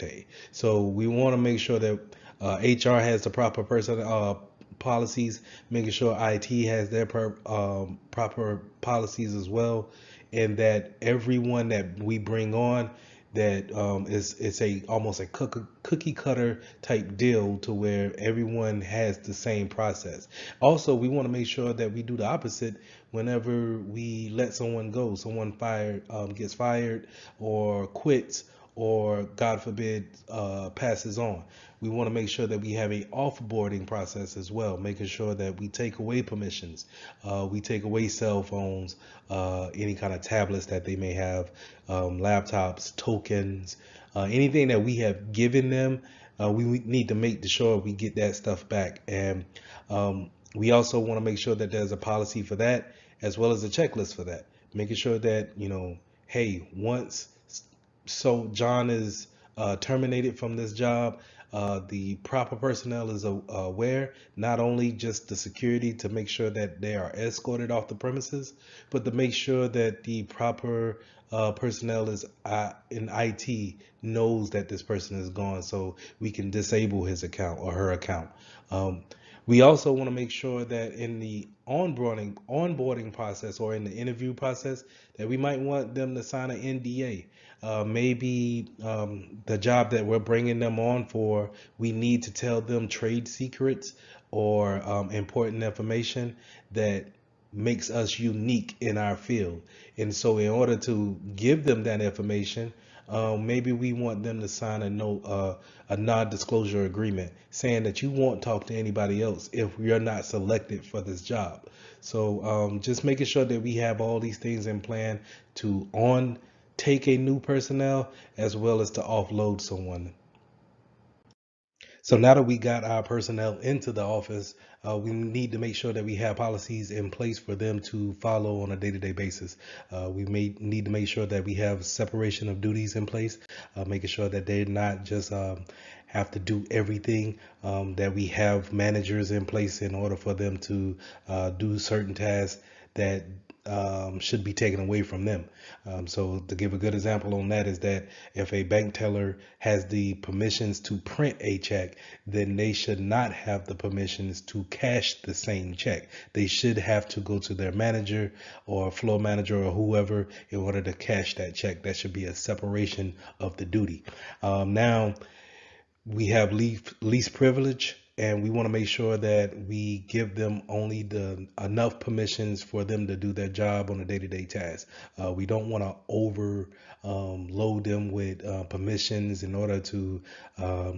day. So we want to make sure that HR has the proper policies, making sure IT has their proper policies as well, and that everyone that we bring on, that it's a almost a cookie cutter type deal to where everyone has the same process. Also, we want to make sure that we do the opposite whenever we let someone go, someone gets fired or quits, or God forbid passes on. We want to make sure that we have a offboarding process as well, making sure that we take away permissions, we take away cell phones, any kind of tablets that they may have, laptops, tokens, anything that we have given them. We need to make sure we get that stuff back. And we also want to make sure that there's a policy for that, as well as a checklist for that, making sure that, hey, once John is terminated from this job, the proper personnel is aware, not only just the security to make sure that they are escorted off the premises, but to make sure that the proper personnel is in IT knows that this person is gone, so we can disable his account or her account. We also want to make sure that in the onboarding process, or in the interview process, that we might want them to sign an NDA. Maybe the job that we're bringing them on for, we need to tell them trade secrets or important information that makes us unique in our field. And so in order to give them that information, maybe we want them to sign a non-disclosure agreement saying that you won't talk to anybody else if you're not selected for this job. So just making sure that we have all these things in plan to take a new personnel, as well as to offload someone. So now that we got our personnel into the office, we need to make sure that we have policies in place for them to follow on a day-to-day basis. We may need to make sure that we have separation of duties in place, making sure that they're not just have to do everything, that we have managers in place in order for them to do certain tasks that should be taken away from them. So to give a good example on that is that if a bank teller has the permissions to print a check, then they should not have the permissions to cash the same check. They should have to go to their manager or floor manager or whoever in order to cash that check. That should be a separation of the duty. Now, we have least privilege, and we want to make sure that we give them only the enough permissions for them to do their job on a day-to-day task. We don't want to overload them with permissions in order to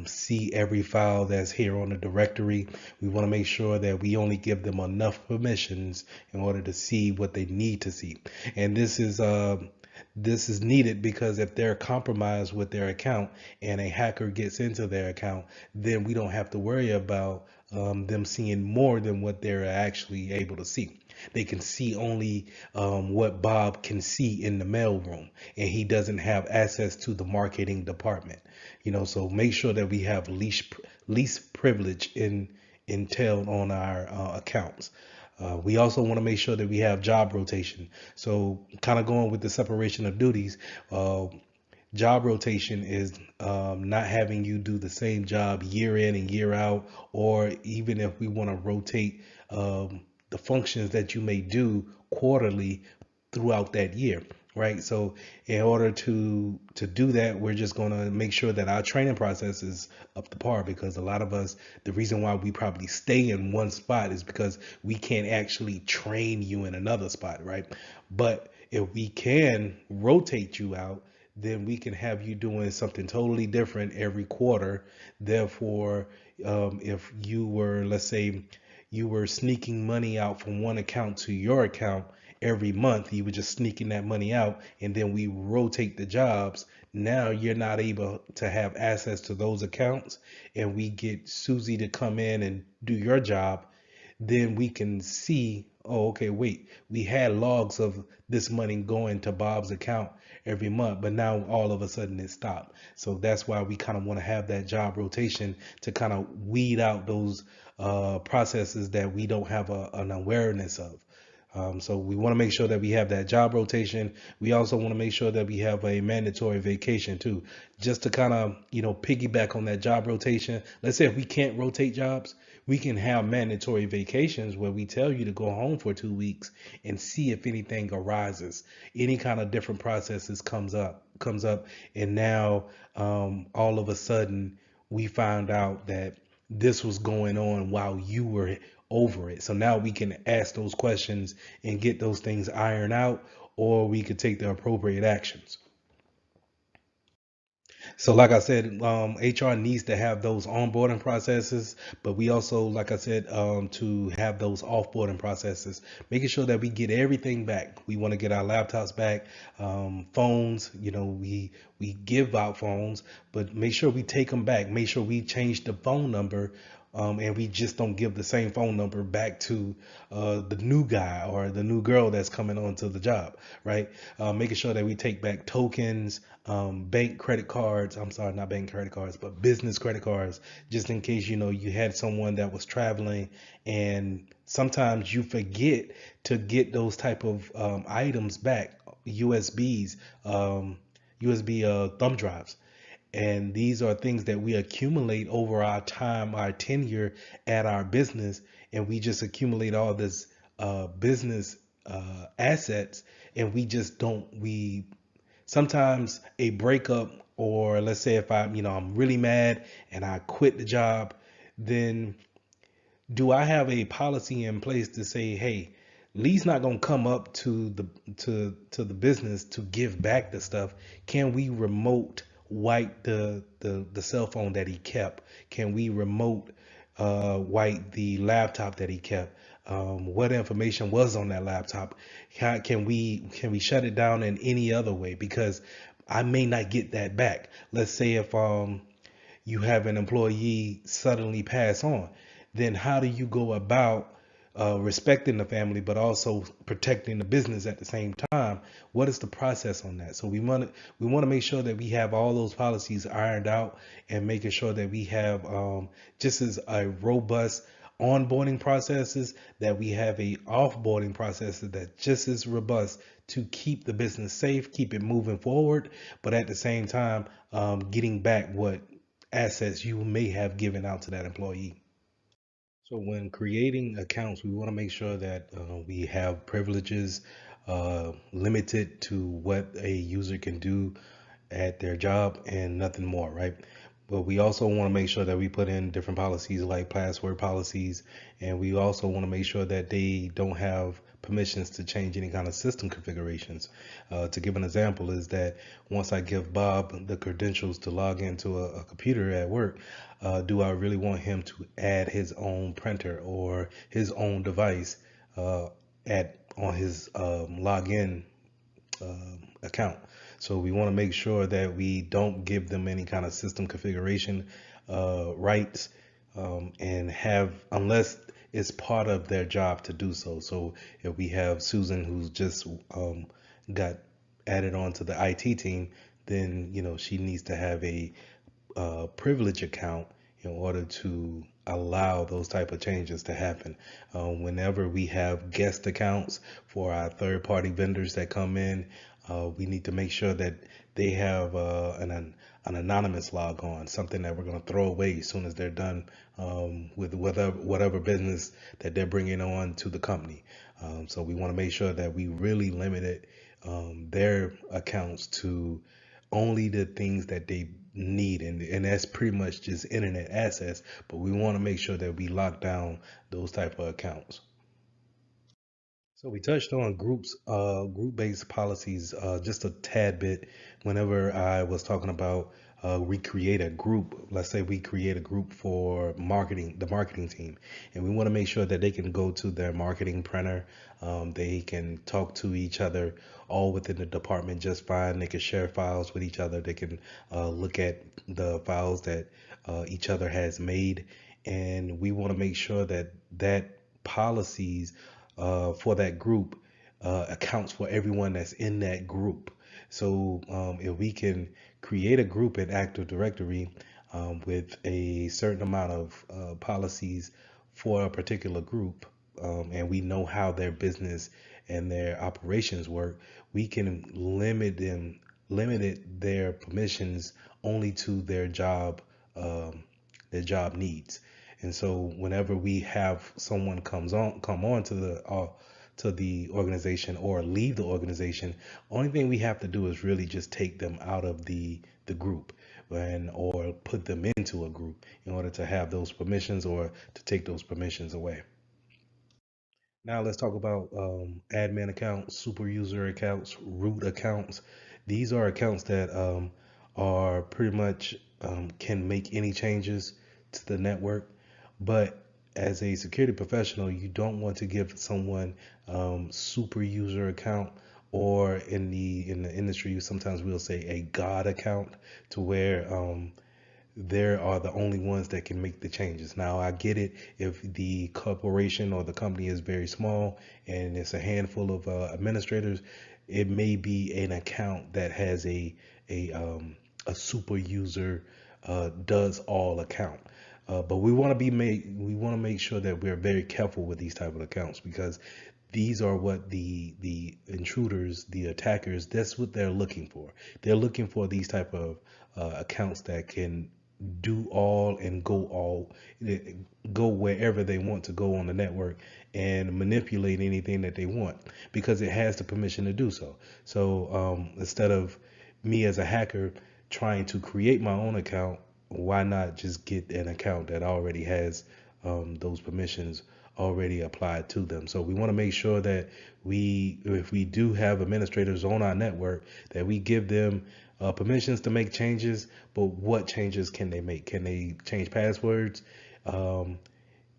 see every file that's here on the directory. We want to make sure that we only give them enough permissions in order to see what they need to see. And this is needed because if they're compromised with their account and a hacker gets into their account, then we don't have to worry about them seeing more than what they're actually able to see. They can see only what Bob can see in the mailroom, and he doesn't have access to the marketing department. So make sure that we have least privilege entailed on our accounts. We also want to make sure that we have job rotation. So kind of going with the separation of duties, job rotation is not having you do the same job year in and year out, or even if we want to rotate the functions that you may do quarterly throughout that year. Right. So in order to do that, we're just going to make sure that our training process is up to par, because a lot of us, the reason why we probably stay in one spot is because we can't actually train you in another spot. Right. But if we can rotate you out, then we can have you doing something totally different every quarter. Therefore, if you were, let's say, you were sneaking money out from one account to your account every month, you were just sneaking that money out, and then we rotate the jobs. Now you're not able to have access to those accounts, and we get Susie to come in and do your job. Then we can see, oh, okay, wait, we had logs of this money going to Bob's account every month, but now all of a sudden it stopped. So that's why we kind of want to have that job rotation to kind of weed out those processes that we don't have an awareness of. So we want to make sure that we have that job rotation. We also want to make sure that we have a mandatory vacation too, just to kind of, piggyback on that job rotation. Let's say if we can't rotate jobs, we can have mandatory vacations where we tell you to go home for 2 weeks and see if anything arises, any kind of different processes comes up, and now all of a sudden we found out that this was going on while you were over it. So now we can ask those questions and get those things ironed out, or we could take the appropriate actions. So, like I said, HR needs to have those onboarding processes, but we also, like I said, to have those offboarding processes, making sure that we get everything back. We want to get our laptops back, phones. We give out phones, but make sure we take them back. Make sure we change the phone number. And we just don't give the same phone number back to the new guy or the new girl that's coming onto the job, right? Making sure that we take back tokens, bank credit cards. I'm sorry, not bank credit cards, but business credit cards, just in case you had someone that was traveling, and sometimes you forget to get those type of items back, USBs, USB thumb drives. And these are things that we accumulate over our time, our tenure at our business, and we just accumulate all this business assets, and we just don't. We sometimes a breakup, or let's say if I'm really mad and I quit the job, then do I have a policy in place to say, hey, Lee's not gonna come up to the business to give back the stuff. Can we remote wipe the cell phone that he kept? Can we remote wipe the laptop that he kept? What information was on that laptop? Can we shut it down in any other way? Because I may not get that back. Let's say if you have an employee suddenly pass on, then how do you go about respecting the family but also protecting the business at the same time? What is the process on that? So we want to make sure that we have all those policies ironed out, and making sure that we have just as a robust onboarding processes, that we have a offboarding process that just as robust, to keep the business safe, keep it moving forward, but at the same time getting back what assets you may have given out to that employee. So when creating accounts, we want to make sure that we have privileges limited to what a user can do at their job and nothing more, right? But we also want to make sure that we put in different policies like password policies, and we also want to make sure that they don't have permissions to change any kind of system configurations. To give an example, is that once I give Bob the credentials to log into a computer at work, do I really want him to add his own printer or his own device at on his login account? So we want to make sure that we don't give them any kind of system configuration rights, and have, unless it's part of their job to do so. So if we have Susan who's just got added on to the IT team, then she needs to have a privilege account in order to allow those type of changes to happen. Whenever we have guest accounts for our third party vendors that come in, we need to make sure that they have an anonymous log on, something that we're going to throw away as soon as they're done with whatever business that they're bringing on to the company. So we want to make sure that we really limited their accounts to only the things that they need, and that's pretty much just internet access. But we want to make sure that we lock down those type of accounts. So we touched on group-based policies just a tad bit whenever I was talking about we create a group. Let's say we create a group for marketing, the marketing team, and we want to make sure that they can go to their marketing printer. They can talk to each other all within the department just fine. They can share files with each other. They can look at the files that each other has made, and we want to make sure that policies for that group accounts for everyone that's in that group. So if we can create a group in Active Directory with a certain amount of policies for a particular group, and we know how their business and their operations work, we can limit their permissions only to their job needs. And so whenever we have someone come on to the organization or leave the organization, only thing we have to do is really just take them out of the group and or put them into a group in order to have those permissions or to take those permissions away. Now let's talk about admin accounts, super user accounts, root accounts. These are accounts that are pretty much can make any changes to the network. But as a security professional, you don't want to give someone super user account, or in the industry, sometimes we'll say a God account, to where there are the only ones that can make the changes. Now, I get it if the corporation or the company is very small and it's a handful of administrators, it may be an account that has a super user does all account. But we want to make sure that we're very careful with these type of accounts, because these are what the intruders, the attackers, that's what they're looking for. They're looking for these type of accounts that can do all and go wherever they want to go on the network and manipulate anything that they want, because it has the permission to do so. So instead of me as a hacker trying to create my own account, why not just get an account that already has those permissions already applied to them? So we want to make sure that if we do have administrators on our network, that we give them permissions to make changes. But what changes can they make? Can they change passwords? And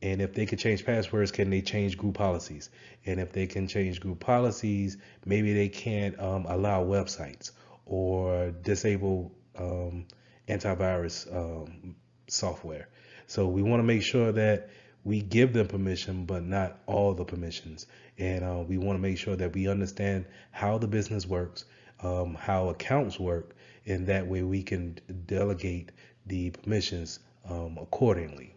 if they can change passwords, can they change group policies? And if they can change group policies, maybe they can't allow websites or disable antivirus software. So we want to make sure that we give them permission, but not all the permissions. And we want to make sure that we understand how the business works, how accounts work, and that way we can delegate the permissions accordingly.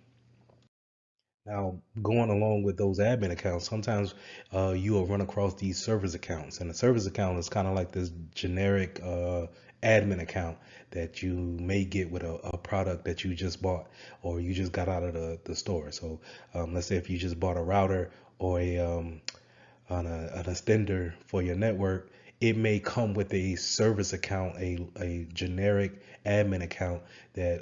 Now, going along with those admin accounts, sometimes you will run across these service accounts, and a service account is kind of like this generic admin account that you may get with a product that you just bought or you just got out of the store. So let's say if you just bought a router or an extender for your network, it may come with a service account, a generic admin account that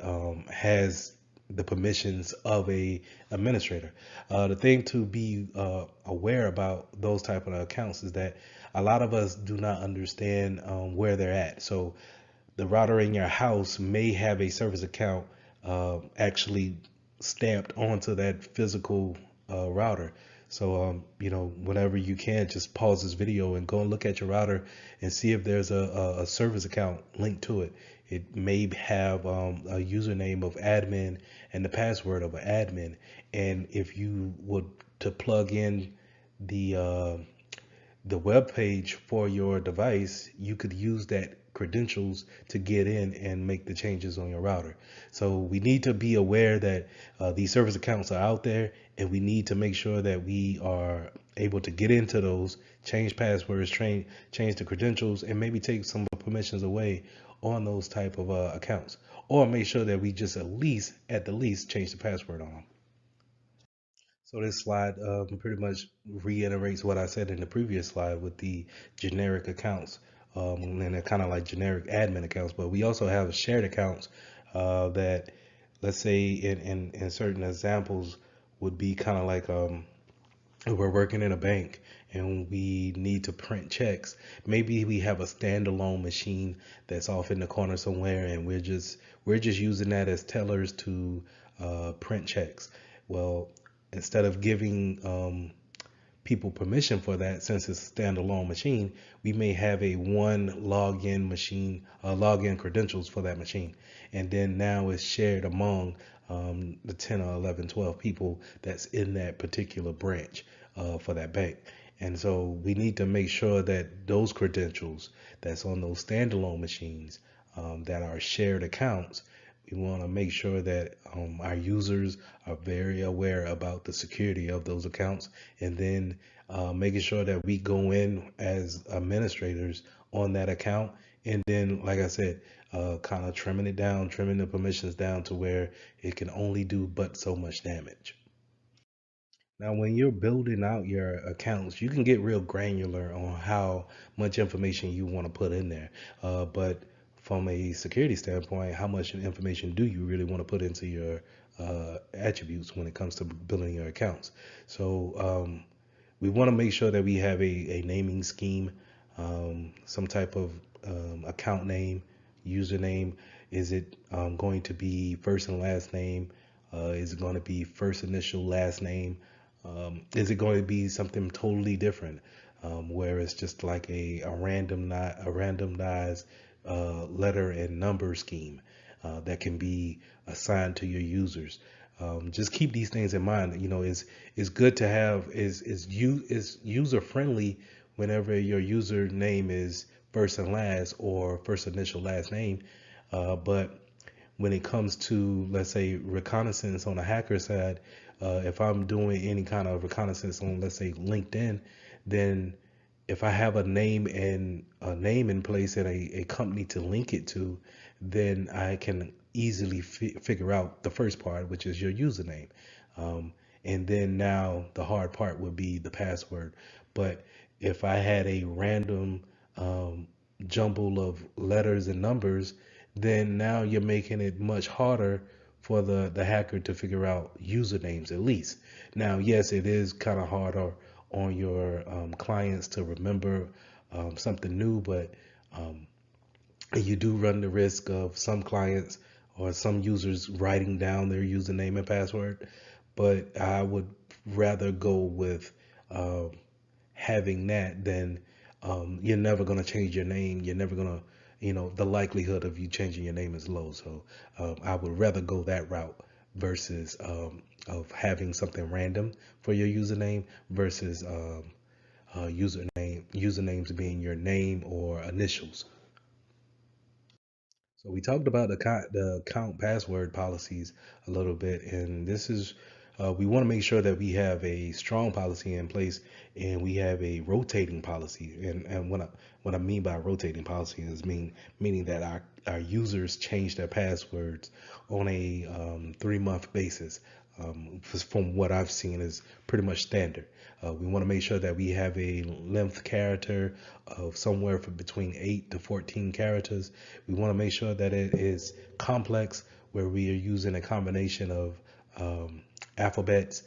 has the permissions of a administrator. The thing to be aware about those type of accounts is that a lot of us do not understand where they're at. So the router in your house may have a service account actually stamped onto that physical router. So, whenever you can, just pause this video and go and look at your router and see if there's a service account linked to it. It may have a username of admin and the password of an admin. And if you would to plug in the web page for your device, you could use that credentials to get in and make the changes on your router. So we need to be aware that these service accounts are out there, and we need to make sure that we are able to get into those, change passwords, change the credentials, and maybe take some permissions away on those type of accounts, or make sure that we just at the least change the password on them. So this slide pretty much reiterates what I said in the previous slide with the generic accounts, and they're kind of like generic admin accounts. But we also have shared accounts that, let's say, in certain examples, would be kind of like we're working in a bank and we need to print checks. Maybe we have a standalone machine that's off in the corner somewhere, and we're just using that as tellers to print checks. Well, instead of giving people permission for that, since it's a standalone machine, we may have a one login machine, login credentials for that machine, and then now it's shared among the 10 or 11, 12 people that's in that particular branch for that bank. And so we need to make sure that those credentials that's on those standalone machines that are shared accounts, We want to make sure that our users are very aware about the security of those accounts, and then making sure that we go in as administrators on that account, and then, like I said, kind of trimming it down, trimming the permissions down to where it can only do but so much damage. Now, when you're building out your accounts, you can get real granular on how much information you want to put in there. But from a security standpoint, how much information do you really want to put into your attributes when it comes to building your accounts? So, we want to make sure that we have a naming scheme, some type of account name, username. Is it going to be first and last name? Is it going to be first initial, last name? Is it going to be something totally different, where it's just like a randomized letter and number scheme that can be assigned to your users? Just keep these things in mind. You know, it's good to have is user friendly whenever your username is first and last or first initial last name, but when it comes to, let's say, reconnaissance on the hacker side, if I'm doing any kind of reconnaissance on, let's say, LinkedIn, then if I have a name in place and a company to link it to, then I can easily figure out the first part, which is your username. And then now the hard part would be the password. But if I had a random um, jumble of letters and numbers, then now you're making it much harder for the hacker to figure out usernames at least. Now, yes, it is kind of harder on your clients to remember something new, but um, you do run the risk of some clients or some users writing down their username and password. But I would rather go with um, having that, then you're never going to change your name. You're never going to, the likelihood of you changing your name is low. So I would rather go that route versus of having something random for your username versus usernames being your name or initials. So we talked about the account password policies a little bit, and this is we want to make sure that we have a strong policy in place and we have a rotating policy. And what I mean by rotating policy is meaning that our users change their passwords on a 3-month basis. From what I've seen is pretty much standard. We want to make sure that we have a length character of somewhere from between 8 to 14 characters. We want to make sure that it is complex, where we are using a combination of alphabets,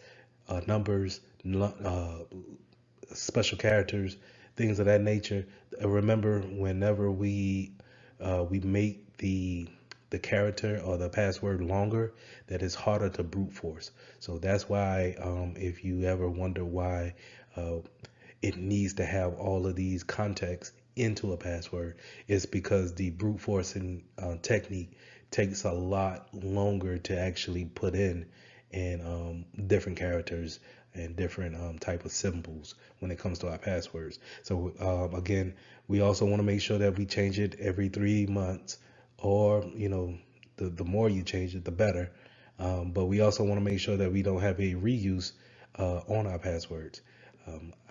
numbers, special characters, things of that nature. Remember, whenever we make the character or the password longer, that is harder to brute force. So that's why, if you ever wonder why uh, it needs to have all of these contexts into a password, it's because the brute forcing technique takes a lot longer to actually put in, and different characters and different type of symbols when it comes to our passwords. So again, we also want to make sure that we change it every 3 months, or the more you change it, the better. But we also want to make sure that we don't have a reuse on our passwords.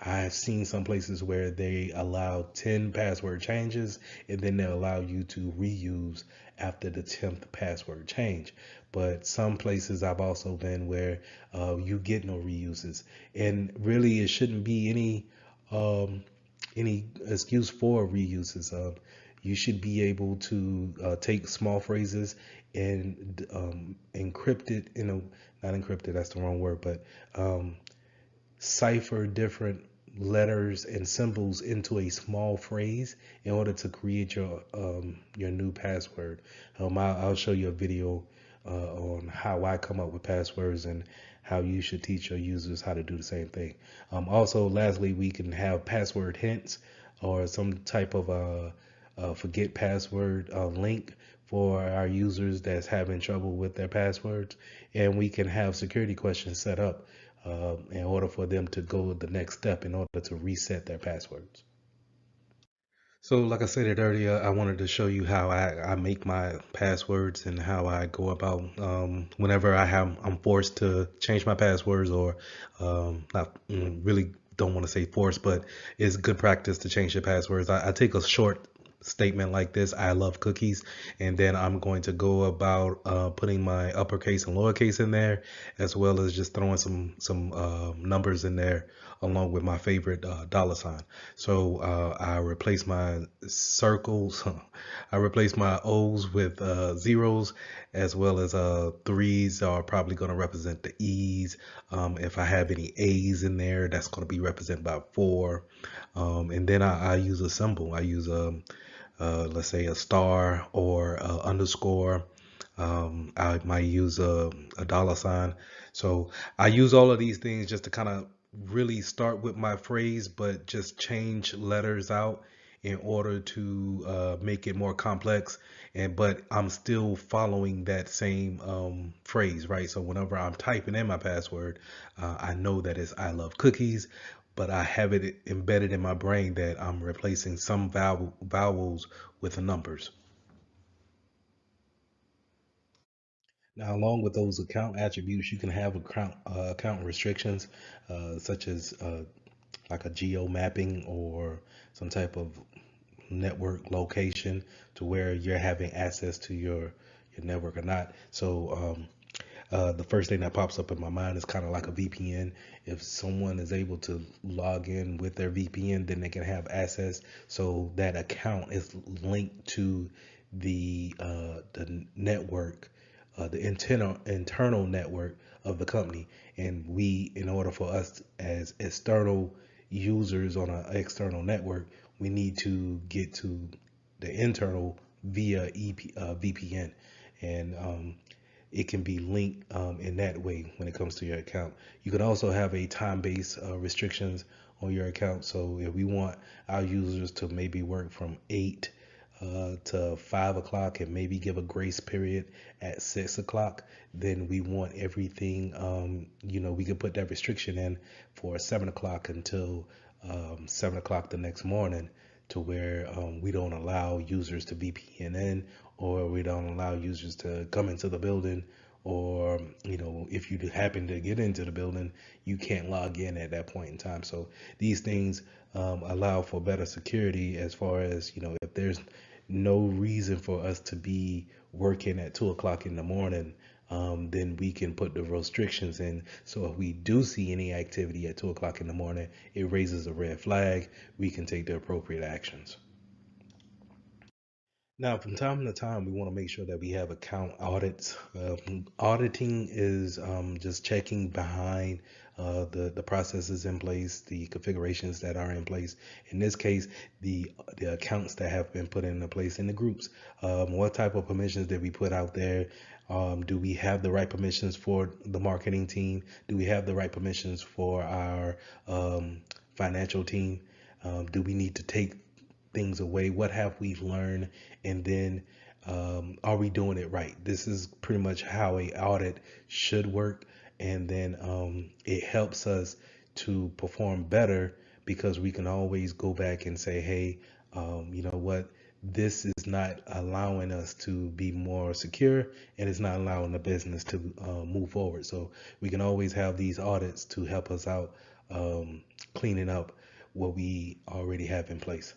I've seen some places where they allow 10 password changes, and then they allow you to reuse after the 10th password change. But some places I've also been where you get no reuses, and really it shouldn't be um, any excuse for reuses. You should be able to take small phrases and encrypt it, not encrypted, that's the wrong word, but cipher different letters and symbols into a small phrase in order to create your new password. I'll show you a video on how I come up with passwords and how you should teach your users how to do the same thing. Also, lastly, we can have password hints or some type of forget password link for our users that's having trouble with their passwords, and we can have security questions set up in order for them to go the next step in order to reset their passwords. So, like I said earlier, I wanted to show you how I make my passwords and how I go about whenever I'm forced to change my passwords or not really don't want to say forced, but it's good practice to change your passwords. I take a short statement like this: I love cookies, and then I'm going to go about putting my uppercase and lowercase in there, as well as just throwing some numbers in there along with my favorite dollar sign. So I replace my circles, I replace my O's with zeros, as well as threes are probably going to represent the E's. If I have any A's in there, that's going to be represented by four. And then I use a symbol. I use let's say a star or a underscore. I might use a dollar sign. So I use all of these things just to kind of really start with my phrase, but just change letters out in order to make it more complex. And but I'm still following that same phrase, right? So whenever I'm typing in my password, I know that it's I love cookies, but I have it embedded in my brain that I'm replacing some vowels with the numbers. Now, along with those account attributes, you can have account restrictions, such as like a geo mapping or some type of network location to where you're having access to your network or not. So the first thing that pops up in my mind is kind of like a VPN. If someone is able to log in with their VPN, then they can have access. So that account is linked to the network, the internal network of the company. And we, in order for us as external users on an external network, we need to get to the internal via VPN. And it can be linked in that way when it comes to your account. You can also have a time-based restrictions on your account. So if we want our users to maybe work from 8 to 5 o'clock and maybe give a grace period at 6 o'clock, then we want everything, we can put that restriction in for 7 o'clock until 7 o'clock the next morning, to where we don't allow users to VPN in, or we don't allow users to come into the building, or if you happen to get into the building, you can't log in at that point in time. So these things allow for better security, as far as if there's no reason for us to be working at 2 o'clock in the morning, then we can put the restrictions in. So if we do see any activity at 2 o'clock in the morning, it raises a red flag. We can take the appropriate actions. Now, from time to time, we want to make sure that we have account audits. Auditing is just checking behind the processes in place, the configurations that are in place. In this case, the accounts that have been put into place in the groups. What type of permissions did we put out there? Do we have the right permissions for the marketing team? Do we have the right permissions for our financial team? Do we need to take things away? What have we learned? And then are we doing it right? This is pretty much how a audit should work. And then it helps us to perform better, because we can always go back and say, hey, you know what? This is not allowing us to be more secure, and it's not allowing the business to move forward. So we can always have these audits to help us out, cleaning up what we already have in place.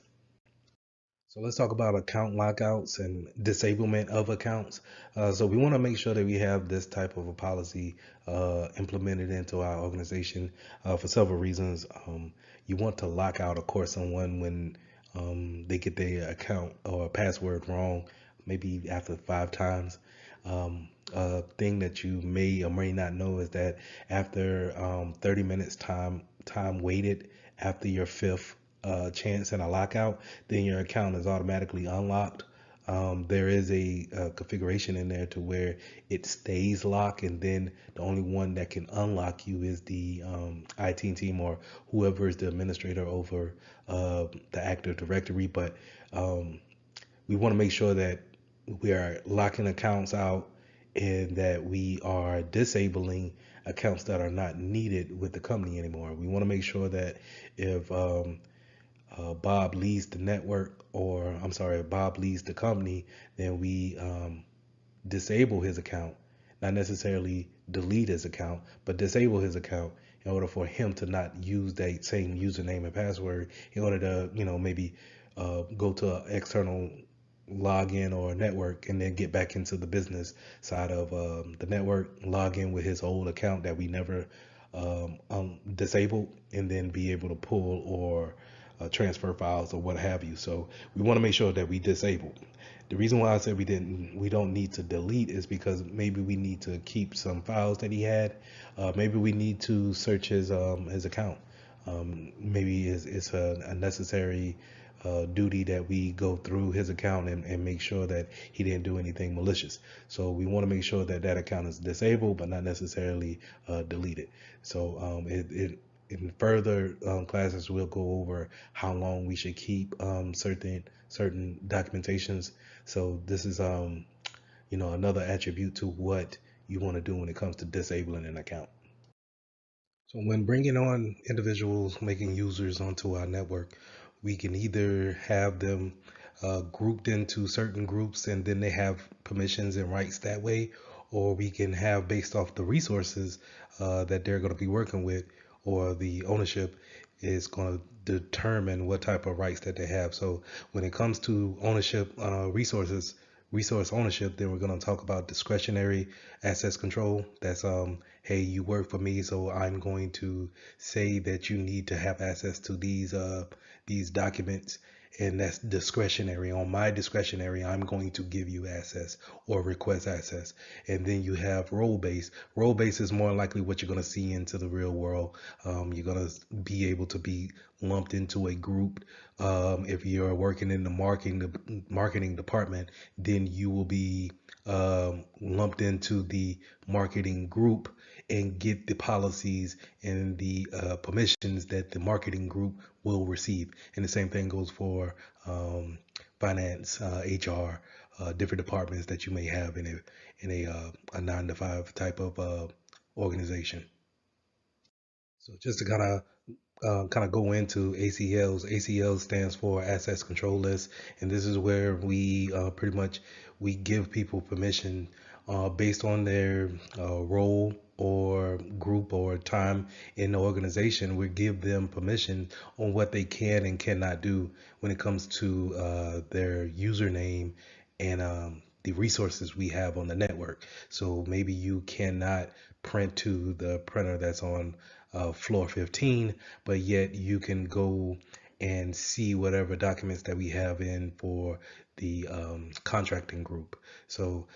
So let's talk about account lockouts and disablement of accounts. So we want to make sure that we have this type of a policy implemented into our organization for several reasons. You want to lock out, of course, someone when they get their account or password wrong, maybe after 5 times. A thing that you may or may not know is that after 30 minutes time waited after your fifth chance and a lockout, then your account is automatically unlocked. There is a configuration in there to where it stays locked, and then the only one that can unlock you is the IT team or whoever is the administrator over the Active Directory. But we want to make sure that we are locking accounts out, and that we are disabling accounts that are not needed with the company anymore. We want to make sure that if Bob leaves the network, or I'm sorry, Bob leaves the company, then we disable his account, not necessarily delete his account, but disable his account in order for him to not use that same username and password in order to, maybe go to an external login or network and then get back into the business side of the network, log in with his old account that we never disabled, and then be able to pull or transfer files or what have you. So we want to make sure that we disable. The reason why I said we don't need to delete is because maybe we need to keep some files that he had. Maybe we need to search his account. Maybe it's a necessary duty that we go through his account and make sure that he didn't do anything malicious. So we want to make sure that that account is disabled, but not necessarily deleted. So in further classes, we'll go over how long we should keep certain documentations. So this is another attribute to what you want to do when it comes to disabling an account. So when bringing on individuals, making users onto our network, we can either have them grouped into certain groups and then they have permissions and rights that way, or we can have based off the resources that they're going to be working with, or the ownership is going to determine what type of rights that they have. So when it comes to ownership, resource ownership, then we're going to talk about discretionary access control. That's hey, you work for me, so I'm going to say that you need to have access to these documents, and that's discretionary. On my discretionary, I'm going to give you access or request access. And then you have role based. Role based is more likely what you're going to see into the real world. You're going to be able to be lumped into a group. If you're working in the marketing department, then you will be lumped into the marketing group and get the policies and the permissions that the marketing group will receive. And the same thing goes for finance, HR, different departments that you may have in a 9 to 5 type of organization. So just to kind of go into ACLs. ACL stands for Access Control List, and this is where we pretty much we give people permission based on their role or group or time in the organization. We give them permission on what they can and cannot do when it comes to their username and the resources we have on the network. So maybe you cannot print to the printer that's on floor 15, but yet you can go and see whatever documents that we have in for the contracting group. So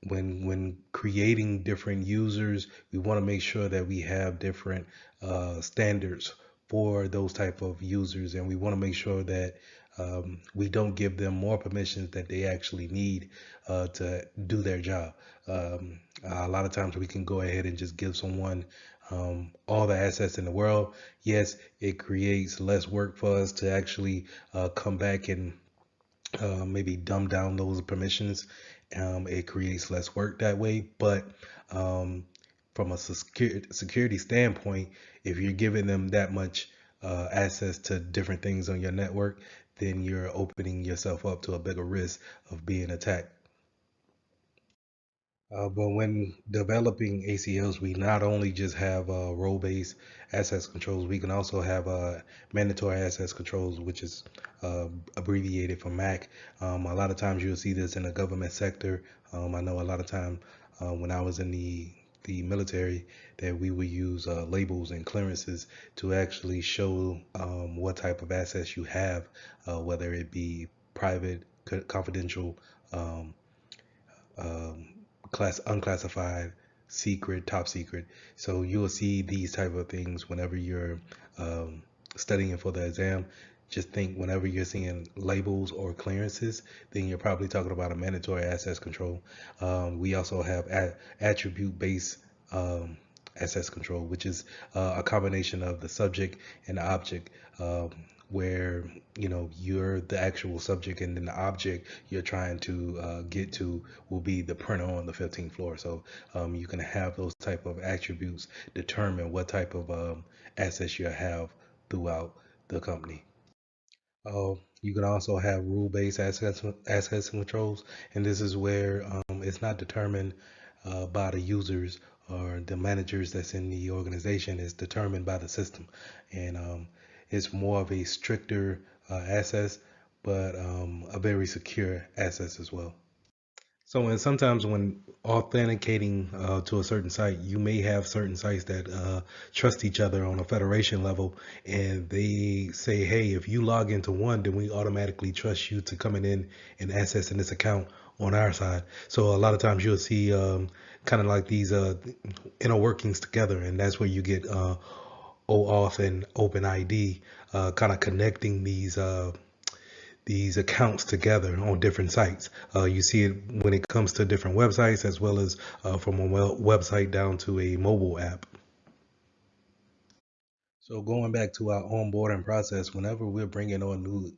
when creating different users, we want to make sure that we have different standards for those type of users, and we want to make sure that we don't give them more permissions that they actually need to do their job. A lot of times we can go ahead and just give someone all the assets in the world. Yes, it creates less work for us to actually come back and maybe dumb down those permissions. It creates less work that way. But from a security standpoint, if you're giving them that much access to different things on your network, then you're opening yourself up to a bigger risk of being attacked. But when developing ACLs, we not only just have role-based access controls, we can also have mandatory access controls, which is abbreviated for MAC. A lot of times you'll see this in the government sector. I know a lot of time when I was in the military that we would use labels and clearances to actually show what type of access you have, whether it be private, confidential, um, um, unclassified, secret, top secret. So you'll see these type of things whenever you're um, studying for the exam. Just think whenever you're seeing labels or clearances, then you're probably talking about a mandatory access control. We also have attribute-based access control, which is a combination of the subject and the object. Where you're the actual subject and then the object you're trying to get to will be the printer on the 15th floor. So you can have those type of attributes determine what type of assets you have throughout the company. You can also have rule-based access controls, and this is where it's not determined by the users or the managers that's in the organization. It's determined by the system, and it's more of a stricter access, but a very secure access as well. So, when sometimes when authenticating to a certain site, you may have certain sites that trust each other on a federation level, and they say, "Hey, if you log into one, then we automatically trust you to coming in and accessing this account on our side." So, a lot of times you'll see kind of like these inner workings together, and that's where you get OAuth and OpenID kind of connecting these accounts together on different sites. You see it when it comes to different websites as well as from a website down to a mobile app. So going back to our onboarding process, whenever we're bringing on new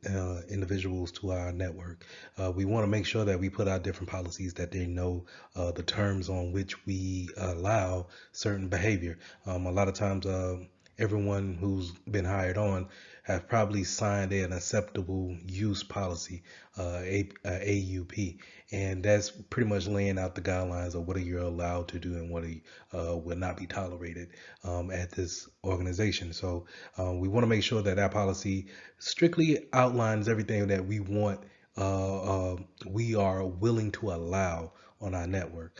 individuals to our network, we want to make sure that we put out different policies that they know the terms on which we allow certain behavior. A lot of times, everyone who's been hired on have probably signed an acceptable use policy, AUP, and that's pretty much laying out the guidelines of what are you allowed to do and what will not be tolerated at this organization. So we want to make sure that our policy strictly outlines everything that we are willing to allow on our network.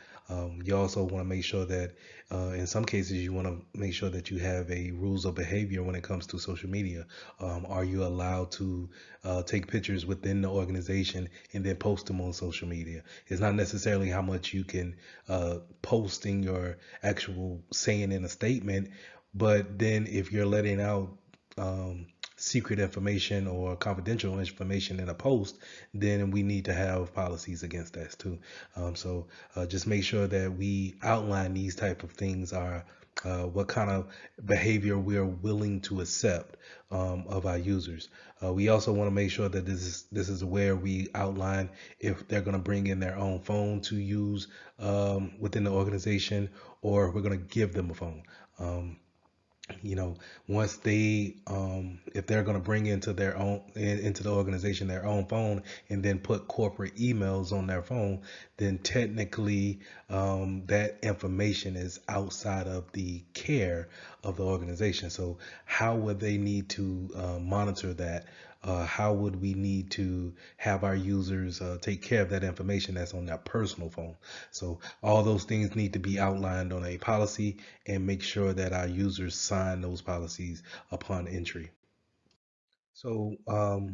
You also want to make sure that in some cases you want to make sure that you have a rules of behavior when it comes to social media. Are you allowed to take pictures within the organization and then post them on social media? It's not necessarily how much you can post in your actual saying in a statement, but then if you're letting out secret information or confidential information in a post, then we need to have policies against that too. So just make sure that we outline these type of things are what kind of behavior we are willing to accept of our users. We also want to make sure that this is where we outline if they're going to bring in their own phone to use within the organization, or we're going to give them a phone. You know, once they if they're going to bring into the organization their own phone and then put corporate emails on their phone, then technically that information is outside of the care of the organization. So how would they need to monitor that? How would we need to have our users take care of that information that's on their personal phone? So all those things need to be outlined on a policy, and make sure that our users sign those policies upon entry. So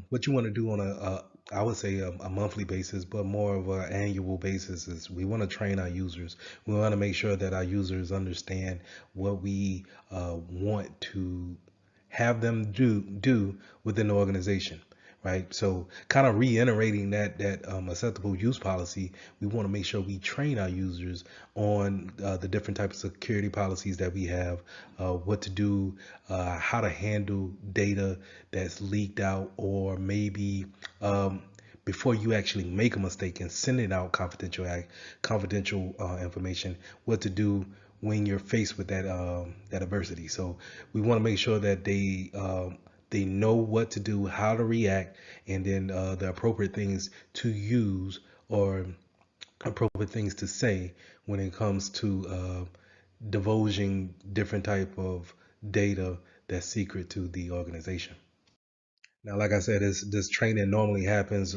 what you want to do on I would say a monthly basis, but more of an annual basis, is we want to train our users. We want to make sure that our users understand what we want to have them do within the organization, right? So kind of reiterating that acceptable use policy, we want to make sure we train our users on the different types of security policies that we have, what to do, how to handle data that's leaked out, or maybe before you actually make a mistake and sending out confidential information, what to do when you're faced with that adversity. So we want to make sure that they know what to do, how to react, and then the appropriate things to use or appropriate things to say when it comes to divulging different type of data that's secret to the organization. Now, like I said, this training normally happens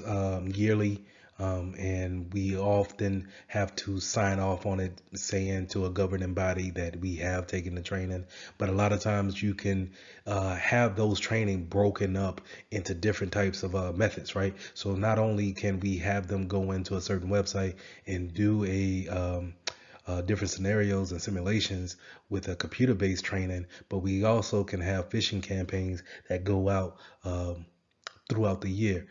yearly, and we often have to sign off on it, saying to a governing body that we have taken the training. But a lot of times you can have those training broken up into different types of methods, right? So not only can we have them go into a certain website and do different scenarios and simulations with a computer-based training, but we also can have phishing campaigns that go out throughout the year,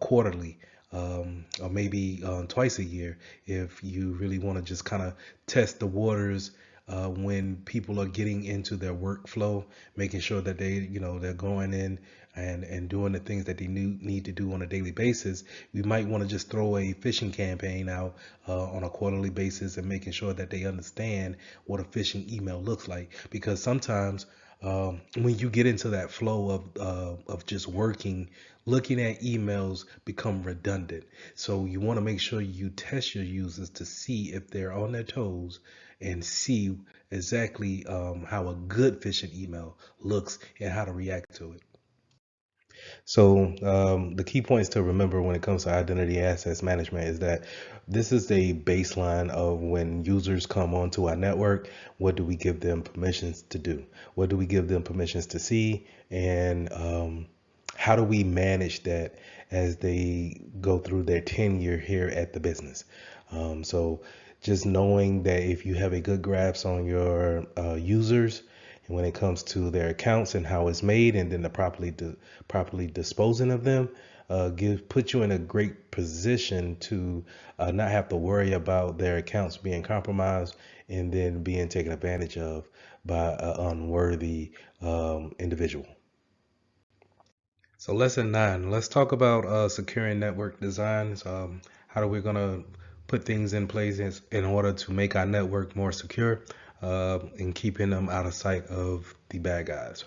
quarterly, or maybe twice a year, if you really want to just kind of test the waters when people are getting into their workflow, making sure that they're going in and doing the things that they need to do on a daily basis. We might want to just throw a phishing campaign out on a quarterly basis, and making sure that they understand what a phishing email looks like, because sometimes when you get into that flow of just working, looking at emails become redundant. So you want to make sure you test your users to see if they're on their toes and see exactly how a good phishing email looks and how to react to it. So the key points to remember when it comes to identity access management is that this is a baseline of when users come onto our network, what do we give them permissions to do? What do we give them permissions to see? And how do we manage that as they go through their tenure here at the business? So just knowing that if you have a good grasp on your users, and when it comes to their accounts and how it's made, and then the properly disposing of them, put you in a great position to not have to worry about their accounts being compromised and then being taken advantage of by an unworthy individual. So lesson 9, let's talk about securing network designs. How are we gonna put things in place in order to make our network more secure and keeping them out of sight of the bad guys.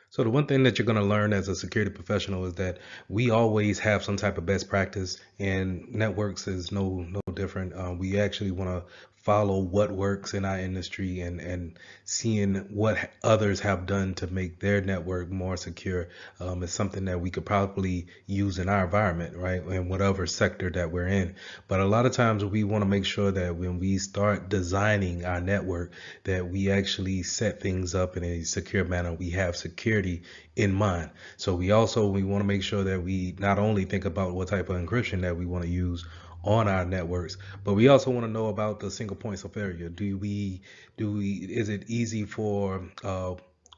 So the one thing that you're going to learn as a security professional is that we always have some type of best practice, and networks is no different. We actually want to follow what works in our industry and seeing what others have done to make their network more secure is something that we could probably use in our environment, right? In whatever sector that we're in. But a lot of times we want to make sure that when we start designing our network, that we actually set things up in a secure manner. We have security in mind. So we want to make sure that we not only think about what type of encryption that we want to use on our networks, but we also want to know about the single points of failure. Is it easy for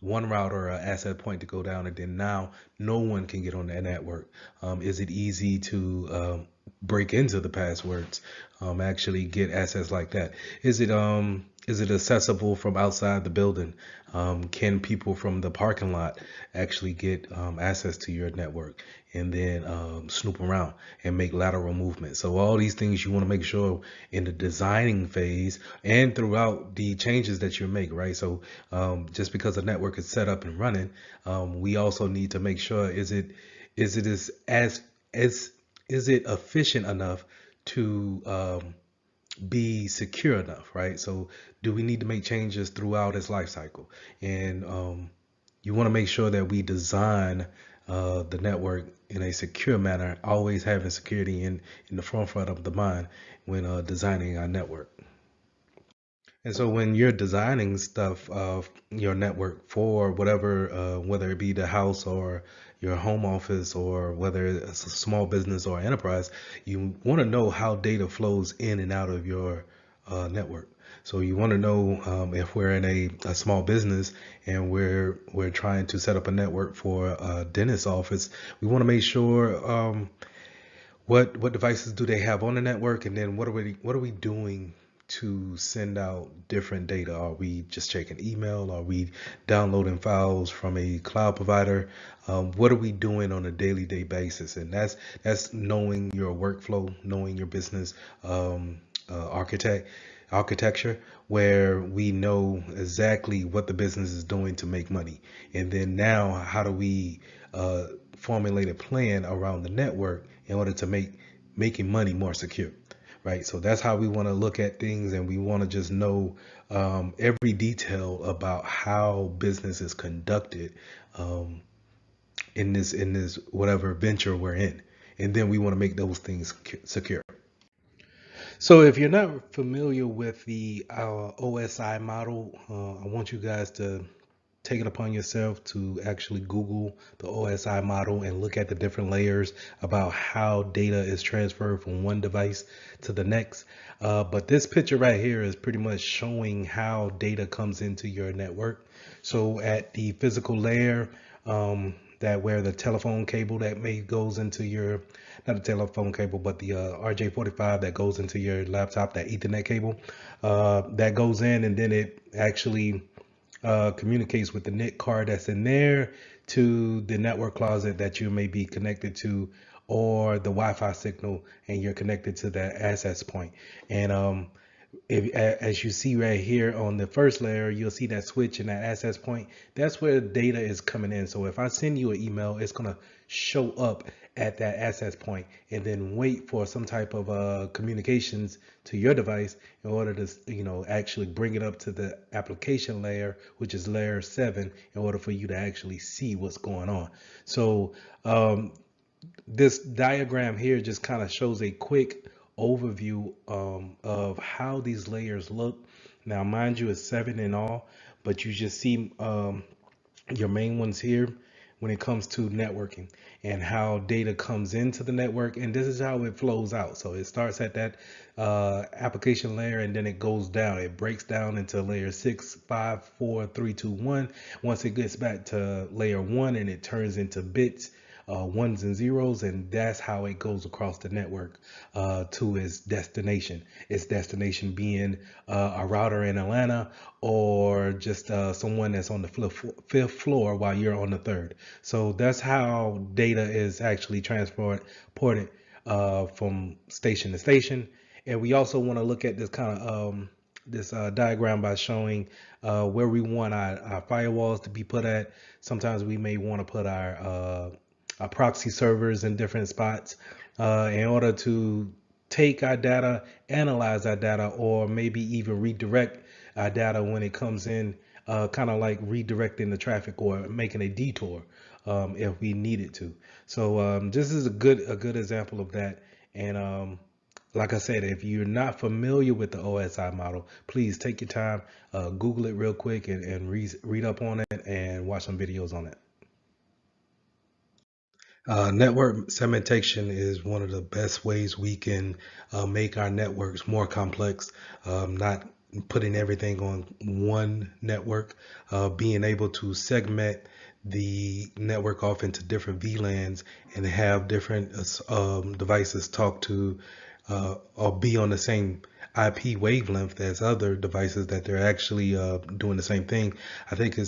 one router or asset point to go down and then now no one can get on that network? Is it easy to break into the passwords, actually get access like that? Is it accessible from outside the building? Can people from the parking lot actually get access to your network and then snoop around and make lateral movements? So all these things you want to make sure in the designing phase and throughout the changes that you make, right? So just because a network is set up and running, we also need to make sure is it as is it efficient enough to be secure enough, right? So do we need to make changes throughout its life cycle? And you want to make sure that we design the network in a secure manner, always having security in the forefront of the mind when designing our network. And so when you're designing stuff of your network for whatever, whether it be the house or your home office or whether it's a small business or enterprise, you want to know how data flows in and out of your network. So you want to know if we're in a small business and we're trying to set up a network for a dentist office, we want to make sure what devices do they have on the network, and then what are we doing to send out different data? Are we just checking email? Are we downloading files from a cloud provider? What are we doing on a day basis? And that's knowing your workflow, knowing your business architecture, where we know exactly what the business is doing to make money. And then now, how do we formulate a plan around the network in order to make making money more secure, right? So that's how we want to look at things, and we want to just know every detail about how business is conducted in this whatever venture we're in, and then we want to make those things secure. So if you're not familiar with the OSI model, I want you guys to take it upon yourself to actually Google the OSI model and look at the different layers about how data is transferred from one device to the next. But this picture right here is pretty much showing how data comes into your network. So at the physical layer, that where the telephone cable that may goes into your, not the telephone cable, but the RJ45 that goes into your laptop, that Ethernet cable, that goes in, and then it actually communicates with the NIC card that's in there to the network closet that you may be connected to, or the Wi-Fi signal, and you're connected to that access point. And as you see right here on the first layer, you'll see that switch and that access point. That's where data is coming in. So if I send you an email, it's going to show up at that access point and then wait for some type of communications to your device in order to, actually bring it up to the application layer, which is layer 7, in order for you to actually see what's going on. So this diagram here just kind of shows a quick overview of how these layers look. Now, mind you, it's 7 in all, but you just see your main ones here when it comes to networking and how data comes into the network, and this is how it flows out. So it starts at that application layer, and then it goes down. It breaks down into layer 6, 5, 4, 3, 2, 1. Once it gets back to layer 1, and it turns into bits, ones and zeros, and that's how it goes across the network to its destination. Its destination being a router in Atlanta, or just someone that's on the fifth floor while you're on the third. So that's how data is actually transported from station to station. And we also want to look at this kind of this diagram by showing where we want our firewalls to be put at. Sometimes we may want to put our proxy servers in different spots in order to take our data, analyze our data, or maybe even redirect our data when it comes in, kind of like redirecting the traffic or making a detour if we needed to. So this is a good example of that. And like I said, if you're not familiar with the OSI model, please take your time, Google it real quick, and read up on it and watch some videos on it. Network segmentation is one of the best ways we can make our networks more complex, not putting everything on one network, being able to segment the network off into different VLANs and have different devices talk to or be on the same IP wavelength as other devices that they're actually doing the same thing. I think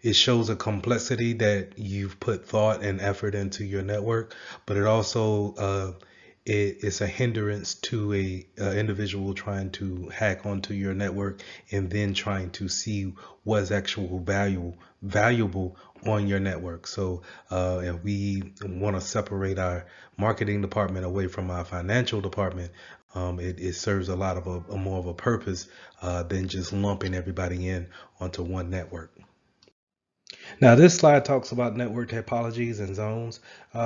it shows a complexity that you've put thought and effort into your network, but it also it's a hindrance to a individual trying to hack onto your network and then trying to see what's actual valuable on your network. So if we want to separate our marketing department away from our financial department, it serves a lot of a more of a purpose than just lumping everybody in onto one network. Now, this slide talks about network topologies and zones.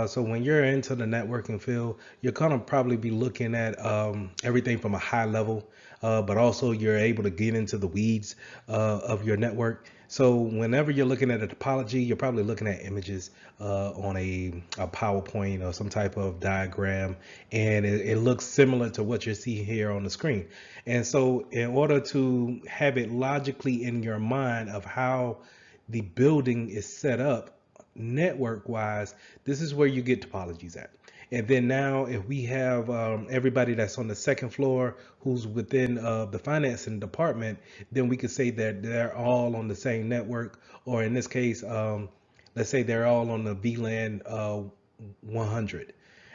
So when you're into the networking field, you're going to probably be looking at everything from a high level, but also you're able to get into the weeds of your network. So whenever you're looking at a topology, you're probably looking at images on a PowerPoint or some type of diagram, and it looks similar to what you see here on the screen. And so in order to have it logically in your mind of how the building is set up network wise, this is where you get topologies at. And then now if we have everybody that's on the second floor who's within the financing department, then we could say that they're all on the same network, or in this case, let's say they're all on the VLAN 100,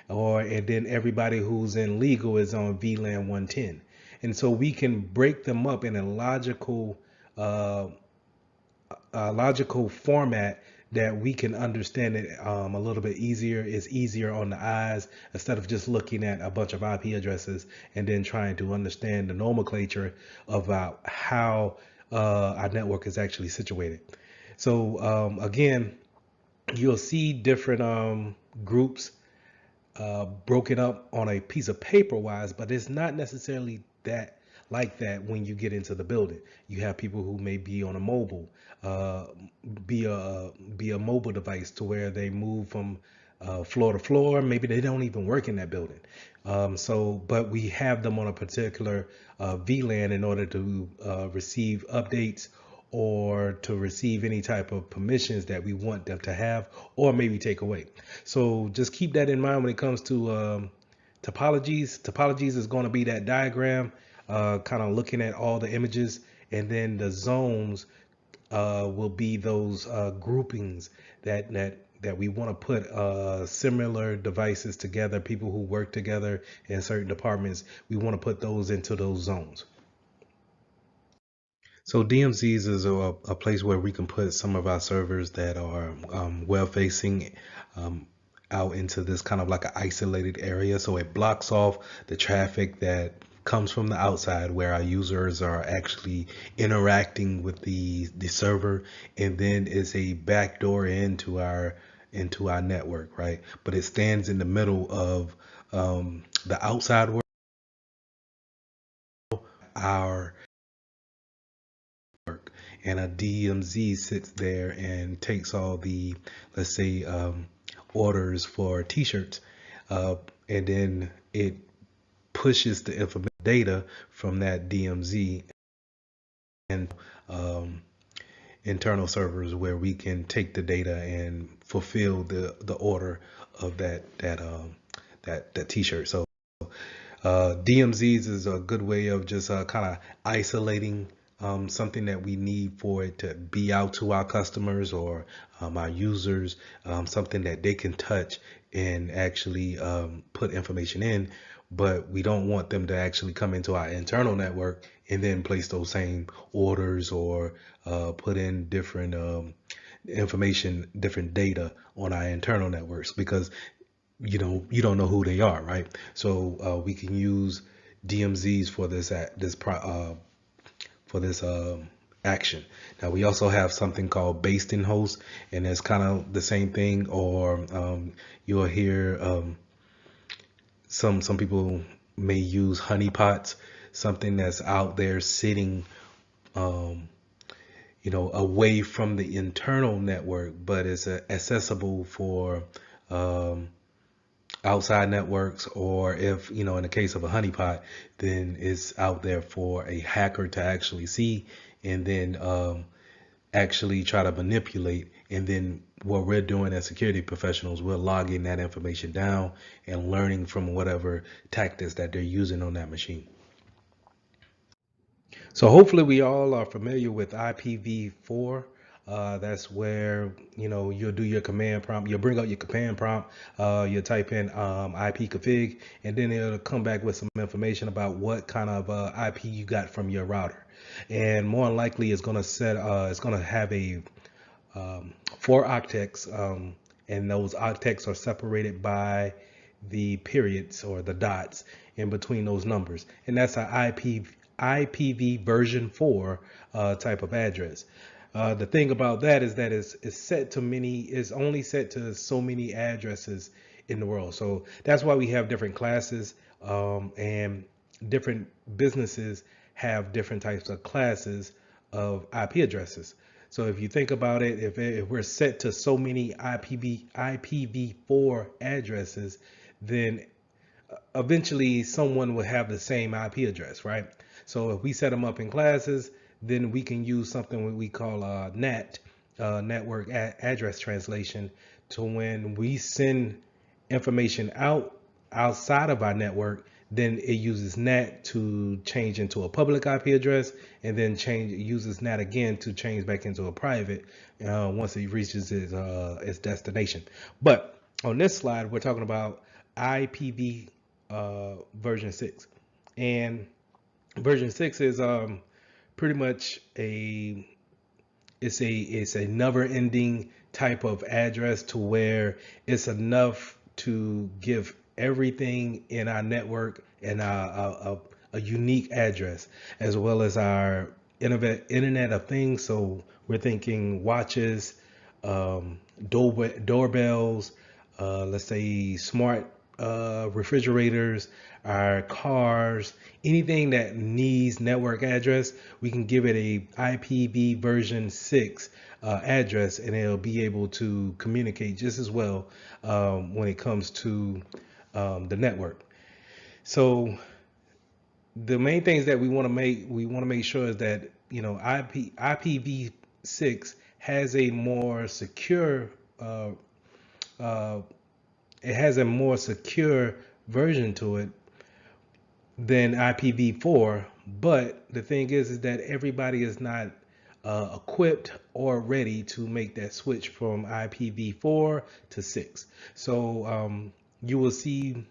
and then everybody who's in legal is on VLAN 110. And so we can break them up in a logical format that we can understand it a little bit easier. It's easier on the eyes instead of just looking at a bunch of IP addresses and then trying to understand the nomenclature about how our network is actually situated. So again, you'll see different groups broken up on a piece of paper wise, but it's not necessarily that like that when you get into the building. You have people who may be on a mobile, be a mobile device to where they move from floor to floor. Maybe they don't even work in that building. But we have them on a particular VLAN in order to receive updates or to receive any type of permissions that we want them to have or maybe take away. So just keep that in mind when it comes to topologies. Topologies is going to be that diagram, kind of looking at all the images, and then the zones will be those groupings that that we want to put similar devices together, people who work together in certain departments, we want to put those into those zones. So DMZs is a place where we can put some of our servers that are well facing out into this kind of like an isolated area. So it blocks off the traffic that comes from the outside where our users are actually interacting with the server, and then is a backdoor into our network, right? But it stands in the middle of the outside world, our work, and a DMZ sits there and takes all the, let's say, orders for T-shirts, and then it pushes the information data from that DMZ and internal servers where we can take the data and fulfill the order of that T-shirt. So DMZs is a good way of just kind of isolating something that we need for it to be out to our customers or our users, something that they can touch and actually put information in, but we don't want them to actually come into our internal network and then place those same orders or put in different information, different data on our internal networks, because you don't know who they are, right? So we can use DMZs for this action. Now we also have something called based-in host, and it's kind of the same thing. Or you'll hear some people may use honeypots, something that's out there sitting away from the internal network, but is accessible for outside networks, or if in the case of a honeypot, then it's out there for a hacker to actually see and then actually try to manipulate. And then what we're doing as security professionals, we're logging that information down and learning from whatever tactics that they're using on that machine. So hopefully we all are familiar with IPv4. That's where you'll do your command prompt. You'll bring up your command prompt. You'll type in ipconfig, and then it'll come back with some information about what kind of IP you got from your router. And more than likely, it's gonna have a 4 octets, and those octets are separated by the periods or the dots in between those numbers, and that's an IPv version 4 type of address. The thing about that is that it's only set to so many addresses in the world. So that's why we have different classes, and different businesses have different types of classes of IP addresses. So if you think about it, if we're set to so many IPv4 addresses, then eventually someone will have the same IP address, right? So if we set them up in classes, then we can use something we call NAT, network address translation, to when we send information outside of our network, then it uses NAT to change into a public IP address, and then uses NAT again to change back into a private once it reaches its destination. But on this slide, we're talking about IPv version 6, and version 6 is pretty much it's a never-ending type of address, to where it's enough to give everything in our network and a unique address, as well as our Internet of Things. So we're thinking watches, doorbells, let's say smart refrigerators, our cars, anything that needs network address, we can give it a IPv version 6 address, and it'll be able to communicate just as well when it comes to the network. So the main things that we want to make sure is that IPv6 has a more secure version to it than IPv4. But the thing is that everybody is not equipped or ready to make that switch from IPv4 to 6. So you will see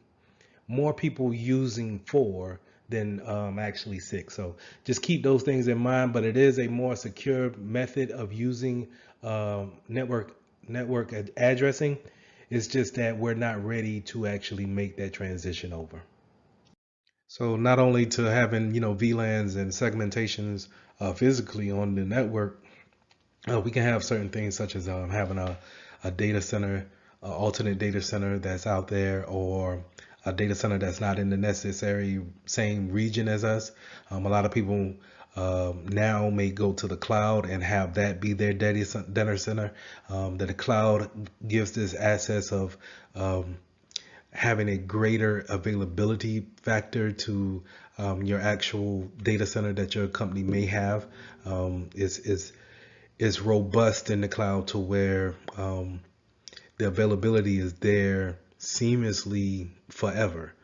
more people using 4 than actually 6. So just keep those things in mind. But it is a more secure method of using network addressing. It's just that we're not ready to actually make that transition over. So not only to having VLANs and segmentations physically on the network, we can have certain things such as having a data center, alternate data center that's out there, or a data center that's not in the necessary same region as us. A lot of people now may go to the cloud and have that be their data center. That the cloud gives this access of having a greater availability factor to your actual data center that your company may have. Is robust in the cloud to where the availability is there seamlessly forever.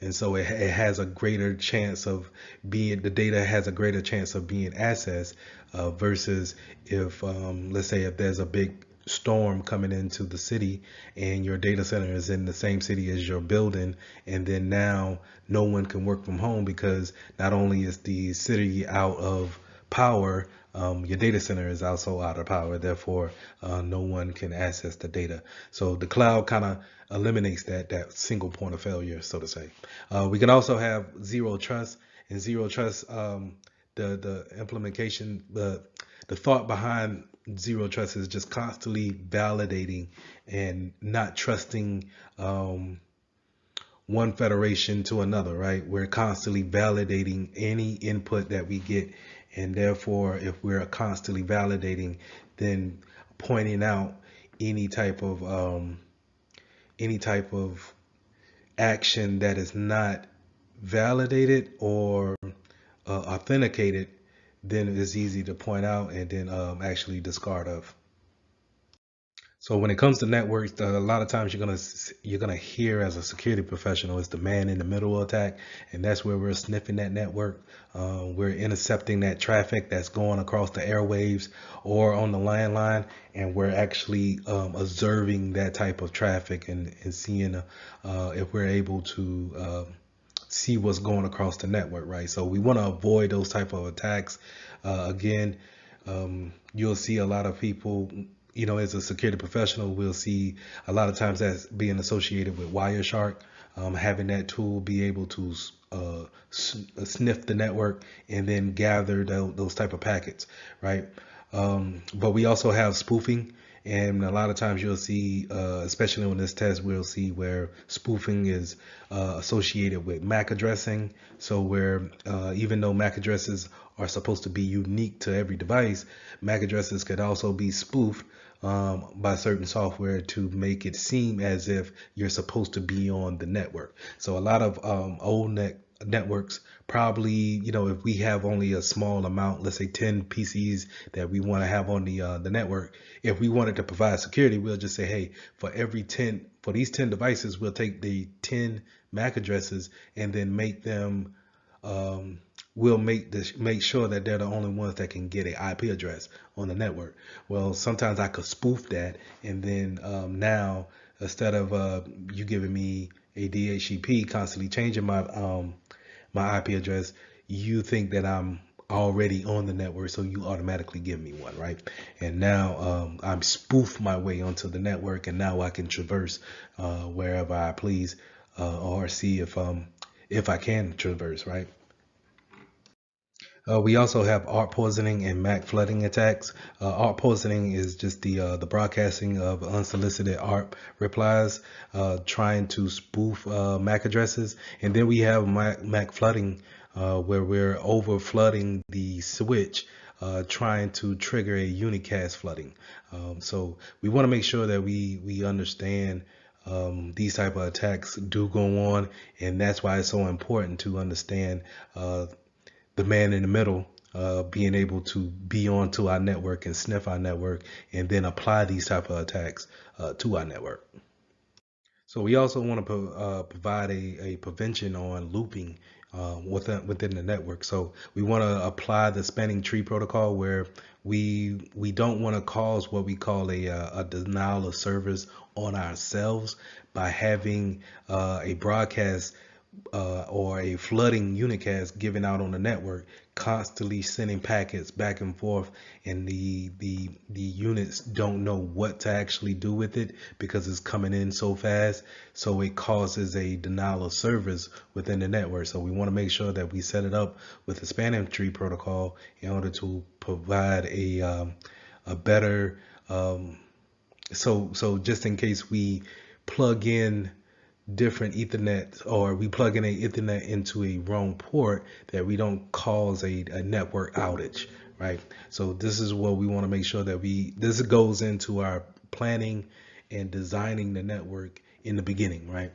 And so it has a greater chance of being, the data has a greater chance of being accessed versus if, let's say, if there's a big storm coming into the city and your data center is in the same city as your building, and then now no one can work from home because not only is the city out of power, your data center is also out of power. Therefore, no one can access the data. So the cloud kind of eliminates that single point of failure, so to say. We can also have zero trust, and zero trust. The implementation, the thought behind zero trust is just constantly validating and not trusting one federation to another, right? We're constantly validating any input that we get. And therefore, if we're constantly validating, then pointing out any type of action that is not validated or authenticated, then it's easy to point out and then actually discard of. So when it comes to networks, a lot of times you're gonna hear as a security professional, it's the man in the middle attack, and that's where we're sniffing that network. We're intercepting that traffic that's going across the airwaves or on the landline, and we're actually observing that type of traffic and seeing if we're able to see what's going across the network, right? So we want to avoid those type of attacks. Again, you'll see a lot of people, as a security professional, we'll see a lot of times that's being associated with Wireshark, having that tool be able to sniff the network and then gather those type of packets, right? But we also have spoofing. And a lot of times you'll see, especially on this test, we'll see where spoofing is associated with MAC addressing. So where even though MAC addresses are supposed to be unique to every device, MAC addresses could also be spoofed by certain software to make it seem as if you're supposed to be on the network. So a lot of old networks probably, if we have only a small amount, let's say 10 PCs that we want to have on the network, if we wanted to provide security, we'll just say, hey, for these 10 devices, we'll take the 10 MAC addresses and then make them we'll make sure that they're the only ones that can get an IP address on the network. Well, sometimes I could spoof that, and then now instead of you giving me a DHCP constantly changing my IP address, you think that I'm already on the network, so you automatically give me one, right? And now I'm spoof my way onto the network, and now I can traverse wherever I please, or see if I can traverse, right? We also have ARP poisoning and MAC flooding attacks. ARP poisoning is just the broadcasting of unsolicited ARP replies, trying to spoof MAC addresses. And then we have MAC flooding, where we're over flooding the switch, trying to trigger a unicast flooding. So we want to make sure that we understand these type of attacks do go on, and that's why it's so important to understand the man in the middle, being able to be onto our network and sniff our network and then apply these type of attacks to our network. So we also want to provide a prevention on looping. within the network. So we want to apply the spanning tree protocol, where we don't want to cause what we call a denial of service on ourselves by having a broadcast or a flooding unicast given out on the network, constantly sending packets back and forth, and the units don't know what to actually do with it because it's coming in so fast. So it causes a denial of service within the network. So we want to make sure that we set it up with the spanning tree protocol in order to provide a better so just in case we plug in different Ethernet, or we plug in a Ethernet into a wrong port, that we don't cause a network outage, right? So this is what we want to make sure that this goes into our planning and designing the network in the beginning, right?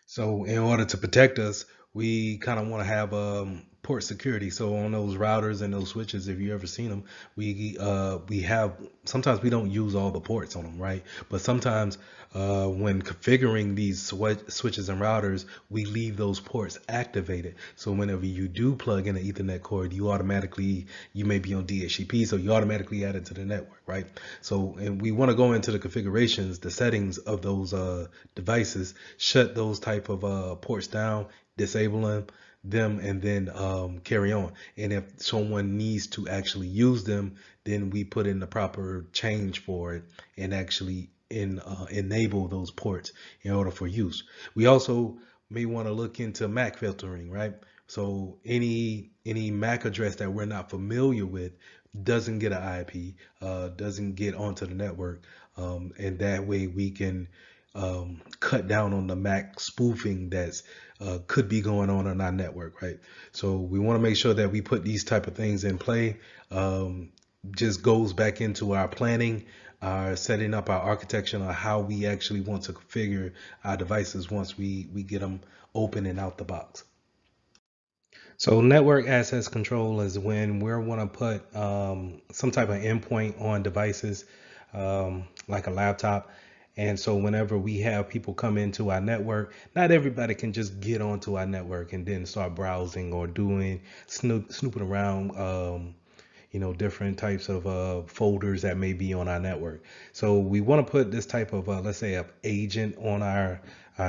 So in order to protect us, we kind of want to have port security. So on those routers and those switches, if you ever seen them, we have, sometimes we don't use all the ports on them, right? But sometimes when configuring these switches and routers, we leave those ports activated. So whenever you do plug in an Ethernet cord, you may be on DHCP, so you automatically add it to the network, right? So, and we want to go into the configurations, the settings of those devices, shut those type of ports down, disable them, and then carry on. And if someone needs to actually use them, then we put in the proper change for it and actually enable those ports in order for use. We also may want to look into MAC filtering, right? So any MAC address that we're not familiar with doesn't get an IP, doesn't get onto the network, and that way we can cut down on the MAC spoofing that's could be going on our network, right? So we want to make sure that we put these type of things in play. Just goes back into our planning, our setting up our architecture, on how we actually want to configure our devices once we get them open and out the box. So network access control is when we want to put some type of endpoint on devices, like a laptop. And so whenever we have people come into our network, not everybody can just get onto our network and then start browsing or doing snooping around, different types of folders that may be on our network. So we want to put this type of, let's say, an agent on our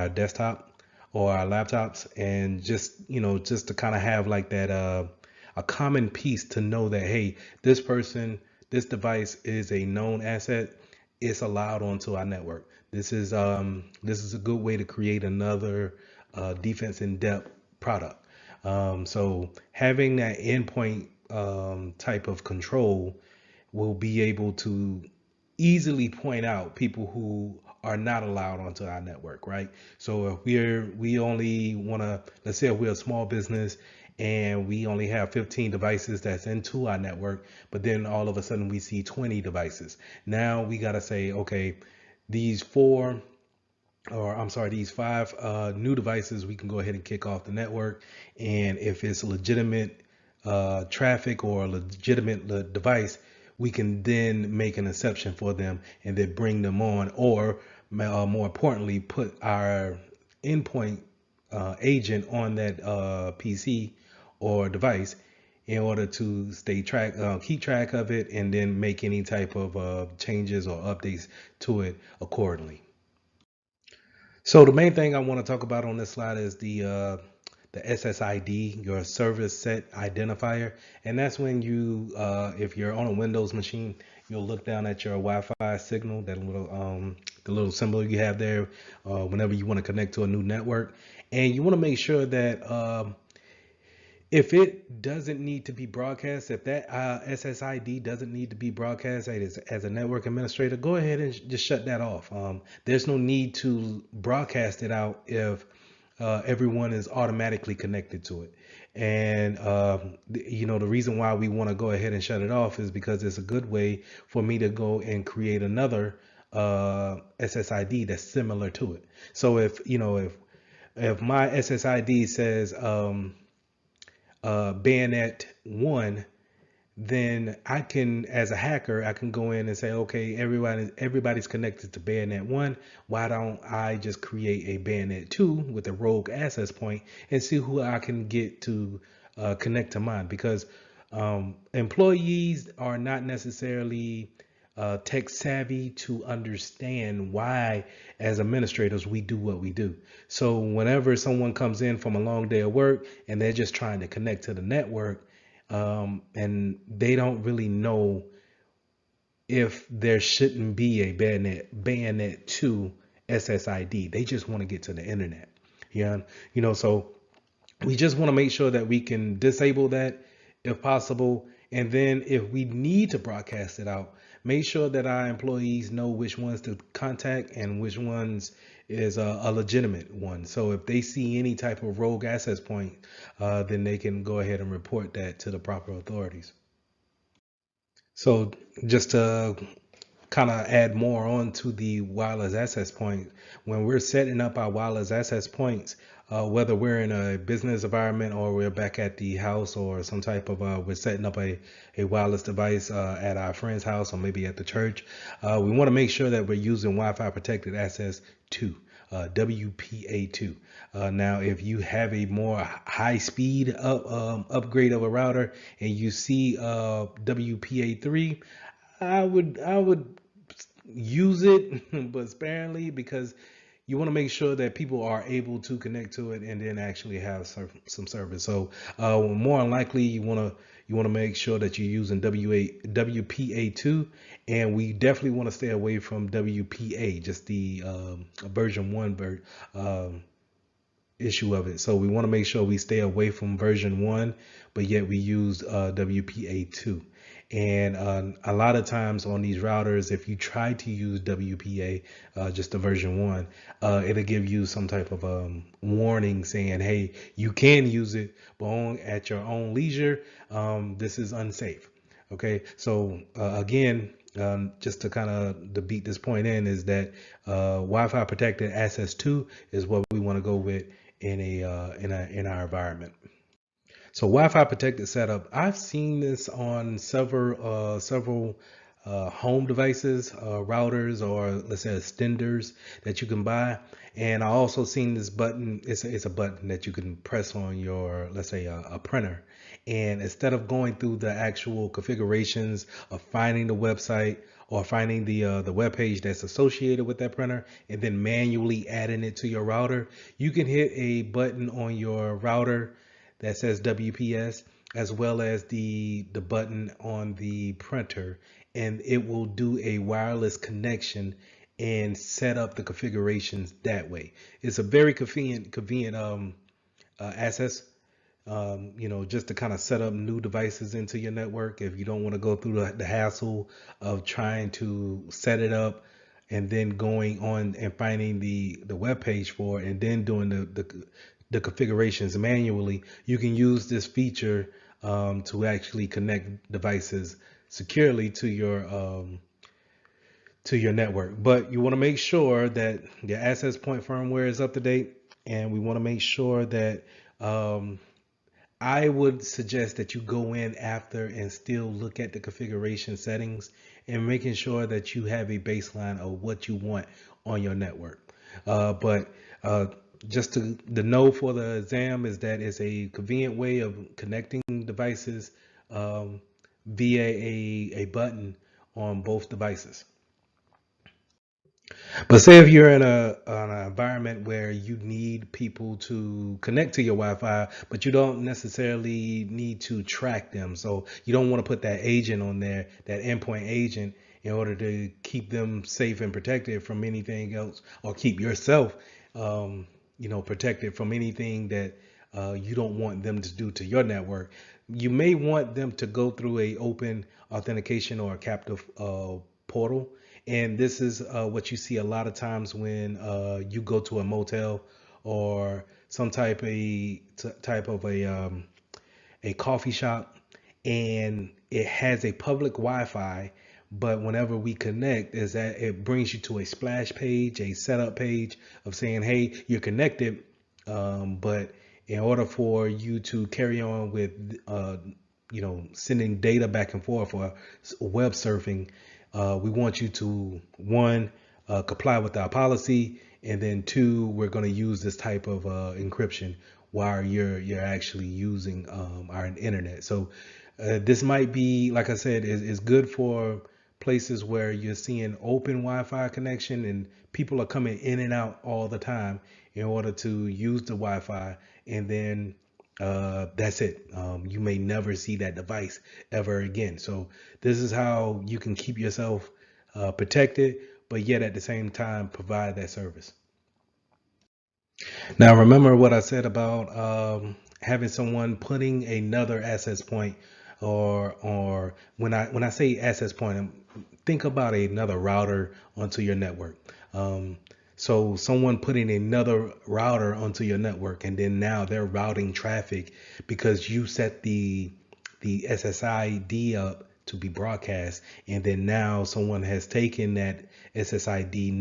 desktop or our laptops, and just to kind of have like that a common piece to know that, hey, this device is a known asset. It's allowed onto our network. This is a good way to create another defense in depth product. So having that endpoint type of control will be able to easily point out people who are not allowed onto our network, right? So if we only want to, let's say if we're a small business and we only have 15 devices that's into our network, but then all of a sudden we see 20 devices. Now we got to say, okay, these four, or I'm sorry, these five new devices, we can go ahead and kick off the network. And if it's legitimate traffic or a legitimate device, we can then make an exception for them and then bring them on, or more importantly, put our endpoint agent on that PC or device in order to keep track of it, and then make any type of changes or updates to it accordingly. So the main thing I want to talk about on this slide is the SSID, your service set identifier, and that's when if you're on a Windows machine, you'll look down at your Wi-Fi signal, that the little symbol you have there, whenever you want to connect to a new network, and you want to make sure that if it doesn't need to be broadcast, if that SSID doesn't need to be broadcast as a network administrator, go ahead and just shut that off. There's no need to broadcast it out if everyone is automatically connected to it. And the reason why we want to go ahead and shut it off is because it's a good way for me to go and create another SSID that's similar to it. So if my SSID says bayonet 1, then I can, as a hacker, I can go in and say, okay, everybody's connected to Bayonet 1. Why don't I just create a Bayonet 2 with a rogue access point and see who I can get to connect to mine? Because employees are not necessarily tech savvy to understand why, as administrators, we do what we do. So whenever someone comes in from a long day of work and they're just trying to connect to the network, and they don't really know if there shouldn't be a bayonet 2 SSID. They just want to get to the internet. Yeah, so we just want to make sure that we can disable that if possible. And then if we need to broadcast it out, make sure that our employees know which ones to contact and which ones is a legitimate one. So if they see any type of rogue access point, then they can go ahead and report that to the proper authorities. So just to kind of add more on to the wireless access point, when we're setting up our wireless access points, whether we're in a business environment or we're back at the house or some type of we're setting up a wireless device at our friend's house or maybe at the church, we want to make sure that we're using Wi-Fi protected access 2. WPA2. Now, if you have a more high speed upgrade of a router and you see WPA3, I would use it, but sparingly, because you want to make sure that people are able to connect to it and then actually have some service. So more than likely, you want to make sure that you're using WPA2, and we definitely want to stay away from WPA, just the version 1 issue of it. So we want to make sure we stay away from version 1, but yet we use WPA2. And a lot of times on these routers, if you try to use WPA, just the version 1, it'll give you some type of warning saying, hey, you can use it, but at your own leisure. This is unsafe. Okay, so again, just to kind of to beat this point in, is that Wi-Fi protected access 2 is what we want to go with in our environment. So Wi-Fi protected setup, I've seen this on several home devices, routers, or let's say extenders that you can buy. And I also seen this button. It's a button that you can press on your, let's say, a printer. And instead of going through the actual configurations of finding the website or finding the web page that's associated with that printer and then manually adding it to your router, you can hit a button on your router that says WPS, as well as the button on the printer, and it will do a wireless connection and set up the configurations that way. It's a very convenient access, just to kind of set up new devices into your network if you don't want to go through the hassle of trying to set it up and then going on and finding the web page for it and then doing the configurations manually. You can use this feature to actually connect devices securely to your network. But you want to make sure that your access point firmware is up to date, and we want to make sure that I would suggest that you go in after and still look at the configuration settings and making sure that you have a baseline of what you want on your network. But just the know for the exam is that it's a convenient way of connecting devices via a button on both devices. But say if you're in an environment where you need people to connect to your Wi-Fi, but you don't necessarily need to track them. So you don't want to put that agent on there, that endpoint agent, in order to keep them safe and protected from anything else, or keep yourself, protected from anything that you don't want them to do to your network. You may want them to go through a open authentication or a captive portal. And this is what you see a lot of times when you go to a motel or some type of a coffee shop, and it has a public Wi-Fi. But whenever we connect, is that it brings you to a splash page, a setup page of saying, "Hey, you're connected," but in order for you to carry on with sending data back and forth or web surfing, we want you to, one, comply with our policy, and then two, we're going to use this type of encryption while you're actually using our internet. So this might be, like I said, is good for places where you're seeing open Wi-Fi connection and people are coming in and out all the time in order to use the Wi-Fi, and then that's it. You may never see that device ever again. So this is how you can keep yourself protected, but yet at the same time provide that service. Now, remember what I said about having someone putting another access point, or when I say access point, think about another router onto your network. Um, so someone putting another router onto your network, and then now they're routing traffic because you set the SSID up to be broadcast, and then now someone has taken that SSID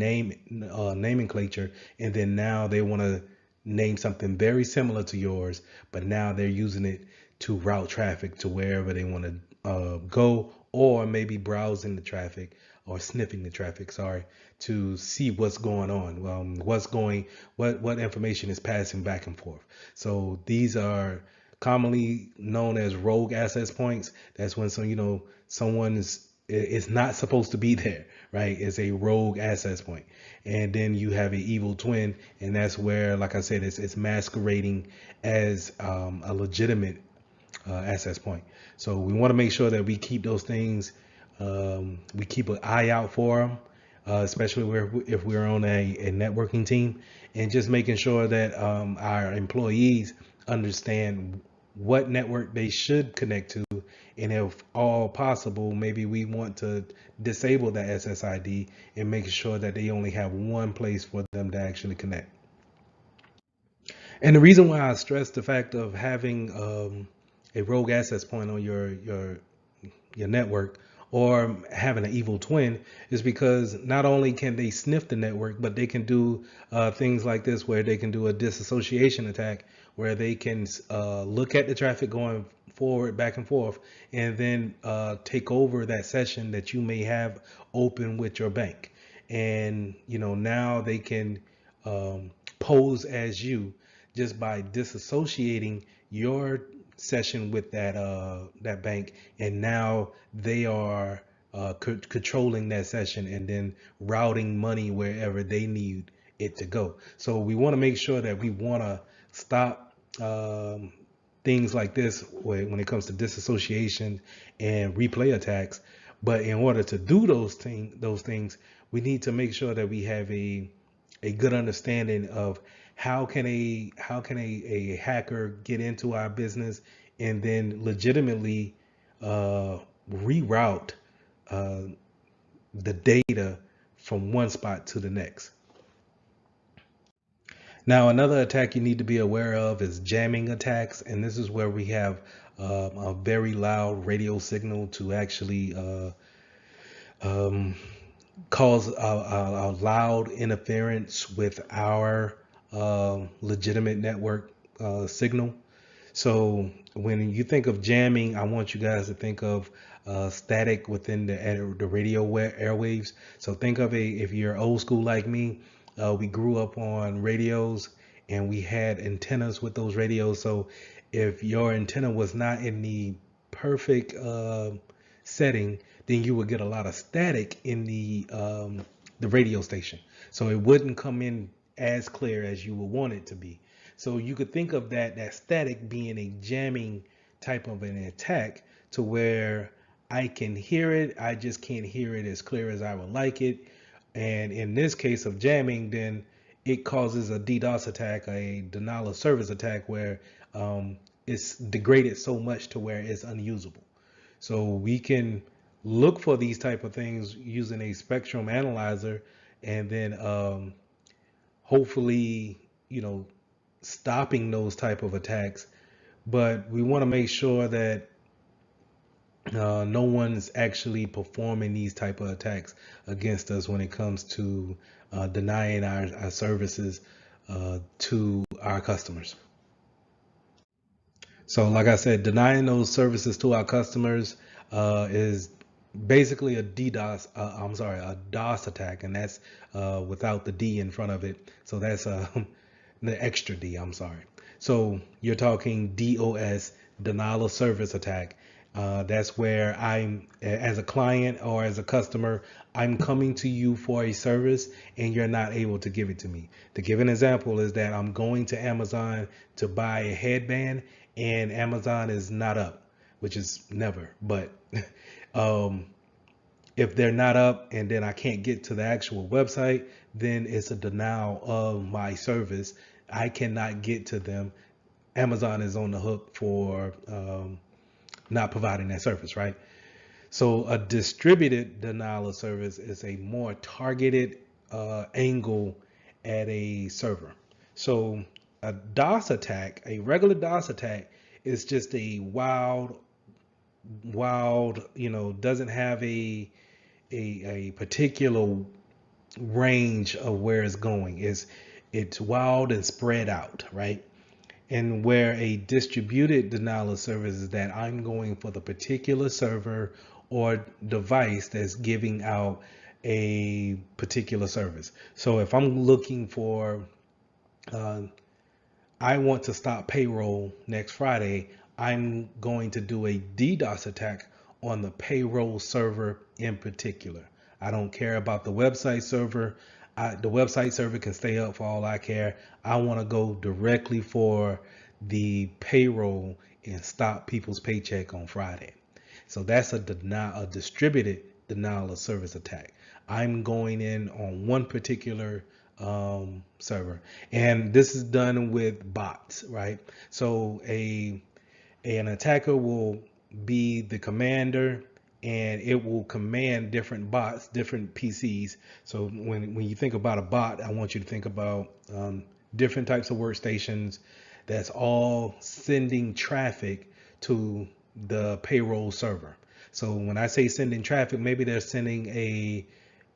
nomenclature, and then now they want to name something very similar to yours, but now they're using it to route traffic to wherever they want to go, or maybe browsing the traffic or sniffing the traffic, sorry, to see what's going on, what information is passing back and forth. So these are commonly known as rogue access points. That's when someone is not supposed to be there, right? It's a rogue access point. And then you have an evil twin, and that's where, like I said, it's masquerading as a legitimate access point. So we want to make sure that we keep those things, we keep an eye out for them, especially if we're on a networking team, and just making sure that our employees understand what network they should connect to, and if all possible, maybe we want to disable that SSID and make sure that they only have one place for them to actually connect. And the reason why I stress the fact of having a rogue access point on your network, or having an evil twin, is because not only can they sniff the network, but they can do things like this, where they can do a disassociation attack, where they can look at the traffic going forward, back and forth, and then take over that session that you may have open with your bank. And now they can pose as you, just by disassociating your session with that bank, and now they are controlling that session and then routing money wherever they need it to go. So we want to make sure that we want to stop things like this when it comes to disassociation and replay attacks. But in order to do those things, we need to make sure that we have a good understanding of how can a hacker get into our business and then legitimately reroute uh, the data from one spot to the next. Now, another attack you need to be aware of is jamming attacks, and this is where we have a very loud radio signal to actually um, cause a loud interference with our legitimate network signal. So when you think of jamming, I want you guys to think of static within the radio airwaves. So think of if you're old school like me, we grew up on radios and we had antennas with those radios. So if your antenna was not in the perfect setting, then you would get a lot of static in the radio station. So it wouldn't come in as clear as you would want it to be. So you could think of that static being a jamming type of an attack, to where I can hear it, I just can't hear it as clear as I would like it. And in this case of jamming, then it causes a DDoS attack, a denial of service attack, where it's degraded so much to where it's unusable. So we can look for these type of things using a spectrum analyzer, and then hopefully, stopping those type of attacks. But we want to make sure that no one's actually performing these type of attacks against us when it comes to denying our services to our customers. So, like I said, denying those services to our customers is basically a DDoS. I'm sorry, a DOS attack, and that's without the D in front of it. So that's the extra D. I'm sorry. So you're talking DOS, denial of service attack. That's where I'm, as a client or as a customer, I'm coming to you for a service and you're not able to give it to me. To give an example is that I'm going to Amazon to buy a headband and Amazon is not up, which is never, but um, if they're not up and then I can't get to the actual website, then it's a denial of my service. I cannot get to them. Amazon is on the hook for not providing that service, right? So a distributed denial of service is a more targeted angle at a server. So a DOS attack, a regular DOS attack, is just a wild, doesn't have a particular range of where it's going. It's wild and spread out, right? And where a distributed denial of service is that I'm going for the particular server or device that's giving out a particular service. So if I'm looking for, uh, I want to stop payroll next Friday, I'm going to do a DDoS attack on the payroll server in particular. I don't care about the website server. The website server can stay up for all I care. I want to go directly for the payroll and stop people's paycheck on Friday. So that's a distributed denial of service attack. I'm going in on one particular server, and this is done with bots, right? So an attacker will be the commander, and it will command different bots, different PCs. So when you think about a bot, I want you to think about different types of workstations that's all sending traffic to the payroll server. So when I say sending traffic, maybe they're sending an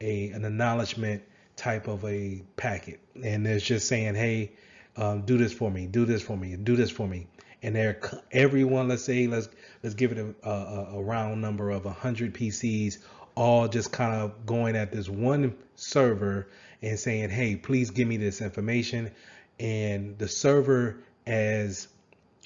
acknowledgement type of a packet, and it's just saying, "Hey, do this for me, do this for me, do this for me." And they're everyone. Let's give it a round number of 100 PCs, all just kind of going at this one server and saying, "Hey, please give me this information." And the server, as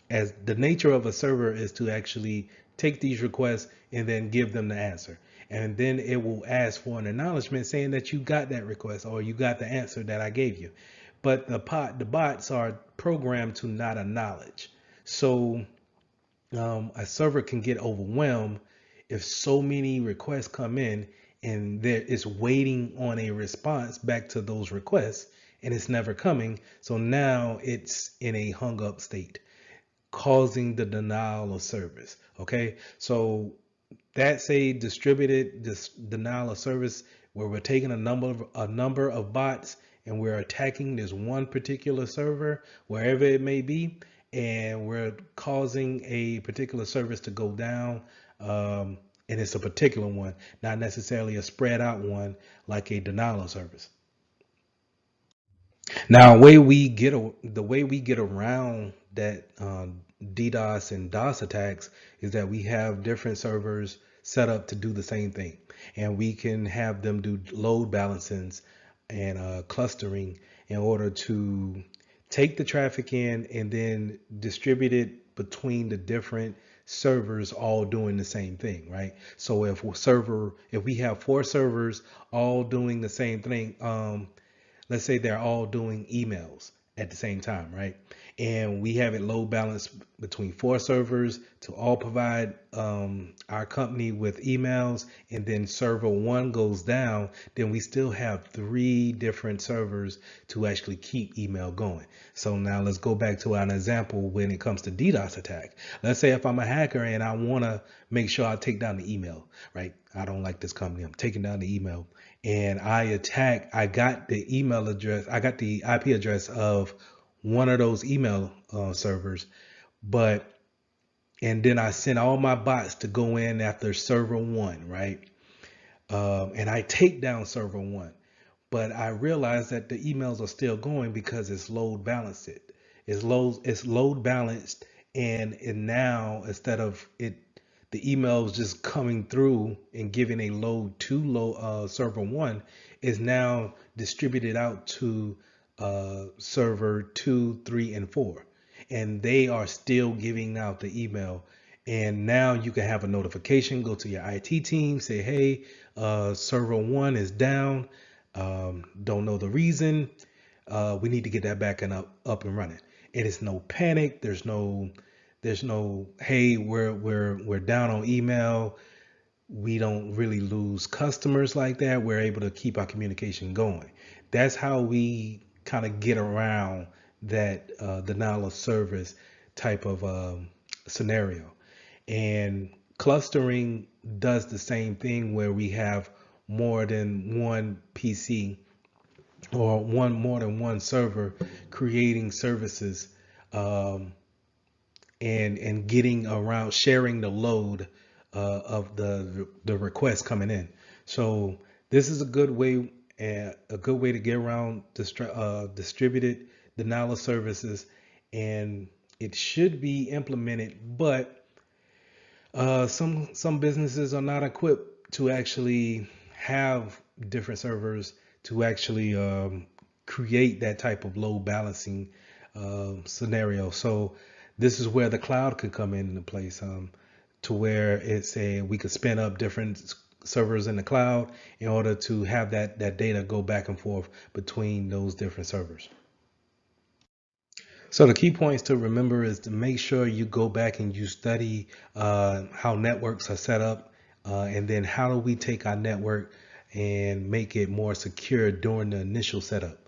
the nature of a server is to actually take these requests and then give them the answer. And then it will ask for an acknowledgement saying that you got that request or you got the answer that I gave you. But the bots are programmed to not acknowledge. So a server can get overwhelmed if so many requests come in and there is waiting on a response back to those requests and it's never coming. So now it's in a hung up state, causing the denial of service. Okay, so that's a distributed denial of service where we're taking a number of bots and we're attacking this one particular server wherever it may be, and we're causing a particular service to go down. And it's a particular one, not necessarily a spread out one like a denial of service. Now, the way we get around that DDoS and DOS attacks is that we have different servers set up to do the same thing, and we can have them do load balancings and clustering in order to take the traffic in and then distribute it between the different servers all doing the same thing, right? So if we have four servers all doing the same thing, let's say they're all doing emails at the same time, right? And we have it load balanced between four servers to all provide our company with emails, and then server one goes down, then we still have three different servers to actually keep email going. So now let's go back to an example when it comes to DDoS attack. Let's say if I'm a hacker and I want to make sure I take down the email, right? I don't like this company. I'm taking down the email, and I got the email address, I got the IP address of one of those email servers, but and then I sent all my bots to go in after server one, right? And I take down server one, but I realize that the emails are still going because it's load balanced. It's load balanced and now instead of it, the emails just coming through and giving a load to server one, is now distributed out to server 2, 3, and 4, and they are still giving out the email. And now you can have a notification, go to your IT team, say, hey, server one is down. Don't know the reason. We need to get that back and up and running. And it's no panic. There's no hey, we're down on email. We don't really lose customers like that. We're able to keep our communication going. That's how we kind of get around that denial of service type of scenario. And clustering does the same thing where we have more than one PC or more than one server creating services, um, and getting around sharing the load of the request coming in. So this is a good way to get around distributed denial of services, and it should be implemented. But some businesses are not equipped to actually have different servers to actually create that type of load balancing scenario. So this is where the cloud could come into place, to where we could spin up different servers in the cloud in order to have that data go back and forth between those different servers. So the key points to remember is to make sure you go back and you study how networks are set up, and then how do we take our network and make it more secure during the initial setup.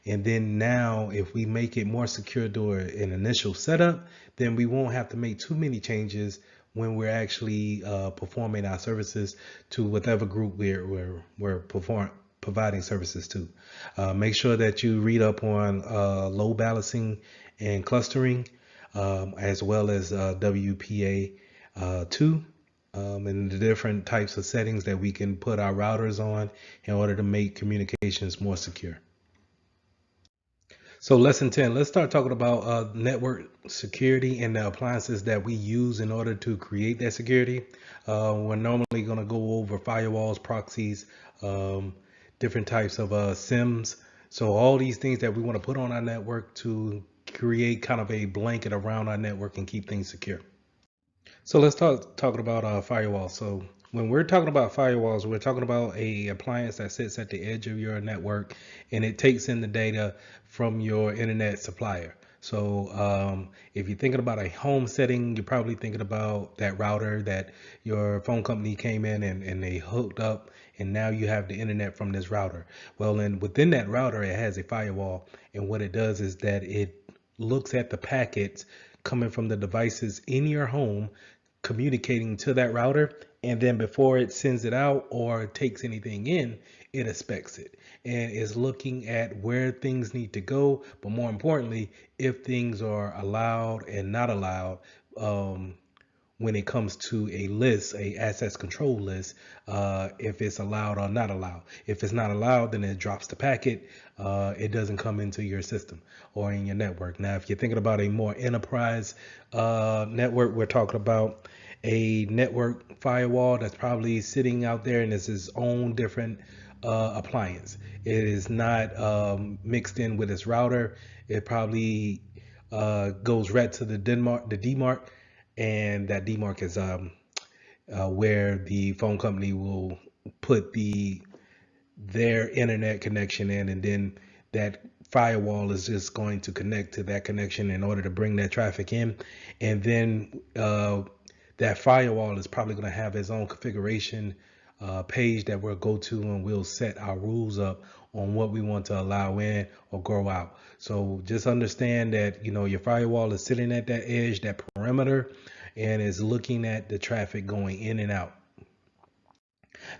And then now, if we make it more secure during an initial setup, then we won't have to make too many changes when we're actually performing our services to whatever group we're providing services to. Make sure that you read up on load balancing and clustering, as well as WPA2, and the different types of settings that we can put our routers on in order to make communications more secure. So lesson 10, let's start talking about network security and the appliances that we use in order to create that security. We're normally going to go over firewalls, proxies, different types of SIMs. So all these things that we want to put on our network to create kind of a blanket around our network and keep things secure. So let's talking about firewalls. So when we're talking about firewalls, we're talking about a appliance that sits at the edge of your network, and it takes in the data from your internet supplier. So if you're thinking about a home setting, you're probably thinking about that router that your phone company came in and they hooked up, and now you have the internet from this router. Well, then within that router, it has a firewall, and what it does is that it looks at the packets coming from the devices in your home communicating to that router, and then before it sends it out or takes anything in, it inspects it and is looking at where things need to go, but more importantly, if things are allowed and not allowed, when it comes to a list, a access control list, if it's allowed or not allowed. If it's not allowed, then it drops the packet. It doesn't come into your system or in your network. Now, if you're thinking about a more enterprise network, we're talking about a network firewall that's probably sitting out there and it's its own different appliance. It is not mixed in with its router. It probably goes right to the DMARC, and that DMARC is where the phone company will put their internet connection in, and then that firewall is just going to connect to that connection in order to bring that traffic in. And then that firewall is probably going to have its own configuration page that we'll go to, and we'll set our rules up on what we want to allow in or grow out. So just understand that, your firewall is sitting at that edge, that perimeter, and is looking at the traffic going in and out.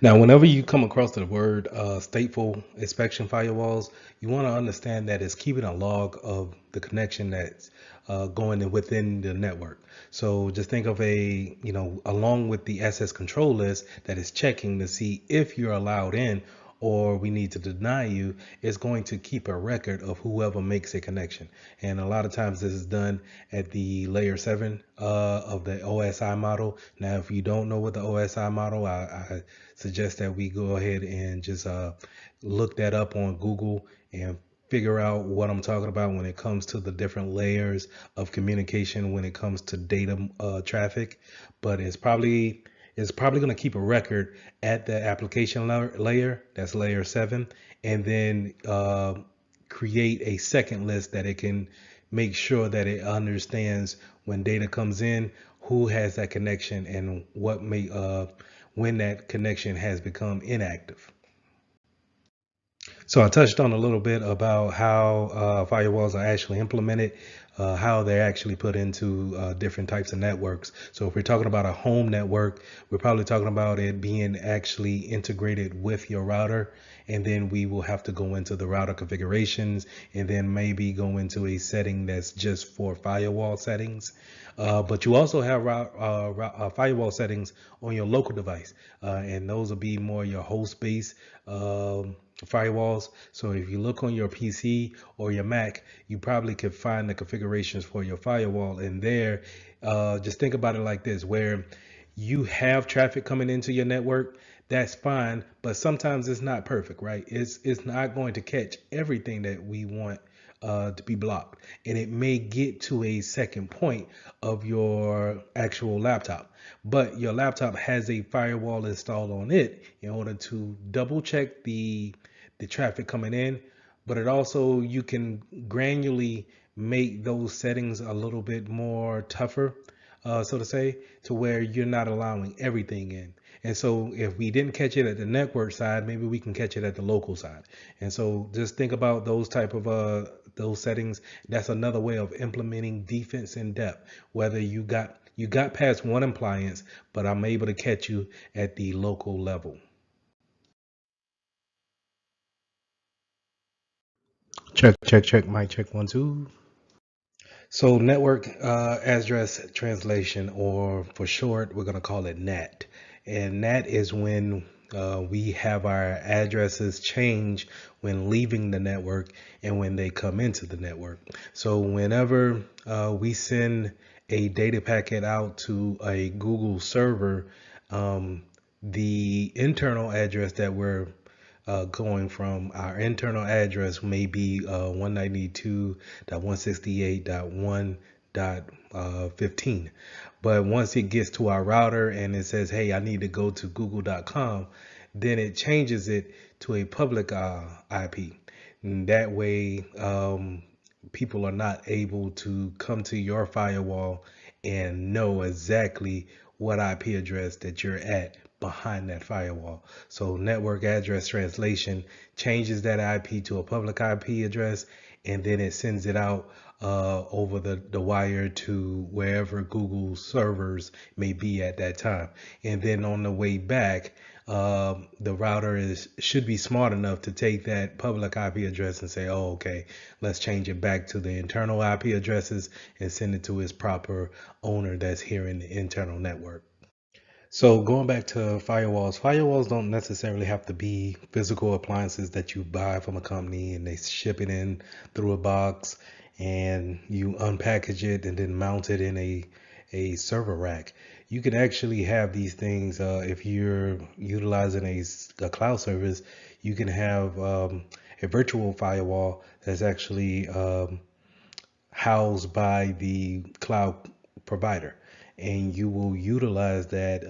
Now, whenever you come across the word stateful inspection firewalls, you want to understand that it's keeping a log of the connection that's going in within the network. So just think of along with the access control list that is checking to see if you're allowed in or we need to deny you, it's going to keep a record of whoever makes a connection. And a lot of times this is done at the layer 7 of the OSI model. Now, if you don't know what the OSI model, I suggest that we go ahead and just look that up on Google and figure out what I'm talking about when it comes to the different layers of communication when it comes to data traffic. But it's probably going to keep a record at the application layer, that's layer 7, and then create a second list that it can make sure that it understands when data comes in, who has that connection and what may when that connection has become inactive. So I touched on a little bit about how firewalls are actually implemented, how they're actually put into different types of networks. So if we're talking about a home network, we're probably talking about it being actually integrated with your router. And then we will have to go into the router configurations and then maybe go into a setting that's just for firewall settings. But you also have firewall settings on your local device, and those will be more your host-based firewalls. So if you look on your PC or your Mac, you probably could find the configurations for your firewall in there. Just think about it like this, where you have traffic coming into your network, that's fine, but sometimes it's not perfect, right? It's not going to catch everything that we want to be blocked, and it may get to a second point of your actual laptop, but your laptop has a firewall installed on it in order to double check the traffic coming in. But it also, you can granularly make those settings a little bit more tougher, so to say, to where you're not allowing everything in. And so if we didn't catch it at the network side, maybe we can catch it at the local side. And so just think about those type of those settings. That's another way of implementing defense in depth. Whether you got past one appliance, but I'm able to catch you at the local level. Check, check, check. Mic check, 1 2. So network address translation, or for short, we're going to call it NAT. And NAT is when we have our addresses change when leaving the network and when they come into the network. So whenever we send a data packet out to a Google server, the internal address that we're going from, our internal address may be 192.168.1.15. But once it gets to our router and it says, hey, I need to go to google.com, then it changes it to a public IP. And that way, people are not able to come to your firewall and know exactly what IP address that you're at behind that firewall. So network address translation changes that IP to a public IP address, and then it sends it out over the wire to wherever Google servers may be at that time. And then on the way back, the router should be smart enough to take that public IP address and say, oh, okay, let's change it back to the internal IP addresses and send it to its proper owner that's here in the internal network. So going back to firewalls don't necessarily have to be physical appliances that you buy from a company and they ship it in through a box and you unpackage it and then mount it in a server rack. You can actually have these things if you're utilizing a cloud service. You can have a virtual firewall that's actually housed by the cloud provider, and you will utilize that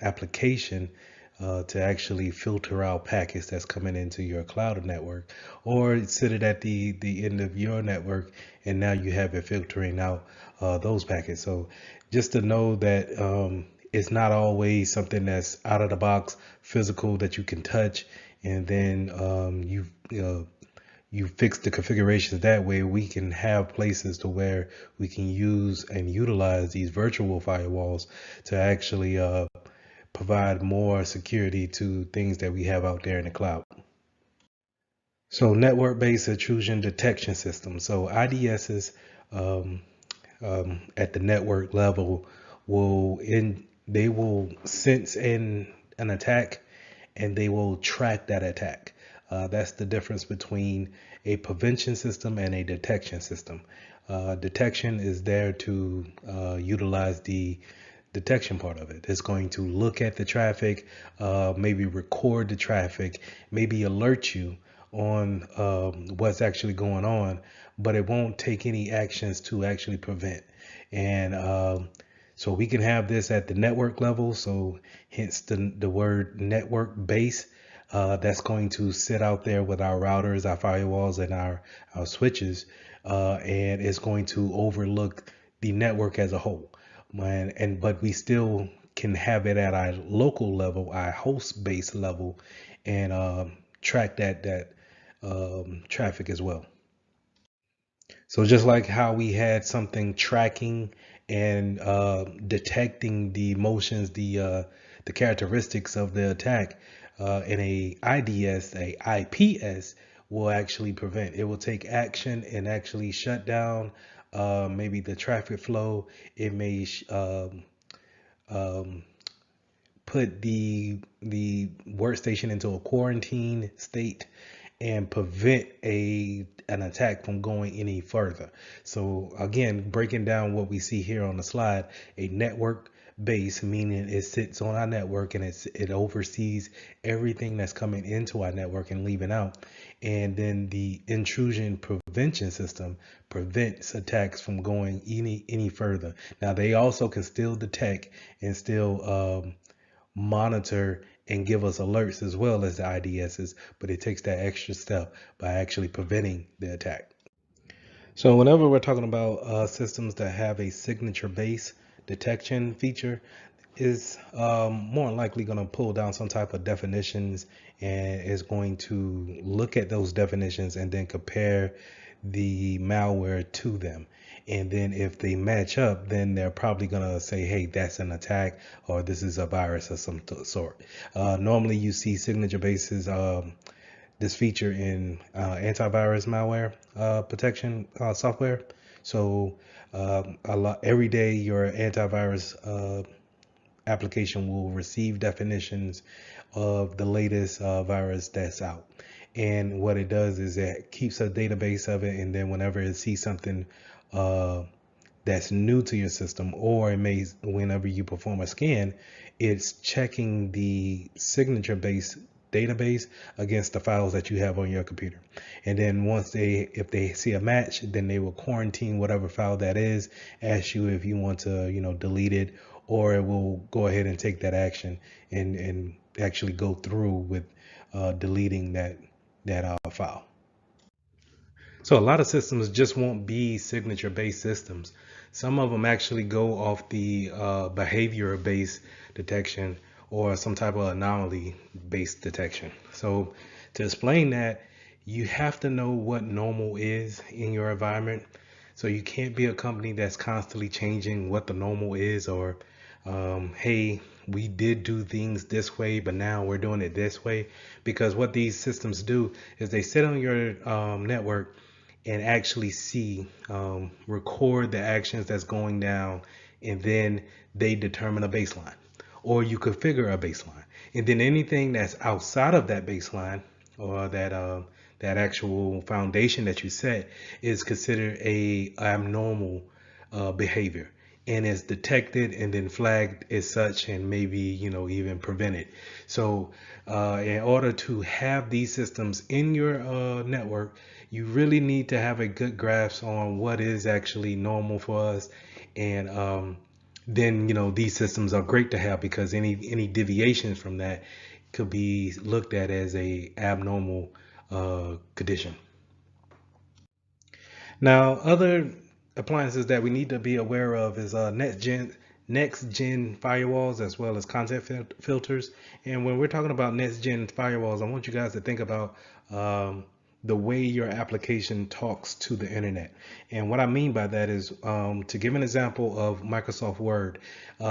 application to actually filter out packets that's coming into your cloud network, or sit it at the end of your network, and now you have it filtering out those packets. So just to know that it's not always something that's out of the box physical that you can touch, and then you fix the configurations that way. We can have places to where we can use and utilize these virtual firewalls to actually provide more security to things that we have out there in the cloud. So network-based intrusion detection system. So IDSs at the network level they will sense an attack, and they will track that attack. That's the difference between a prevention system and a detection system. Detection is there to utilize the detection part of it. It's going to look at the traffic, maybe record the traffic, maybe alert you on what's actually going on, but it won't take any actions to actually prevent. And so we can have this at the network level. So hence the word network base. That's going to sit out there with our routers, our firewalls, and our switches, and it's going to overlook the network as a whole. But we still can have it at our local level, our host base level, and track that traffic as well. So just like how we had something tracking and detecting the motions, the characteristics of the attack, in a IDS, a IPS will actually prevent. It will take action and actually shut down maybe the traffic flow. It may um, put the workstation into a quarantine state and prevent an attack from going any further. So again, breaking down what we see here on the slide, a network base, meaning it sits on our network and it oversees everything that's coming into our network and leaving out. And then the intrusion prevention system prevents attacks from going any further. Now they also can still detect and still monitor and give us alerts as well as the IDSs, but it takes that extra step by actually preventing the attack. So whenever we're talking about systems that have a signature-based detection feature, is more likely going to pull down some type of definitions and is going to look at those definitions and then compare the malware to them. And then if they match up, then they're probably going to say, hey, that's an attack or this is a virus of some sort. Normally you see signature bases, this feature in antivirus malware protection software. So every day your antivirus application will receive definitions of the latest virus that's out. And what it does is it keeps a database of it, and then whenever it sees something that's new to your system, or it may, whenever you perform a scan, it's checking the signature based database against the files that you have on your computer. And then if they see a match, then they will quarantine whatever file that is, ask you if you want to, delete it, or it will go ahead and take that action and actually go through with deleting that file. So a lot of systems just won't be signature based systems. Some of them actually go off the behavior based detection or some type of anomaly based detection. So to explain that, you have to know what normal is in your environment. So you can't be a company that's constantly changing what the normal is, or hey, we did do things this way, but now we're doing it this way. Because what these systems do is they sit on your network and actually record the actions that's going down, and then they determine a baseline, or you configure a baseline, and then anything that's outside of that baseline or that actual foundation that you set is considered a abnormal behavior, and is detected and then flagged as such, and maybe even prevented. So in order to have these systems in your network, you really need to have a good grasp on what is actually normal for us. And then these systems are great to have, because any deviations from that could be looked at as a abnormal condition. Now, other appliances that we need to be aware of is next gen firewalls, as well as content filters. And when we're talking about next gen firewalls, I want you guys to think about the way your application talks to the internet. And what I mean by that is, to give an example of Microsoft Word,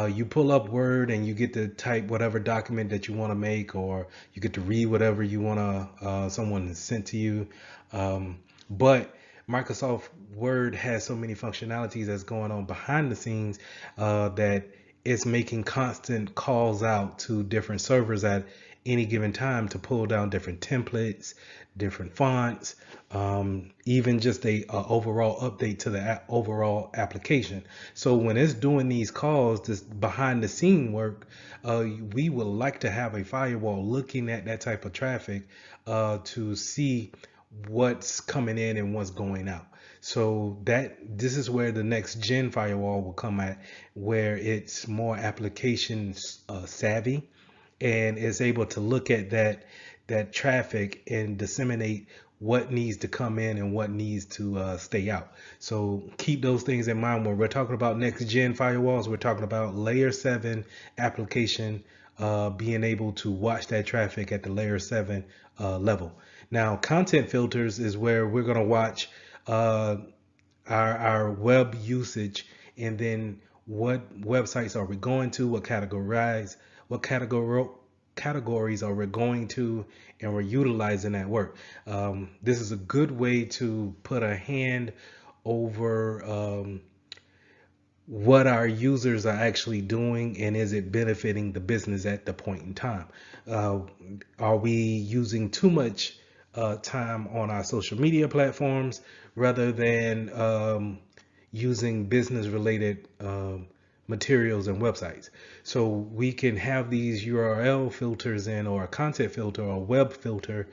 you pull up Word and you get to type whatever document that you want to make, or you get to read whatever you want to someone sent to you. But Microsoft Word has so many functionalities that's going on behind the scenes that it's making constant calls out to different servers at any given time to pull down different templates, different fonts, even just a overall update to the overall application. So when it's doing these calls, this behind the scene work, we would like to have a firewall looking at that type of traffic to see what's coming in and what's going out. So that this is where the next gen firewall will come at, where it's more application savvy and is able to look at that traffic and disseminate what needs to come in and what needs to stay out. So keep those things in mind when we're talking about next gen firewalls. We're talking about layer 7 application being able to watch that traffic at the layer 7 level. Now, content filters is where we're going to watch our web usage, and then what websites are we going to, what categories are we going to, and we're utilizing that work. This is a good way to put a hand over what our users are actually doing, and is it benefiting the business at the point in time. Are we using too much time on our social media platforms rather than using business related materials and websites? So we can have these URL filters in, or a content filter or web filter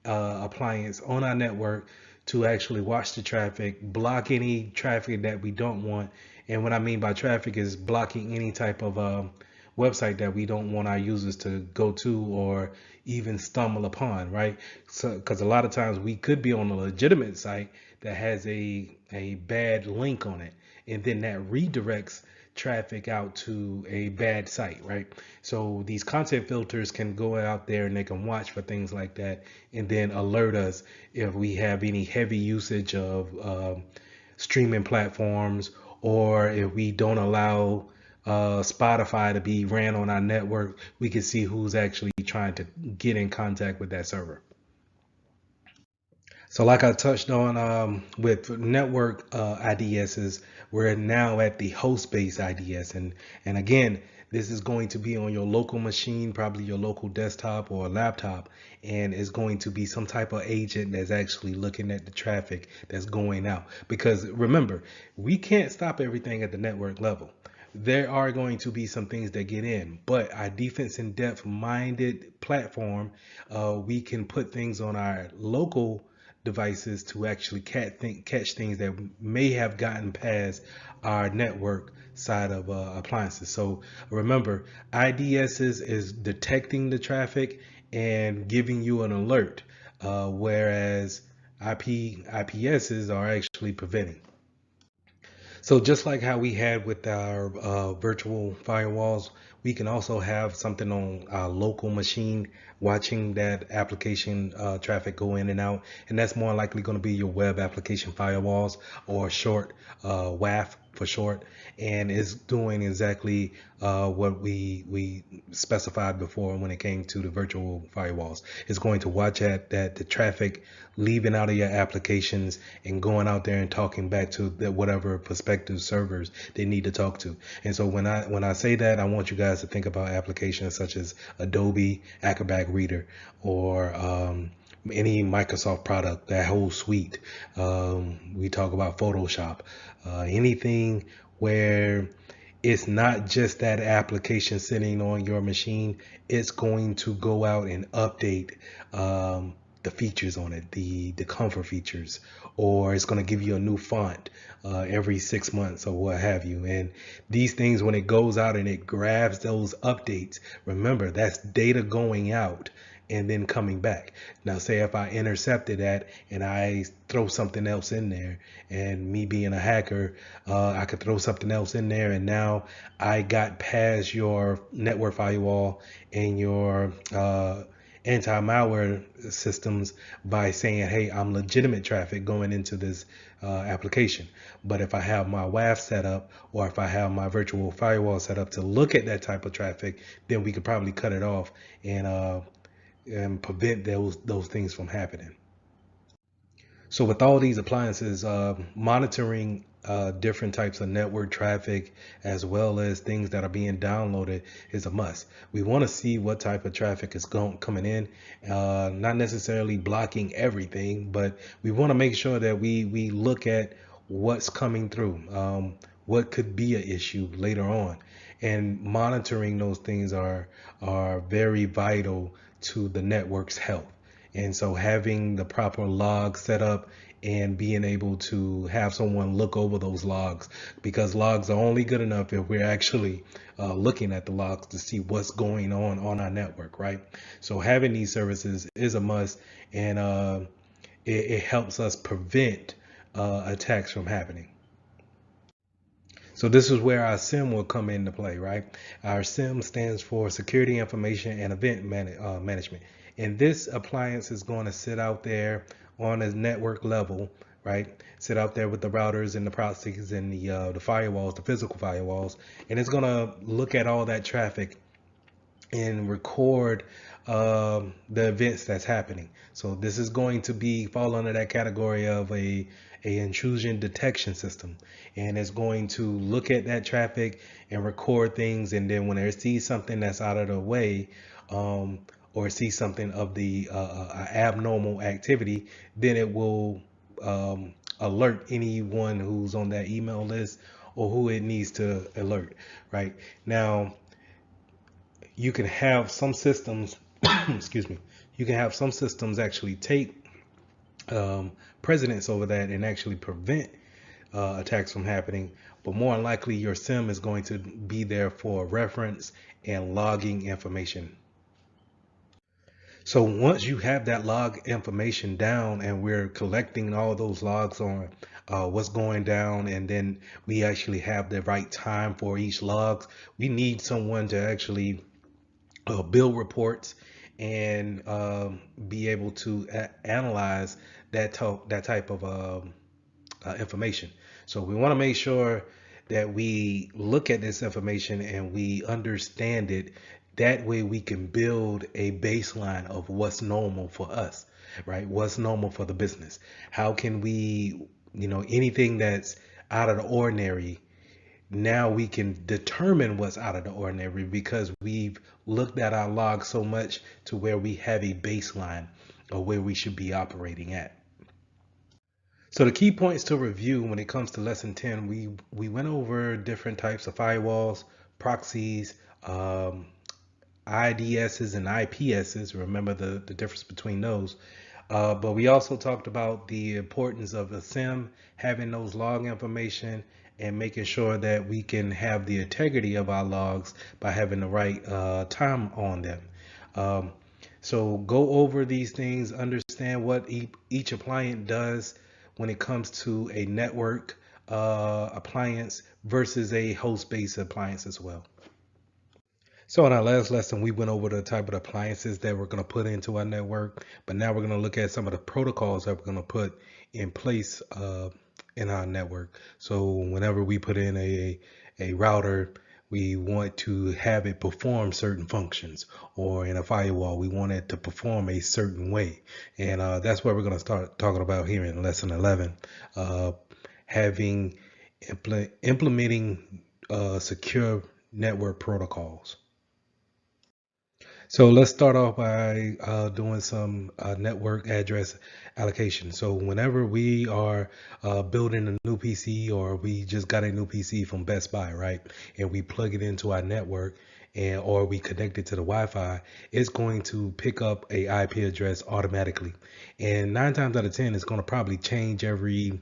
appliance on our network to actually watch the traffic, block any traffic that we don't want. And what I mean by traffic is blocking any type of website that we don't want our users to go to or even stumble upon, right? So, because a lot of times we could be on a legitimate site that has a bad link on it, and then that redirects traffic out to a bad site, right? So these content filters can go out there and they can watch for things like that, and then alert us if we have any heavy usage of streaming platforms, or if we don't allow Spotify to be ran on our network. We can see who's actually trying to get in contact with that server. So like I touched on with network IDSs, we're now at the host-based IDS. And again, this is going to be on your local machine, probably your local desktop or laptop, and it's going to be some type of agent that's actually looking at the traffic that's going out. Because remember, we can't stop everything at the network level. There are going to be some things that get in, but our defense in depth minded platform, we can put things on our local devices to actually catch things that may have gotten past our network side of appliances. So remember, IDSs is detecting the traffic and giving you an alert, whereas IPSs are actually preventing. So just like how we had with our virtual firewalls, we can also have something on our local machine watching that application traffic go in and out. And that's more likely going to be your web application firewalls, or short WAF for short. And it's doing exactly what we specified before when it came to the virtual firewalls. It's going to watch at that the traffic leaving out of your applications and going out there and talking back to whatever prospective servers they need to talk to. And so when I say that, I want you guys to think about applications such as Adobe Acrobat Reader, or any Microsoft product, that whole suite. We talk about Photoshop, anything where it's not just that application sitting on your machine. It's going to go out and update the features on it, the comfort features, or it's going to give you a new font every 6 months or what have you. And these things, when it goes out and it grabs those updates, remember, that's data going out and then coming back. Now, say if I intercepted that and I throw something else in there, and me being a hacker, I could throw something else in there, and now I got past your network firewall and your anti-malware systems by saying, hey, I'm legitimate traffic going into this application. But if I have my WAF set up, or if I have my virtual firewall set up to look at that type of traffic, then we could probably cut it off and prevent those things from happening. So with all these appliances, monitoring different types of network traffic as well as things that are being downloaded is a must. We want to see what type of traffic is coming in, not necessarily blocking everything, but we want to make sure that we look at what's coming through, what could be an issue later on, and monitoring those things are very vital to the network's health. And so having the proper logs set up and being able to have someone look over those logs, because logs are only good enough if we're actually looking at the logs to see what's going on our network, right? So having these services is a must, and it helps us prevent attacks from happening. So this is where our SIM will come into play, right? Our SIM stands for Security Information and Event Management. And this appliance is going to sit out there on a network level, right? Sit out there with the routers and the proxies and the firewalls, the physical firewalls, and it's going to look at all that traffic and record the events that's happening. So this is going to be fall under that category of a intrusion detection system, and it's going to look at that traffic and record things, and then when it sees something that's out of the way, or sees something of the abnormal activity, then it will alert anyone who's on that email list or who it needs to alert. Right now, you can have some systems excuse me, you can have some systems actually take precedence over that and actually prevent attacks from happening, but more than likely your SIM is going to be there for reference and logging information. So once you have that log information down and we're collecting all those logs on what's going down, and then we actually have the right time for each log, we need someone to actually build reports and be able to analyze that type of information. So we want to make sure that we look at this information and we understand it. That way we can build a baseline of what's normal for us, right? What's normal for the business. How can we, anything that's out of the ordinary, now we can determine what's out of the ordinary because we've looked at our logs so much to where we have a baseline of where we should be operating at. So the key points to review when it comes to lesson 10, we went over different types of firewalls, proxies, IDSs and IPSs. Remember the difference between those. But we also talked about the importance of a SIM, having those log information, and making sure that we can have the integrity of our logs by having the right time on them. So go over these things, understand what each appliance does when it comes to a network appliance versus a host-based appliance as well. So in our last lesson, we went over the type of appliances that we're going to put into our network, but now we're going to look at some of the protocols that we're going to put in place in our network. So whenever we put in a router, we want to have it perform certain functions, or in a firewall, we want it to perform a certain way. And that's what we're going to start talking about here in lesson 11, implementing secure network protocols. So let's start off by doing some network address allocation. So whenever we are building a new PC, or we just got a new PC from Best Buy, right, and we plug it into our network, or we connect it to the Wi-Fi, it's going to pick up a IP address automatically. And 9 times out of 10, it's going to probably change every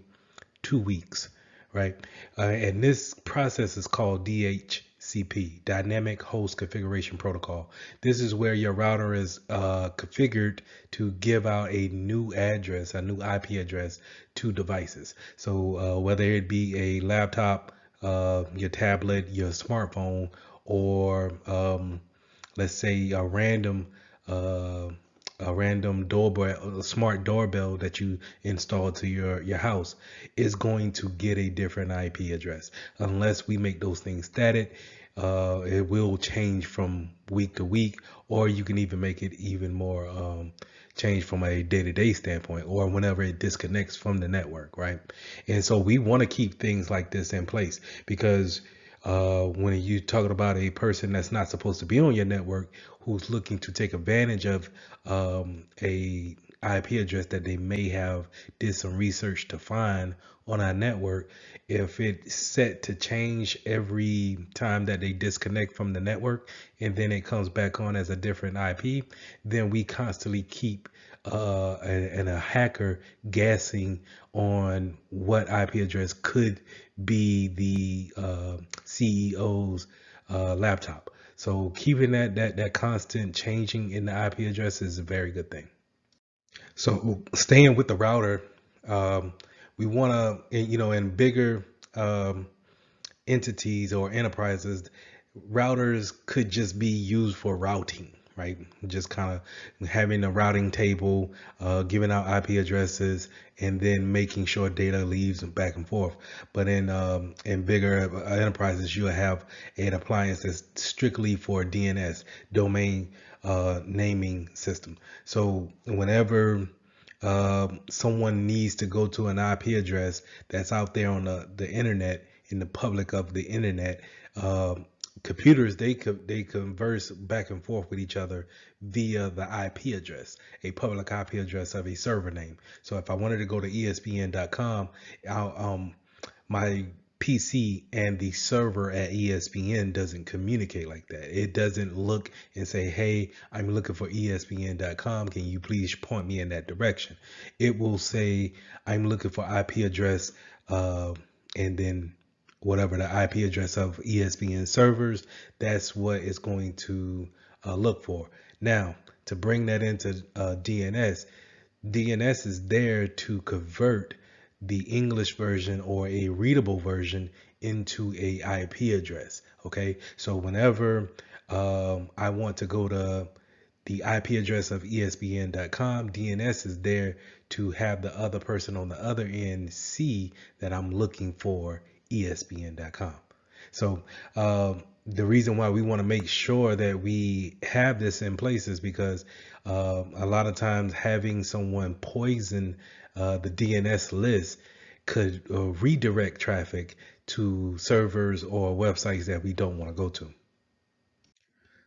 2 weeks, right? And this process is called DHCP, Dynamic Host Configuration Protocol. This is where your router is configured to give out a new address, a new IP address to devices. So whether it be a laptop, your tablet, your smartphone, or let's say a random doorbell, a smart doorbell that you install to your house, is going to get a different IP address unless we make those things static. it will change from week to week, or you can even make it even more change from a day-to-day standpoint, or whenever it disconnects from the network, right? And so we want to keep things like this in place because when you're talking about a person that's not supposed to be on your network, who's looking to take advantage of a IP address that they may have did some research to find on our network, if it's set to change every time that they disconnect from the network and then it comes back on as a different IP, then we constantly keep and a hacker guessing on what IP address could be the CEO's laptop. So keeping that constant changing in the IP address is a very good thing. So staying with the router, um, we want to, in bigger entities or enterprises, routers could just be used for routing, right? Just kind of having a routing table, giving out IP addresses, and then making sure data leaves back and forth. But in bigger enterprises, you'll have an appliance that's strictly for DNS, domain naming system. So whenever someone needs to go to an IP address that's out there on the internet, in the public of the internet, uh, computers they converse back and forth with each other via the IP address, a public IP address of a server name. So if I wanted to go to ESPN.com, my PC and the server at ESPN doesn't communicate like that. It doesn't look and say, "Hey, I'm looking for ESPN.com. Can you please point me in that direction?" It will say, "I'm looking for IP address," and then whatever the IP address of ESPN servers, that's what it's going to look for. Now, to bring that into DNS, DNS is there to convert the English version or a readable version into a IP address. Okay, so whenever I want to go to the IP address of ESPN.com, DNS is there to have the other person on the other end see that I'm looking for ESPN.com. So the reason why we want to make sure that we have this in place is because a lot of times having someone poison the DNS list could redirect traffic to servers or websites that we don't want to go to.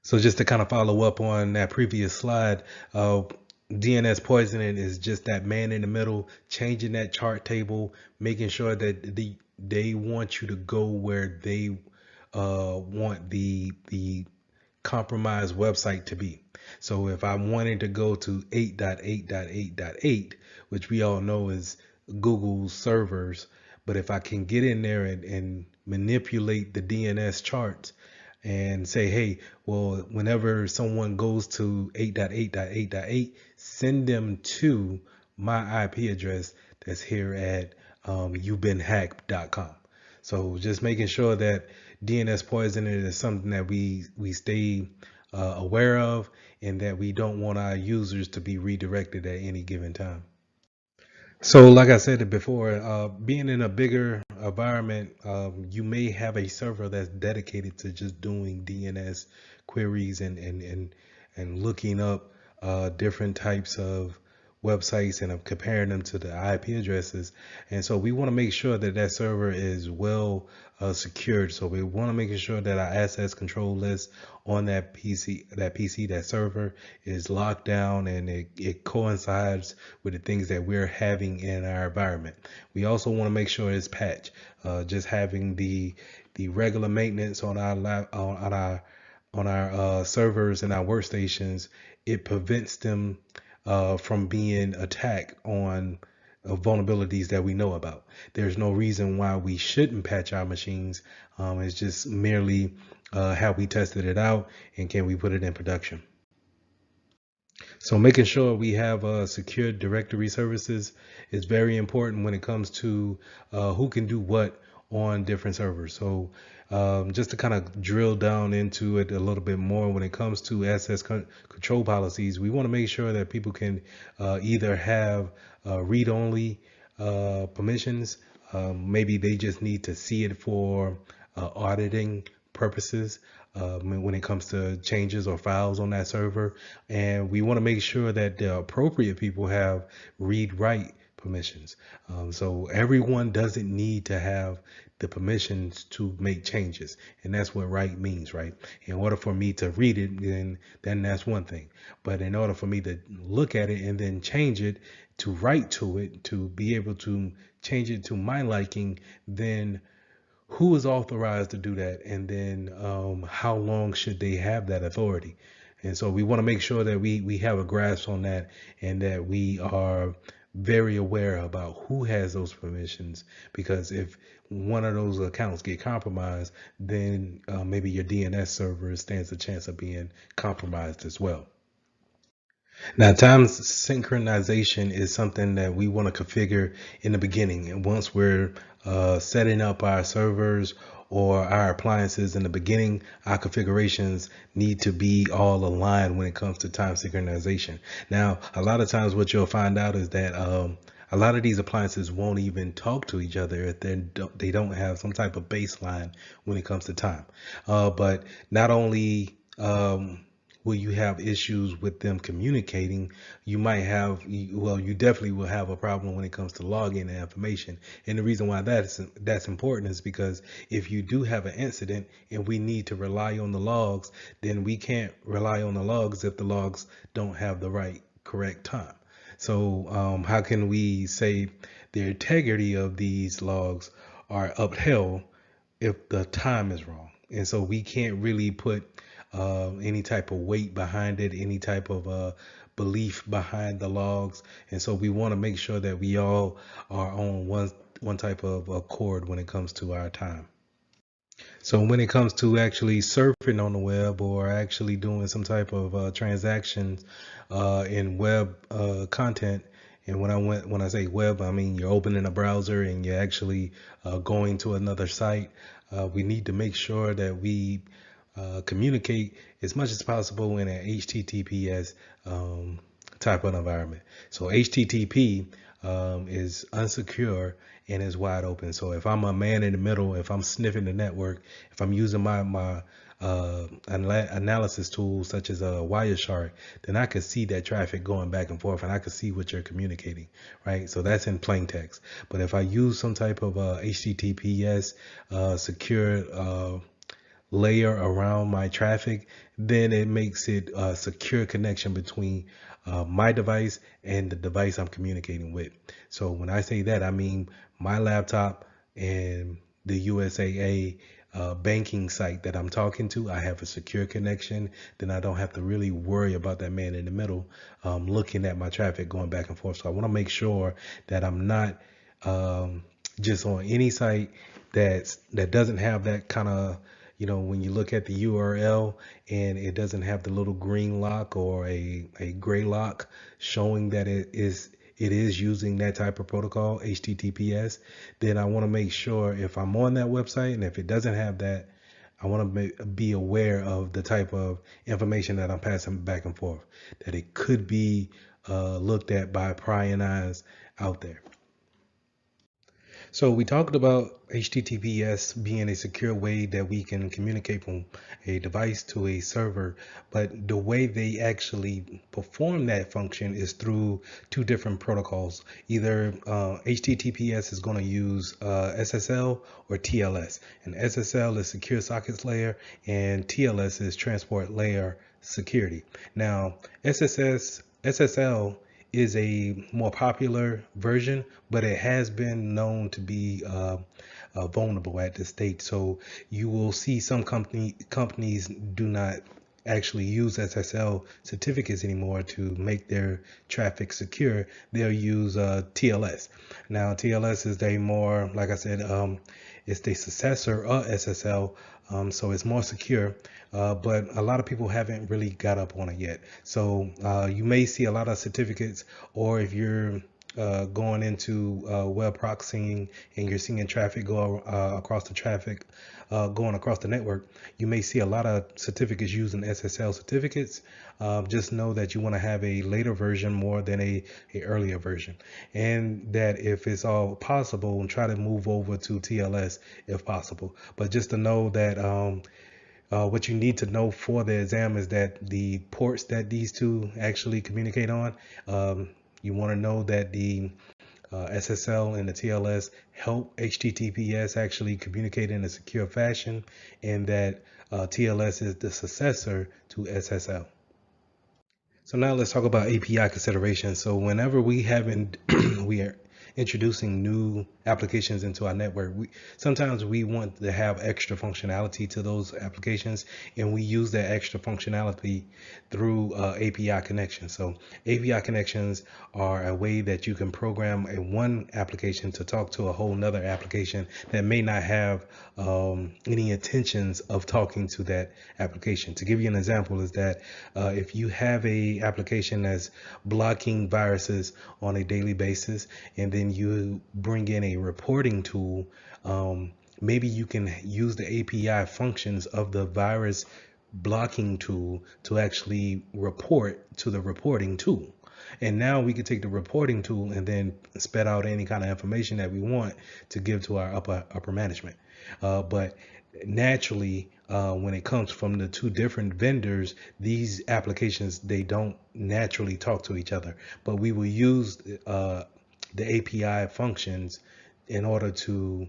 So just to kind of follow up on that previous slide, DNS poisoning is just that man in the middle, changing that chart table, making sure that they want you to go where they want the compromised website to be. So if I'm wanting to go to 8.8.8.8, which we all know is Google servers, but if I can get in there and manipulate the DNS charts and say, hey, well, whenever someone goes to 8.8.8.8, send them to my IP address that's here at youbeenhacked.com. So just making sure that DNS poisoning is something that we stay aware of, and that we don't want our users to be redirected at any given time. So, like I said it before, being in a bigger environment, you may have a server that's dedicated to just doing DNS queries and looking up different types of websites and comparing them to the IP addresses. And so we want to make sure that that server is well secured. So we want to make sure that our access control list on that server is locked down, and it coincides with the things that we're having in our environment. We also want to make sure it's patched. Just having the regular maintenance on our servers and our workstations, it prevents them from being attacked on vulnerabilities that we know about. There's no reason why we shouldn't patch our machines. It's just merely how we tested it out and can we put it in production. So making sure we have secure directory services is very important when it comes to who can do what on different servers. So just to kind of drill down into it a little bit more, when it comes to access control policies, we want to make sure that people can either have read-only permissions. Maybe they just need to see it for auditing purposes when it comes to changes or files on that server. And we want to make sure that the appropriate people have read-write permissions. So everyone doesn't need to have the permissions to make changes. And that's what write means, right? In order for me to read it, then that's one thing. But in order for me to look at it and then change it, to write to it, to be able to change it to my liking, then who is authorized to do that? And then how long should they have that authority? And so we want to make sure that we have a grasp on that, and that we are very aware about who has those permissions, because if one of those accounts get compromised, then maybe your DNS server stands a chance of being compromised as well. Now, time synchronization is something that we want to configure in the beginning. And once we're setting up our servers or our appliances in the beginning, our configurations need to be all aligned when it comes to time synchronization. Now, a lot of times what you'll find out is that a lot of these appliances won't even talk to each other if they don't have some type of baseline when it comes to time. But not only will you have issues with them communicating, you might have, well, you definitely will have a problem when it comes to logging the information. And the reason why that's important is because if you do have an incident and we need to rely on the logs, then we can't rely on the logs if the logs don't have the right correct time. So how can we say the integrity of these logs are upheld if the time is wrong? And so we can't really put any type of weight behind it, any type of belief behind the logs. And so we want to make sure that we all are on one type of accord when it comes to our time. So when it comes to actually surfing on the web or actually doing some type of transactions in web content, and when I say web, I mean you're opening a browser and you're actually going to another site. We need to make sure that we communicate as much as possible in an HTTPS type of environment. So HTTP is unsecure and is wide open. So if I'm a man in the middle, if I'm sniffing the network, if I'm using my analysis tools such as a Wireshark, then I could see that traffic going back and forth, and I could see what you're communicating, right? So that's in plain text. But if I use some type of HTTPS secure layer around my traffic, then it makes it a secure connection between my device and the device I'm communicating with. So when I say that, I mean my laptop and the USAA banking site that I'm talking to, I have a secure connection. Then I don't have to really worry about that man in the middle looking at my traffic going back and forth. So I want to make sure that I'm not just on any site that doesn't have that kind of, when you look at the URL and it doesn't have the little green lock or a gray lock showing that it is using that type of protocol, HTTPS, then I want to make sure if I'm on that website and if it doesn't have that, I want to be aware of the type of information that I'm passing back and forth, that it could be looked at by prying eyes out there. So we talked about HTTPS being a secure way that we can communicate from a device to a server, but the way they actually perform that function is through two different protocols. Either HTTPS is going to use SSL or TLS, and SSL is secure sockets layer and TLS is transport layer security. Now SSL is a more popular version, but it has been known to be vulnerable at this state. So you will see some companies do not actually use SSL certificates anymore to make their traffic secure. They'll use TLS. Now TLS is a more, like I said, it's the successor of SSL, so it's more secure. But a lot of people haven't really got up on it yet. So you may see a lot of certificates, or if you're going into web proxying and you're seeing traffic go across the traffic, going across the network, you may see a lot of certificates using SSL certificates. Just know that you want to have a later version more than a earlier version, and that if it's all possible, try to move over to TLS if possible. But just to know that What you need to know for the exam is that the ports that these two actually communicate on, you want to know that the SSL and the TLS help HTTPS actually communicate in a secure fashion, and that TLS is the successor to SSL. So now let's talk about API considerations. So whenever we are introducing new applications into our network, sometimes we want to have extra functionality to those applications, and we use that extra functionality through API connections. So API connections are a way that you can program a one application to talk to a whole nother application that may not have any intentions of talking to that application. To give you an example is that if you have a application that's blocking viruses on a daily basis, and then you bring in a reporting tool, maybe you can use the API functions of the virus blocking tool to actually report to the reporting tool. And now we can take the reporting tool and then spit out any kind of information that we want to give to our upper management. But naturally, when it comes from the two different vendors, these applications, they don't naturally talk to each other. But we will use the API functions in order to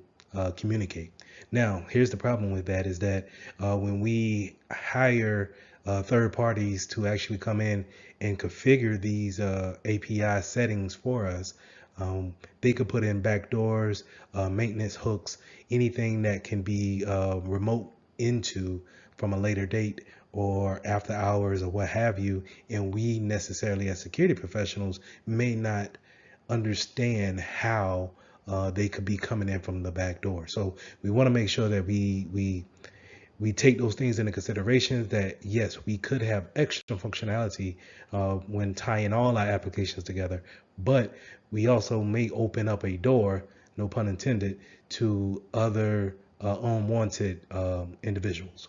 communicate. Now, here's the problem with that is that when we hire third parties to actually come in and configure these API settings for us, they could put in backdoors, maintenance hooks, anything that can be remote into from a later date or after hours or what have you. And we necessarily, as security professionals, may not understand how they could be coming in from the back door. So we want to make sure that we take those things into consideration, that yes, we could have extra functionality when tying all our applications together, but we also may open up a door, no pun intended, to other unwanted individuals.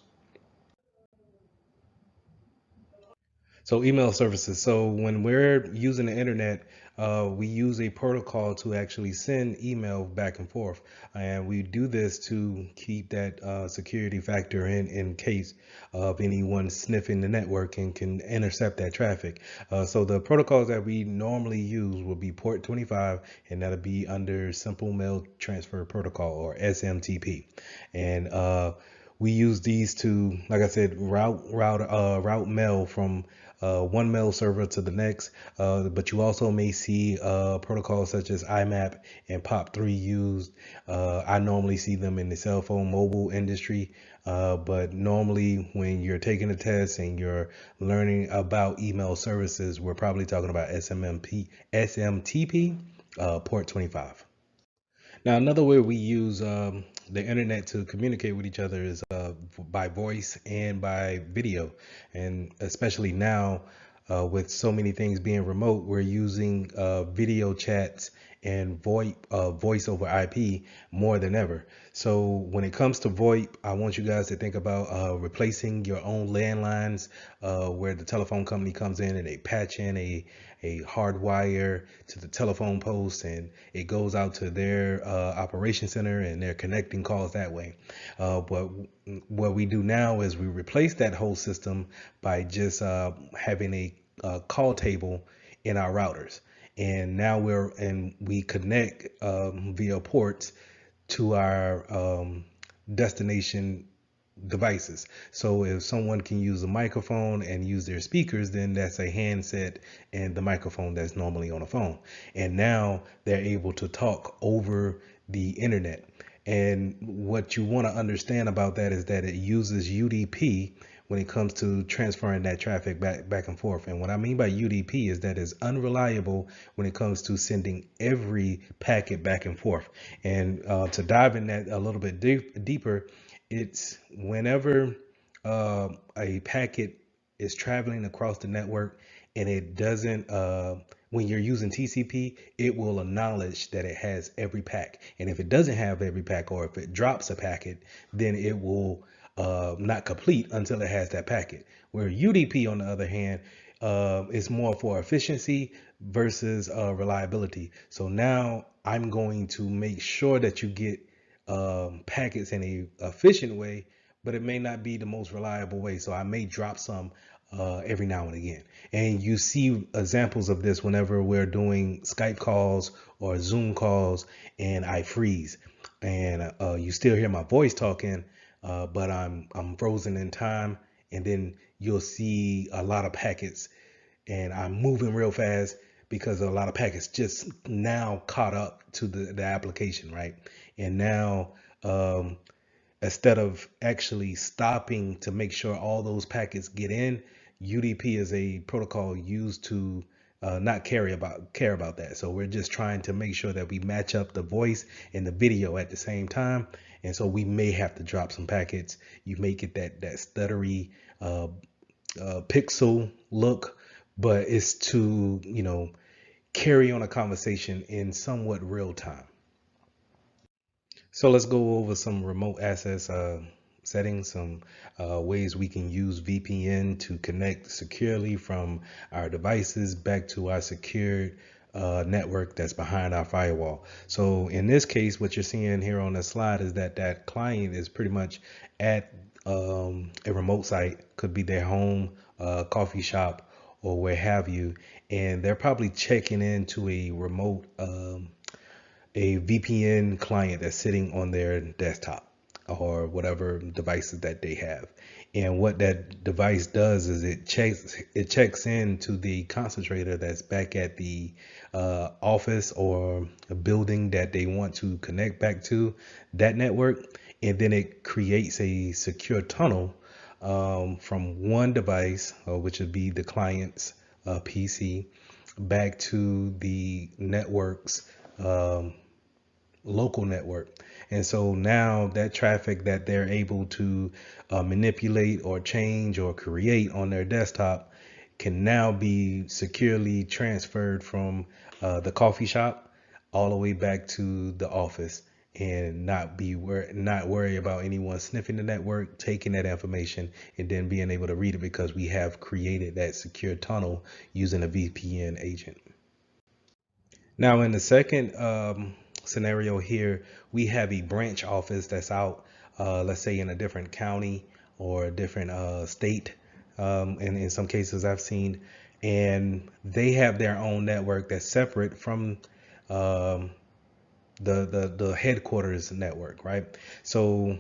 So email services. So when we're using the internet, we use a protocol to actually send email back and forth, and we do this to keep that security factor in case of anyone sniffing the network and can intercept that traffic. So the protocols that we normally use will be port 25, and that'll be under Simple Mail Transfer Protocol, or SMTP, and we use these to, like I said, route mail from one mail server to the next. But you also may see protocols such as IMAP and POP3 used. I normally see them in the cell phone mobile industry. But normally when you're taking a test and you're learning about email services, we're probably talking about SMTP, port 25. Now, another way we use the internet to communicate with each other is by voice and by video. And especially now, with so many things being remote, we're using video chats and voice over IP more than ever. So when it comes to VoIP, I want you guys to think about replacing your own landlines, where the telephone company comes in and they patch in a hard wire to the telephone post, and it goes out to their operation center, and they're connecting calls that way. But what we do now is we replace that whole system by just having a call table in our routers. And now we connect via ports to our destination devices. So if someone can use a microphone and use their speakers, then that's a handset and the microphone that's normally on a phone. And now they're able to talk over the internet. And what you want to understand about that is that it uses UDP when it comes to transferring that traffic back and forth. And what I mean by UDP is that it's unreliable when it comes to sending every packet back and forth. And to dive in that a little bit deeper, it's whenever a packet is traveling across the network and it doesn't, when you're using TCP, it will acknowledge that it has every pack. And if it doesn't have every pack, or if it drops a packet, then it will not complete until it has that packet. Where UDP, on the other hand, is more for efficiency versus reliability. So now I'm going to make sure that you get packets in a efficient way, but it may not be the most reliable way. So I may drop some every now and again. And you see examples of this whenever we're doing Skype calls or Zoom calls and I freeze. And you still hear my voice talking, but I'm frozen in time. And then you'll see a lot of packets and I'm moving real fast because a lot of packets just now caught up to the application, right? And now um, instead of actually stopping to make sure all those packets get in, UDP is a protocol used to not care about that. So we're just trying to make sure that we match up the voice and the video at the same time. And so we may have to drop some packets. You may get that stuttery uh, pixel look, but it's to carry on a conversation in somewhat real time. So let's go over some remote access settings, some ways we can use VPN to connect securely from our devices back to our secured network that's behind our firewall. So in this case, what you're seeing here on the slide is that client is pretty much at a remote site, could be their home, coffee shop, or where have you, and they're probably checking into a VPN client that's sitting on their desktop or whatever devices that they have. And what that device does is it checks into the concentrator that's back at the office or a building that they want to connect back to that network, and then it creates a secure tunnel from one device, which would be the client's PC, back to the network's um, local network. And so now that traffic that they're able to manipulate or change or create on their desktop can now be securely transferred from the coffee shop all the way back to the office, and not worry about anyone sniffing the network, taking that information, and then being able to read it because we have created that secure tunnel using a VPN agent. Now, in the second scenario here, we have a branch office that's out, let's say in a different county or a different state. And in some cases I've seen, and they have their own network that's separate from um, the headquarters network, right? So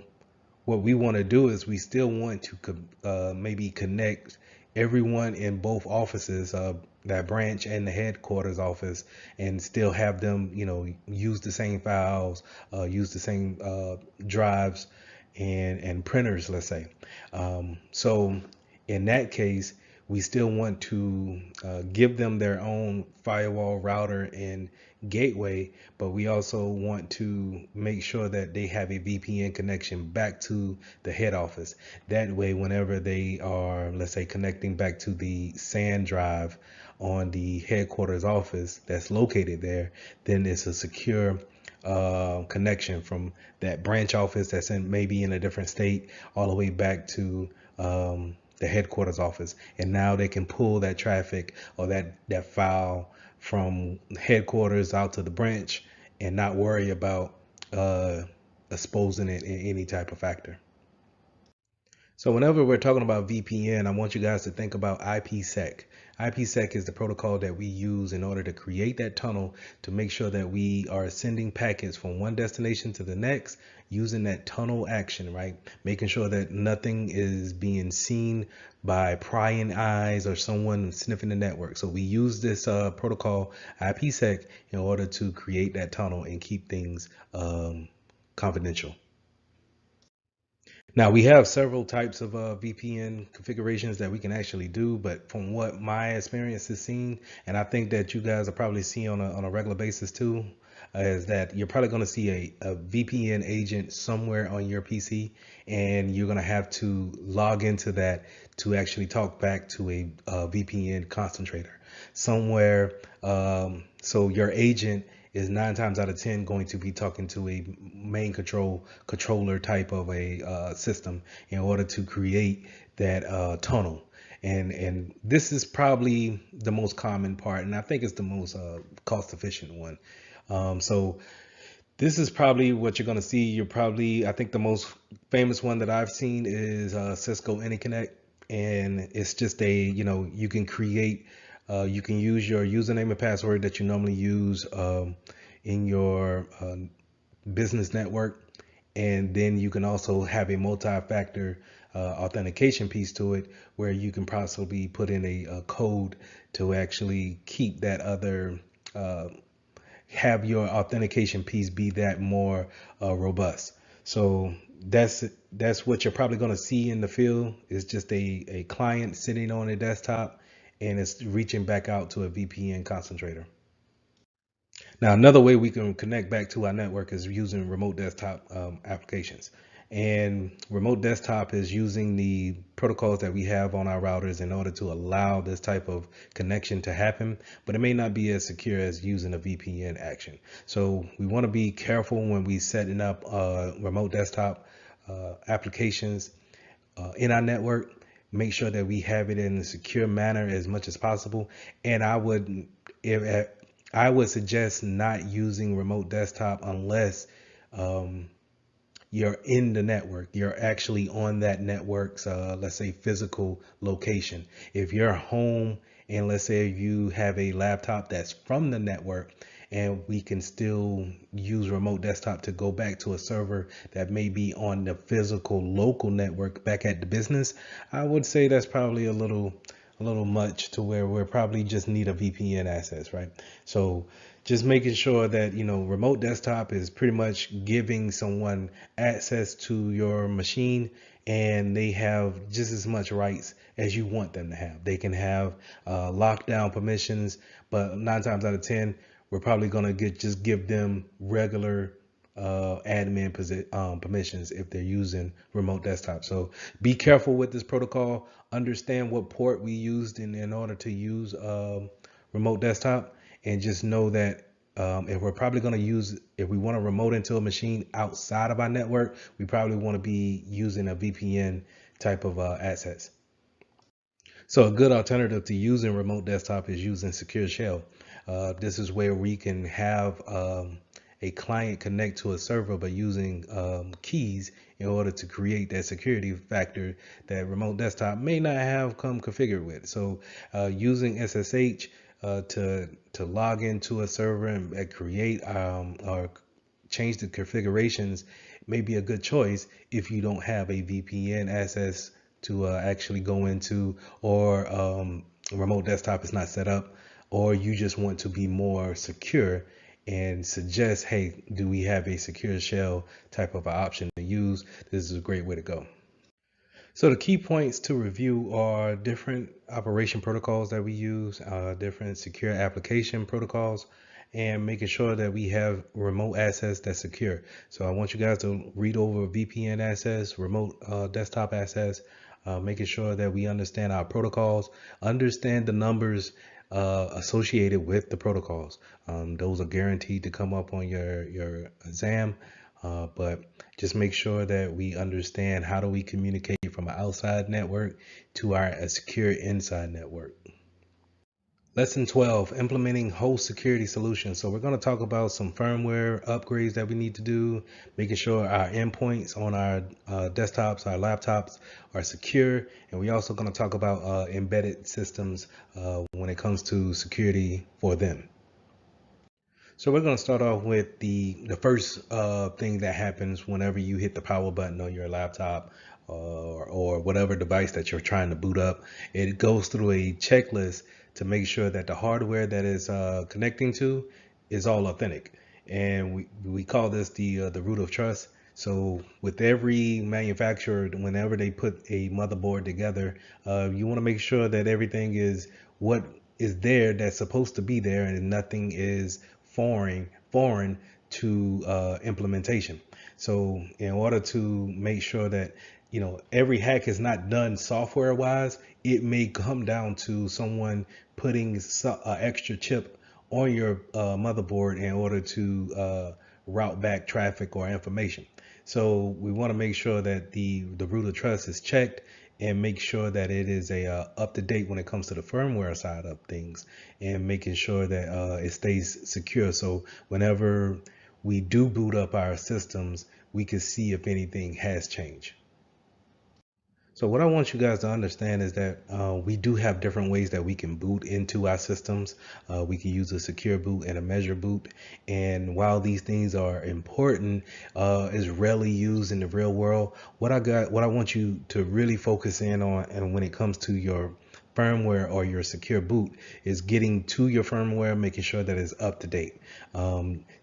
what we want to do is we still want to maybe connect everyone in both offices, that branch and the headquarters office, and still have them, use the same files, use the same drives and printers, let's say. So in that case, we still want to give them their own firewall, router, and gateway, but we also want to make sure that they have a VPN connection back to the head office. That way, whenever they are, let's say, connecting back to the SAN drive on the headquarters office that's located there, then it's a secure connection from that branch office that's in maybe in a different state all the way back to the headquarters office. And now they can pull that traffic or that file from headquarters out to the branch and not worry about uh, exposing it in any type of factor. So whenever we're talking about VPN, I want you guys to think about IPsec. IPsec is the protocol that we use in order to create that tunnel to make sure that we are sending packets from one destination to the next using that tunnel action, right? Making sure that nothing is being seen by prying eyes or someone sniffing the network. So we use this protocol IPsec in order to create that tunnel and keep things confidential. Now we have several types of VPN configurations that we can actually do, but from what my experience has seen, and I think that you guys are probably seeing on a regular basis too, is that you're probably going to see a VPN agent somewhere on your PC, and you're going to have to log into that to actually talk back to a VPN concentrator somewhere. So your agent is 9 times out of 10 going to be talking to a main controller type of a system in order to create that tunnel. And this is probably the most common part, and I think it's the most cost efficient one. So This is probably what you're going to see. I think the most famous one that I've seen is Cisco AnyConnect. And it's just you can you can use your username and password that you normally use in your business network. And then you can also have a multi-factor authentication piece to it where you can possibly put in a code to actually keep that other uh, have your authentication piece be that more robust. So that's what you're probably going to see in the field is just a client sitting on a desktop and it's reaching back out to a VPN concentrator. Now, another way we can connect back to our network is using remote desktop applications. And remote desktop is using the protocols that we have on our routers in order to allow this type of connection to happen, but it may not be as secure as using a VPN action. So we want to be careful when we setting up remote desktop applications in our network. Make sure that we have it in a secure manner as much as possible. And if, I would suggest not using remote desktop unless um, you're in the network. You're actually on that network's, let's say, physical location. If you're home and let's say you have a laptop that's from the network and we can still use remote desktop to go back to a server that may be on the physical local network back at the business, I would say that's probably a little much to where we probably just need a VPN access, right? So just making sure that, remote desktop is pretty much giving someone access to your machine and they have just as much rights as you want them to have. They can have lockdown permissions, but 9 times out of 10, we're probably going to just give them regular permissions if they're using remote desktop. So be careful with this protocol. Understand what port we used in order to use remote desktop, and just know that if we want to remote into a machine outside of our network, we probably want to be using a VPN type of access. So a good alternative to using remote desktop is using secure shell. This is where we can have a client connect to a server by using keys in order to create that security factor that remote desktop may not have come configured with. So using SSH to log into a server and create or change the configurations may be a good choice if you don't have a VPN access to actually go into, or remote desktop is not set up, or you just want to be more secure and suggest, hey, do we have a secure shell type of an option to use? This is a great way to go. So the key points to review are different operation protocols that we use, different secure application protocols, and making sure that we have remote access that's secure. So I want you guys to read over VPN access, remote desktop access, making sure that we understand our protocols, understand the numbers associated with the protocols. Those are guaranteed to come up on your exam. But just make sure that we understand how do we communicate from an outside network to our a secure inside network. Lesson 12, implementing host security solutions. So we're going to talk about some firmware upgrades that we need to do, making sure our endpoints on our desktops, our laptops are secure. And we're also going to talk about embedded systems when it comes to security for them. So we're going to start off with the first thing that happens whenever you hit the power button on your laptop or whatever device that you're trying to boot up. It goes through a checklist to make sure that the hardware that is connecting to is all authentic. And we call this the root of trust. So with every manufacturer, whenever they put a motherboard together, you want to make sure that everything is what is there that's supposed to be there, and nothing is foreign to implementation. So in order to make sure that every hack is not done software wise, it may come down to someone putting an extra chip on your motherboard in order to route back traffic or information. So we want to make sure that the root of trust is checked and make sure that it is up to date when it comes to the firmware side of things, and making sure that it stays secure. So whenever we do boot up our systems, we can see if anything has changed. So what I want you guys to understand is that we do have different ways that we can boot into our systems. We can use a secure boot and a measure boot. And while these things are important, is rarely used in the real world. What I want you to really focus in on, and when it comes to your firmware or your secure boot, is getting to your firmware, making sure that it's up to date.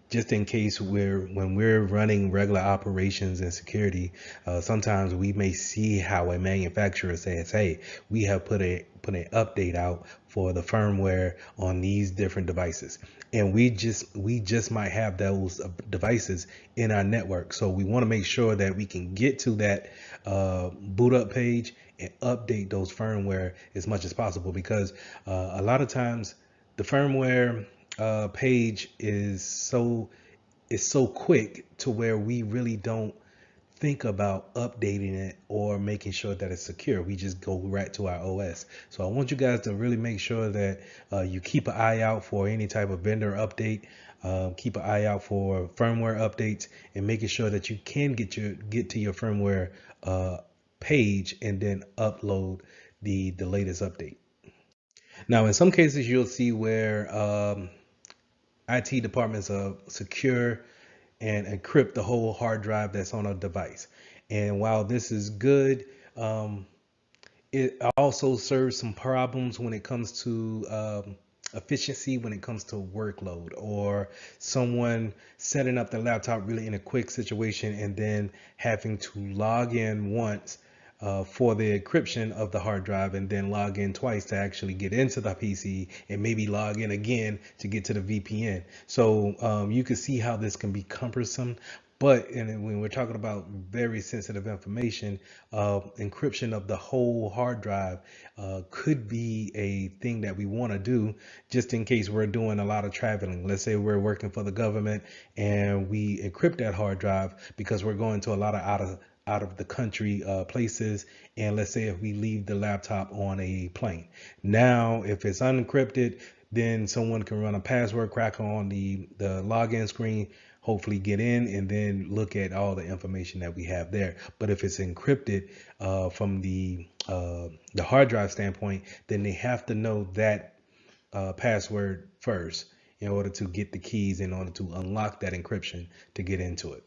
Just in case when we're running regular operations and security, sometimes we may see how a manufacturer says, "Hey, we have put an update out for the firmware on these different devices," and we just might have those devices in our network. So we want to make sure that we can get to that boot up page and update those firmware as much as possible, because a lot of times the firmware page is so quick to where we really don't think about updating it or making sure that it's secure. We just go right to our OS. So I want you guys to really make sure that you keep an eye out for any type of vendor update. Keep an eye out for firmware updates, and making sure that you can get to your firmware page and then upload the latest update. Now, in some cases, you'll see where IT departments secure and encrypt the whole hard drive that's on a device. And while this is good, it also serves some problems when it comes to efficiency, when it comes to workload, or someone setting up the laptop really in a quick situation and then having to log in once for the encryption of the hard drive, and then log in twice to actually get into the PC, and maybe log in again to get to the VPN. So you can see how this can be cumbersome. But when we're talking about very sensitive information, encryption of the whole hard drive could be a thing that we want to do, just in case we're doing a lot of traveling. Let's say we're working for the government and we encrypt that hard drive because we're going to a lot of out of the country places. And let's say if we leave the laptop on a plane, now if it's unencrypted, then someone can run a password cracker on the login screen, hopefully get in, and then look at all the information that we have there. But if it's encrypted from the hard drive standpoint, then they have to know that password first in order to get the keys, in order to unlock that encryption to get into it.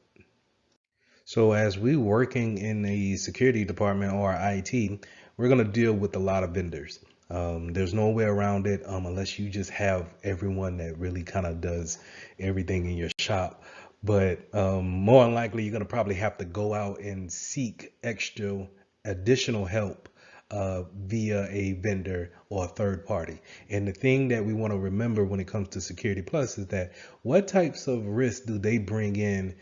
So as we working in the security department or IT, we're going to deal with a lot of vendors. There's no way around it, unless you just have everyone that really kind of does everything in your shop. But more than likely, you're going to probably have to go out and seek extra additional help via a vendor or a third party. And the thing that we want to remember when it comes to Security Plus is that what types of risks do they bring in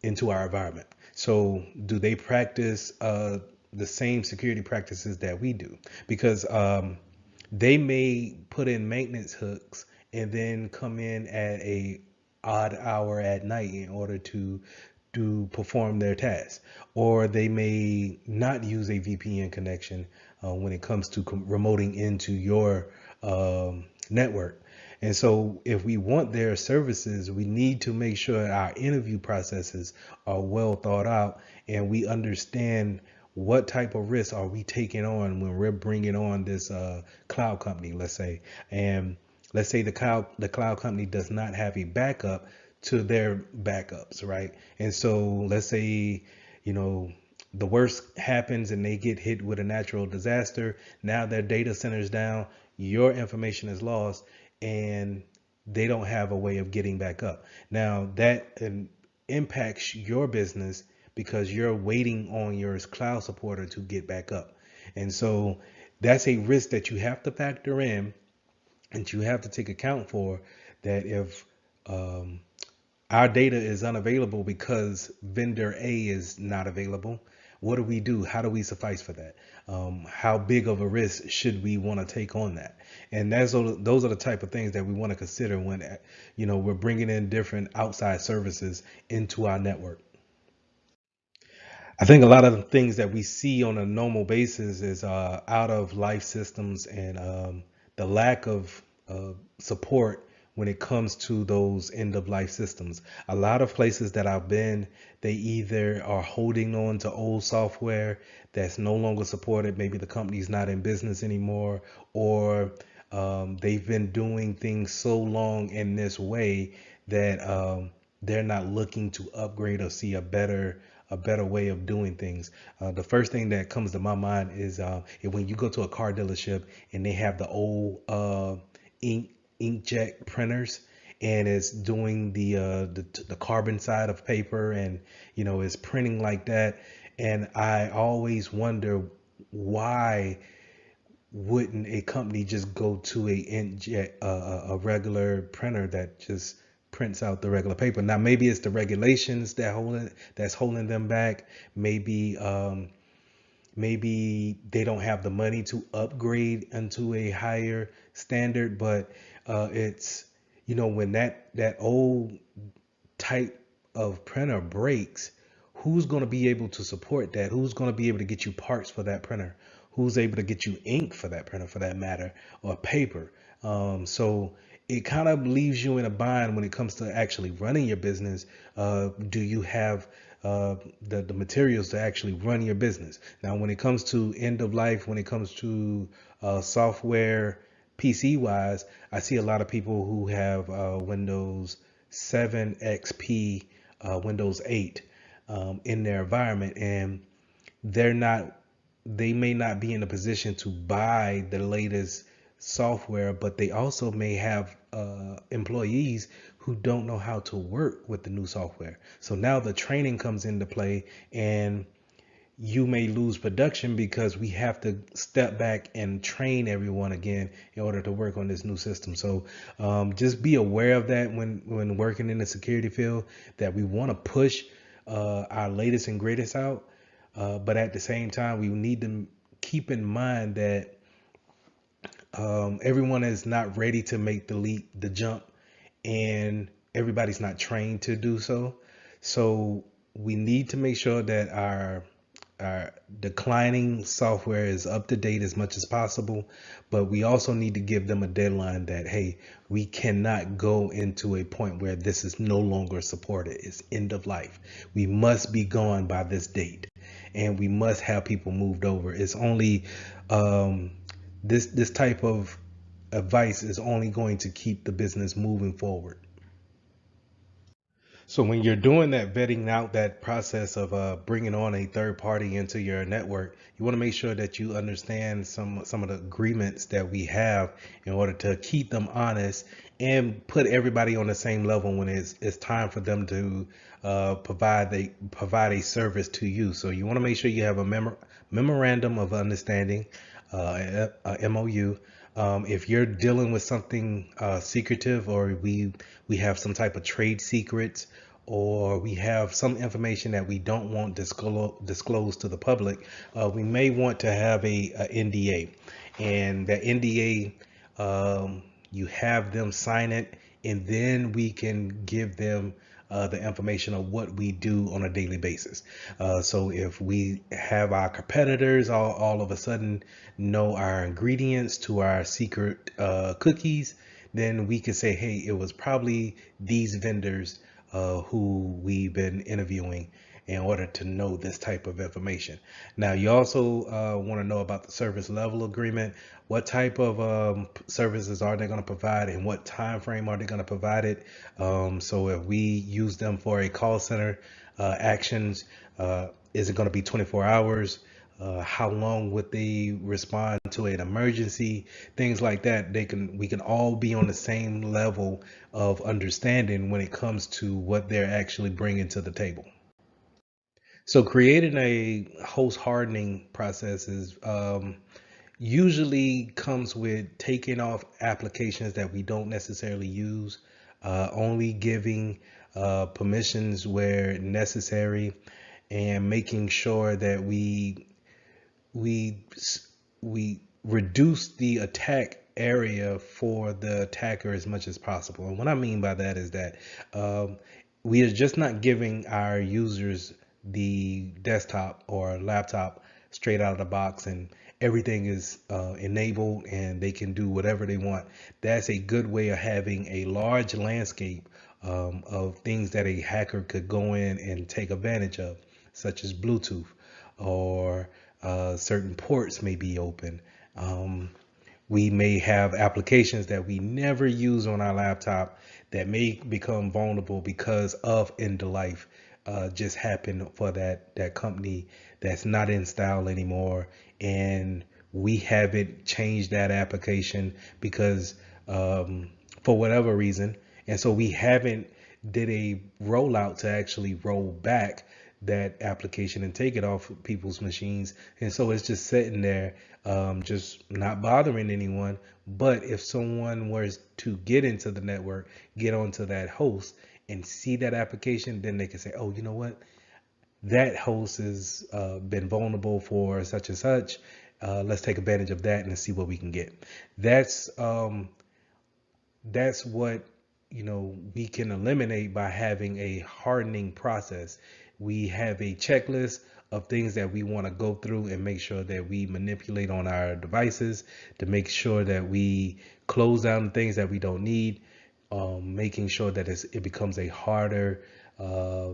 into our environment? So do they practice the same security practices that we do? Because they may put in maintenance hooks and then come in at a odd hour at night in order to perform their tasks, or they may not use a VPN connection when it comes to remoting into your network. And so if we want their services, we need to make sure our interview processes are well thought out, and we understand what type of risks are we taking on when we're bringing on this cloud company, let's say. And let's say the cloud company does not have a backup to their backups, right? And so let's say, you know, the worst happens and they get hit with a natural disaster. Now their data center's down, your information is lost, and they don't have a way of getting back up. Now that impacts your business because you're waiting on your cloud supporter to get back up. And so that's a risk that you have to factor in and you have to take account for, that if our data is unavailable because vendor A is not available, what do we do? How do we suffice for that? How big of a risk should we want to take on that? And those are the type of things that we want to consider when, we're bringing in different outside services into our network. I think a lot of the things that we see on a normal basis is out of life systems, and the lack of support when it comes to those end of life systems. A lot of places that I've been, they either are holding on to old software that's no longer supported. Maybe the company's not in business anymore, or they've been doing things so long in this way that they're not looking to upgrade or see a better way of doing things. The first thing that comes to my mind is when you go to a car dealership and they have the old ink inkjet printers, and it's doing the carbon side of paper, and it's printing like that. And I always wonder, why wouldn't a company just go to a inkjet a regular printer that just prints out the regular paper? Now maybe it's the regulations that's holding them back. Maybe they don't have the money to upgrade into a higher standard. But it's when that old type of printer breaks, who's going to be able to support that? Who's going to be able to get you parts for that printer? Who's able to get you ink for that printer, for that matter, or paper? So it kind of leaves you in a bind when it comes to actually running your business. Do you have the materials to actually run your business? Now, when it comes to end of life, when it comes to software, PC wise, I see a lot of people who have Windows 7 XP, Windows 8 in their environment, and they're not they may not be in a position to buy the latest software, but they also may have employees who don't know how to work with the new software. So now the training comes into play, and you may lose production because we have to step back and train everyone again in order to work on this new system. So just be aware of that when working in the security field, that we want to push our latest and greatest out. But at the same time, we need to keep in mind that everyone is not ready to make the leap, the jump, and everybody's not trained to do so. So we need to make sure that our declining software is up to date as much as possible, but we also need to give them a deadline that, hey, we cannot go into a point where this is no longer supported. It's end of life. We must be gone by this date, and we must have people moved over. It's only this type of advice is only going to keep the business moving forward. So when you're doing that vetting out, that process of bringing on a third party into your network, you want to make sure that you understand some of the agreements that we have in order to keep them honest and put everybody on the same level when it's time for them to provide a service to you. So you want to make sure you have a memorandum of understanding, a MOU. If you're dealing with something secretive, or we have some type of trade secrets, or we have some information that we don't want disclosed to the public, we may want to have a NDA. And that NDA, you have them sign it, and then we can give them the information of what we do on a daily basis. So if we have our competitors all of a sudden know our ingredients to our secret cookies, then we can say, hey, it was probably these vendors who we've been interviewing in order to know this type of information. Now, you also want to know about the service level agreement. What type of services are they going to provide, and what time frame are they going to provide it? So if we use them for a call center actions, is it going to be 24 hours? How long would they respond to an emergency? Things like that. We can all be on the same level of understanding when it comes to what they're actually bringing to the table. So creating a host hardening process is usually comes with taking off applications that we don't necessarily use, only giving permissions where necessary, and making sure that we we reduce the attack area for the attacker as much as possible. And what I mean by that is that we are just not giving our users the desktop or laptop straight out of the box, and everything is enabled and they can do whatever they want. That's a good way of having a large landscape of things that a hacker could go in and take advantage of, such as Bluetooth, or certain ports may be open. Um, we may have applications that we never use on our laptop that may become vulnerable because of end of life just happened for that company that's not in style anymore, and we haven't changed that application because for whatever reason, and so we haven't did a rollout to actually roll back that application and take it off people's machines, and so it's just sitting there, just not bothering anyone. But if someone was to get into the network, get onto that host and see that application, then they can say, oh, you know what, that host has been vulnerable for such and such. Let's take advantage of that and see what we can get. That's what, we can eliminate by having a hardening process. We have a checklist of things that we want to go through and make sure that we manipulate on our devices to make sure that we close down things that we don't need, making sure that it becomes a harder uh,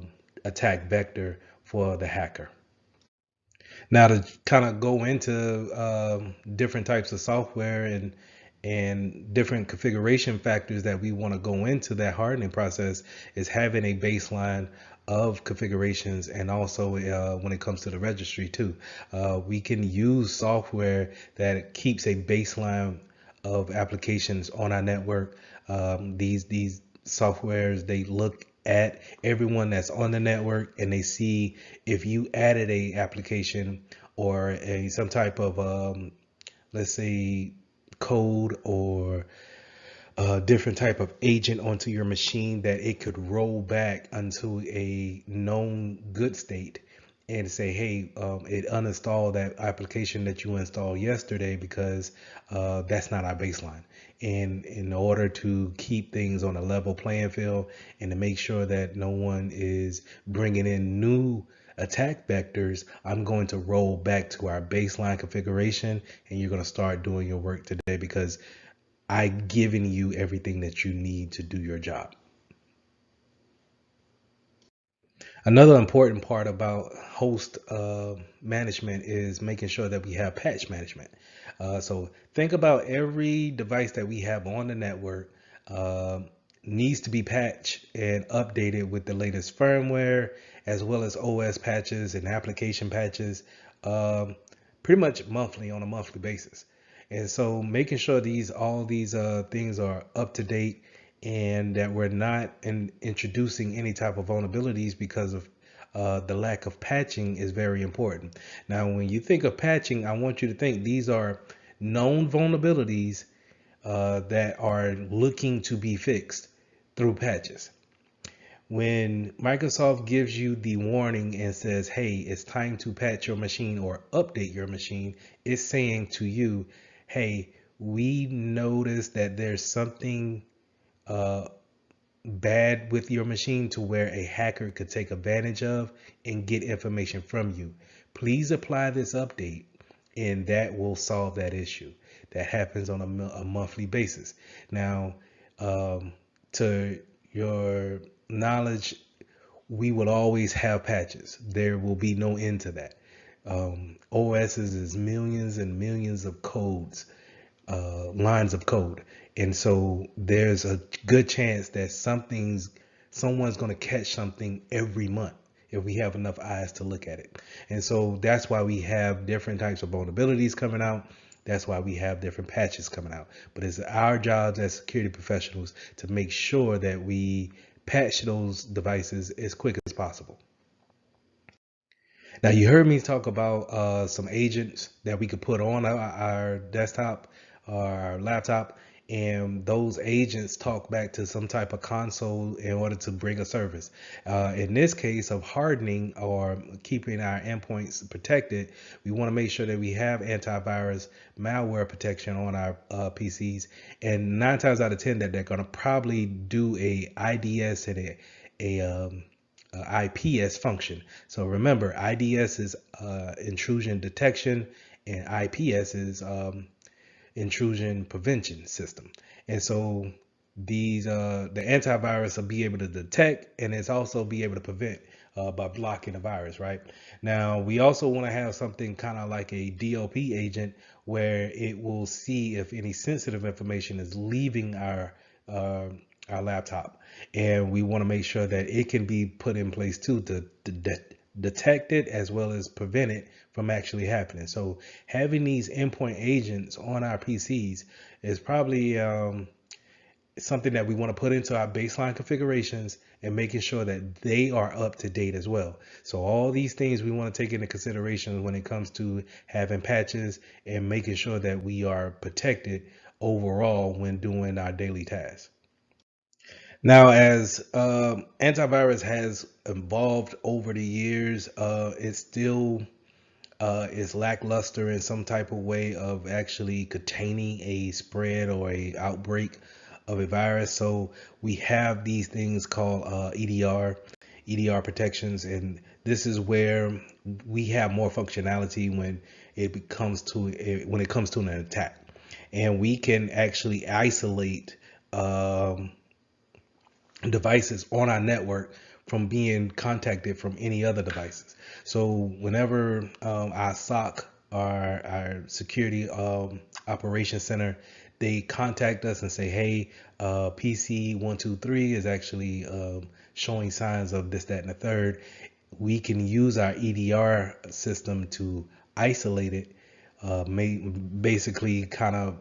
attack vector for the hacker. Now, to kind of go into different types of software and different configuration factors that we want to go into that hardening process, is having a baseline of configurations, and also when it comes to the registry too. We can use software that keeps a baseline of applications on our network. These softwares, they look at everyone that's on the network and they see if you added a application or some type of let's say code or a different type of agent onto your machine, that it could roll back unto a known good state and say, hey, it uninstalled that application that you installed yesterday because that's not our baseline. And in order to keep things on a level playing field and to make sure that no one is bringing in new attack vectors, I'm going to roll back to our baseline configuration, and you're going to start doing your work today because I've given you everything that you need to do your job. Another important part about host management is making sure that we have patch management. So think about every device that we have on the network uh, needs to be patched and updated with the latest firmware, as well as OS patches and application patches, um, pretty much monthly, on a monthly basis. And so making sure all these things are up to date, and that we're not introducing any type of vulnerabilities because of the lack of patching is very important. Now, when you think of patching, I want you to think these are known vulnerabilities that are looking to be fixed through patches. When Microsoft gives you the warning and says, hey, it's time to patch your machine or update your machine, it's saying to you, hey, we noticed that there's something uh, bad with your machine to where a hacker could take advantage of and get information from you. Please apply this update, and that will solve that issue. That happens on a monthly basis. Now, to your knowledge, we will always have patches. There will be no end to that. OSs is millions and millions of codes, lines of code. And so there's a good chance that someone's going to catch something every month if we have enough eyes to look at it. And so that's why we have different types of vulnerabilities coming out. That's why we have different patches coming out. But it's our jobs as security professionals to make sure that we patch those devices as quick as possible. Now, you heard me talk about some agents that we could put on our desktop or our laptop, and those agents talk back to some type of console in order to bring a service. In this case of hardening or keeping our endpoints protected, we want to make sure that we have antivirus malware protection on our PCs, and 9 times out of 10 that they're going to probably do a IDS and a IPS function. So remember, IDS is intrusion detection, and IPS is intrusion prevention system. And so the antivirus will be able to detect, and it's also be able to prevent by blocking the virus. Right now, we also want to have something kind of like a DLP agent where it will see if any sensitive information is leaving uh, our laptop, and we want to make sure that it can be put in place too to detect it as well as prevent it from actually happening. So having these endpoint agents on our PCs is probably something that we want to put into our baseline configurations and making sure that they are up to date as well. So all these things we want to take into consideration when it comes to having patches and making sure that we are protected overall when doing our daily tasks. Now, as antivirus has evolved over the years, it still is lackluster in some type of way of actually containing a spread or a outbreak of a virus. So we have these things called EDR protections, and this is where we have more functionality when when it comes to an attack, and we can actually isolate. Devices on our network from being contacted from any other devices. So whenever our SOC, our security operations center, they contact us and say, hey, PC 123 is actually showing signs of this, that, and the third, we can use our EDR system to isolate it, basically kind of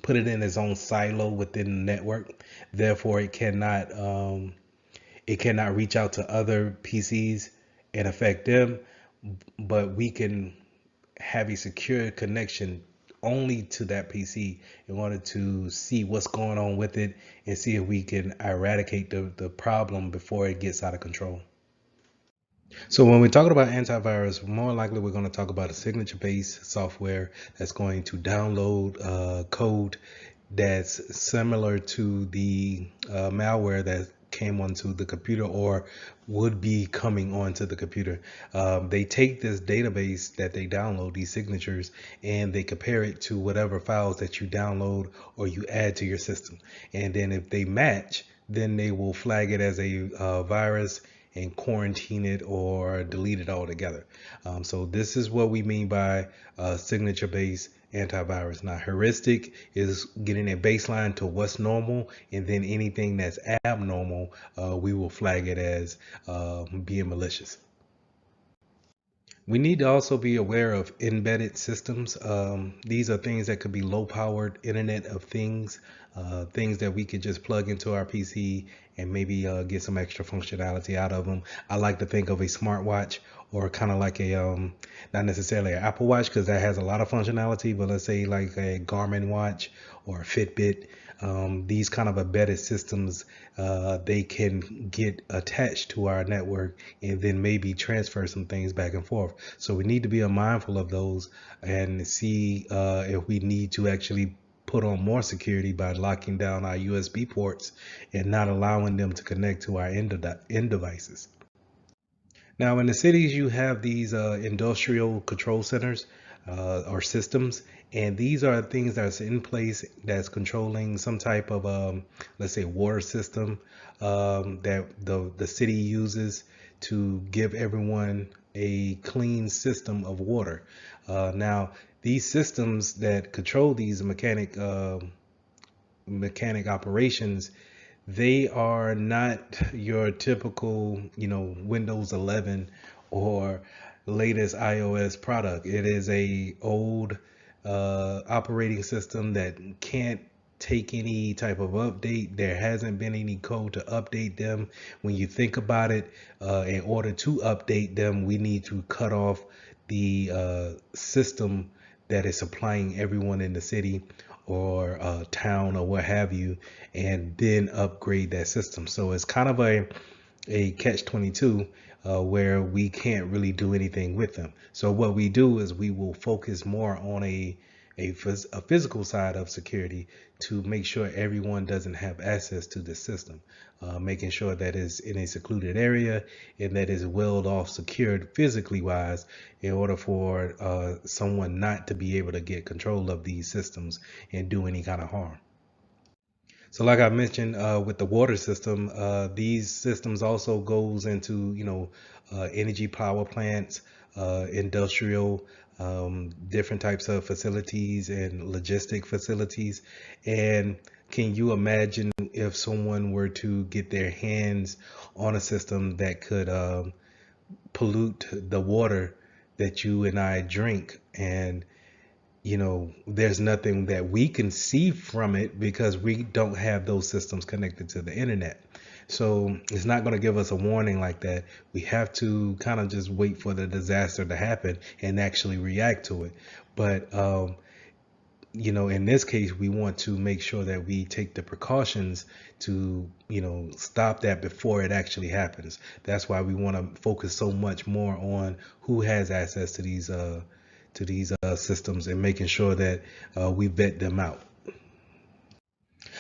put it in its own silo within the network. Therefore, it cannot reach out to other PCs and affect them. But we can have a secure connection only to that PC in order to see what's going on with it and see if we can eradicate the problem before it gets out of control. So when we're talking about antivirus, more likely we're going to talk about a signature-based software that's going to download code that's similar to the malware that came onto the computer or would be coming onto the computer. They take this database that they download, these signatures, and they compare it to whatever files that you download or you add to your system. And then if they match, then they will flag it as a virus and quarantine it or delete it altogether. So this is what we mean by signature-based antivirus. Now, heuristic is getting a baseline to what's normal, and then anything that's abnormal, we will flag it as being malicious. We need to also be aware of embedded systems. These are things that could be low-powered Internet of Things, things that we could just plug into our PC and maybe get some extra functionality out of them. I like to think of a smartwatch or kind of like a, not necessarily an Apple Watch because that has a lot of functionality, but let's say like a Garmin watch or a Fitbit. These kind of embedded systems, they can get attached to our network and then maybe transfer some things back and forth. So we need to be mindful of those and see if we need to actually put on more security by locking down our USB ports and not allowing them to connect to our end devices. Now, in the cities, you have these industrial control centers or systems, and these are things that's in place that's controlling some type of, let's say, water system that the city uses to give everyone a clean system of water. Now, these systems that control these mechanic operations, they are not your typical, Windows 11 or latest iOS product. It is a old operating system that can't take any type of update. There hasn't been any code to update them. When you think about it, in order to update them, we need to cut off the system that is supplying everyone in the city or town or what have you, and then upgrade that system. So it's kind of a catch 22 where we can't really do anything with them. So what we do is we will focus more on a a physical side of security to make sure everyone doesn't have access to the system, making sure that it's in a secluded area and that is walled off, secured physically wise, in order for someone not to be able to get control of these systems and do any kind of harm. So like I mentioned, with the water system, these systems also goes into, energy power plants, industrial, different types of facilities and logistic facilities. And can you imagine if someone were to get their hands on a system that could pollute the water that you and I drink? And there's nothing that we can see from it because we don't have those systems connected to the internet. So it's not going to give us a warning like that. We have to kind of just wait for the disaster to happen and actually react to it. But, in this case, we want to make sure that we take the precautions to, stop that before it actually happens. That's why we want to focus so much more on who has access to these systems and making sure that we vet them out.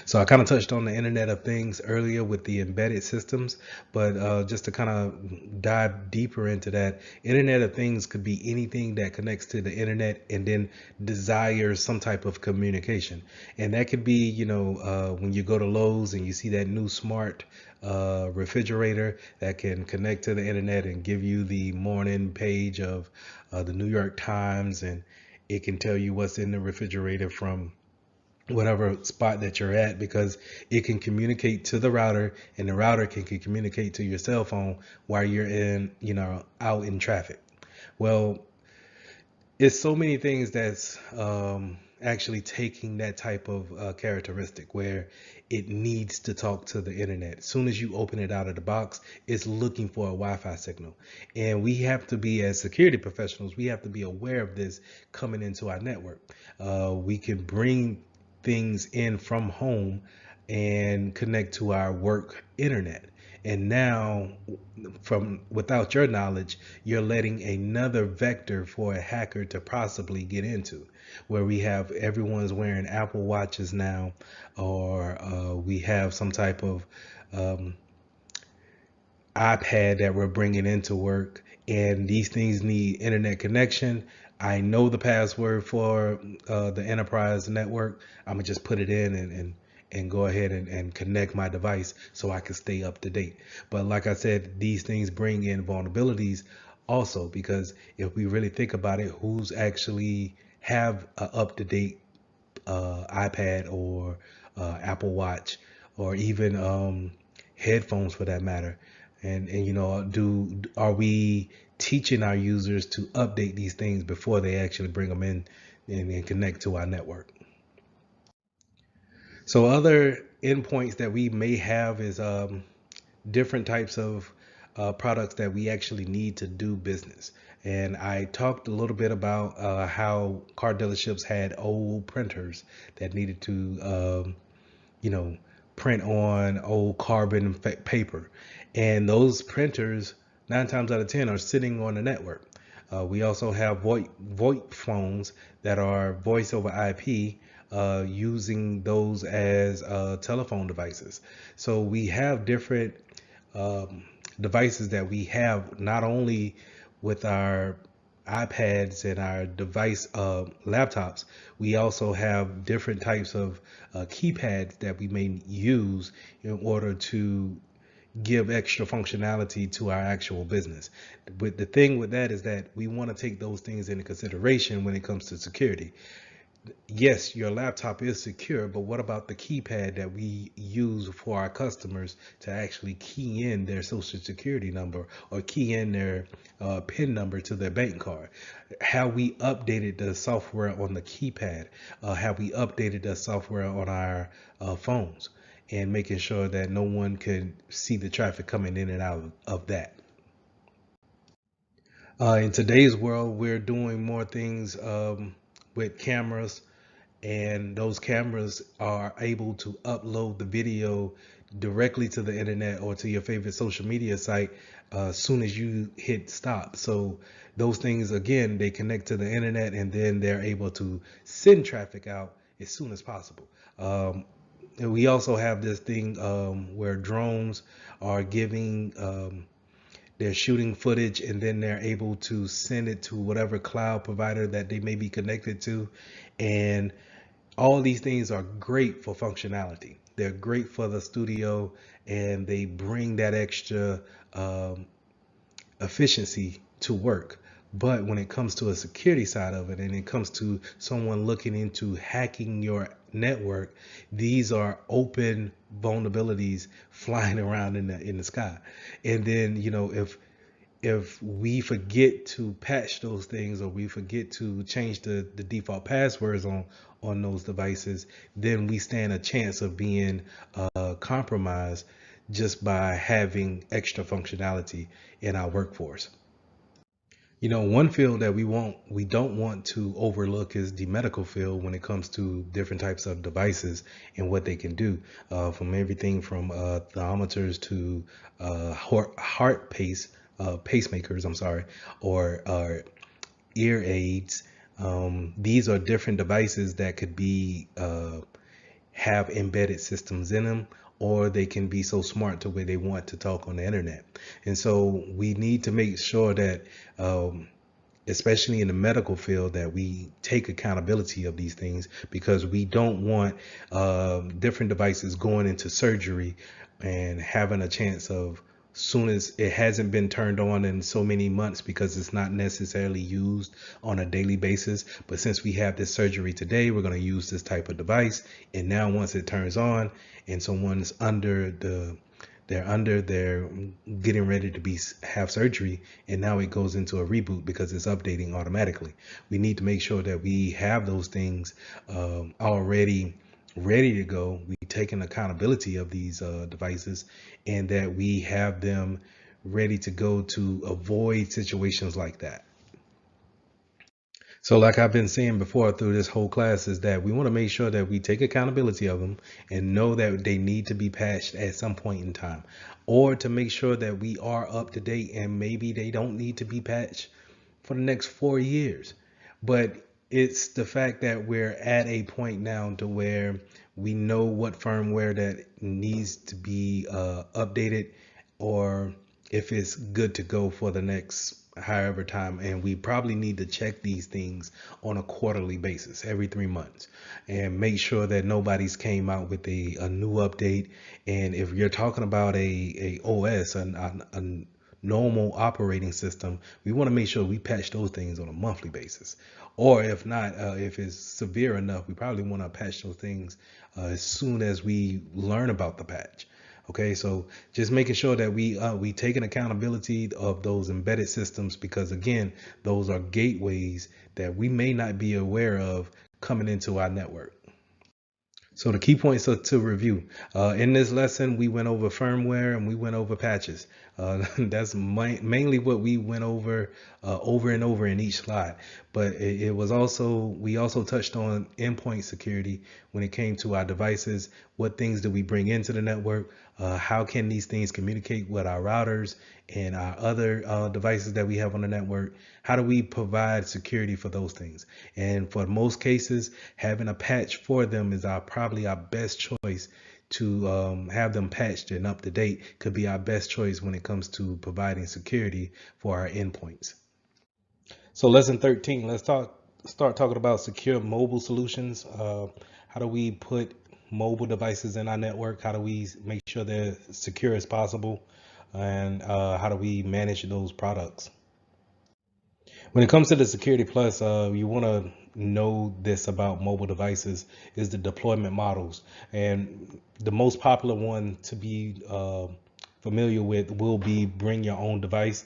So I kind of touched on the Internet of Things earlier with the embedded systems, but just to kind of dive deeper into that, Internet of Things could be anything that connects to the internet and then desires some type of communication. And that could be, when you go to Lowe's and you see that new smart refrigerator that can connect to the internet and give you the morning page of the New York Times, and it can tell you what's in the refrigerator from whatever spot that you're at, because it can communicate to the router and the router can communicate to your cell phone while you're out in traffic. Well, it's so many things that's actually taking that type of characteristic where it needs to talk to the internet. As soon as you open it out of the box, it's looking for a Wi-Fi signal. And we have to be, as security professionals, we have to be aware of this coming into our network. We can bring things in from home and connect to our work internet. And now, from without your knowledge, you're letting another vector for a hacker to possibly get into, where we have everyone's wearing Apple Watches now, or we have some type of iPad that we're bringing into work, and these things need internet connection. I know the password for the enterprise network. I'm gonna just put it in and go ahead and connect my device so I can stay up to date. But like I said, these things bring in vulnerabilities also, because if we really think about it, who's actually have a up to date iPad or Apple Watch, or even headphones for that matter? And are we teaching our users to update these things before they actually bring them in and connect to our network? So other endpoints that we may have is different types of products that we actually need to do business. And I talked a little bit about how car dealerships had old printers that needed to you know, print on old carbon paper. And those printers, 9 times out of 10, are sitting on the network. We also have VoIP phones that are voice over IP, using those as telephone devices. So we have different devices that we have, not only with our iPads and our device laptops. We also have different types of keypads that we may use in order to give extra functionality to our actual business. But the thing with that is that we want to take those things into consideration when it comes to security. Yes, your laptop is secure, but what about the keypad that we use for our customers to actually key in their social security number or key in their PIN number to their bank card? Have we updated the software on the keypad? Have we updated the software on our phones? And making sure that no one can see the traffic coming in and out of that. In today's world, we're doing more things with cameras and those cameras are able to upload the video directly to the internet or to your favorite social media site as soon as you hit stop. So those things, again, they connect to the internet, and then they're able to send traffic out as soon as possible. And we also have this thing where drones are giving they're shooting footage, and then they're able to send it to whatever cloud provider that they may be connected to. And all these things are great for functionality. They're great for the studio, and they bring that extra um, efficiency to work. But when it comes to a security side of it, and it comes to someone looking into hacking your network, these are open vulnerabilities flying around in the sky. And then, if we forget to patch those things, or we forget to change the default passwords on those devices, then we stand a chance of being compromised just by having extra functionality in our workforce. One field that we don't want to overlook is the medical field when it comes to different types of devices and what they can do, from everything from thermometers to heart pacemakers, I'm sorry, or ear aids. These are different devices that could be have embedded systems in them, or they can be so smart to where they want to talk on the internet. And so we need to make sure that, especially in the medical field, that we take accountability of these things, because we don't want different devices going into surgery and having a chance of, soon as it hasn't been turned on in so many months because it's not necessarily used on a daily basis. But since we have this surgery today, we're going to use this type of device. And now once it turns on and someone's they're getting ready to have surgery, and now it goes into a reboot because it's updating automatically. We need to make sure that we have those things already ready to go. We taking accountability of these devices, and that we have them ready to go to avoid situations like that. So, like I've been saying before through this whole class, is that we want to make sure that we take accountability of them and know that they need to be patched at some point in time, or to make sure that we are up to date, and maybe they don't need to be patched for the next 4 years. But it's the fact that we're at a point now to where we know what firmware that needs to be updated, or if it's good to go for the next however time. And we probably need to check these things on a quarterly basis, every 3 months, and make sure that nobody's came out with a new update. And if you're talking about a OS, a normal operating system, we want to make sure we patch those things on a monthly basis. Or if not, if it's severe enough, we probably want to patch those things as soon as we learn about the patch. Okay, so just making sure that we taking accountability of those embedded systems, because again, those are gateways that we may not be aware of coming into our network. So the key points are to review. In this lesson, we went over firmware and we went over patches. That's mainly what we went over and over in each slide. But it was also, we also touched on endpoint security when it came to our devices. What things do we bring into the network? How can these things communicate with our routers and our other devices that we have on the network? How do we provide security for those things? And for most cases, having a patch for them is probably our best choice. To have them patched and up to date could be our best choice when it comes to providing security for our endpoints. So lesson 13, start talking about secure mobile solutions. How do we put mobile devices in our network? How do we make sure they're secure as possible? And how do we manage those products? When it comes to the Security Plus, you want to know this about mobile devices is the deployment models. And the most popular one to be familiar with will be bring your own device.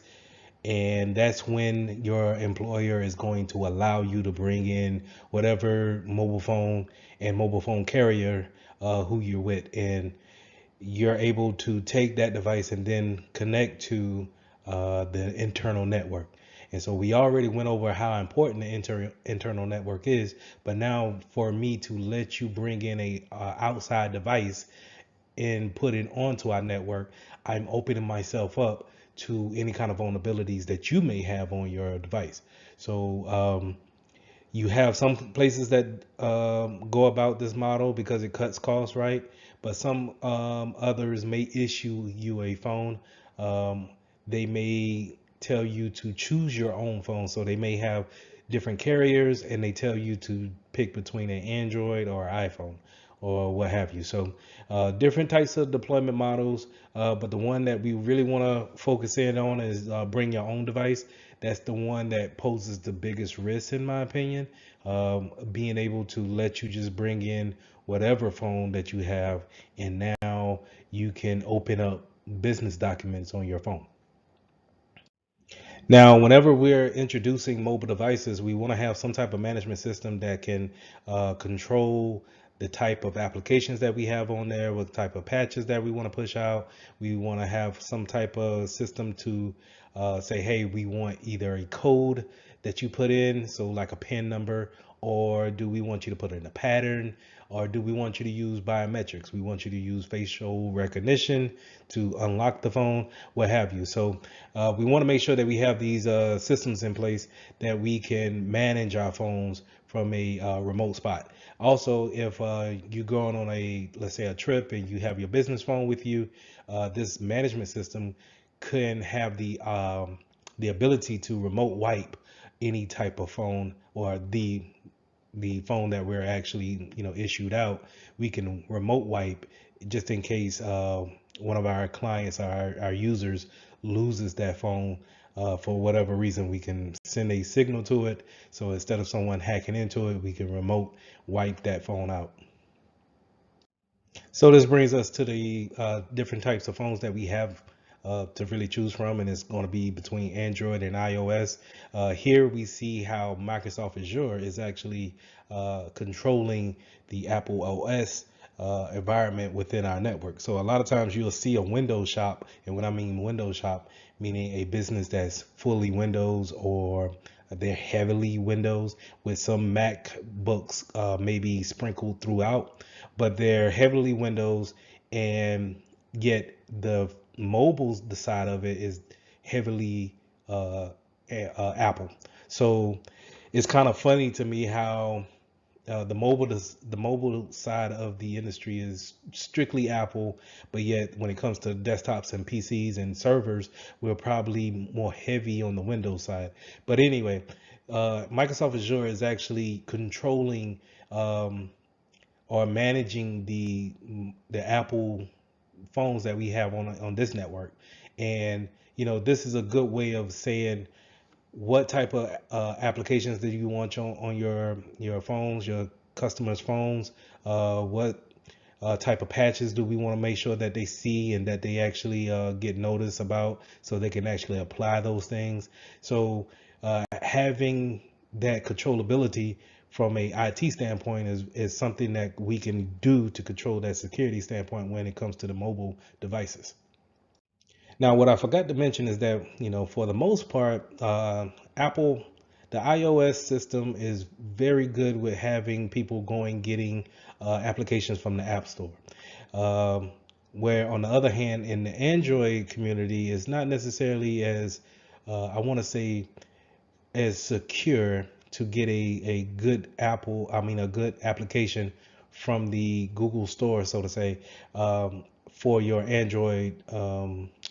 And that's when your employer is going to allow you to bring in whatever mobile phone and mobile phone carrier who you're with. And you're able to take that device and then connect to the internal network. And so we already went over how important the internal network is, but now for me to let you bring in a outside device and put it onto our network, I'm opening myself up to any kind of vulnerabilities that you may have on your device. So you have some places that go about this model because it cuts costs, right? But some others may issue you a phone. Um, they may tell you to choose your own phone. So they may have different carriers and they tell you to pick between an Android or iPhone or what have you. So different types of deployment models, but the one that we really want to focus in on is bring your own device. That's the one that poses the biggest risk, in my opinion. Being able to let you just bring in whatever phone that you have, and now you can open up business documents on your phone. Now, whenever we're introducing mobile devices, we want to have some type of management system that can control the type of applications that we have on there, what type of patches that we want to push out. We want to have some type of system to say, hey, we want either a code that you put in, so like a PIN number, or do we want you to put in a pattern, or do we want you to use biometrics? We want you to use facial recognition to unlock the phone, what have you. So we want to make sure that we have these systems in place that we can manage our phones from a remote spot. Also, if you're going on a, let's say, a trip and you have your business phone with you, this management system can have the ability to remote wipe any type of phone, or the phone that we're actually issued out. We can remote wipe just in case one of our clients, our users, loses that phone for whatever reason. We can send a signal to it, so instead of someone hacking into it, we can remote wipe that phone out. So this brings us to the different types of phones that we have to really choose from, and it's going to be between Android and iOS. Here we see how Microsoft Azure is actually controlling the Apple OS environment within our network. So a lot of times you'll see a Windows shop, and when I mean Windows shop, meaning a business that's fully Windows, or they're heavily Windows with some MacBooks maybe sprinkled throughout, but they're heavily Windows, and yet the mobiles, the side of it is heavily Apple. So it's kind of funny to me how the mobile side of the industry is strictly Apple, but yet when it comes to desktops and PCs and servers, we're probably more heavy on the Windows side. But anyway, Microsoft Azure is actually controlling or managing the Apple phones that we have on this network. And this is a good way of saying what type of applications do you want on your phones, your customers' phones. What type of patches do we want to make sure that they see and that they actually get notice about, so they can actually apply those things. So having that controllability from a IT standpoint is something that we can do to control that security standpoint when it comes to the mobile devices. Now, what I forgot to mention is that, for the most part, Apple, the iOS system is very good with having people getting applications from the App Store. Where on the other hand, in the Android community, is not necessarily as, I want to say, as secure to get a good a good application from the Google store, so to say, for your Android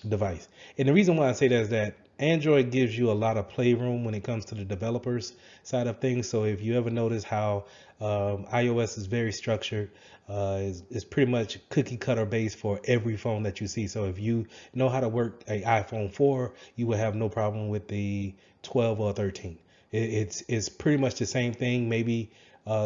device. And the reason why I say that is that Android gives you a lot of playroom when it comes to the developers side of things. So if you ever notice how iOS is very structured, is pretty much cookie cutter based for every phone that you see. So if you know how to work a iPhone 4, you will have no problem with the 12 or 13. It's pretty much the same thing. Maybe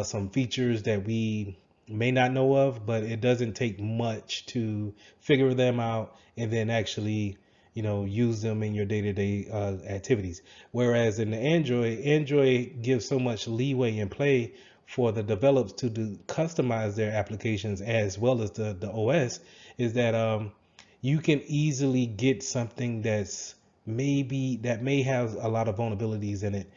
some features that we may not know of, but it doesn't take much to figure them out and then actually use them in your day-to-day activities. Whereas in the Android gives so much leeway and play for the developers to customize their applications as well as the OS, is that you can easily get something that's may have a lot of vulnerabilities in it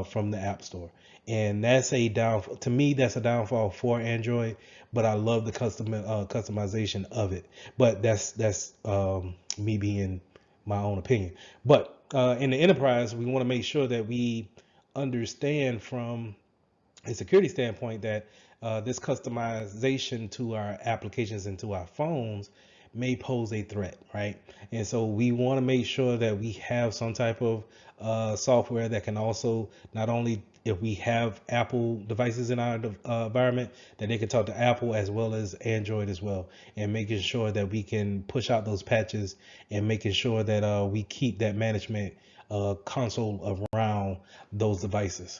from the App Store, and that's a down to me. That's a downfall for Android, but I love the customization of it. But that's me being my own opinion. But in the enterprise, we want to make sure that we understand from a security standpoint that this customization to our applications and to our phones may pose a threat, right? And so we want to make sure that we have some type of software that can also, not only if we have Apple devices in our environment, that they can talk to Apple as well as Android as well, and making sure that we can push out those patches and making sure that we keep that management console around those devices.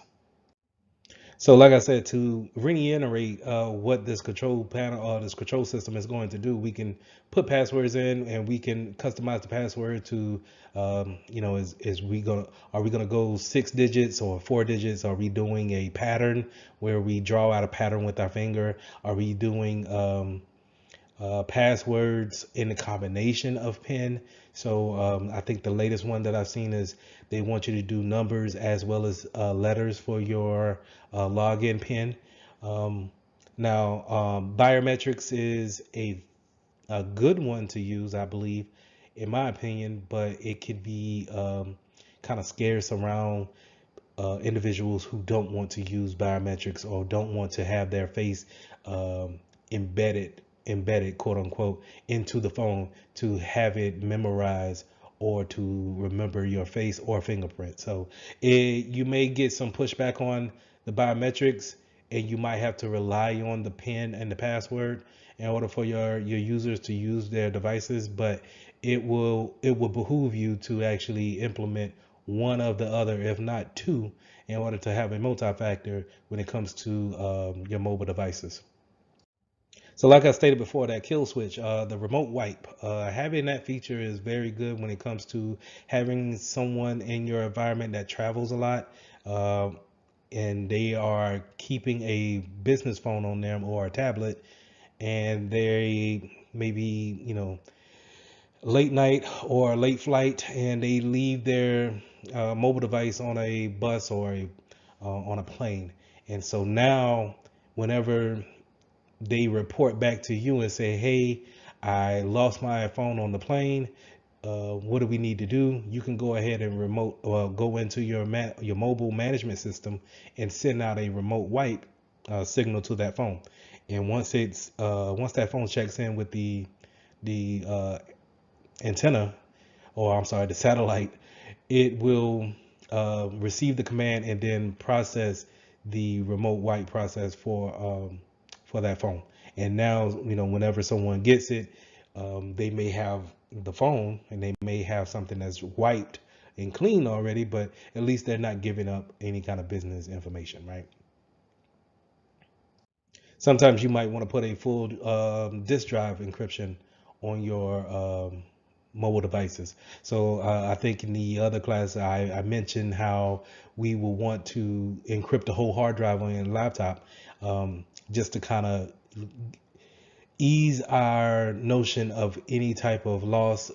So, like I said, to reiterate what this control panel or this control system is going to do, we can put passwords in and we can customize the password to, is we gonna are we gonna go 6 digits or 4 digits? Are we doing a pattern where we draw out a pattern with our finger? Are we doing passwords in a combination of PIN? So I think the latest one that I've seen is they want you to do numbers as well as letters for your login PIN. Now, biometrics is a good one to use, I believe, in my opinion, but it could be kind of scarce around individuals who don't want to use biometrics or don't want to have their face embedded quote unquote into the phone to have it memorized or to remember your face or fingerprint. So you may get some pushback on the biometrics, and you might have to rely on the PIN and the password in order for your users to use their devices. But it will behoove you to actually implement one of the other, if not two, in order to have a multi-factor when it comes to your mobile devices. So like I stated before, that kill switch, the remote wipe, having that feature is very good when it comes to having someone in your environment that travels a lot, uh, and they are keeping a business phone on them or a tablet, and they maybe, late night or late flight, and they leave their mobile device on a bus or on a plane. And so now, whenever they report back to you and say, "Hey, I lost my phone on the plane. What do we need to do?" You can go ahead and go into your mobile management system and send out a remote wipe signal to that phone. And once that phone checks in with the antenna, or I'm sorry, the satellite, it will receive the command and then process the remote wipe process for that phone. And now, whenever someone gets it, they may have the phone and they may have something that's wiped and clean already, but at least they're not giving up any kind of business information, right? Sometimes you might want to put a full disk drive encryption on your mobile devices. So I think in the other class I mentioned how we will want to encrypt the whole hard drive on your laptop, just to kind of ease our notion of any type of lost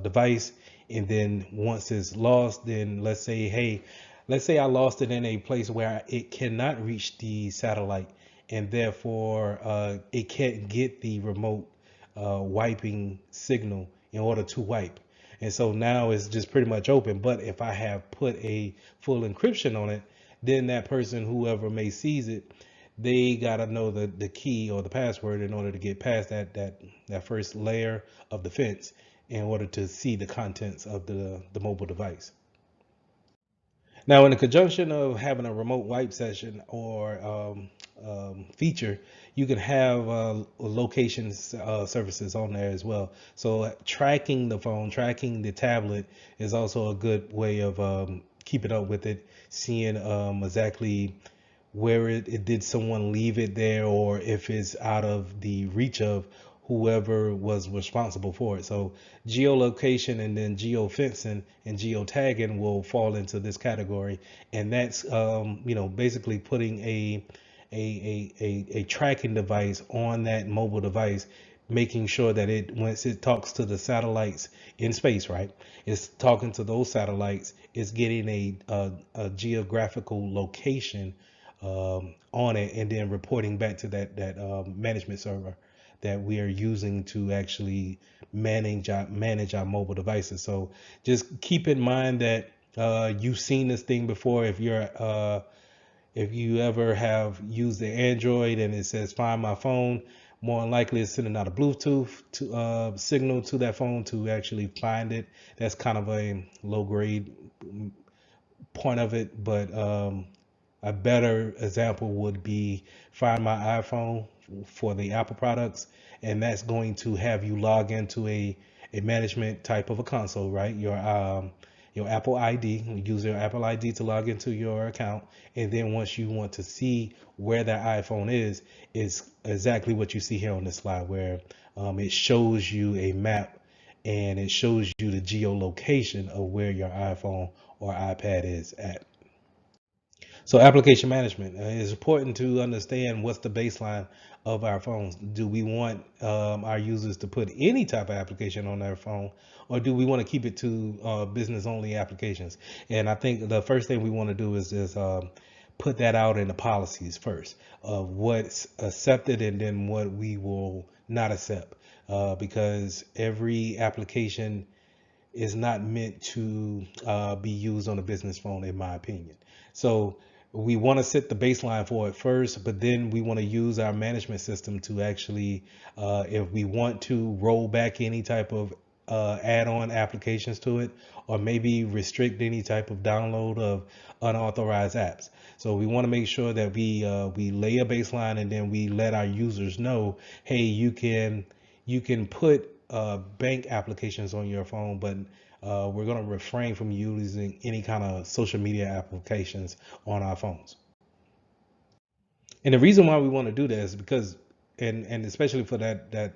device. And then once it's lost, then let's say I lost it in a place where it cannot reach the satellite, and therefore it can't get the remote wiping signal in order to wipe. And so now it's just pretty much open. But if I have put a full encryption on it, then that person, whoever may seize it, they gotta know the key or the password in order to get past that first layer of the fence in order to see the contents of the mobile device. Now, in the conjunction of having a remote wipe session or feature, you can have location services on there as well. So tracking the phone, tracking the tablet is also a good way of keeping up with it, seeing exactly where it did someone leave it there, or if it's out of the reach of whoever was responsible for it. So geolocation and then geofencing and geotagging will fall into this category, and that's basically putting a tracking device on that mobile device, making sure that it, once it talks to the satellites in space, right, it's talking to those satellites, it's getting a geographical location on it, and then reporting back to that management server that we are using to actually manage our mobile devices. So just keep in mind that you've seen this thing before. If you ever have used the Android and it says find my phone, more than likely it's sending out a Bluetooth signal to that phone to actually find it. That's kind of a low grade point of it, but a better example would be Find My iPhone for the Apple products, and that's going to have you log into a management type of a console, right? Your Apple ID, you use your Apple ID to log into your account, and then once you want to see where that iPhone is, it's exactly what you see here on this slide, where it shows you a map and it shows you the geolocation of where your iPhone or iPad is at. So application management, it's important to understand what's the baseline of our phones. Do we want our users to put any type of application on their phone, or do we want to keep it to business only applications? And I think the first thing we want to do is just put that out in the policies first of what's accepted and then what we will not accept, because every application is not meant to be used on a business phone, in my opinion. So we want to set the baseline for it first, but then we want to use our management system to actually, if we want to roll back any type of add-on applications to it, or maybe restrict any type of download of unauthorized apps. So we want to make sure that we lay a baseline and then we let our users know, hey, you can put bank applications on your phone, but we're going to refrain from using any kind of social media applications on our phones. And the reason why we want to do that is because, and especially for that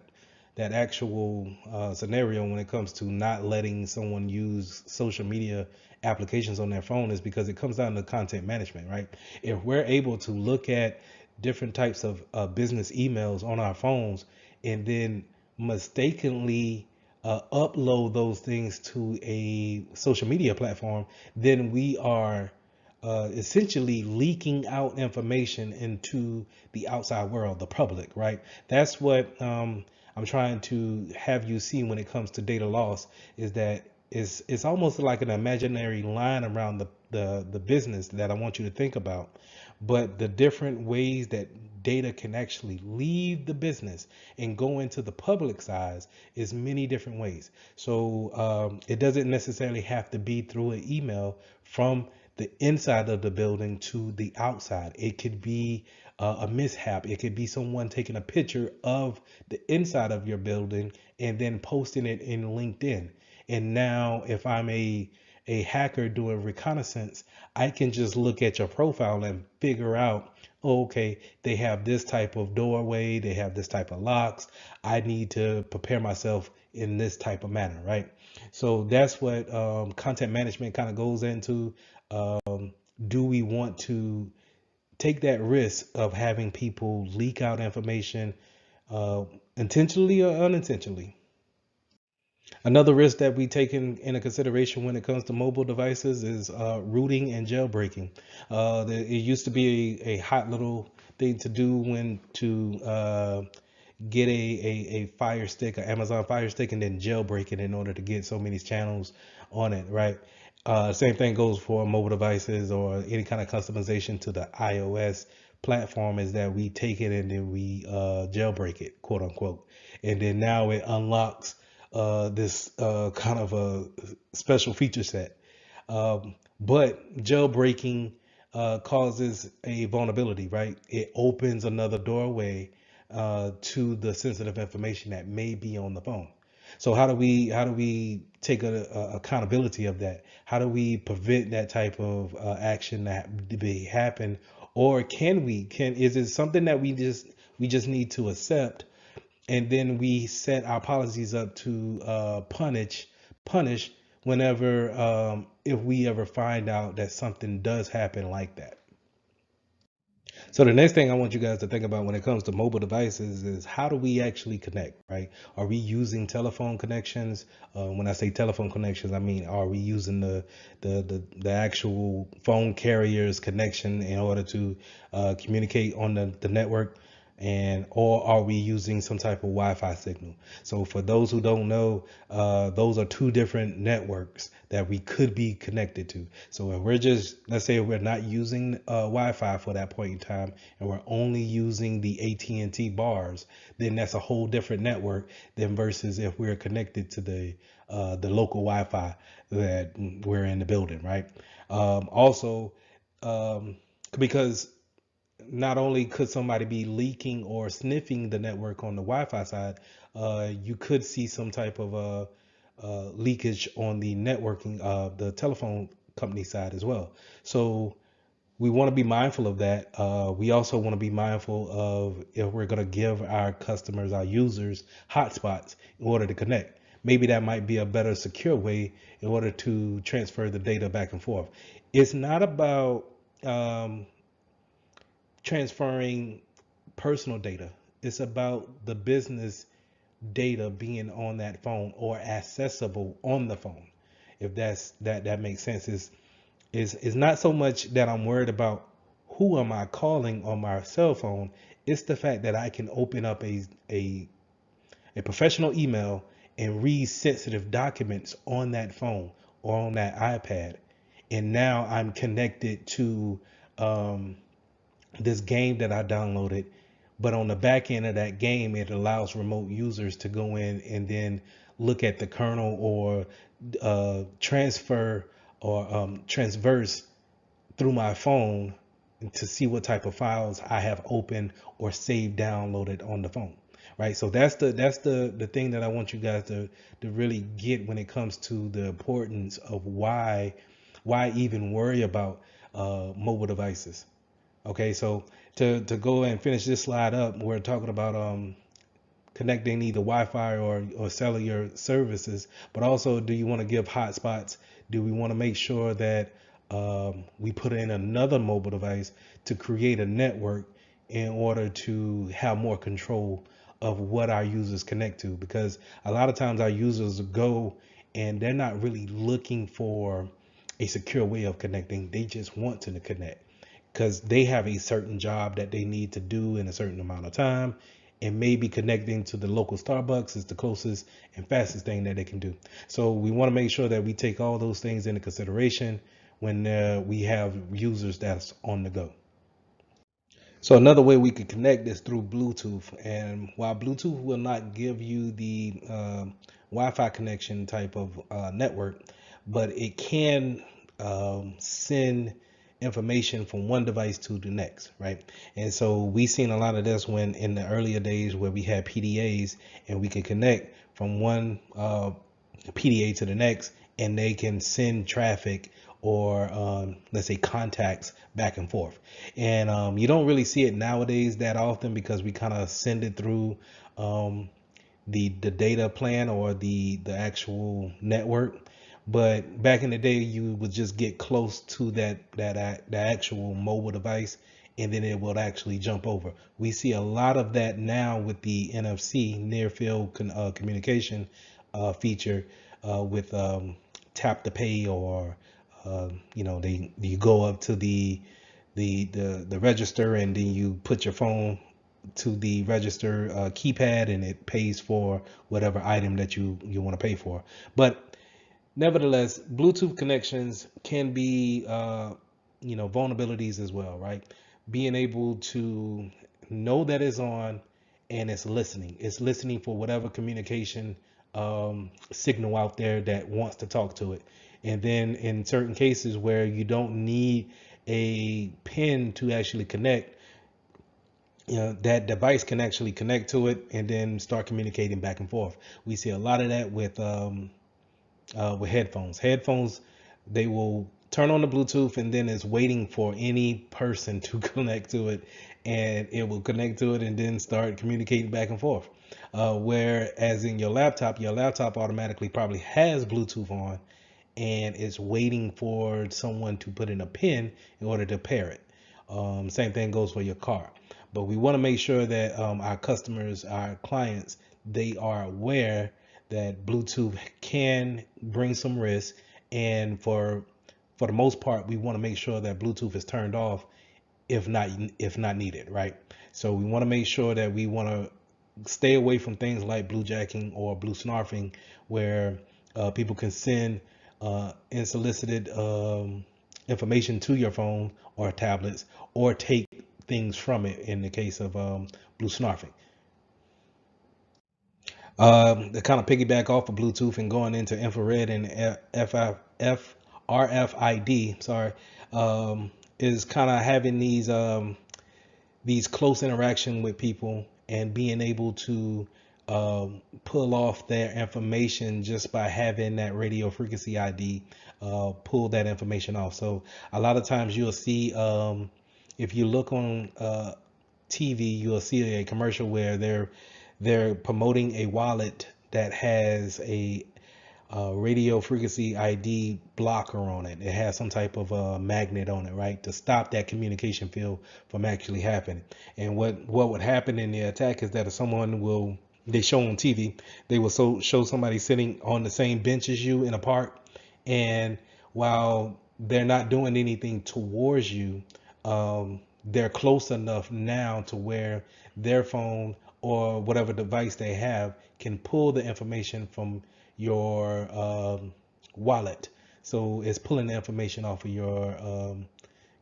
actual scenario when it comes to not letting someone use social media applications on their phone, is because it comes down to content management, right? If we're able to look at different types of business emails on our phones and then mistakenly upload those things to a social media platform, then we are essentially leaking out information into the outside world, the public, right? That's what I'm trying to have you see when it comes to data loss, is that it's almost like an imaginary line around the business that I want you to think about. But the different ways that data can actually leave the business and go into the public side is many different ways. So it doesn't necessarily have to be through an email from the inside of the building to the outside. It could be a mishap. It could be someone taking a picture of the inside of your building and then posting it in LinkedIn. And now, if I'm a hacker doing reconnaissance, I can just look at your profile and figure out, oh, okay, they have this type of doorway, they have this type of locks. I need to prepare myself in this type of manner, right? So that's what content management kind of goes into. Do we want to take that risk of having people leak out information uh, intentionally or unintentionally? Another risk that we take into consideration when it comes to mobile devices is rooting and jailbreaking. It used to be a hot little thing to do when to get a Fire Stick, an Amazon Fire Stick, and then jailbreak it in order to get so many channels on it, right? Same thing goes for mobile devices or any kind of customization to the iOS platform, is that we take it and then we jailbreak it, quote unquote. And then now it unlocks this kind of a special feature set. But jailbreaking causes a vulnerability, right? It opens another doorway to the sensitive information that may be on the phone. So how do we take accountability of that? How do we prevent that type of action that be happen? Or can is it something that we just need to accept, and then we set our policies up to punish whenever if we ever find out that something does happen like that. So the next thing I want you guys to think about when it comes to mobile devices is how do we actually connect, right? Are we using telephone connections? When I say telephone connections, I mean, are we using the actual phone carrier's connection in order to communicate on the network? And or are we using some type of Wi-Fi signal? So for those who don't know, those are two different networks that we could be connected to. So if we're just, let's say we're not using Wi-Fi for that point in time, and we're only using the AT&T bars, then that's a whole different network than versus if we're connected to the local Wi-Fi that we're in the building, right? Also, because not only could somebody be leaking or sniffing the network on the Wi-Fi side, you could see some type of leakage on the networking, the telephone company side as well. So we want to be mindful of that. We also want to be mindful of if we're going to give our customers, our users, hotspots in order to connect. Maybe that might be a better secure way in order to transfer the data back and forth. It's not about transferring personal data. It's about the business data being on that phone or accessible on the phone. If that makes sense, is not so much that I'm worried about who am I calling on my cell phone. It's the fact that I can open up a professional email and read sensitive documents on that phone or on that iPad. And now I'm connected to this game that I downloaded, but on the back end of that game, it allows remote users to go in and then look at the kernel or transfer or transverse through my phone to see what type of files I have opened or saved downloaded on the phone. Right. So that's the thing that I want you guys to really get when it comes to the importance of why even worry about mobile devices. Okay, so to go and finish this slide up, we're talking about connecting either Wi-Fi or cellular services, but also do you want to give hotspots? Do we want to make sure that we put in another mobile device to create a network in order to have more control of what our users connect to? Because a lot of times our users go and they're not really looking for a secure way of connecting. They just want to connect because they have a certain job that they need to do in a certain amount of time, and maybe connecting to the local Starbucks is the closest and fastest thing that they can do. So we want to make sure that we take all those things into consideration when we have users that's on the go. So another way we could connect is through Bluetooth. And while Bluetooth will not give you the Wi-Fi connection type of network, but it can send information from one device to the next, right? And so we seen a lot of this when in the earlier days where we had PDAs and we could connect from one PDA to the next, and they can send traffic or let's say contacts back and forth. And you don't really see it nowadays that often because we kind of send it through the data plan or the actual network. But back in the day, you would just get close to the actual mobile device, and then it will actually jump over. We see a lot of that now with the NFC, near field communication feature with tap to pay, or they you go up to the register and then you put your phone to the register keypad and it pays for whatever item that you want to pay for. But nevertheless, Bluetooth connections can be vulnerabilities as well, right? Being able to know that it's on and it's listening. It's listening for whatever communication signal out there that wants to talk to it. And then in certain cases where you don't need a pin to actually connect, that device can actually connect to it and then start communicating back and forth. We see a lot of that with headphones. Headphones, they will turn on the Bluetooth and then it's waiting for any person to connect to it, and it will connect to it and then start communicating back and forth. Whereas in your laptop automatically probably has Bluetooth on and it's waiting for someone to put in a pin in order to pair it. Same thing goes for your car. But we want to make sure that our customers, our clients, they are aware that Bluetooth can bring some risk, and for the most part, we want to make sure that Bluetooth is turned off if not needed, right? So we want to make sure that we want to stay away from things like bluejacking or blue snarfing, where people can send unsolicited information to your phone or tablets, or take things from it in the case of blue snarfing. To kind of piggyback off of Bluetooth and going into infrared and RFID, sorry, is kind of having these close interaction with people and being able to pull off their information just by having that radio frequency ID, pull that information off. So a lot of times you'll see, if you look on TV, you'll see a commercial where they're promoting a wallet that has a radio frequency ID blocker on it. It has some type of magnet on it, right, to stop that communication field from actually happening. And what would happen in the attack is that if someone they show on TV, they will show somebody sitting on the same bench as you in a park, and while they're not doing anything towards you, they're close enough now to where their phone or whatever device they have can pull the information from your wallet. So it's pulling the information off of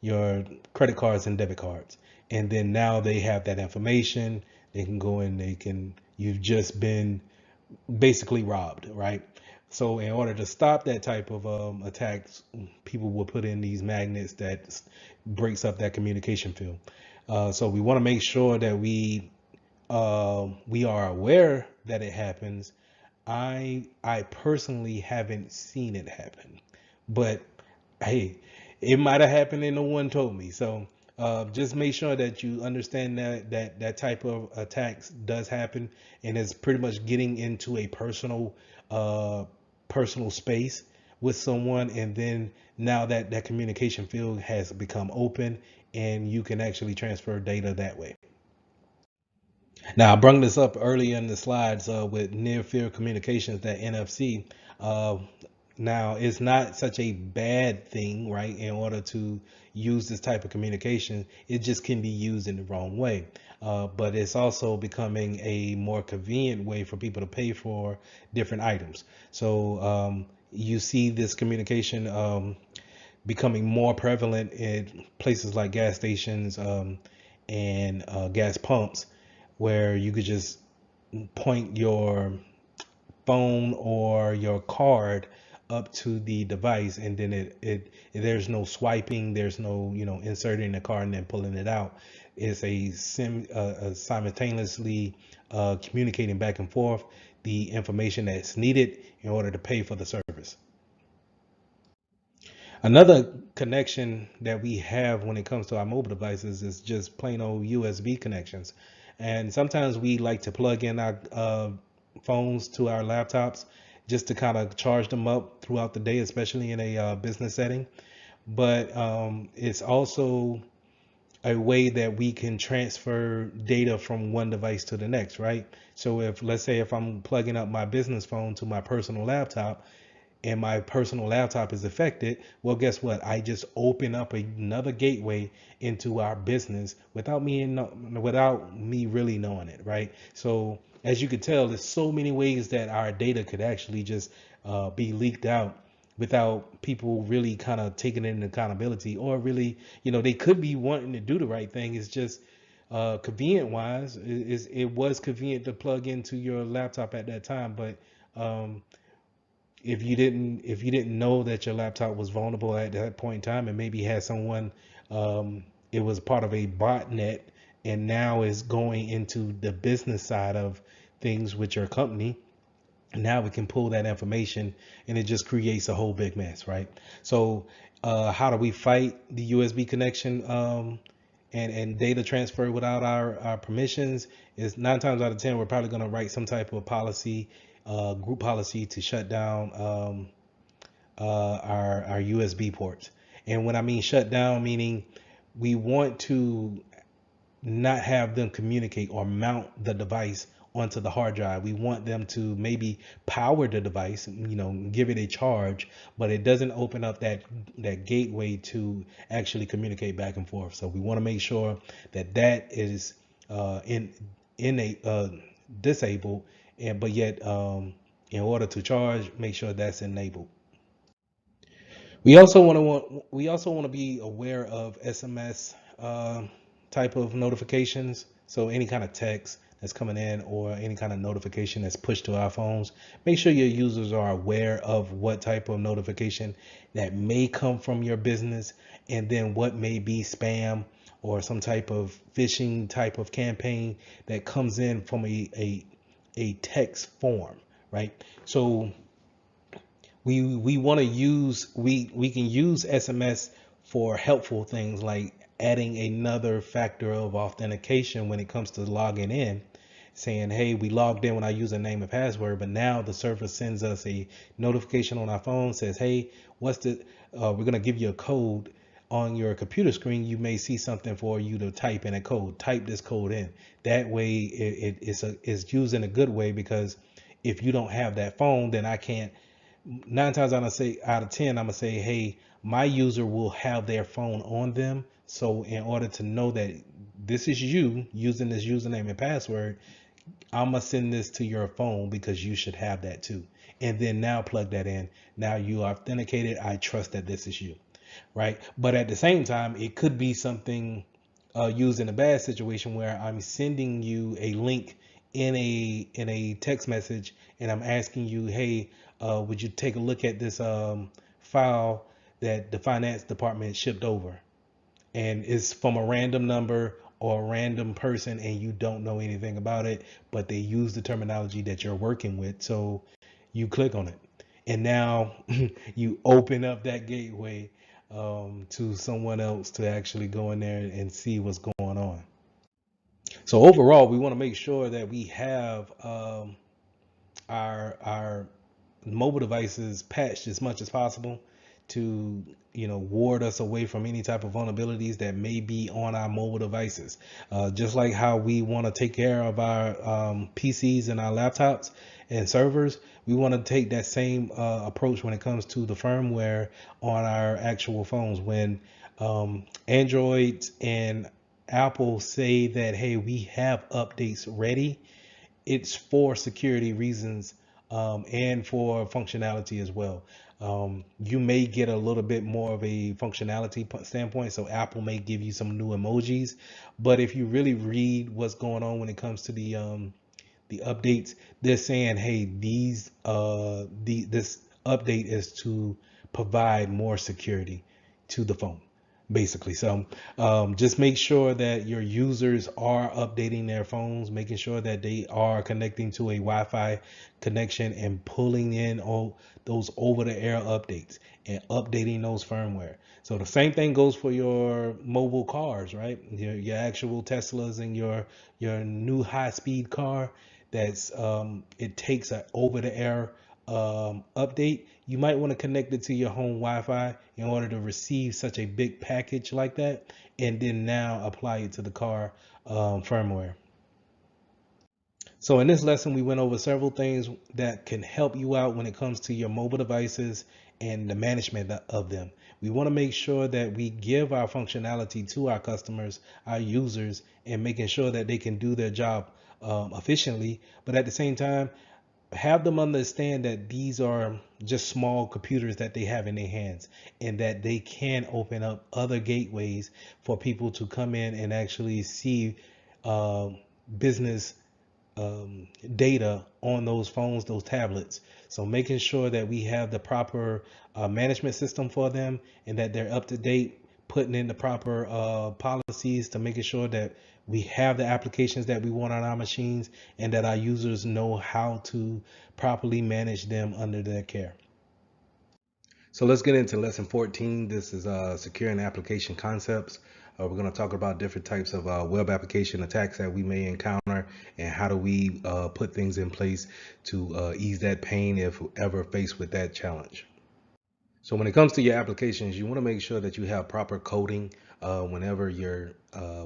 your credit cards and debit cards. And then now they have that information. They can go in, you've just been basically robbed, right? So in order to stop that type of attacks, people will put in these magnets that breaks up that communication field. So we want to make sure that we are aware that it happens. I personally haven't seen it happen, but hey, it might have happened and no one told me. So just make sure that you understand that type of attacks does happen, and it's pretty much getting into a personal space with someone, and then now that communication field has become open, and you can actually transfer data that way. Now, I brought this up earlier in the slides with near field communications, that NFC. Uh, Now, it's not such a bad thing, right? In order to use this type of communication, it just can be used in the wrong way. But it's also becoming a more convenient way for people to pay for different items. So you see this communication becoming more prevalent in places like gas stations and gas pumps, where you could just point your phone or your card up to the device, and then it there's no swiping, there's no inserting the card and then pulling it out. It's simultaneously communicating back and forth the information that's needed in order to pay for the service. Another connection that we have when it comes to our mobile devices is just plain old USB connections. And sometimes we like to plug in our phones to our laptops just to kind of charge them up throughout the day, especially in a business setting. But it's also a way that we can transfer data from one device to the next, right? So if, let's say, if I'm plugging up my business phone to my personal laptop, and my personal laptop is affected, well, guess what? I just open up another gateway into our business without me really knowing it, right? So as you could tell, there's so many ways that our data could actually just be leaked out without people really kind of taking it into accountability, or really, they could be wanting to do the right thing. It's just convenient wise, it was convenient to plug into your laptop at that time, but if you didn't know that your laptop was vulnerable at that point in time, and maybe had someone, it was part of a botnet, and now is going into the business side of things with your company, now we can pull that information, and it just creates a whole big mess, right? So how do we fight the USB connection and data transfer without our permissions? Is 9 times out of 10 we're probably going to write some type of policy, group policy, to shut down our USB ports. And when I mean shut down, meaning we want to not have them communicate or mount the device onto the hard drive. We want them to maybe power the device, give it a charge, but it doesn't open up that gateway to actually communicate back and forth. So we want to make sure that is in a disabled, and but yet in order to charge, make sure that's enabled. We also want to be aware of SMS type of notifications. So any kind of text that's coming in or any kind of notification that's pushed to our phones, make sure your users are aware of what type of notification that may come from your business, and then what may be spam or some type of phishing type of campaign that comes in from a text form, right? So we want to use we can use SMS for helpful things like adding another factor of authentication when it comes to logging in, saying, hey, we logged in with our username and password, but now the server sends us a notification on our phone, says, hey, we're going to give you a code on your computer screen. You may see something for you to type in a code. Type this code in. That way it's used in a good way, because if you don't have that phone, then I can't, 9 times out of 10, I'm gonna say, hey, my user will have their phone on them. So in order to know that this is you using this username and password, I'm gonna send this to your phone because you should have that too. And then now plug that in. Now you authenticated. I trust that this is you, right? But at the same time, it could be something used in a bad situation where I'm sending you a link in a text message, and I'm asking you, hey, would you take a look at this file that the finance department shipped over? And it's from a random number or a random person, and you don't know anything about it, but they use the terminology that you're working with. So you click on it, and now you open up that gateway to someone else to actually go in there and see what's going on. So overall, we want to make sure that we have our mobile devices patched as much as possible to ward us away from any type of vulnerabilities that may be on our mobile devices. Just like how we want to take care of our PCs and our laptops and servers, we want to take that same approach when it comes to the firmware on our actual phones. When Android and Apple say that, hey, we have updates ready, it's for security reasons, and for functionality as well. You may get a little bit more of a functionality standpoint, so Apple may give you some new emojis, but if you really read what's going on when it comes to the updates, they're saying, hey, this update is to provide more security to the phone, basically. So just make sure that your users are updating their phones, making sure that they are connecting to a Wi-Fi connection and pulling in all those over-the-air updates and updating those firmware. So the same thing goes for your mobile cars, right? Your actual Teslas and your new high-speed car. That's it takes an over-the-air update. You might want to connect it to your home Wi-Fi in order to receive such a big package like that, and then now apply it to the car firmware. So in this lesson, we went over several things that can help you out when it comes to your mobile devices and the management of them. We want to make sure that we give our functionality to our customers, our users, and making sure that they can do their job efficiently. But at the same time, have them understand that these are just small computers that they have in their hands, and that they can open up other gateways for people to come in and actually see uh, business data on those phones, those tablets. So making sure that we have the proper management system for them, and that they're up to date, putting in the proper policies to making sure that we have the applications that we want on our machines, and that our users know how to properly manage them under their care. So let's get into lesson 14. This is securing application concepts. We're going to talk about different types of web application attacks that we may encounter, and how do we put things in place to ease that pain if ever faced with that challenge. So when it comes to your applications, you want to make sure that you have proper coding whenever you're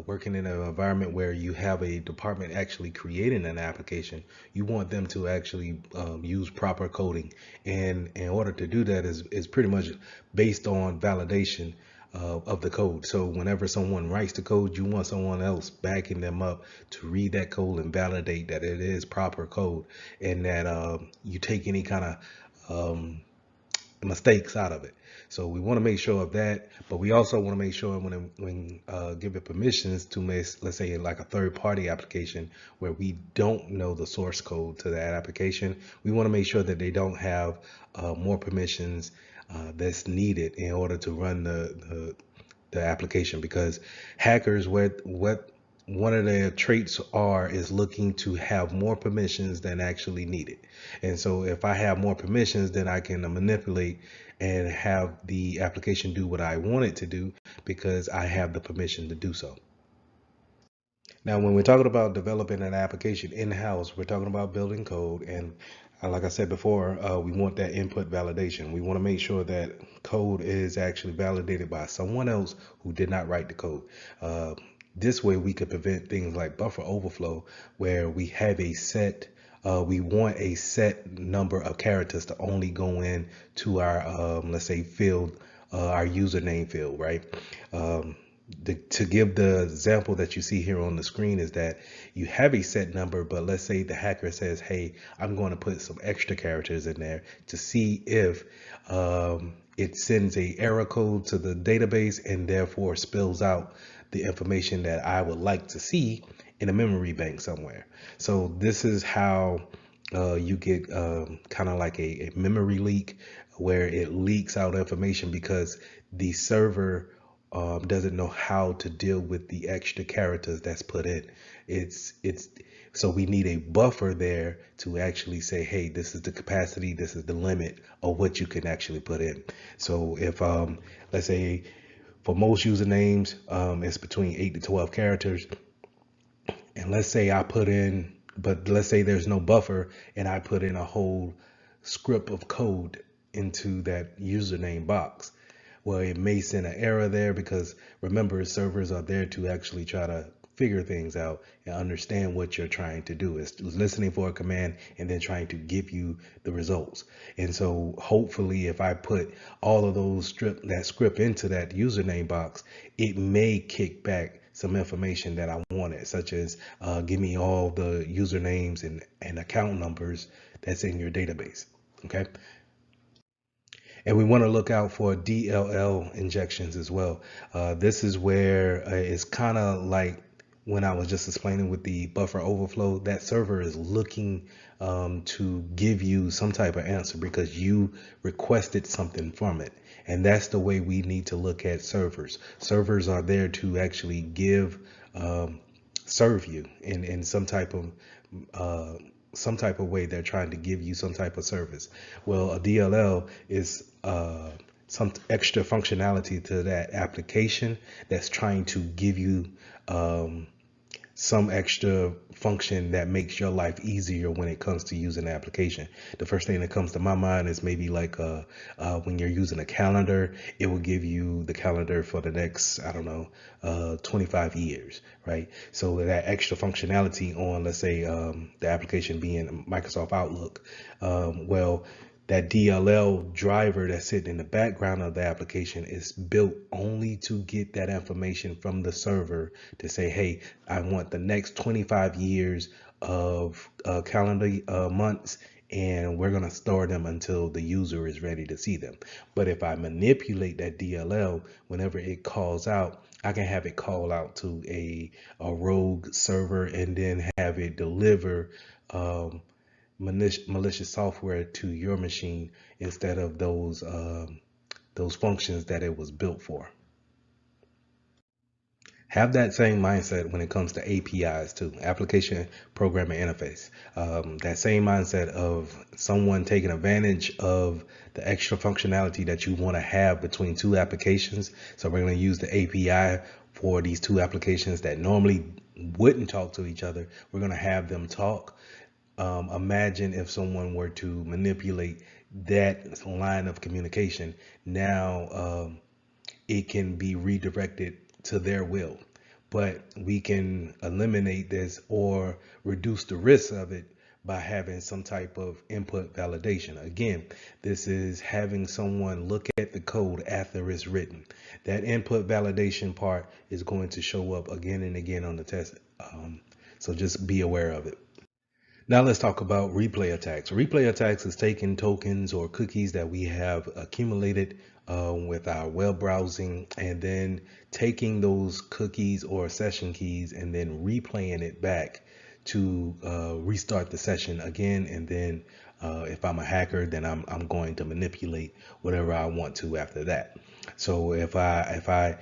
working in an environment where you have a department actually creating an application. You want them to actually use proper coding, and in order to do that is pretty much based on validation of the code. So whenever someone writes the code, you want someone else backing them up to read that code and validate that it is proper code, and that you take any kind of mistakes out of it. So we want to make sure of that, but we also want to make sure when giving permissions to let's say like a third party application where we don't know the source code to that application, we want to make sure that they don't have more permissions that's needed in order to run the application, because hackers, what one of their traits is looking to have more permissions than actually needed. And so if I have more permissions, then I can manipulate and have the application do what I want it to do because I have the permission to do so. Now, when we're talking about developing an application in-house, we're talking about building code. And like I said before, we want that input validation. We want to make sure that code is actually validated by someone else who did not write the code. This way we could prevent things like buffer overflow, where we have we want a set number of characters to only go in to our, let's say, field, our username field, right? To give the example that you see here on the screen is that you have a set number, but let's say the hacker says, hey, I'm going to put some extra characters in there to see if it sends a error code to the database and therefore spills out the information that I would like to see in a memory bank somewhere. So this is how you get kind of like a memory leak, where it leaks out information because the server doesn't know how to deal with the extra characters that's put in. It's so we need a buffer there to actually say, hey, this is the capacity, this is the limit of what you can actually put in. So if let's say for most usernames it's between 8 to 12 characters, and let's say I put in, but let's say there's no buffer and I put in a whole script of code into that username box. Well, it may send an error there because remember, servers are there to actually try to figure things out and understand what you're trying to do. It's listening for a command and then trying to give you the results. And so hopefully if I put all of that script into that username box, it may kick back some information that I wanted, such as give me all the usernames and account numbers that's in your database. Okay. And we want to look out for DLL injections as well. This is where it's kind of like when I was just explaining with the buffer overflow, that server is looking to give you some type of answer because you requested something from it. And that's the way we need to look at servers. Servers are there to actually serve you in some type of way. They're trying to give you some type of service. Well, a DLL is some extra functionality to that application that's trying to give you some extra function that makes your life easier when it comes to using the application. The first thing that comes to my mind is maybe like when you're using a calendar, it will give you the calendar for the next, I don't know, 25 years, right? So that extra functionality on, let's say, the application being Microsoft Outlook, well, that DLL driver that's sitting in the background of the application is built only to get that information from the server to say, hey, I want the next 25 years of calendar months, and we're going to store them until the user is ready to see them. But if I manipulate that DLL, whenever it calls out, I can have it call out to a rogue server and then have it deliver malicious software to your machine instead of those functions that it was built for. Have that same mindset when it comes to APIs too, application programming interface. That same mindset of someone taking advantage of the extra functionality that you want to have between two applications. So we're going to use the API for these two applications that normally wouldn't talk to each other. We're going to have them talk Imagine if someone were to manipulate that line of communication. Now, it can be redirected to their will. But we can eliminate this or reduce the risk of it by having some type of input validation. Again, this is having someone look at the code after it's written. That input validation part is going to show up again and again on the test. So just be aware of it. Now let's talk about replay attacks. Replay attacks is taking tokens or cookies that we have accumulated with our web browsing, and then taking those cookies or session keys and then replaying it back to restart the session again. And then if I'm a hacker, then I'm going to manipulate whatever I want to after that. So if I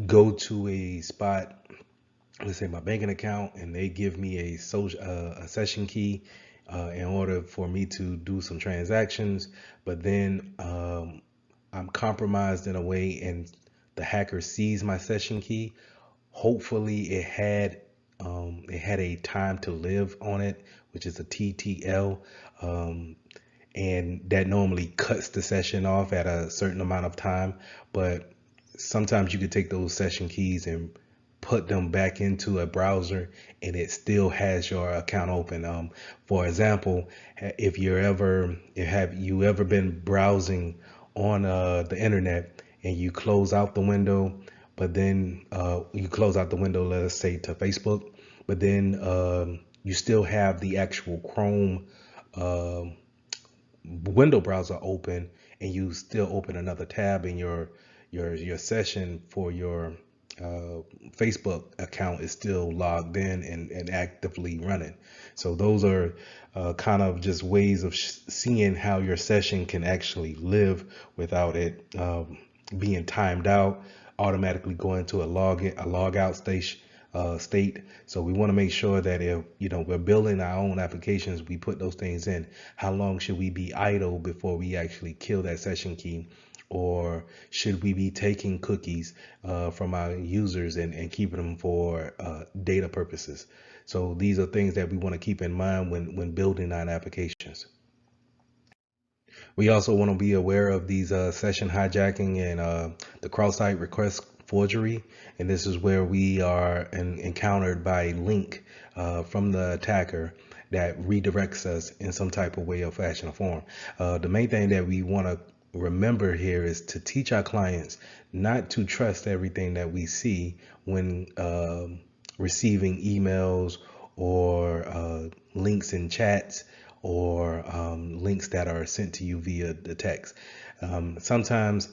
go to a spot, let's say my banking account, and they give me a session key in order for me to do some transactions, but then I'm compromised in a way and the hacker sees my session key. Hopefully it had a time to live on it, which is a TTL, and that normally cuts the session off at a certain amount of time. But sometimes you could take those session keys and put them back into a browser and it still has your account open. For example, have you ever been browsing on the internet and you close out the window, but then you close out the window, let us say to Facebook, but then you still have the actual Chrome window browser open, and you still open another tab in your session for your Facebook account is still logged in and actively running. So those are kind of just ways of seeing how your session can actually live without it being timed out, automatically going to a log out state. So we want to make sure that if we're building our own applications, we put those things in. How long should we be idle before we actually kill that session key? Or should we be taking cookies from our users and keeping them for data purposes? So these are things that we want to keep in mind when building our applications. We also want to be aware of these session hijacking and the cross-site request forgery. And this is where we are encountered by a link from the attacker that redirects us in some type of way or fashion or form. The main thing that we want to remember here is to teach our clients not to trust everything that we see when receiving emails or links in chats or links that are sent to you via the text. Sometimes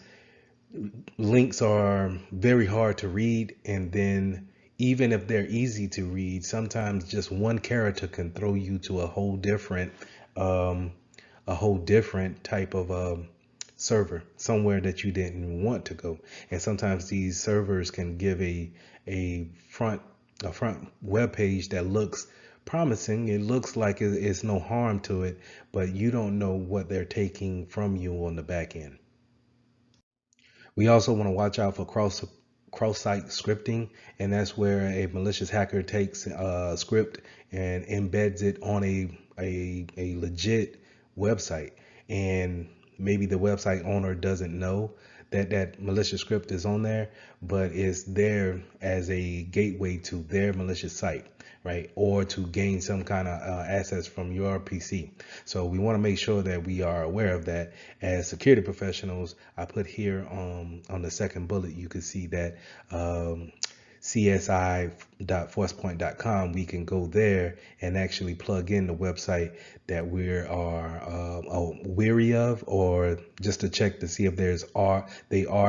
links are very hard to read, and then even if they're easy to read, sometimes just one character can throw you to a whole different type of server somewhere that you didn't want to go. And sometimes these servers can give a front web page that looks promising. It looks like it's no harm to it, but you don't know what they're taking from you on the back end. We also want to watch out for cross-site scripting, and that's where a malicious hacker takes a script and embeds it on a legit website, and maybe the website owner doesn't know that that malicious script is on there, but it's there as a gateway to their malicious site, right? Or to gain some kind of access from your PC. So we want to make sure that we are aware of that. As security professionals, I put here on the second bullet, you can see that csi.forcepoint.com, we can go there and actually plug in the website that we are weary of, or just to check to see if there are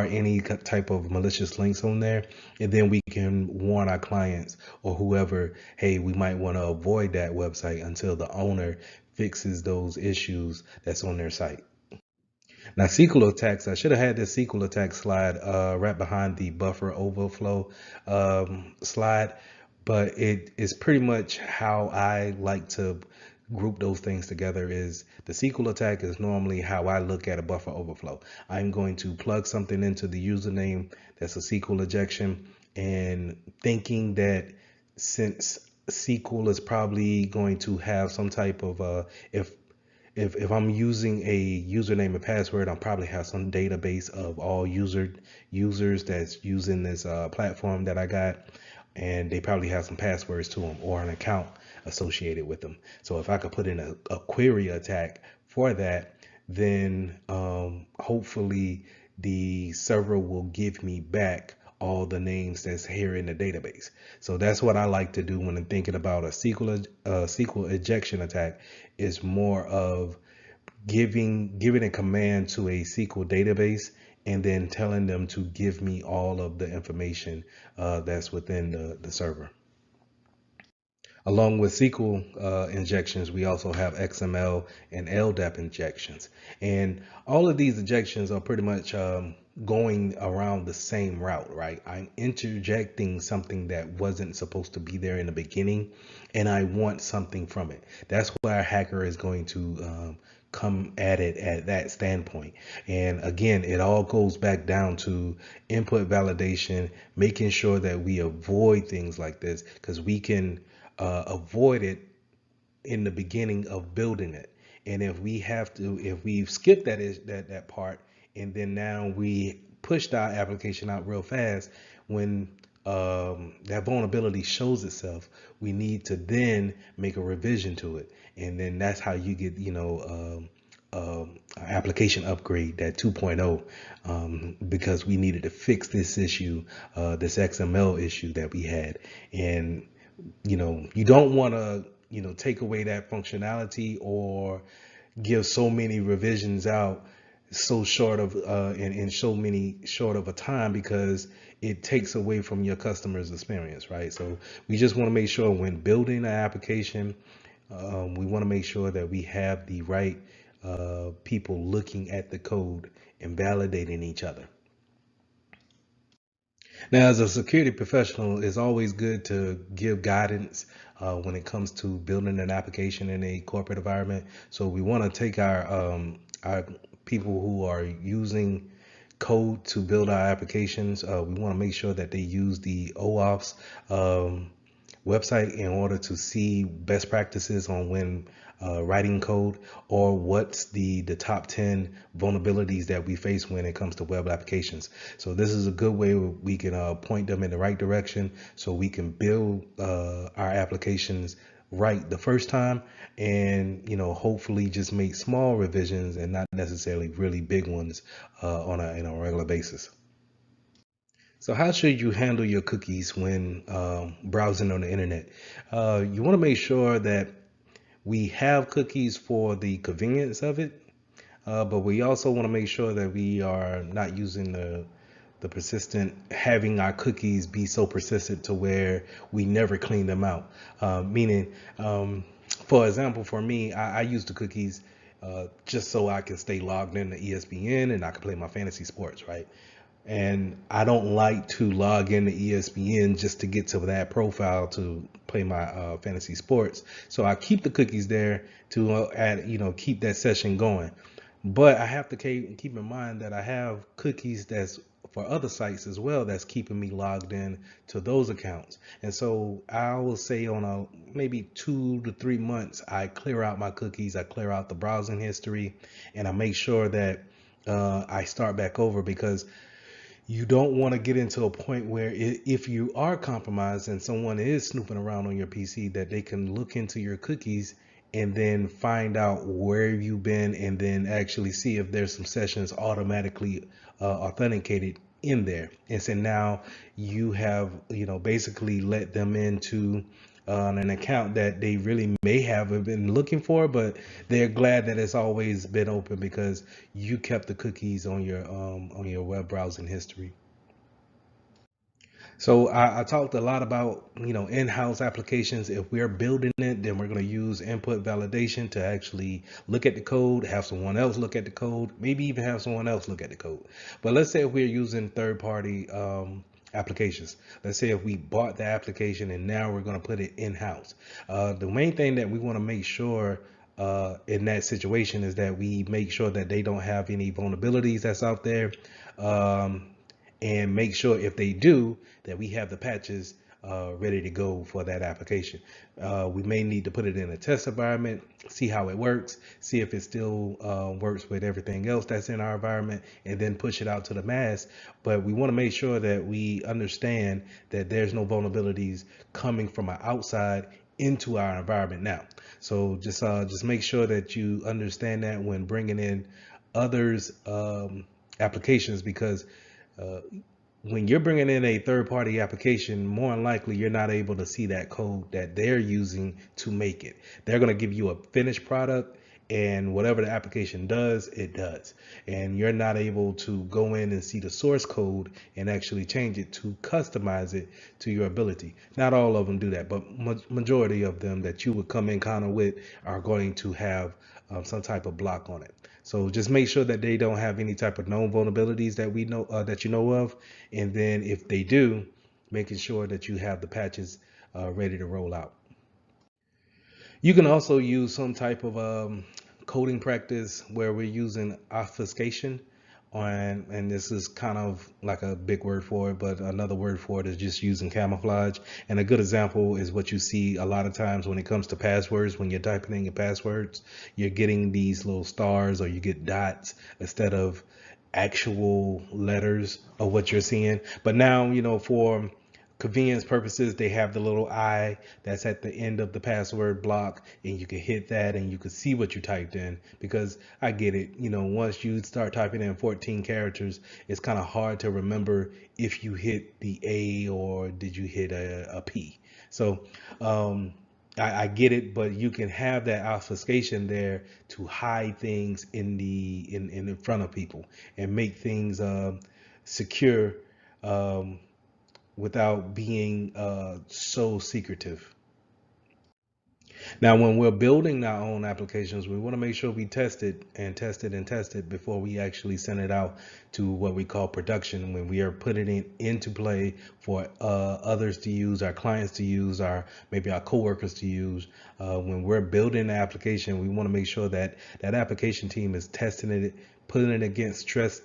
any type of malicious links on there, and then we can warn our clients or whoever, hey, we might want to avoid that website until the owner fixes those issues that's on their site. Now, SQL attacks, I should have had this SQL attack slide right behind the buffer overflow slide, but it is pretty much how I like to group those things together. Is the SQL attack is normally how I look at a buffer overflow. I'm going to plug something into the username that's a SQL injection, and thinking that since SQL is probably going to have some type of if if I'm using a username and password, I'll probably have some database of all users that's using this platform that I got, and they probably have some passwords to them or an account associated with them. So if I could put in a query attack for that, then hopefully the server will give me back all the names that's here in the database. So that's what I like to do when I'm thinking about a SQL injection attack. Is more of giving a command to a SQL database and then telling them to give me all of the information that's within the server. Along with SQL injections, we also have XML and LDAP injections. And all of these injections are pretty much going around the same route, right? I'm interjecting something that wasn't supposed to be there in the beginning, and I want something from it. That's where a hacker is going to come at it at that standpoint. And again, it all goes back down to input validation, making sure that we avoid things like this, because we can avoid it in the beginning of building it. And if we've skipped that part, and then now we pushed our application out real fast, when that vulnerability shows itself, we need to then make a revision to it, and then that's how you get, application upgrade, that 2.0, because we needed to fix this issue, this XML issue that we had. And you don't want to take away that functionality or give so many revisions out so short of and so many short of a time, because it takes away from your customer's experience, right? So we just want to make sure when building an application, we want to make sure that we have the right people looking at the code and validating each other. Now, as a security professional, it's always good to give guidance when it comes to building an application in a corporate environment. So we want to take our people who are using code to build our applications. We want to make sure that they use the OAuth's website in order to see best practices on when writing code, or what's the top 10 vulnerabilities that we face when it comes to web applications. So this is a good way where we can point them in the right direction, so we can build our applications right the first time, and hopefully just make small revisions and not necessarily really big ones on a regular basis. So how should you handle your cookies when browsing on the internet? You want to make sure that we have cookies for the convenience of it, but we also want to make sure that we are not using the persistent, having our cookies be so persistent to where we never clean them out. Meaning, for example, for me, I use the cookies just so I can stay logged in to ESPN and I can play my fantasy sports, right? And I don't like to log into ESPN just to get to that profile to play my fantasy sports. So I keep the cookies there to keep that session going. But I have to keep in mind that I have cookies that's for other sites as well that's keeping me logged in to those accounts. And so I will say on a maybe 2 to 3 months, I clear out my cookies, I clear out the browsing history, and I make sure that I start back over, because you don't want to get into a point where if you are compromised and someone is snooping around on your PC, that they can look into your cookies and then find out where you've been, and then actually see if there's some sessions automatically authenticated in there. And so now you have, basically let them into an account that they really may have been looking for, but they're glad that it's always been open because you kept the cookies on your web browsing history. So I talked a lot about, in-house applications. If we're building it, then we're going to use input validation to actually look at the code, have someone else look at the code, maybe even have someone else look at the code. But let's say if we're using third-party applications. Let's say if we bought the application and now we're going to put it in-house. The main thing that we want to make sure in that situation is that we make sure that they don't have any vulnerabilities that's out there. And make sure if they do, that we have the patches ready to go for that application. We may need to put it in a test environment, see how it works, see if it still works with everything else that's in our environment, and then push it out to the mass. But we want to make sure that we understand that there's no vulnerabilities coming from outside into our environment now. So just make sure that you understand that when bringing in others applications, because uh, when you're bringing in a third party application, more than likely you're not able to see that code that they're using to make it. They're going to give you a finished product, and whatever the application does, it does. And you're not able to go in and see the source code and actually change it to customize it to your ability. Not all of them do that, but majority of them that you would come in kind of with are going to have some type of block on it. So just make sure that they don't have any type of known vulnerabilities that we know that you know of, and then if they do, making sure that you have the patches ready to roll out. You can also use some type of coding practice where we're using obfuscation on, and this is kind of like a big word for it, but another word for it is just using camouflage. And a good example is what you see a lot of times when it comes to passwords. When you're typing in your passwords, you're getting these little stars or you get dots instead of actual letters of what you're seeing. But now, for convenience purposes, they have the little I that's at the end of the password block, and you can hit that and you can see what you typed in. Because I get it, once you start typing in 14 characters, it's kind of hard to remember if you hit the A or did you hit a P. So I get it, but you can have that obfuscation there to hide things in front of people and make things secure, um, without being so secretive. Now, when we're building our own applications, we want to make sure we test it and test it and test it before we actually send it out to what we call production. When we are putting it into play for others to use, our clients to use, maybe our coworkers to use. When we're building the application, we want to make sure that that application team is testing it, putting it against stress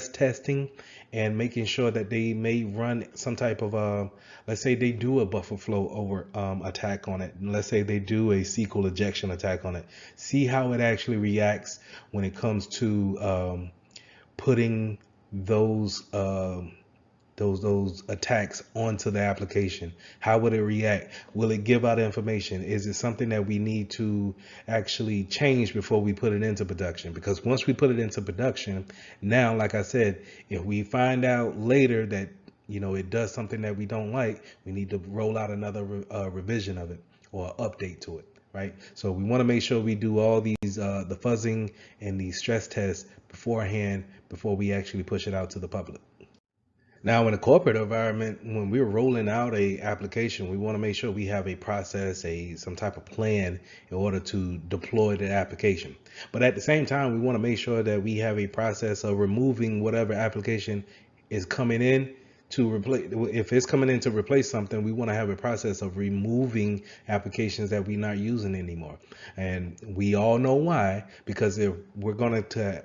testing, and making sure that they may run some type of let's say they do a buffer flow over attack on it, and let's say they do a SQL ejection attack on it. See how it actually reacts when it comes to putting those those attacks onto the application. How would it react? Will it give out information? Is it something that we need to actually change before we put it into production? Because once we put it into production, now, like I said, if we find out later that it does something that we don't like, we need to roll out another revision of it or update to it. Right. So we want to make sure we do all these the fuzzing and these stress tests beforehand before we actually push it out to the public. Now, in a corporate environment, when we're rolling out a application, we want to make sure we have a process, some type of plan in order to deploy the application. But at the same time, we want to make sure that we have a process of removing whatever application is coming in to replace. If it's coming in to replace something, we want to have a process of removing applications that we're not using anymore. And we all know why, because if we're going to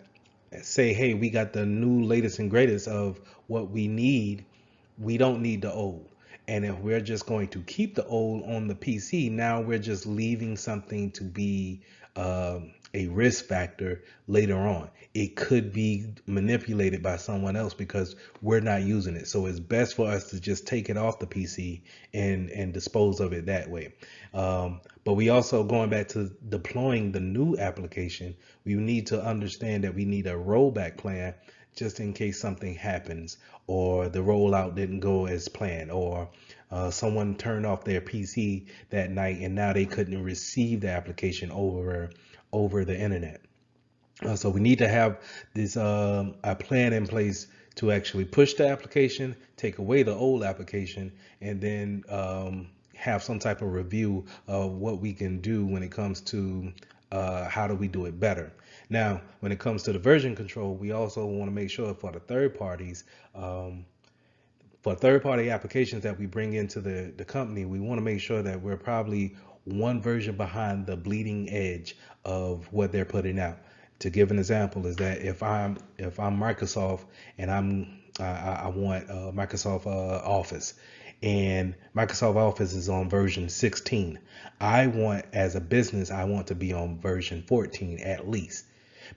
say, hey, we got the new latest and greatest of what we need, we don't need the old. And if we're just going to keep the old on the PC, now we're just leaving something to be a risk factor later on. It could be manipulated by someone else because we're not using it. So it's best for us to just take it off the PC and dispose of it that way. But we also, going back to deploying the new application, we need to understand that we need a rollback plan just in case something happens or the rollout didn't go as planned, or someone turned off their PC that night and now they couldn't receive the application over the internet. So we need to have this a plan in place to actually push the application, take away the old application, and then have some type of review of what we can do when it comes to how do we do it better. Now, when it comes to the version control, we also want to make sure for the third parties, for third party applications that we bring into the company, we want to make sure that we're probably one version behind the bleeding edge of what they're putting out. To give an example is that if I'm Microsoft and I want Microsoft Office, and Microsoft Office is on version 16. I want, as a business, I want to be on version 14 at least,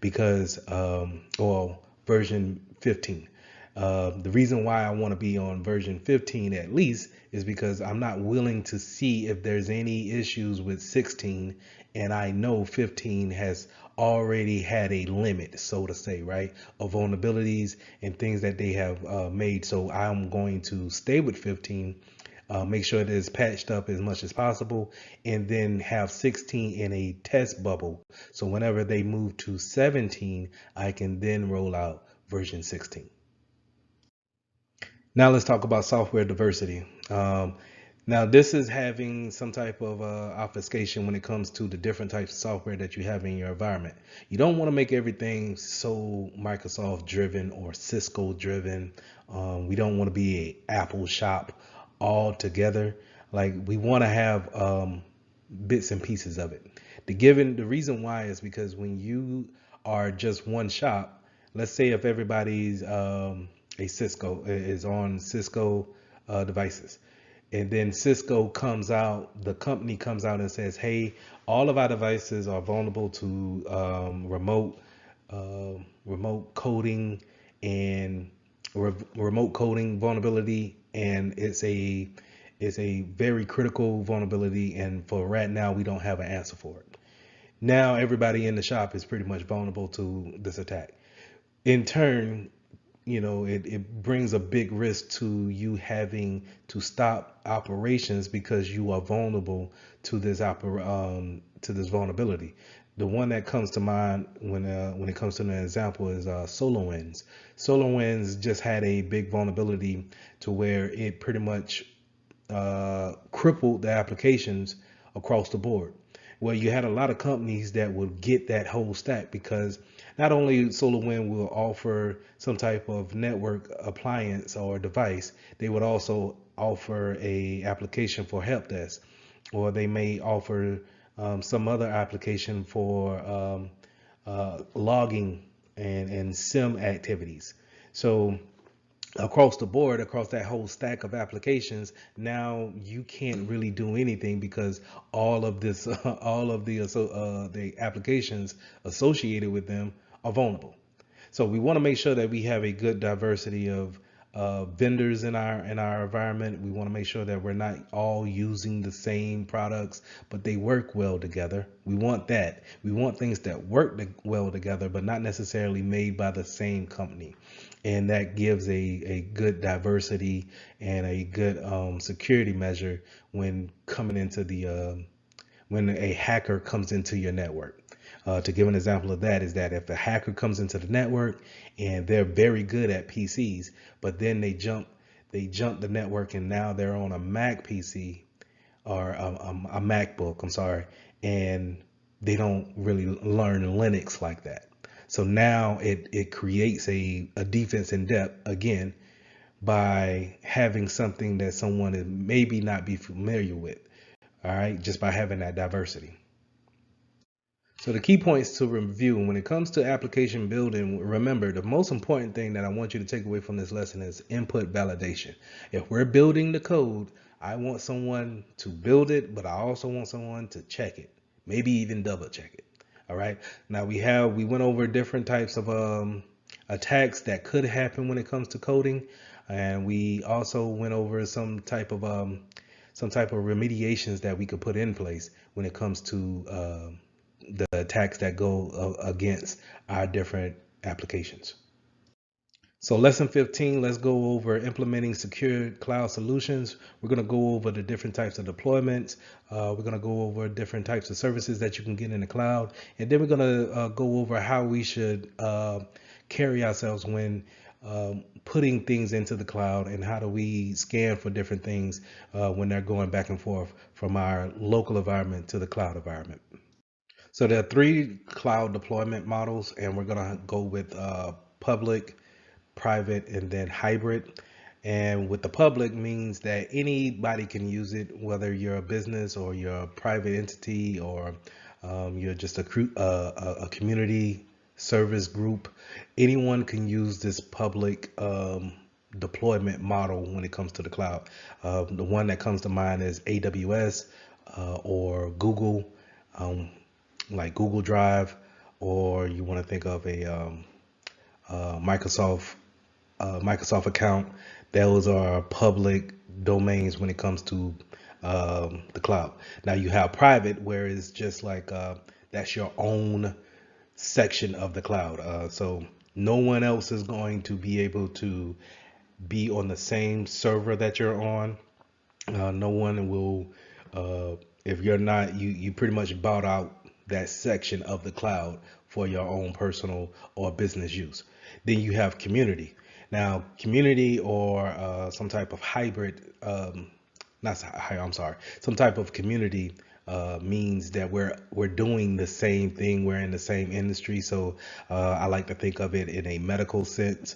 because, or version 15. The reason why I want to be on version 15 at least is because I'm not willing to see if there's any issues with 16, and I know 15 has already had a limit, so to say, right, of vulnerabilities and things that they have made. So I'm going to stay with 15, make sure it is patched up as much as possible, and then have 16 in a test bubble. So whenever they move to 17, I can then roll out version 16. Now let's talk about software diversity. Now this is having some type of obfuscation when it comes to the different types of software that you have in your environment. You don't want to make everything so Microsoft driven or Cisco driven. We don't want to be a Apple shop all together. Like, we want to have bits and pieces of it. The reason why is because when you are just one shop, let's say if everybody's a Cisco is on Cisco devices, and then Cisco comes out, the company comes out and says, hey, all of our devices are vulnerable to remote coding and remote coding vulnerability, and it's a very critical vulnerability, and for right now we don't have an answer for it. Now everybody in the shop is pretty much vulnerable to this attack. In turn, it brings a big risk to you having to stop operations because you are vulnerable to this vulnerability. The one that comes to mind when it comes to an example is SolarWinds. SolarWinds just had a big vulnerability to where it pretty much crippled the applications across the board. Well, you had a lot of companies that would get that whole stack, because not only SolarWinds will offer some type of network appliance or device, they would also offer a application for help desk, or they may offer some other application for logging and SIM activities. So across the board, across that whole stack of applications, now you can't really do anything because all of this, all of the applications associated with them are vulnerable. So we want to make sure that we have a good diversity of vendors in our environment. We want to make sure that we're not all using the same products, but they work well together. We want that. We want things that work well together, but not necessarily made by the same company. And that gives a good diversity and a good security measure when coming into the when a hacker comes into your network. To give an example of that is that if a hacker comes into the network and they're very good at PCs, but then they jump the network and now they're on a Mac PC or a MacBook, I'm sorry, and they don't really learn Linux like that. So now it creates a defense in depth again by having something that someone is maybe not be familiar with. All right, just by having that diversity. So the key points to review when it comes to application building, remember the most important thing that I want you to take away from this lesson is input validation. If we're building the code, I want someone to build it, but I also want someone to check it, maybe even double check it. All right. Now we went over different types of attacks that could happen when it comes to coding, and we also went over some type of remediations that we could put in place when it comes to the attacks that go against our different applications. So lesson 15, let's go over implementing secure cloud solutions. We're going to go over the different types of deployments. We're going to go over different types of services that you can get in the cloud. And then we're going to go over how we should carry ourselves when putting things into the cloud, and how do we scan for different things when they're going back and forth from our local environment to the cloud environment. So there are three cloud deployment models, and we're going to go with public, private, and then hybrid. And with the public means that anybody can use it, whether you're a business or you're a private entity, or you're just a community service group. Anyone can use this public deployment model when it comes to the cloud. The one that comes to mind is AWS or Google, um, like Google Drive, or you want to think of a Microsoft account. Those are public domains when it comes to the cloud. Now you have private, where it's just like that's your own section of the cloud. So no one else is going to be able to be on the same server that you're on. No one will, if you're not, you pretty much bought out that section of the cloud for your own personal or business use. Then you have community. Now, community or some type of hybrid, not I'm sorry, some type of community means that we're doing the same thing. We're in the same industry. So I like to think of it in a medical sense.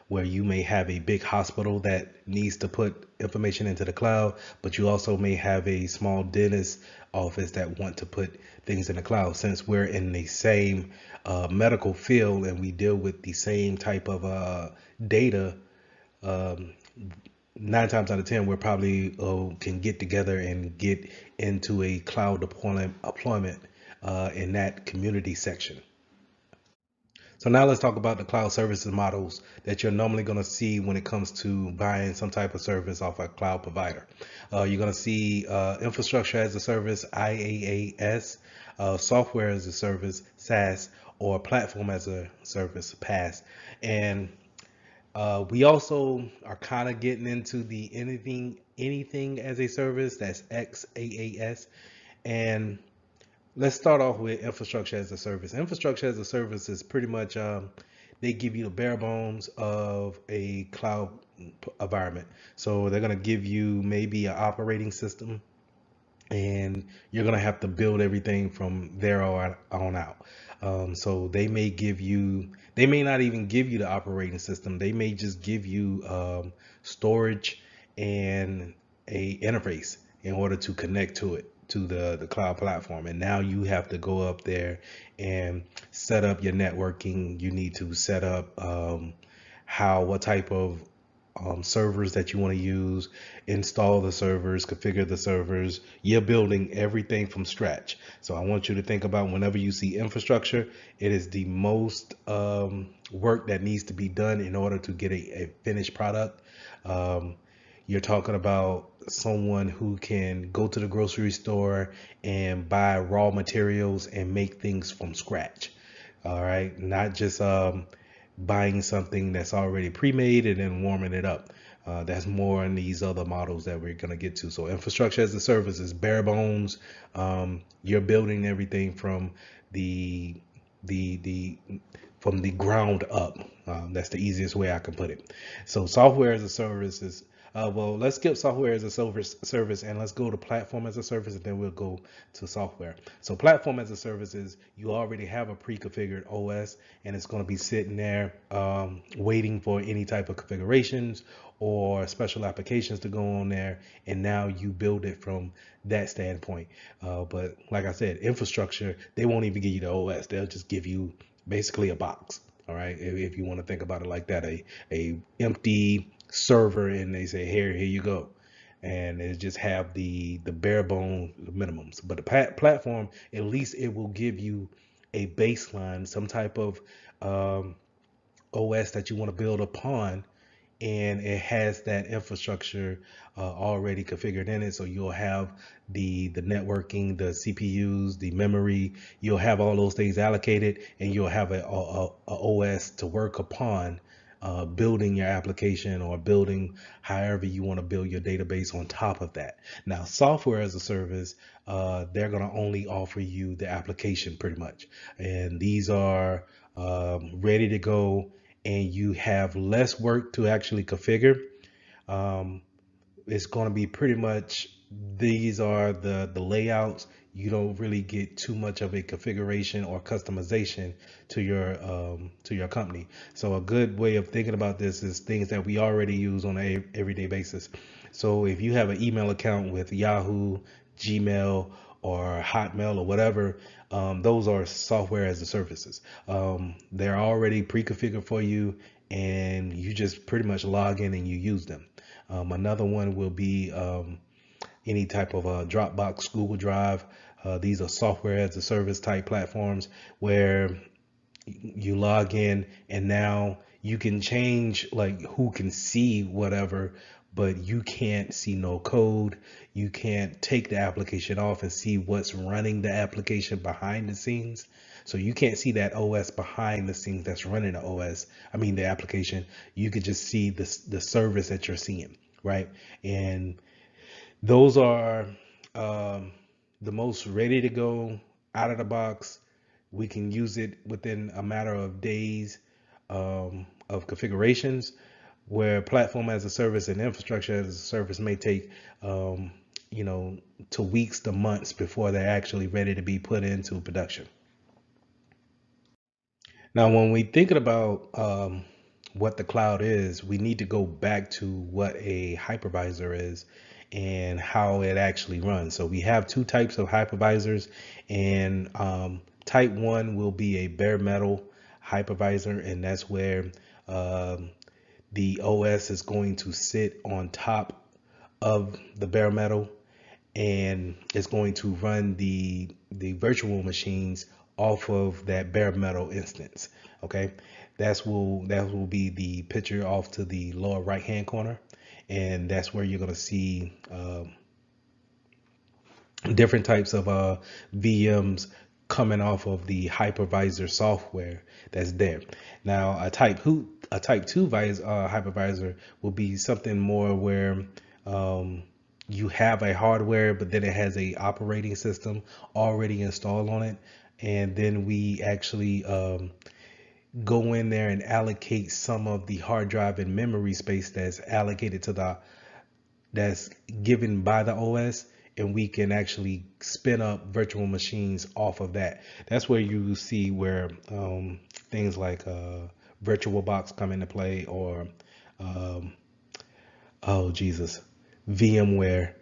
Where you may have a big hospital that needs to put information into the cloud, but you also may have a small dentist office that want to put things in the cloud. Since we're in the same medical field and we deal with the same type of data, um, 9 times out of 10, we're probably can get together and get into a cloud deployment in that community section. So now let's talk about the cloud services models that you're normally going to see when it comes to buying some type of service off a cloud provider. You're going to see infrastructure as a service, IaaS, software as a service, SaaS, or platform as a service, PaaS. And we also are kind of getting into the anything as a service, that's XaaS. And let's start off with infrastructure as a service. Infrastructure as a service is pretty much they give you the bare bones of a cloud environment. So they're going to give you maybe an operating system, and you're going to have to build everything from there on out. So they may not even give you the operating system. They may just give you storage and a interface in order to connect to it, to the cloud platform. And now you have to go up there and set up your networking. You need to set up what type of servers that you want to use, install the servers, configure the servers. You're building everything from scratch. So I want you to think about, whenever you see infrastructure, it is the most work that needs to be done in order to get a finished product. You're talking about someone who can go to the grocery store and buy raw materials and make things from scratch. All right, not just buying something that's already pre-made and then warming it up. That's more in these other models that we're going to get to. So infrastructure as a service is bare bones. You're building everything from the the from the ground up. That's the easiest way I can put it. So software as a service is, well, let's skip software as a service and let's go to platform as a service, and then we'll go to software. So platform as a service is, you already have a pre-configured OS, and it's going to be sitting there waiting for any type of configurations or special applications to go on there, and now you build it from that standpoint. But like I said, infrastructure, they won't even give you the OS. They'll just give you basically a box. All right, if you want to think about it like that, a empty server, and they say, here you go, and it just have the bare bone minimums. But the platform, at least it will give you a baseline, some type of OS that you want to build upon, and it has that infrastructure already configured in it. So you'll have the networking, the CPUs, the memory. You'll have all those things allocated, and you'll have a OS to work upon building your application, or building however you want to build your database on top of that. Now, software as a service, they're going to only offer you the application pretty much, and these are ready to go, and you have less work to actually configure. Um, it's going to be pretty much, these are the layouts. You don't really get too much of a configuration or customization to your company. So a good way of thinking about this is things that we already use on a everyday basis. So if you have an email account with Yahoo, Gmail, or Hotmail, or whatever, those are software as a services. They're already pre-configured for you, and you just pretty much log in and you use them. Another one will be any type of Dropbox, Google Drive. These are software as a service type platforms where you log in and now you can change like who can see whatever, but you can't see no code. You can't take the application off and see what's running the application behind the scenes. So you can't see that OS behind the scenes that's running the OS. I mean the application. You could just see the service that you're seeing, right? And those are um, the most ready to go out of the box. We can use it within a matter of days of configurations, where platform as a service and infrastructure as a service may take, um, to weeks to months before they're actually ready to be put into production. Now, when we thinking about what the cloud is, we need to go back to what a hypervisor is and how it actually runs. So we have two types of hypervisors, and type one will be a bare metal hypervisor, and that's where um, the OS is going to sit on top of the bare metal, and it's going to run the virtual machines off of that bare metal instance. Okay, that will be the picture off to the lower right hand corner, and that's where you're going to see different types of VMs coming off of the hypervisor software that's there. Now, a type two hypervisor will be something more where you have a hardware, but then it has a operating system already installed on it, and then we actually go in there and allocate some of the hard drive and memory space that's allocated to that's given by the OS, and we can actually spin up virtual machines off of that. That's where you see where things like VirtualBox come into play, or um, oh Jesus, VMware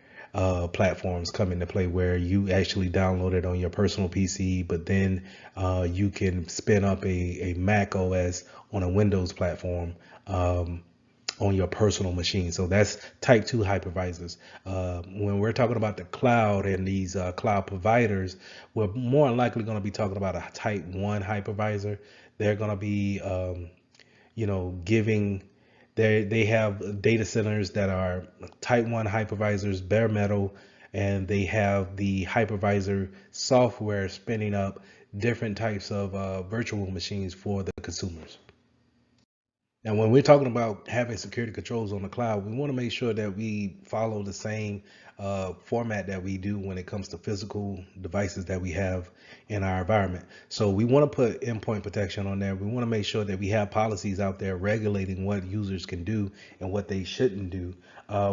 platforms come into play, where you actually download it on your personal PC, but then you can spin up a Mac OS on a Windows platform on your personal machine. So that's type 2 hypervisors. When we're talking about the cloud and these cloud providers, we're more than likely going to be talking about a type 1 hypervisor. They're going to be giving they have data centers that are type 1 hypervisors, bare metal, and they have the hypervisor software spinning up different types of virtual machines for the consumers. Now, when we're talking about having security controls on the cloud, we want to make sure that we follow the same format that we do when it comes to physical devices that we have in our environment. So we want to put endpoint protection on there. We want to make sure that we have policies out there regulating what users can do and what they shouldn't do.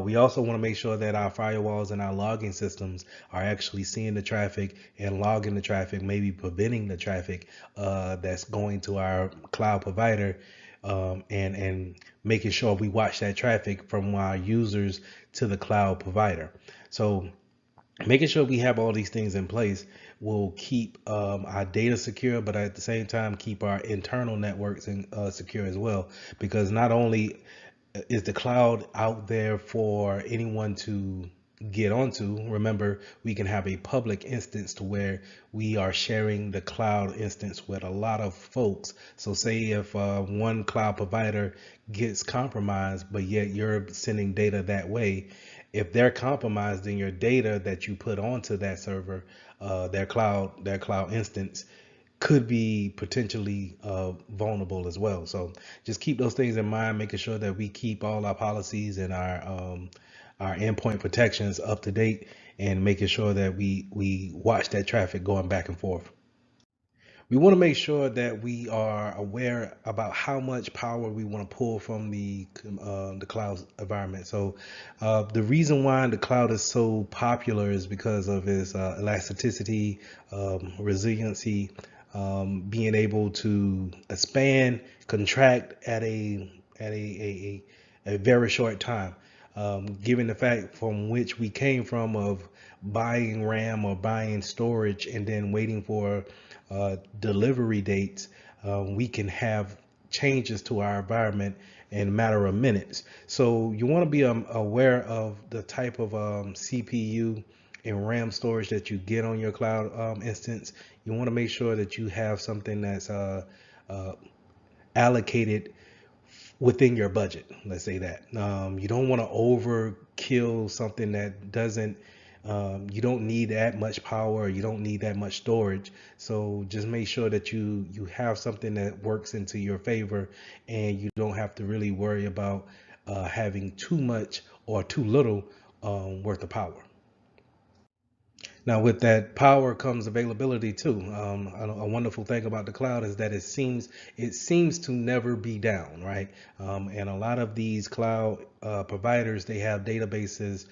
We also want to make sure that our firewalls and our logging systems are actually seeing the traffic and logging the traffic, maybe preventing the traffic that's going to our cloud provider, and making sure we watch that traffic from our users to the cloud provider. So making sure we have all these things in place will keep our data secure, but at the same time keep our internal networks secure as well. Because not only is the cloud out there for anyone to get onto, remember, we can have a public instance to where we are sharing the cloud instance with a lot of folks. So say if one cloud provider gets compromised, but yet you're sending data that way, if they're compromised, then your data that you put onto that server, their cloud instance, could be potentially vulnerable as well. So just keep those things in mind, making sure that we keep all our policies and our endpoint protections up to date, and making sure that we watch that traffic going back and forth. We want to make sure that we are aware about how much power we want to pull from the cloud environment. So the reason why the cloud is so popular is because of its elasticity, resiliency, being able to expand, contract at a very short time. Given the fact from which we came from of buying RAM or buying storage and then waiting for delivery dates, we can have changes to our environment in a matter of minutes. So you want to be aware of the type of CPU and RAM storage that you get on your cloud instance. You want to make sure that you have something that's uh, allocated within your budget. Let's say that you don't want to overkill something that doesn't. You don't need that much power. You don't need that much storage. So just make sure that you have something that works into your favor, and you don't have to really worry about having too much or too little worth of power. Now, with that power comes availability too. A wonderful thing about the cloud is that it seems to never be down, right? And a lot of these cloud providers, they have databases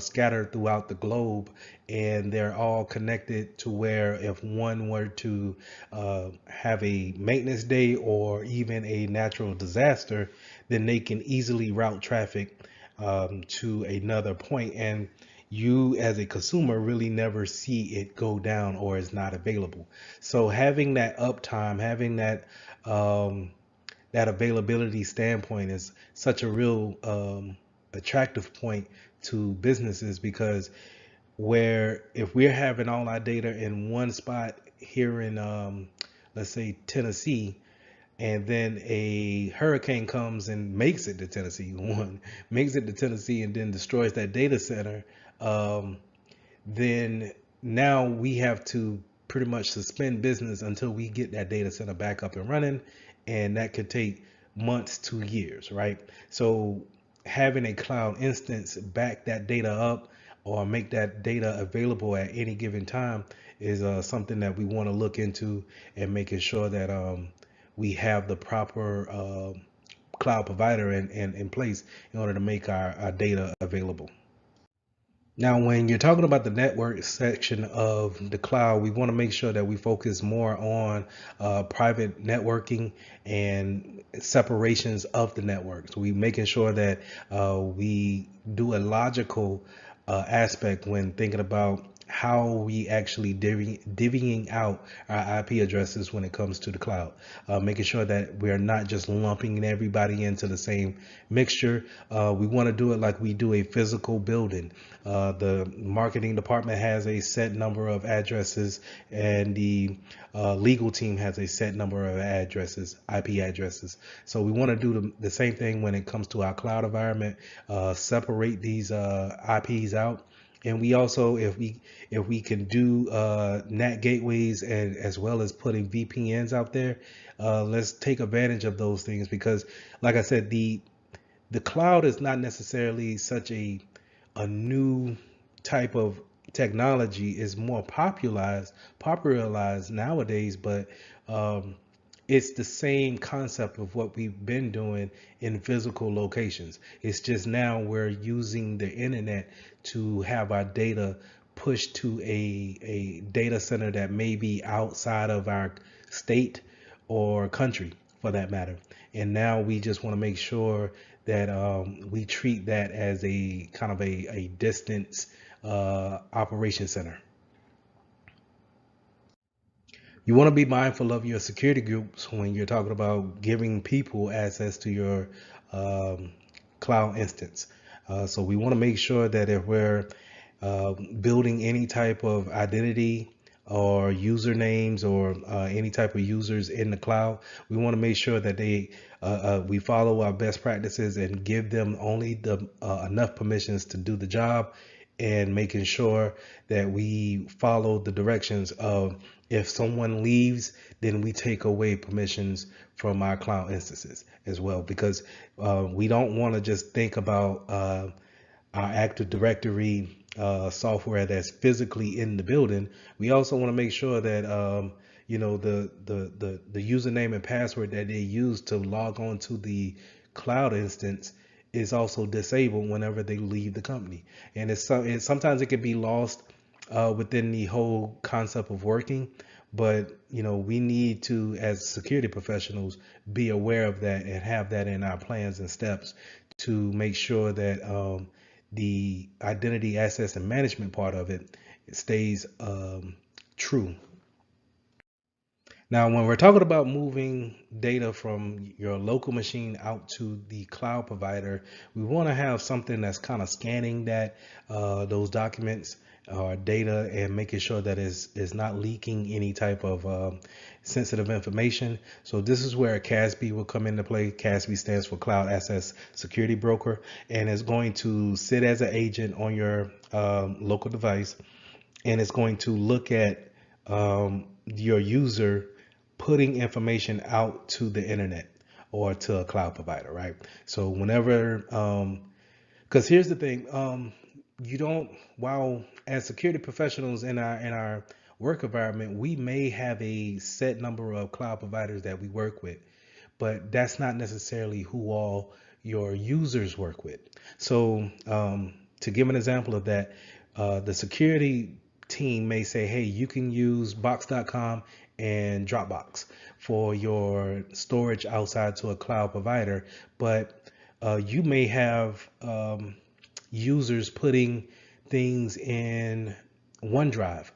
scattered throughout the globe, and they're all connected to where if one were to have a maintenance day or even a natural disaster, then they can easily route traffic to another point, and you as a consumer really never see it go down or is not available. So having that uptime, having that availability standpoint is such a real attractive point to businesses, because where if we're having all our data in one spot here in let's say Tennessee, and then a hurricane comes and makes it to Tennessee, one makes it to Tennessee and then destroys that data center, um, then now we have to pretty much suspend business until we get that data center back up and running, and that could take months to years, right? So having a cloud instance back that data up or make that data available at any given time is something that we want to look into, and making sure that we have the proper cloud provider in place in order to make our data available. Now, when you're talking about the network section of the cloud, we want to make sure that we focus more on private networking and separations of the network. So we making sure that we do a logical aspect when thinking about how we actually divvying out our IP addresses when it comes to the cloud, making sure that we're not just lumping everybody into the same mixture. We want to do it like we do a physical building. The marketing department has a set number of addresses, and the legal team has a set number of addresses, IP addresses. So we want to do the same thing when it comes to our cloud environment, separate these IPs out. And we also, if we can do NAT gateways and as well as putting VPNs out there, let's take advantage of those things, because, like I said, the cloud is not necessarily such a new type of technology. Is more popularized nowadays, but it's the same concept of what we've been doing in physical locations. It's just now we're using the internet to have our data pushed to a data center that may be outside of our state or country, for that matter. And now we just want to make sure that we treat that as a kind of a distance operation center. You want to be mindful of your security groups when you're talking about giving people access to your um, cloud instance. So we want to make sure that if we're building any type of identity or usernames or any type of users in the cloud, we want to make sure that we follow our best practices and give them only the enough permissions to do the job, and making sure that we follow the directions of, if someone leaves, then we take away permissions from our cloud instances as well, because we don't want to just think about our Active Directory software that's physically in the building. We also want to make sure that the username and password that they use to log on to the cloud instance is also disabled whenever they leave the company. And sometimes it can be lost within the whole concept of working. But we need to, as security professionals, be aware of that and have that in our plans and steps to make sure that the identity access and management part of it stays true. Now, when we're talking about moving data from your local machine out to the cloud provider, we want to have something that's kind of scanning that those documents or data and making sure that is not leaking any type of sensitive information. So this is where CASB will come into play. CASB stands for Cloud Access Security Broker, and it's going to sit as an agent on your local device, and it's going to look at your user putting information out to the internet or to a cloud provider, right? So whenever, because here's the thing, you don't, while as security professionals in our work environment, we may have a set number of cloud providers that we work with, but that's not necessarily who all your users work with. So, to give an example of that, the security team may say, hey, you can use box.com and Dropbox for your storage outside to a cloud provider, but you may have users putting things in OneDrive,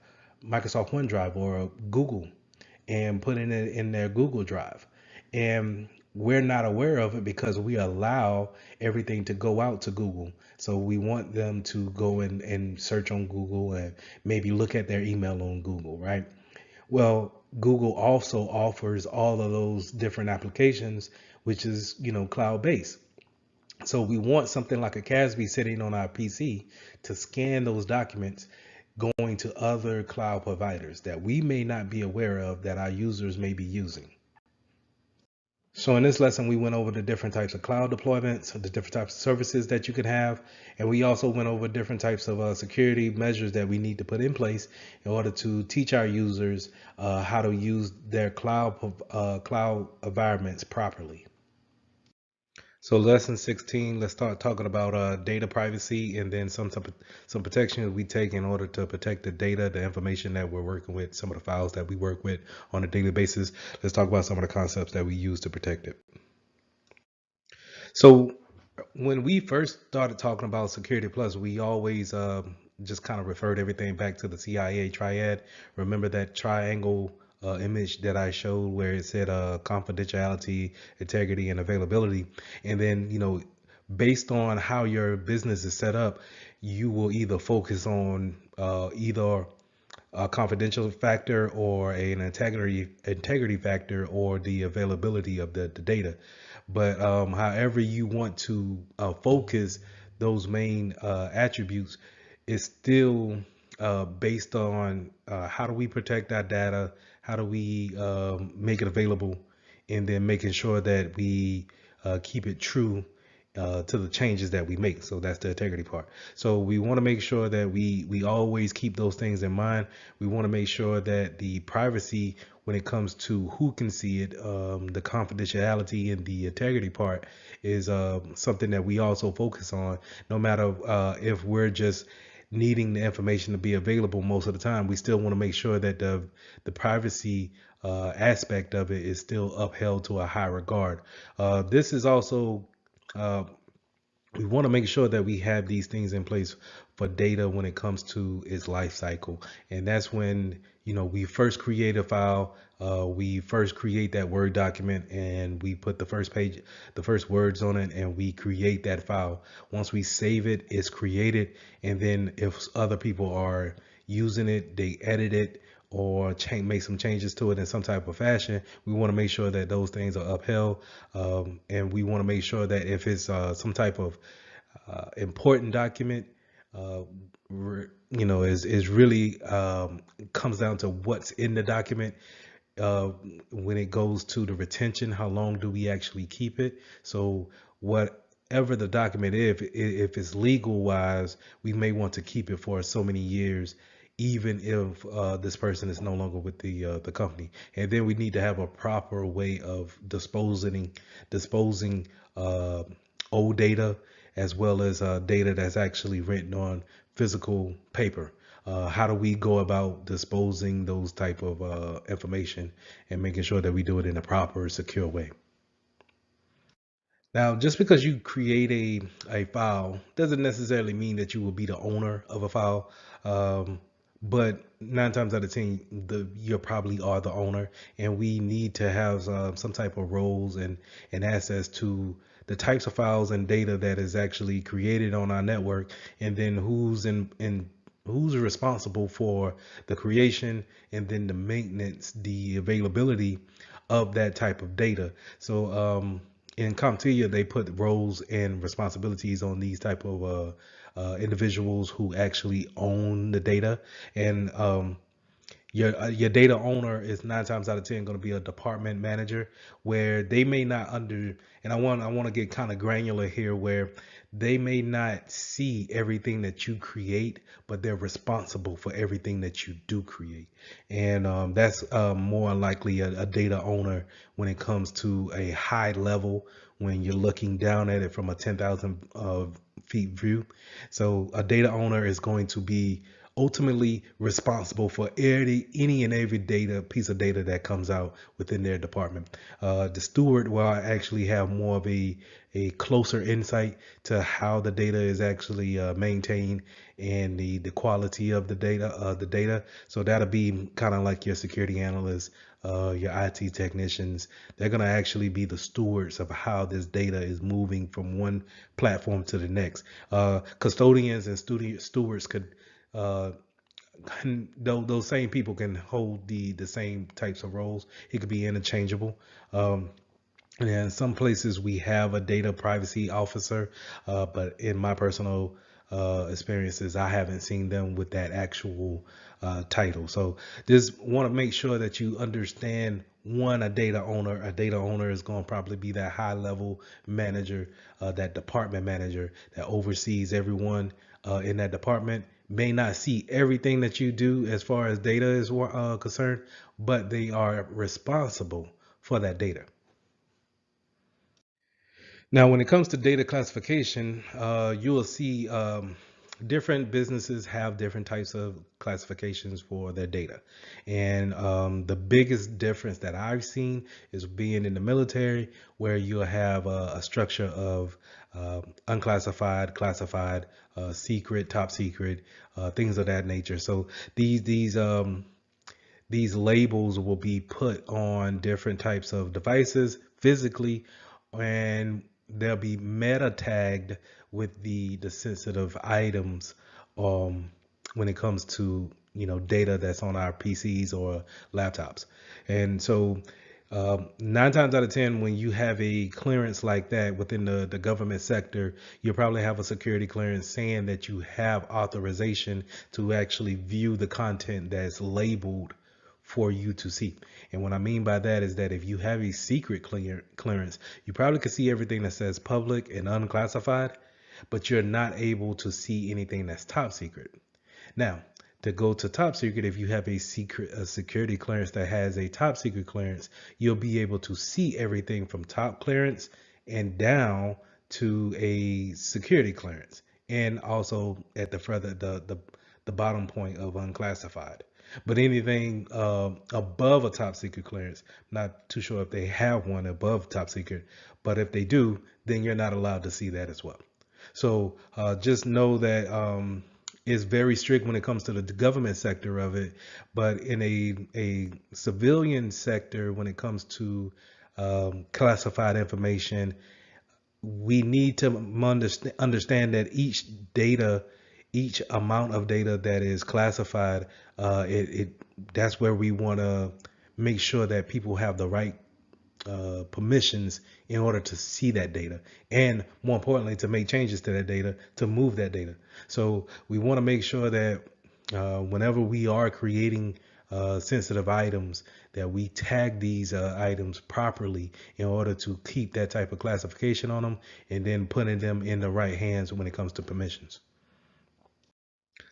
Microsoft OneDrive, or Google, and putting it in their Google Drive. And we're not aware of it because we allow everything to go out to Google. So we want them to go and search on Google and maybe look at their email on Google, right? Well, Google also offers all of those different applications, which is, cloud based. So we want something like a CASB sitting on our PC to scan those documents going to other cloud providers that we may not be aware of that our users may be using. So in this lesson, we went over the different types of cloud deployments, the different types of services that you can have, and we also went over different types of security measures that we need to put in place in order to teach our users how to use their cloud environments properly. So lesson 16, let's start talking about data privacy and then some protections we take in order to protect the data, the information that we're working with, some of the files that we work with on a daily basis. Let's talk about some of the concepts that we use to protect it. So when we first started talking about Security Plus, we always just kind of referred everything back to the CIA triad. Remember that triangle image that I showed where it said confidentiality, integrity, and availability. And then, based on how your business is set up, you will either focus on either a confidential factor or an integrity factor or the availability of the data. But however you want to focus those main attributes is still based on how do we protect our data, how do we make it available, and then making sure that we keep it true to the changes that we make. So that's the integrity part. So we want to make sure that we always keep those things in mind. We want to make sure that the privacy, when it comes to who can see it, the confidentiality and the integrity part is something that we also focus on, no matter if we're just needing the information to be available most of the time. We still want to make sure that the privacy aspect of it is still upheld to a high regard. This is also uh, we want to make sure that we have these things in place for data when it comes to its life cycle. And that's when, we first create a file, we first create that Word document, and we put the first page, the first words on it, and we create that file. Once we save it, it's created. And then if other people are using it, they edit it or make some changes to it in some type of fashion, we want to make sure that those things are upheld. And we want to make sure that if it's some type of important document, uh, is really comes down to what's in the document. When it goes to the retention, how long do we actually keep it? So whatever the document is, if it's legal wise, we may want to keep it for so many years, even if this person is no longer with the company. And then we need to have a proper way of disposing uh, old data as well as data that's actually written on physical paper. How do we go about disposing those type of information and making sure that we do it in a proper, secure way? Now, just because you create a file doesn't necessarily mean that you will be the owner of a file. but 9 times out of 10, you probably are the owner, and we need to have some type of roles and access to the types of files and data that is actually created on our network, and then in who's responsible for the creation and then the maintenance, the availability of that type of data. So in CompTIA, they put roles and responsibilities on these type of individuals who actually own the data. And your data owner is 9 times out of 10 going to be a department manager, where they may not and I want to get kind of granular here, where they may not see everything that you create, but they're responsible for everything that you do create. And that's more likely a data owner when it comes to a high level, when you're looking down at it from a 10,000 feet view. So a data owner is going to be ultimately responsible for any and every piece of data that comes out within their department. The steward will actually have more of a closer insight to how the data is actually maintained, and the quality of the data. So that'll be kind of like your security analysts, your IT technicians. They're going to actually be the stewards of how this data is moving from one platform to the next. Custodians and stewards could uh, those same people can hold the same types of roles. It could be interchangeable. And in some places we have a data privacy officer, but in my personal experiences, I haven't seen them with that actual title. So just want to make sure that you understand, one, a data owner. A data owner is going to probably be that high level manager, that department manager that oversees everyone in that department. May not see everything that you do as far as data is concerned, but they are responsible for that data. Now, when it comes to data classification, you will see different businesses have different types of classifications for their data. And the biggest difference that I've seen is being in the military, where you'll have a structure of unclassified, classified, secret, top secret, things of that nature. So these labels will be put on different types of devices physically, and they'll be meta tagged with the sensitive items when it comes to data that's on our PCs or laptops. And so 9 times out of 10, when you have a clearance like that within the government sector, you'll probably have a security clearance saying that you have authorization to actually view the content that's labeled for you to see. And what I mean by that is that if you have a secret clearance, you probably could see everything that says public and unclassified, but you're not able to see anything that's top secret. Now, to go to top secret, if you have a security clearance that has a top secret clearance, you'll be able to see everything from top clearance and down to a security clearance, and also at the further the bottom point of unclassified. But anything above a top secret clearance, not too sure if they have one above top secret, but if they do, then you're not allowed to see that as well. So just know that it's very strict when it comes to the government sector of it, but in a civilian sector, when it comes to classified information, we need to understand that each amount of data that is classified, that's where we want to make sure that people have the right permissions in order to see that data, and more importantly, to make changes to that data, to move that data. So we want to make sure that whenever we are creating sensitive items, that we tag these items properly in order to keep that type of classification on them, and then putting them in the right hands when it comes to permissions.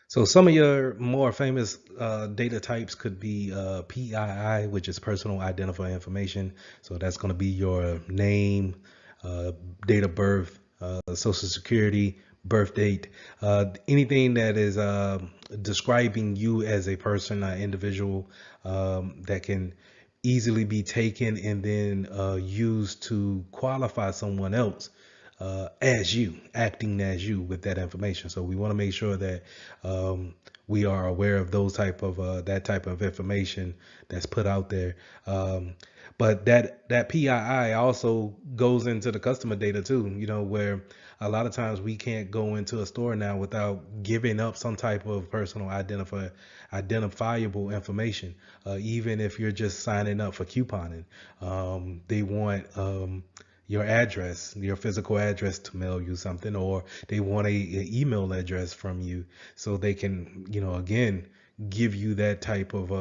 So some of your more famous data types could be PII, which is personal identifying information. So that's going to be your name, date of birth, social security, birth date, anything that is describing you as a person, an individual, that can easily be taken and then used to qualify someone else as you, acting as you with that information. So we want to make sure that we are aware of those type of that type of information that's put out there. Um, but that PII also goes into the customer data too, where a lot of times we can't go into a store now without giving up some type of personal identifiable information. Even if you're just signing up for couponing, they want your address, your physical address to mail you something, or they want a email address from you so they can, again, give you that type of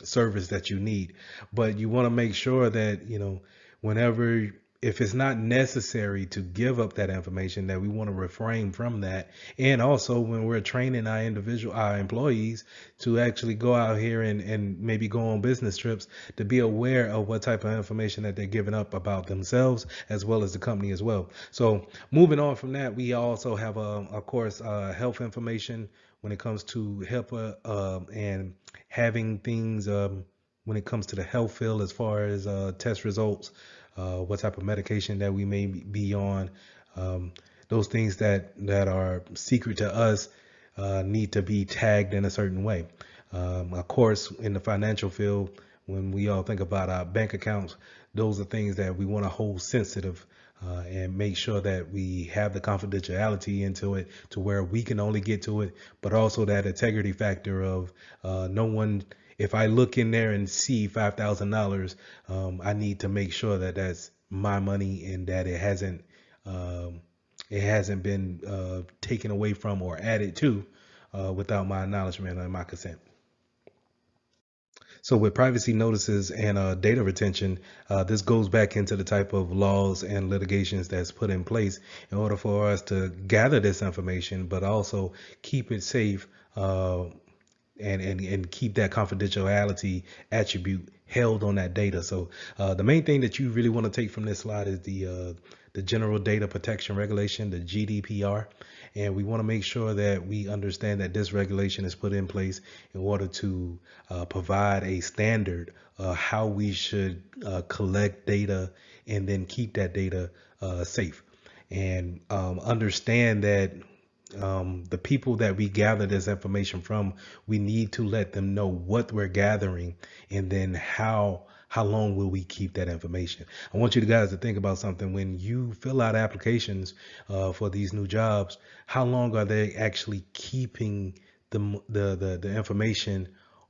service that you need. But you want to make sure that, whenever, if it's not necessary to give up that information, that we want to refrain from that. And also when we're training our employees to actually go out here and maybe go on business trips, to be aware of what type of information that they're giving up about themselves as well as the company as well. So moving on from that, we also have of course health information when it comes to HIPAA, and having things when it comes to the health field, as far as test results, what type of medication that we may be on. Um, those things that are secret to us need to be tagged in a certain way. Of course, in the financial field, when we all think about our bank accounts, those are things that we want to hold sensitive, and make sure that we have the confidentiality into it to where we can only get to it, but also that integrity factor of no one. If I look in there and see $5,000, I need to make sure that that's my money and that um, it hasn't been taken away from or added to without my acknowledgement and my consent. So with privacy notices and data retention, this goes back into the type of laws and litigations that's put in place in order for us to gather this information, but also keep it safe, and keep that confidentiality attribute held on that data. So the main thing that you really want to take from this slide is the General Data Protection Regulation, the GDPR. And we want to make sure that we understand that this regulation is put in place in order to provide a standard how we should collect data and then keep that data safe. And understand that the people that we gather this information from, we need to let them know what we're gathering, and then how long will we keep that information. I want you guys to think about something. When you fill out applications for these new jobs, how long are they actually keeping the information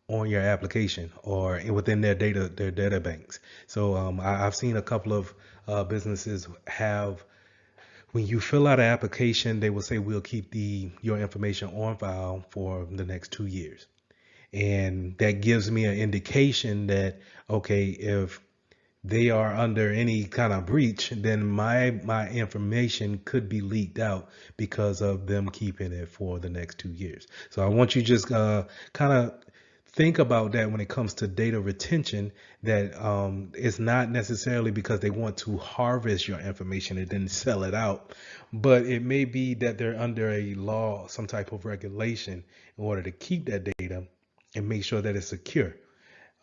on your application or within their data banks? So I've seen a couple of businesses have, when you fill out an application, they will say we'll keep your information on file for the next 2 years. And that gives me an indication that, okay, if they are under any kind of breach, then my information could be leaked out because of them keeping it for the next 2 years. So I want you just kind of think about that when it comes to data retention, that it's not necessarily because they want to harvest your information and then sell it out, but it may be that they're under a law, some type of regulation, in order to keep that data and make sure that it's secure.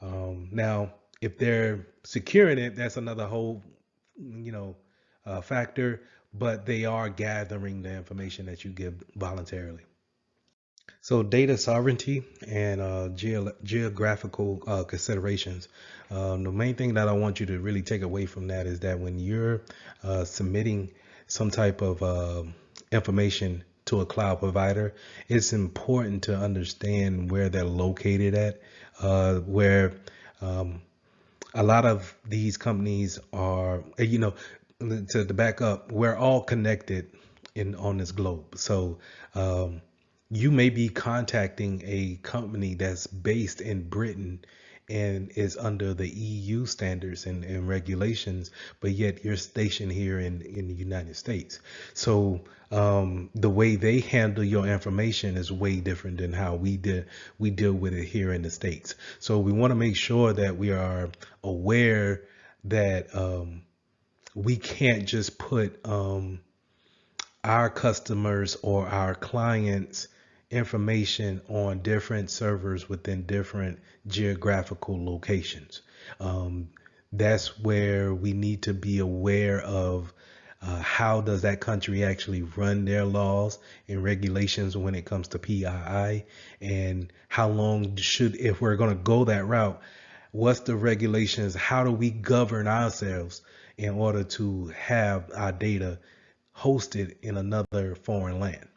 Now, if they're securing it, that's another whole, factor, but they are gathering the information that you give voluntarily. So data sovereignty and geographical considerations. The main thing that I want you to really take away from that is that when you're submitting some type of information to a cloud provider, it's important to understand where they're located at, where um, a lot of these companies are, to back up, we're all connected in on this globe. So you may be contacting a company that's based in Britain and is under the EU standards and regulations, but yet you're stationed here in the United States. So the way they handle your information is way different than how we deal with it here in the States. So we want to make sure that we are aware that we can't just put our customers or our clients' information on different servers within different geographical locations. That's where we need to be aware of How does that country actually run their laws and regulations when it comes to PII? And how long should, if we're going to go that route, what's the regulations? How do we govern ourselves in order to have our data hosted in another foreign land?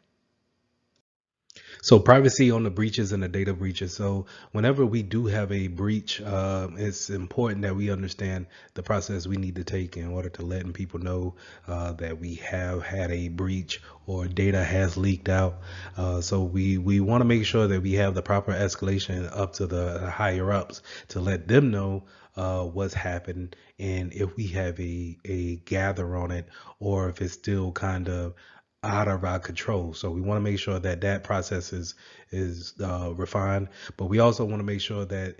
So privacy on the breaches and the data breaches. So whenever we do have a breach, it's important that we understand the process we need to take in order to letting people know that we have had a breach or data has leaked out. So we want to make sure that we have the proper escalation up to the higher ups to let them know what's happened, and if we have a gather on it, or if it's still kind of out of our control. So we want to make sure that that process is refined, but we also want to make sure that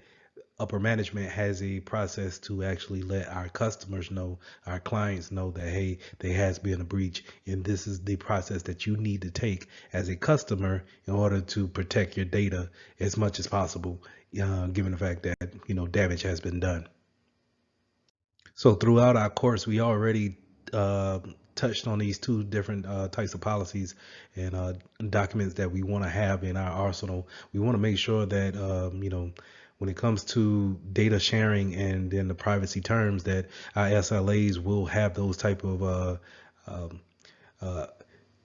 upper management has a process to actually let our customers know, our clients know that, hey, there has been a breach, and this is the process that you need to take as a customer in order to protect your data as much as possible, given the fact that damage has been done. So throughout our course, we already uh, touched on these two different types of policies and documents that we want to have in our arsenal. We want to make sure that when it comes to data sharing and then the privacy terms, that our SLAs will have those type of um, uh,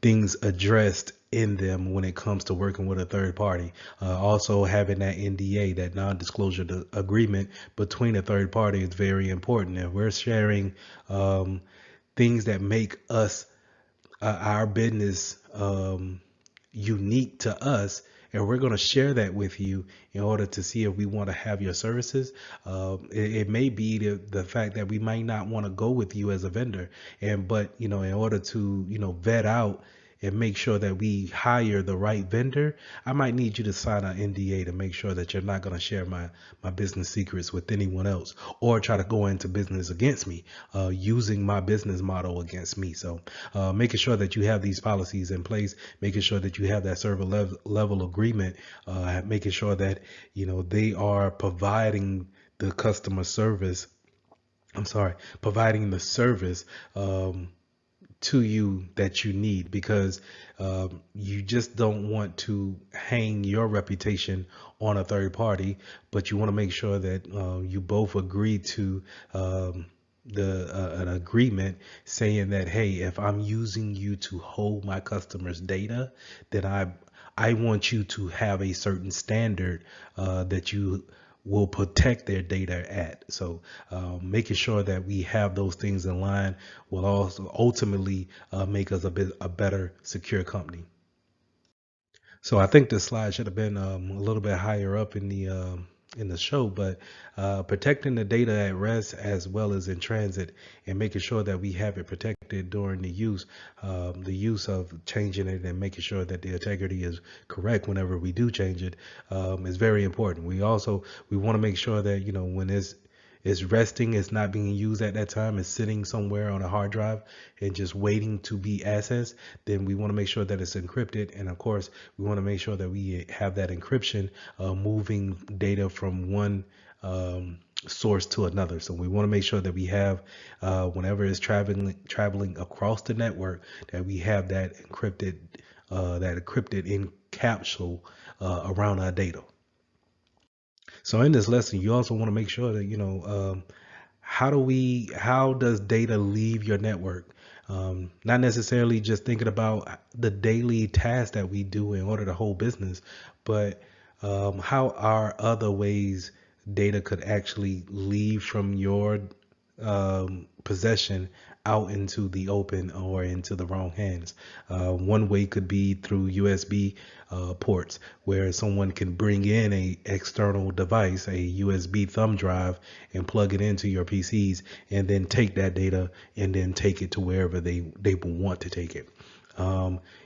things addressed in them when it comes to working with a third party. Also, having that NDA, that non-disclosure agreement between a third party, is very important. If we're sharing things that make us our business unique to us, and we're going to share that with you in order to see if we want to have your services. It may be the fact that we might not want to go with you as a vendor, but in order to vet out and make sure that we hire the right vendor, I might need you to sign an NDA to make sure that you're not going to share my business secrets with anyone else or try to go into business against me, using my business model against me. So making sure that you have these policies in place, making sure that you have that server level agreement, making sure that they are providing the customer service. I'm sorry, providing the service to you that you need, because you just don't want to hang your reputation on a third party, but you want to make sure that you both agree to the an agreement saying that, hey, if I'm using you to hold my customers' data, then I want you to have a certain standard that you will protect their data at. So making sure that we have those things in line will also ultimately make us a better secure company. So I think this slide should have been a little bit higher up in the show, but protecting the data at rest as well as in transit, and making sure that we have it protected during the use of changing it, and making sure that the integrity is correct whenever we do change it, is very important. We want to make sure that when it's resting, it's not being used at that time, it's sitting somewhere on a hard drive and just waiting to be accessed, then we want to make sure that it's encrypted. And of course, we want to make sure that we have that encryption moving data from one source to another. So we want to make sure that we have, whenever it's traveling across the network, that we have that encrypted in capsule around our data. So in this lesson, you also want to make sure that how does data leave your network? Not necessarily just thinking about the daily tasks that we do in order to hold business, but how are other ways data could actually leave from your possession out into the open or into the wrong hands. One way could be through USB ports, where someone can bring in a external device, a USB thumb drive, and plug it into your PCs, and then take that data and then take it to wherever they will want to take it.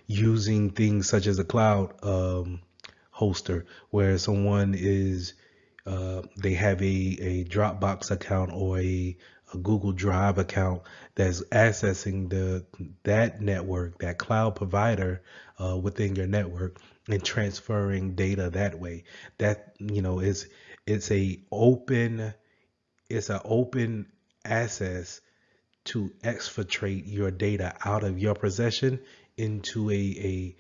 Using things such as a cloud hoster, where someone is they have a Dropbox account or a Google Drive account that's accessing that network, that cloud provider within your network, and transferring data that way. That is it's a open it's an open access to exfiltrate your data out of your possession into a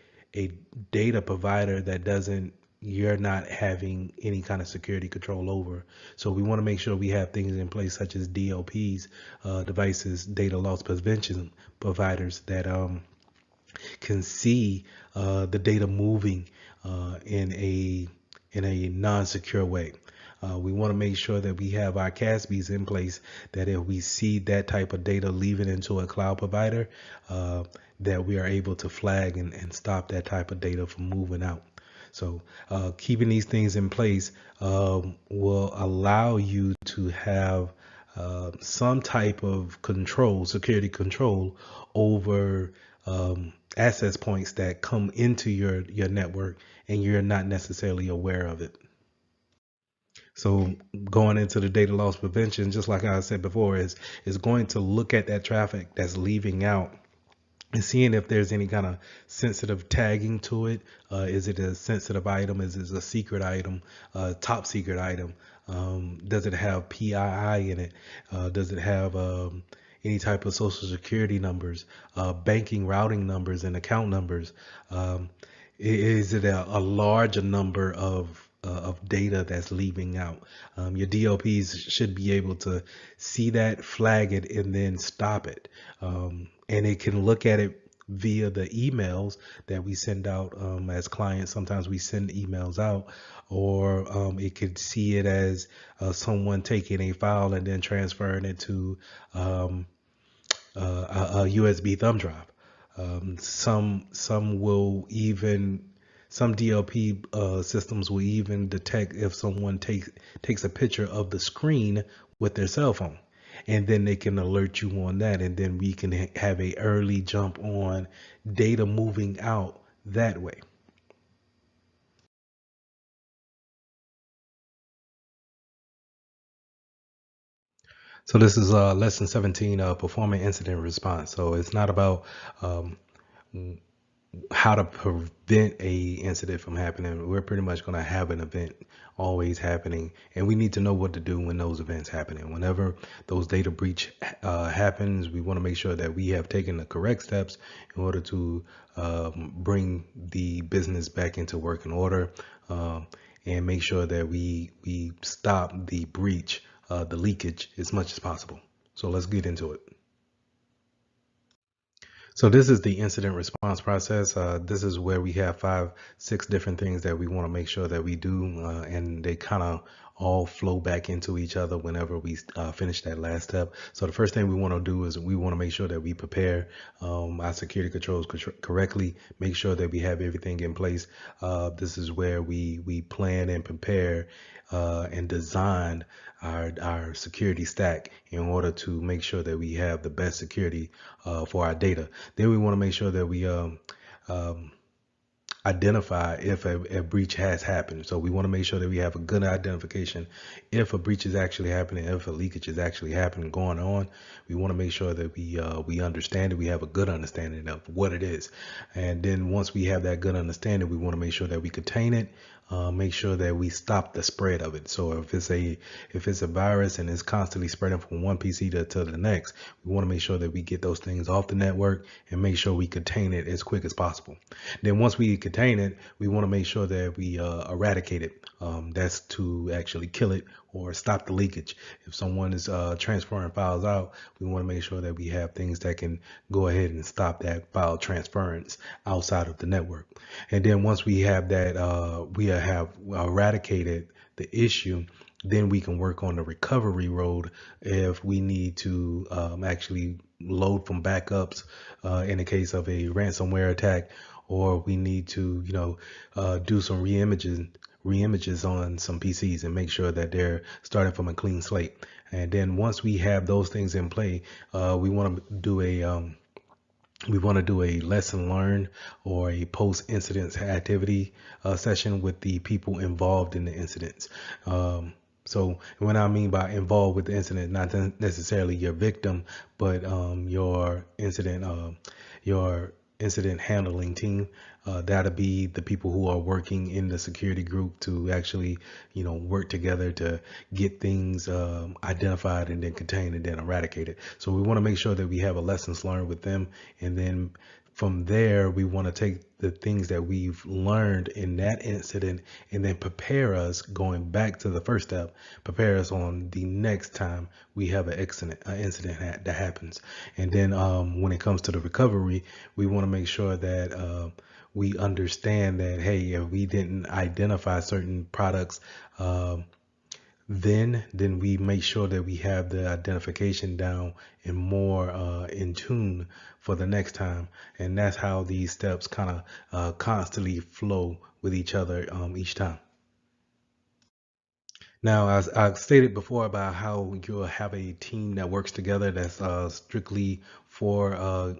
data provider that doesn't you're not having any kind of security control over. So we want to make sure we have things in place such as DLPs, devices, data loss prevention providers that can see the data moving in a non-secure way. We want to make sure that we have our CASBs in place, that if we see that type of data leaving into a cloud provider, that we are able to flag and stop that type of data from moving out. So keeping these things in place will allow you to have some type of control, security control over access points that come into your network and you're not necessarily aware of it. So going into the data loss prevention, just like I said before, is going to look at that traffic that's leaving out and seeing if there's any kind of sensitive tagging to it. Is it a sensitive item? Is it a secret item? Top secret item? Does it have PII in it? Does it have any type of social security numbers, banking routing numbers and account numbers? Is it a larger number of data that's leaving out? Your DLPs should be able to see that, flag it, and then stop it. And it can look at it via the emails that we send out as clients. Sometimes we send emails out, or it could see it as someone taking a file and then transferring it to a USB thumb drive. Some will even some DLP systems will even detect if someone takes a picture of the screen with their cell phone, and then they can alert you on that, and then we can have a early jump on data moving out that way. So this is lesson 17, performing incident response. So it's not about um, how to prevent a incident from happening. We're pretty much going to have an event always happening, and we need to know what to do when those events happen. And whenever those data breach happens, we want to make sure that we have taken the correct steps in order to bring the business back into working order, and make sure that we stop the breach, the leakage, as much as possible. So let's get into it. So this is the incident response process. This is where we have 6 different things that we want to make sure that we do, and they kind of all flow back into each other whenever we finish that last step. So the first thing we want to do is we want to make sure that we prepare our security controls correctly, make sure that we have everything in place. This is where we plan and prepare and design our security stack in order to make sure that we have the best security for our data. Then we want to make sure that we um, identify if a breach has happened. So we want to make sure that we have a good identification if a breach is actually happening, if a leakage is actually happening, going on. We want to make sure that we understand it. We have a good understanding of what it is, and then once we have that good understanding, we want to make sure that we contain it. Make sure that we stop the spread of it. So if it's a virus and it's constantly spreading from one PC to the next, we want to make sure that we get those things off the network and make sure we contain it as quick as possible. Then once we contain it, we want to make sure that we eradicate it. That's to actually kill it or stop the leakage. If someone is transferring files out, we want to make sure that we have things that can go ahead and stop that file transference outside of the network. And then once we have that, we have eradicated the issue, then we can work on the recovery road if we need to actually load from backups in the case of a ransomware attack, or we need to, do some reimages on some PCs and make sure that they're starting from a clean slate. And then once we have those things in play, we want to do a lesson learned or a post incident activity session with the people involved in the incidents. So when I mean by involved with the incident, not necessarily your victim, but your incident, your incident handling team. That'll be the people who are working in the security group to actually, work together to get things identified and then contained and then eradicated. So we want to make sure that we have a lessons learned with them, and then from there, we want to take the things that we've learned in that incident and then prepare us going back to the first step, prepare us on the next time we have an incident that happens. And then when it comes to the recovery, we want to make sure that we understand that, hey, if we didn't identify certain products, then we make sure that we have the identification down and more in tune for the next time. And that's how these steps kind of constantly flow with each other each time. Now, as I stated before about how you'll have a team that works together that's strictly for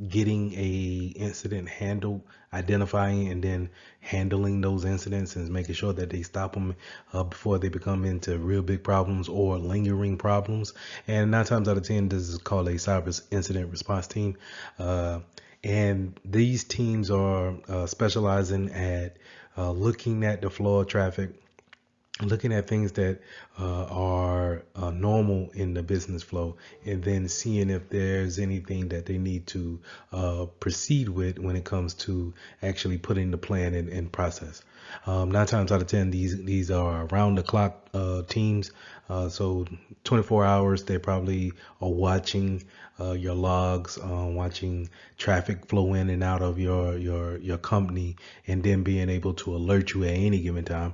getting a incident handled, identifying and then handling those incidents and making sure that they stop them before they become into real big problems or lingering problems. And 9 times out of 10, this is called a cyber incident response team. And these teams are specializing at looking at the flow of traffic, looking at things that are normal in the business flow, and then seeing if there's anything that they need to proceed with when it comes to actually putting the plan in process. 9 times out of 10, these are around the clock teams. So 24 hours, they probably are watching your logs, watching traffic flow in and out of your company, and then being able to alert you at any given time.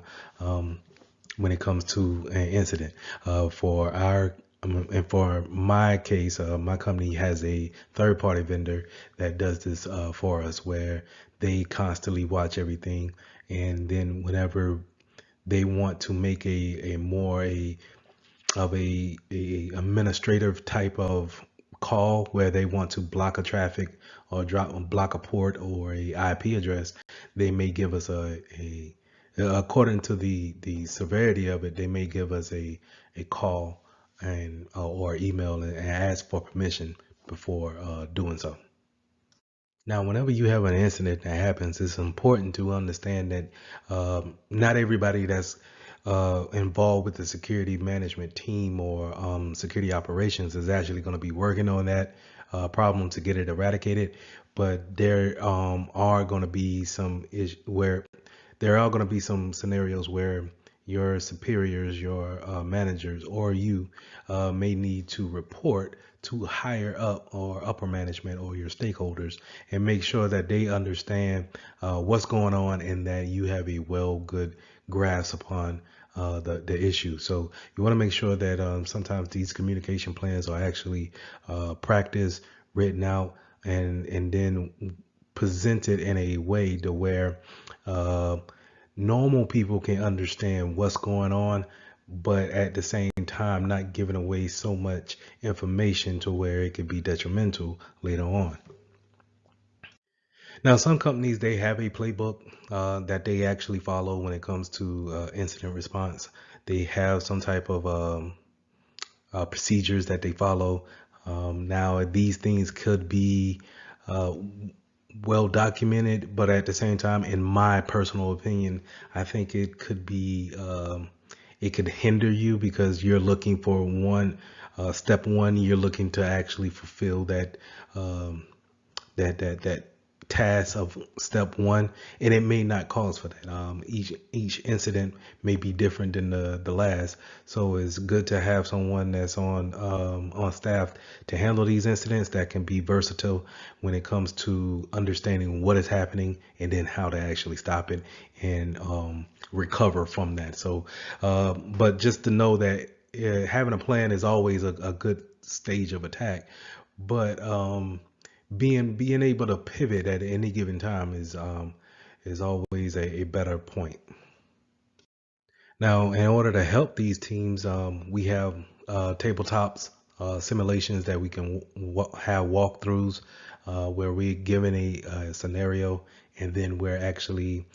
When it comes to an incident. And for my case, my company has a third party vendor that does this for us, where they constantly watch everything. And then whenever they want to make a more of a administrative type of call where they want to block a traffic or block a port or a IP address, they may give us a according to the severity of it, they may give us a call and or email and ask for permission before doing so. Now, whenever you have an incident that happens, it's important to understand that not everybody that's involved with the security management team or security operations is actually going to be working on that problem to get it eradicated. But there are going to be some where there are going to be some scenarios where your superiors, your managers, or you may need to report to higher up or upper management or your stakeholders and make sure that they understand what's going on and that you have a good grasp upon the issue. So you want to make sure that sometimes these communication plans are actually practiced, written out, and then presented in a way to where normal people can understand what's going on, but at the same time not giving away so much information to where it could be detrimental later on. Now, some companies, they have a playbook that they actually follow when it comes to incident response. They have some type of procedures that they follow. Now, these things could be well documented, but at the same time, in my personal opinion, I think it could be it could hinder you because you're looking for step one, you're looking to actually fulfill that task of step one, and it may not cause for that. Each incident may be different than the last, so it's good to have someone that's on staff to handle these incidents that can be versatile when it comes to understanding what is happening and then how to actually stop it and recover from that. So, but just to know that having a plan is always a good stage of attack, but being able to pivot at any given time is always a better point. Now, in order to help these teams, we have tabletops, simulations that we can have walkthroughs where we're given a scenario, and then we're actually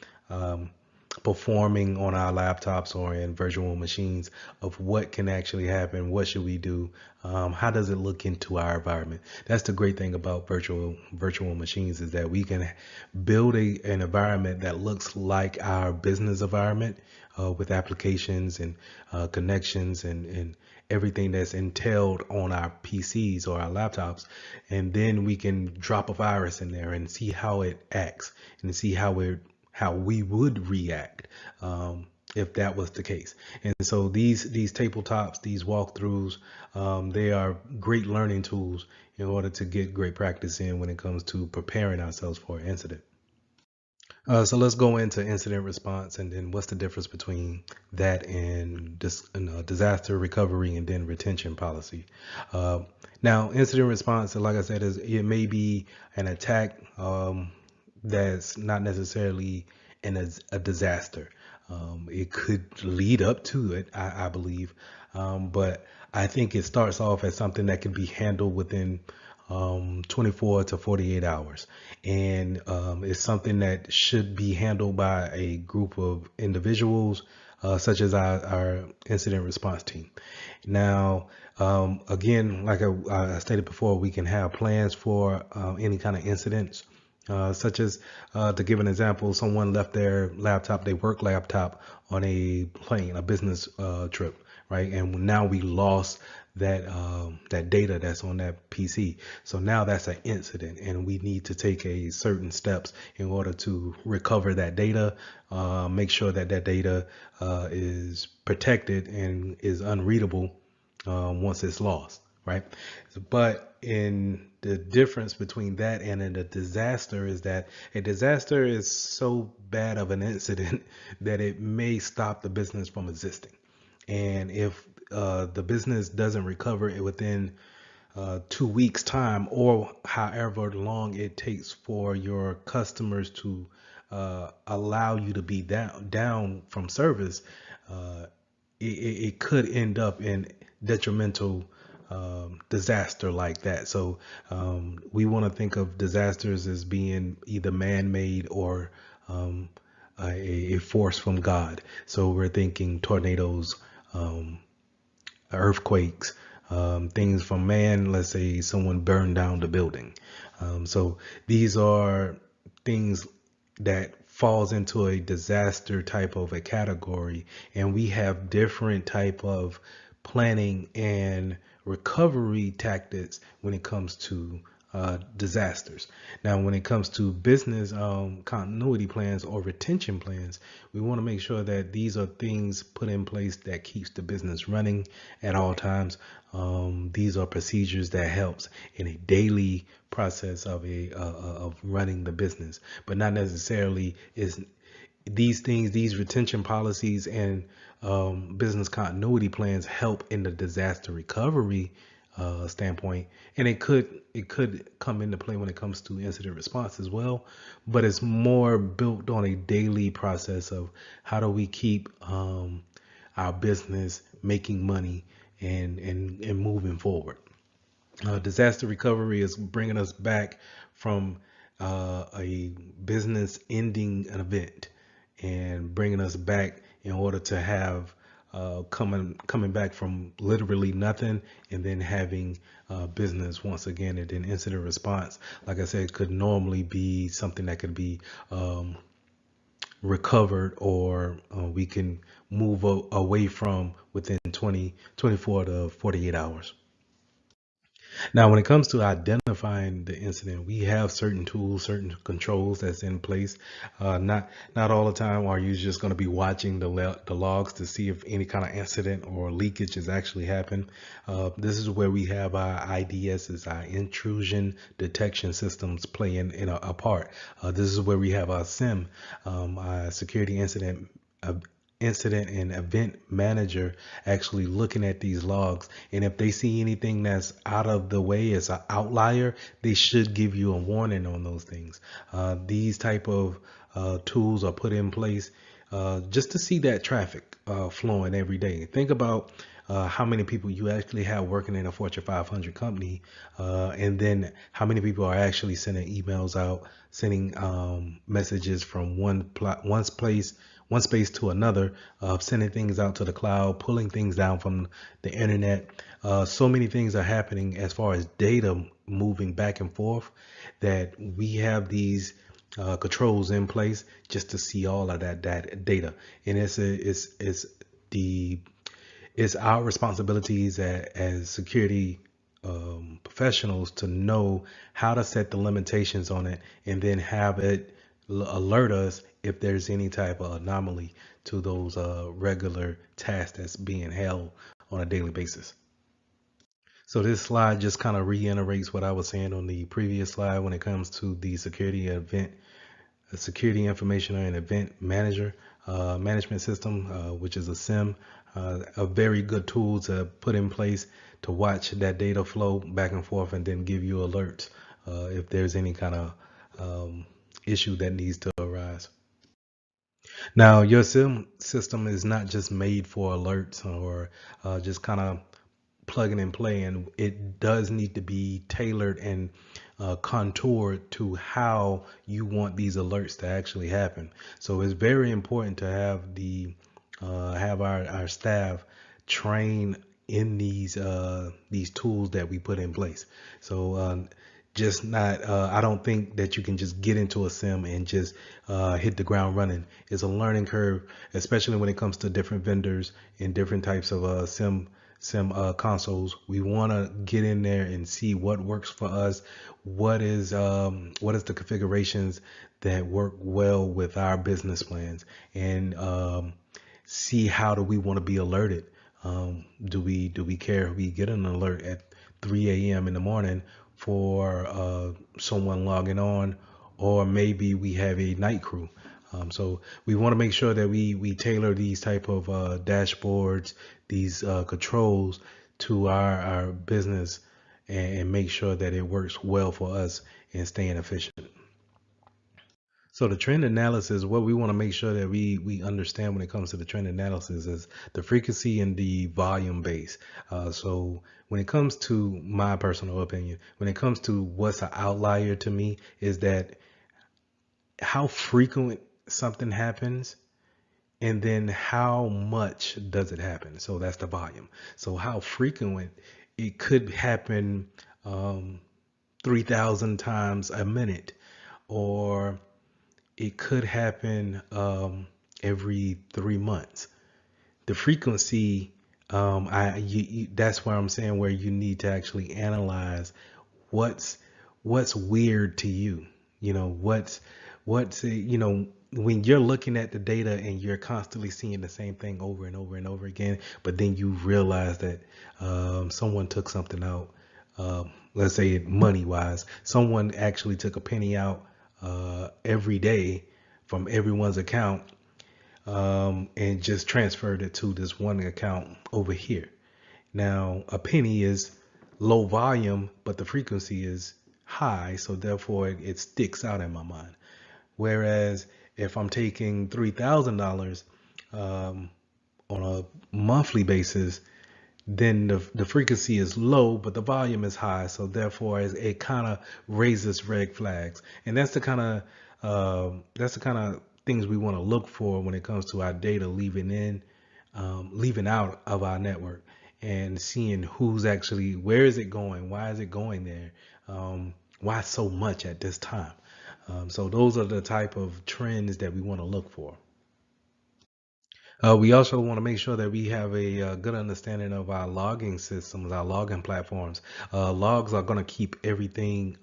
performing on our laptops or in virtual machines of what can actually happen, what should we do, how does it look into our environment. That's the great thing about virtual machines, is that we can build an environment that looks like our business environment, with applications and connections and everything that's entailed on our PCs or our laptops, and then we can drop a virus in there and see how it acts and see how we would react, if that was the case. And so these tabletops, these walkthroughs, they are great learning tools in order to get great practice in when it comes to preparing ourselves for an incident. So let's go into incident response, and then what's the difference between that and disaster recovery and then retention policy. Uh, Now, incident response, like I said, is it may be an attack, that's not necessarily a disaster. It could lead up to it, I believe, but I think it starts off as something that can be handled within 24 to 48 hours. And it's something that should be handled by a group of individuals, such as our incident response team. Now, again, like I stated before, we can have plans for any kind of incidents. Such as, to give an example, someone left their laptop, their work laptop, on a plane, a business trip, right? And now we lost that data that's on that PC. So now that's an incident, and we need to take a certain steps in order to recover that data, make sure that that data is protected and is unreadable once it's lost, right? But in the difference between that and in a disaster is that a disaster is so bad of an incident that it may stop the business from existing. And if the business doesn't recover it within 2 weeks time, or however long it takes for your customers to allow you to be down from service, it could end up in detrimental disaster like that. So we want to think of disasters as being either man-made or a force from God. So we're thinking tornadoes, earthquakes, things from man. Let's say someone burned down the building. So these are things that falls into a disaster type of a category, and we have different type of planning and recovery tactics when it comes to disasters. Now, when it comes to business continuity plans or retention plans, we want to make sure that these are things put in place that keeps the business running at all times. These are procedures that helps in a daily process of running the business, but not necessarily is these things, these retention policies and business continuity plans help in the disaster recovery standpoint, and it could come into play when it comes to incident response as well. But it's more built on a daily process of how do we keep our business making money and moving forward. Disaster recovery is bringing us back from a business ending an event and bringing us back in order to have coming back from literally nothing and then having business once again. And then incident response, like I said, could normally be something that could be recovered, or we can move away from within 24 to 48 hours. Now, when it comes to identifying the incident, we have certain tools, certain controls that's in place. Not all the time are you just going to be watching the logs to see if any kind of incident or leakage has actually happened. This is where we have our IDSs, our intrusion detection systems, playing in a part. This is where we have our SIM, our security incident and event manager, actually looking at these logs, and if they see anything that's out of the way, as an outlier, they should give you a warning on those things. These type of tools are put in place just to see that traffic flowing every day. Think about how many people you actually have working in a Fortune 500 company, and then how many people are actually sending emails out, sending messages from one place, one space to another, sending things out to the cloud, pulling things down from the internet. So many things are happening as far as data moving back and forth that we have these controls in place just to see all of that data. And the it's our responsibilities as security professionals to know how to set the limitations on it and then have it alert us if there's any type of anomaly to those regular tasks that's being held on a daily basis. So this slide just kind of reiterates what I was saying on the previous slide when it comes to the security event, security information and event manager management system, which is a SIM, a very good tool to put in place to watch that data flow back and forth and then give you alerts if there's any kind of issue that needs to arise. Now, your SIM system is not just made for alerts or just kind of plug and play, and it does need to be tailored and contoured to how you want these alerts to actually happen. So it's very important to have our staff train in these tools that we put in place. So just not I don't think that you can just get into a sim and just hit the ground running. It's a learning curve, especially when it comes to different vendors and different types of sim consoles. We want to get in there and see what works for us, what is the configurations that work well with our business plans, and see how do we want to be alerted. Do we care if we get an alert at 3 a.m. in the morning for someone logging on, or maybe we have a night crew? So we want to make sure that we tailor these type of dashboards, these controls to our business, and make sure that it works well for us and staying efficient. So the trend analysis, what we want to make sure that we understand when it comes to the trend analysis is the frequency and the volume base. So when it comes to my personal opinion, when it comes to what's an outlier to me is that how frequent something happens and then how much does it happen. So that's the volume. So how frequent it could happen 3,000 times a minute, or it could happen every 3 months. The frequency, that's where I'm saying where you need to actually analyze what's weird to you. You know, when you're looking at the data and you're constantly seeing the same thing over and over and over again, but then you realize that someone took something out. Let's say money wise, someone actually took a penny out every day from everyone's account and just transferred it to this one account over here. Now, a penny is low volume, but the frequency is high, so therefore it sticks out in my mind. Whereas if I'm taking $3,000 on a monthly basis, then the frequency is low, but the volume is high. So therefore, it kind of raises red flags, and that's the kind of things we want to look for when it comes to our data leaving out of our network, and seeing where is it going, why is it going there, why so much at this time. So those are the type of trends that we want to look for. We also want to make sure that we have a good understanding of our logging systems, our logging platforms. Logs are going to keep everything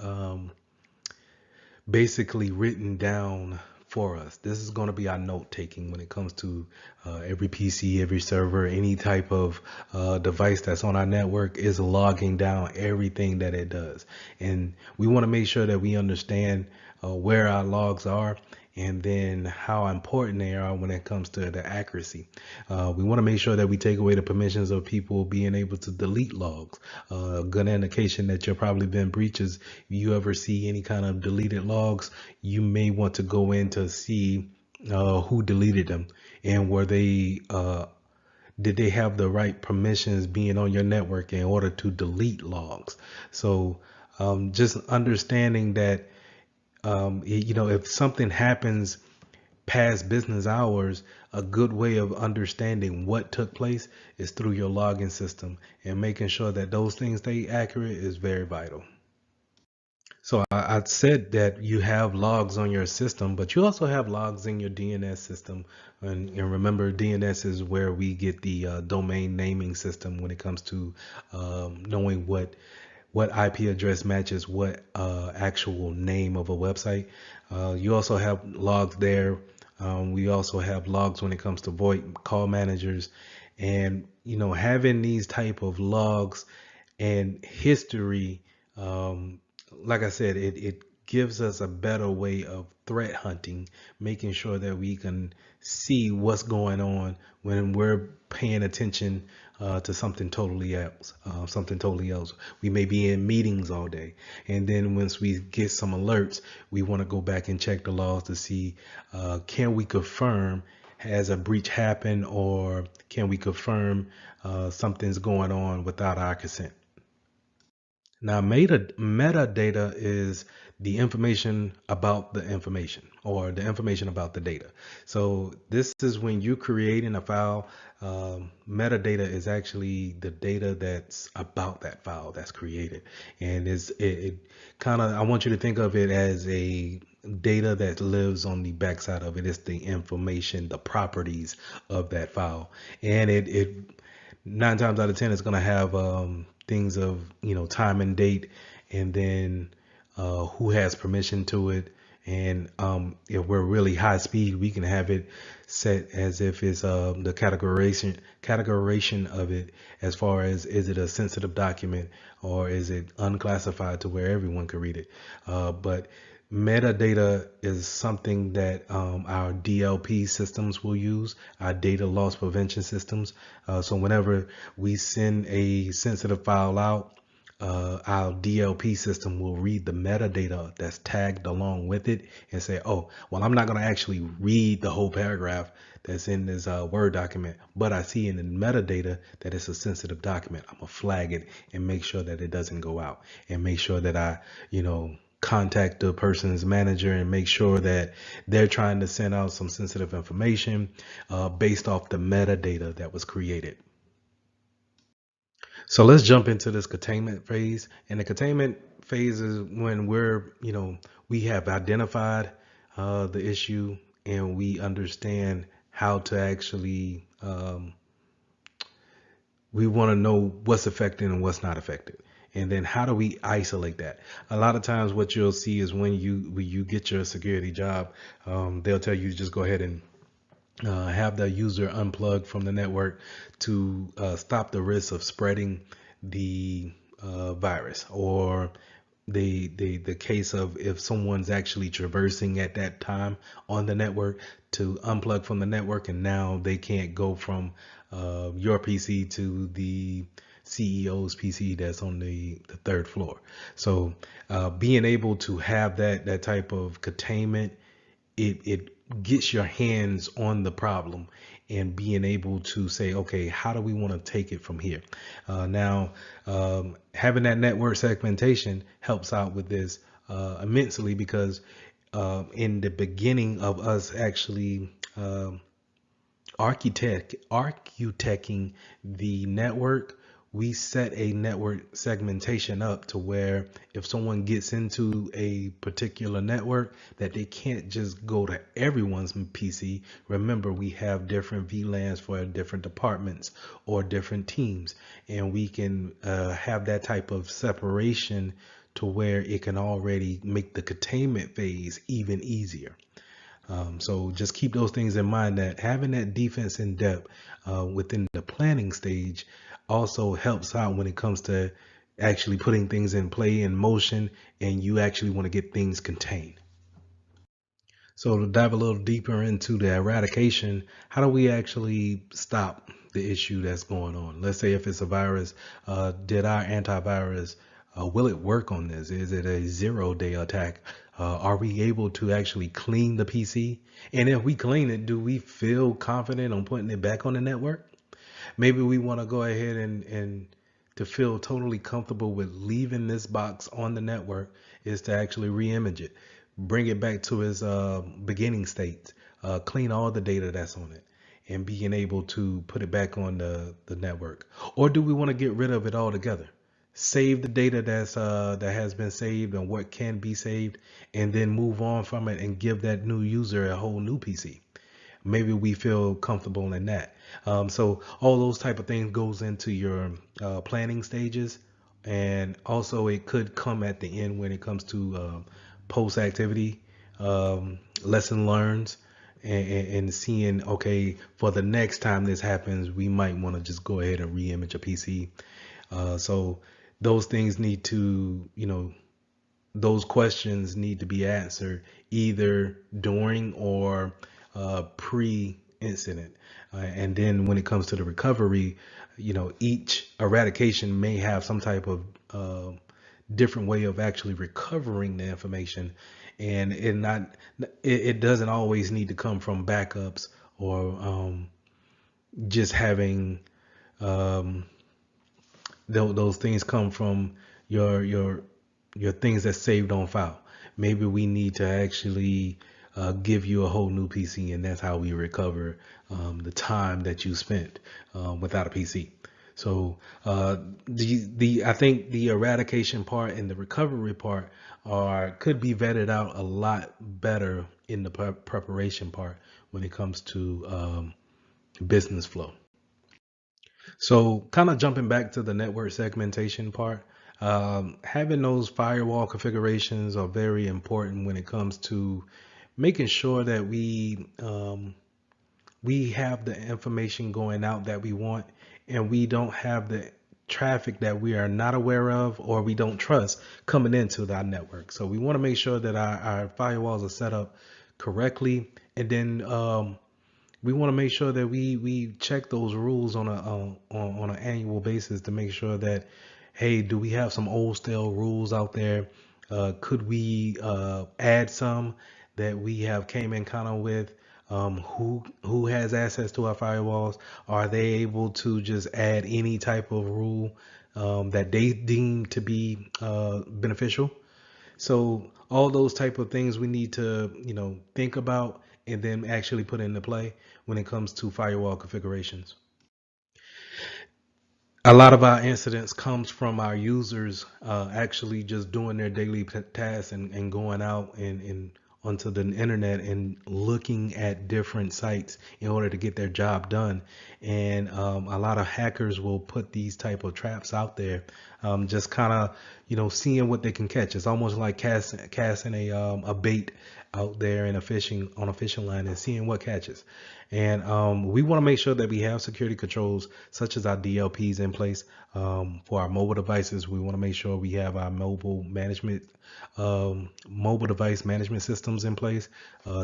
basically written down for us. This is going to be our note taking when it comes to every PC, every server, any type of device that's on our network is logging down everything that it does. And we want to make sure that we understand where our logs are and then how important they are when it comes to the accuracy. We want to make sure that we take away the permissions of people being able to delete logs. A good indication that you've probably been breaches. If you ever see any kind of deleted logs, you may want to go in to see who deleted them, and did they have the right permissions being on your network in order to delete logs. So just understanding that if something happens past business hours, a good way of understanding what took place is through your login system, and making sure that those things stay accurate is very vital. So I said that you have logs on your system, but you also have logs in your DNS system. And remember, DNS is where we get the domain naming system when it comes to knowing what IP address matches what actual name of a website. You also have logs there. We also have logs when it comes to VoIP call managers, and having these type of logs and history. Like I said, it gives us a better way of threat hunting, making sure that we can see what's going on when we're paying attention to something totally else. We may be in meetings all day, and then once we get some alerts, we want to go back and check the logs to see, can we confirm has a breach happened, or can we confirm something's going on without our consent. Now, metadata is the information about the information, or the information about the data. So this is when you're creating a file. Metadata is actually the data that's about that file that's created, and it kind of, I want you to think of it as a data that lives on the backside of it. It's the information, the properties of that file, and it 9 times out of 10 it's going to have things of time and date, and then who has permission to it. And if we're really high speed, we can have it set as if it's the categorization of it, as far as, is it a sensitive document or is it unclassified to where everyone can read it. But metadata is something that our DLP systems will use, our data loss prevention systems. So whenever we send a sensitive file out, our DLP system will read the metadata that's tagged along with it and say, oh, well, I'm not going to actually read the whole paragraph that's in this Word document, but I see in the metadata that it's a sensitive document. I'm going to flag it and make sure that it doesn't go out, and make sure that I, contact the person's manager and make sure that they're trying to send out some sensitive information based off the metadata that was created. So let's jump into this containment phase. And the containment phase is when we have identified the issue, and we understand how to actually, we want to know what's affected and what's not affected. And then how do we isolate that? A lot of times what you'll see is when you get your security job, they'll tell you to just go ahead and have the user unplug from the network to stop the risk of spreading the virus, or the case of if someone's actually traversing at that time on the network, to unplug from the network, and now they can't go from your PC to the CEO's PC that's on the third floor. So being able to have that type of containment, it gets your hands on the problem, and being able to say, okay, how do we want to take it from here? Now, having that network segmentation helps out with this immensely, because in the beginning of us actually architecting the network, we set a network segmentation up to where if someone gets into a particular network, that they can't just go to everyone's PC. Remember, we have different VLANs for different departments or different teams, and we can have that type of separation to where it can already make the containment phase even easier. So just keep those things in mind, that having that defense in depth within the planning stage also helps out when it comes to actually putting things in play, in motion, and you actually want to get things contained. So to dive a little deeper into the eradication, how do we actually stop the issue that's going on? Let's say if it's a virus, did our antivirus, will it work on this? Is it a 0-day attack? Are we able to actually clean the PC? And if we clean it, do we feel confident on putting it back on the network? Maybe we want to go ahead and to feel totally comfortable with leaving this box on the network is to actually re-image it, bring it back to its beginning state, clean all the data that's on it, and being able to put it back on the network? Or do we want to get rid of it altogether? Save the data that has been saved and what can be saved, and then move on from it and give that new user a whole new PC. Maybe we feel comfortable in that. So all those type of things goes into your planning stages, and also it could come at the end when it comes to post activity, lesson learns, and seeing, okay, for the next time this happens, we might want to just go ahead and re-image a PC. So those things need to, those questions need to be answered either during or pre-incident. And then when it comes to the recovery, each eradication may have some type of different way of actually recovering the information, and it doesn't always need to come from backups or just having um, those things come from your things that's saved on file. Maybe we need to actually give you a whole new PC, and that's how we recover the time that you spent without a PC. So the I think the eradication part and the recovery part could be vetted out a lot better in the preparation part when it comes to business flow. So, kind of jumping back to the network segmentation part, having those firewall configurations are very important when it comes to making sure that we have the information going out that we want, and we don't have the traffic that we are not aware of or we don't trust coming into our network. So we want to make sure that our firewalls are set up correctly, and then we want to make sure that we check those rules on an annual basis to make sure that, hey, do we have some old stale rules out there? Could we add some that we have came in kind of with? Who has access to our firewalls? Are they able to just add any type of rule that they deem to be beneficial? So all those type of things we need to, think about and then actually put into play when it comes to firewall configurations. A lot of our incidents comes from our users actually just doing their daily tasks and going out and onto the internet and looking at different sites in order to get their job done. And a lot of hackers will put these type of traps out there, just kind of seeing what they can catch. It's almost like casting a bait out there in a fishing line and seeing what catches. And we want to make sure that we have security controls such as our DLPs in place for our mobile devices. We want to make sure we have our mobile device management systems in place,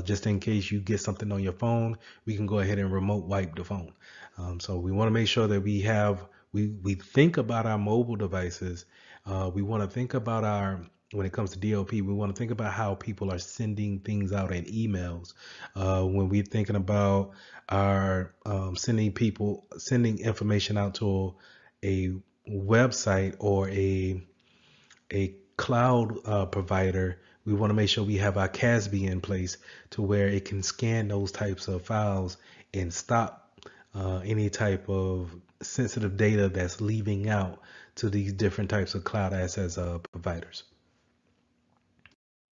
just in case you get something on your phone. We can go ahead and remote wipe the phone. So we want to make sure that we think about our mobile devices. We want to think about when it comes to DLP, we want to think about how people are sending things out in emails. When we're thinking about our sending information out to a website or a cloud provider, we want to make sure we have our CASB in place to where it can scan those types of files and stop any type of sensitive data that's leaving out to these different types of cloud access providers.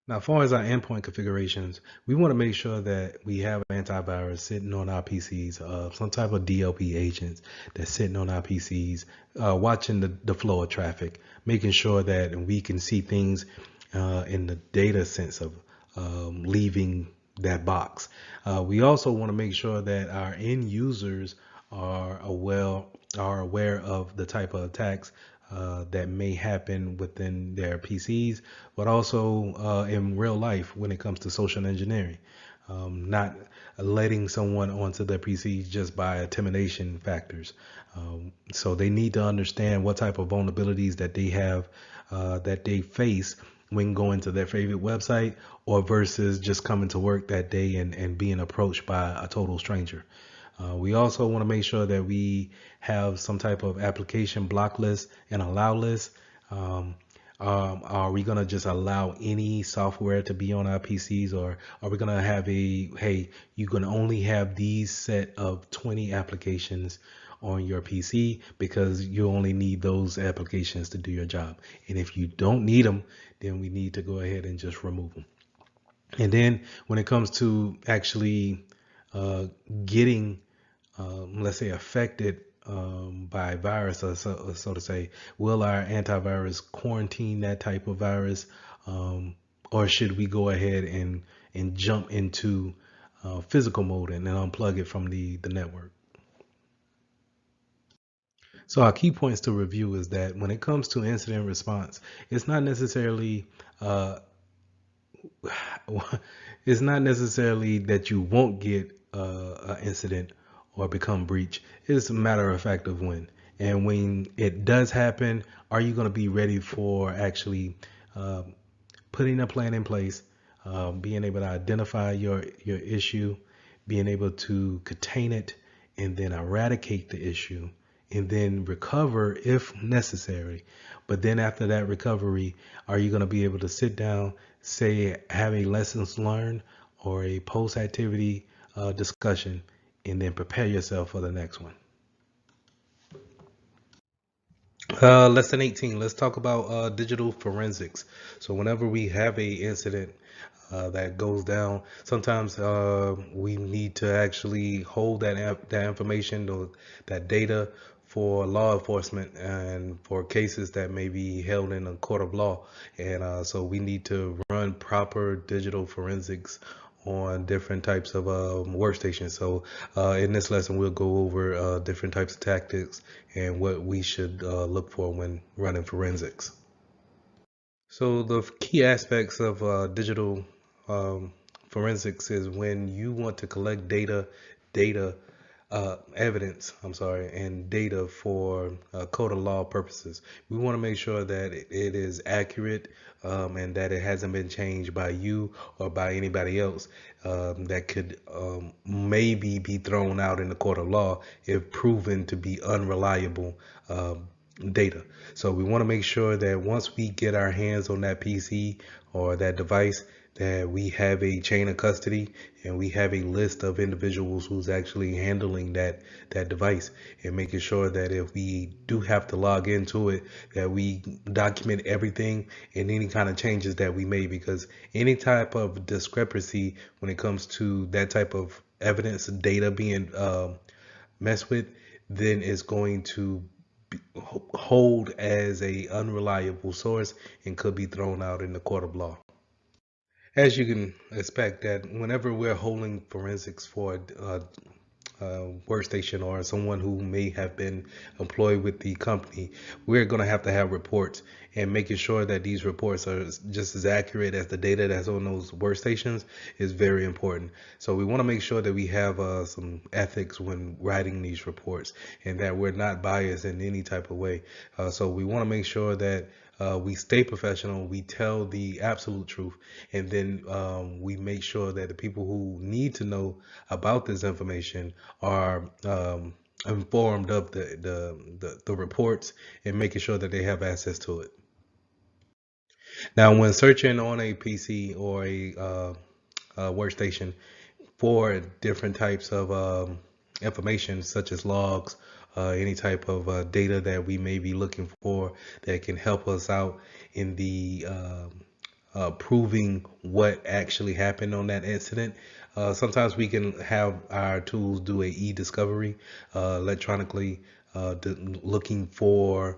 Now, as far as our endpoint configurations, we want to make sure that we have antivirus sitting on our PCs, some type of DLP agents that's sitting on our PCs, watching the flow of traffic, making sure that we can see things in the data sense of leaving that box. We also want to make sure that our end users are aware of the type of attacks that may happen within their PCs, but also in real life when it comes to social engineering. Not letting someone onto their PCs just by intimidation factors. So they need to understand what type of vulnerabilities that they have, that they face when going to their favorite website, or versus just coming to work that day and being approached by a total stranger. We also want to make sure that we have some type of application block list and allow list. Are we gonna just allow any software to be on our PCs, or are we gonna have a, hey, you can only have these set of 20 applications on your PC because you only need those applications to do your job. And if you don't need them, then we need to go ahead and just remove them. And then when it comes to actually uh, getting, let's say, affected by virus, or so to say, will our antivirus quarantine that type of virus, or should we go ahead and jump into physical mode and then unplug it from the network? So our key points to review is that when it comes to incident response, it's not necessarily uh, it's not necessarily that you won't get an incident or become breach. It's a matter of fact of when. And when it does happen, are you going to be ready for actually uh, putting a plan in place, being able to identify your issue, being able to contain it, and then eradicate the issue, and then recover if necessary. But then after that recovery, are you going to be able to sit down, say, have a lessons learned or a post activity discussion, and then prepare yourself for the next one? Lesson 18. Let's talk about digital forensics. So whenever we have a incident that goes down, sometimes we need to actually hold that information or that data for law enforcement and for cases that may be held in a court of law. And so we need to run proper digital forensics on different types of workstations. So in this lesson, we'll go over different types of tactics and what we should look for when running forensics. So the key aspects of digital um, forensics is when you want to collect data, evidence, I'm sorry, and data for code of law purposes. We want to make sure that it is accurate and that it hasn't been changed by you or by anybody else that could maybe be thrown out in the court of law if proven to be unreliable data. So we want to make sure that once we get our hands on that PC or that device, that we have a chain of custody and we have a list of individuals who's actually handling that device, and making sure that if we do have to log into it, that we document everything and any kind of changes that we made, because any type of discrepancy when it comes to that type of evidence data being messed with, then it's going to hold as a unreliable source and could be thrown out in the court of law. As you can expect, that whenever we're holding forensics for workstation or someone who may have been employed with the company, we're going to have reports, and making sure that these reports are just as accurate as the data that's on those workstations is very important. So we want to make sure that we have some ethics when writing these reports and that we're not biased in any type of way. So we want to make sure that we stay professional, we tell the absolute truth, and then we make sure that the people who need to know about this information are informed of the reports and making sure that they have access to it. Now, when searching on a PC or a workstation for different types of information, such as logs, any type of data that we may be looking for that can help us out in the proving what actually happened on that incident. Sometimes we can have our tools do a e-discovery electronically, looking for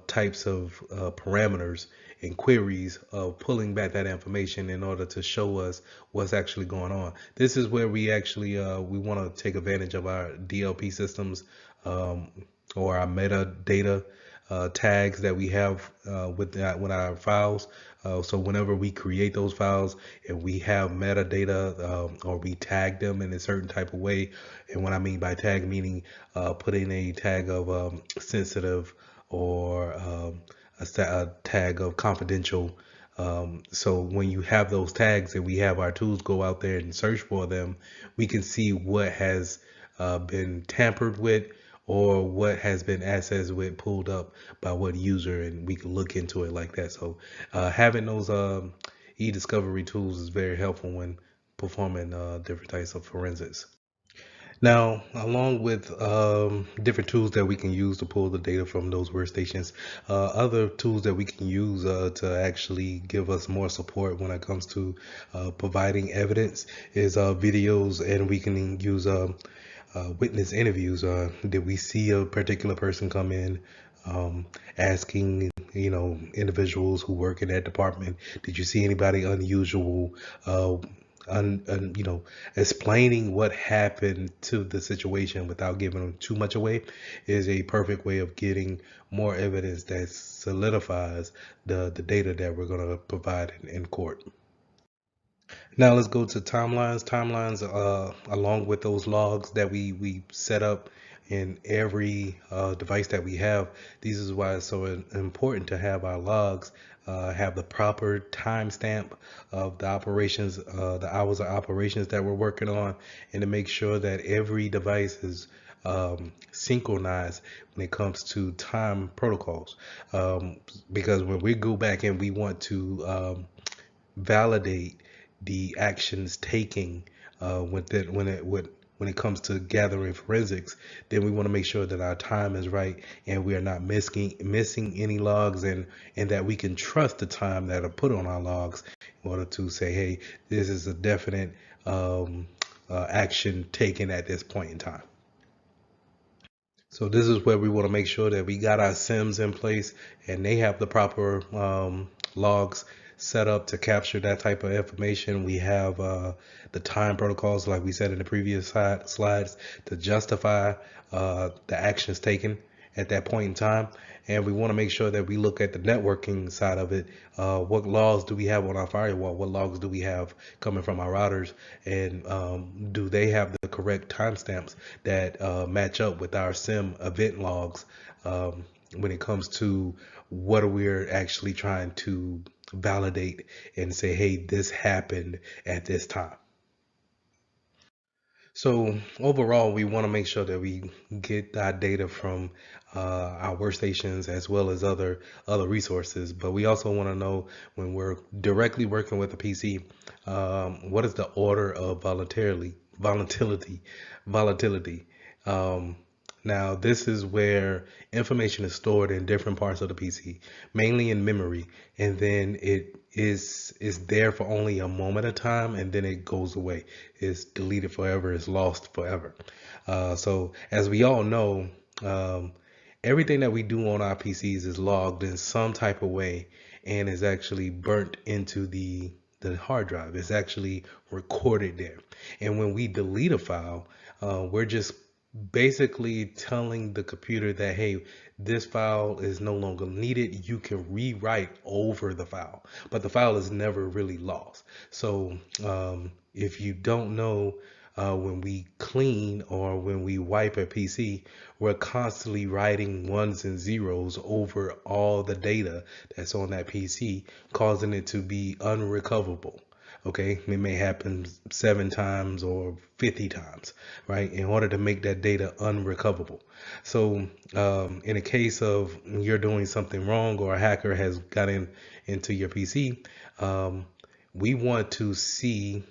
types of parameters and queries of pulling back that information in order to show us what's actually going on. This is where we actually we want to take advantage of our DLP systems um, or our metadata tags that we have with our files. So whenever we create those files and we have metadata or we tag them in a certain type of way, and what I mean by tag, meaning putting a tag of sensitive or a tag of confidential. So when you have those tags and we have our tools go out there and search for them, we can see what has been tampered with or what has been accessed with pulled up by what user, and we can look into it like that. So having those e-discovery tools is very helpful when performing different types of forensics. Now, along with different tools that we can use to pull the data from those workstations, other tools that we can use to actually give us more support when it comes to providing evidence is videos, and we can use witness interviews. Did we see a particular person come in? Asking, individuals who work in that department, did you see anybody unusual? Uh, Explaining what happened to the situation without giving too much away is a perfect way of getting more evidence that solidifies the data that we're going to provide in court. Now let's go to timelines. Timelines, along with those logs that we set up in every device that we have. This is why it's so important to have our logs have the proper timestamp of the operations, the hours of operations that we're working on, and to make sure that every device is synchronized when it comes to time protocols. Because when we go back and we want to validate the actions taking when it comes to gathering forensics, then we want to make sure that our time is right and we are not missing any logs, and that we can trust the time that are put on our logs in order to say, hey, this is a definite action taken at this point in time. So this is where we want to make sure that we got our SIMs in place and they have the proper logs set up to capture that type of information. We have the time protocols, like we said in the previous slides, to justify the actions taken at that point in time. And we want to make sure that we look at the networking side of it. What logs do we have on our firewall? What logs do we have coming from our routers? And do they have the correct timestamps that match up with our SIM event logs when it comes to what we're actually trying to validate and say, hey, this happened at this time. So overall, we want to make sure that we get our data from our workstations as well as other resources. But we also want to know, when we're directly working with a PC, what is the order of volatility. Um, Now, this is where information is stored in different parts of the PC, mainly in memory, and then it is there for only a moment of time, and then it goes away. It's deleted forever. It's lost forever. So, as we all know, everything that we do on our PCs is logged in some type of way and is actually burnt into the hard drive. It's actually recorded there. And when we delete a file, we're just basically telling the computer that, hey, this file is no longer needed. You can rewrite over the file, but the file is never really lost. So if you don't know, when we clean or when we wipe a PC, we're constantly writing ones and zeros over all the data that's on that PC, causing it to be unrecoverable. Okay, it may happen 7 times or 50 times, right? In order to make that data unrecoverable. So, in a case of you're doing something wrong or a hacker has got into your PC, we want to see,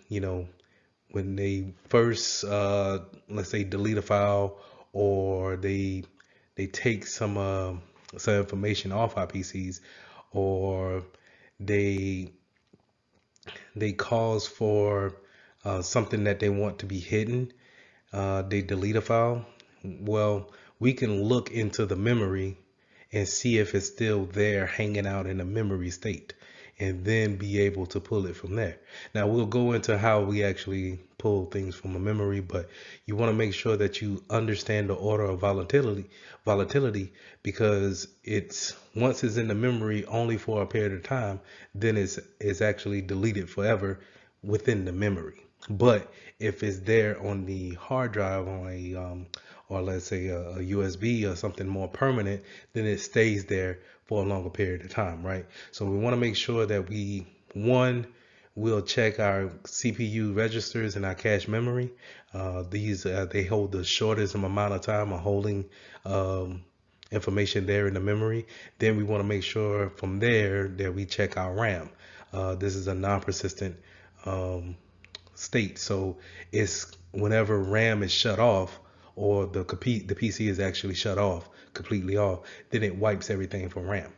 when they first, let's say, delete a file, or they take some information off our PCs, or they they cause for something that they want to be hidden, they delete a file. Well, we can look into the memory and see if it's still there hanging out in a memory state, and then be able to pull it from there. Now we'll go into how we actually pull things from a memory, but you want to make sure that you understand the order of volatility, because it's once it's in the memory only for a period of time, then it's actually deleted forever within the memory. But if it's there on the hard drive, on a or let's say a USB or something more permanent, then it stays there for a longer period of time, right? So we want to make sure that one, we'll check our CPU registers and our cache memory. These they hold the shortest amount of time of holding um, information there in the memory. Then we want to make sure from there that we check our RAM. This is a non-persistent um, state. So it's whenever RAM is shut off or the PC is actually shut off, completely off, then it wipes everything from RAM.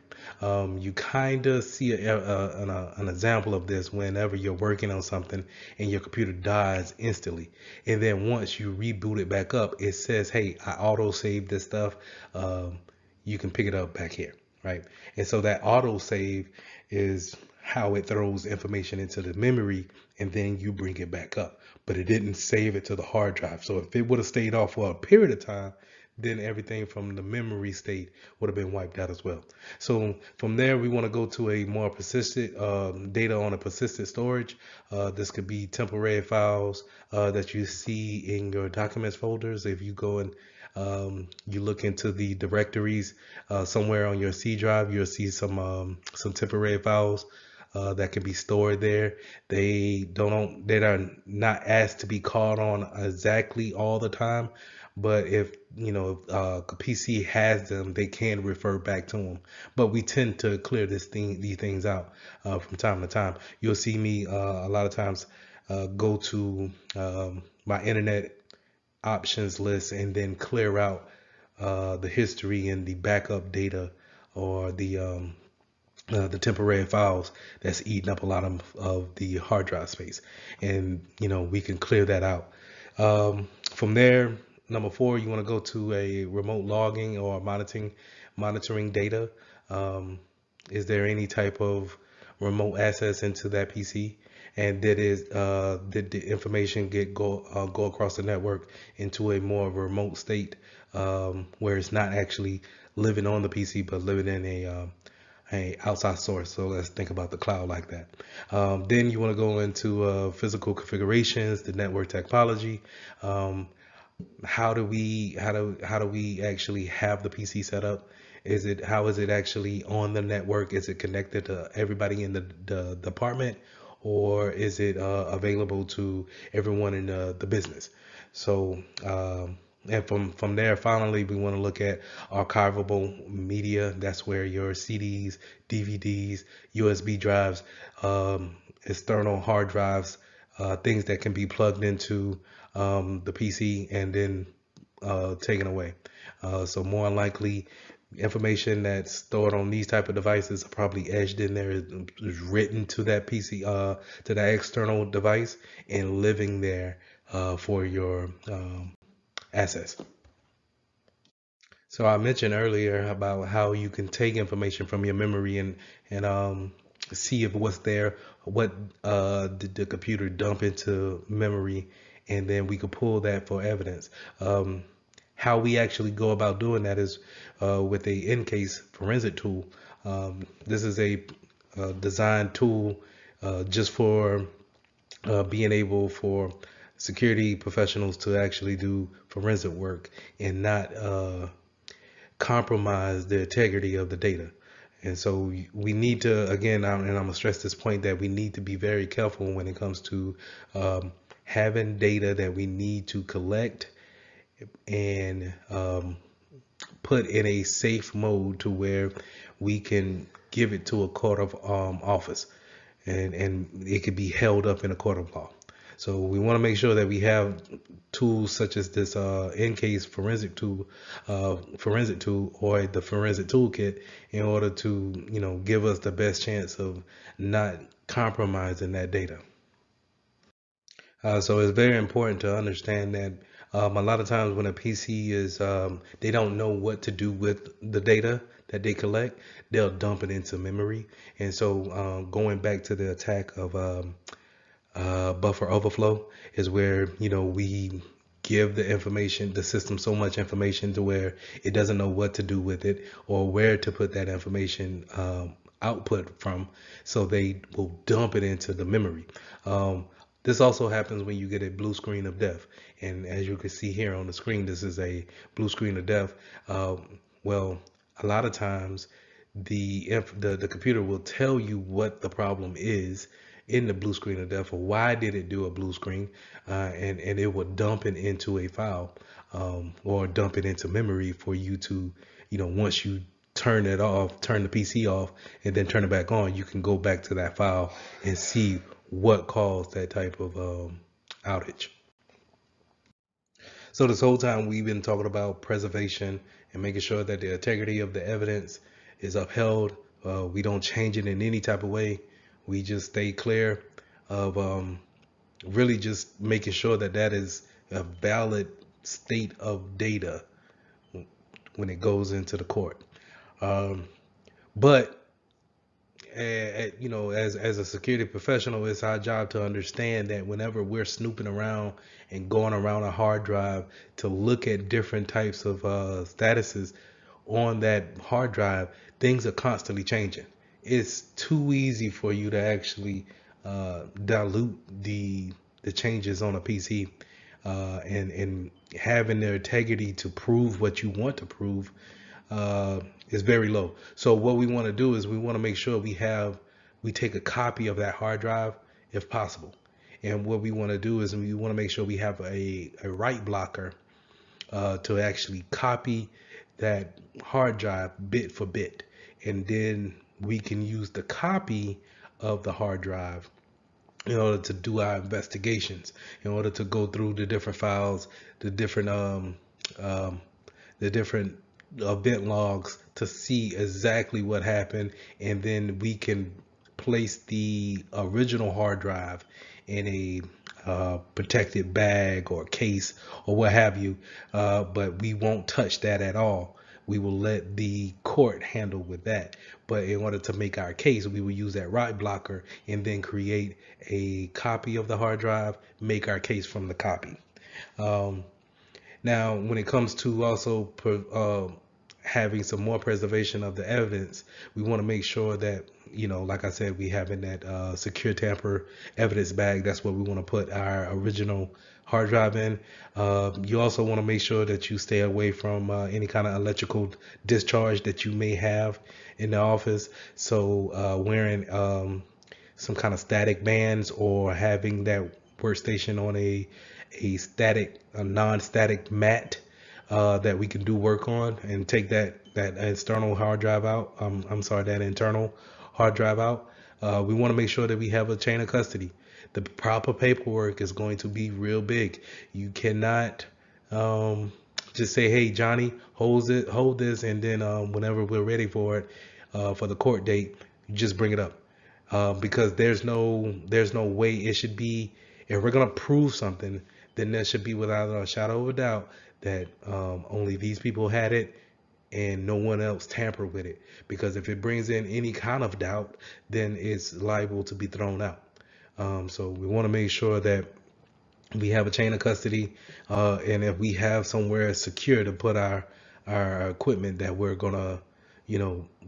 You kind of see an example of this whenever you're working on something and your computer dies instantly. And then once you reboot it back up, it says, hey, I auto saved this stuff. You can pick it up back here, right? And so that auto save is how it throws information into the memory and then you bring it back up. But it didn't save it to the hard drive. So if it would have stayed off for a period of time, then everything from the memory state would have been wiped out as well. So from there, we want to go to a more persistent data on a persistent storage. This could be temporary files that you see in your documents folders. If you go and you look into the directories somewhere on your C drive, you'll see some temporary files that can be stored there. They're not asked to be called on exactly all the time, but if a PC has them, they can refer back to them. But we tend to clear these things out from time to time. You'll see me a lot of times go to my internet options list and then clear out the history and the backup data or the temporary files that's eating up a lot of the hard drive space, and we can clear that out. From there, number 4, you want to go to a remote logging or monitoring data. Is there any type of remote access into that PC? And did the information go across the network into a more remote state where it's not actually living on the PC but living in a outside source? So let's think about the cloud like that. Then you want to go into physical configurations, the network topology. How do we actually have the PC set up? How is it actually on the network? Is it connected to everybody in the department, or is it available to everyone in the business? So and from there, finally, we want to look at archivable media. That's where your CDs, DVDs, USB drives, external hard drives, things that can be plugged into the PC and then taken away. So more than likely, information that's stored on these type of devices are probably edged in there, is written to that PC, to that external device, and living there for your assets. So I mentioned earlier about how you can take information from your memory and see if what's there, what did the computer dump into memory, and then we could pull that for evidence. How we actually go about doing that is with a in-case forensic tool. This is a designed tool just for being able for security professionals to actually do forensic work and not compromise the integrity of the data. And so we need to, again, and I'm gonna stress this point, that we need to be very careful when it comes to having data that we need to collect and put in a safe mode to where we can give it to a court of office, and it could be held up in a court of law. So we want to make sure that we have tools such as this in-case forensic tool or the forensic toolkit in order to give us the best chance of not compromising that data. So it's very important to understand that a lot of times when a PC is, they don't know what to do with the data that they collect, they'll dump it into memory. And so going back to the attack of buffer overflow is where, we give the system so much information to where it doesn't know what to do with it or where to put that information output from. So they will dump it into the memory. This also happens when you get a blue screen of death. And as you can see here on the screen, this is a blue screen of death. Well, a lot of times the computer will tell you what the problem is in the blue screen of death, or why did it do a blue screen, and it would dump it into a file, or dump it into memory for you to, once you turn it off, turn the PC off, and then turn it back on, you can go back to that file and see what caused that type of outage. So this whole time we've been talking about preservation and making sure that the integrity of the evidence is upheld. We don't change it in any type of way. We just stay clear of really just making sure that that is a valid state of data when it goes into the court. Um, but as a security professional, it's our job to understand that whenever we're snooping around and going around a hard drive to look at different types of statuses on that hard drive, things are constantly changing. It's too easy for you to actually dilute the changes on a PC, and having the integrity to prove what you want to prove is very low. So what we want to do is we want to make sure we take a copy of that hard drive if possible. And what we want to do is we want to make sure we have a write blocker to actually copy that hard drive bit for bit. And then we can use the copy of the hard drive in order to do our investigations, in order to go through the different files, the different um, the different event logs to see exactly what happened, and then we can place the original hard drive in a protected bag or case or what have you, but we won't touch that at all. We will let the court handle with that. But in order to make our case, we will use that write blocker and then create a copy of the hard drive, make our case from the copy. Um, Now, when it comes to also having some more preservation of the evidence, we want to make sure that, like I said, we have in that secure tamper evidence bag. That's what we want to put our original hard drive in. You also want to make sure that you stay away from any kind of electrical discharge that you may have in the office. So wearing some kind of static bands, or having that workstation on a non-static mat that we can do work on, and take that external hard drive out. I'm sorry, that internal hard drive out. We want to make sure that we have a chain of custody. The proper paperwork is going to be real big. You cannot just say, "Hey, Johnny, hold this," and then whenever we're ready for it, for the court date, you just bring it up. Because there's no way it should be. If we're gonna prove something, then there should be without a shadow of a doubt that only these people had it and no one else tampered with it. Because if it brings in any kind of doubt, then it's liable to be thrown out. So we want to make sure that we have a chain of custody, and if we have somewhere secure to put our equipment that we're gonna,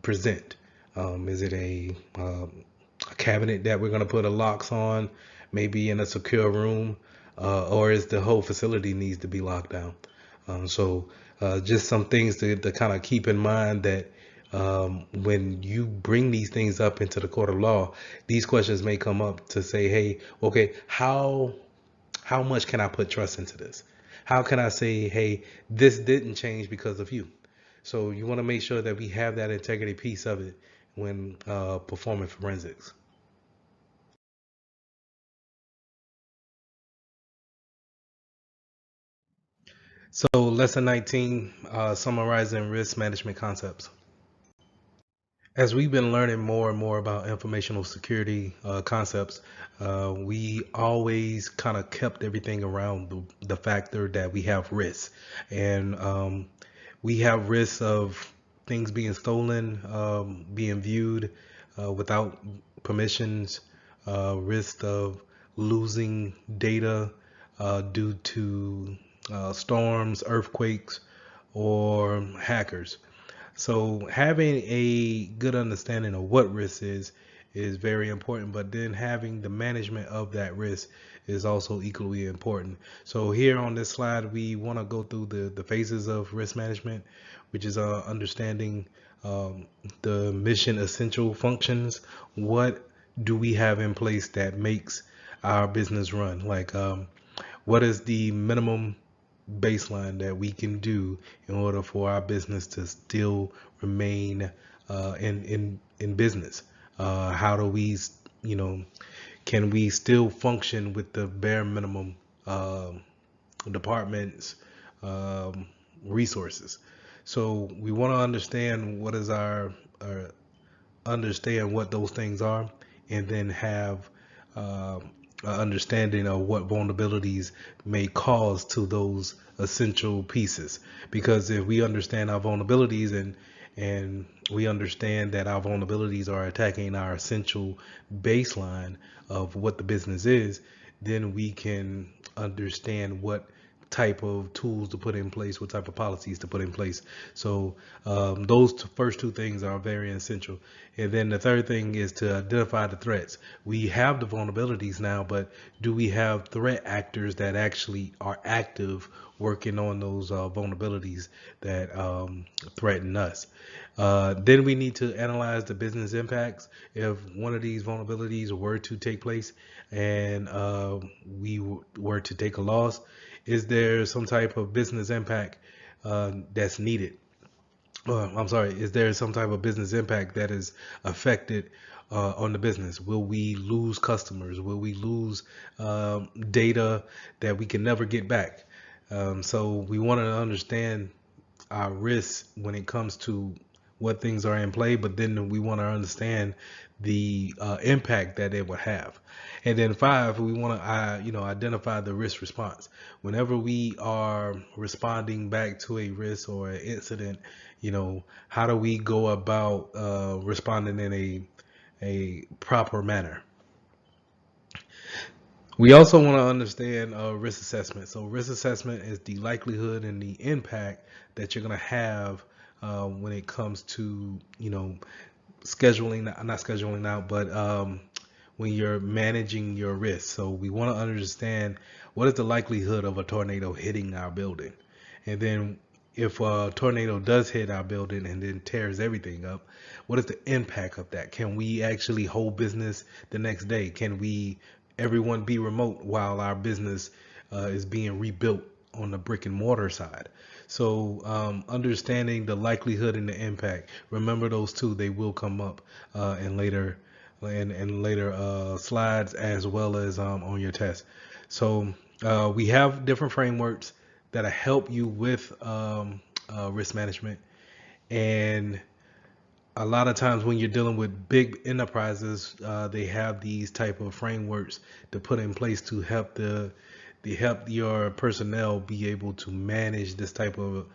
present. Is it a cabinet that we're gonna put a locks on, maybe in a secure room, or is the whole facility needs to be locked down? So just some things to kind of keep in mind, that when you bring these things up into the court of law, these questions may come up to say, hey, okay, how much can I put trust into this? How can I say, hey, this didn't change because of you? So you want to make sure that we have that integrity piece of it when performing forensics. So lesson 19, summarizing risk management concepts. As we've been learning more and more about informational security concepts, we always kind of kept everything around the factor that we have risks. And we have risks of things being stolen, being viewed without permissions, risk of losing data due to storms, earthquakes, or hackers. So having a good understanding of what risk is very important, but then having the management of that risk is also equally important. So here on this slide, we want to go through the phases of risk management, which is understanding the mission essential functions. What do we have in place that makes our business run? Like, what is the minimum baseline that we can do in order for our business to still remain in business? How do we, you know, can we still function with the bare minimum departments, um, resources? So we want to understand what is our understand what those things are, and then have an understanding of what vulnerabilities may cause to those essential pieces. Because if we understand our vulnerabilities, and we understand that our vulnerabilities are attacking our essential baseline of what the business is, then we can understand what type of tools to put in place, what type of policies to put in place. So those first two things are very essential. And then the third thing is to identify the threats. We have the vulnerabilities now, but do we have threat actors that actually are active working on those vulnerabilities that threaten us? Then we need to analyze the business impacts. If one of these vulnerabilities were to take place, and we were to take a loss, is there some type of business impact that's needed? I'm sorry, is there some type of business impact that is affected on the business? Will we lose customers? Will we lose data that we can never get back? So we want to understand our risks when it comes to what things are in play, but then we want to understand the impact that it would have. And then five, we want to identify the risk response. Whenever we are responding back to a risk or an incident, how do we go about responding in a proper manner? We also want to understand risk assessment. So risk assessment is the likelihood and the impact that you're going to have when it comes to, scheduling, not scheduling out, but when you're managing your risk. So we want to understand what is the likelihood of a tornado hitting our building. And then if a tornado does hit our building and then tears everything up, what is the impact of that? Can we actually hold business the next day? Can everyone be remote while our business is being rebuilt on the brick and mortar side? So understanding the likelihood and the impact. Remember those two; they will come up in later slides, as well as on your test. So we have different frameworks that help you with risk management, and a lot of times when you're dealing with big enterprises, they have these type of frameworks to put in place to help your personnel be able to manage this type of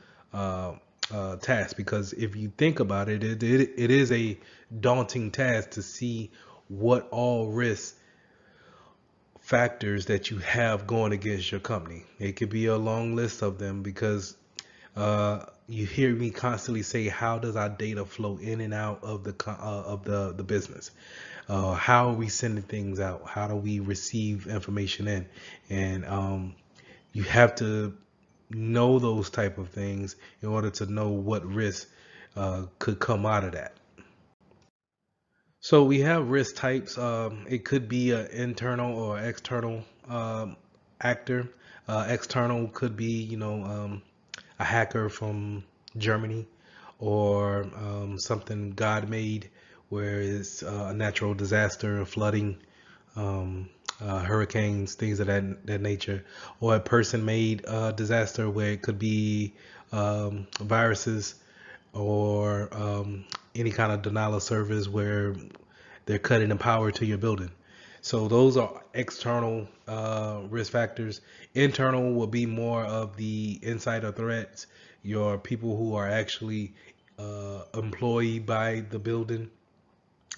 task. Because if you think about it, it is a daunting task to see what all risk factors that you have going against your company. It could be a long list of them, because you hear me constantly say, how does our data flow in and out of the business? How are we sending things out? How do we receive information in? And you have to know those type of things in order to know what risk could come out of that. So we have risk types. It could be an internal or external actor. External could be, a hacker from Germany, or something God made, where it's a natural disaster, flooding, hurricanes, things of that nature, or a person made disaster, where it could be viruses, or any kind of denial of service where they're cutting the power to your building. So those are external risk factors. Internal will be more of the insider threats, your people who are actually employed by the building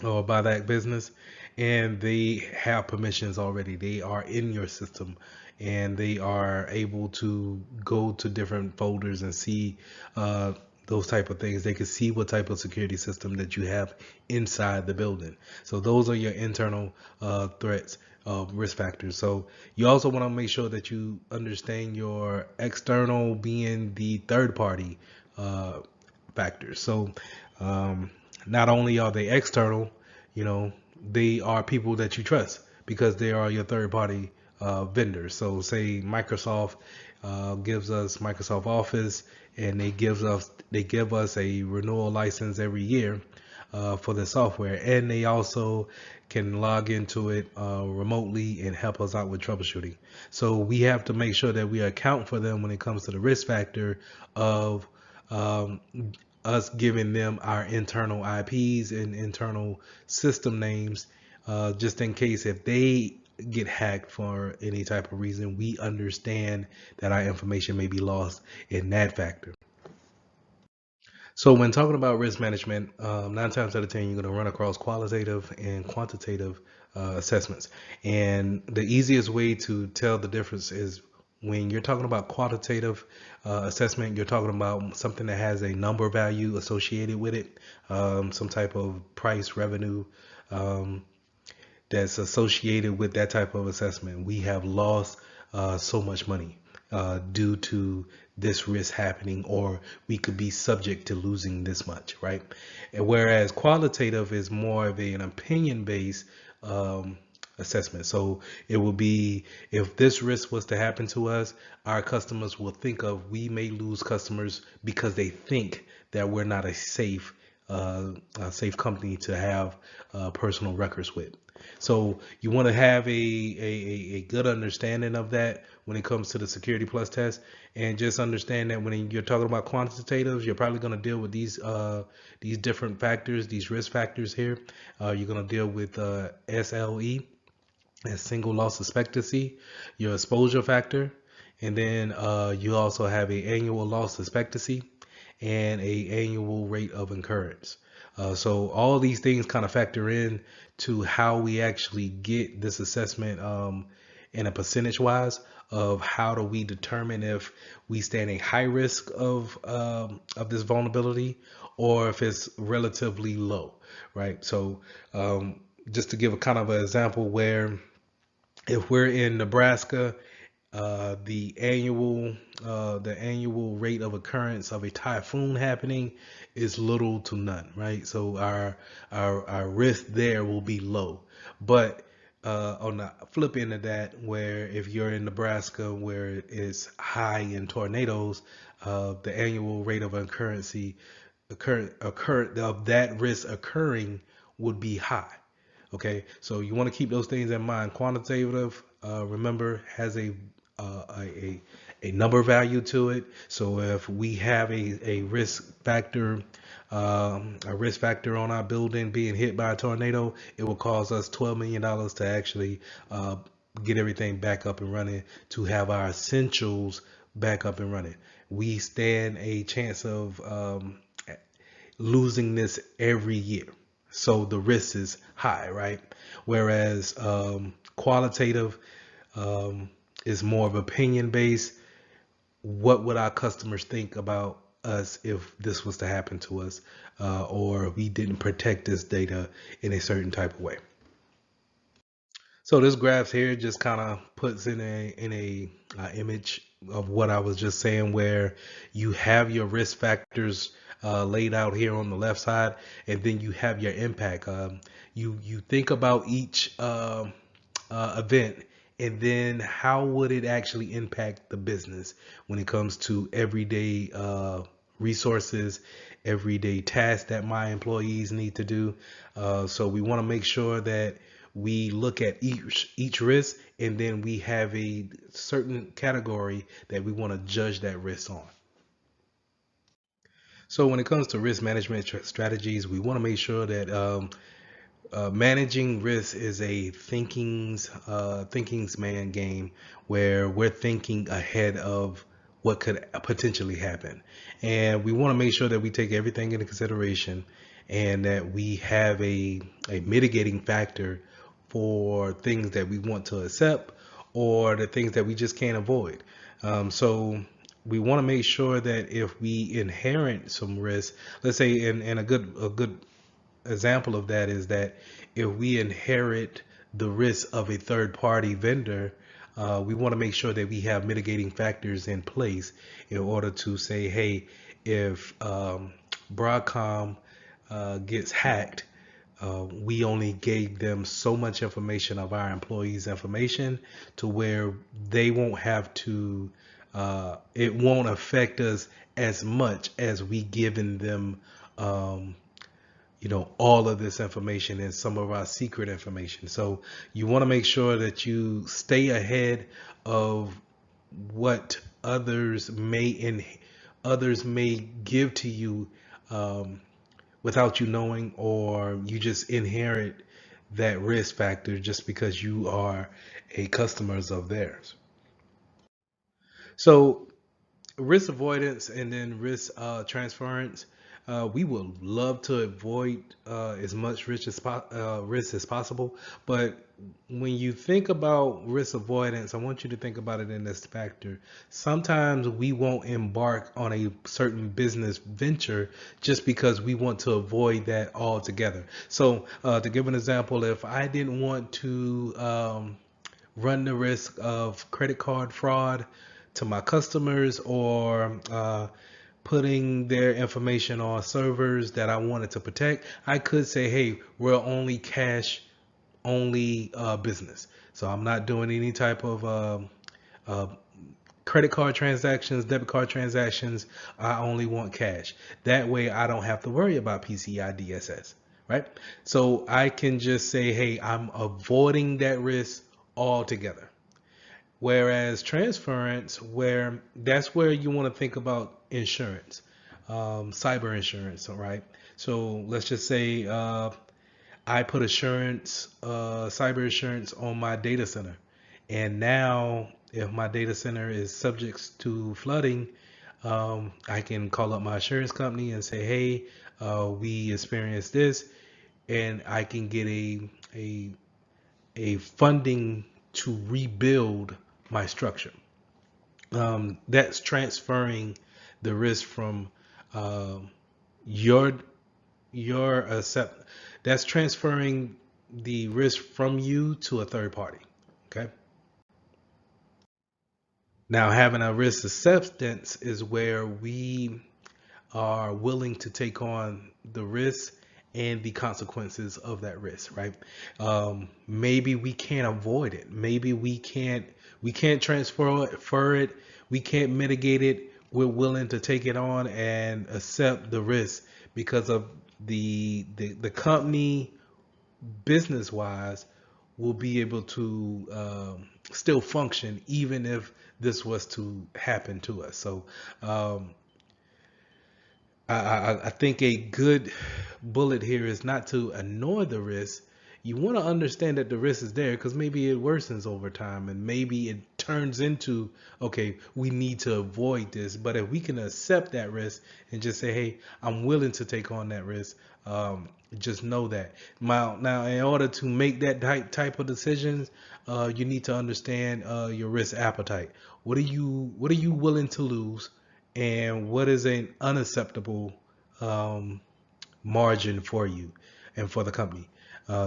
or by that business, and they have permissions already. They are in your system, and they are able to go to different folders and see those type of things. They can see what type of security system that you have inside the building. So those are your internal threats, risk factors. So you also want to make sure that you understand your external, being the third party factors. So not only are they external, they are people that you trust because they are your third party vendors. So say Microsoft gives us Microsoft Office, and they give us a renewal license every year for the software, and they also can log into it remotely and help us out with troubleshooting. So we have to make sure that we account for them when it comes to the risk factor of um, us giving them our internal IPs and internal system names, just in case if they get hacked for any type of reason, we understand that our information may be lost in that factor. So when talking about risk management, 9 times out of 10, you're going to run across qualitative and quantitative assessments. And the easiest way to tell the difference is when you're talking about quantitative assessment, you're talking about something that has a number value associated with it, some type of price revenue, um, that's associated with that type of assessment. We have lost so much money due to this risk happening, or we could be subject to losing this much, right? And whereas qualitative is more of an opinion based assessment. So it will be, if this risk was to happen to us, our customers will think of, we may lose customers because they think that we're not a safe company to have personal records with. So you want to have a good understanding of that when it comes to the Security Plus test, and just understand that when you're talking about quantitatives, you're probably going to deal with these different factors, these risk factors here. You're going to deal with SLE, as single loss expectancy, your exposure factor, and then you also have a annual loss expectancy and a annual rate of occurrence. So all these things kind of factor in to how we actually get this assessment in a percentage wise of how do we determine if we stand a high risk of this vulnerability, or if it's relatively low, right? So just to give a kind of an example, where if we're in Nebraska, the annual rate of occurrence of a typhoon happening is little to none, right? So our risk there will be low. But on the flip end of that, where if you're in Nebraska where it's high in tornadoes, the annual rate of occur of that risk occurring would be high. Okay, so you want to keep those things in mind. Quantitative, remember, has uh, a a number value to it. So if we have a risk factor on our building being hit by a tornado, it will cause us $12 million to actually get everything back up and running, to have our essentials back up and running. We stand a chance of losing this every year. So the risk is high, right? Whereas qualitative is more of opinion based. What would our customers think about us if this was to happen to us, or we didn't protect this data in a certain type of way? So this graph here just kind of puts in a image of what I was just saying, where you have your risk factors laid out here on the left side, and then you have your impact. You think about each event, and then how would it actually impact the business when it comes to everyday resources, everyday tasks that my employees need to do. So we want to make sure that we look at each risk, and then we have a certain category that we want to judge that risk on. So when it comes to risk management strategies, we want to make sure that managing risk is a thinking's man game, where we're thinking ahead of what could potentially happen, and we want to make sure that we take everything into consideration, and that we have a mitigating factor for things that we want to accept, or the things that we just can't avoid. So we want to make sure that if we inherit some risk, let's say, and a good example of that is that if we inherit the risk of a third party vendor, we want to make sure that we have mitigating factors in place in order to say, hey, if Broadcom gets hacked, we only gave them so much information of our employees' information to where they won't have to, it won't affect us as much as we given them, um, all of this information and some of our secret information. So you want to make sure that you stay ahead of what others may give to you, um, without you knowing, or you just inherit that risk factor just because you are a customers of theirs. So risk avoidance and then risk transference. We would love to avoid as much risk as possible, but when you think about risk avoidance, I want you to think about it in this factor. Sometimes we won't embark on a certain business venture just because we want to avoid that altogether. So, to give an example, if I didn't want to run the risk of credit card fraud to my customers, or putting their information on servers that I wanted to protect, I could say, hey, we're only cash only business. So I'm not doing any type of uh, credit card transactions, debit card transactions. I only want cash. That way I don't have to worry about PCI DSS, right? So I can just say, hey, I'm avoiding that risk altogether. Whereas transference, where that's where you want to think about insurance, cyber insurance, all right? So let's just say I put cyber insurance on my data center. And now if my data center is subject to flooding, I can call up my insurance company and say, hey, we experienced this, and I can get a funding to rebuild my structure. That's transferring the risk from uh, your accept. That's transferring the risk from you to a third party. Okay. Now, having a risk acceptance is where we are willing to take on the risk and the consequences of that risk, right? Maybe we can't avoid it. Maybe we can't transfer it. We can't mitigate it. We're willing to take it on and accept the risk because of the company, business wise, will be able to still function even if this was to happen to us. So I think a good bullet here is not to ignore the risk. You want to understand that the risk is there because maybe it worsens over time and maybe it turns into, okay, we need to avoid this. But if we can accept that risk and just say, hey, I'm willing to take on that risk, just know that. Now, in order to make that type of decisions, you need to understand your risk appetite. What are you willing to lose? And what is an unacceptable um, margin for you and for the company.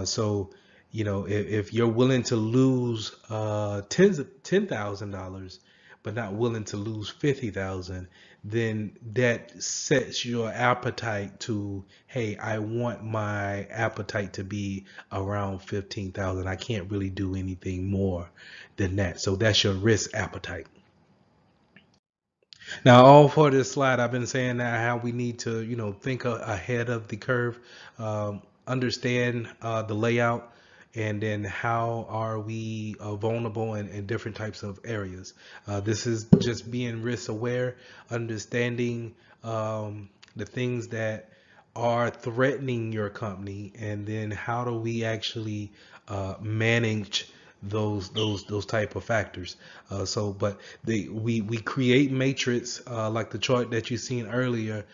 So, if you're willing to lose $10,000, but not willing to lose 50,000, then that sets your appetite to, hey, I want my appetite to be around 15,000. I can't really do anything more than that. So that's your risk appetite. Now, all for this slide, I've been saying that how we need to, think ahead of the curve, understand the layout, and then how are we vulnerable in different types of areas. This is just being risk aware, understanding the things that are threatening your company, and then how do we actually manage those type of factors. But we create matrix like the chart that you seen earlier,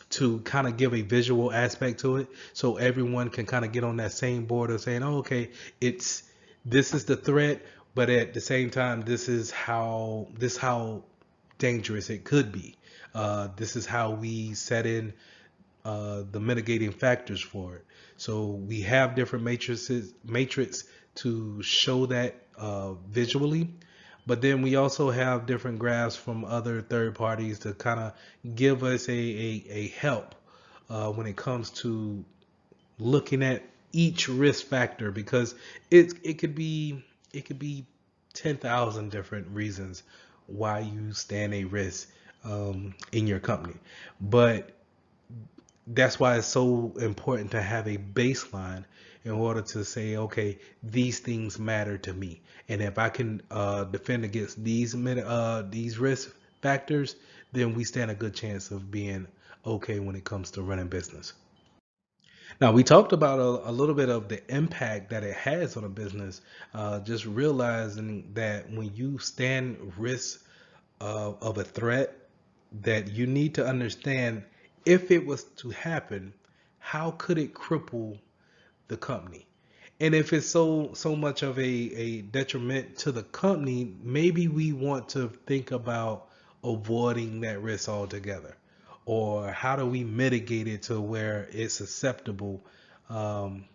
to kind of give a visual aspect to it, so everyone can kind of get on that same board of saying, oh, okay, this is the threat, but at the same time, this how dangerous it could be. This is how we set in the mitigating factors for it. So we have different matrix to show that visually, but then we also have different graphs from other third parties to kind of give us a help when it comes to looking at each risk factor, because it could be 10,000 different reasons why you stand a risk in your company. But that's why it's so important to have a baseline in order to say, okay, these things matter to me, and if I can defend against these risk factors, then we stand a good chance of being okay when it comes to running business. Now, we talked about a little bit of the impact that it has on a business. Just realizing that when you stand risk of a threat, that you need to understand, if it was to happen, how could it cripple the company? And if it's so much of a detriment to the company, maybe we want to think about avoiding that risk altogether. Or how do we mitigate it to where it's acceptable um,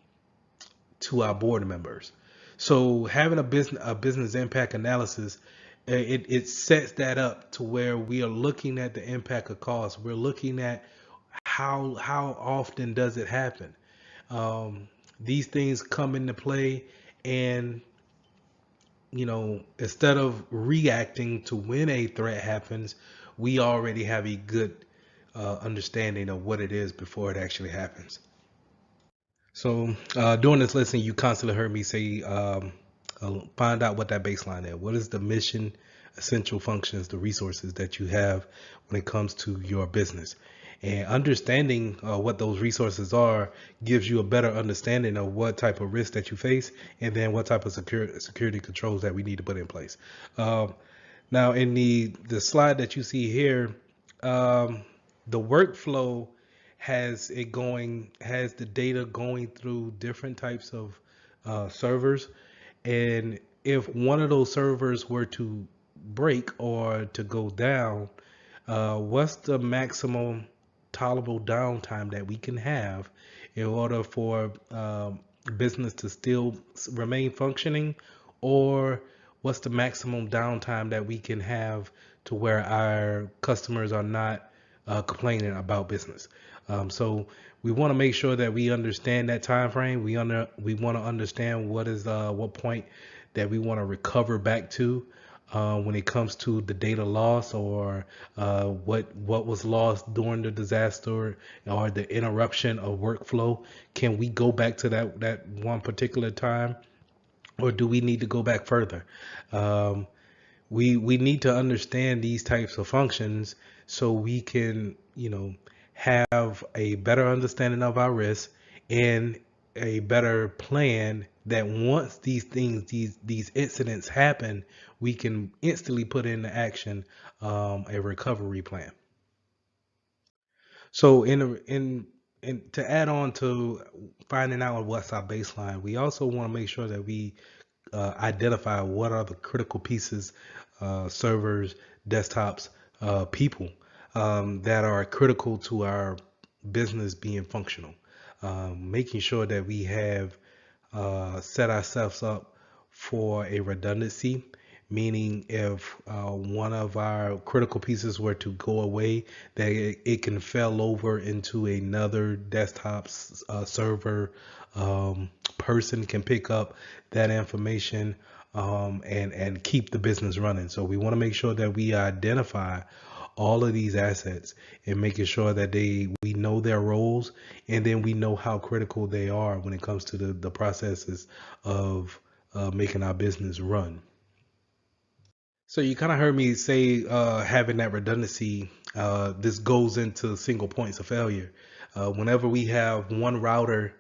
to our board members? So having a business impact analysis, it sets that up to where we are looking at the impact of cost. We're looking at how often does it happen. These things come into play, and instead of reacting to when a threat happens, we already have a good understanding of what it is before it actually happens. So during this lesson, you constantly heard me say, find out what that baseline is. What is the mission, essential functions, the resources that you have when it comes to your business? And understanding what those resources are gives you a better understanding of what type of risk that you face, and then what type of security controls that we need to put in place. Um, Now, in the slide that you see here, um, the workflow has the data going through different types of servers, and if one of those servers were to break or to go down, what's the maximum tolerable downtime that we can have in order for business to still remain functioning, or what's the maximum downtime that we can have to where our customers are not complaining about business. So we want to make sure that we understand that time frame. We want to understand what point that we want to recover back to when it comes to the data loss, or what was lost during the disaster or the interruption of workflow. Can we go back to that one particular time, or do we need to go back further? Um, we need to understand these types of functions so we can have a better understanding of our risks, and a better plan that once these incidents happen, we can instantly put into action a recovery plan. So in to add on to finding out what's our baseline, we also want to make sure that we identify what are the critical pieces, servers, desktops, people, that are critical to our business being functional. Making sure that we have set ourselves up for a redundancy, meaning if one of our critical pieces were to go away, that it can fail over into another desktop server. Person can pick up that information and keep the business running. So we want to make sure that we identify all of these assets, and making sure that we know their roles, and then we know how critical they are when it comes to the processes of making our business run. So you kind of heard me say having that redundancy. This goes into single points of failure. Whenever we have one router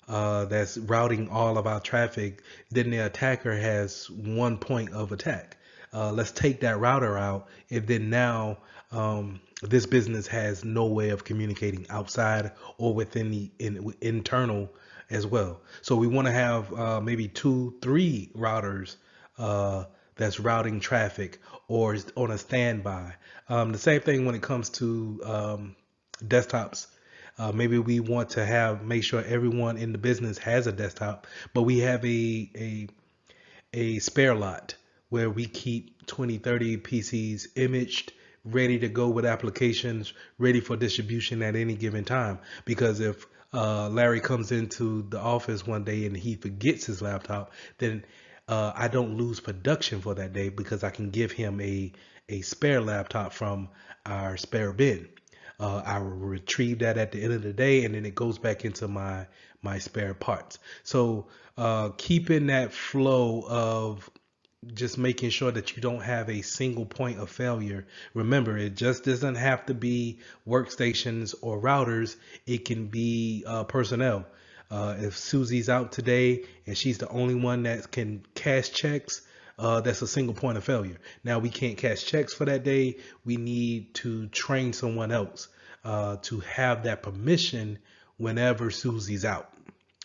that's routing all of our traffic, then the attacker has one point of attack. Let's take that router out, and then now this business has no way of communicating outside or within the internal as well. So we want to have maybe two, three routers that's routing traffic or is on a standby. The same thing when it comes to desktops. Maybe we want to make sure everyone in the business has a desktop, but we have a spare lot where we keep 20, 30 PCs imaged, ready to go with applications, ready for distribution at any given time. Because if Larry comes into the office one day and he forgets his laptop, then I don't lose production for that day because I can give him a spare laptop from our spare bin. I will retrieve that at the end of the day, and then it goes back into my spare parts. So keeping that flow of just making sure that you don't have a single point of failure. Remember, it just doesn't have to be workstations or routers. It can be personnel. If Susie's out today and she's the only one that can cash checks, that's a single point of failure. Now we can't cash checks for that day. We need to train someone else to have that permission whenever Susie's out.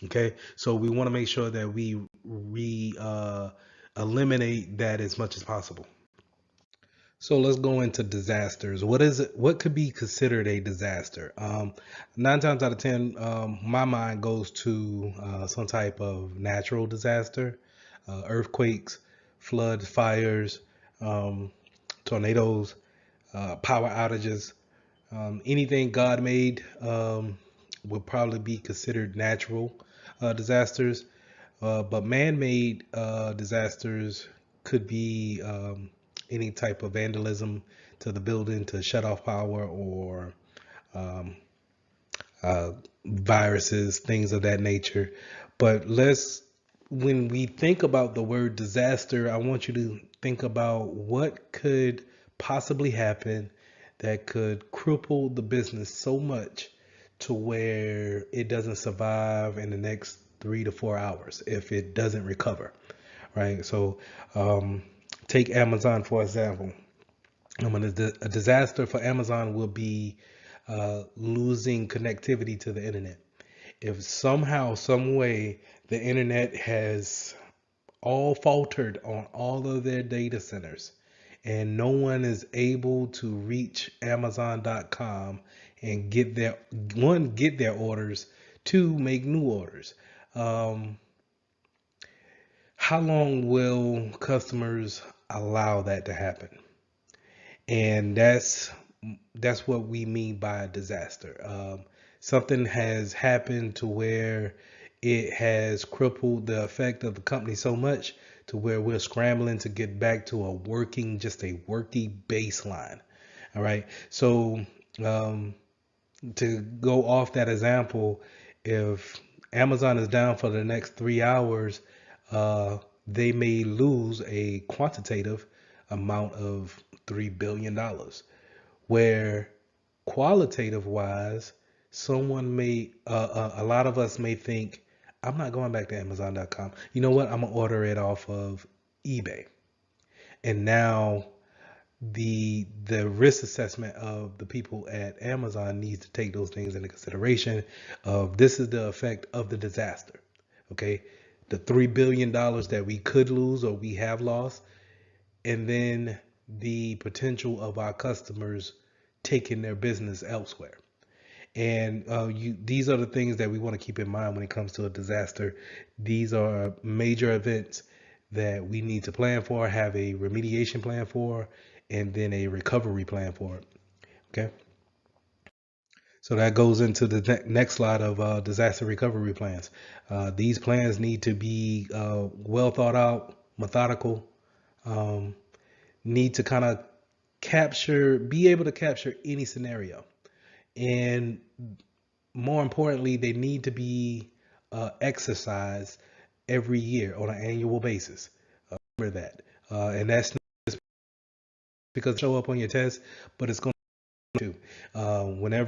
Okay, so we want to make sure that we eliminate that as much as possible. So let's go into disasters. What is it? What could be considered a disaster? 9 times out of 10, my mind goes to some type of natural disaster, earthquakes, floods, fires, um, tornadoes, power outages. Anything God made would probably be considered natural disasters. But man-made disasters could be any type of vandalism to the building to shut off power or um, viruses, things of that nature. But when we think about the word disaster, I want you to think about what could possibly happen that could cripple the business so much to where it doesn't survive in the next 3 to 4 hours if it doesn't recover, right? So take Amazon for example. A disaster for Amazon will be losing connectivity to the internet. If somehow, some way, the internet has all faltered on all of their data centers and no one is able to reach Amazon.com and get their orders, to make new orders. Um, how long will customers allow that to happen? And that's what we mean by a disaster. Something has happened to where it has crippled the effect of the company so much to where we're scrambling to get back to just a working baseline. All right. So to go off that example, if Amazon is down for the next 3 hours, they may lose a quantitative amount of $3 billion, where qualitative wise, a lot of us may think, I'm not going back to Amazon.com. You know what? I'm gonna order it off of eBay. And now the risk assessment of the people at Amazon needs to take those things into consideration. Of this is the effect of the disaster. Okay, the $3 billion that we could lose or we have lost, and then the potential of our customers taking their business elsewhere. And these are the things that we want to keep in mind when it comes to a disaster. These are major events that we need to plan for, have a remediation plan for, and then a recovery plan for it. Okay. So that goes into the next slide of disaster recovery plans. These plans need to be well thought out, methodical, um, need to kind of be able to capture any scenario. And more importantly, they need to be exercised every year on an annual basis. Remember that. And that's not just because show up on your test, but it's going to. Whenever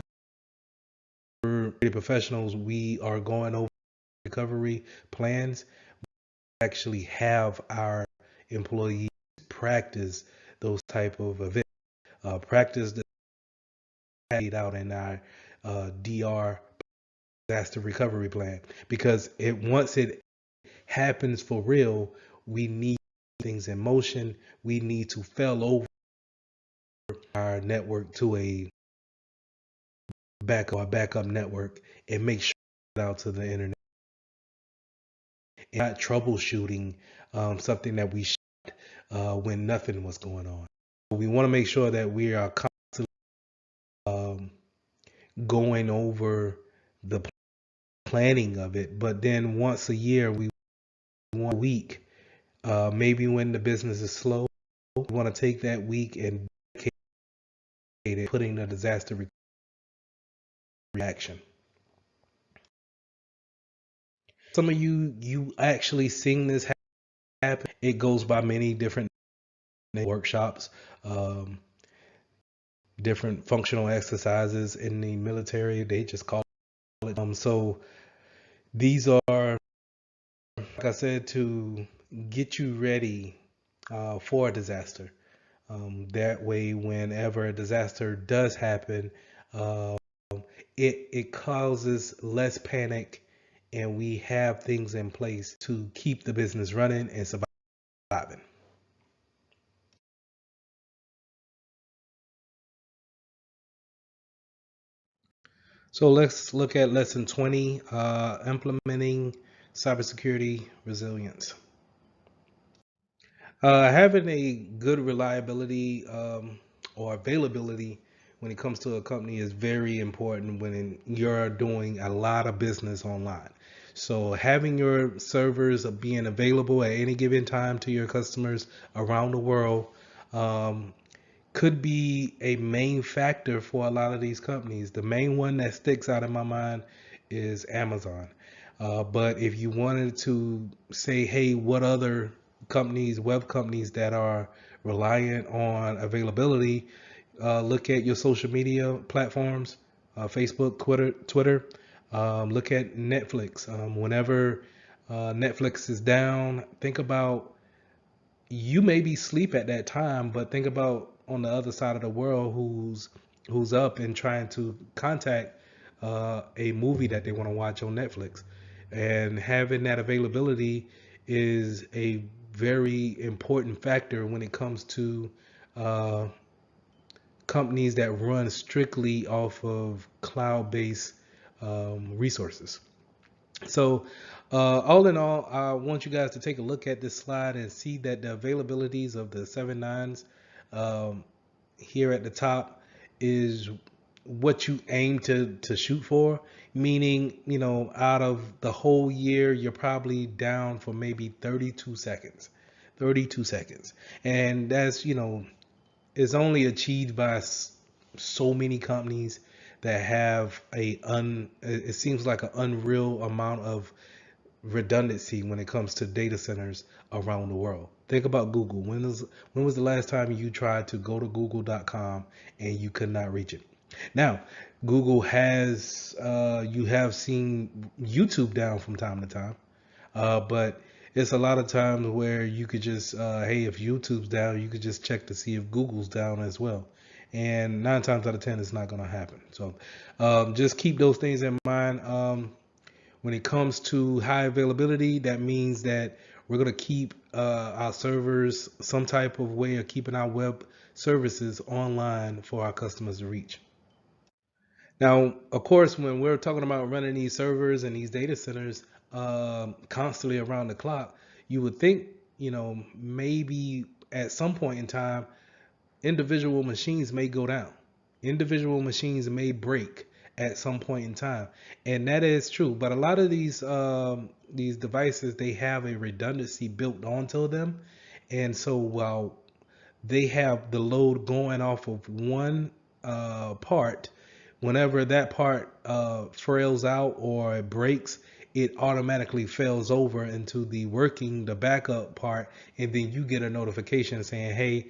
professionals, we are going over recovery plans, we actually have our employees practice those type of events. Practice the out in our DR disaster recovery plan, because once it happens for real, we need things in motion. We need to fail over our network to a backup network and make sure out to the internet. And not troubleshooting something that we shot when nothing was going on. We want to make sure that we are constantly going over the planning of it. But then once a year, we want a week. Maybe when the business is slow, we want to take that week and dedicate it putting the disaster reaction. Some of you actually seen this happen. It goes by many different workshops, um, different functional exercises in the military. They just call it. So these are, like I said, to get you ready for a disaster. That way, whenever a disaster does happen, uh, it causes less panic, and we have things in place to keep the business running and surviving. So let's look at lesson 20, implementing cybersecurity resilience. Having a good reliability or availability when it comes to a company is very important when you're doing a lot of business online. So having your servers being available at any given time to your customers around the world um, could be a main factor for a lot of these companies. The main one that sticks out in my mind is Amazon. But if you wanted to say, hey, what other companies, web companies that are reliant on availability, look at your social media platforms, Facebook, Twitter. Look at Netflix. Whenever Netflix is down, think about you may be asleep at that time, but think about on the other side of the world who's up and trying to contact a movie that they want to watch on Netflix, and having that availability is a very important factor when it comes to uh, companies that run strictly off of cloud-based resources. So, all in all, I want you guys to take a look at this slide and see that the availabilities of the 7 nines um, here at the top is what you aim to shoot for. Meaning, out of the whole year, you're probably down for maybe 32 seconds. 32 seconds. And that's, is only achieved by so many companies that have it seems like an unreal amount of redundancy when it comes to data centers around the world. Think about Google. When was the last time you tried to go to google.com and you could not reach it? Now, Google has you have seen YouTube down from time to time. But it's a lot of times where you could just, hey, if YouTube's down, you could just check to see if Google's down as well. And 9 times out of 10, it's not going to happen. So just keep those things in mind. When it comes to high availability, that means that we're going to keep our servers some type of way of keeping our web services online for our customers to reach. Now, of course, when we're talking about running these servers and these data centers constantly around the clock, you would think, maybe at some point in time, individual machines may go down. Individual machines may break at some point in time, and that is true. But a lot of these devices, they have a redundancy built onto them, and so while they have the load going off of one part. Whenever that part frails out or it breaks, it automatically fails over into the backup part, and then you get a notification saying, "Hey,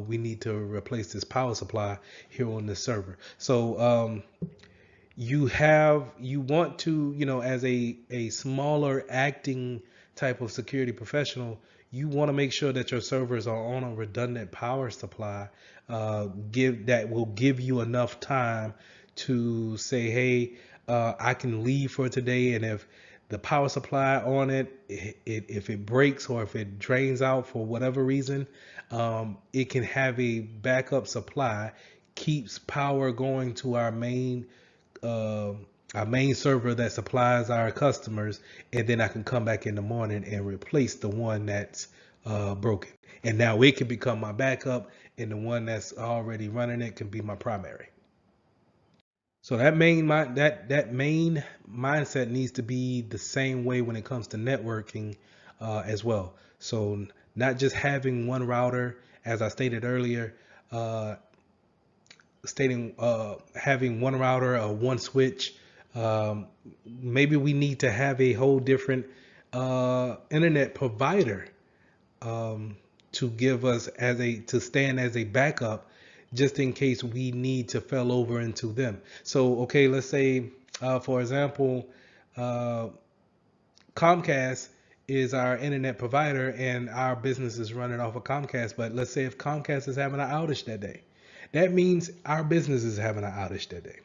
we need to replace this power supply here on this server." So you want to, as a smaller acting type of security professional, you want to make sure that your servers are on a redundant power supply, give that will give you enough time to say, hey, I can leave for today, and if the power supply on if it breaks or if it drains out for whatever reason, it can have a backup supply, keeps power going to uh, our main server that supplies our customers, and then I can come back in the morning and replace the one that's broken. And now it can become my backup, and the one that's already running it can be my primary. So that main mindset needs to be the same way when it comes to networking as well. So not just having one router, as I stated earlier, uh, stating having one router or one switch. Um, Maybe we need to have a whole different internet provider um, to give us as a to stand as a backup, just in case we need to fell over into them. So okay, let's say for example, uh, Comcast is our internet provider and our business is running off of Comcast. But let's say if Comcast is having an outage that day, that means our business is having an outage that day.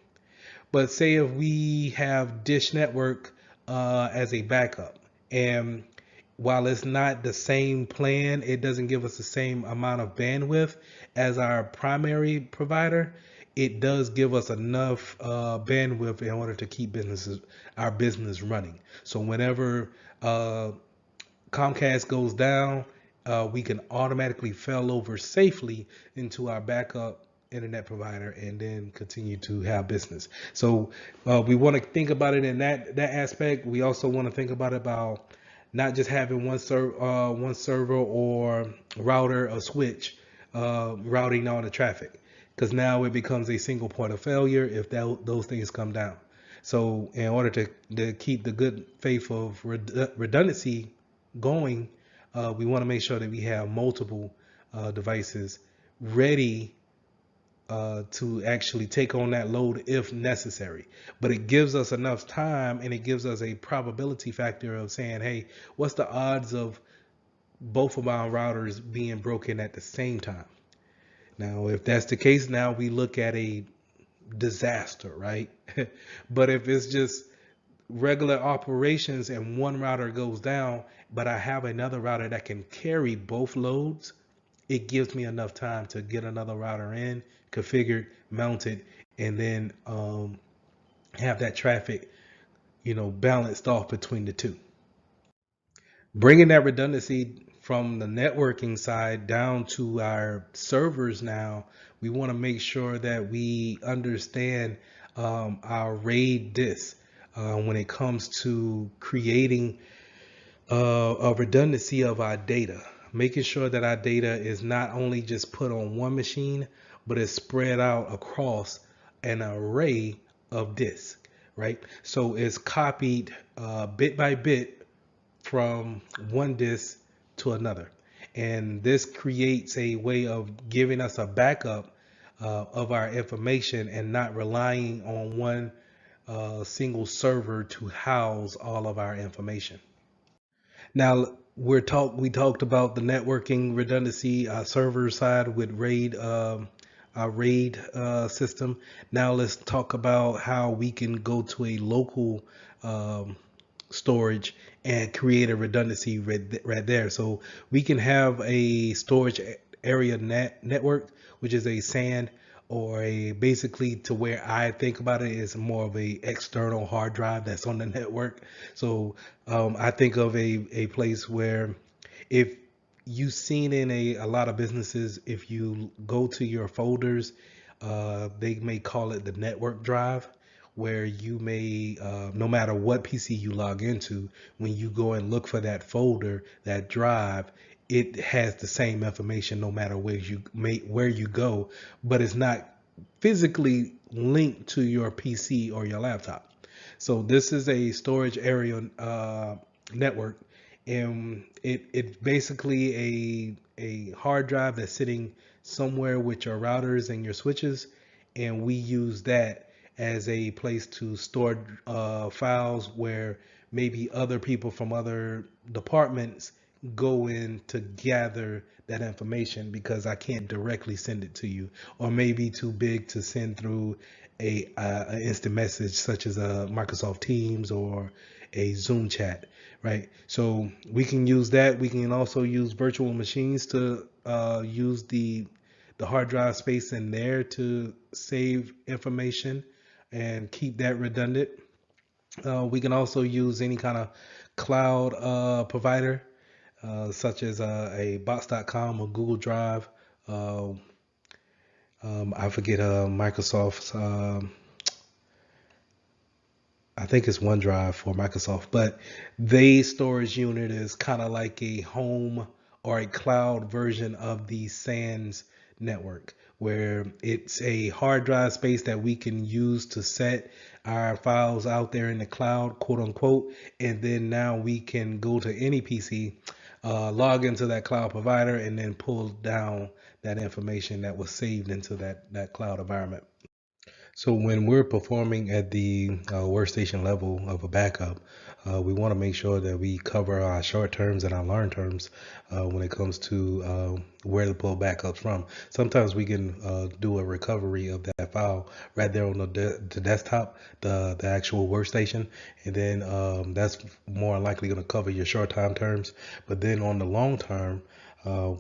But say if we have Dish Network as a backup, and while it's not the same plan, it doesn't give us the same amount of bandwidth as our primary provider. It does give us enough bandwidth in order to keep our business running. So whenever Comcast goes down, we can automatically fail over safely into our backup internet provider and then continue to have business. So we want to think about it in that aspect. We also want to think about not just having one server or router or switch routing all the traffic, because now it becomes a single point of failure if those things come down. So in order to keep the good faith of redundancy going, we want to make sure that we have multiple devices ready to actually take on that load if necessary. But it gives us enough time and it gives us a probability factor of saying, hey, what's the odds of both of our routers being broken at the same time? Now, if that's the case, now we look at a disaster, right? But if it's just regular operations and one router goes down, but I have another router that can carry both loads, it gives me enough time to get another router in, configured, mounted, and then have that traffic, balanced off between the two. Bringing that redundancy from the networking side down to our servers now, we want to make sure that we understand our RAID disk when it comes to creating a redundancy of our data, making sure that our data is not only just put on one machine, but is spread out across an array of disks, right? So it's copied bit by bit from one disk to another. And this creates a way of giving us a backup of our information and not relying on one single server to house all of our information. Now we talked about the networking redundancy server side with RAID system. Now let's talk about how we can go to a local um, storage and create a redundancy right there. So we can have a storage area network, which is a SAN, or a basically, to where I think about it, is more of a external hard drive that's on the network. So I think of a place where, if you've seen in a lot of businesses, if you go to your folders, they may call it the network drive, where you may, no matter what PC you log into, when you go and look for that folder, that drive, it has the same information no matter where you go, but it's not physically linked to your PC or your laptop. So this is a storage area network, and it's basically a hard drive that's sitting somewhere with your routers and your switches, and we use that as a place to store files where maybe other people from other departments go in to gather that information, because I can't directly send it to you, or maybe too big to send through an instant message such as a Microsoft Teams or a Zoom chat, right? So we can use that. We can also use virtual machines to use the hard drive space in there to save information and keep that redundant. We can also use any kind of cloud provider, such as a box.com or Google Drive. I forget Microsoft's. I think it's OneDrive for Microsoft, but the storage unit is kind of like a home or a cloud version of the SANS network, where it's a hard drive space that we can use to set our files out there in the cloud, quote unquote, and then now we can go to any PC, log into that cloud provider, and then pull down that information that was saved into that cloud environment. So when we're performing at the workstation level of a backup, we want to make sure that we cover our short terms and our long terms when it comes to where to pull backups from. Sometimes we can do a recovery of that file right there on the desktop, the actual workstation, and then that's more likely going to cover your short time terms. But then on the long term,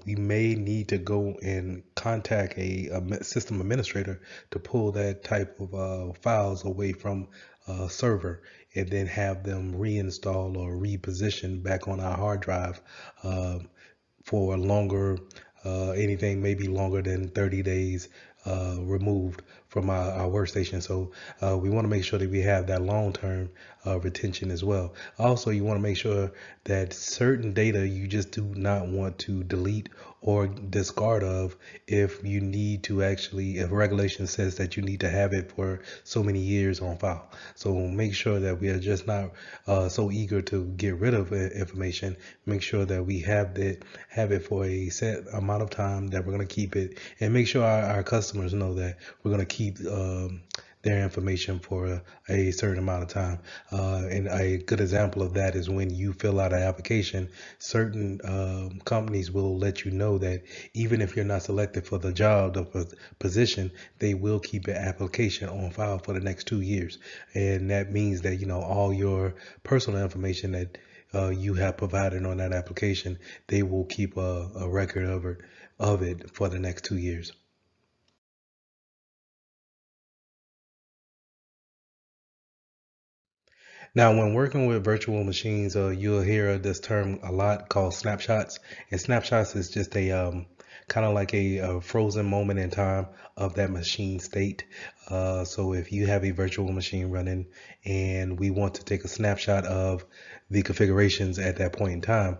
we may need to go and contact a system administrator to pull that type of files away from a server and then have them reinstall or reposition back on our hard drive uh, for longer, anything maybe longer than 30 days removed from our workstation. So we want to make sure that we have that long-term retention as well. Also, you want to make sure that certain data you just do not want to delete or discard of if you need to actually, if regulation says that you need to have it for so many years on file. So make sure that we are just not so eager to get rid of information. Make sure that we have it for a set amount of time that we're going to keep it, and make sure our customers know that we're going to keep their information for a certain amount of time. And a good example of that is when you fill out an application, certain companies will let you know that even if you're not selected for the job, the position, they will keep your application on file for the next 2 years. And that means that, you know, all your personal information that you have provided on that application, they will keep a record of it for the next 2 years. Now, when working with virtual machines, you'll hear this term a lot called snapshots. And snapshots is just a kind of like a frozen moment in time of that machine state. So if you have a virtual machine running and we want to take a snapshot of the configurations at that point in time,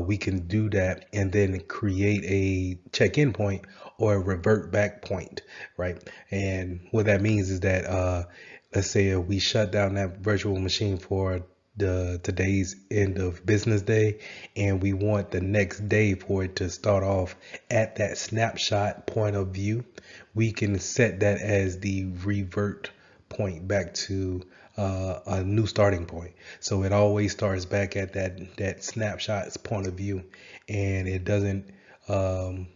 we can do that and then create a check-in point or a revert back point, right? And what that means is that let's say if we shut down that virtual machine for the today's end of business day, and we want the next day for it to start off at that snapshot point of view, we can set that as the revert point back to a new starting point. So it always starts back at that snapshot's point of view, and um,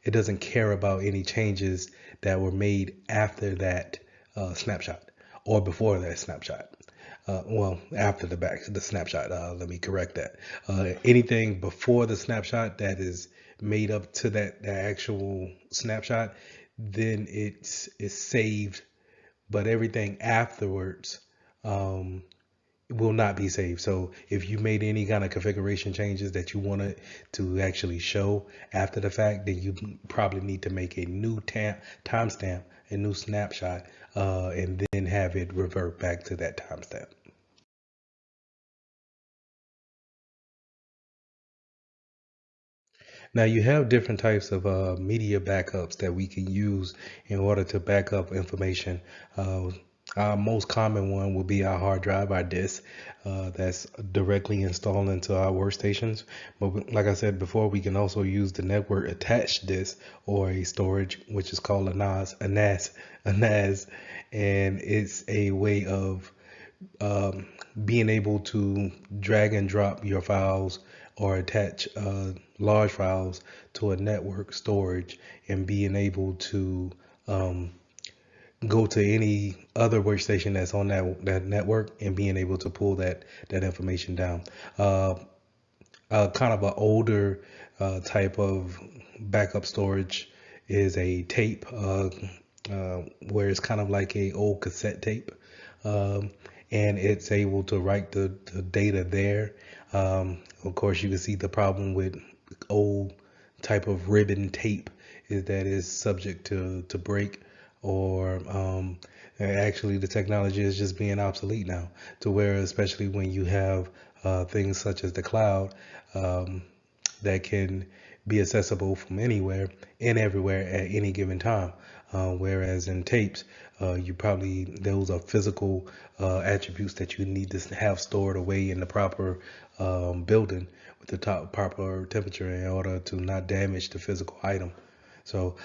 it doesn't care about any changes that were made after that snapshot or before that snapshot. Well, after the snapshot. Let me correct that. Anything before the snapshot that is made up to that actual snapshot, then it's saved. But everything afterwards um, will not be saved. So if you made any kind of configuration changes that you wanted to actually show after the fact, then you probably need to make a new timestamp, a new snapshot, and then have it revert back to that timestamp. Now you have different types of media backups that we can use in order to back up information. Uh, our most common one will be our hard drive, our disk, that's directly installed into our workstations. But like I said before, we can also use the network attached disk or a storage, which is called a NAS, and it's a way of um, being able to drag and drop your files or attach large files to a network storage and being able to um, go to any other workstation that's on that network and being able to pull that information down. Uh, Kind of an older type of backup storage is a tape, where it's kind of like a old cassette tape, um, and it's able to write the data there. Of course, you can see the problem with old type of ribbon tape is that it's subject to break or actually the technology is just being obsolete now, to where especially when you have things such as the cloud, um, that can be accessible from anywhere and everywhere at any given time. Whereas in tapes, you probably those are physical attributes that you need to have stored away in the proper building with the top proper temperature in order to not damage the physical item. So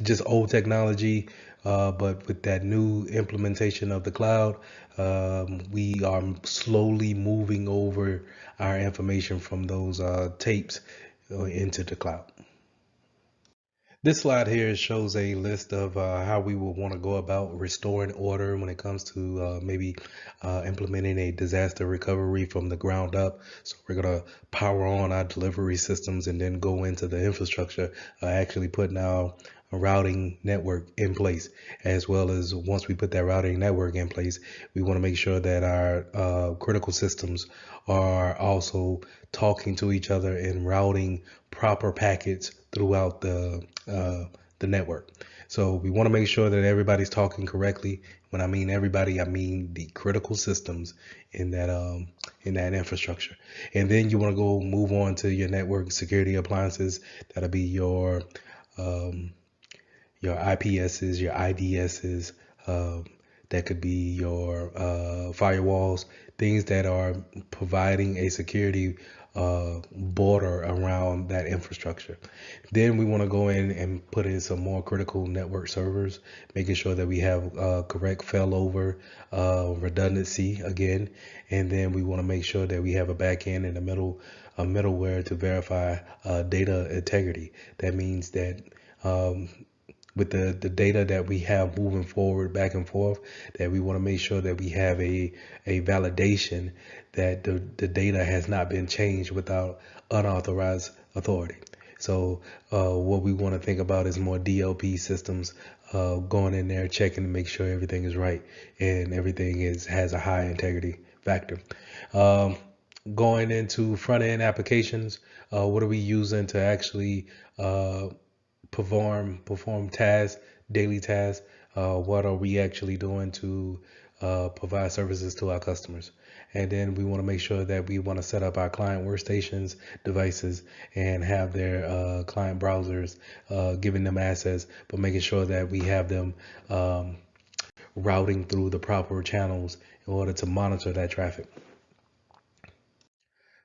just old technology, but with that new implementation of the cloud, we are slowly moving over our information from those tapes into the cloud. This slide here shows a list of how we will want to go about restoring order when it comes to maybe implementing a disaster recovery from the ground up. So we're going to power on our delivery systems and then go into the infrastructure, actually putting our routing network in place, as well as once we put that routing network in place, we want to make sure that our critical systems are also talking to each other and routing proper packets throughout the network. So we want to make sure that everybody's talking correctly. When I mean everybody, I mean the critical systems in that infrastructure. And then you want to go move on to your network security appliances. That'll be um, your IPSs, your IDSs. That could be your firewalls, things that are providing a security border around that infrastructure. Then we want to go in and put in some more critical network servers, making sure that we have correct failover, redundancy again, and then we want to make sure that we have a back end and a middleware to verify data integrity. That means that um, with the data that we have moving forward back and forth, that we want to make sure that we have a validation that the data has not been changed without unauthorized authority. So what we want to think about is more DLP systems, going in there checking to make sure everything is right and everything has a high integrity factor. um, Going into front end applications, what are we using to actually perform tasks, daily tasks? What are we actually doing to provide services to our customers? And then we want to make sure that we want to set up our client workstations, devices, and have their client browsers, giving them access, but making sure that we have them routing through the proper channels in order to monitor that traffic.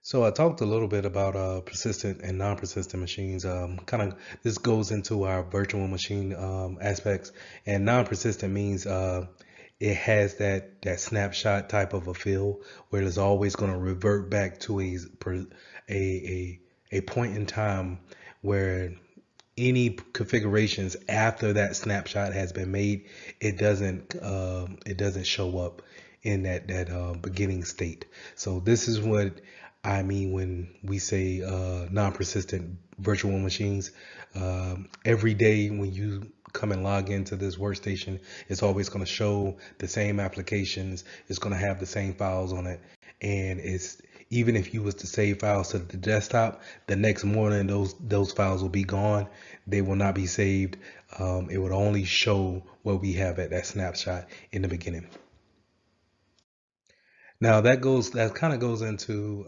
So I talked a little bit about persistent and non-persistent machines. Kind of this goes into our virtual machine aspects, and non-persistent means it has that snapshot type of a feel where it's always going to revert back to a point in time where any configurations after that snapshot has been made, it doesn't show up in that beginning state. So this is what I mean when we say non-persistent virtual machines. Every day when you come and log into this workstation, it's always going to show the same applications. It's going to have the same files on it, and it's even if you was to save files to the desktop, the next morning those files will be gone. They will not be saved. It would only show what we have at that snapshot in the beginning. Now that kind of goes into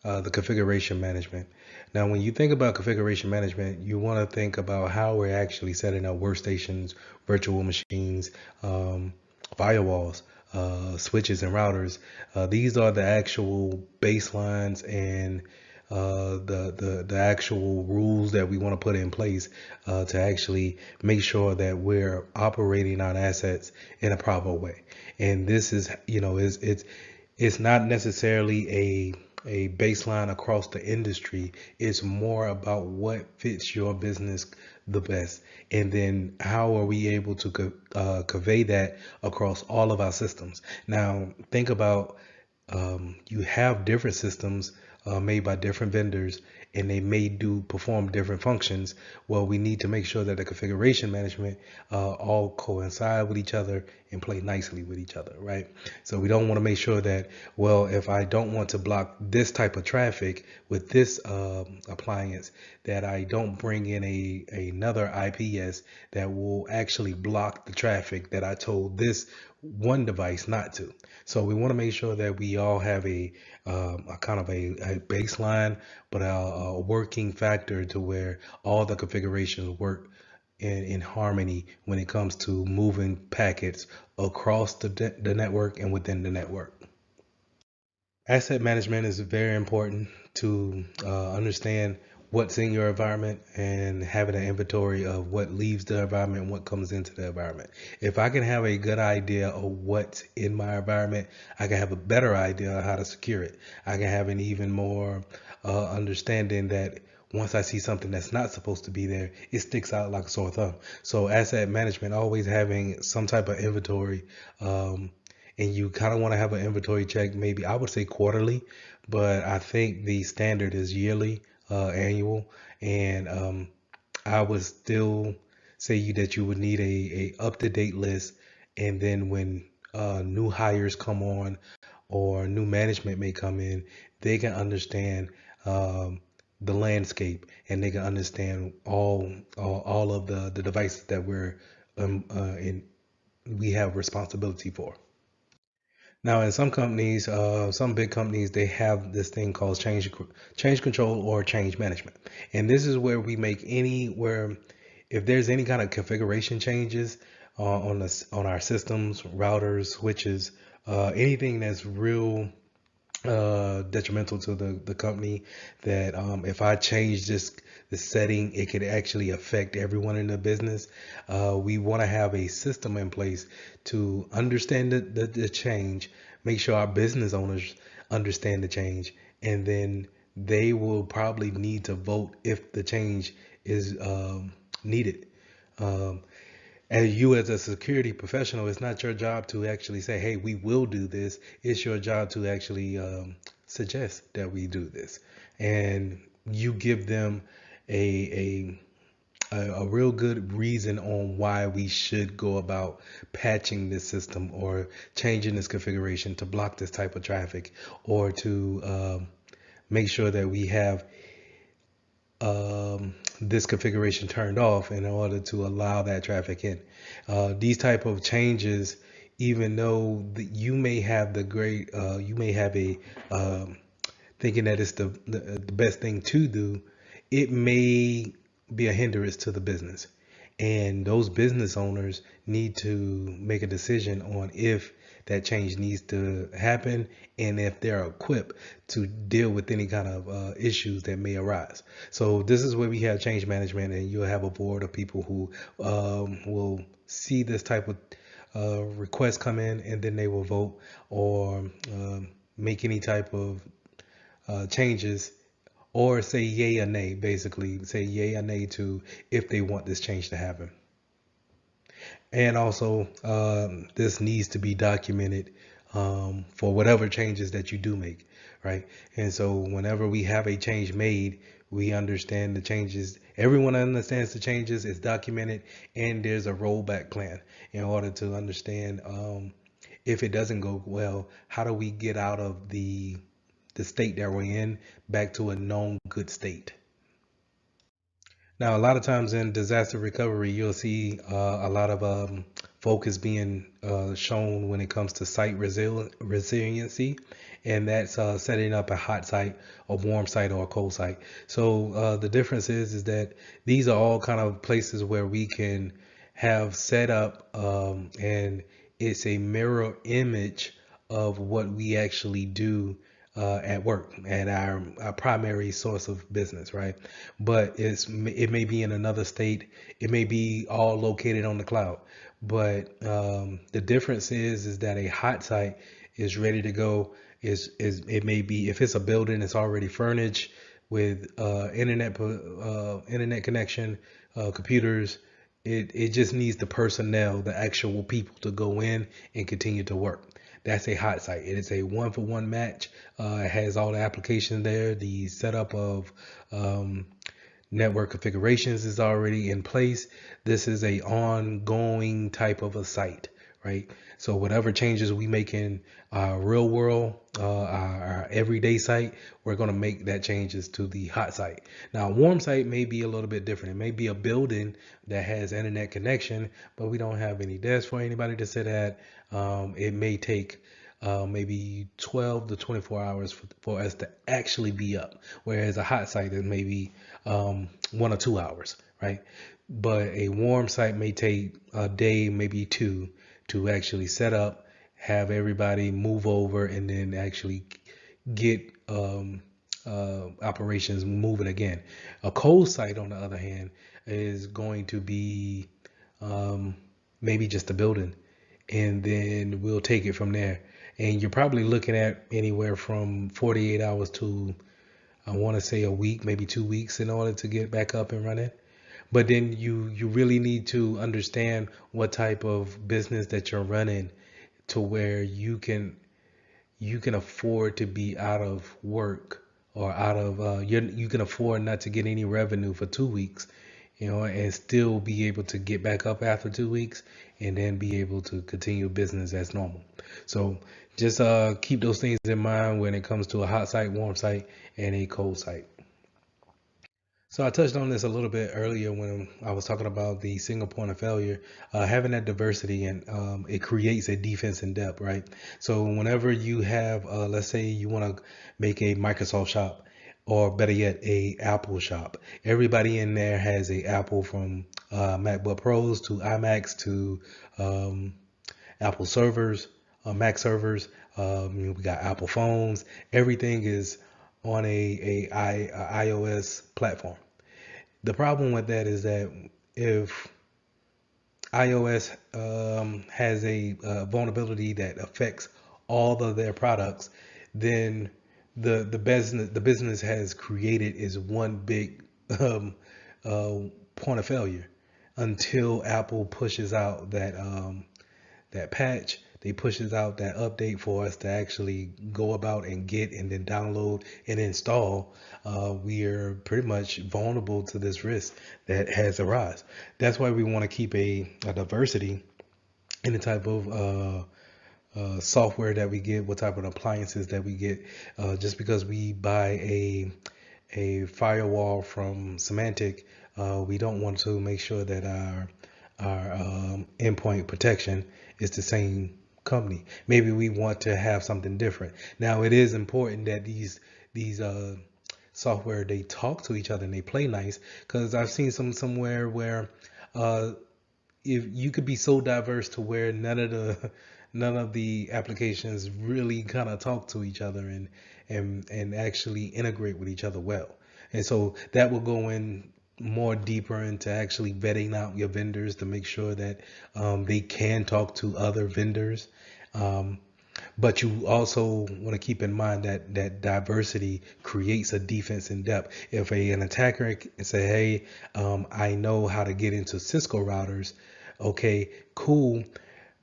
the configuration management. Now, when you think about configuration management, you want to think about how we're actually setting up workstations, virtual machines, firewalls, switches, and routers. These are the actual baselines and the actual rules that we want to put in place to actually make sure that we're operating our assets in a proper way. And this is, it's not necessarily a baseline across the industry. It's more about what fits your business the best, and then how are we able to convey that across all of our systems. Now think about, you have different systems made by different vendors, and they may do perform different functions. Well, we need to make sure that the configuration management all coincide with each other and play nicely with each other, right? So we don't want to make sure that, well, if I don't want to block this type of traffic with this appliance, that I don't bring in another IPS that will actually block the traffic that I told this one device not to. So we want to make sure that we all have a kind of a baseline, but a working factor to where all the configurations work in harmony when it comes to moving packets across the network and within the network. Asset management is very important to understand what's in your environment and having an inventory of what leaves the environment and what comes into the environment. If I can have a good idea of what's in my environment, I can have a better idea of how to secure it. I can have an even more understanding that once I see something that's not supposed to be there, it sticks out like a sore thumb. So asset management, always having some type of inventory, and you kind of want to have an inventory check, maybe I would say quarterly, but I think the standard is yearly, annual, and I would still say that you would need a up-to-date list, and then when new hires come on or new management may come in, they can understand the landscape, and they can understand all of the devices that we have responsibility for. Now, in some companies, some big companies, they have this thing called change control or change management, and this is where we make where if there's any kind of configuration changes on our systems, routers, switches, anything that's real detrimental to the company, that if I change this setting, it could actually affect everyone in the business. We want to have a system in place to understand the change, make sure our business owners understand the change, and then they will probably need to vote if the change is needed. Um, and you, as a security professional, it's not your job to actually say, hey, we will do this. It's your job to actually suggest that we do this. And you give them a, a real good reason on why we should go about patching this system or changing this configuration to block this type of traffic, or to make sure that we have this configuration turned off in order to allow that traffic in. These type of changes, even though you may have you may have a thinking that it's the best thing to do, it may be a hindrance to the business. And those business owners need to make a decision on if that change needs to happen and if they're equipped to deal with any kind of issues that may arise. So this is where we have change management, and you'll have a board of people who will see this type of request come in, and then they will vote or make any type of changes, or say yay or nay, basically say yay or nay to if they want this change to happen. And also, this needs to be documented for whatever changes that you do make, right? And so whenever we have a change made, we understand the changes. Everyone understands the changes. It's documented, and there's a rollback plan in order to understand if it doesn't go well, how do we get out of the state that we're in back to a known good state. Now, a lot of times in disaster recovery, you'll see a lot of focus being shown when it comes to site resiliency, and that's setting up a hot site, a warm site, or a cold site. So the difference is that these are all kind of places where we can have set up, and it's a mirror image of what we actually do at work, at our primary source of business, right? But it may be in another state, it may be all located on the cloud. But the difference is that a hot site is ready to go. Is it may be, if it's a building, it's already furnished with internet connection, computers. It just needs the personnel, the actual people, to go in and continue to work. that's a hot site. It is a one-for-one match. It has all the applications there. The setup of network configurations is already in place. This is a ongoing type of a site, right? So whatever changes we make in our real world, our everyday site, we're going to make that changes to the hot site. Now, a warm site may be a little bit different. It may be a building that has internet connection, but we don't have any desks for anybody to sit at. It may take maybe 12 to 24 hours for us to actually be up. Whereas a hot site is maybe 1 or 2 hours, right? But a warm site may take a day, maybe two, to actually set up, have everybody move over, and then actually get operations moving again. A cold site, on the other hand, is going to be um, maybe just a building, and then we'll take it from there. And you're probably looking at anywhere from 48 hours to, I want to say, a week, maybe 2 weeks in order to get back up and running. But then you really need to understand what type of business that you're running to where you can afford to be out of work, or out of you can afford not to get any revenue for 2 weeks, and still be able to get back up after 2 weeks, and then be able to continue business as normal. So just keep those things in mind when it comes to a hot site, warm site, and a cold site. So I touched on this a little bit earlier when I was talking about the single point of failure, having that diversity, and it creates a defense in depth, right? So whenever you have, let's say you want to make a Microsoft shop, or better yet, a Apple shop. Everybody in there has a Apple, from MacBook Pros to iMacs to Apple servers, Mac servers. We got Apple phones. Everything is on a iOS platform. The problem with that is that if iOS has a vulnerability that affects all of their products, then the business has created is one big uh, point of failure, until Apple pushes out that patch. They pushes out that update for us to actually go about and get, and then download and install. We are pretty much vulnerable to this risk that has arisen. That's why we want to keep a diversity in the type of software that we get, what type of appliances that we get. Just because we buy a firewall from Symantec, we don't want to make sure that our endpoint protection is the same company. Maybe we want to have something different. Now, it is important that these software, they talk to each other and they play nice, because I've seen somewhere where uh, if you could be so diverse to where none of the applications really kind of talk to each other, and actually integrate with each other well. And so that will go in more deeper into actually vetting out your vendors to make sure that they can talk to other vendors. Um, but you also want to keep in mind that diversity creates a defense in depth. If an attacker can say, "Hey, I know how to get into Cisco routers," okay, cool,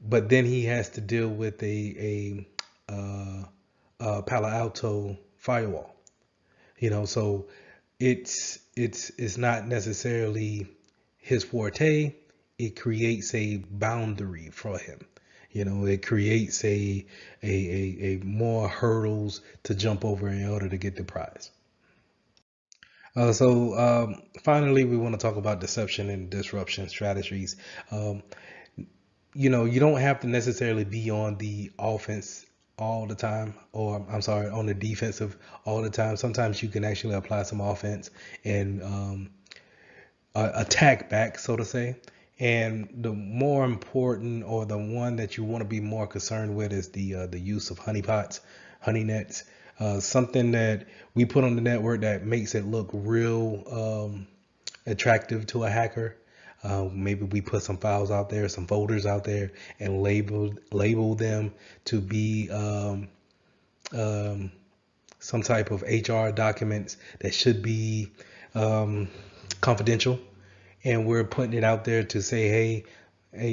but then he has to deal with a Palo Alto firewall. So it's not necessarily his forte. It creates a boundary for him. It creates a more hurdles to jump over in order to get the prize. So finally, we want to talk about deception and disruption strategies. Um, you don't have to necessarily be on the offense all the time, or I'm sorry, on the defensive all the time. Sometimes you can actually apply some offense and attack back, so to say. And the more important, or the one that you want to be more concerned with, is the use of honeypots, honey nets, something that we put on the network that makes it look real attractive to a hacker. Maybe we put some files out there, some folders out there, and label them to be um, some type of HR documents that should be um, confidential, and we're putting it out there to say, hey, hey,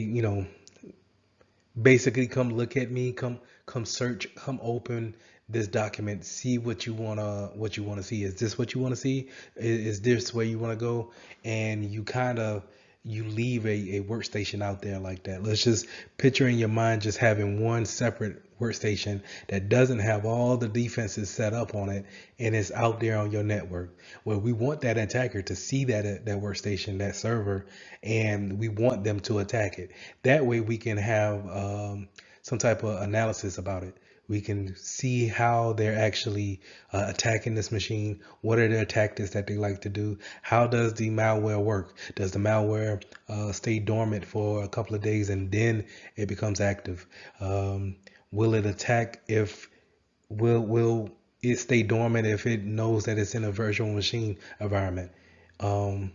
basically come look at me, come search, come open this document, see what you wanna see. Is this what you want to see? Is this where you want to go? And you kind of you leave a workstation out there like that. Let's just picture in your mind just having one separate workstation that doesn't have all the defenses set up on it, and it's out there on your network. Well, we want that attacker to see that workstation, that server, and we want them to attack it. That way we can have some type of analysis about it. We can see how they're actually attacking this machine. What are their tactics that they like to do? How does the malware work? Does the malware stay dormant for a couple of days and then it becomes active? Will it attack if will it stay dormant if it knows that it's in a virtual machine environment? Um,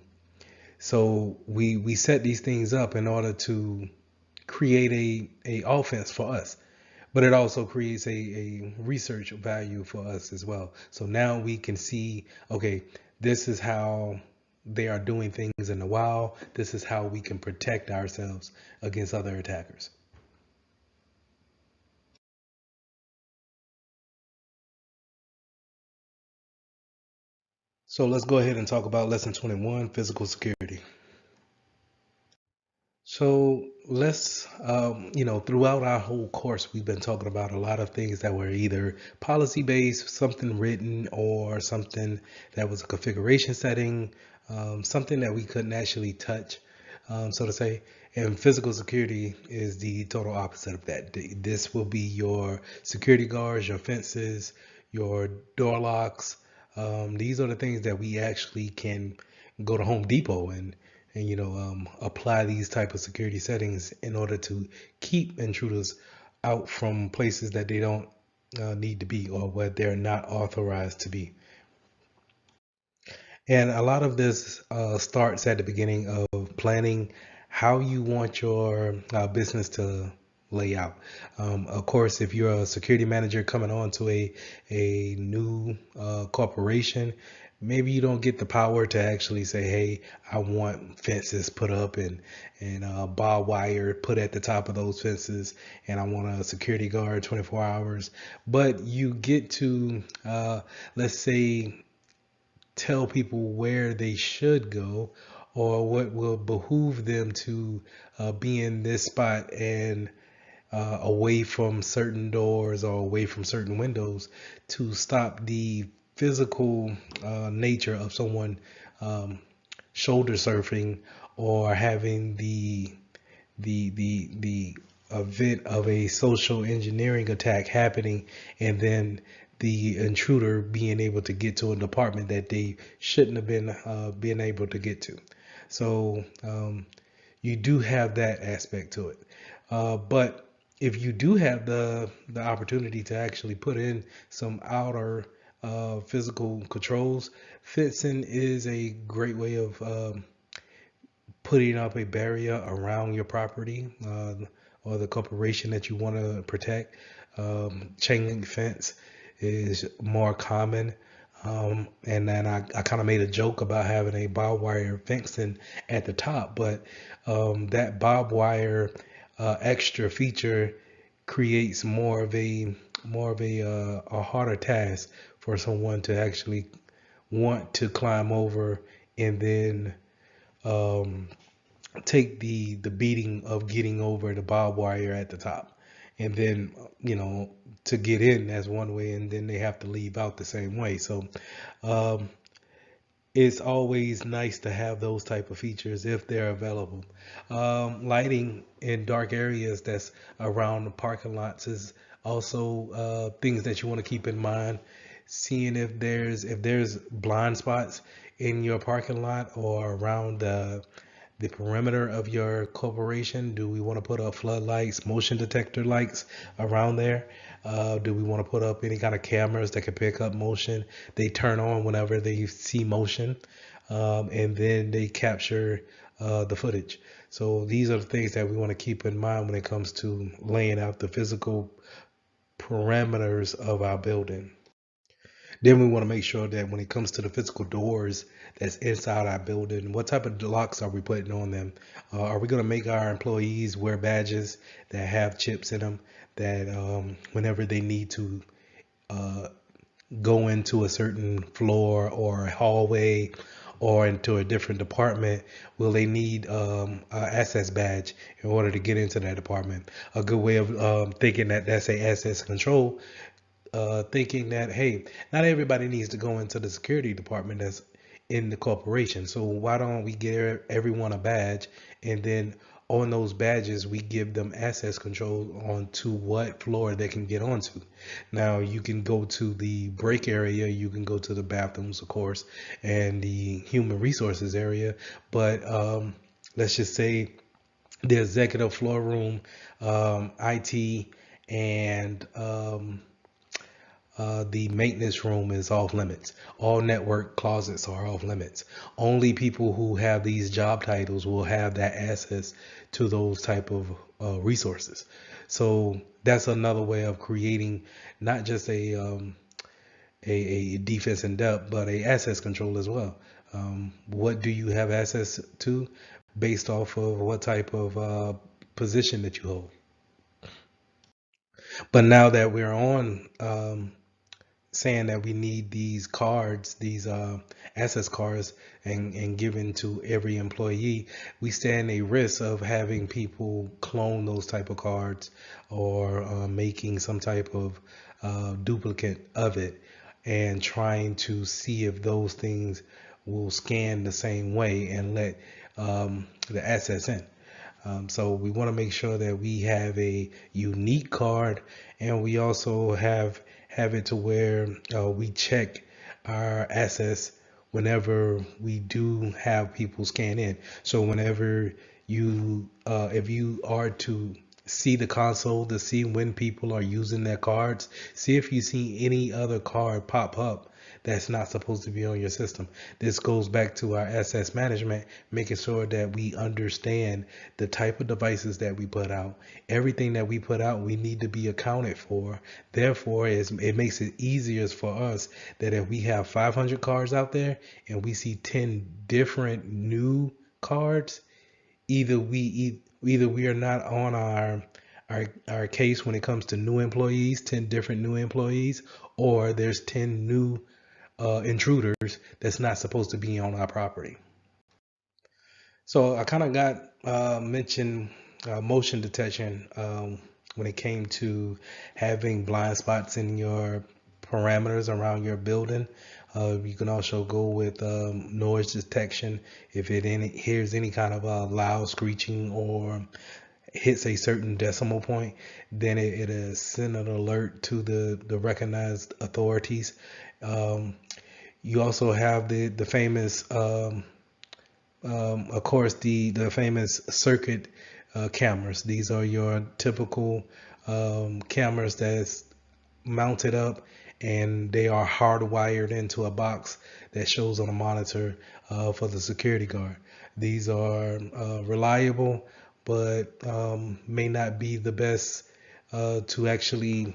so we set these things up in order to create a offense for us, but it also creates a research value for us as well. So now we can see, okay, this is how they are doing things in the wild. This is how we can protect ourselves against other attackers. So let's go ahead and talk about lesson 21, physical security. So let's, throughout our whole course, we've been talking about a lot of things that were either policy based, something written, or something that was a configuration setting, something that we couldn't actually touch, so to say. And physical security is the total opposite of that. This will be your security guards, your fences, your door locks. These are the things that we actually can go to Home Depot and apply these type of security settings in order to keep intruders out from places that they don't need to be or where they're not authorized to be. And a lot of this starts at the beginning of planning how you want your business to lay out. Of course, if you're a security manager coming on to a new corporation, maybe you don't get the power to actually say, "Hey, I want fences put up and barbed wire put at the top of those fences, and I want a security guard 24 hours." But you get to, let's say, tell people where they should go or what will behoove them to be in this spot and away from certain doors or away from certain windows to stop the physical nature of someone um, shoulder surfing or having the event of a social engineering attack happening, and then the intruder being able to get to a department that they shouldn't have been able to get to. So you do have that aspect to it. But if you do have the opportunity to actually put in some outer physical controls, fencing is a great way of putting up a barrier around your property or the corporation that you want to protect. Chain link fence is more common. And then I kind of made a joke about having a barbed wire fencing at the top, but that barbed wire extra feature creates more of a harder task for someone to actually want to climb over and then um, take the beating of getting over the barbed wire at the top, and then to get in, that's one way, and then they have to leave out the same way. So um, it's always nice to have those type of features if they're available. Lighting in dark areas that's around the parking lots is also things that you want to keep in mind. Seeing if there's blind spots in your parking lot or around the perimeter of your corporation. Do we want to put up floodlights, motion detector lights around there? Do we want to put up any kind of cameras that can pick up motion? They turn on whenever they see motion, and then they capture the footage. So these are the things that we want to keep in mind when it comes to laying out the physical parameters of our building. Then we want to make sure that when it comes to the physical doors that's inside our building, what type of locks are we putting on them? Are we going to make our employees wear badges that have chips in them that whenever they need to uh, go into a certain floor or a hallway or into a different department, will they need an access badge in order to get into that department? A good way of thinking that that's a access control, thinking that, hey, not everybody needs to go into the security department that's in the corporation. So why don't we give everyone a badge, and then on those badges we give them access control on to what floor they can get onto. Now you can go to the break area, you can go to the bathrooms, of course, and the human resources area, but let's just say the executive floor room, IT, and the maintenance room is off limits. All network closets are off limits. Only people who have these job titles will have that access to those type of resources. So that's another way of creating not just a defense in depth, but a access control as well. What do you have access to based off of what type of position that you hold? But now that we're on saying that we need these cards, these access cards, and given to every employee, we stand a risk of having people clone those type of cards or making some type of duplicate of it and trying to see if those things will scan the same way and let the access in. So we want to make sure that we have a unique card, and we also have it to where we check our access whenever we do have people scan in. So whenever if you are to see the console to see when people are using their cards, see if you see any other card pop up that's not supposed to be on your system. This goes back to our access management, making sure that we understand the type of devices that we put out. Everything that we put out, we need to be accounted for. Therefore, it makes it easier for us that if we have 500 cards out there and we see 10 different new cards, either we are not on our case when it comes to new employees, 10 different new employees, or there's 10 new intruders that's not supposed to be on our property. So I kind of got mentioned motion detection when it came to having blind spots in your parameters around your building. You can also go with noise detection if hears any kind of loud screeching or hits a certain decimal point, then it'll send an alert to the recognized authorities. Um, you also have the famous of course, the famous circuit cameras. These are your typical cameras that's mounted up, and they are hardwired into a box that shows on a monitor for the security guard. These are reliable, but may not be the best to actually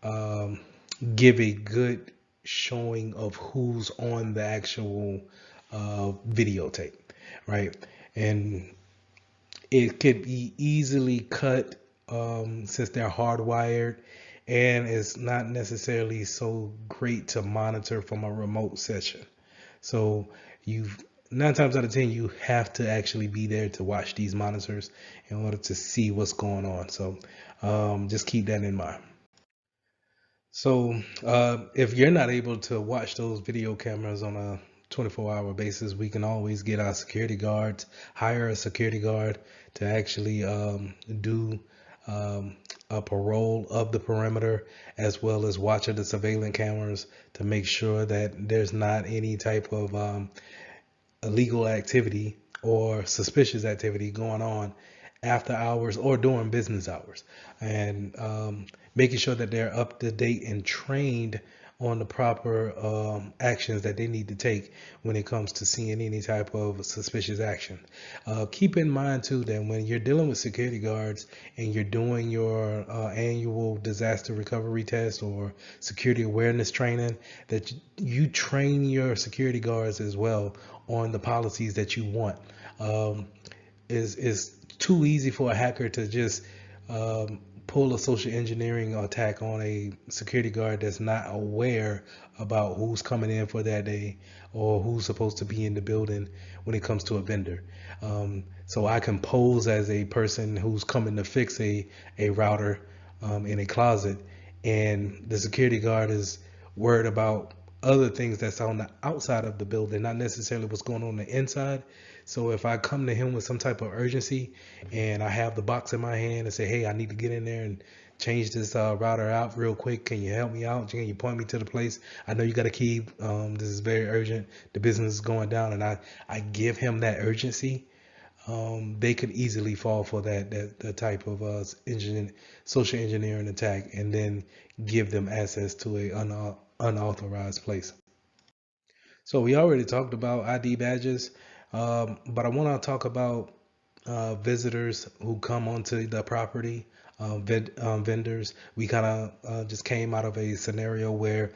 um, give a good showing of who's on the actual videotape, right? And it could be easily cut since they're hardwired, and it's not necessarily so great to monitor from a remote session. So you've 9 times out of 10 you have to actually be there to watch these monitors in order to see what's going on. So just keep that in mind. So if you're not able to watch those video cameras on a 24-hour basis, we can always get our security guards, hire a security guard to actually do a parole of the perimeter, as well as watching the surveillance cameras to make sure that there's not any type of illegal activity or suspicious activity going on after hours or during business hours, and making sure that they're up to date and trained on the proper actions that they need to take when it comes to seeing any type of suspicious action. Keep in mind too that when you're dealing with security guards and you're doing your annual disaster recovery test or security awareness training, that you train your security guards as well on the policies that you want. Um, is too easy for a hacker to just pull a social engineering attack on a security guard that's not aware about who's coming in for that day or who's supposed to be in the building when it comes to a vendor. So I can pose as a person who's coming to fix a router in a closet, and the security guard is worried about other things that's on the outside of the building, not necessarily what's going on the inside. So if I come to him with some type of urgency and I have the box in my hand and say, hey, I need to get in there and change this router out real quick. Can you help me out? Can you point me to the place? I know you got a key. This is very urgent. The business is going down. And I give him that urgency. They could easily fall for that type of social engineering attack and then give them access to a unauthorized place. So we already talked about ID badges, but I want to talk about visitors who come onto the property, vendors. We kind of just came out of a scenario where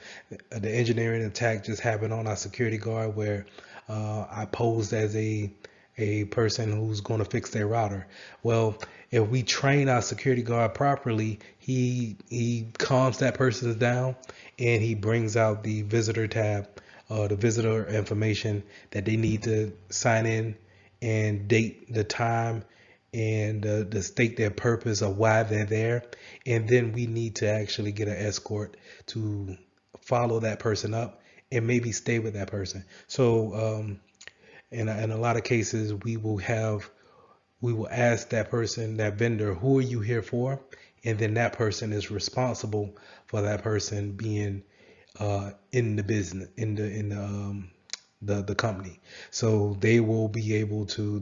the engineering attack just happened on our security guard, where I posed as a person who's going to fix their router. Well, if we train our security guard properly, he calms that person down and he brings out the visitor tab, the visitor information that they need to sign in and date the time and the state their purpose of why they're there. And then we need to actually get an escort to follow that person up and maybe stay with that person. So in a lot of cases, we will ask that person, that vendor, who are you here for? And then that person is responsible for that person being in the business, the company. So they won't be able to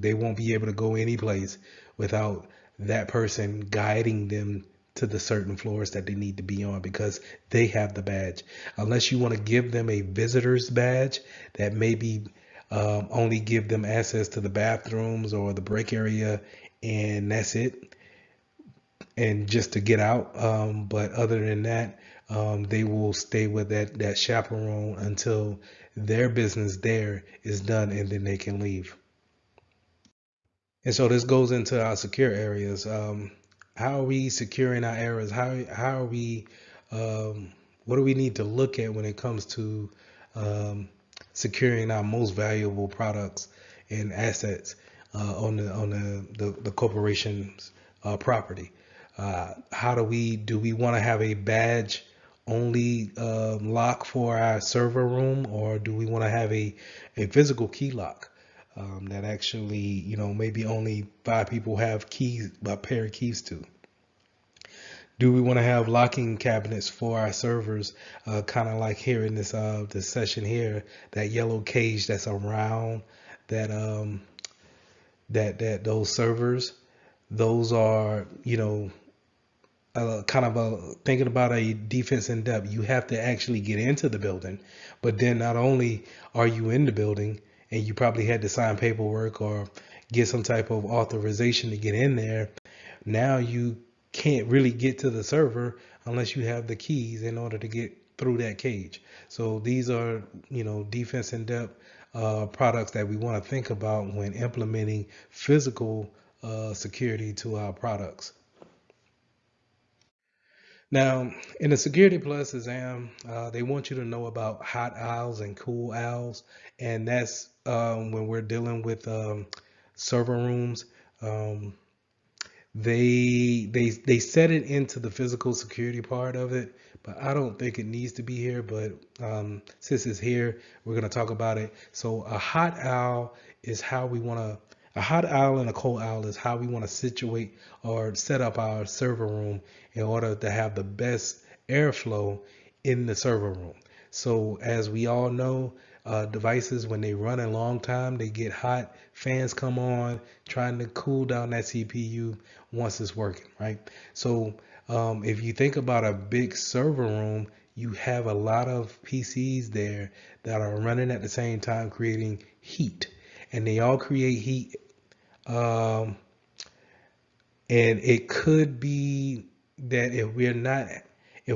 go any place without that person guiding them to the certain floors that they need to be on because they have the badge. Unless you want to give them a visitor's badge that maybe only give them access to the bathrooms or the break area, and that's it, and just to get out. But other than that, they will stay with that chaperone until their business there is done, and then they can leave. And so this goes into our secure areas. How are we securing our areas? How are we? What do we need to look at when it comes to securing our most valuable products and assets on the corporation's property? How do we want to have a badge only lock for our server room, or do we want to have a physical key lock that actually, maybe only 5 people have keys, a pair of keys to? Do we want to have locking cabinets for our servers, kind of like here in this session here, that yellow cage that's around that those servers? Those are, kind of thinking about a defense in depth. You have to actually get into the building, but then not only are you in the building, and you probably had to sign paperwork or get some type of authorization to get in there. Now you can't really get to the server unless you have the keys in order to get through that cage. So these are, defense in depth products that we want to think about when implementing physical security to our products. Now, in the Security Plus exam, they want you to know about hot owls and cool owls, and that's when we're dealing with server rooms. Um, they set it into the physical security part of it, but I don't think it needs to be here. But since it's here, we're going to talk about it. So is how we want to a hot owl and a cold owl is how we want to situate or set up our server room in order to have the best airflow in the server room. So as we all know, devices, when they run a long time, they get hot. Fans come on, trying to cool down that CPU once it's working, right? So if you think about a big server room, you have a lot of PCs there that are running at the same time creating heat, and they all create heat. Um, and it could be that if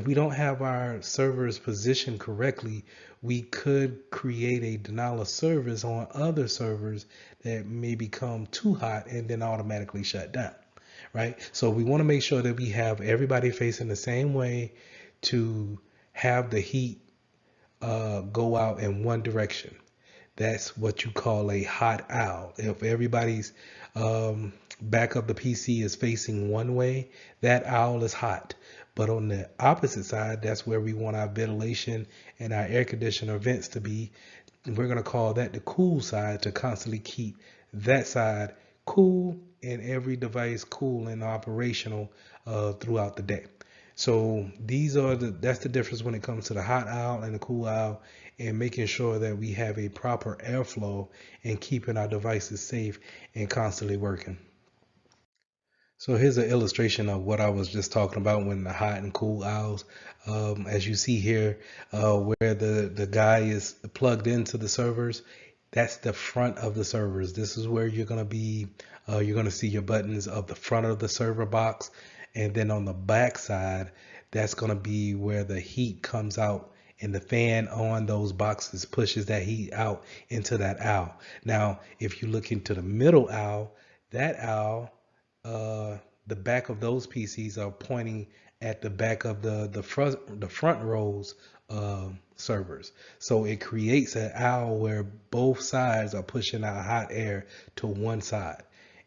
we don't have our servers positioned correctly, we could create a denial of service on other servers that may become too hot and then automatically shut down, right? So we want to make sure that we have everybody facing the same way to have the heat go out in one direction. That's what you call a hot owl. If everybody's back of the PC is facing one way, that owl is hot. But on the opposite side, that's where we want our ventilation and our air conditioner vents to be. We're going to call that the cool side, to constantly keep that side cool and every device cool and operational throughout the day. So that's the difference when it comes to the hot owl and the cool owl, and making sure that we have a proper airflow and keeping our devices safe and constantly working. So here's an illustration of what I was just talking about when the hot and cool owls. As you see here, where the guy is plugged into the servers, that's the front of the servers. This is where you're gonna see your buttons of the front of the server box, and then on the back side, that's gonna be where the heat comes out, and the fan on those boxes pushes that heat out into that owl. Now, if you look into the middle owl, that owl, uh, the back of those PCs are pointing at the back of the front rows servers. So it creates an owl where both sides are pushing out hot air to one side,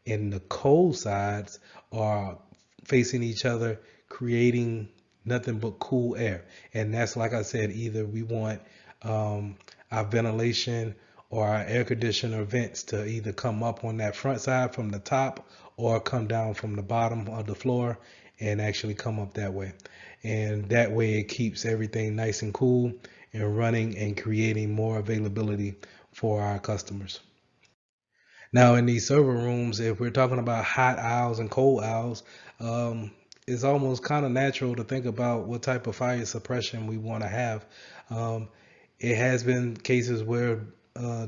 and the cold sides are facing each other, creating nothing but cool air. And that's, like I said, either we want our ventilation or our air conditioner vents to either come up on that front side from the top or come down from the bottom of the floor and actually come up that way. And that way it keeps everything nice and cool and running and creating more availability for our customers. Now, in these server rooms, if we're talking about hot owls and cold owls, um, it's almost kind of natural to think about what type of fire suppression we want to have. Um, it has been cases where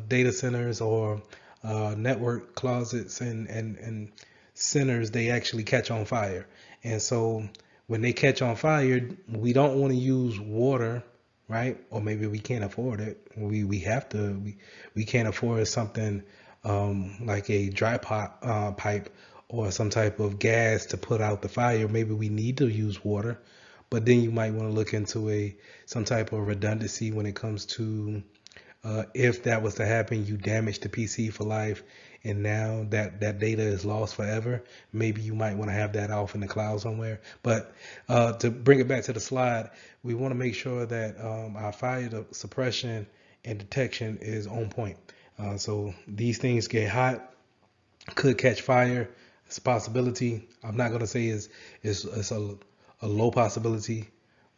data centers or network closets and centers, they actually catch on fire. And so when they catch on fire, we don't want to use water, right? Or maybe we can't afford it. We have to. We can't afford something like a dry pipe or some type of gas to put out the fire. Maybe we need to use water, but then you might want to look into some type of redundancy when it comes to if that was to happen, you damage the PC for life, and now that data is lost forever. Maybe you might want to have that off in the cloud somewhere. But to bring it back to the slide, we want to make sure that our fire suppression and detection is on point. So these things get hot, could catch fire. It's a possibility. I'm not going to say it's a low possibility,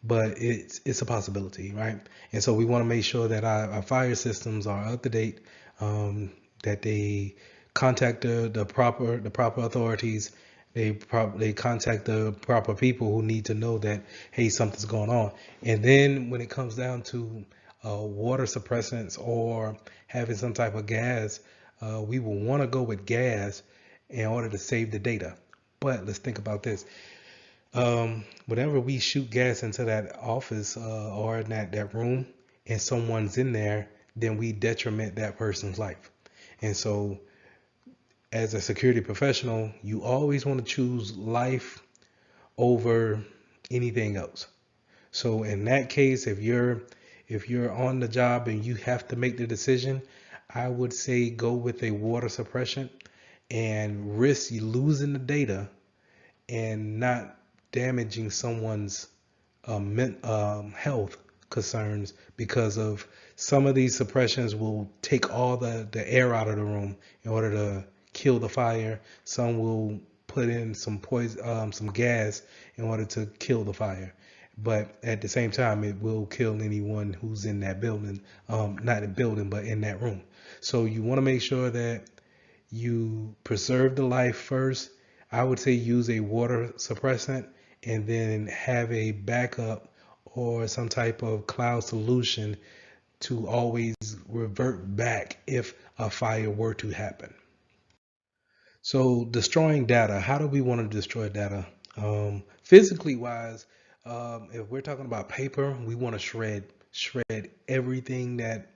but it's a possibility, right? And so we want to make sure that our fire systems are up to date, that they contact the proper authorities. They contact the proper people who need to know that, hey, something's going on. And then when it comes down to water suppressants or having some type of gas, we will want to go with gas in order to save the data. But let's think about this. Whenever we shoot gas into that office or in that room and someone's in there, then we detriment that person's life. And so as a security professional, you always want to choose life over anything else. So in that case, if you're on the job and you have to make the decision, I would say go with a water suppression and risk you losing the data and not damaging someone's health concerns, because of some of these suppressions will take all the air out of the room in order to kill the fire. Some will put in some poison, some gas in order to kill the fire. But at the same time, it will kill anyone who's in that building, not in the building, but in that room. So you want to make sure that you preserve the life first. I would say use a water suppressant and then have a backup or some type of cloud solution to always revert back if a fire were to happen. So destroying data, how do we want to destroy data? Physically wise, if we're talking about paper, we want to shred everything that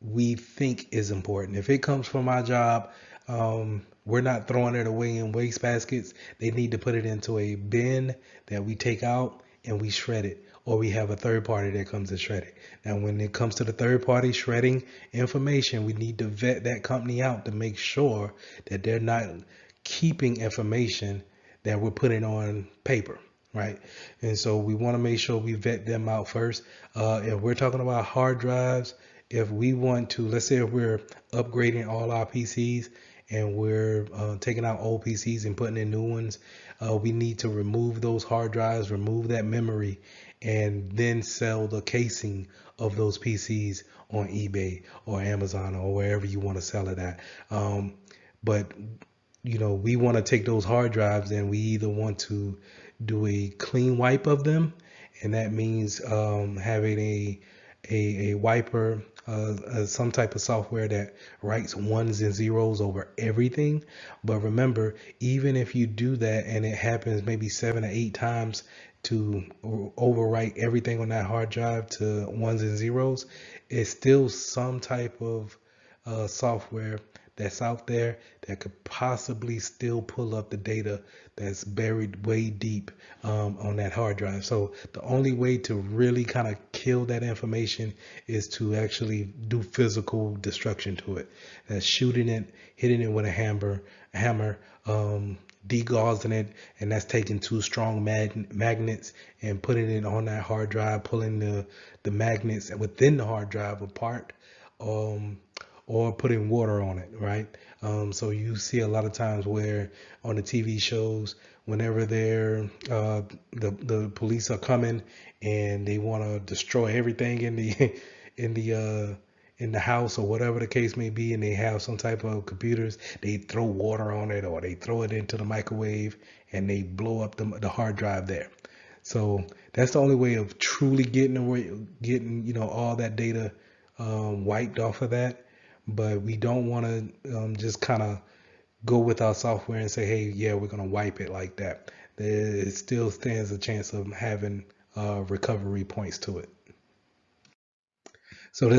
we think is important. If it comes from our job, we're not throwing it away in waste baskets. They need to put it into a bin that we take out and we shred it, or we have a third party that comes to shred it. Now, when it comes to the third party shredding information, we need to vet that company out to make sure that they're not keeping information that we're putting on paper. Right. And so we want to make sure we vet them out first. If we're talking about hard drives, if we want to, let's say if we're upgrading all our PCs and we're taking out old PCs and putting in new ones, we need to remove those hard drives, remove that memory, and then sell the casing of those PCs on eBay or Amazon or wherever you want to sell it at. But we want to take those hard drives and we either want to do a clean wipe of them, and that means having a wiper, some type of software that writes ones and zeros over everything. But remember, even if you do that and it happens maybe 7 or 8 times to overwrite everything on that hard drive to ones and zeros, it's still some type of software that's out there that could possibly still pull up the data that's buried way deep on that hard drive. So the only way to really kind of kill that information is to actually do physical destruction to it. That's shooting it, hitting it with a hammer, degaussing it, and that's taking two strong magnets and putting it on that hard drive, pulling the magnets within the hard drive apart. Or putting water on it, right? So you see a lot of times where on the TV shows, whenever the police are coming and they want to destroy everything in the in the house or whatever the case may be, and they have some type of computers, they throw water on it or they throw it into the microwave and they blow up the hard drive there. So that's the only way of truly getting all that data wiped off of that. But we don't want to just kind of go with our software and say, hey, yeah, we're going to wipe it like that. It still stands a chance of having recovery points to it. So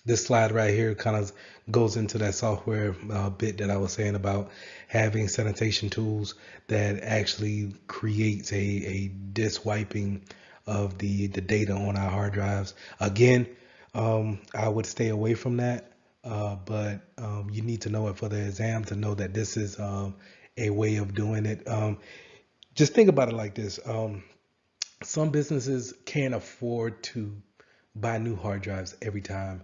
this slide right here kind of goes into that software bit that I was saying about having sanitation tools that actually creates a disk wiping of the data on our hard drives. Again, I would stay away from that, but you need to know it for the exam to know that this is a way of doing it. Just think about it like this. Some businesses can't afford to buy new hard drives every time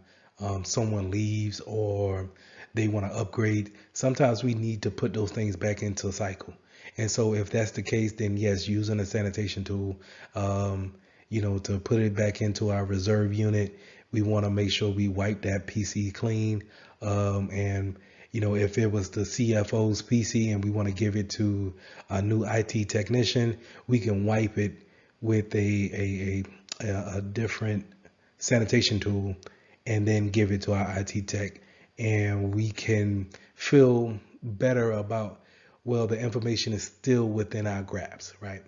someone leaves or they want to upgrade. Sometimes we need to put those things back into a cycle. And so if that's the case, then yes, using a sanitation tool, to put it back into our reserve unit, we want to make sure we wipe that PC clean. And if it was the CFO's PC and we want to give it to a new IT technician, we can wipe it with a different sanitation tool and then give it to our IT tech, and we can feel better about, well, the information is still within our grasp, right?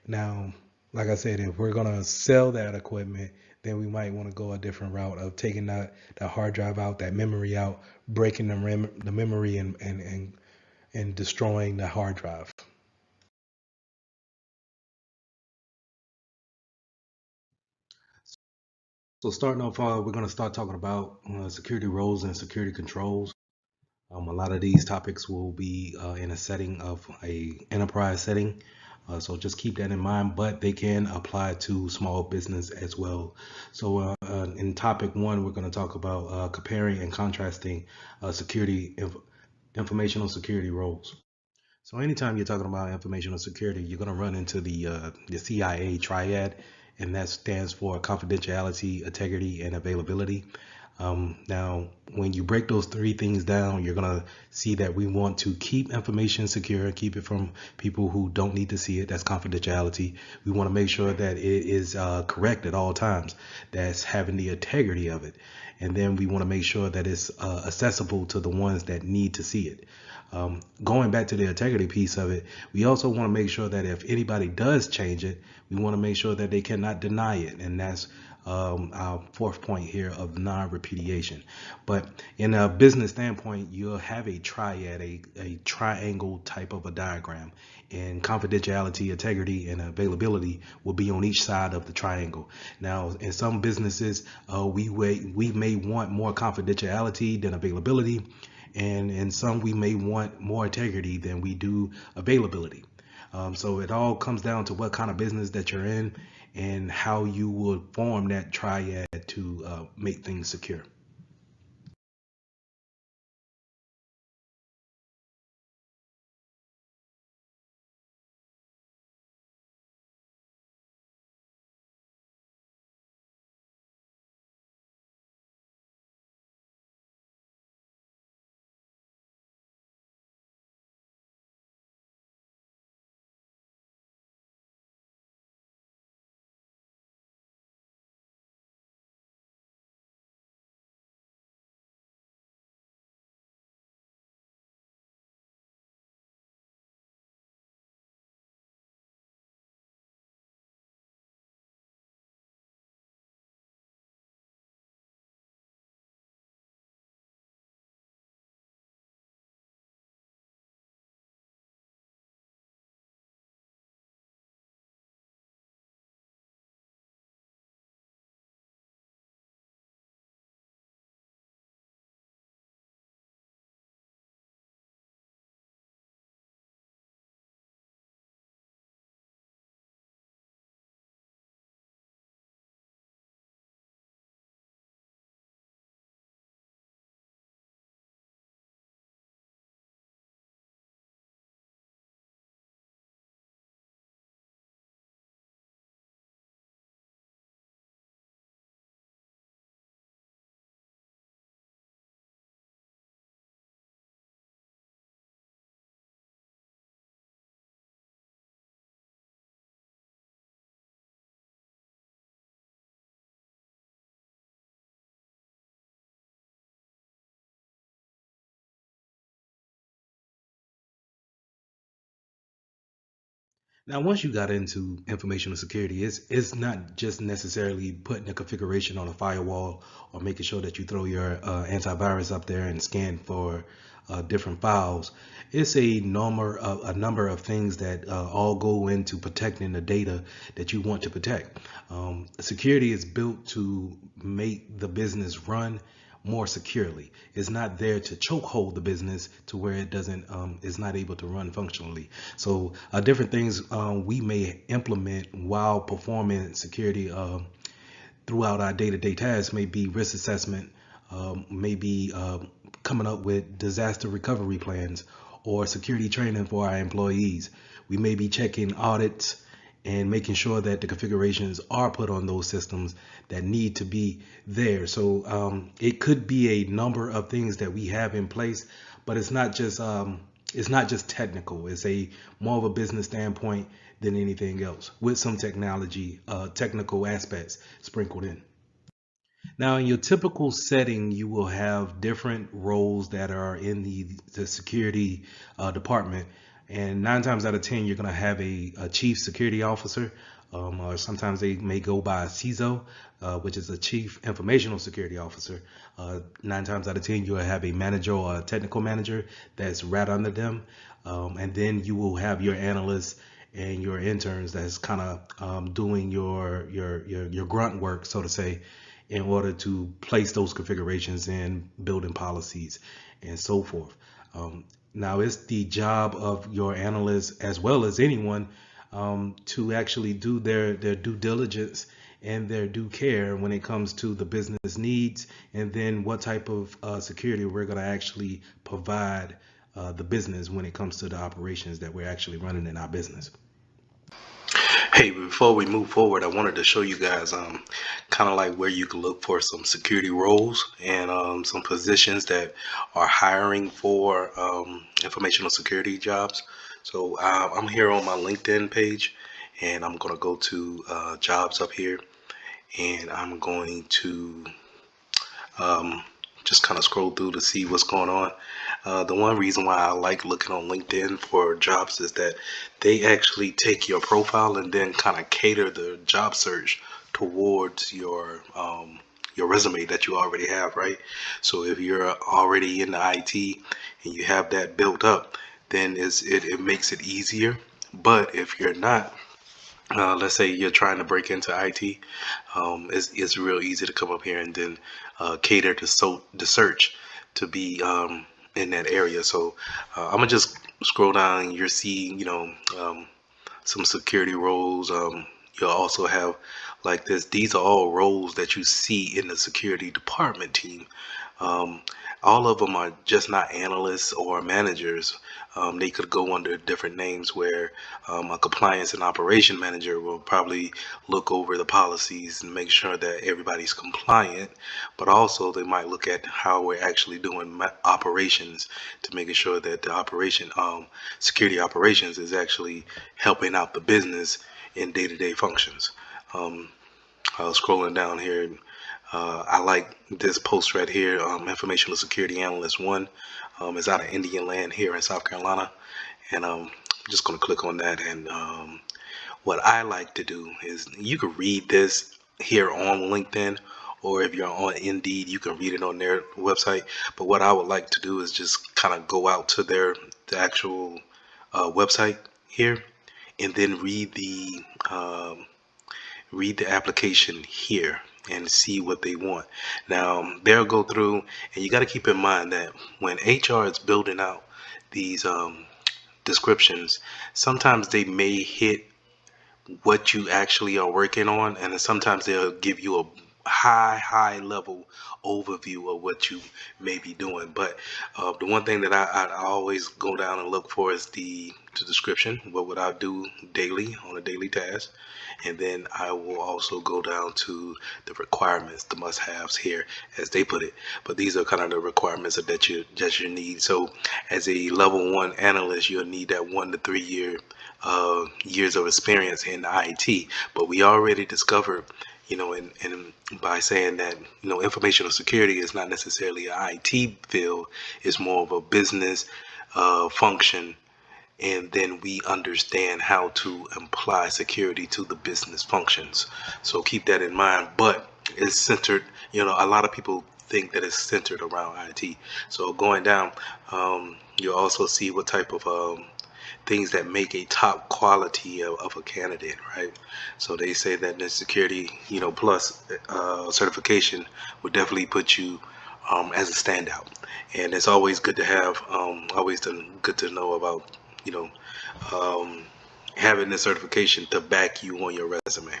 Now, like I said, if we're going to sell that equipment, then we might want to go a different route of taking that hard drive out, that memory out, breaking the memory and destroying the hard drive. So starting off, we're going to start talking about security roles and security controls. A lot of these topics will be in a setting of a enterprise setting. So just keep that in mind, but they can apply to small business as well. So in topic one, we're going to talk about comparing and contrasting informational security roles. So anytime you're talking about informational security, you're going to run into the CIA triad, and that stands for confidentiality, integrity, and availability. Now, when you break those three things down, you're going to see that we want to keep information secure, keep it from people who don't need to see it. That's confidentiality. We want to make sure that it is correct at all times. That's having the integrity of it. And then we want to make sure that it's accessible to the ones that need to see it. Going back to the integrity piece of it, we also want to make sure that if anybody does change it, we want to make sure that they cannot deny it. And that's our fourth point here of non-repudiation. But in a business standpoint, you'll have a triad, a triangle type of a diagram, and confidentiality, integrity, and availability will be on each side of the triangle. Now, in some businesses, we may want more confidentiality than availability, and in some we may want more integrity than we do availability. So it all comes down to what kind of business that you're in and how you would form that triad to make things secure. Now, once you got into informational security, it's not just necessarily putting a configuration on a firewall or making sure that you throw your antivirus up there and scan for different files. It's a number of things that all go into protecting the data that you want to protect. Security is built to make the business run more securely. It's not there to chokehold the business to where it doesn't is not able to run functionally. So different things we may implement while performing security throughout our day-to-day tasks may be risk assessment, maybe coming up with disaster recovery plans or security training for our employees. We may be checking audits and making sure that the configurations are put on those systems that need to be there. So it could be a number of things that we have in place, but it's not just technical. It's a more of a business standpoint than anything else, with some technical aspects sprinkled in. Now, in your typical setting, you will have different roles that are in the security department. And 9 times out of 10, you're going to have a chief security officer, or sometimes they may go by a CISO, which is a chief informational security officer. 9 times out of 10, you'll have a manager or a technical manager that's right under them. And then you will have your analysts and your interns that's kind of doing your grunt work, so to say, in order to place those configurations in building policies and so forth. Now, it's the job of your analysts as well as anyone to actually do their due diligence and their due care when it comes to the business needs, and then what type of security we're going to actually provide the business when it comes to the operations that we're actually running in our business. Hey, before we move forward, I wanted to show you guys kind of like where you can look for some security roles and some positions that are hiring for informational security jobs. So I'm here on my LinkedIn page, and I'm going to go to jobs up here, and I'm going to um, just kind of scroll through to see what's going on. The one reason why I like looking on LinkedIn for jobs is that they actually take your profile and then kind of cater the job search towards your resume that you already have, right? So if you're already in the IT and you have that built up, then it makes it easier. But if you're not, let's say you're trying to break into IT, it's real easy to come up here and then cater to the search to be in that area. So I'm gonna just scroll down, and you're seeing, some security roles. You'll also have like this. These are all roles that you see in the security department team. Um, all of them are just not analysts or managers. They could go under different names where a compliance and operation manager will probably look over the policies and make sure that everybody's compliant, but also they might look at how we're actually doing operations to making sure that the operation, security operations is actually helping out the business in day-to-day functions. Um, Scrolling down here, I like this post right here. Informational Security Analyst 1 is out of Indian Land here in South Carolina. And I'm just going to click on that. And what I like to do is you can read this here on LinkedIn, or if you're on Indeed, you can read it on their website. But what I would like to do is just kind of go out to the actual website here and then read the application here and see what they want. Now, they'll go through, and you got to keep in mind that when HR is building out these descriptions, sometimes they may hit what you actually are working on, and then sometimes they'll give you a high level overview of what you may be doing. But the one thing that I always go down and look for is the description. What would I do daily on a daily task? And then I will also go down to the requirements, the must-haves here, as they put it. But these are kind of the requirements that you need. So, as a level one analyst, you'll need that 1 to 3 years of experience in IT. But we already discovered, and by saying that, informational security is not necessarily an IT field, it's more of a business function, and then we understand how to apply security to the business functions. So keep that in mind. But it's centered, a lot of people think that it's centered around IT. So going down, you'll also see what type of things that make a top quality of a candidate, right? So they say that the security, plus certification would definitely put you as a standout. And it's always good to have, good to know about, you know, um, having the certification to back you on your resume.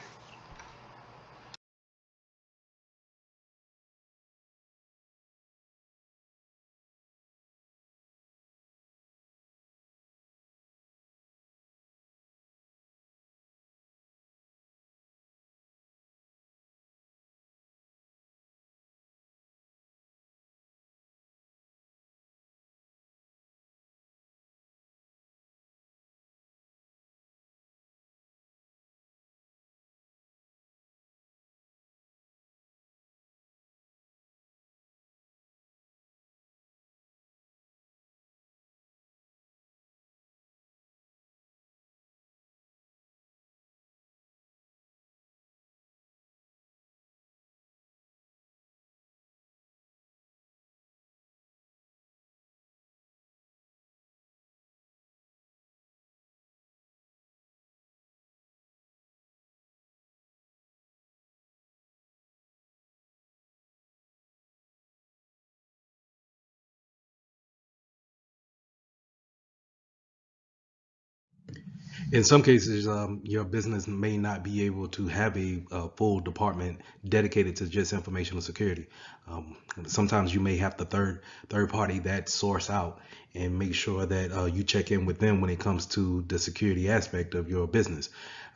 In some cases, your business may not be able to have a full department dedicated to just informational security. Um, Sometimes you may have the third party that source out and make sure that you check in with them when it comes to the security aspect of your business.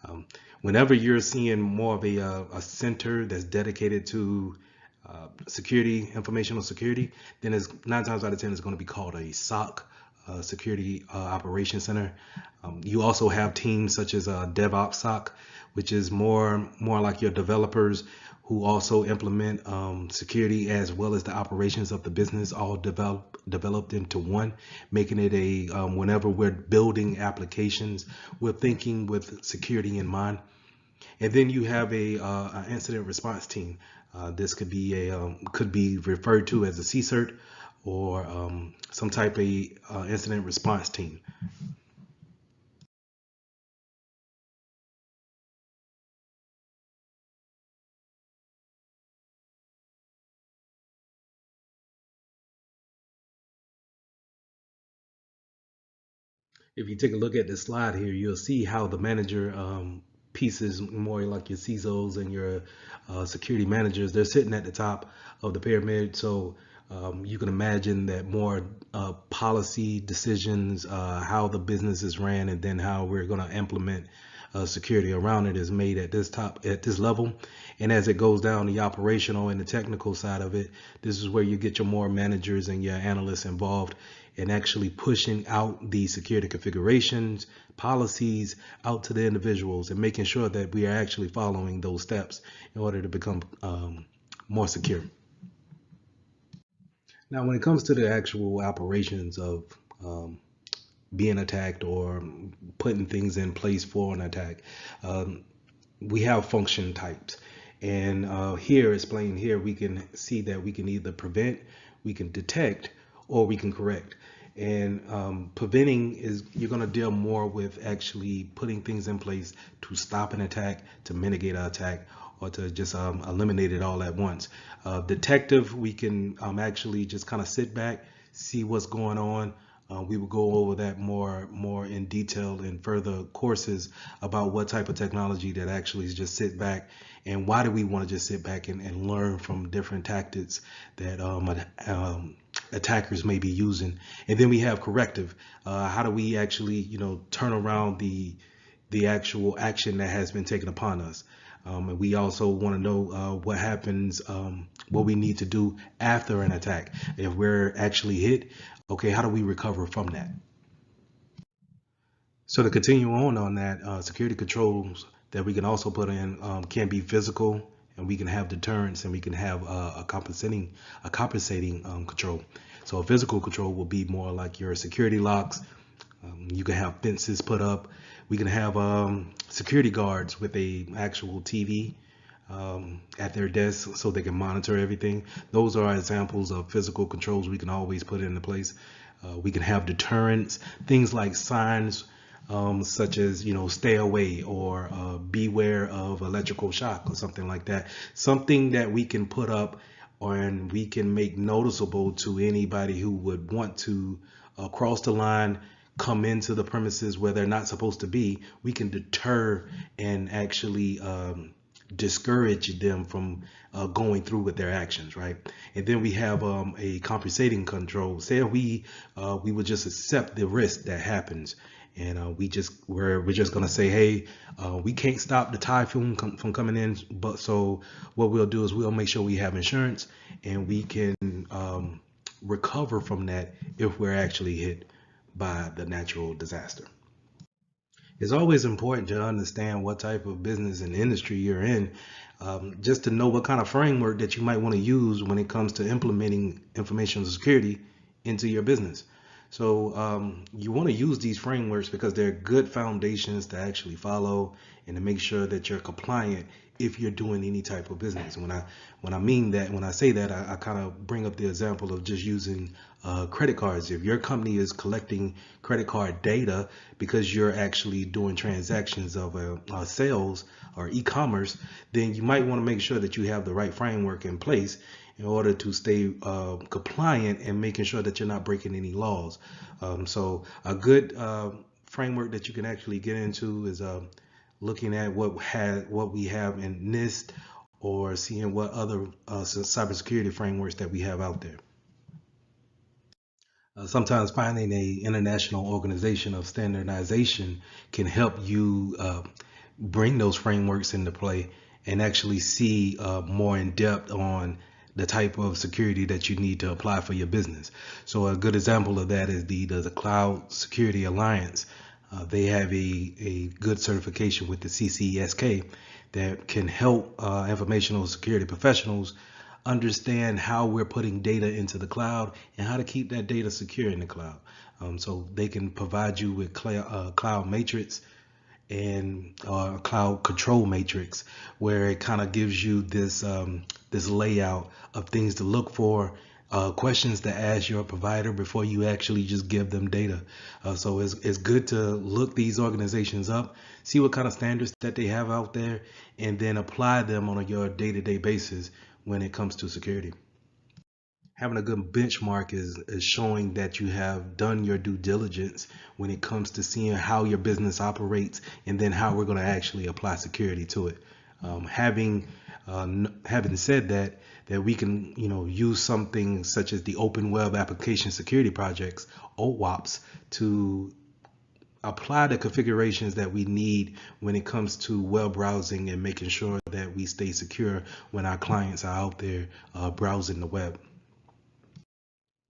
Um, Whenever you're seeing more of a center that's dedicated to security, informational security, then it's 9 times out of 10 it's going to be called a SOC, Security Operations Center. You also have teams such as DevOps SOC, which is more like your developers who also implement security as well as the operations of the business, all developed into one, making it a whenever we're building applications, we're thinking with security in mind. And then you have a incident response team. This could be referred to as a CSIRT or some type of incident response team. If you take a look at the slide here, you'll see how the manager pieces, more like your CISOs and your security managers, they're sitting at the top of the pyramid. So you can imagine that more policy decisions, how the business is ran, and then how we're going to implement security around it is made at this level. And as it goes down the operational and the technical side of it, this is where you get your more managers and your analysts involved in actually pushing out the security configurations, policies out to the individuals and making sure that we are actually following those steps in order to become more secure. Now, when it comes to the actual operations of um, being attacked or putting things in place for an attack, um, we have function types. And here, explained here, we can see that we can either prevent, we can detect, or we can correct. And preventing is you're going to deal more with actually putting things in place to stop an attack, to mitigate an attack, or to just eliminate it all at once. Detective, we can actually just kind of sit back, see what's going on. We will go over that more in detail in further courses about what type of technology that actually is just sit back and why do we want to just sit back and learn from different tactics that attackers may be using. And then we have corrective. How do we actually, turn around the actual action that has been taken upon us? And we also want to know what happens, what we need to do after an attack. If we're actually hit, okay, how do we recover from that? So to continue on that, security controls that we can also put in can be physical, and we can have deterrence, and we can have a compensating control. So a physical control will be more like your security locks. You can have fences put up. We can have security guards with a actual TV at their desk so they can monitor everything. Those are examples of physical controls we can always put into place. We can have deterrence, things like signs such as, stay away or beware of electrical shock or something like that. Something that we can put up and we can make noticeable to anybody who would want to cross the line, come into the premises where they're not supposed to be. We can deter and actually discourage them from going through with their actions, right? And then we have a compensating control. Say we would just accept the risk that happens, and we're just gonna say, hey, we can't stop the typhoon from coming in, but so what we'll do is we'll make sure we have insurance and we can recover from that if we're actually hit by the natural disaster. It's always important to understand what type of business and industry you're in, just to know what kind of framework that you might want to use when it comes to implementing information security into your business. So you want to use these frameworks because they're good foundations to actually follow and to make sure that you're compliant if you're doing any type of business. When I mean that, when I say that, I kind of bring up the example of just using credit cards. If your company is collecting credit card data because you're actually doing transactions of sales or e-commerce, then you might want to make sure that you have the right framework in place in order to stay compliant and making sure that you're not breaking any laws. So a good framework that you can actually get into is looking at what we have in NIST, or seeing what other cybersecurity frameworks that we have out there. Sometimes finding a international organization of standardization can help you bring those frameworks into play and actually see more in depth on the type of security that you need to apply for your business. So a good example of that is the Cloud Security Alliance. They have a good certification with the CCSK that can help informational security professionals understand how we're putting data into the cloud and how to keep that data secure in the cloud. So they can provide you with cloud matrix and cloud control matrix, where it kind of gives you this layout of things to look for, questions to ask your provider before you actually just give them data. So it's good to look these organizations up, see what kind of standards that they have out there, and then apply them on your day-to-day basis when it comes to security. Having a good benchmark is showing that you have done your due diligence when it comes to seeing how your business operates, and then how we're going to actually apply security to it. Having said that, we can use something such as the Open Web Application Security Projects, OWAPs, to apply the configurations that we need when it comes to web browsing and making sure that we stay secure when our clients are out there browsing the web.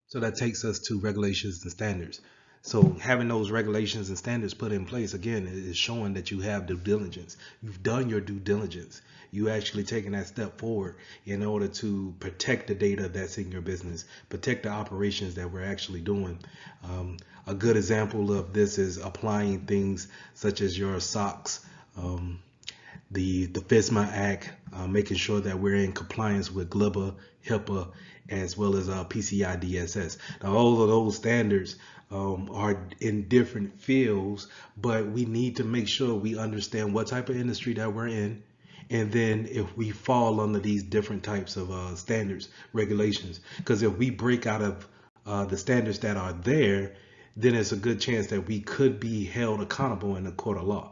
So that takes us to regulations and standards. So having those regulations and standards put in place, again, is showing that you have due diligence. You've done your due diligence. You actually taking that step forward in order to protect the data that's in your business, protect the operations that we're actually doing. A good example of this is applying things such as your SOX, the FISMA Act, making sure that we're in compliance with GLBA, HIPAA, as well as PCI DSS. Now, all of those standards are in different fields, but we need to make sure we understand what type of industry that we're in, and then if we fall under these different types of standards, regulations. Because if we break out of the standards that are there, then it's a good chance that we could be held accountable in the court of law.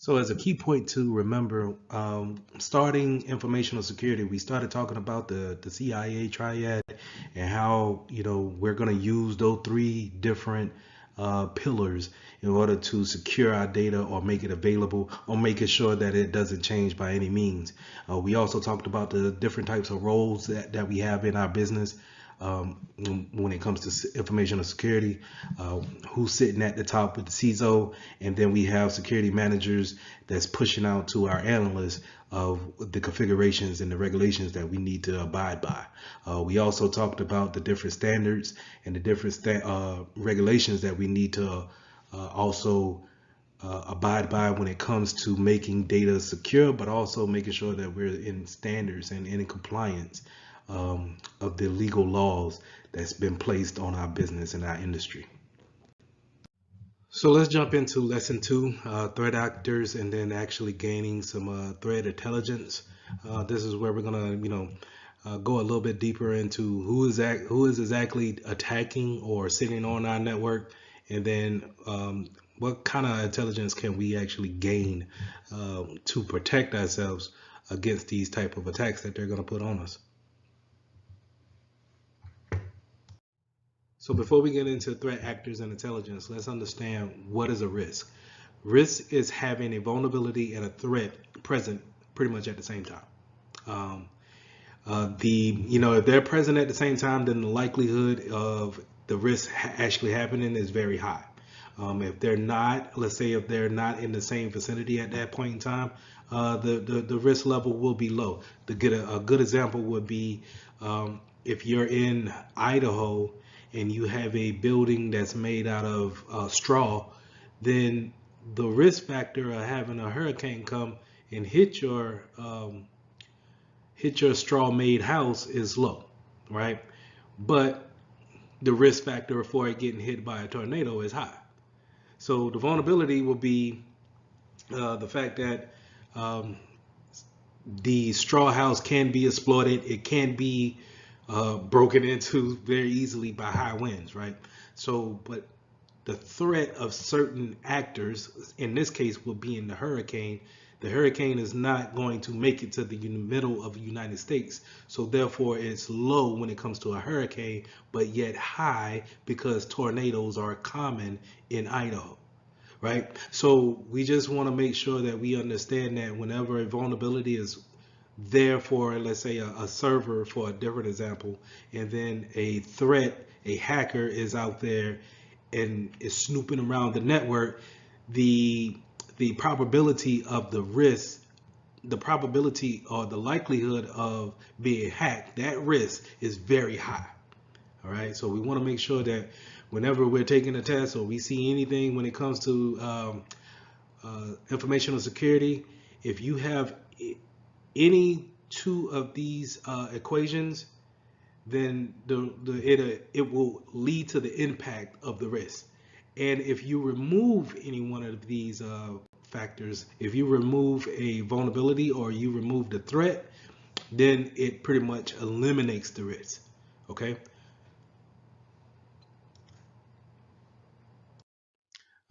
So, as a key point to remember, starting informational security, we started talking about the CIA triad and how we're going to use those three different pillars in order to secure our data or make it available or making sure that it doesn't change by any means. We also talked about the different types of roles that we have in our business. When it comes to informational security, who's sitting at the top with the CISO, and then we have security managers that's pushing out to our analysts of the configurations and the regulations that we need to abide by. We also talked about the different standards and the different regulations that we need to also abide by when it comes to making data secure, but also making sure that we're in standards and in compliance of the legal laws that's been placed on our business and our industry. So let's jump into lesson two, threat actors, and then actually gaining some threat intelligence. This is where we're gonna, go a little bit deeper into who is exactly attacking or sitting on our network, and then what kind of intelligence can we actually gain to protect ourselves against these type of attacks that they're gonna put on us. So before we get into threat actors and intelligence, let's understand what is a risk. Risk is having a vulnerability and a threat present pretty much at the same time. If they're present at the same time, then the likelihood of the risk actually happening is very high. If they're not, let's say if they're not in the same vicinity at that point in time, the risk level will be low. A good example would be if you're in Idaho and you have a building that's made out of straw, then the risk factor of having a hurricane come and hit your straw-made house is low, right? But the risk factor for it getting hit by a tornado is high. So the vulnerability will be the fact that the straw house can be exploited. It can be broken into very easily by high winds, right? So, but the threat of certain actors, in this case, will be in the hurricane. The hurricane is not going to make it to the middle of the United States. So therefore, it's low when it comes to a hurricane, but yet high because tornadoes are common in Idaho, right? So we just want to make sure that we understand that whenever a vulnerability is there for, let's say, a server, for a different example, and then a threat, a hacker is out there and is snooping around the network, the probability of the risk, the probability or the likelihood of being hacked, that risk is very high. All right, so we want to make sure that whenever we're taking a test or we see anything when it comes to informational security, if you have any two of these equations, then it will lead to the impact of the risk. And if you remove any one of these factors, if you remove a vulnerability or you remove the threat, then it pretty much eliminates the risk. Okay.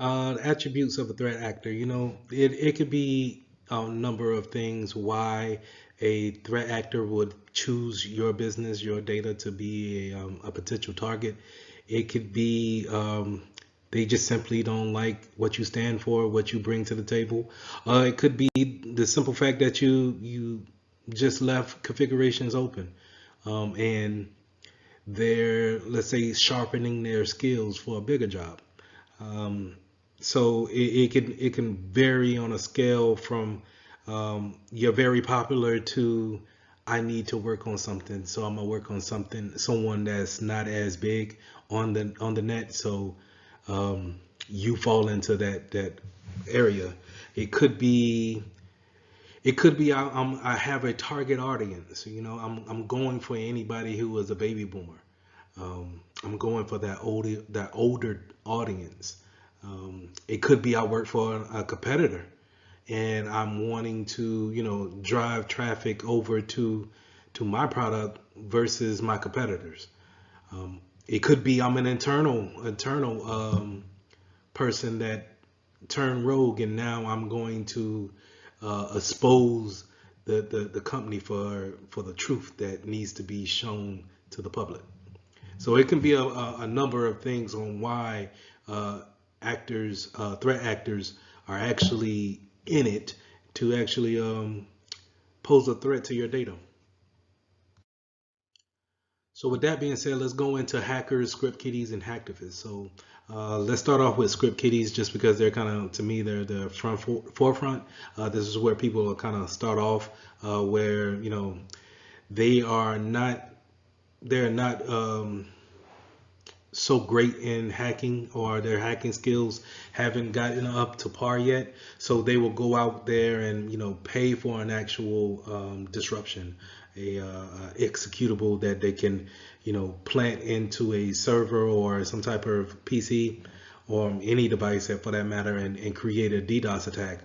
Attributes of a threat actor. It could be a number of things why a threat actor would choose your business, your data to be a potential target. It could be they just simply don't like what you stand for, what you bring to the table. It could be the simple fact that you just left configurations open, and they're, let's say, sharpening their skills for a bigger job. So it can vary on a scale from you're very popular to I need to work on something, so I'm gonna work on someone that's not as big on the net. So you fall into that area. It could be I have a target audience. I'm going for anybody who is a baby boomer. I'm going for that older audience. It could be I work for a competitor and I'm wanting to, drive traffic over to my versus my competitors. It could be I'm an internal person that turn rogue, and now I'm going to expose the company for the truth that needs to be shown to the public. So it can be a number of things on why threat actors are actually in it to actually pose a threat to your data. So with that being said, let's go into hackers, script kiddies, and hacktivists. So let's start off with script kiddies, just because they're kind of, to me, they're the forefront. This is where people kind of start off, where they are not, they're not so great in hacking, or their hacking skills haven't gotten up to par yet. So they will go out there and pay for an actual disruption, a executable that they can plant into a server or some type of PC or any device for that matter, and create a DDoS attack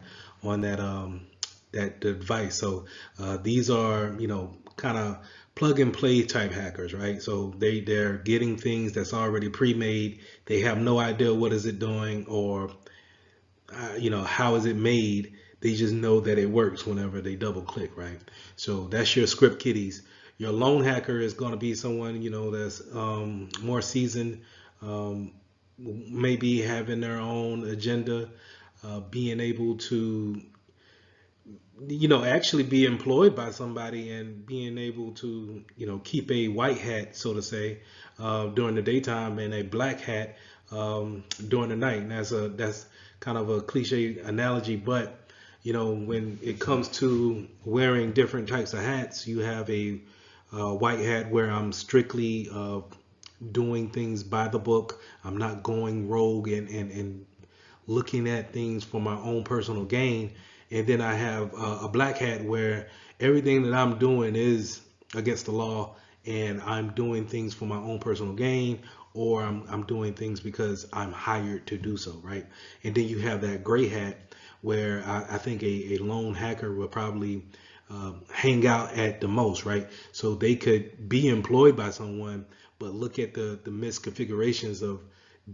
on that device. So these are kind of plug and play type hackers, right? So they're getting things that's already pre-made. They have no idea what is it doing, or how is it made. They just know that it works whenever they double click, right? So that's your script kiddies. Your lone hacker is going to be someone that's more seasoned, maybe having their own agenda, being able to actually be employed by somebody, and being able to keep a white hat, so to say, during the daytime, and a black hat during the night. And that's kind of a cliche analogy, but when it comes to wearing different types of hats, you have a white hat where I'm strictly doing things by the book. I'm not going rogue and looking at things for my own personal gain. And then I have a black hat where everything that I'm doing is against the law, and I'm doing things for my own personal gain, or I'm doing things because I'm hired to do so, right? And then you have that gray hat where I think a lone hacker will probably hang out at the most, right? So they could be employed by someone, but look at the misconfigurations of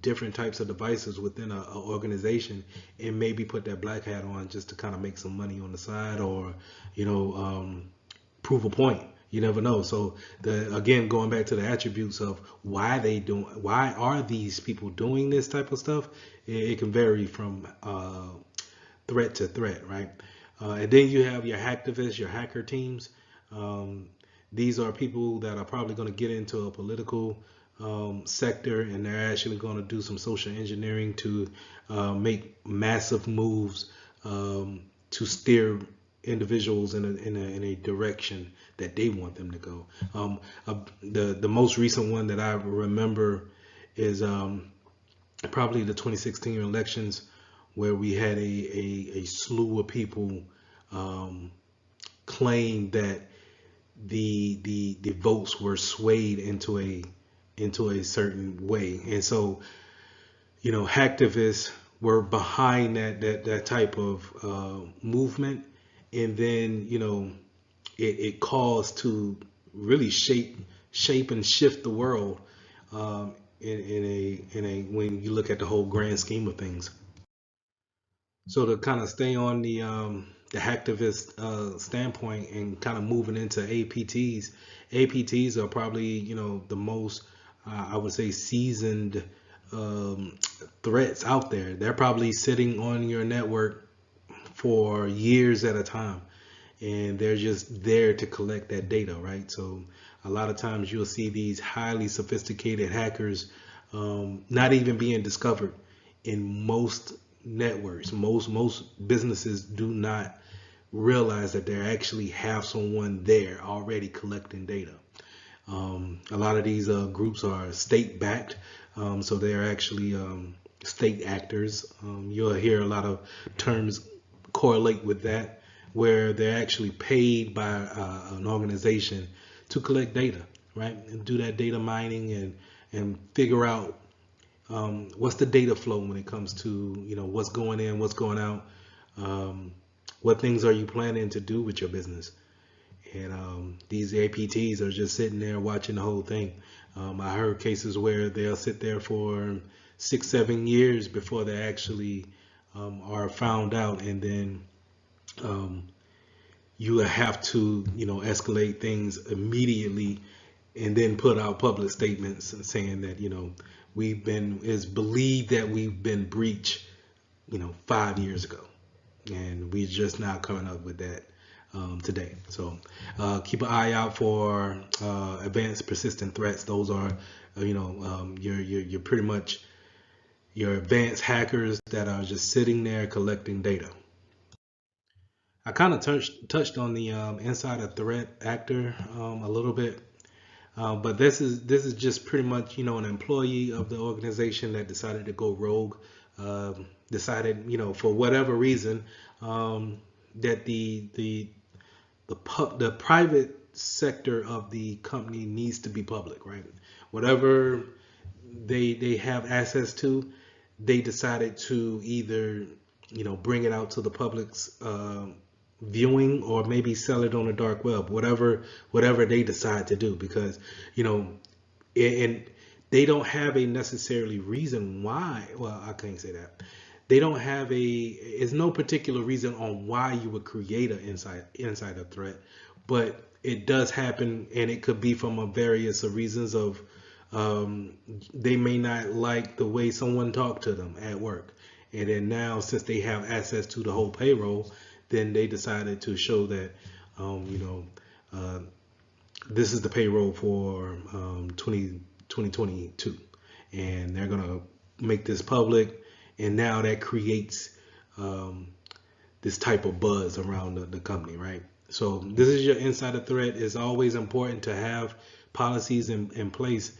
different types of devices within a organization, and maybe put that black hat on just to kind of make some money on the side, or prove a point. You never know. So again, going back to the attributes of why are these people doing this type of stuff, it can vary from threat to threat, right? And then you have your hacktivists, your hacker teams. These are people that are probably going to get into a political sector, and they're actually going to do some social engineering to make massive moves to steer individuals in a direction that they want them to go. The most recent one that I remember is probably the 2016 elections, where we had a slew of people claim that the votes were swayed into a certain way. And so hacktivists were behind that type of movement, and then it caused to really shape and shift the world in a when you look at the whole grand scheme of things. So to kind of stay on the hacktivist standpoint, and kind of moving into APTs, APTs are probably the most I would say seasoned threats out there. They're probably sitting on your network for years at a time, and they're just there to collect that data, right? So a lot of times you'll see these highly sophisticated hackers not even being discovered in most networks. Most businesses do not realize that they actually have someone there already collecting data. A lot of these groups are state backed, so they're actually state actors. You'll hear a lot of terms correlate with that, where they're actually paid by an organization to collect data, right, and do that data mining, and figure out what's the data flow when it comes to what's going in, what's going out, what things are you planning to do with your business. And these APTs are just sitting there watching the whole thing. I heard cases where they'll sit there for 6-7 years before they actually are found out, and then um, you have to, escalate things immediately, and then put out public statements saying that, it's believed that we've been breached, 5 years ago, and we're just now coming up with that today. So keep an eye out for advanced persistent threats. Those are, you're pretty much your advanced hackers that are just sitting there collecting data. I kind of touched on the insider threat actor a little bit, but this is just pretty much, an employee of the organization that decided to go rogue, decided, for whatever reason, that the private sector of the company needs to be public, right? Whatever they have access to, they decided to either, bring it out to the public's viewing, or maybe sell it on the dark web, whatever they decide to do, because, you know and they don't have a necessarily reason why. Well, I can't say that. They don't have a It's no particular reason on why you would create an insider threat, but it does happen, and it could be from a various of reasons of, they may not like the way someone talked to them at work, and then now, since they have access to the whole payroll, then they decided to show that, uh, this is the payroll for 2022, and they're gonna make this public, and now that creates um, this type of buzz around the company, right? So this is your insider threat. It's always important to have policies in place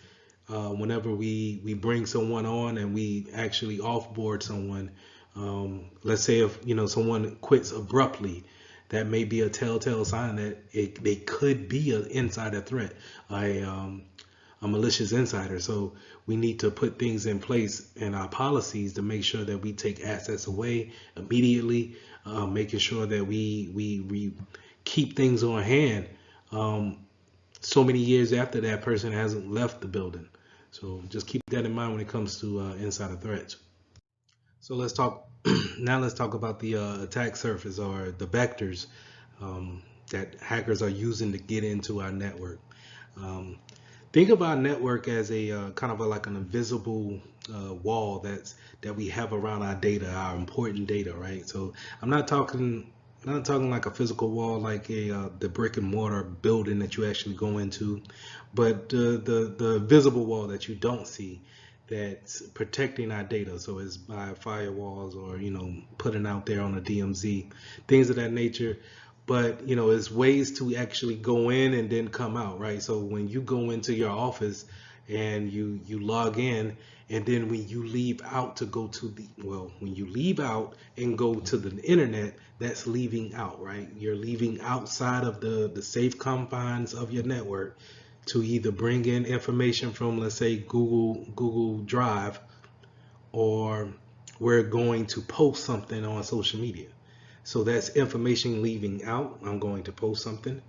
whenever we bring someone on and we actually offboard someone. Let's say if someone quits abruptly, that may be a telltale sign that they could be an insider threat, a malicious insider. So we need to put things in place in our policies to make sure that we take assets away immediately, making sure that we keep things on hand so many years after that person hasn't left the building. So just keep that in mind when it comes to insider threats. So let's talk now. Let's talk about the attack surface, or the vectors that hackers are using to get into our network. Um, think of our network as a kind of like an invisible wall that we have around our data, our important data, right? So I'm not talking like a physical wall, like the brick and mortar building that you actually go into, but the visible wall that you don't see, that's protecting our data. So it's by firewalls, or putting out there on a DMZ, things of that nature. But it's ways to actually go in and then come out, right? So when you go into your office and you log in, and then when you leave out to go to when you leave out and go to the internet, that's leaving out, right? You're leaving outside of the safe confines of your network to either bring in information from, let's say, Google Drive, or we're going to post something on social media. So that's information leaving out. I'm going to post something,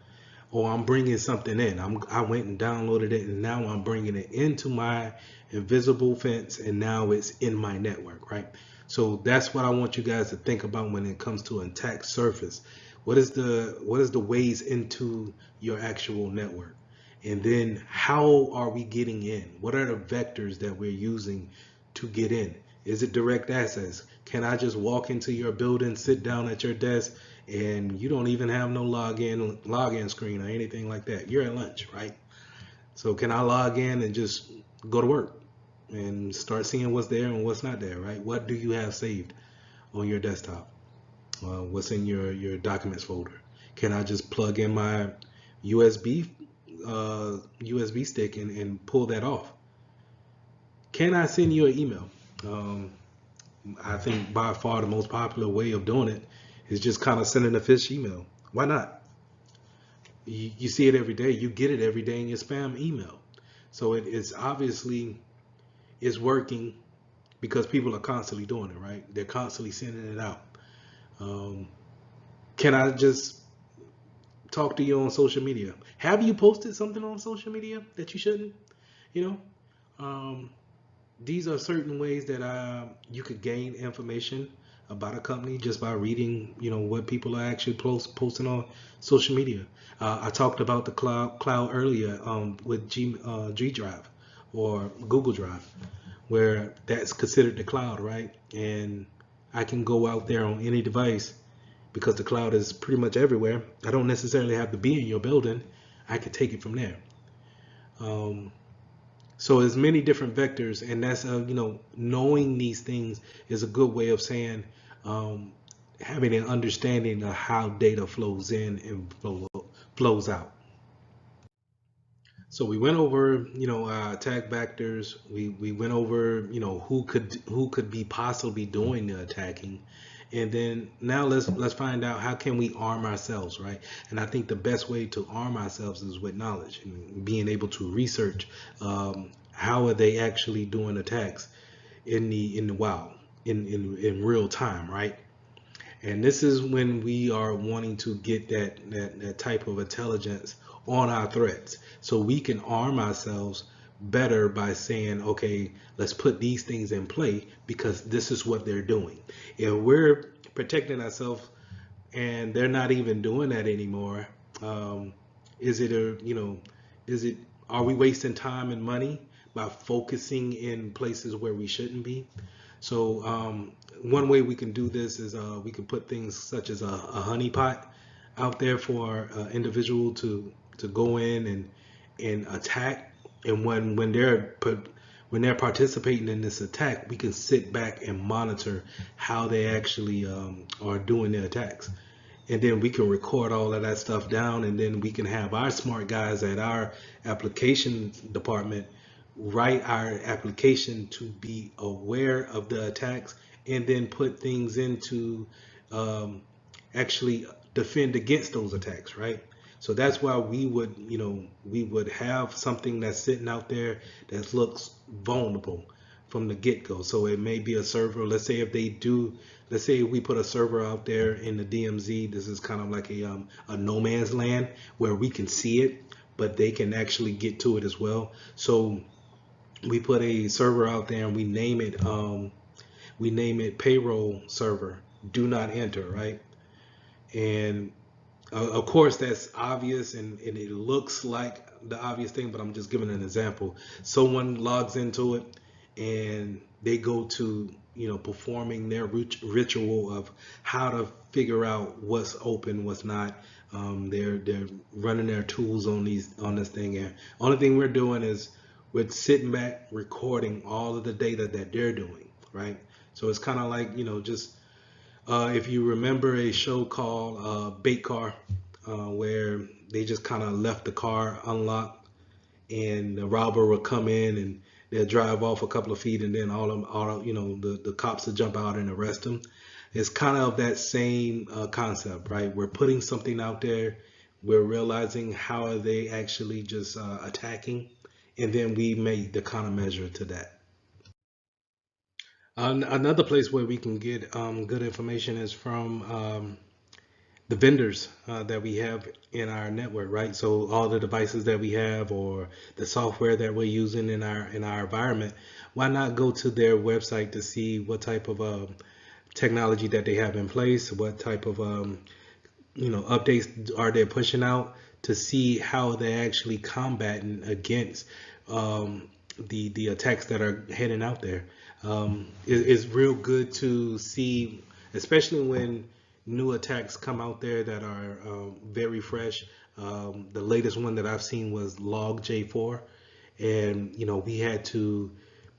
or I'm bringing something in. I went and downloaded it, and now I'm bringing it into my invisible fence, and now it's in my network, right? So that's what I want you guys to think about when it comes to an attack surface. What is the ways into your actual network? And then how are we getting in? What are the vectors that we're using to get in? Is it direct access? Can I just walk into your building, sit down at your desk, and you don't even have no login screen or anything like that? You're at lunch, right? So can I log in and just go to work and start seeing what's there and what's not there, right? What do you have saved on your desktop? What's in your documents folder? Can I just plug in my USB USB stick and pull that off? Can I send you an email? I think by far the most popular way of doing it is just kind of sending a fish email. Why not? You see it every day. You get it every day in your spam email. So it's obviously it's working, because people are constantly doing it, right? They're constantly sending it out. Um, can I just talk to you on social media? Have you posted something on social media that you shouldn't? You know, um, these are certain ways that you could gain information about a company just by reading, what people are actually posting on social media. I talked about the cloud earlier with G Drive or Google Drive, where that's considered the cloud, right? And I can go out there on any device because the cloud is pretty much everywhere. I don't necessarily have to be in your building. I can take it from there. Um, so there's many different vectors, and that's knowing these things is a good way of saying um, having an understanding of how data flows in and flows out. So we went over, attack vectors. We went over, who could be possibly doing the attacking, and then now let's find out how can we arm ourselves, right? And I think the best way to arm ourselves is with knowledge and being able to research how are they actually doing attacks in the wild in real time, right? And this is when we are wanting to get that type of intelligence on our threats. So we can arm ourselves better by saying, okay, let's put these things in play because this is what they're doing. If we're protecting ourselves and they're not even doing that anymore, is it is it, are we wasting time and money by focusing in places where we shouldn't be? So one way we can do this is we can put things such as a honeypot out there for individual to go in and attack. And when they're participating in this attack, we can sit back and monitor how they actually are doing their attacks. And then we can record all of that stuff down, and then we can have our smart guys at our application department write our application to be aware of the attacks and then put things into um, actually defend against those attacks, right? So that's why we would have something that's sitting out there that looks vulnerable from the get-go. So it may be a server. Let's say we put a server out there in the DMZ. This is kind of like a no man's land where we can see it, but they can actually get to it as well. So we put a server out there and we name it payroll server. Do not enter, right? And of course, that's obvious and it looks like the obvious thing, but I'm just giving an example. Someone logs into it and they go to, performing their ritual of how to figure out what's open, what's not. They're running their tools on this thing, and only thing we're doing is we're sitting back recording all of the data that they're doing, right? So it's kind of like, just if you remember a show called Bait Car, where they just kind of left the car unlocked, and the robber will come in and they'll drive off a couple of feet, and then the cops will jump out and arrest them. It's kind of that same concept, right? We're putting something out there, we're realizing how are they actually just attacking, and then we make the countermeasure to that. Another place where we can get good information is from the vendors that we have in our network, right? So all the devices that we have or the software that we're using in our environment, why not go to their website to see what type of technology that they have in place, what type of updates are they pushing out to see how they're actually combating against the attacks that are heading out there. It's real good to see, especially when new attacks come out there that are very fresh. The latest one that I've seen was Log J4, and we had to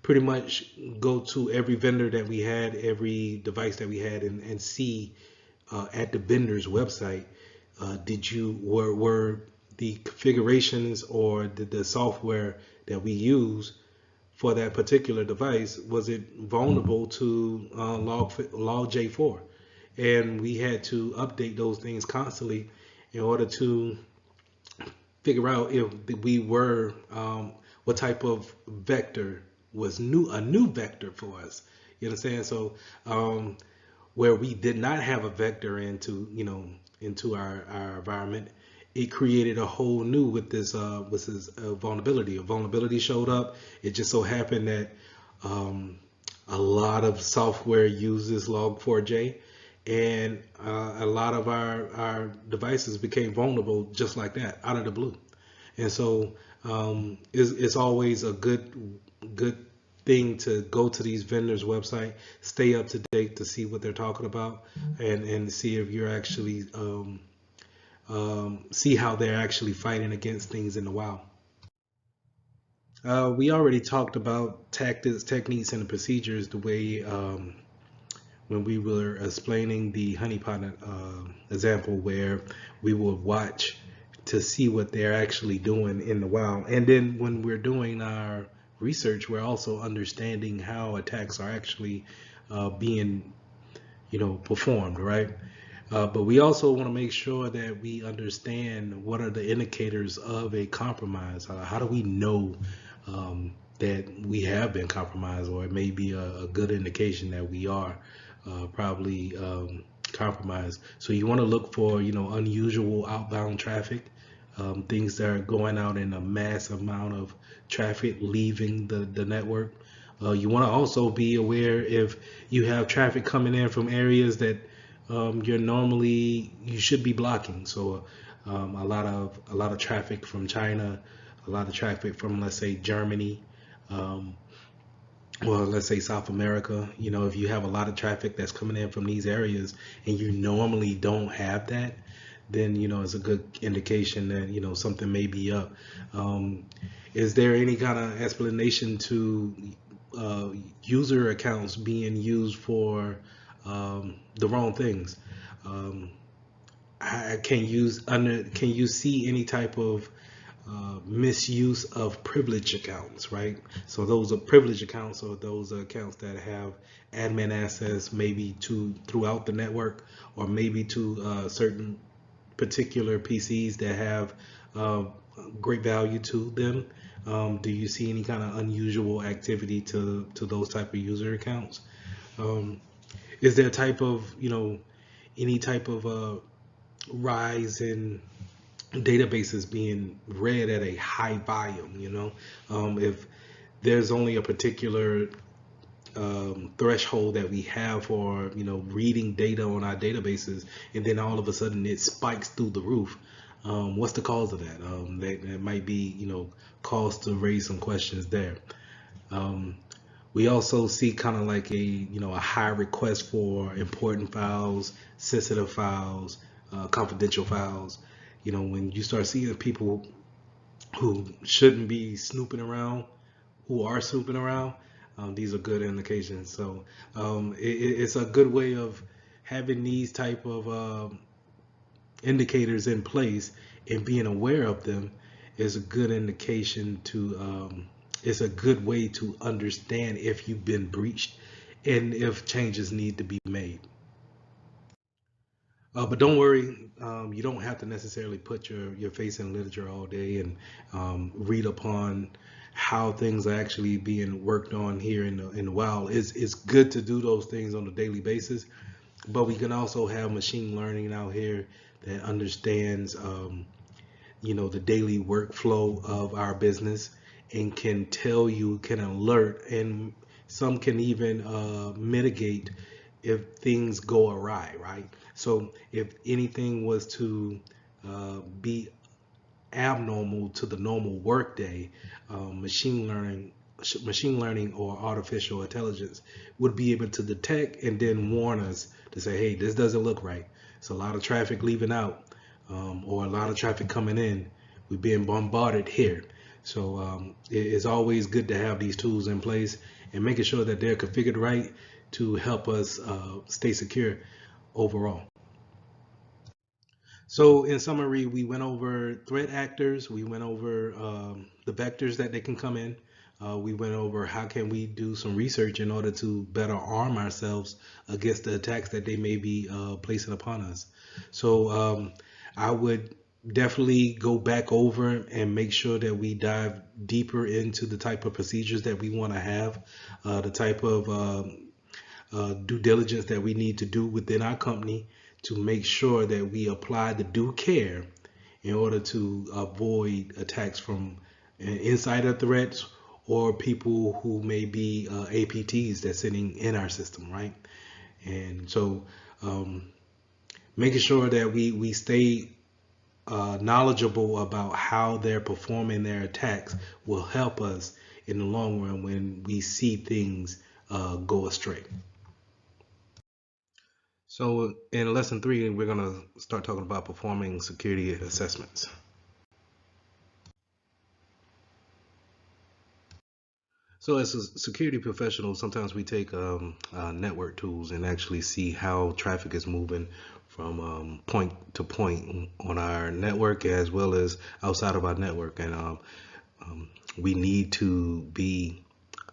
pretty much go to every vendor that we had, every device that we had, and see at the vendor's website, were the configurations or the software that we use for that particular device, was it vulnerable to log J4? And we had to update those things constantly in order to figure out if we were what type of vector was a new vector for us. You understand? So where we did not have a vector into our environment, it created a whole new with this vulnerability. A vulnerability showed up. It just so happened that A lot of software uses Log4j, and a lot of our devices became vulnerable just like that, out of the blue. And so it's always a good thing to go to these vendors' website, stay up to date to see what they're talking about, and see if you're actually see how they're actually fighting against things in the wild. We already talked about tactics, techniques, and the procedures the way when we were explaining the honeypot example, where we would watch to see what they're actually doing in the wild. And then when we're doing our research, we're also understanding how attacks are actually being, performed, right? But we also want to make sure that we understand what are the indicators of a compromise. How do we know that we have been compromised, or it may be a good indication that we are probably compromised. So you want to look for, unusual outbound traffic, things that are going out in a mass amount of traffic leaving the network. You want to also be aware if you have traffic coming in from areas that you should be blocking. So a lot of traffic from China, a lot of traffic from, let's say, Germany, um, or let's say South America. If you have a lot of traffic that's coming in from these areas and you normally don't have that, then it's a good indication that something may be up. Um, is there any kind of explanation to uh, user accounts being used for the wrong things? Um, can you see any type of misuse of privilege accounts, right? So those are privilege accounts, or those are accounts that have admin access maybe to throughout the network, or maybe to certain particular PCs that have uh, great value to them. Do you see any kind of unusual activity to those type of user accounts? Um, is there a type of, any type of rise in databases being read at a high volume? If there's only a particular threshold that we have for reading data on our databases, and then all of a sudden it spikes through the roof. What's the cause of that? That might be cause to raise some questions there. Um, we also see kind of like a high request for important files, sensitive files, confidential files. When you start seeing people who shouldn't be snooping around, who are snooping around, these are good indications. So it's a good way of having these type of indicators in place, and being aware of them is a good indication to it's a good way to understand if you've been breached and if changes need to be made. But don't worry, you don't have to necessarily put your face in literature all day and read upon how things are actually being worked on here in the wild. It's good to do those things on a daily basis, but we can also have machine learning out here that understands the daily workflow of our business, and can tell you, can alert, and some can even mitigate if things go awry, right? So if anything was to be abnormal to the normal workday, machine learning or artificial intelligence would be able to detect and then warn us to say, hey, this doesn't look right. It's a lot of traffic leaving out, or a lot of traffic coming in. We're being bombarded here. So it's always good to have these tools in place and making sure that they're configured right to help us stay secure overall. So in summary, we went over threat actors, we went over the vectors that they can come in, we went over how can we do some research in order to better arm ourselves against the attacks that they may be placing upon us. So I would definitely go back over and make sure that we dive deeper into the type of procedures that we want to have, the type of due diligence that we need to do within our company to make sure that we apply the due care in order to avoid attacks from insider threats or people who may be APTs that's sitting in our system, right? And so making sure that we stay knowledgeable about how they're performing their attacks will help us in the long run when we see things go astray. So in lesson 3, we're going to start talking about performing security assessments. So as a security professional, sometimes we take network tools and actually see how traffic is moving from point to point on our network as well as outside of our network. And we need to be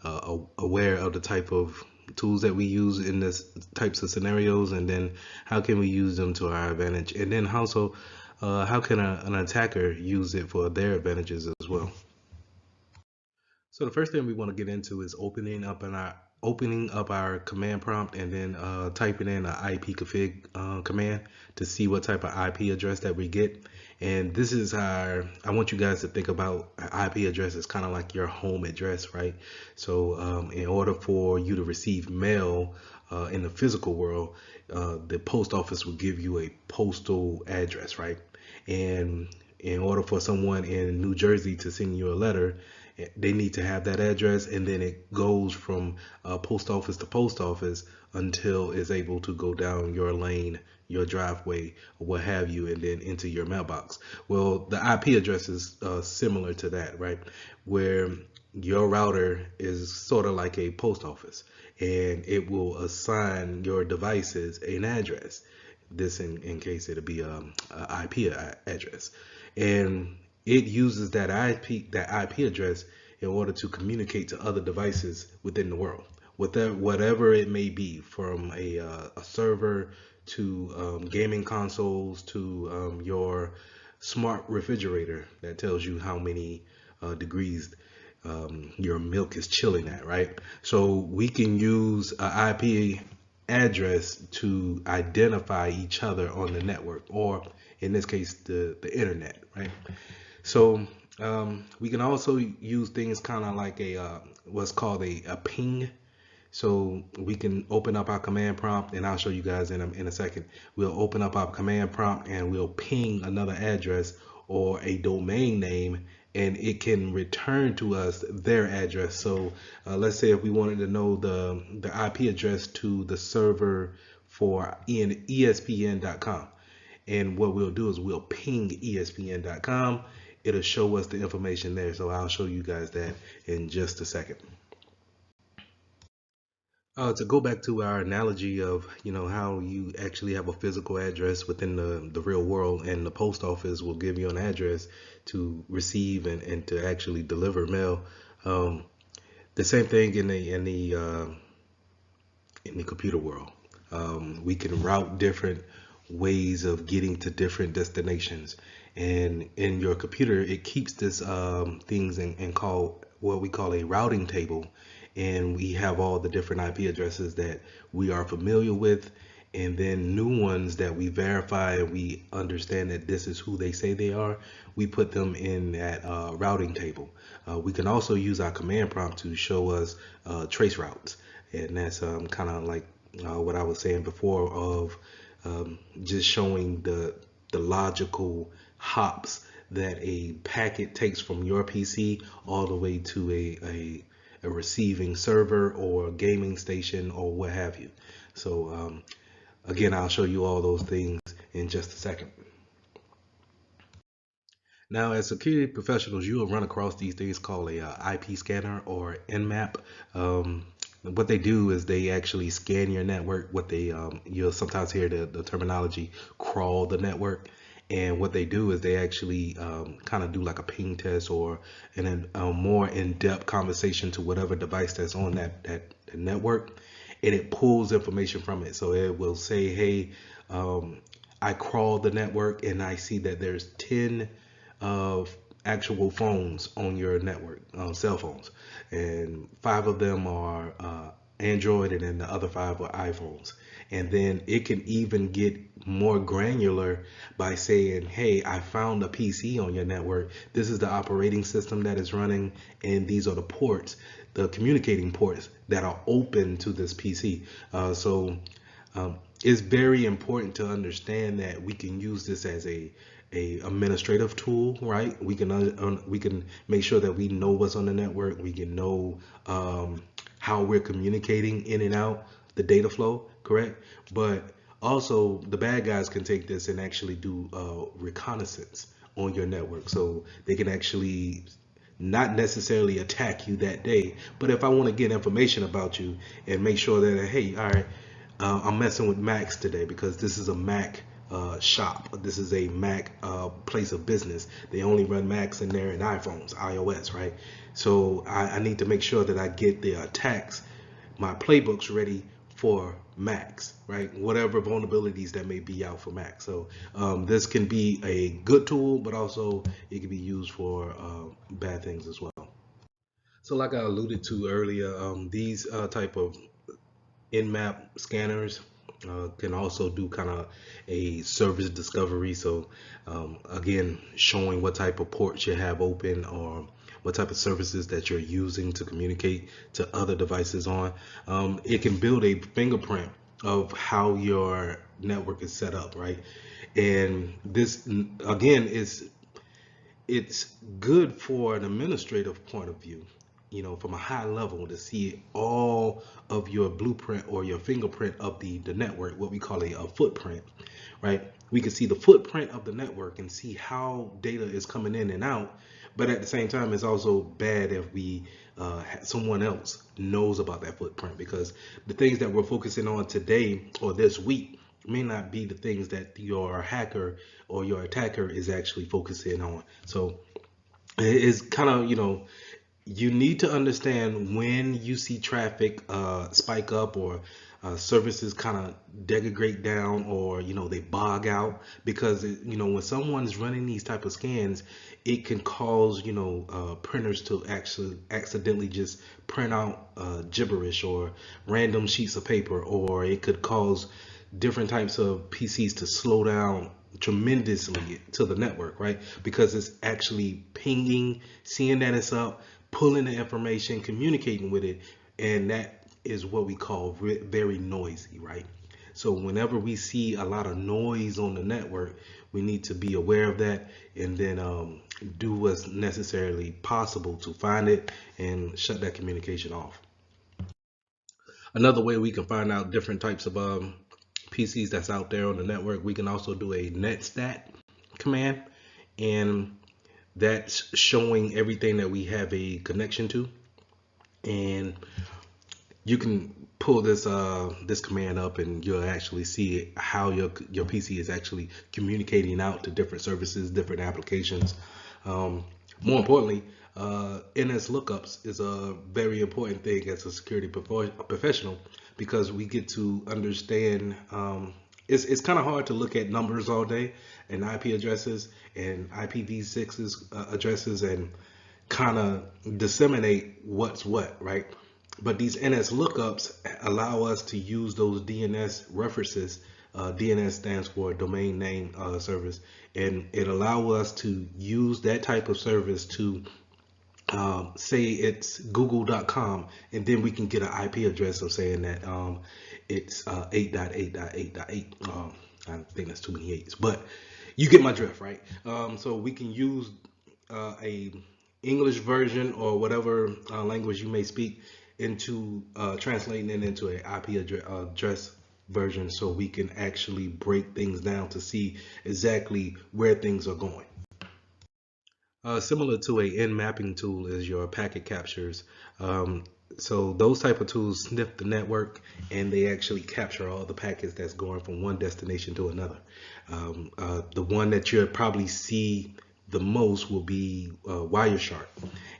aware of the type of tools that we use in this types of scenarios, and then how can we use them to our advantage, and then also how can an attacker use it for their advantages as well. So the first thing we want to get into is opening up our command prompt and then typing in an ipconfig command to see what type of IP address that we get. And this is our, I want you guys to think about an IP address as kind of like your home address, right? So in order for you to receive mail in the physical world, the post office will give you a postal address, right? And in order for someone in New Jersey to send you a letter, they need to have that address, and then it goes from post office to post office until it's able to go down your lane, your driveway, or what have you, and then into your mailbox. Well, the IP address is similar to that, right? Where your router is sort of like a post office, and it will assign your devices an address. This in case it'll be a IP address, and it uses that IP address in order to communicate to other devices within the world, whatever it may be, from a server to gaming consoles to your smart refrigerator that tells you how many degrees your milk is chilling at, right? So we can use an IP address to identify each other on the network, or in this case, the internet, right? So we can also use things kind of like what's called a ping. So we can open up our command prompt, and I'll show you guys in a second. We'll open up our command prompt and we'll ping another address or a domain name, and it can return to us their address. So let's say if we wanted to know the IP address to the server for ESPN.com. And what we'll do is we'll ping ESPN.com. It'll show us the information there. So I'll show you guys that in just a second. To go back to our analogy of, how you actually have a physical address within the real world, and the post office will give you an address to receive and to actually deliver mail. The same thing in the computer world. We can route different ways of getting to different destinations, and in your computer it keeps this things and call what we call a routing table, and we have all the different IP addresses that we are familiar with, and then new ones that we verify and we understand that this is who they say they are. We put them in that routing table. We can also use our command prompt to show us trace routes, and that's kind of like what I was saying before of just showing the logical hops that a packet takes from your PC all the way to a receiving server or gaming station or what have you. So again, I'll show you all those things in just a second. Now, as security professionals, you will run across these things called a IP scanner or Nmap. What they do is they actually scan your network. You'll sometimes hear the terminology crawl the network. And what they do is they actually kind of do like a ping test or a more in-depth conversation to whatever device that's on that network, and it pulls information from it. So it will say, hey, I crawled the network and I see that there's 10 actual phones on your network, cell phones, and 5 of them are Android, and then the other 5 were iPhones. And then it can even get more granular by saying, hey, I found a PC on your network. This is the operating system that is running, and these are the ports, the communicating ports that are open to this PC. It's very important to understand that we can use this as a administrative tool, right? We can make sure that we know what's on the network. We can know how we're communicating in and out, the data flow, correct? But also, the bad guys can take this and actually do reconnaissance on your network, so they can actually not necessarily attack you that day. But if I want to get information about you and make sure that, hey, all right, I'm messing with Macs today because this is a Mac shop. This is a Mac place of business. They only run Macs in there and iPhones, iOS, right? So I need to make sure that I get the attacks, my playbooks ready for Macs, right? Whatever vulnerabilities that may be out for Mac. So this can be a good tool, but also it can be used for bad things as well. So like I alluded to earlier, these type of in-map scanners can also do kind of a service discovery. So again, showing what type of ports you have open or what type of services that you're using to communicate to other devices on. It can build a fingerprint of how your network is set up, right? And this again is it's good for an administrative point of view, from a high level to see all of your blueprint or your fingerprint of the network, what we call a footprint, right? We can see the footprint of the network and see how data is coming in and out. But at the same time, it's also bad if we someone else knows about that footprint, because the things that we're focusing on today or this week may not be the things that your hacker or your attacker is actually focusing on. So it's kind of, you need to understand when you see traffic spike up or services kind of degrade down, or they bog out, because when someone's running these type of scans, it can cause printers to actually accidentally just print out gibberish or random sheets of paper, or it could cause different types of PCs to slow down tremendously to the network, right? Because it's actually pinging, seeing that it's up, pulling the information, communicating with it, and that is what we call very noisy, right? So whenever we see a lot of noise on the network, we need to be aware of that, and then do what's necessarily possible to find it and shut that communication off. Another way we can find out different types of PCs that's out there on the network, we can also do a netstat command, and that's showing everything that we have a connection to. And you can pull this command up, and you'll actually see how your PC is actually communicating out to different services, different applications. More importantly, NS lookups is a very important thing as a security professional, because we get to understand. It's kind of hard to look at numbers all day and IP addresses and IPv6 addresses and kind of disseminate what's what, right? But these NS lookups allow us to use those DNS references. DNS stands for domain name service, and it allows us to use that type of service to say it's google.com, and then we can get an IP address of saying that it's 8.8.8.8. I think that's too many eights, but you get my drift, right? So we can use a English version or whatever language you may speak into translating it into an IP address version, so we can actually break things down to see exactly where things are going. Similar to a in-mapping tool is your packet captures. So those type of tools sniff the network, and they actually capture all the packets that's going from one destination to another. The one that you'll probably see the most will be Wireshark,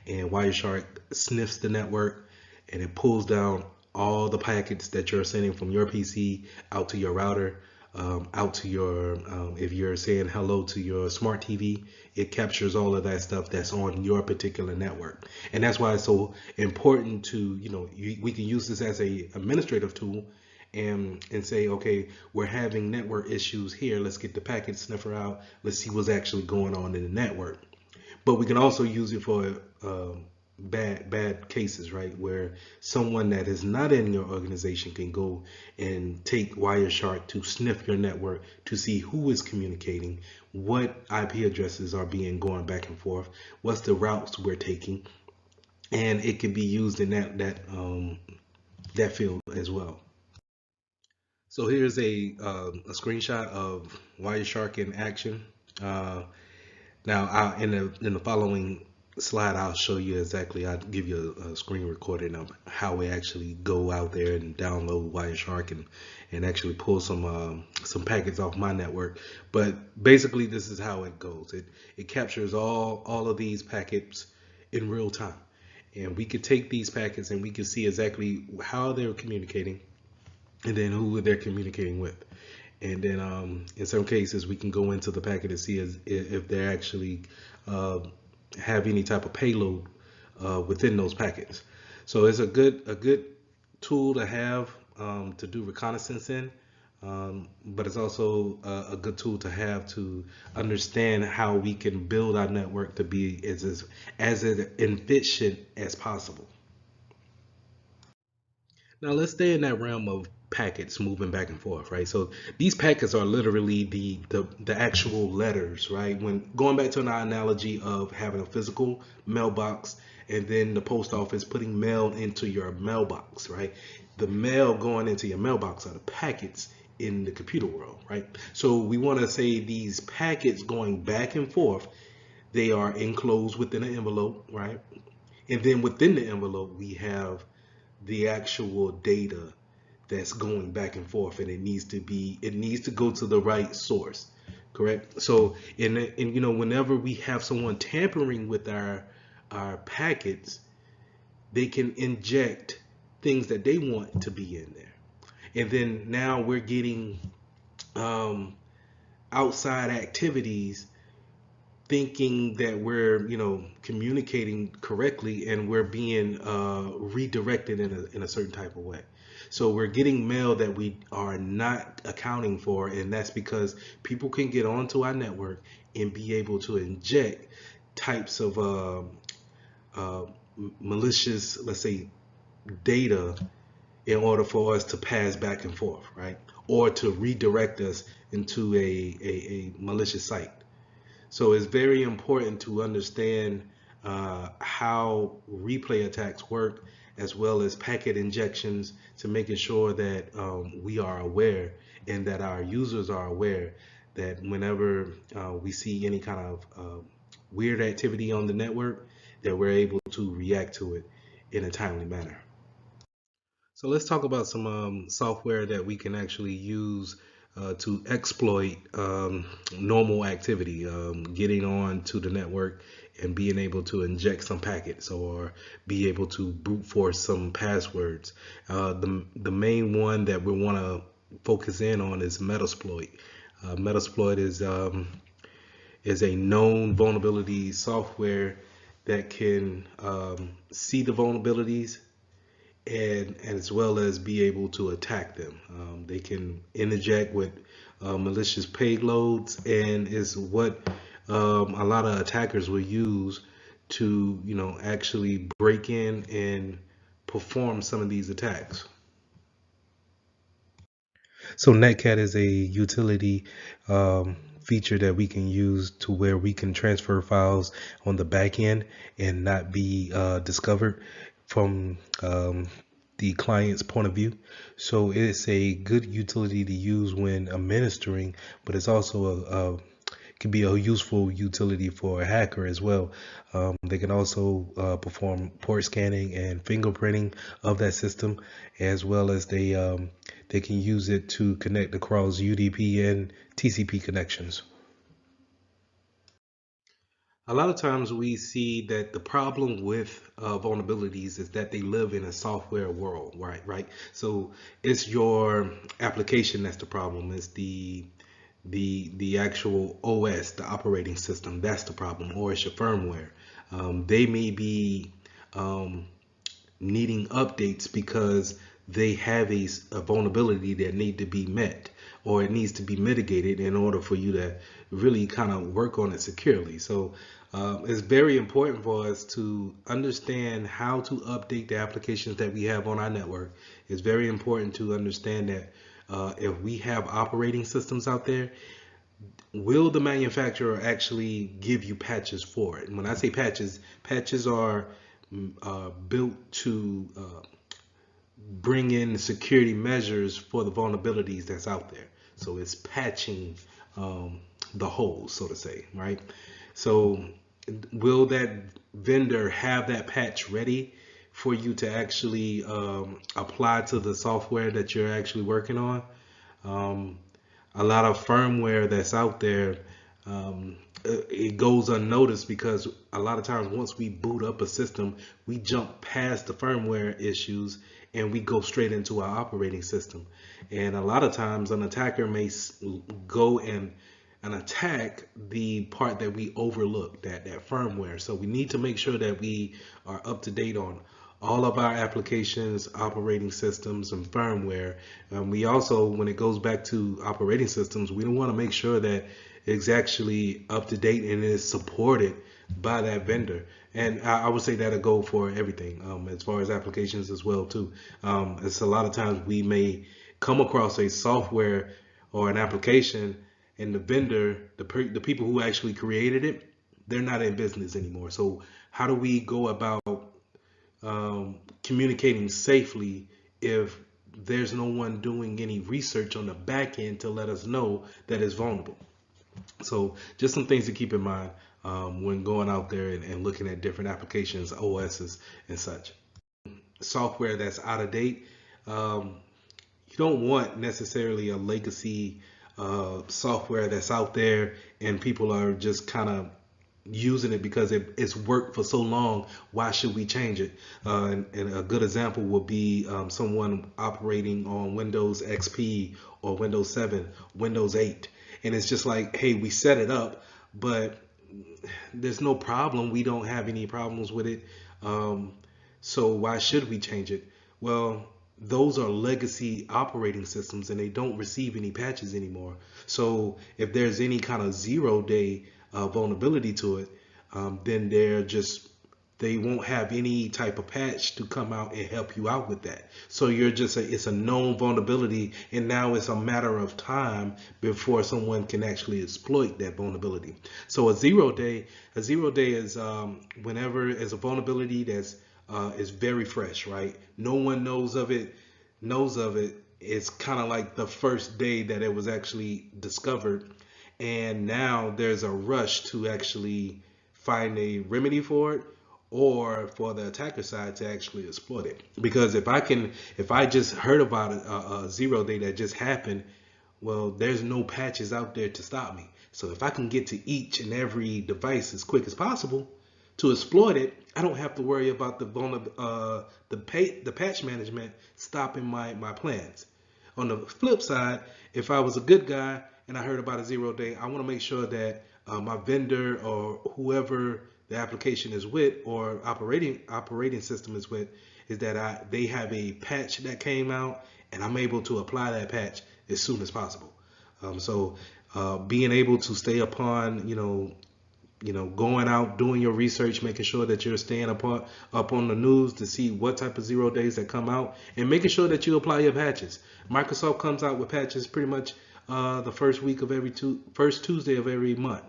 and Wireshark sniffs the network, and it pulls down all the packets that you're sending from your PC out to your router. out to your, if you're saying hello to your smart TV, it captures all of that stuff that's on your particular network. And that's why it's so important to, we can use this as a administrative tool and say, okay, we're having network issues here. Let's get the packet sniffer out. Let's see what's actually going on in the network. But we can also use it for bad cases, right? Where someone that is not in your organization can go and take Wireshark to sniff your network to see who is communicating, what IP addresses are being going back and forth, what's the routes we're taking, and it can be used in that field as well. So here's a screenshot of Wireshark in action. Now, in the following slide, I'll show you exactly. I'll give you a screen recording of how we actually go out there and download Wireshark and actually pull some packets off my network. But basically, this is how it goes. It captures all of these packets in real time, and we could take these packets and we can see exactly how they're communicating, and then who they're communicating with. And then in some cases, we can go into the packet and see if they actually have any type of payload within those packets. So it's a good tool to have to do reconnaissance in, but it's also a good tool to have to understand how we can build our network to be as efficient as possible. Now let's stay in that realm of packets moving back and forth, right? So these packets are literally the actual letters, right? When going back to our analogy of having a physical mailbox and then the post office putting mail into your mailbox, right? The mail going into your mailbox are the packets in the computer world, right? So we want to say these packets going back and forth, they are enclosed within an envelope, right? And then within the envelope, we have the actual data that's going back and forth, and it needs to go to the right source, correct? So whenever we have someone tampering with our packets, they can inject things that they want to be in there, and then now we're getting outside activities thinking that we're communicating correctly, and we're being redirected in a certain type of way. So we're getting mail that we are not accounting for, and that's because people can get onto our network and be able to inject types of malicious, let's say, data in order for us to pass back and forth, right? Or to redirect us into a malicious site. So it's very important to understand how replay attacks work, as well as packet injections, to making sure that we are aware and that our users are aware that whenever we see any kind of weird activity on the network, that we're able to react to it in a timely manner. So let's talk about some software that we can actually use to exploit normal activity, getting on to the network and being able to inject some packets or be able to brute force some passwords. The main one that we want to focus in on is Metasploit. Metasploit is a known vulnerability software that can see the vulnerabilities and as well as be able to attack them. They can interject with malicious payloads, and is what a lot of attackers will use to actually break in and perform some of these attacks. So Netcat is a utility feature that we can use to where we can transfer files on the back end and not be discovered from the client's point of view. So it's a good utility to use when administering, but it's also can be a useful utility for a hacker as well. They can also perform port scanning and fingerprinting of that system, as well as they can use it to connect across UDP and TCP connections. A lot of times we see that the problem with vulnerabilities is that they live in a software world, right? Right. So it's your application that's the problem. It's the actual OS, the operating system, that's the problem, or it's your firmware. They may be um, needing updates because they have a vulnerability that need to be met, or it needs to be mitigated in order for you to really kind of work on it securely. So it's very important for us to understand how to update the applications that we have on our network. It's very important to understand that if we have operating systems out there, will the manufacturer actually give you patches for it? And when I say patches, patches are built to bring in security measures for the vulnerabilities that's out there. So it's patching the holes, so to say, right? So will that vendor have that patch ready for you to actually apply to the software that you're actually working on? Um, a lot of firmware that's out there, it goes unnoticed because a lot of times once we boot up a system, we jump past the firmware issues and we go straight into our operating system. And a lot of times an attacker may go and attack the part that we overlooked, that firmware. So we need to make sure that we are up to date on all of our applications, operating systems, and firmware. We also, when it goes back to operating systems, we want to make sure that it's actually up to date and is supported by that vendor. And I would say that'll go for everything, as far as applications as well too. It's a lot of times we may come across a software or an application, and the vendor, the people who actually created it, they're not in business anymore. So how do we go about communicating safely if there's no one doing any research on the back end to let us know that it's vulnerable? So just some things to keep in mind when going out there and looking at different applications, OSs and such. Software that's out of date. You don't want necessarily a legacy software that's out there and people are just kind of using it because it's worked for so long. Why should we change it? And a good example would be someone operating on Windows XP or Windows 7, Windows 8. And it's just like, hey, we set it up, but there's no problem. We don't have any problems with it. So why should we change it? Well, those are legacy operating systems and they don't receive any patches anymore. So if there's any kind of 0-day vulnerability to it, then they won't have any type of patch to come out and help you out with that. So it's a known vulnerability, and now it's a matter of time before someone can actually exploit that vulnerability. So a 0-day is whenever it's a vulnerability that's is very fresh, right? No one knows of it. It's kind of like the first day that it was actually discovered, and now there's a rush to actually find a remedy for it, or for the attacker side to actually exploit it. Because if I just heard about a 0-day that just happened, well, there's no patches out there to stop me. So if I can get to each and every device as quick as possible to exploit it, I don't have to worry about the patch management stopping my plans. On the flip side, if I was a good guy and I heard about a 0-day, I want to make sure that my vendor or whoever the application is with or operating system is with, is that they have a patch that came out and I'm able to apply that patch as soon as possible. So being able to stay upon, going out, doing your research, making sure that you're staying up on the news to see what type of 0-days that come out, and making sure that you apply your patches. Microsoft comes out with patches pretty much the first Tuesday of every month.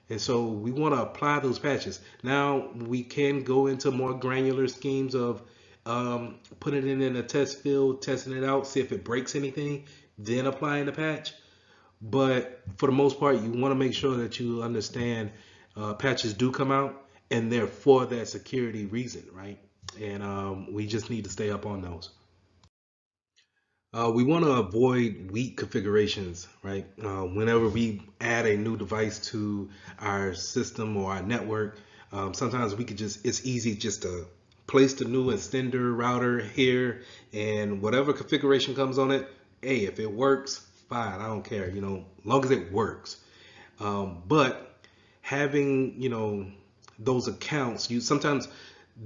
And so we want to apply those patches. Now we can go into more granular schemes of putting it in a test field, testing it out, see if it breaks anything, then applying the patch. But for the most part, you want to make sure that you understand patches do come out and they're for that security reason, right? And we just need to stay up on those. We want to avoid weak configurations, right? Whenever we add a new device to our system or our network, sometimes we could it's easy just to place the new extender router here, and whatever configuration comes on it, hey, if it works, fine, I don't care, long as it works. But having, those accounts, you sometimes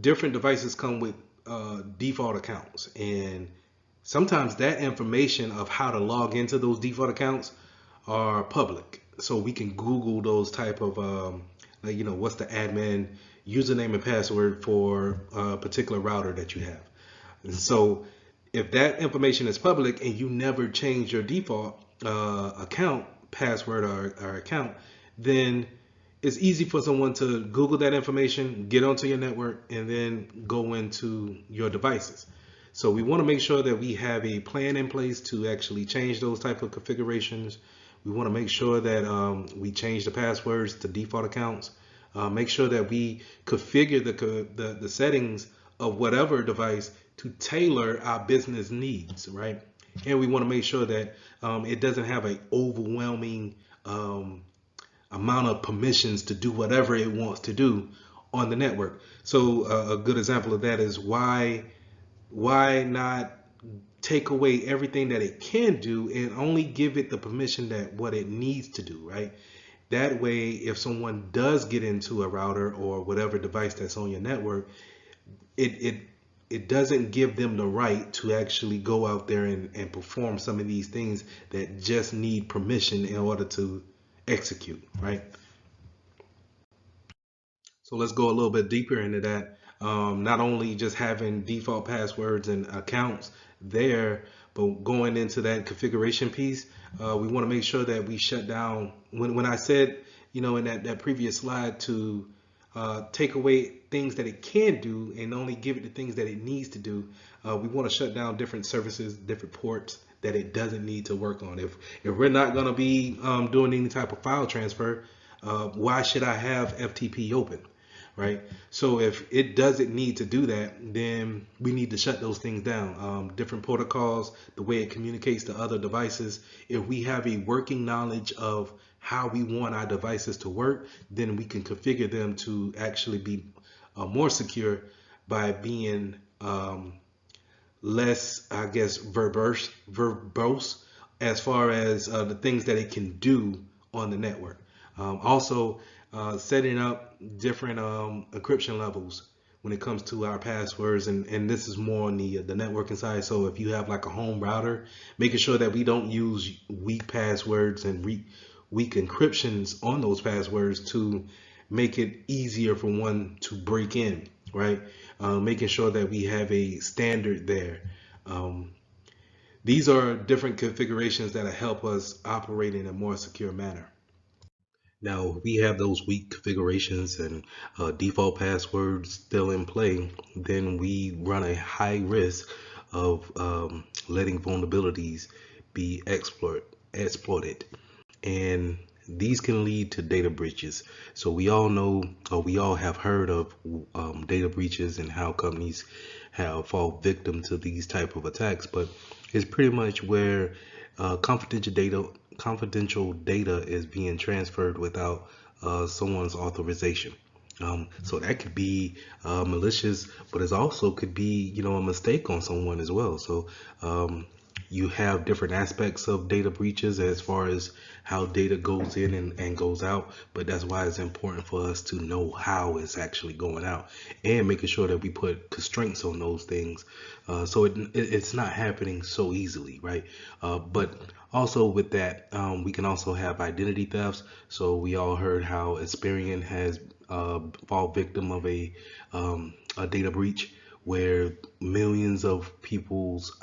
different devices come with default accounts, and sometimes that information of how to log into those default accounts are public, so we can Google those type of like, what's the admin username and password for a particular router that you have. And so if that information is public and you never change your default account password or account, then it's easy for someone to Google that information, get onto your network, and then go into your devices. So we want to make sure that we have a plan in place to actually change those type of configurations. We want to make sure that we change the passwords to default accounts. Make sure that we configure the settings of whatever device to tailor our business needs, right? And we want to make sure that it doesn't have an overwhelming amount of permissions to do whatever it wants to do on the network. So a good example of that is why not take away everything that it can do and only give it the permission that what it needs to do, right? That way, if someone does get into a router or whatever device that's on your network, it doesn't give them the right to actually go out there and perform some of these things that just need permission in order to execute, right? So let's go a little bit deeper into that. Not only just having default passwords and accounts there, but going into that configuration piece, we want to make sure that we shut down. When I said, in that previous slide to take away things that it can do and only give it the things that it needs to do, we want to shut down different services, different ports that it doesn't need to work on. If we're not going to be doing any type of file transfer, why should I have FTP open? Right. So if it doesn't need to do that, then we need to shut those things down. Different protocols, the way it communicates to other devices. If we have a working knowledge of how we want our devices to work, then we can configure them to actually be more secure by being less, I guess, verbose as far as the things that it can do on the network. Also, setting up different encryption levels when it comes to our passwords, and this is more on the networking side. So if you have like a home router, making sure that we don't use weak passwords and weak encryptions on those passwords to make it easier for one to break in, right? Making sure that we have a standard there. These are different configurations that help us operate in a more secure manner. Now, if we have those weak configurations and default passwords still in play, then we run a high risk of letting vulnerabilities be exploited. And these can lead to data breaches. So we all know, or we all have heard of data breaches and how companies have fall victim to these type of attacks. But it's pretty much where confidential data is being transferred without someone's authorization. So that could be malicious, but it also could be, a mistake on someone as well. So you have different aspects of data breaches as far as how data goes in and goes out, but that's why it's important for us to know how it's actually going out and making sure that we put constraints on those things, so it's not happening so easily, right? But also with that, we can also have identity thefts. So we all heard how Experian has fall victim of a data breach where millions of people's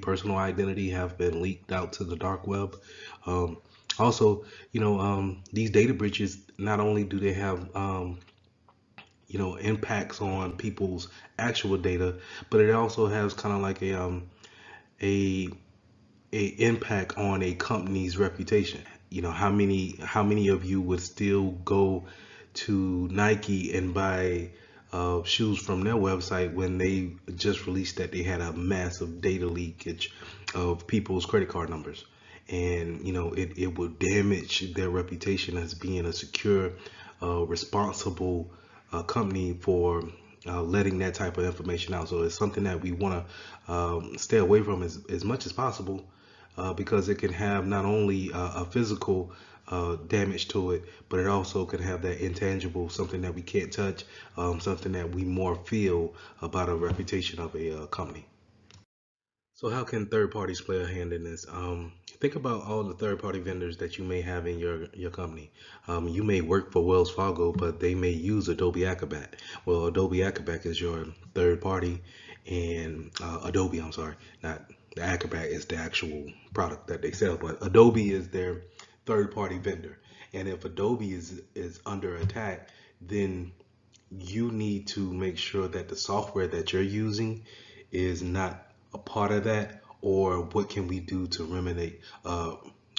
personal identity have been leaked out to the dark web. Also, these data breaches, not only do they have, impacts on people's actual data, but it also has kind of like a impact on a company's reputation. How many of you would still go to Nike and buy shoes from their website when they just released that they had a massive data leakage of people's credit card numbers. And, it will damage their reputation as being a secure, responsible company for letting that type of information out. So it's something that we want to stay away from as much as possible, because it can have not only a physical damage to it, but it also could have that intangible, something that we can't touch, something that we more feel about a reputation of a company. So how can third parties play a hand in this? Think about all the third party vendors that you may have in your company. You may work for Wells Fargo, but they may use Adobe Acrobat. Well, Adobe Acrobat is your third party, and Adobe, I'm sorry, not the Acrobat is the actual product that they sell, but Adobe is their third party vendor. And if Adobe is under attack, then you need to make sure that the software that you're using is not a part of that, or what can we do to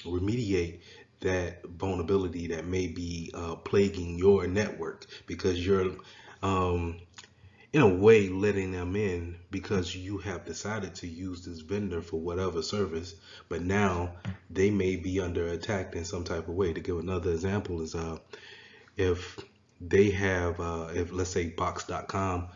remediate that vulnerability that may be plaguing your network, because you're um, in a way letting them in because you have decided to use this vendor for whatever service, but now they may be under attack in some type of way. To give another example is if they have, if let's say box.com,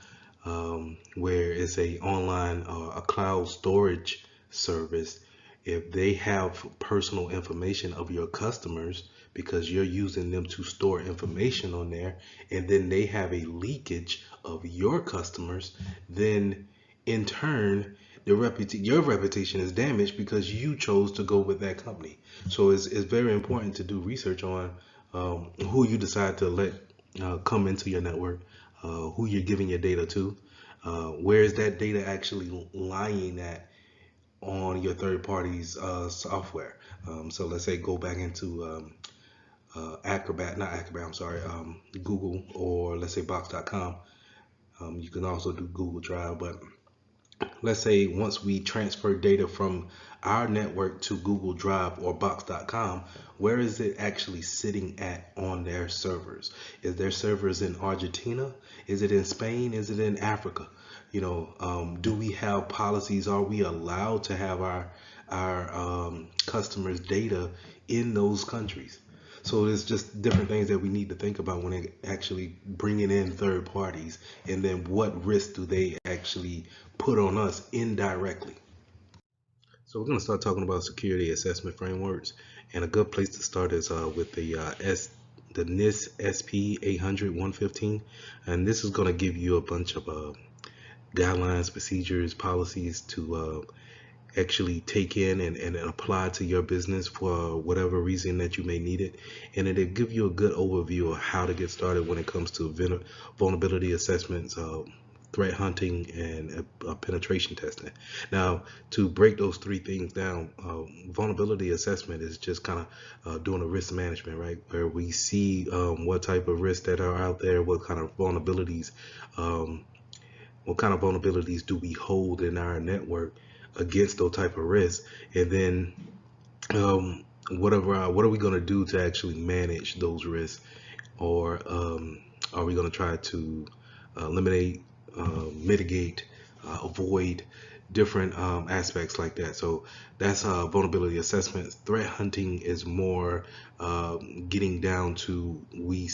where it's a online, a cloud storage service, if they have personal information of your customers because you're using them to store information on there, and then they have a leakage of your customers, then in turn your reputation is damaged because you chose to go with that company. So it's very important to do research on who you decide to let come into your network, who you're giving your data to, where is that data actually lying at on your third party's software. So let's say go back into Acrobat, not Acrobat, I'm sorry, Google, or let's say Box.com. You can also do Google Drive, but let's say once we transfer data from our network to Google Drive or Box.com, where is it actually sitting at on their servers? Is their servers in Argentina? Is it in Spain? Is it in Africa? Do we have policies? Are we allowed to have our customers' data in those countries? So it's just different things that we need to think about when it actually bringing in third parties, and then what risk do they actually put on us indirectly. So we're going to start talking about security assessment frameworks, and a good place to start is with the NIST SP 800 115, and this is going to give you a bunch of guidelines, procedures, policies to actually take in and apply to your business for whatever reason that you may need it. And it'll give you a good overview of how to get started when it comes to vulnerability assessments, threat hunting, and penetration testing. Now, to break those three things down, vulnerability assessment is just kind of doing a risk management, right? Where we see what type of risks that are out there, um, what kind of vulnerabilities do we hold in our network against those type of risks, and then what are we going to do to actually manage those risks, or are we going to try to eliminate, mitigate, avoid different aspects like that. So that's vulnerability assessments. Threat hunting is more getting down to we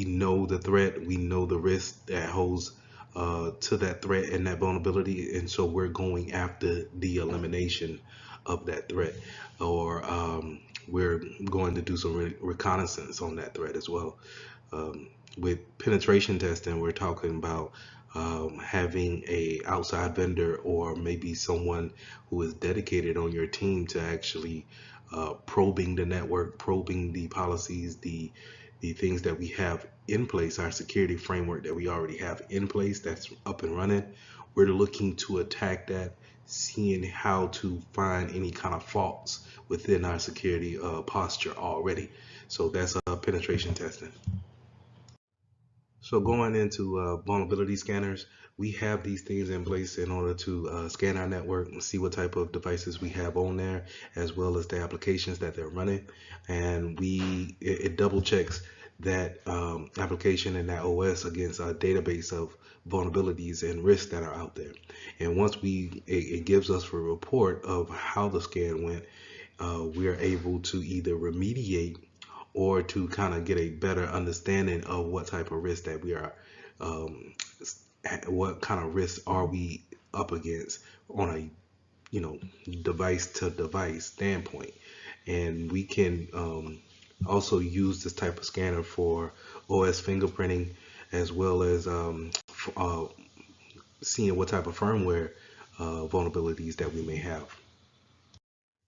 know the threat, we know the risk that holds to that threat and that vulnerability, and so we're going after the elimination of that threat, or we're going to do some reconnaissance on that threat as well. With penetration testing, we're talking about having a outside vendor or maybe someone who is dedicated on your team to actually probing the network, probing the policies, the things that we have in place, our security framework that we already have in place that's up and running. We're looking to attack that, seeing how to find any kind of faults within our security posture already. So that's penetration testing. So going into vulnerability scanners, we have these things in place in order to scan our network and see what type of devices we have on there, as well as the applications that they're running. And it double checks that application and that OS against a database of vulnerabilities and risks that are out there. And once it gives us a report of how the scan went, we are able to either remediate or to kind of get a better understanding of what type of risk that we are, um, what kind of risks are we up against on a device to device standpoint. And we can also use this type of scanner for OS fingerprinting, as well as seeing what type of firmware vulnerabilities that we may have.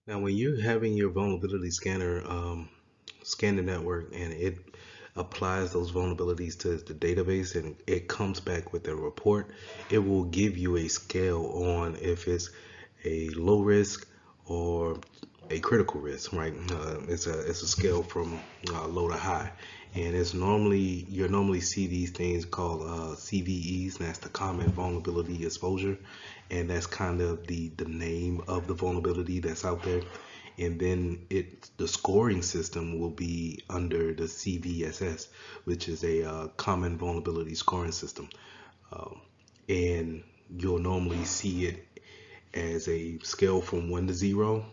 Now, when you're having your vulnerability scanner scan the network and it applies those vulnerabilities to the database and it comes back with a report, it will give you a scale on if it's a low risk or a critical risk, right? It's a scale from low to high, and you normally see these things called CVEs, and that's the common vulnerability exposure, and that's kind of the name of the vulnerability that's out there. And then the scoring system will be under the CVSS, which is a common vulnerability scoring system, and you'll normally see it as a scale from 1 to 0.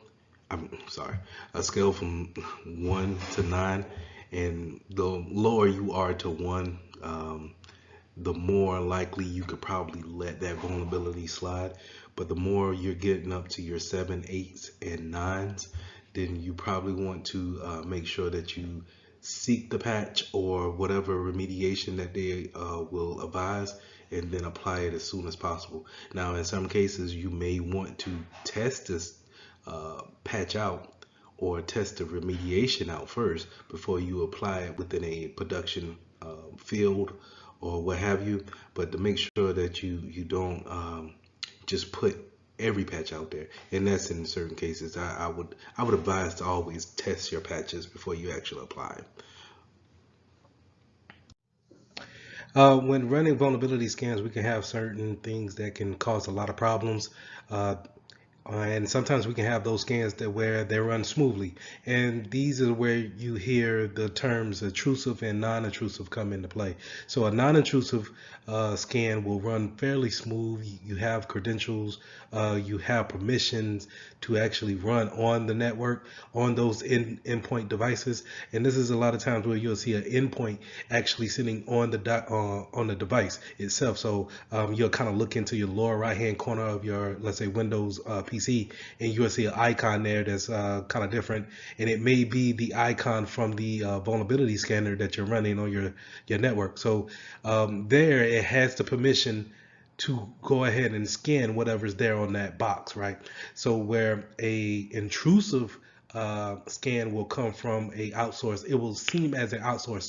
I'm sorry, a scale from 1 to 9, and the lower you are to 1, the more likely you could probably let that vulnerability slide. But the more you're getting up to your 7, 8s, and 9s, then you probably want to make sure that you seek the patch or whatever remediation that they will advise, and then apply it as soon as possible. Now, in some cases, you may want to test this patch out or test the remediation out first before you apply it within a production field or what have you. But to make sure that you don't just put every patch out there, and that's in certain cases. I would advise to always test your patches before you actually apply it. When running vulnerability scans, we can have certain things that can cause a lot of problems. And sometimes we can have those scans that where they run smoothly, and these are where you hear the terms intrusive and non-intrusive come into play. So a non-intrusive scan will run fairly smooth. You have credentials, you have permissions to actually run on the network on those endpoint devices, and this is a lot of times where you'll see an endpoint actually sitting on the device itself. So you'll kind of look into your lower right hand corner of your, let's say, Windows PC, and you'll see an icon there that's kind of different, and it may be the icon from the vulnerability scanner that you're running on your network. So there it has the permission to go ahead and scan whatever's there on that box, right? So where a intrusive scan will come from a outsource, it will seem as an outsource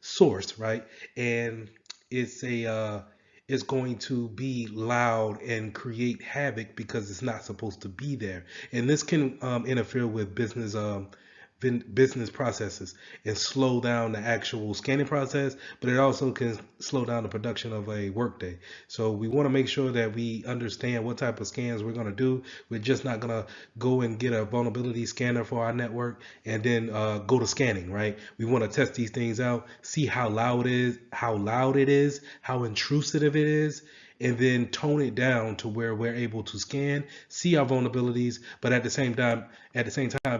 source, right? And it's going to be loud and create havoc because it's not supposed to be there, and this can interfere with business processes and slow down the actual scanning process, but it also can slow down the production of a workday. So we want to make sure that we understand what type of scans we're going to do. We're just not going to go and get a vulnerability scanner for our network and then go to scanning, right? We want to test these things out, see how loud it is, how intrusive it is, and then tone it down to where we're able to scan, see our vulnerabilities, but at the same time,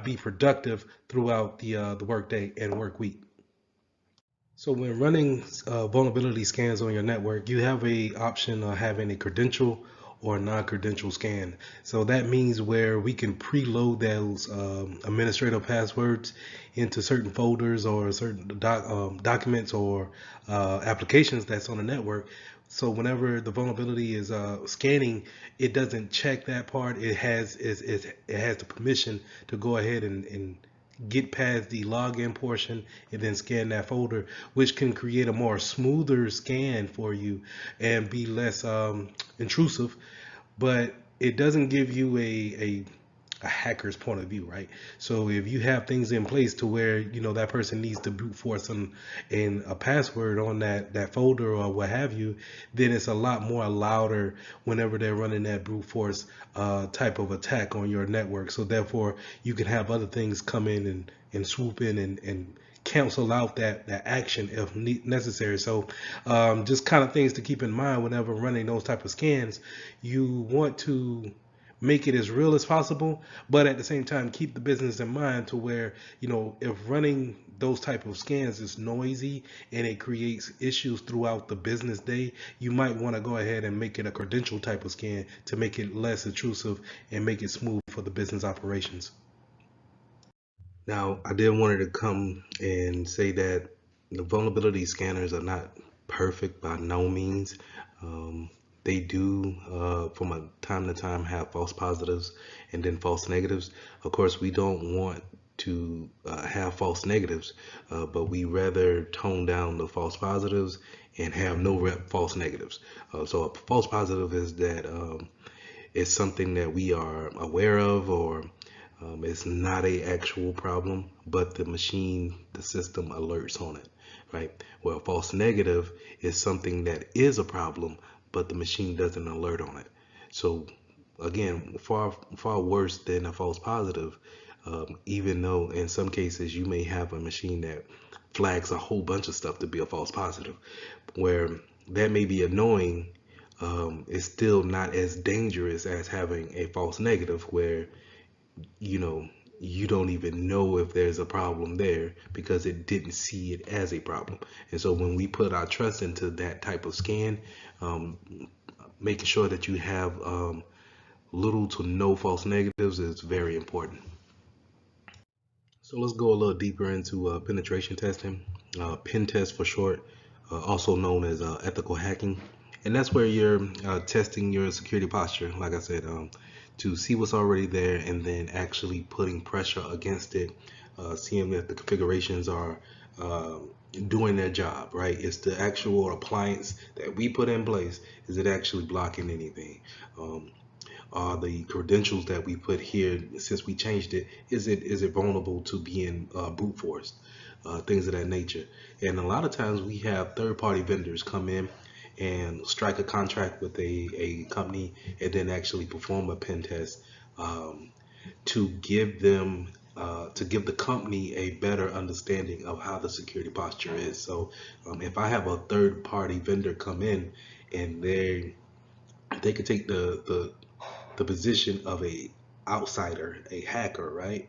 be productive throughout the workday and work week. So when running vulnerability scans on your network, you have a option of having a credential or non-credential scan. So that means where we can preload those administrative passwords into certain folders or certain documents or applications that's on the network. So whenever the vulnerability is scanning, it doesn't check that part. It has the permission to go ahead and get past the login portion and then scan that folder, which can create a more smoother scan for you and be less intrusive, but it doesn't give you a hacker's point of view, right? So if you have things in place to where that person needs to brute force and a password on that folder or what have you, then it's a lot more louder whenever they're running that brute force type of attack on your network. So therefore you can have other things come in and swoop in and cancel out that action if necessary. So just kind of things to keep in mind whenever running those type of scans. You want to make it as real as possible, but at the same time keep the business in mind to where, if running those type of scans is noisy and it creates issues throughout the business day, you might want to go ahead and make it a credential type of scan to make it less intrusive and make it smooth for the business operations. Now, I did wanted to come and say that the vulnerability scanners are not perfect by no means. They do, from a time to time, have false positives and then false negatives. Of course, we don't want to have false negatives, but we rather tone down the false positives and have no false negatives. So a false positive is that it's something that we are aware of, or it's not a actual problem, but the machine, the system alerts on it, right? Well, false negative is something that is a problem, but the machine doesn't alert on it. So again, far worse than a false positive. Even though in some cases you may have a machine that flags a whole bunch of stuff to be a false positive, where that may be annoying, it's still not as dangerous as having a false negative where you know you don't even know if there's a problem there because it didn't see it as a problem. And so when we put our trust into that type of scan, um, making sure that you have little to no false negatives is very important. So let's go a little deeper into penetration testing, pen test for short, also known as ethical hacking. And that's where you're testing your security posture, like I said, to see what's already there and then actually putting pressure against it, seeing if the configurations are uh, doing their job, right? It's the actual appliance that we put in place. Is it actually blocking anything? Um, are the credentials that we put here, since we changed it, is it vulnerable to being brute forced, things of that nature. And a lot of times we have third-party vendors come in and strike a contract with a company and then actually perform a pen test, um, to give them to give the company a better understanding of how the security posture is. So if I have a third party vendor come in and they could take the position of a outsider, a hacker, right?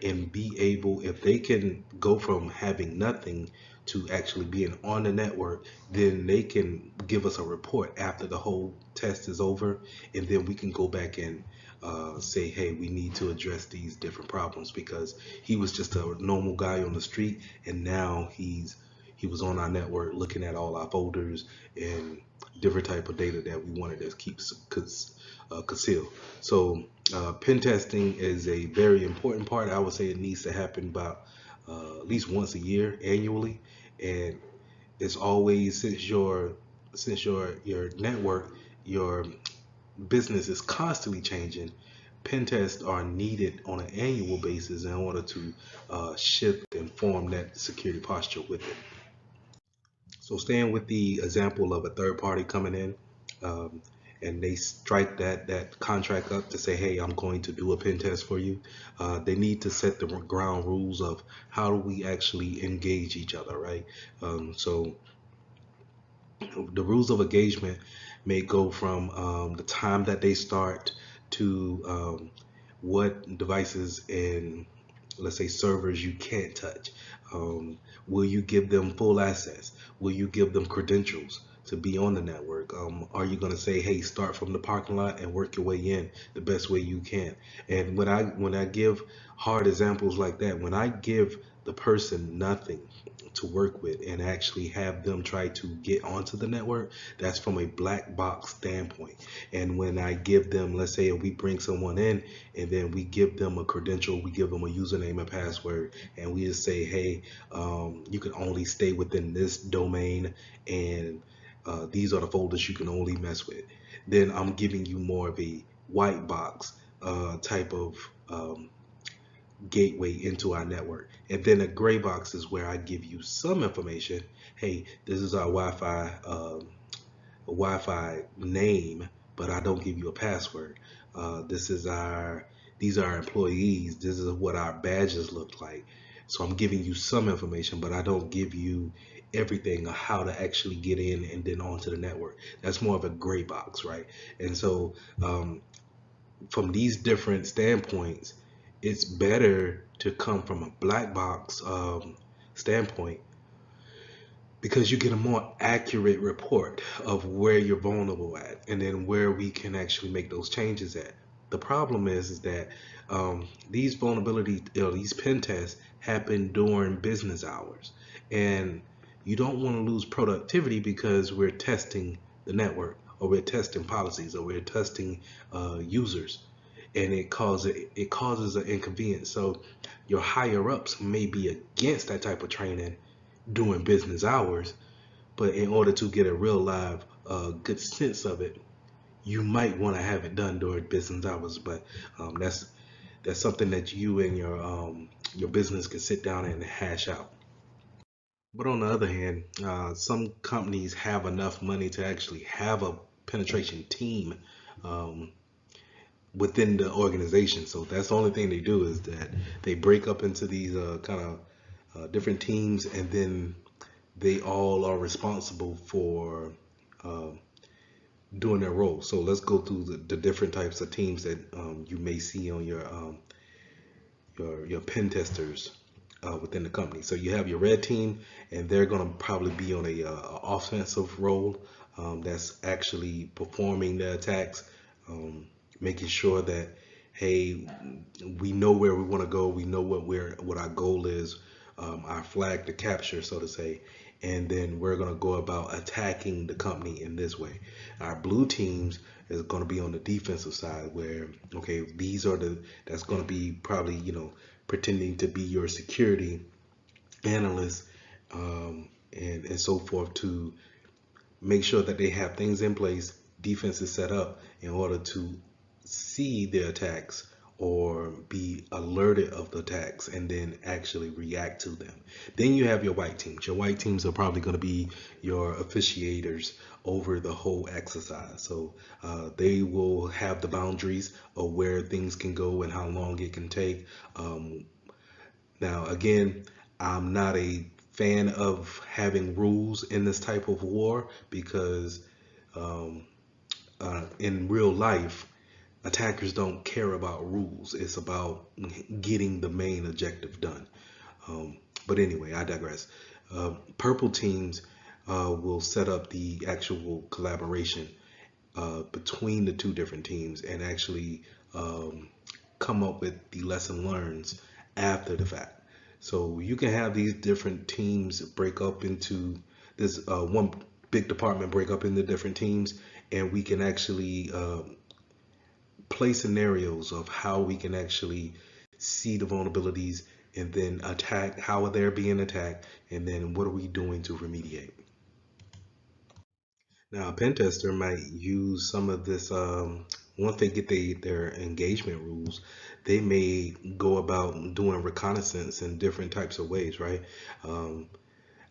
And be able, if they can go from having nothing to actually being on the network, then they can give us a report after the whole test is over, and then we can go back and say, hey, we need to address these different problems because he was just a normal guy on the street, and now he was on our network looking at all our folders and different type of data that we wanted to keep concealed. So pen testing is a very important part. I would say it needs to happen about at least once a year annually, and it's always, since your network, your business is constantly changing. Pen tests are needed on an annual basis in order to shift and form that security posture with it. So staying with the example of a third party coming in, um, and they strike that contract up to say, hey, I'm going to do a pen test for you. They need to set the ground rules of how do we actually engage each other, right? So the rules of engagement may go from the time that they start to what devices and, let's say, servers you can't touch. Will you give them full access? Will you give them credentials to be on the network? Are you going to say, hey, start from the parking lot and work your way in the best way you can? And when I give hard examples like that, when I give the person nothing to work with and actually have them try to get onto the network, that's from a black box standpoint. And when I give them, let's say if we bring someone in and then we give them a credential, we give them a username and password, and we just say, hey, you can only stay within this domain, and these are the folders you can only mess with, then I'm giving you more of a white box type of gateway into our network. And then a gray box is where I give you some information. Hey, this is our Wi-Fi name, but I don't give you a password. This is our These are our employees. This is what our badges look like. So I'm giving you some information, but I don't give you everything on how to actually get in and then onto the network. That's more of a gray box, right? And so um, from these different standpoints, it's better to come from a black box standpoint, because you get a more accurate report of where you're vulnerable at and then where we can actually make those changes at. The problem is that these vulnerability, these pen tests happen during business hours, and you don't want to lose productivity because we're testing the network, or we're testing policies, or we're testing users, and it causes an inconvenience. So your higher ups may be against that type of training during business hours, but in order to get a real live good sense of it, you might want to have it done during business hours. But that's something that you and your business can sit down and hash out. But on the other hand, some companies have enough money to actually have a penetration team um, within the organization. So that's the only thing they do, is that they break up into these kind of different teams, and then they all are responsible for uh, doing their role. So let's go through the different types of teams that you may see on your pen testers within the company. So you have your red team, and they're going to probably be on a offensive role, that's actually performing the attacks, um, making sure that, hey, we know where we want to go, we know what our goal is, our flag to capture, so to say, and then we're going to go about attacking the company in this way. Our blue teams is going to be on the defensive side, where, okay, these are that's going to be probably, pretending to be your security analyst, and so forth, to make sure that they have things in place, defenses set up in order to see the attacks or be alerted of the attacks and then actually react to them. Then you have your white teams. Your white teams are probably going to be your officiators over the whole exercise. So they will have the boundaries of where things can go and how long it can take. Now, again, I'm not a fan of having rules in this type of war, because um, in real life, attackers don't care about rules. It's about getting the main objective done. But anyway, I digress. Purple teams will set up the actual collaboration between the two different teams, and actually come up with the lesson learns after the fact. So you can have these different teams break up into this one big department, break up into different teams, and we can actually play scenarios of how we can actually see the vulnerabilities, and then attack, how are they being attacked, and then what are we doing to remediate. Now, a pen tester might use some of this. Once they get their engagement rules, they may go about doing reconnaissance in different types of ways, right? Um,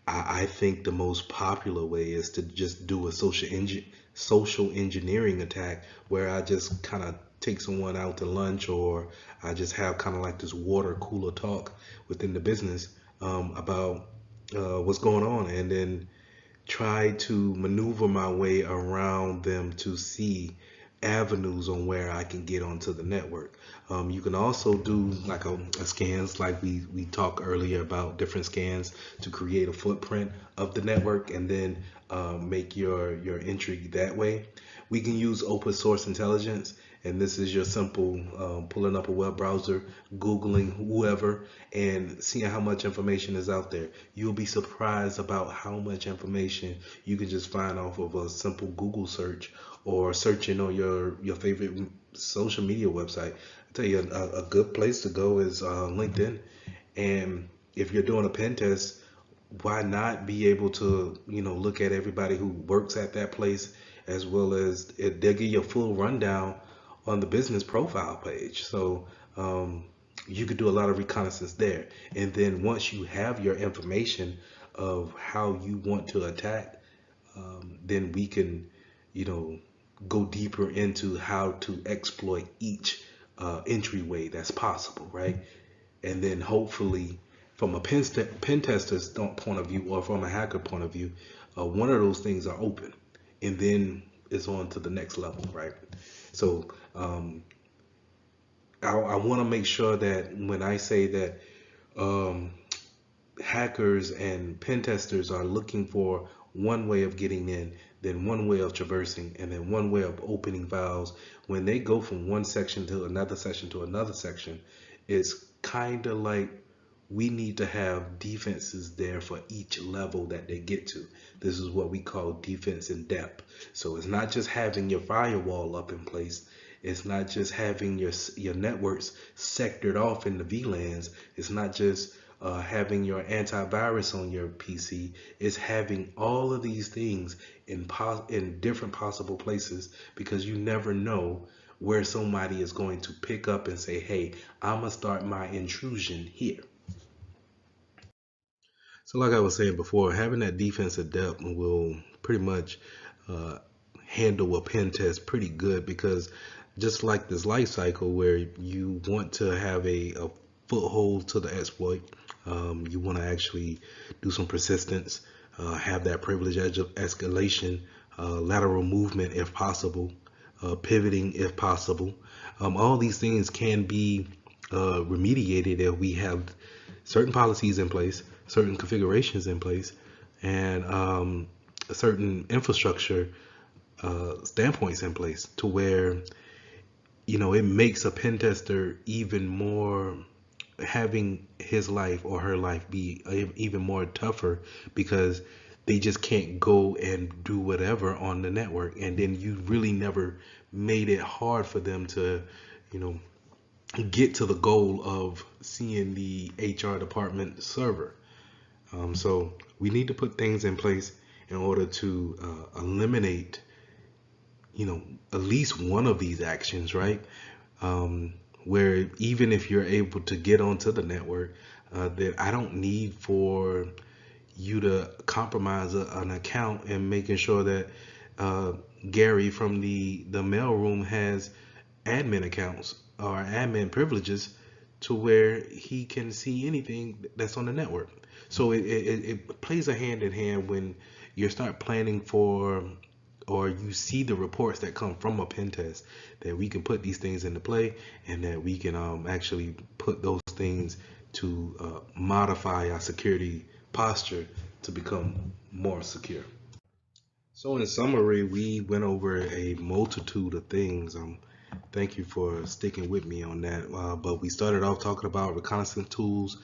I think the most popular way is to just do a social engineering attack, where I just kind of take someone out to lunch, or I just have kind of like this water cooler talk within the business about what's going on, and then try to maneuver my way around them to see avenues on where I can get onto the network. You can also do like a scans, like we talked earlier about different scans to create a footprint of the network, and then make your entry that way. We can use open source intelligence, and this is your simple pulling up a web browser, Googling whoever, and seeing how much information is out there. You'll be surprised about how much information you can just find off of a simple Google search, or searching on your favorite social media website. I tell you, a good place to go is LinkedIn. And if you're doing a pen test, why not be able to, look at everybody who works at that place, as well as they'll give you a full rundown on the business profile page. So you could do a lot of reconnaissance there. And then once you have your information of how you want to attack, then we can, you know, go deeper into how to exploit each entryway that's possible, right? And then hopefully from a pen tester's point of view or from a hacker point of view, one of those things are open, and then it's on to the next level, right? So I want to make sure that when I say that um, hackers and pen testers are looking for one way of getting in, then one way of traversing, and then one way of opening files. When they go from one section to another section to another section, it's kind of like we need to have defenses there for each level that they get to. This is what we call defense in depth. So it's not just having your firewall up in place. It's not just having your networks sectored off in the VLANs. It's not just having your antivirus on your PC. It's having all of these things in different possible places, because you never know where somebody is going to pick up and say, hey, I'm gonna start my intrusion here. So, like I was saying before, having that defensive depth will pretty much uh, handle a pen test pretty good, because just like this life cycle where you want to have a foothold to the exploit, you want to actually do some persistence, have that privilege edge of escalation, lateral movement if possible, pivoting if possible. All these things can be remediated if we have certain policies in place, certain configurations in place, and certain infrastructure standpoints in place, to where it makes a pen tester even more, having his life or her life be even more tougher, because they just can't go and do whatever on the network, and then you really never made it hard for them to you know get to the goal of seeing the HR department server. So we need to put things in place in order to eliminate, at least one of these actions, right? Where even if you're able to get onto the network, that I don't need for you to compromise an account and making sure that Gary from the mailroom has admin accounts or admin privileges to where he can see anything that's on the network. So it plays a hand in hand when you start planning for, or you see the reports that come from a pen test, that we can put these things into play, and that we can actually put those things to modify our security posture to become more secure. So in summary, we went over a multitude of things. Thank you for sticking with me on that. But we started off talking about reconnaissance tools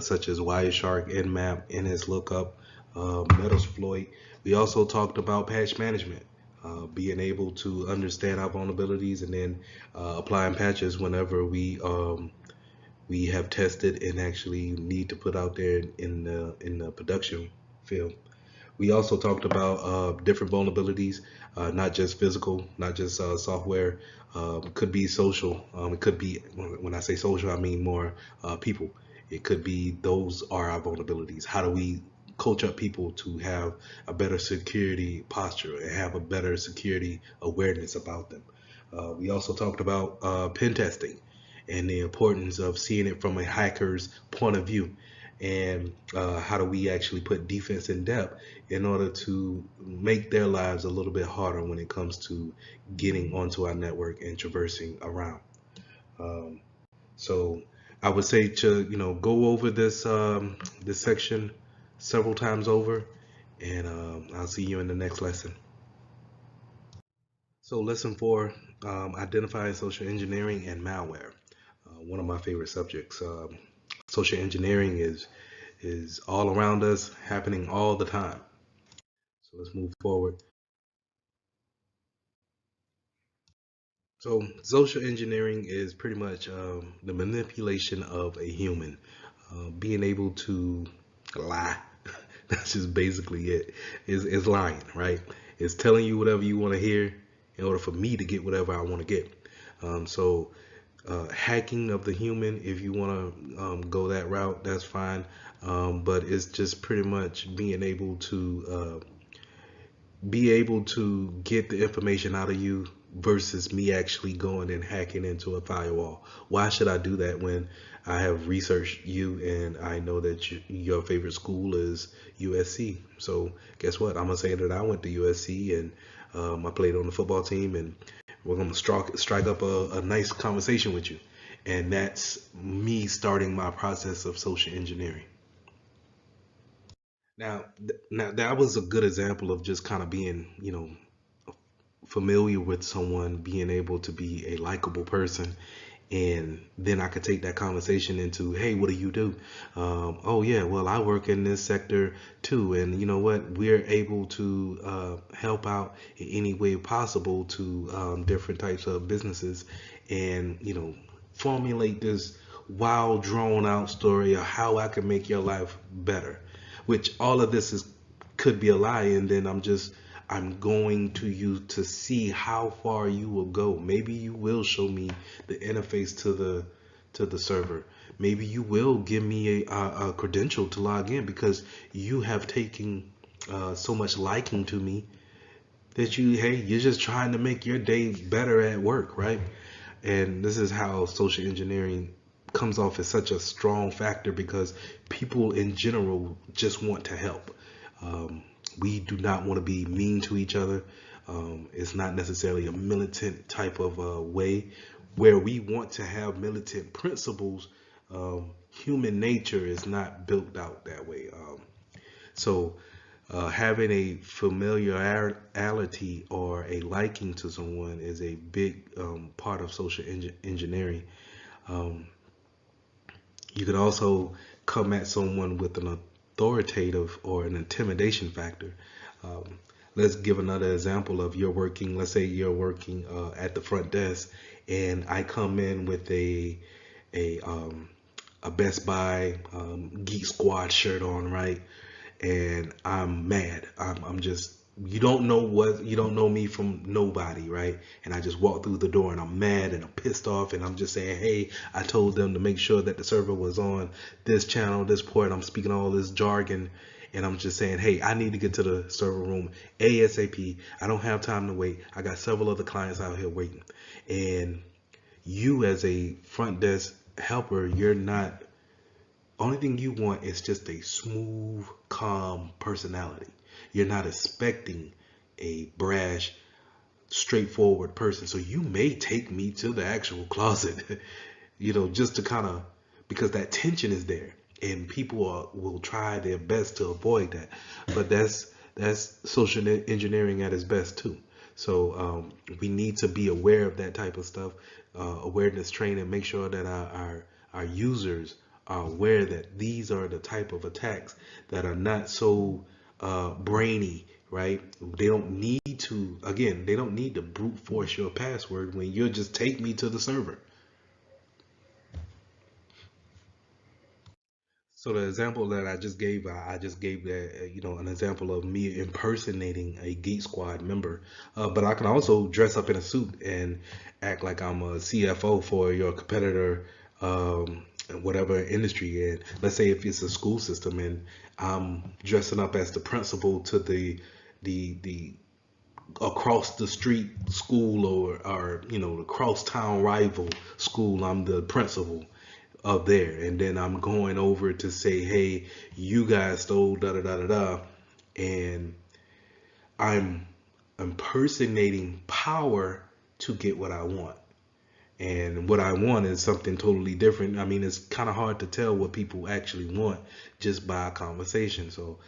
such as Wireshark, Nmap, NSLookup, Metasploit. We also talked about patch management, being able to understand our vulnerabilities and then applying patches whenever we have tested and actually need to put out there in the production field. We also talked about different vulnerabilities, not just physical, not just software. It could be social. It could be, when I say social, I mean more people. It could be those are our vulnerabilities. How do we coach up people to have a better security posture and have a better security awareness about them? We also talked about pen testing and the importance of seeing it from a hacker's point of view, and how do we actually put defense in depth in order to make their lives a little bit harder when it comes to getting onto our network and traversing around. Um, so I would say to go over this section several times over, and I'll see you in the next lesson. So lesson 4, identifying social engineering and malware. One of my favorite subjects. Social engineering is all around us, happening all the time. So let's move forward. So social engineering is pretty much the manipulation of a human, being able to lie. That's just basically it. Is lying, right? It's telling you whatever you want to hear in order for me to get whatever I want to get. So hacking of the human, if you want to go that route, that's fine. But it's just pretty much being able to get the information out of you versus me actually going and hacking into a firewall. Why should I do that when I have researched you and I know that your favorite school is USC? So guess what? I'm gonna say that I went to USC and I played on the football team, and we're gonna strike up a nice conversation with you. And that's me starting my process of social engineering. Now that was a good example of just kind of being, familiar with someone, being able to be a likable person, and then I could take that conversation into, hey, what do you do? Oh yeah, well, I work in this sector too, and you know what? We're able to help out in any way possible to different types of businesses, and formulate this wild, drawn out story of how I can make your life better. Which all of this is could be a lie, and then I'm going to you to see how far you will go. Maybe you will show me the interface to the server. Maybe you will give me a credential to log in because you have taken so much liking to me that you're just trying to make your day better at work, right? And this is how social engineering comes off as such a strong factor because people in general just want to help. We do not want to be mean to each other. It's not necessarily a militant type of way where we want to have militant principles. Human nature is not built out that way. So having a familiarity or a liking to someone is a big part of social engineering. Um, you could also come at someone with an authoritative or an intimidation factor. Um, let's give another example of you're working, let's say you're working at the front desk, and I come in with a, um, a Best Buy Geek Squad shirt on, right? And I'm mad. I'm just, you don't know me from nobody, right? And I just walk through the door and I'm mad and I'm pissed off and I'm just saying, hey, I told them to make sure that the server was on this channel, this port. I'm speaking all this jargon and I'm just saying, hey, I need to get to the server room ASAP. I don't have time to wait. I got several other clients out here waiting. And you as a front desk helper, you're not, only thing you want is just a smooth, calm personality. You're not expecting a brash, straightforward person. So you may take me to the actual closet, just to kind of, because that tension is there, and people will try their best to avoid that. But that's social engineering at its best too. So we need to be aware of that type of stuff, awareness training, make sure that our users are aware that these are the type of attacks that are not so brainy, right? They don't need to, again, they don't need to brute force your password when you just take me to the server. So the example that I just gave that, an example of me impersonating a Geek Squad member. But I can also dress up in a suit and act like I'm a CFO for your competitor, in whatever industry. And let's say if it's a school system and I'm dressing up as the principal to the across the street school, or the cross town rival school. I'm the principal of there, and then I'm going over to say, hey, you guys stole da da da da da, and I'm impersonating power to get what I want. And what I want is something totally different. I mean, it's kind of hard to tell what people actually want just by a conversation. So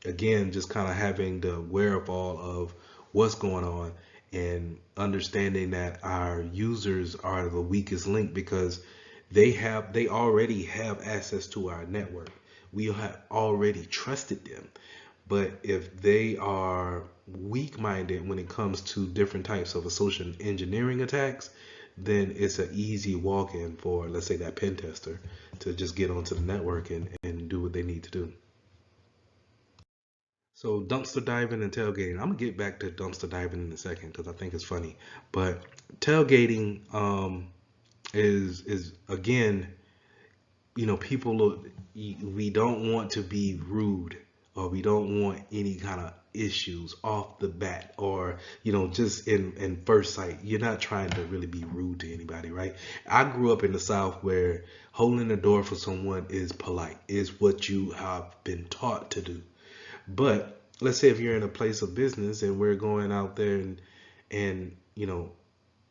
again, just kind of having the wherewithal of what's going on and understanding that our users are the weakest link because they already have access to our network. We have already trusted them. But if they are weak-minded when it comes to different types of social engineering attacks, then it's an easy walk-in for, let's say, that pen tester to just get onto the network and do what they need to do. So dumpster diving and tailgating. I'm gonna get back to dumpster diving in a second because I think it's funny. But tailgating is again, people we don't want to be rude or we don't want any kind of issues off the bat, or just in first sight. You're not trying to really be rude to anybody, right? I grew up in the South where holding the door for someone is polite, is what you have been taught to do. But let's say if you're in a place of business and we're going out there and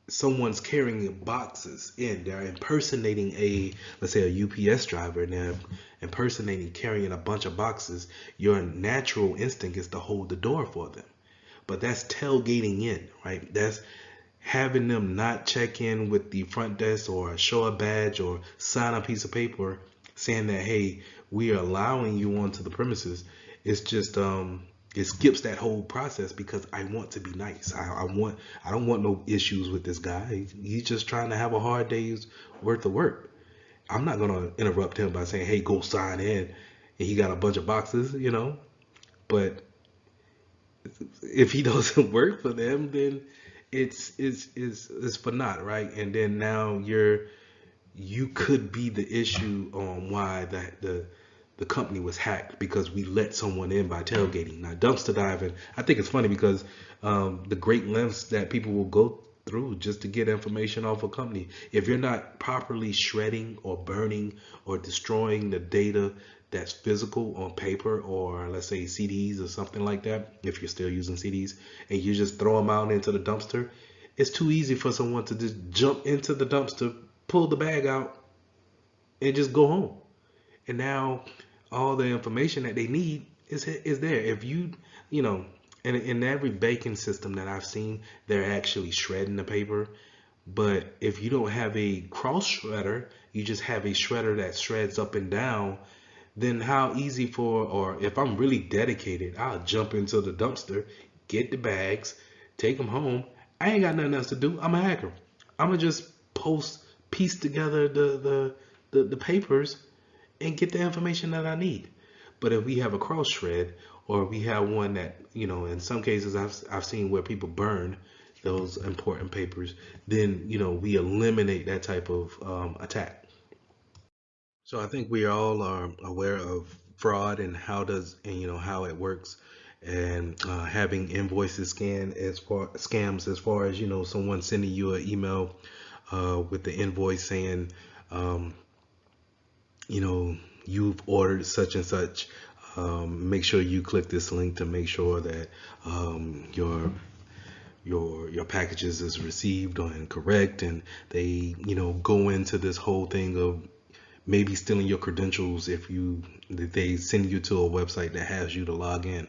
someone's carrying boxes in, they're impersonating let's say a UPS driver, and they're impersonating carrying a bunch of boxes. Your natural instinct is to hold the door for them, but that's tailgating in, right? That's having them not check in with the front desk or show a badge or sign a piece of paper saying that, hey, we are allowing you onto the premises. It's just it skips that whole process because I want to be nice. I don't want no issues with this guy. He's just trying to have a hard day's worth of work. I'm not gonna interrupt him by saying, hey, go sign in, and he got a bunch of boxes, But if he doesn't work for them, then it's for naught, right? And then now you could be the issue on why the company was hacked, because we let someone in by tailgating. Now, dumpster diving, I think it's funny because the great lengths that people will go through just to get information off a company. If you're not properly shredding or burning or destroying the data that's physical on paper, or let's say CDs or something like that, if you're still using CDs, and you just throw them out into the dumpster, it's too easy for someone to just jump into the dumpster, pull the bag out, and just go home. And now all the information that they need is there. If in every baking system that I've seen, they're actually shredding the paper. But if you don't have a cross shredder, you just have a shredder that shreds up and down, then how easy or if I'm really dedicated, I'll jump into the dumpster, get the bags, take them home. I ain't got nothing else to do. I'm a hacker. I'm gonna just piece together the papers and get the information that I need. But if we have a cross shred, or we have one that, in some cases I've seen where people burn those important papers, then, we eliminate that type of attack. So I think we all are aware of fraud and how it works, and having invoices scams, as far as someone sending you an email with the invoice saying, um, you've ordered such and such. Make sure you click this link to make sure that your packages is received and correct. And they go into this whole thing of maybe stealing your credentials if they send you to a website that has you to log in.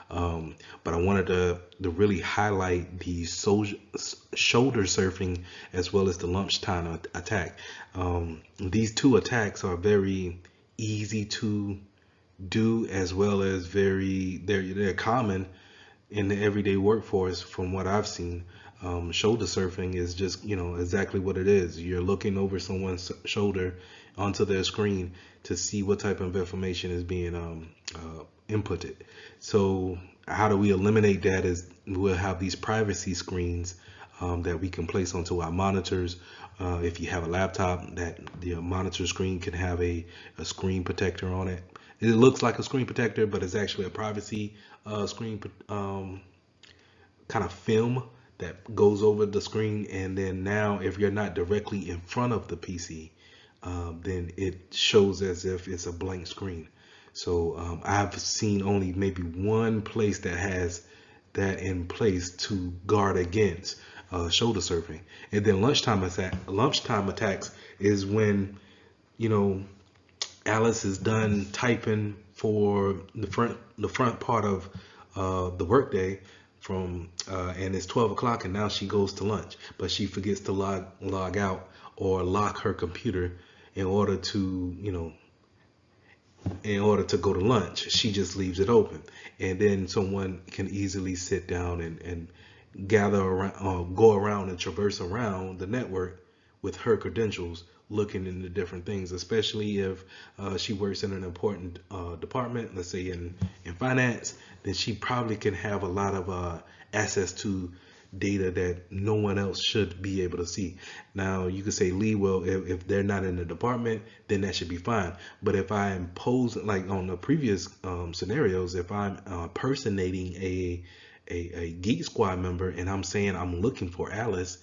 But I wanted to really highlight the shoulder surfing as well as the lunchtime attack. These two attacks are very easy to do, as well as they're common in the everyday workforce from what I've seen. Shoulder surfing is just exactly what it is. You're looking over someone's shoulder onto their screen to see what type of information is being inputted. So how do we eliminate that? Is we'll have these privacy screens that we can place onto our monitors. If you have a laptop, that the monitor screen can have a screen protector on it. It looks like a screen protector, but it's actually a privacy screen kind of film that goes over the screen. And then now, if you're not directly in front of the PC, then it shows as if it's a blank screen. So I've seen only maybe one place that has that in place to guard against shoulder surfing. And then lunchtime attacks is when Alice is done typing for the front part of the workday and it's 12 o'clock, and now she goes to lunch, but she forgets to log out or lock her computer in order to go to lunch. She just leaves it open, and then someone can easily sit down and gather around, go around and traverse around the network with her credentials, looking into different things, especially if she works in an important department, let's say in finance. Then she probably can have a lot of access to data that no one else should be able to see. Now you could say, Lee, well, if they're not in the department, then that should be fine. But if I impose, like on the previous scenarios, if I'm impersonating a Geek Squad member and I'm saying I'm looking for Alice,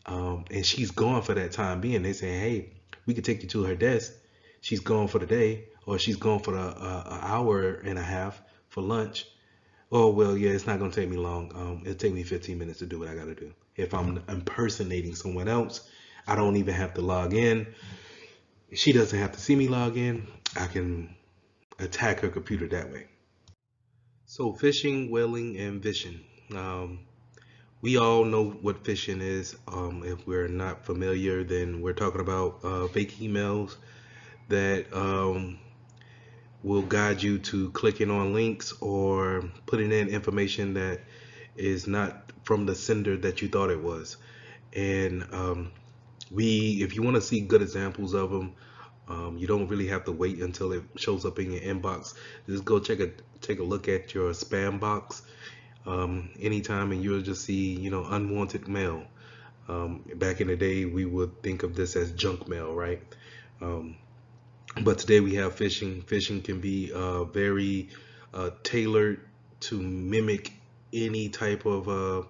and she's gone for that time being, they say, hey, we could take you to her desk. She's gone for the day, or she's gone for a hour and a half for lunch. Oh, well, yeah, it's not going to take me long. It'll take me 15 minutes to do what I got to do. If I'm impersonating someone else, I don't even have to log in. She doesn't have to see me log in. I can attack her computer that way. So phishing, whaling, and vishing. We all know what phishing is. If we're not familiar, then we're talking about fake emails that will guide you to clicking on links or putting in information that is not from the sender that you thought it was. And if you want to see good examples of them, you don't really have to wait until it shows up in your inbox. Just go take a look at your spam box anytime, and you'll just see, unwanted mail. Back in the day, we would think of this as junk mail, right? But today we have phishing. Phishing can be very tailored to mimic any type of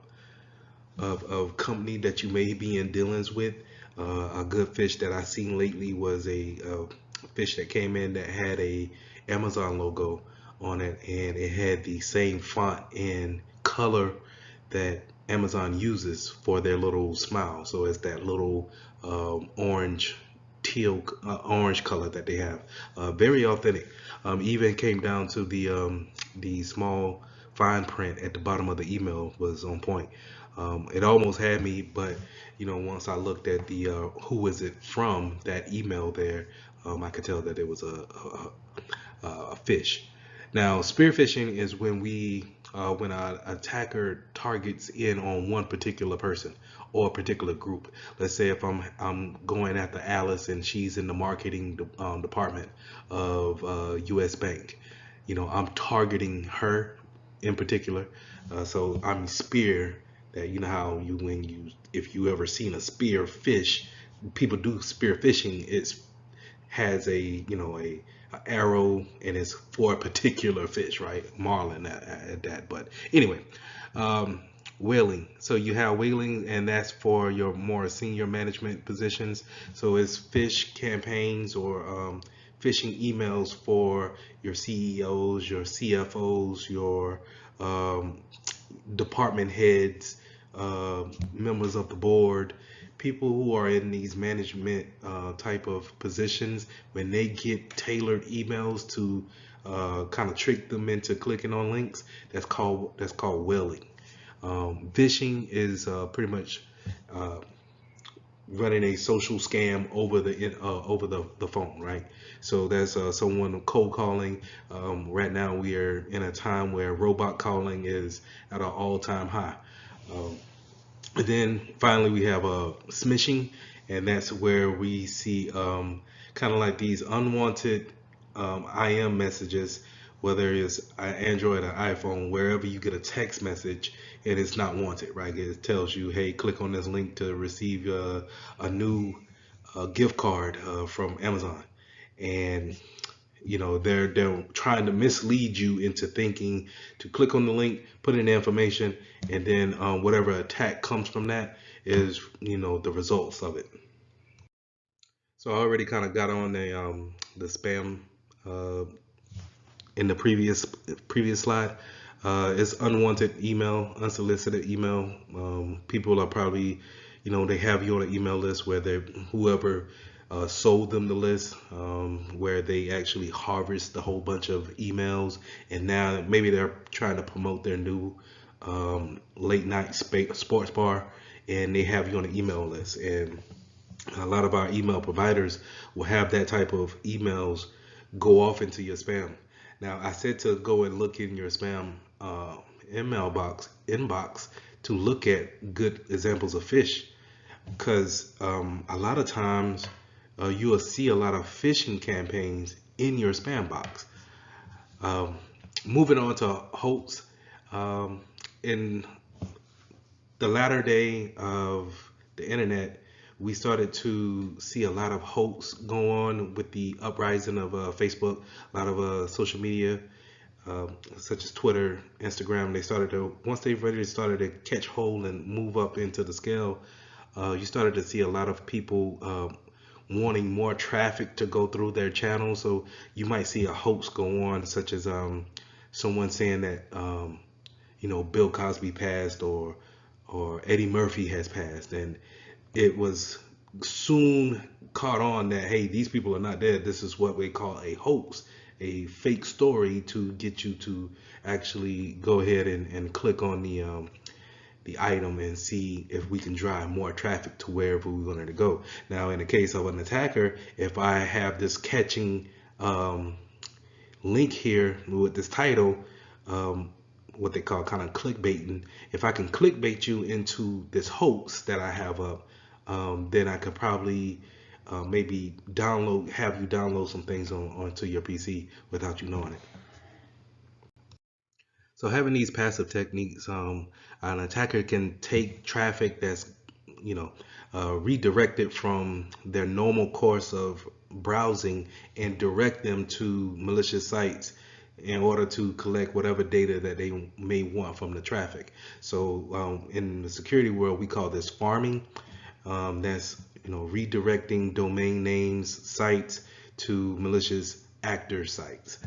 company that you may be in dealings with. A good fish that I seen lately was a fish that came in that had a Amazon logo on it, and it had the same font and color that Amazon uses for their little smile. So it's that little orange teal orange color that they have. Very authentic. Even came down to the small fine print at the bottom of the email was on point. It almost had me, but once I looked at the who is it from, that email there, I could tell that it was a fish. Now, spear phishing is when an attacker targets in on one particular person or a particular group. Let's say if I'm going after Alice and she's in the marketing department of U.S. Bank, I'm targeting her in particular. So I'm spear. That how if you ever seen a spear fish, people do spear fishing. It's has a arrow and it's for a particular fish, right? Marlin at that. But anyway, whaling. So you have whaling, and that's for your more senior management positions. So it's fish campaigns or phishing emails for your CEOs, your CFOs, your department heads, members of the board, people who are in these management type of positions. When they get tailored emails to kind of trick them into clicking on links, that's called whaling. Phishing is pretty much running a social scam over the phone, right? So that's someone cold calling. Right now we are in a time where robot calling is at an all-time high. And then finally we have smishing, and that's where we see kind of like these unwanted IM messages, whether it's an Android or iPhone, wherever you get a text message and it's not wanted, right? It tells you, hey, click on this link to receive a new gift card from Amazon, and they're trying to mislead you into thinking to click on the link, put in the information, and then whatever attack comes from that is the results of it. So I already kind of got on the spam uh, in the previous slide. It's unwanted email, unsolicited email. People are probably, they have you on an email list where whoever sold them the list, where they actually harvest a whole bunch of emails, and now maybe they're trying to promote their new late night sports bar, and they have you on an email list. And a lot of our email providers will have that type of emails go off into your spam. Now, I said to go and look in your spam email inbox to look at good examples of fish, because a lot of times you will see a lot of phishing campaigns in your spam box. Moving on to hoax, in the latter day of the internet, we started to see a lot of hoax go on with the uprising of Facebook, a lot of social media, such as Twitter, Instagram. They started to, once they really started to catch hold and move up into the scale, you started to see a lot of people wanting more traffic to go through their channel. So you might see a hoax go on, such as someone saying that Bill Cosby passed, or Eddie Murphy has passed, and it was soon caught on that, hey, these people are not dead. This is what we call a hoax, a fake story to get you to actually go ahead and click on the item and see if we can drive more traffic to wherever we wanted to go. Now, in the case of an attacker, if I have this catching link here with this title, what they call kind of clickbaiting, if I can clickbait you into this hoax that I have up, then I could probably maybe have you download some things onto your PC without you knowing it. So having these passive techniques, an attacker can take traffic that's, redirected from their normal course of browsing and direct them to malicious sites in order to collect whatever data that they may want from the traffic. So in the security world, we call this farming. That's redirecting domain names, sites to malicious actor sites.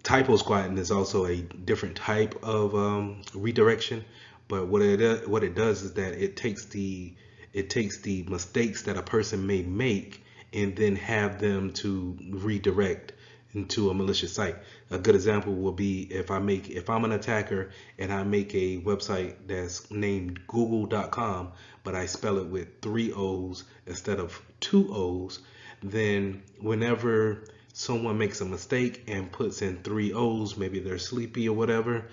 Typo squatting is also a different type of redirection, but what it does is that it takes the mistakes that a person may make and then have them to redirect into a malicious site. A good example will be if I'm an attacker and I make a website that's named google.com, but I spell it with 3 O's instead of 2 O's, then whenever someone makes a mistake and puts in 3 O's, maybe they're sleepy or whatever,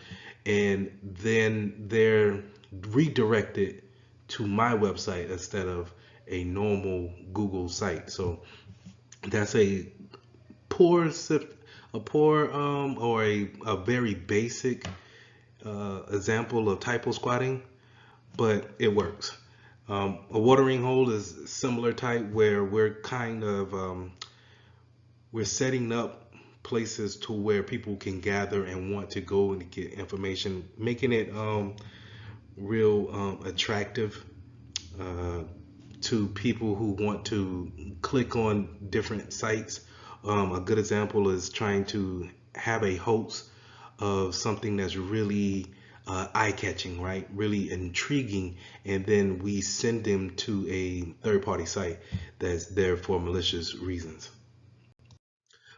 and then they're redirected to my website instead of a normal Google site. So that's a poor or a very basic example of typo squatting, but it works. A watering hole is similar type, where we're kind of we're setting up places to where people can gather and want to go and get information, making it real attractive to people who want to click on different sites. A good example is trying to have a host of something that's really eye-catching, right? Really intriguing, and then we send them to a third-party site that's there for malicious reasons.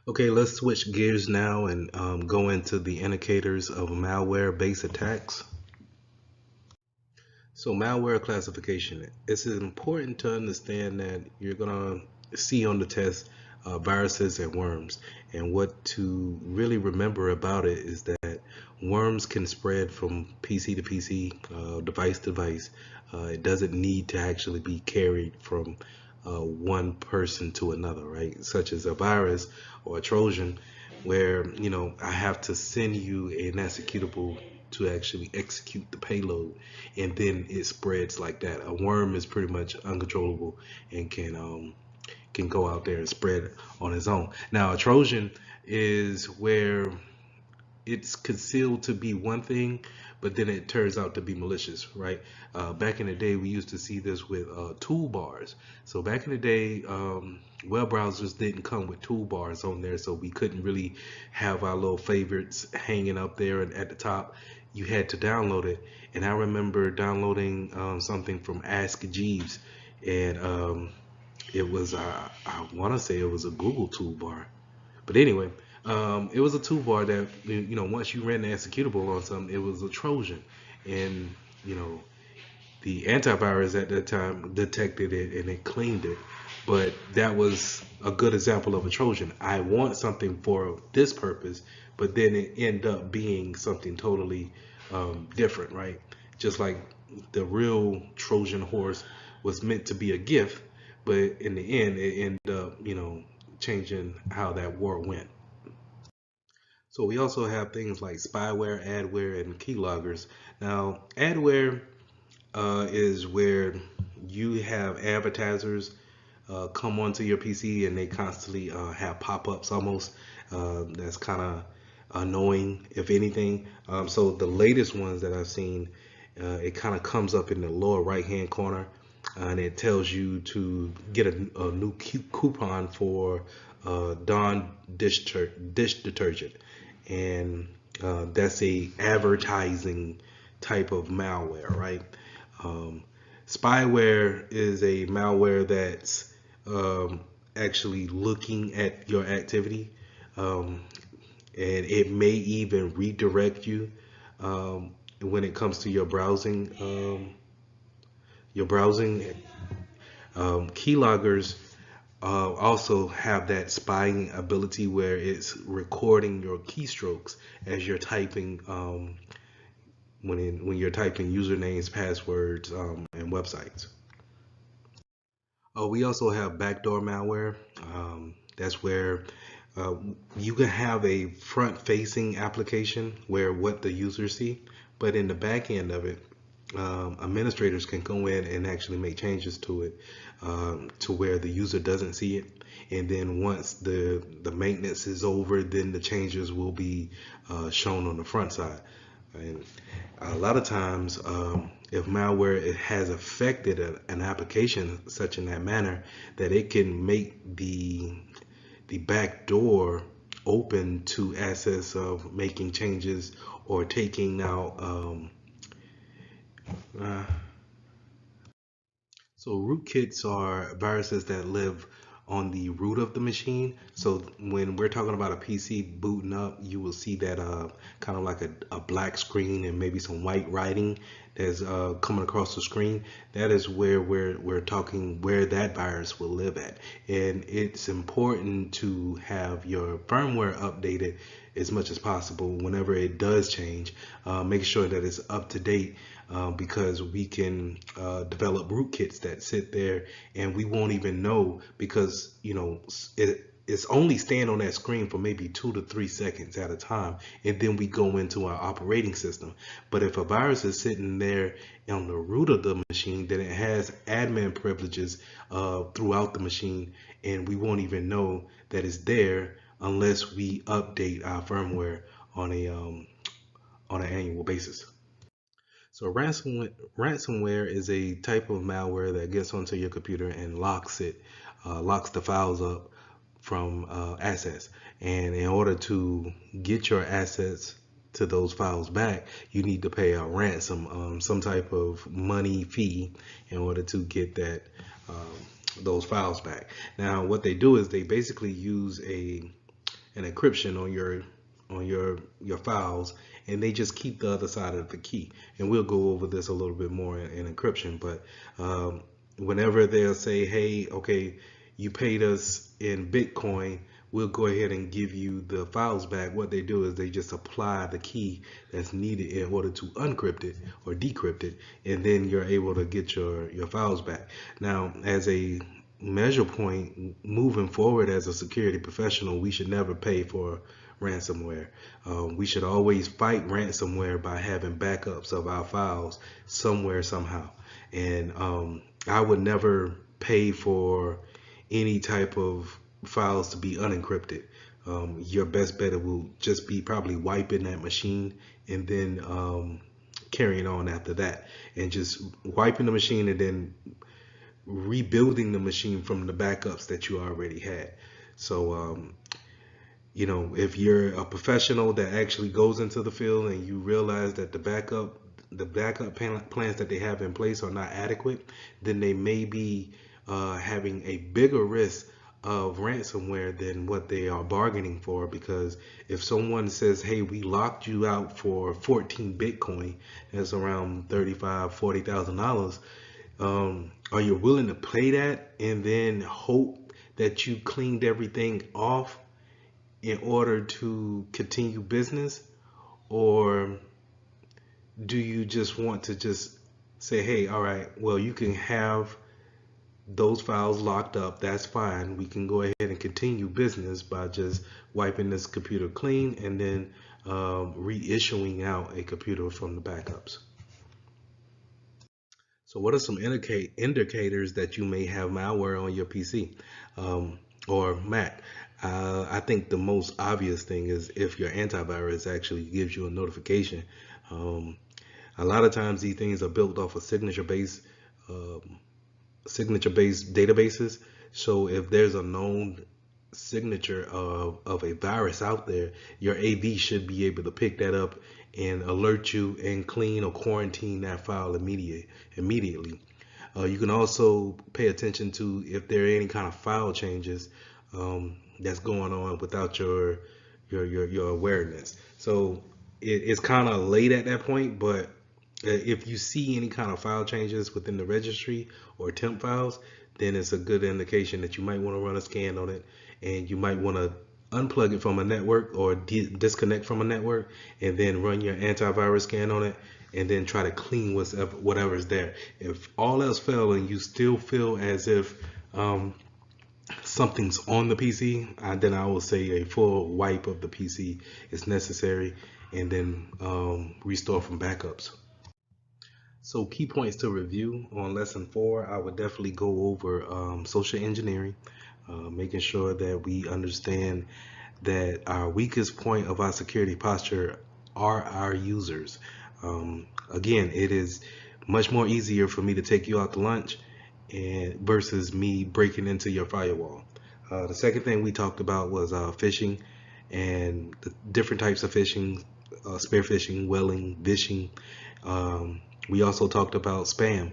Okay, let's switch gears now and go into the indicators of malware-based attacks. So malware classification. It's important to understand that you're gonna see on the test viruses and worms. And what to really remember about it is that worms can spread from PC to PC, device to device. It doesn't need to actually be carried from one person to another, right? Such as a virus or a Trojan, where I have to send you an executable to actually execute the payload, and then it spreads like that. A worm is pretty much uncontrollable and can go out there and spread on its own. Now a Trojan is where it's concealed to be one thing, but then it turns out to be malicious, right? Back in the day, we used to see this with toolbars. So back in the day, web browsers didn't come with toolbars on there, so we couldn't really have our little favorites hanging up there and at the top. You had to download it. And I remember downloading something from Ask Jeeves, and it was, I want to say it was a Google toolbar. But anyway, it was a toolbar that, once you ran the executable on something, it was a Trojan. And, the antivirus at that time detected it and it cleaned it. But that was a good example of a Trojan. I want something for this purpose, but then it ended up being something totally different, right? Just like the real Trojan horse was meant to be a gift, but in the end, it ended up, changing how that war went. So we also have things like spyware, adware, and keyloggers. Now, adware is where you have advertisers come onto your PC and they constantly have pop-ups almost. That's kind of annoying, if anything. So the latest ones that I've seen, it kind of comes up in the lower right-hand corner, and it tells you to get a new coupon for Dawn dish detergent, and that's a advertising type of malware, right? Um, Spyware is a malware that's um, actually looking at your activity, um, and it may even redirect you when it comes to your browsing. Your browsing keyloggers also have that spying ability where it's recording your keystrokes as you're typing when you're typing usernames, passwords, and websites. We also have backdoor malware. That's where uh, you can have a front-facing application where what the users see, but in the back end of it, administrators can go in and actually make changes to it to where the user doesn't see it. And then once the maintenance is over, then the changes will be shown on the front side. And a lot of times, if malware it has affected an application such in that manner that it can make the back door open to access of making changes or taking out uh, so rootkits are viruses that live on the root of the machine. So when we're talking about a PC booting up, you will see that kind of like a black screen and maybe some white writing that's coming across the screen. That is where we're talking where that virus will live at. And it's important to have your firmware updated as much as possible whenever it does change. Make sure that it's up to date because we can develop rootkits that sit there and we won't even know because it's only staying on that screen for maybe 2 to 3 seconds at a time, and then we go into our operating system. But if a virus is sitting there on the root of the machine, then it has admin privileges throughout the machine, and we won't even know that it's there unless we update our firmware on an annual basis. So ransomware is a type of malware that gets onto your computer and locks the files up from assets. And in order to get your assets to those files back, you need to pay a ransom, some type of money fee, in order to get those files back. Now, what they do is they basically use an encryption on your files, and they just keep the other side of the key. And we'll go over this a little bit more in encryption, but whenever they'll say, hey, okay, you paid us in Bitcoin, we'll go ahead and give you the files back. What they do is they just apply the key that's needed in order to uncrypt it or decrypt it, and then you're able to get your files back. Now, as a measure point moving forward as a security professional, we should never pay for ransomware. We should always fight ransomware by having backups of our files somewhere, somehow. And I would never pay for any type of files to be unencrypted. Your best bet will just be probably wiping that machine and then carrying on after that, and just wiping the machine and then rebuilding the machine from the backups that you already had. So if you're a professional that actually goes into the field and you realize that the backup plans that they have in place are not adequate, then they may be having a bigger risk of ransomware than what they are bargaining for. Because if someone says, hey, we locked you out for 14 Bitcoin, that's around $35,000-$40,000, are you willing to pay that and then hope that you cleaned everything off in order to continue business? Or do you just want to just say, hey, all right, well, you can have those files locked up, that's fine. We can go ahead and continue business by just wiping this computer clean and then reissuing out a computer from the backups. So what are some indicators that you may have malware on your PC or Mac? I think the most obvious thing is if your antivirus actually gives you a notification. Um, a lot of times these things are built off of signature-based databases. So if there's a known signature of a virus out there, your AV should be able to pick that up and alert you and clean or quarantine that file immediately. You can also pay attention to if there are any kind of file changes that's going on without your awareness. So it's kind of late at that point, but if you see any kind of file changes within the registry or temp files, then it's a good indication that you might want to run a scan on it, and you might want to unplug it from a network or disconnect from a network, and then run your antivirus scan on it, and then try to clean whatever is there. If all else fail and you still feel as if something's on the PC, then I will say a full wipe of the PC is necessary, and then restore from backups. So key points to review on lesson 4, I would definitely go over social engineering, making sure that we understand that our weakest point of our security posture are our users. Again, it is much more easier for me to take you out to lunch and versus me breaking into your firewall. The second thing we talked about was phishing and the different types of phishing, spear phishing, welling, vishing. We also talked about spam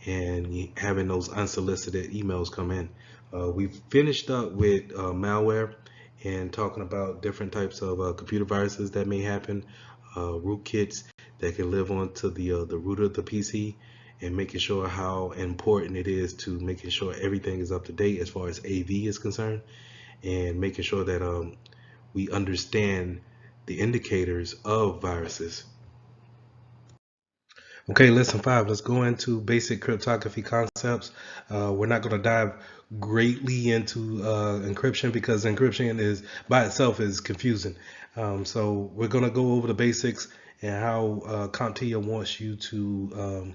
and having those unsolicited emails come in. We finished up with malware and talking about different types of computer viruses that may happen, rootkits that can live onto the root of the PC, and making sure how important it is to making sure everything is up to date as far as AV is concerned, and making sure that we understand the indicators of viruses. Okay, lesson 5. Let's go into basic cryptography concepts. We're not going to dive greatly into encryption because encryption is by itself is confusing. So we're going to go over the basics and how CompTIA wants you to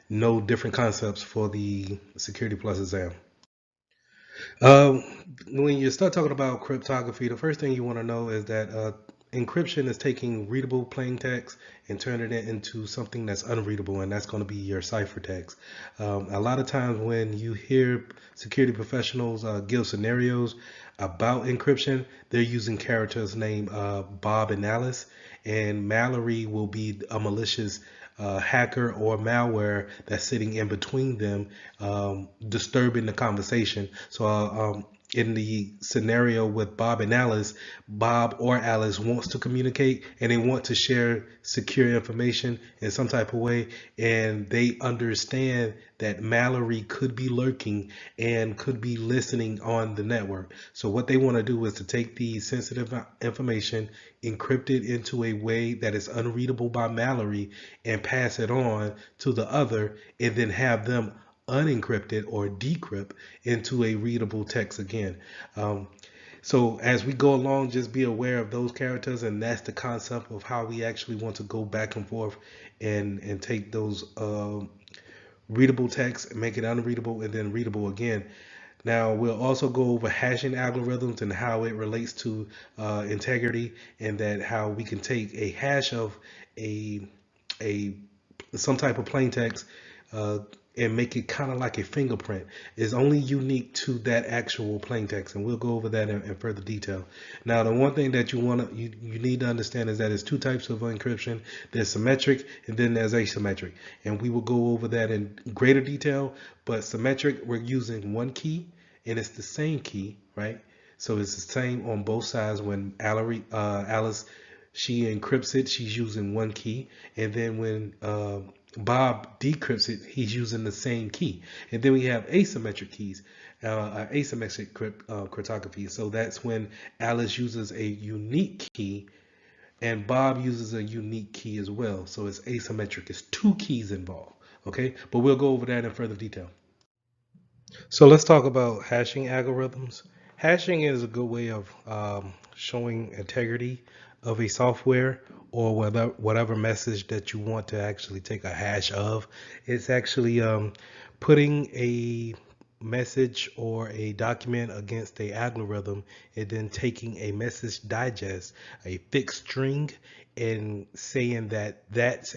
know different concepts for the Security Plus exam. Um, when you start talking about cryptography, the first thing you want to know is that encryption is taking readable plain text and turning it into something that's unreadable, and that's going to be your ciphertext. A lot of times when you hear security professionals give scenarios about encryption, they're using characters named Bob and Alice, and Mallory will be a malicious hacker or malware that's sitting in between them, disturbing the conversation. So in the scenario with Bob and Alice, Bob or Alice wants to communicate and they want to share secure information in some type of way, and they understand that Mallory could be lurking and could be listening on the network. So what they want to do is to take the sensitive information, encrypt it into a way that is unreadable by Mallory, and pass it on to the other, and then have them unencrypted or decrypt into a readable text again. So as we go along, just be aware of those characters, and that's the concept of how we actually want to go back and forth and take those readable text and make it unreadable and then readable again. Now we'll also go over hashing algorithms and how it relates to integrity, and that how we can take a hash of a some type of plain text and make it kind of like a fingerprint. Is only unique to that actual plain text, and we'll go over that in further detail. Now, the one thing that you need to understand is that there's two types of encryption. There's symmetric and then there's asymmetric, and we will go over that in greater detail. But symmetric, we're using one key and it's the same key, right? So it's the same on both sides. When Alice, she encrypts it, she's using one key, and then when Bob decrypts it, he's using the same key. And then we have asymmetric keys, asymmetric cryptography. So that's when Alice uses a unique key and Bob uses a unique key as well. So it's asymmetric. It's two keys involved. Okay, but we'll go over that in further detail. So let's talk about hashing algorithms. Hashing is a good way of showing integrity of a software or whatever message that you want to actually take a hash of. It's actually putting a message or a document against a algorithm and then taking a message digest, a fixed string, and saying that that's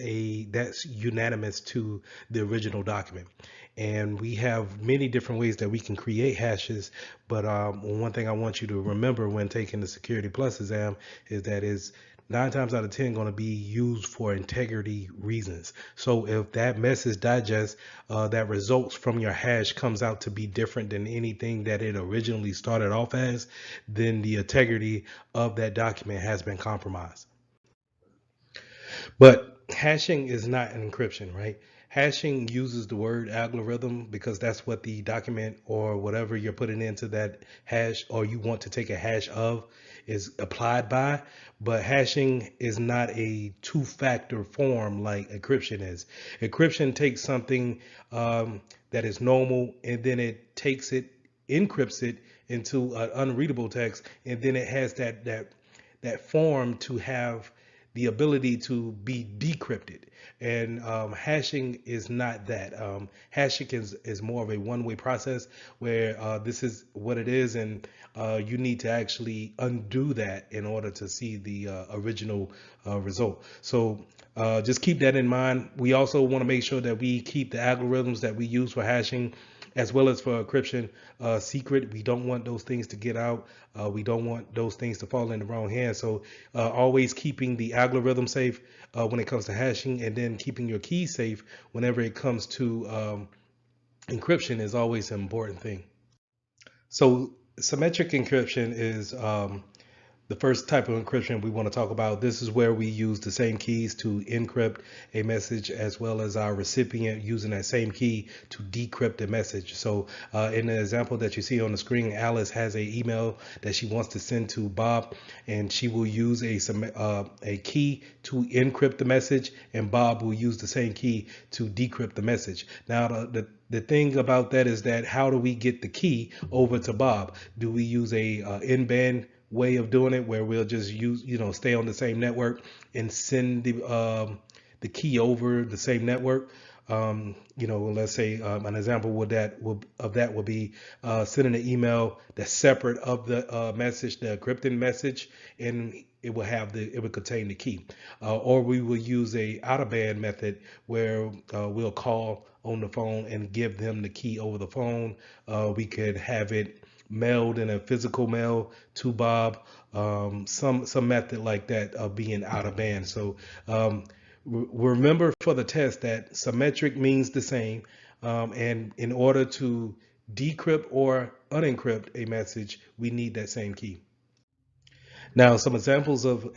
unanimous to the original document. And we have many different ways that we can create hashes. But one thing I want you to remember when taking the Security Plus exam is that is 9 times out of 10 going to be used for integrity reasons. So if that message digest that results from your hash comes out to be different than anything that it originally started off as, then the integrity of that document has been compromised. But hashing is not an encryption, right? Hashing uses the word algorithm because that's what the document or whatever you're putting into that hash or you want to take a hash of is applied by. But hashing is not a two-factor form like encryption is. Encryption takes something that is normal and then it takes it, encrypts it into an unreadable text, and then it has that form to have the ability to be decrypted. And hashing is not that. Hashing is more of a one-way process where this is what it is, and you need to actually undo that in order to see the original result. So just keep that in mind. We also want to make sure that we keep the algorithms that we use for hashing as well as for encryption secret. We don't want those things to get out. We don't want those things to fall in the wrong hands. So always keeping the algorithm safe when it comes to hashing, and then keeping your key safe whenever it comes to encryption is always an important thing. So symmetric encryption is the first type of encryption we want to talk about. This is where we use the same keys to encrypt a message as well as our recipient using that same key to decrypt the message. So in the example that you see on the screen, Alice has a email that she wants to send to Bob, and she will use a key to encrypt the message, and Bob will use the same key to decrypt the message. Now the thing about that is that how do we get the key over to Bob? Do we use a in-band way of doing it where we'll just use, stay on the same network and send the key over the same network? Let's say an example of that would be sending an email that's separate of the message, the encrypted message, and it would contain the key. Or we will use a out of band method where we'll call on the phone and give them the key over the phone. We could have it mailed in a physical mail to Bob, some method like that of being out of band. So remember for the test that symmetric means the same, and in order to decrypt or unencrypt a message, we need that same key. Now, some examples of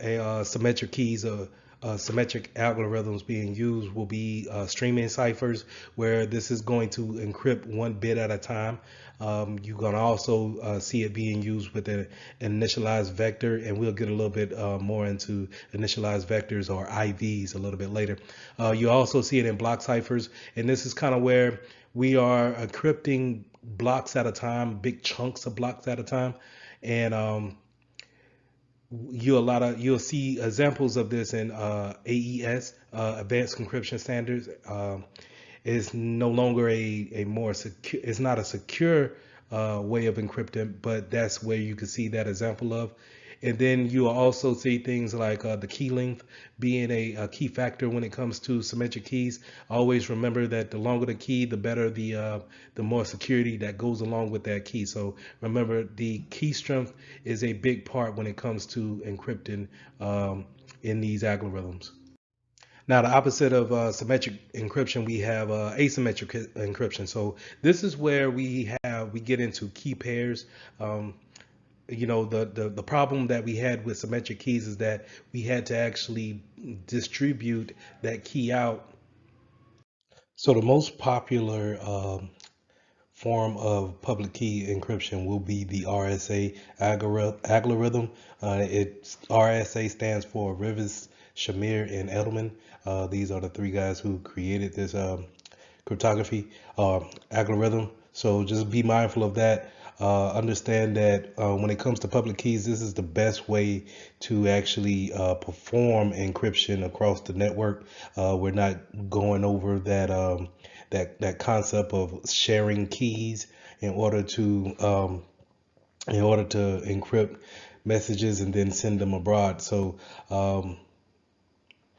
symmetric keys or symmetric algorithms being used will be streaming ciphers, where this is going to encrypt one bit at a time. You're going to also see it being used with an initialized vector, and we'll get a little bit more into initialized vectors or IVs a little bit later. You also see it in block ciphers, and this is kind of where we are encrypting blocks at a time, big chunks of blocks at a time, and you'll see examples of this in AES, Advanced Encryption Standards. Is no longer a more secure. It's not a secure way of encrypting, but that's where you can see that example of. And then you'll also see things like the key length being a key factor when it comes to symmetric keys. Always remember that the longer the key, the better the more security that goes along with that key. So remember, the key strength is a big part when it comes to encrypting in these algorithms. Now, the opposite of symmetric encryption, we have asymmetric encryption. So this is where we get into key pairs. The problem that we had with symmetric keys is that we had to actually distribute that key out. So the most popular form of public key encryption will be the RSA algorithm. RSA stands for Rivers, Shamir, and Edelman. These are the three guys who created this cryptography algorithm. So just be mindful of that. Understand that when it comes to public keys, this is the best way to actually perform encryption across the network. We're not going over that concept of sharing keys in order to encrypt messages and then send them abroad. So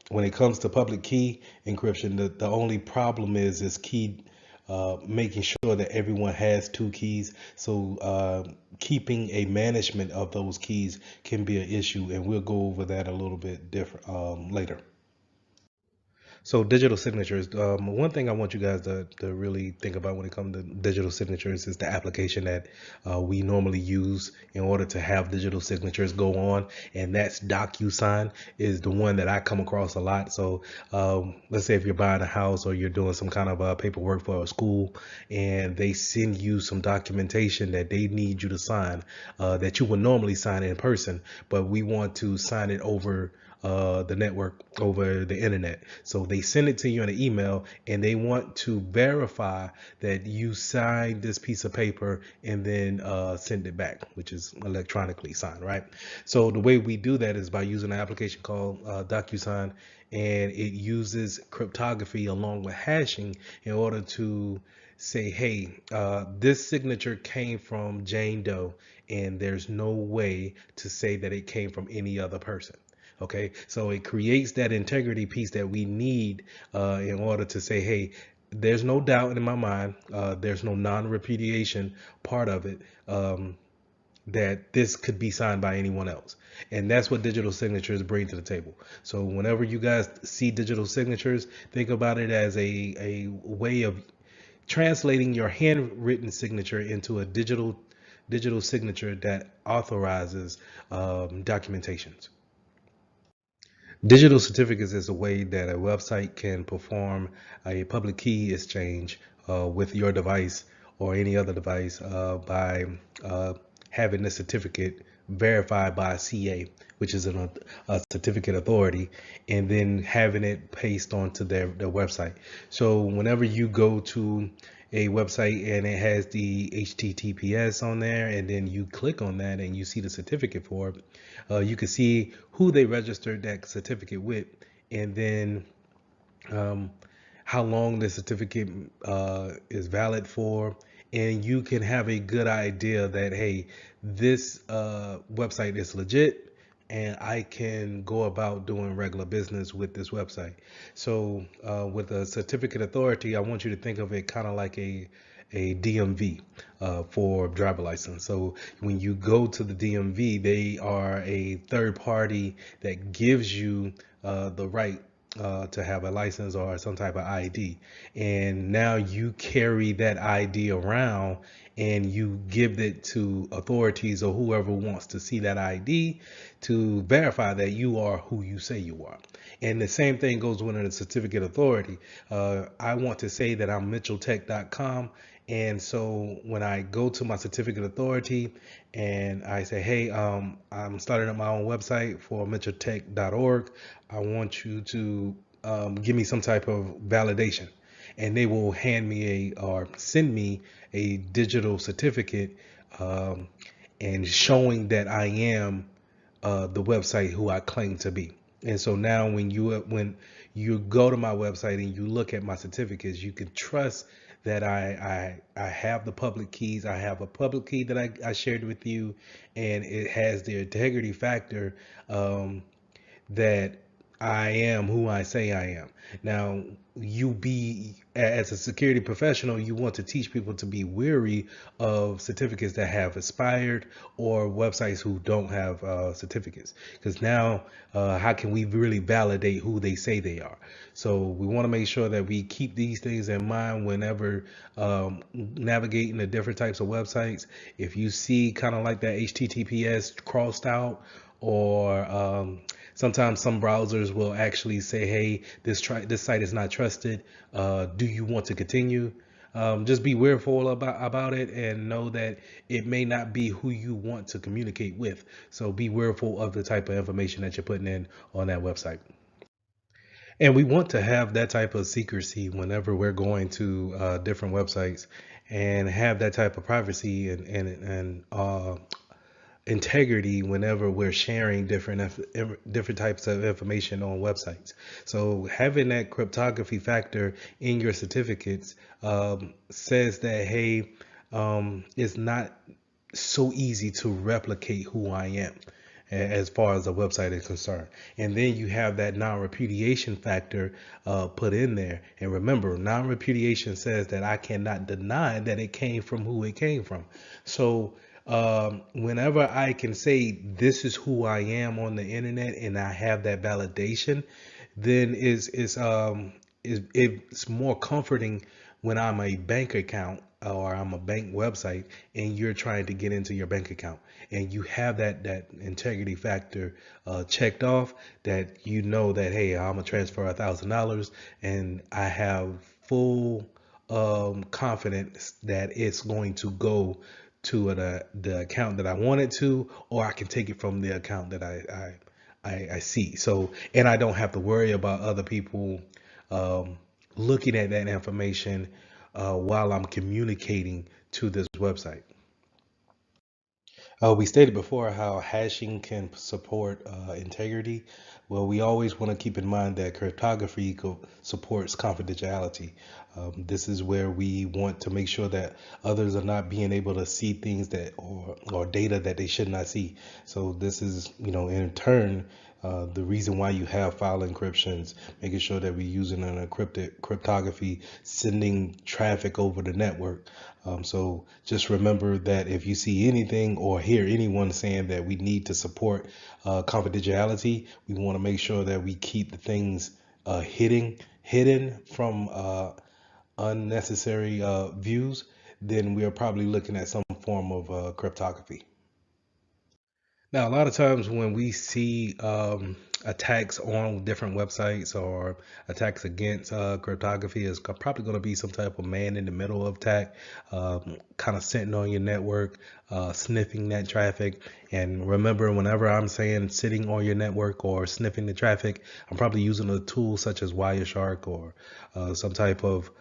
when it comes to public key encryption, the only problem is key making sure that everyone has two keys. So keeping a management of those keys can be an issue, and we'll go over that a little bit different later. So digital signatures. One thing I want you guys to really think about when it comes to digital signatures is the application that we normally use in order to have digital signatures go on, and that's DocuSign is the one that I come across a lot. So let's say if you're buying a house or you're doing some kind of paperwork for a school, and they send you some documentation that they need you to sign that you would normally sign in person, but we want to sign it over the network, over the internet. So they send it to you in an email, and they want to verify that you signed this piece of paper and then send it back, which is electronically signed, right? So the way we do that is by using an application called DocuSign, and it uses cryptography along with hashing in order to say, hey, this signature came from Jane Doe, and there's no way to say that it came from any other person. Okay, so it creates that integrity piece that we need in order to say, hey, there's no doubt in my mind, there's no non-repudiation part of it, that this could be signed by anyone else. And that's what digital signatures bring to the table. So whenever you guys see digital signatures, think about it as a way of translating your handwritten signature into a digital signature that authorizes documentations. Digital certificates is a way that a website can perform a public key exchange with your device or any other device by having the certificate verified by a CA, which is a certificate authority, and then having it pasted onto their website. So whenever you go to a website and it has the HTTPS on there, and then you click on that and you see the certificate for it, you can see who they registered that certificate with, and then um, how long the certificate is valid for, and you can have a good idea that, hey, this website is legit, and I can go about doing regular business with this website. So with a certificate authority, I want you to think of it kind of like a DMV for driver license. So when you go to the DMV, they are a third party that gives you the right to have a license or some type of ID. And now you carry that ID around and you give it to authorities or whoever wants to see that ID to verify that you are who you say you are. And the same thing goes with a certificate authority. I want to say that I'm mitchelltech.com. And so when I go to my certificate authority and I say, hey, I'm starting up my own website for mitchelltech.org, I want you to give me some type of validation. And they will hand me or send me a digital certificate um, and showing that I am the website who I claim to be. And so now when you go to my website and you look at my certificates, you can trust that I have the public keys. I have a public key that I shared with you, and it has the integrity factor that I am who I say I am. Now, as a security professional, you want to teach people to be wary of certificates that have expired or websites who don't have certificates. Because now, how can we really validate who they say they are? So we want to make sure that we keep these things in mind whenever navigating the different types of websites. If you see kind of like that HTTPS crossed out, or sometimes some browsers will actually say, hey, this site is not trusted. Do you want to continue? Just be fearful about it and know that it may not be who you want to communicate with. So be fearful of the type of information that you're putting in on that website. And we want to have that type of secrecy whenever we're going to different websites. and have that type of privacy and integrity whenever we're sharing different types of information on websites. So having that cryptography factor in your certificates says that, hey, it's not so easy to replicate who I am as far as a website is concerned. And then you have that non-repudiation factor put in there. And remember, non-repudiation says that I cannot deny that it came from who it came from. So whenever I can say this is who I am on the internet and I have that validation, then it's more comforting when I'm a bank account or I'm a bank website and you're trying to get into your bank account and you have that integrity factor checked off, that you know that, hey, I'm gonna transfer $1,000 and I have full confidence that it's going to go to the account that I want it to, or I can take it from the account that I see. So, and I don't have to worry about other people um, looking at that information while I'm communicating to this website. We stated before how hashing can support integrity. Well, we always want to keep in mind that cryptography supports confidentiality. This is where we want to make sure that others are not being able to see things that or data that they should not see. So this is, in turn, the reason why you have file encryptions, making sure that we're using an encrypted cryptography, sending traffic over the network. So just remember that if you see anything or hear anyone saying that we need to support confidentiality, we want to make sure that we keep the things hidden from unnecessary views. Then we are probably looking at some form of cryptography. Now, a lot of times when we see attacks on different websites or attacks against cryptography, is probably going to be some type of man in the middle attack, kind of sitting on your network, sniffing that traffic. And remember, whenever I'm saying sitting on your network or sniffing the traffic, I'm probably using a tool such as Wireshark or some type of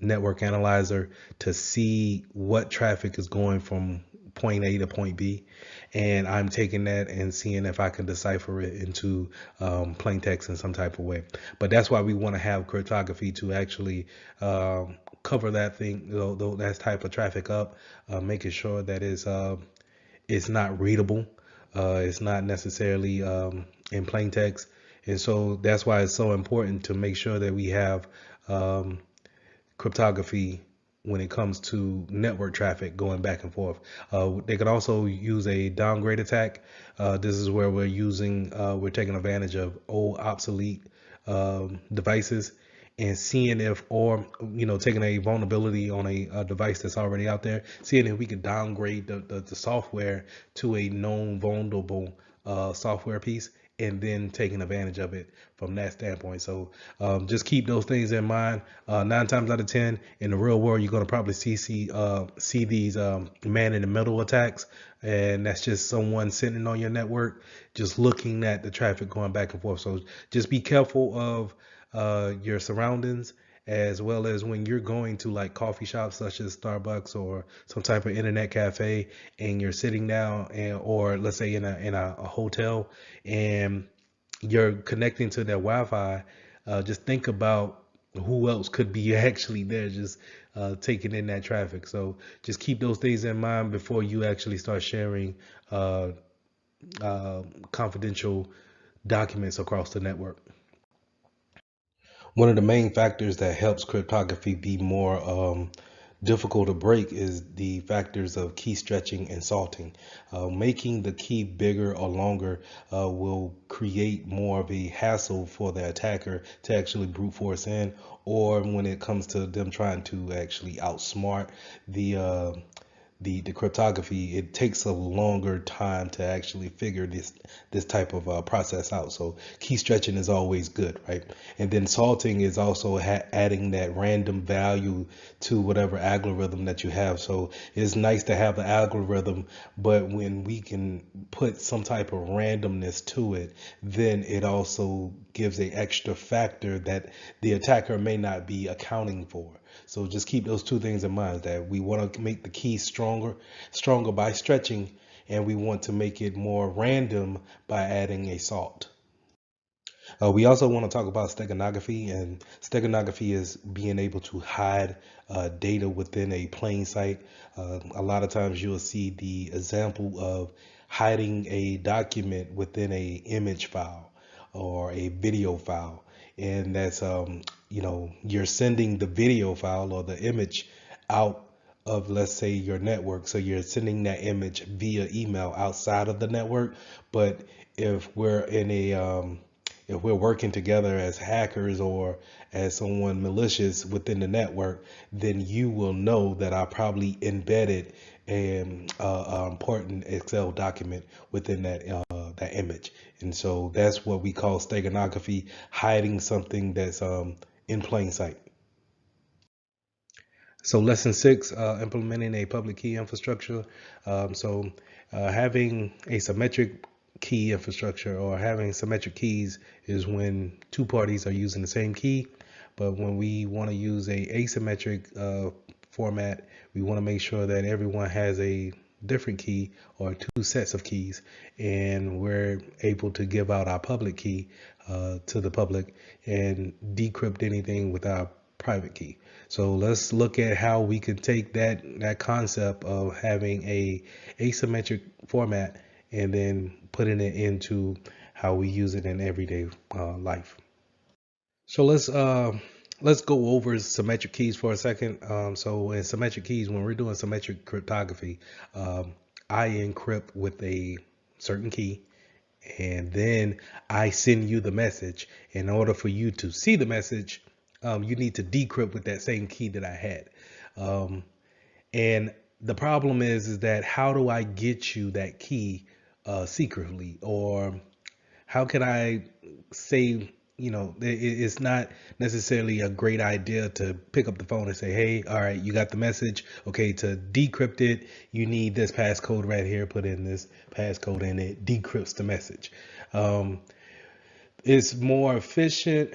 network analyzer to see what traffic is going from point A to point B, and I'm taking that and seeing if I can decipher it into plain text in some type of way. But that's why we want to have cryptography to actually cover that thing, that type of traffic up, making sure that it's not readable, it's not necessarily in plain text, and so that's why it's so important to make sure that we have cryptography when it comes to network traffic going back and forth. They could also use a downgrade attack. This is where we're taking advantage of old obsolete devices and seeing if, or taking a vulnerability on a device that's already out there, seeing if we can downgrade the software to a known vulnerable software piece, and then taking advantage of it from that standpoint. So just keep those things in mind. 9 times out of 10 in the real world, you're going to probably see these man in the middle attacks, and that's just someone sitting on your network just looking at the traffic going back and forth. So just be careful of your surroundings, as well as when you're going to like coffee shops such as Starbucks or some type of internet cafe, and you're sitting down, or let's say in a hotel, and you're connecting to their Wi-Fi. Just think about who else could be actually there, just taking in that traffic. So just keep those things in mind before you actually start sharing uh, confidential documents across the network. One of the main factors that helps cryptography be more difficult to break is the factors of key stretching and salting. Making the key bigger or longer will create more of a hassle for the attacker to actually brute force in, or when it comes to them trying to actually outsmart the cryptography, it takes a longer time to actually figure this type of process out. So key stretching is always good, right? And then salting is also adding that random value to whatever algorithm that you have. So it's nice to have the algorithm, but when we can put some type of randomness to it, then it also gives a extra factor that the attacker may not be accounting for. So just keep those two things in mind, that we want to make the key stronger by stretching, and we want to make it more random by adding a salt. We also want to talk about steganography, and steganography is being able to hide data within a plain sight. A lot of times you'll see the example of hiding a document within a image file or a video file, and that's you're sending the video file or the image out of, let's say, your network. So you're sending that image via email outside of the network. But if we're in a if we're working together as hackers or as someone malicious within the network, then you will know that I probably embedded an important Excel document within that image. And so that's what we call steganography, hiding something that's in plain sight. So lesson six, implementing a public key infrastructure. Having a symmetric key infrastructure, or having symmetric keys, is when two parties are using the same key. But when we want to use a asymmetric format, we want to make sure that everyone has a different key or two sets of keys, and we're able to give out our public key to the public and decrypt anything with our private key. So let's look at how we can take that concept of having a asymmetric format and then putting it into how we use it in everyday life. So let's go over symmetric keys for a second. So in symmetric keys, when we're doing symmetric cryptography, I encrypt with a certain key, and then I send you the message. In order for you to see the message, you need to decrypt with that same key that I had. And the problem is that how do I get you that key secretly? Or how can I say, it's not necessarily a great idea to pick up the phone and say, hey, all right, you got the message. Okay, to decrypt it, you need this passcode right here. Put in this passcode and it decrypts the message. It's more efficient.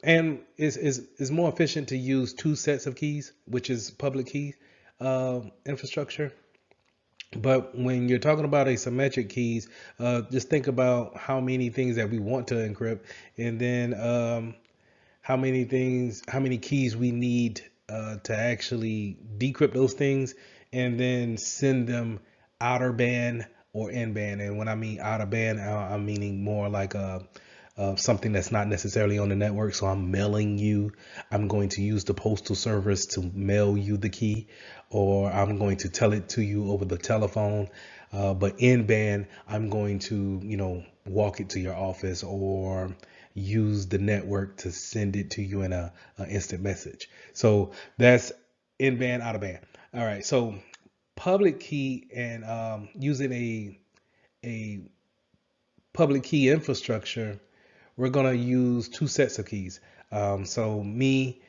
And it's more efficient to use two sets of keys, which is public key infrastructure. But when you're talking about asymmetric keys, just think about how many things that we want to encrypt, and then how many keys we need to actually decrypt those things, and then send them outer band or in band. And when I mean outer band, I'm meaning more like something that's not necessarily on the network. So I'm mailing you. I'm going to use the postal service to mail you the key, or I'm going to tell it to you over the telephone. But in band, I'm going to, walk it to your office or use the network to send it to you in a instant message. So that's in band, out of band. All right. So public key and using a public key infrastructure, we're going to use two sets of keys. So me,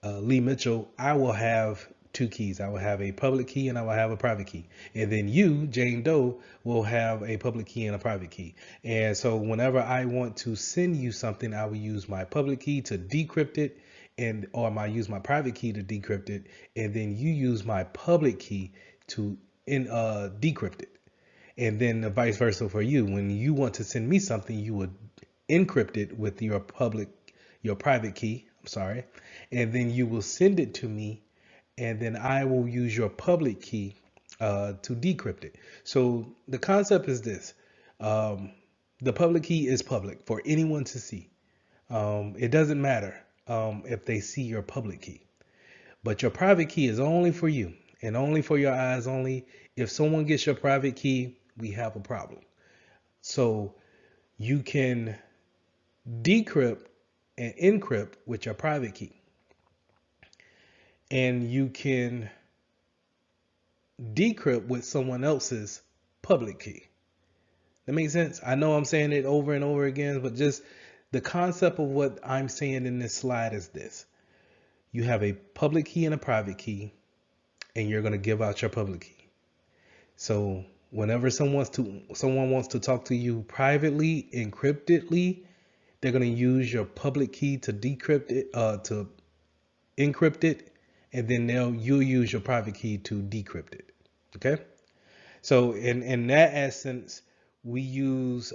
Lee Mitchell, I will have two keys. I will have a public key and I will have a private key. And then you, Jane Doe, will have a public key and a private key. And so whenever I want to send you something, I will use my public key to decrypt it, or I use my private key to decrypt it, and then you use my public key to decrypt it. And then the vice versa for you. When you want to send me something, you would encrypt it with your private key, I'm sorry, and then you will send it to me, and then I will use your public key to decrypt it. So the concept is this: the public key is public for anyone to see. It doesn't matter if they see your public key, but your private key is only for you and only for your eyes only. If someone gets your private key, we have a problem. So you can decrypt and encrypt with your private key, and you can decrypt with someone else's public key. That makes sense? I know I'm saying it over and over again, but just the concept of what I'm saying in this slide is this: you have a public key and a private key, and you're going to give out your public key. So whenever someone wants to talk to you privately, encryptedly, they're going to use your public key to decrypt it, to encrypt it, and then you'll use your private key to decrypt it. Okay. So in that essence, we use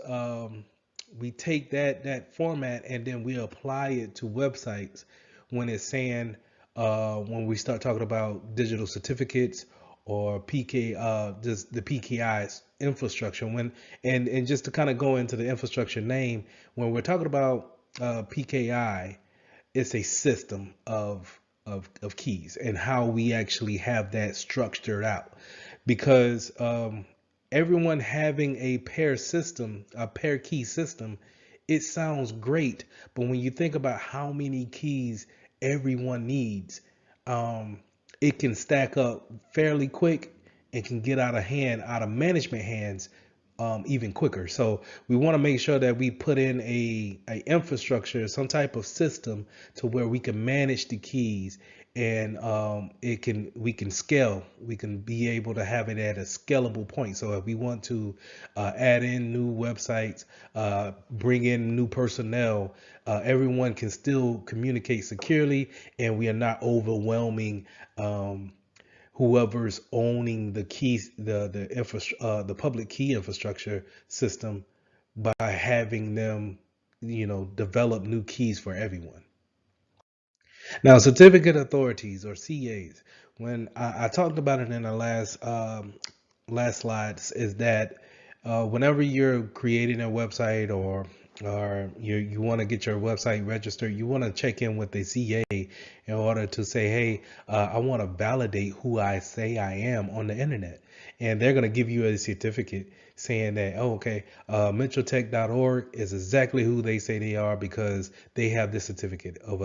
we take that format and then we apply it to websites when it's saying when we start talking about digital certificates or PK just the PKI's infrastructure when and just to kind of go into the infrastructure name when we're talking about PKI, it's a system of keys and how we actually have that structured out because everyone having a pair key system, it sounds great, but when you think about how many keys everyone needs, um, it can stack up fairly quick and can get out of hand, out of management hands, even quicker. So we want to make sure that we put in a infrastructure, some type of system to where we can manage the keys and we can scale. We can be able to have it at a scalable point. So if we want to add in new websites, bring in new personnel, everyone can still communicate securely, and we are not overwhelming whoever's owning the keys, the public key infrastructure system by having them, develop new keys for everyone. Now, certificate authorities or CAs, when I talked about it in the last slides, is that whenever you're creating a website or you want to get your website registered, you want to check in with the CA in order to say, hey, I want to validate who I say I am on the internet. And they're going to give you a certificate saying that, oh, okay, mentaltech.org is exactly who they say they are because they have this certificate of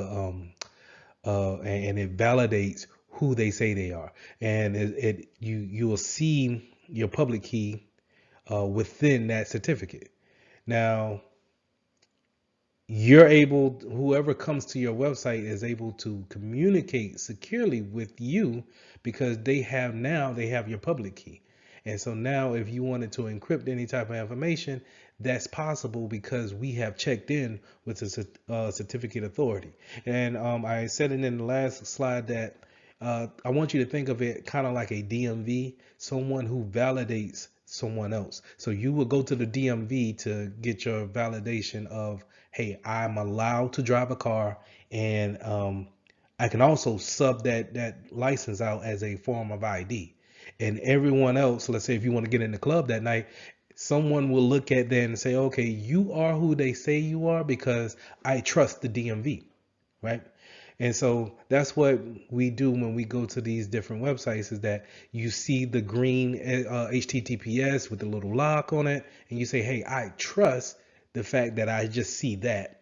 and it validates who they say they are. And you will see your public key within that certificate. Now, whoever comes to your website is able to communicate securely with you because they have your public key. And so now if you wanted to encrypt any type of information, that's possible because we have checked in with the certificate authority. And I said it in the last slide that I want you to think of it kind of like a DMV, someone who validates someone else. So you will go to the DMV to get your validation of, hey, I'm allowed to drive a car, and I can also sub that license out as a form of ID. And everyone else, let's say if you want to get in the club that night, someone will look at that and say, okay, you are who they say you are because I trust the DMV, right? And so that's what we do when we go to these different websites is that you see the green HTTPS with the little lock on it, and you say, hey, I trust the fact that I just see that.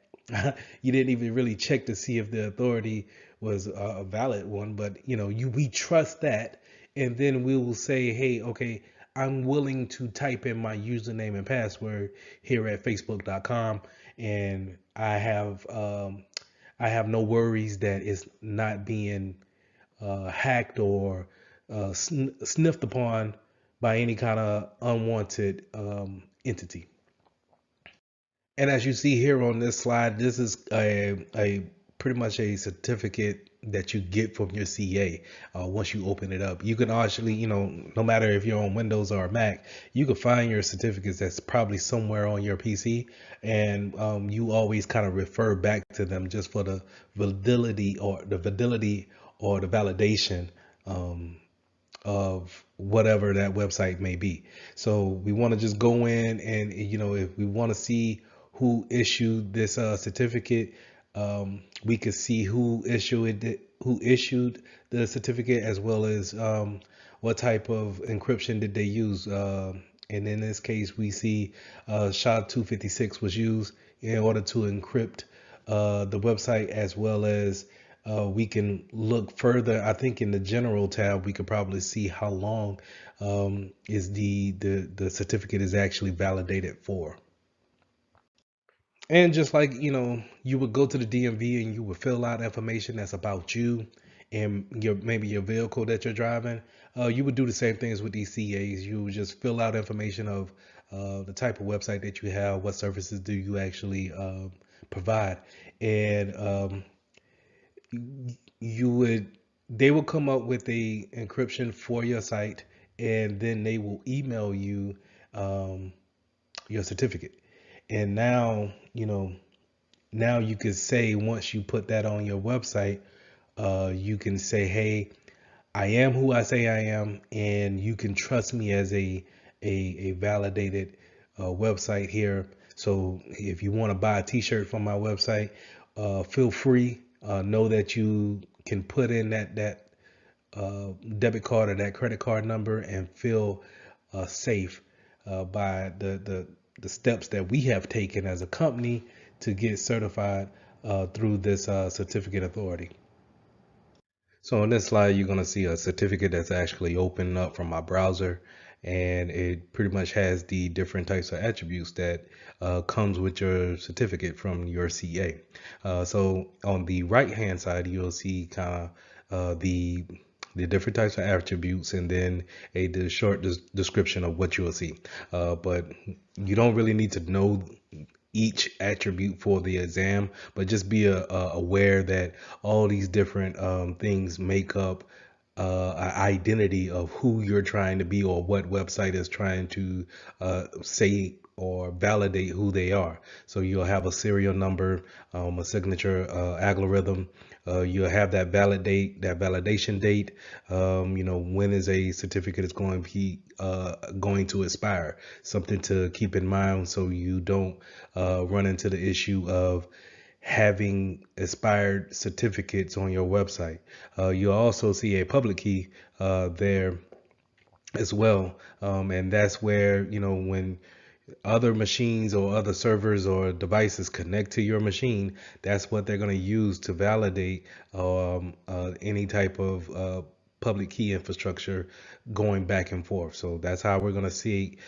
You didn't even really check to see if the authority was a valid one, but we trust that, and then we will say, hey, okay, I'm willing to type in my username and password here at facebook.com, and I have no worries that it's not being hacked or sniffed upon by any kind of unwanted entity. And as you see here on this slide, this is a pretty much a certificate that you get from your CA once you open it up. You can actually, no matter if you're on Windows or Mac, you can find your certificates that's probably somewhere on your PC, and you always kind of refer back to them just for the validity or the validation um, of whatever that website may be. So we want to just go in and, if we want to see who issued this certificate, we could see who issued the certificate as well as what type of encryption did they use. And in this case, we see SHA-256 was used in order to encrypt the website, as well as we can look further. I think in the general tab, we could probably see how long is the certificate is actually validated for. And just like, you would go to the DMV and you would fill out information that's about you and maybe your vehicle that you're driving, you would do the same things with these CAs. You would just fill out information of the type of website that you have, what services do you actually provide, and you would They will come up with a encryption for your site, and then they will email you um, your certificate. And now, now you can say, once you put that on your website, you can say, hey, I am who I say I am, and you can trust me as a validated website here. So if you want to buy a T-shirt from my website, feel free. Know that you can put in that debit card or that credit card number and feel safe by the steps that we have taken as a company to get certified through this certificate authority. So on this slide, you're going to see a certificate that's actually opened up from my browser, and it pretty much has the different types of attributes that comes with your certificate from your CA. So on the right hand side, you'll see kind of the different types of attributes, and then the short description of what you'll see. But you don't really need to know each attribute for the exam, but just be aware that all these different things make up an identity of who you're trying to be, or what website is trying to say or validate who they are. So you'll have a serial number, a signature algorithm. You'll have that validation date. When is a certificate is going to be going to expire. Something to keep in mind so you don't run into the issue of having expired certificates on your website. You'll also see a public key there as well. And that's where, when other machines or other servers or devices connect to your machine, that's what they're going to use to validate any type of public key infrastructure going back and forth. So that's how we're going to say,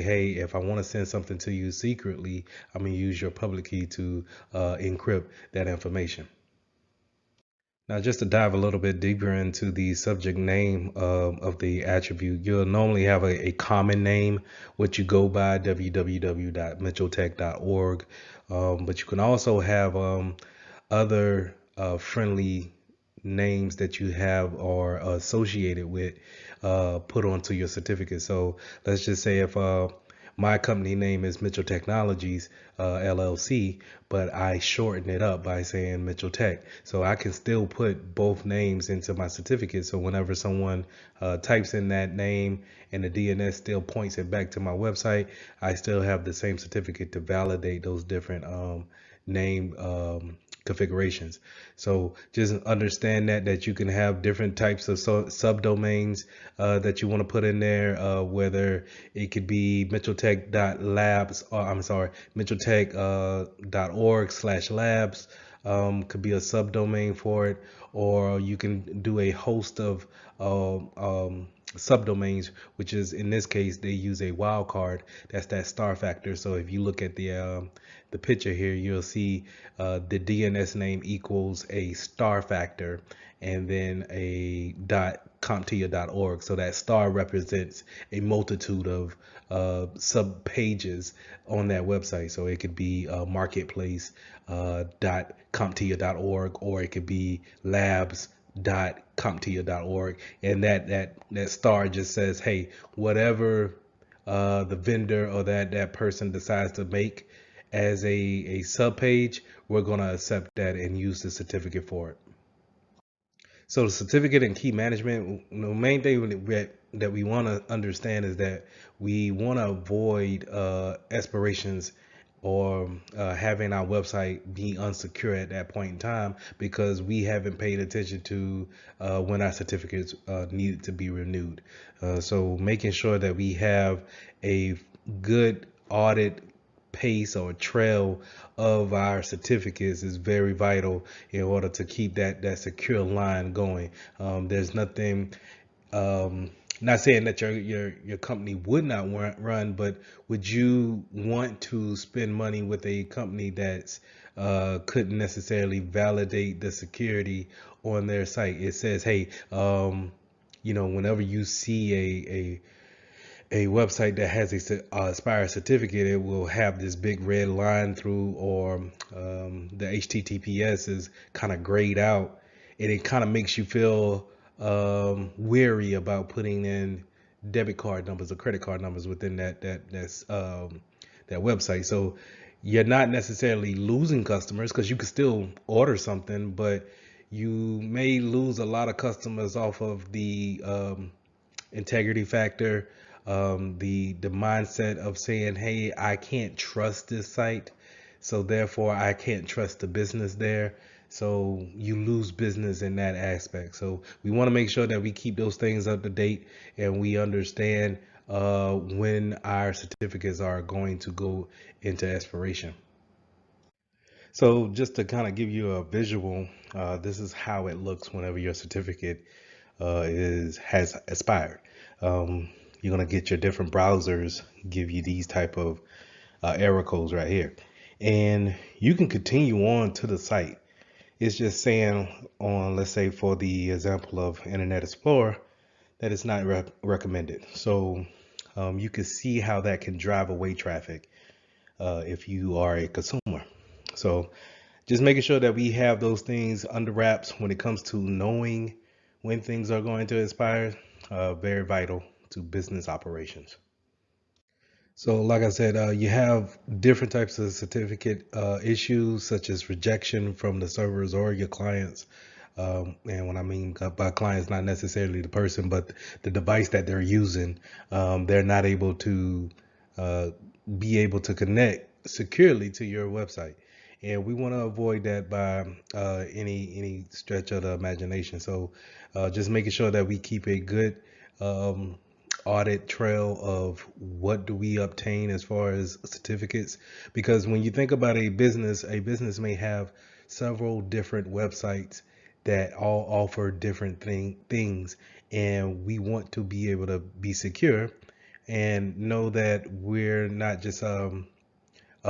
hey, if I want to send something to you secretly, I'm going to use your public key to encrypt that information. Now, just to dive a little bit deeper into the subject name of the attribute, you'll normally have a common name, which you go by www.mitchelltech.org. But you can also have other friendly names that you have or associated with put onto your certificate. So let's just say if my company name is Mitchell Technologies LLC, but I shorten it up by saying Mitchell Tech. So I can still put both names into my certificate. So whenever someone types in that name and the DNS still points it back to my website, I still have the same certificate to validate those different name configurations. So just understand that you can have different types of subdomains that you want to put in there, whether it could be mitchelltech.labs, or I'm sorry, mitchelltech.org/labs, could be a subdomain for it, or you can do a host of subdomains, which is, in this case, they use a wildcard. That's that star factor. So if you look at the picture here, you'll see the DNS name equals a star factor, and then a .comptia.org. So that star represents a multitude of sub pages on that website. So it could be marketplace .comptia.org, or it could be labs.comptia.org, and that star just says, hey, whatever the vendor or that person decides to make as a sub page, we're going to accept that and use the certificate for it. So the certificate and key management, the main thing that we want to understand is that we want to avoid aspirations or having our website be unsecure at that point in time, because we haven't paid attention to when our certificates needed to be renewed. So making sure that we have a good audit pace or trail of our certificates is very vital in order to keep that secure line going. There's nothing, not saying that your company would not run, but would you want to spend money with a company that's couldn't necessarily validate the security on their site? It says, hey, whenever you see a website that has a expired certificate, it will have this big red line through, or the HTTPS is kind of grayed out. and it kind of makes you feel weary about putting in debit card numbers or credit card numbers within that website. So you're not necessarily losing customers because you can still order something, but you may lose a lot of customers off of the integrity factor, the mindset of saying, "Hey, I can't trust this site, so therefore I can't trust the business there." So you lose business in that aspect. So we want to make sure that we keep those things up to date and we understand when our certificates are going to go into expiration. So just to kind of give you a visual, this is how it looks whenever your certificate is has expired. You're gonna get your different browsers give you these type of error codes right here, and you can continue on to the site. It's just saying on, let's say for the example of Internet Explorer, that it's not recommended. So you can see how that can drive away traffic if you are a consumer. So just making sure that we have those things under wraps when it comes to knowing when things are going to expire, very vital to business operations. So, like I said, you have different types of certificate issues, such as rejection from the servers or your clients. And what I mean by clients, not necessarily the person, but the device that they're using. They're not able to uh, be able to connect securely to your website. And we want to avoid that by any stretch of the imagination. So, just making sure that we keep a good um, audit trail of what do we obtain as far as certificates, because when you think about a business may have several different websites that all offer different things, and we want to be able to be secure and know that we're not just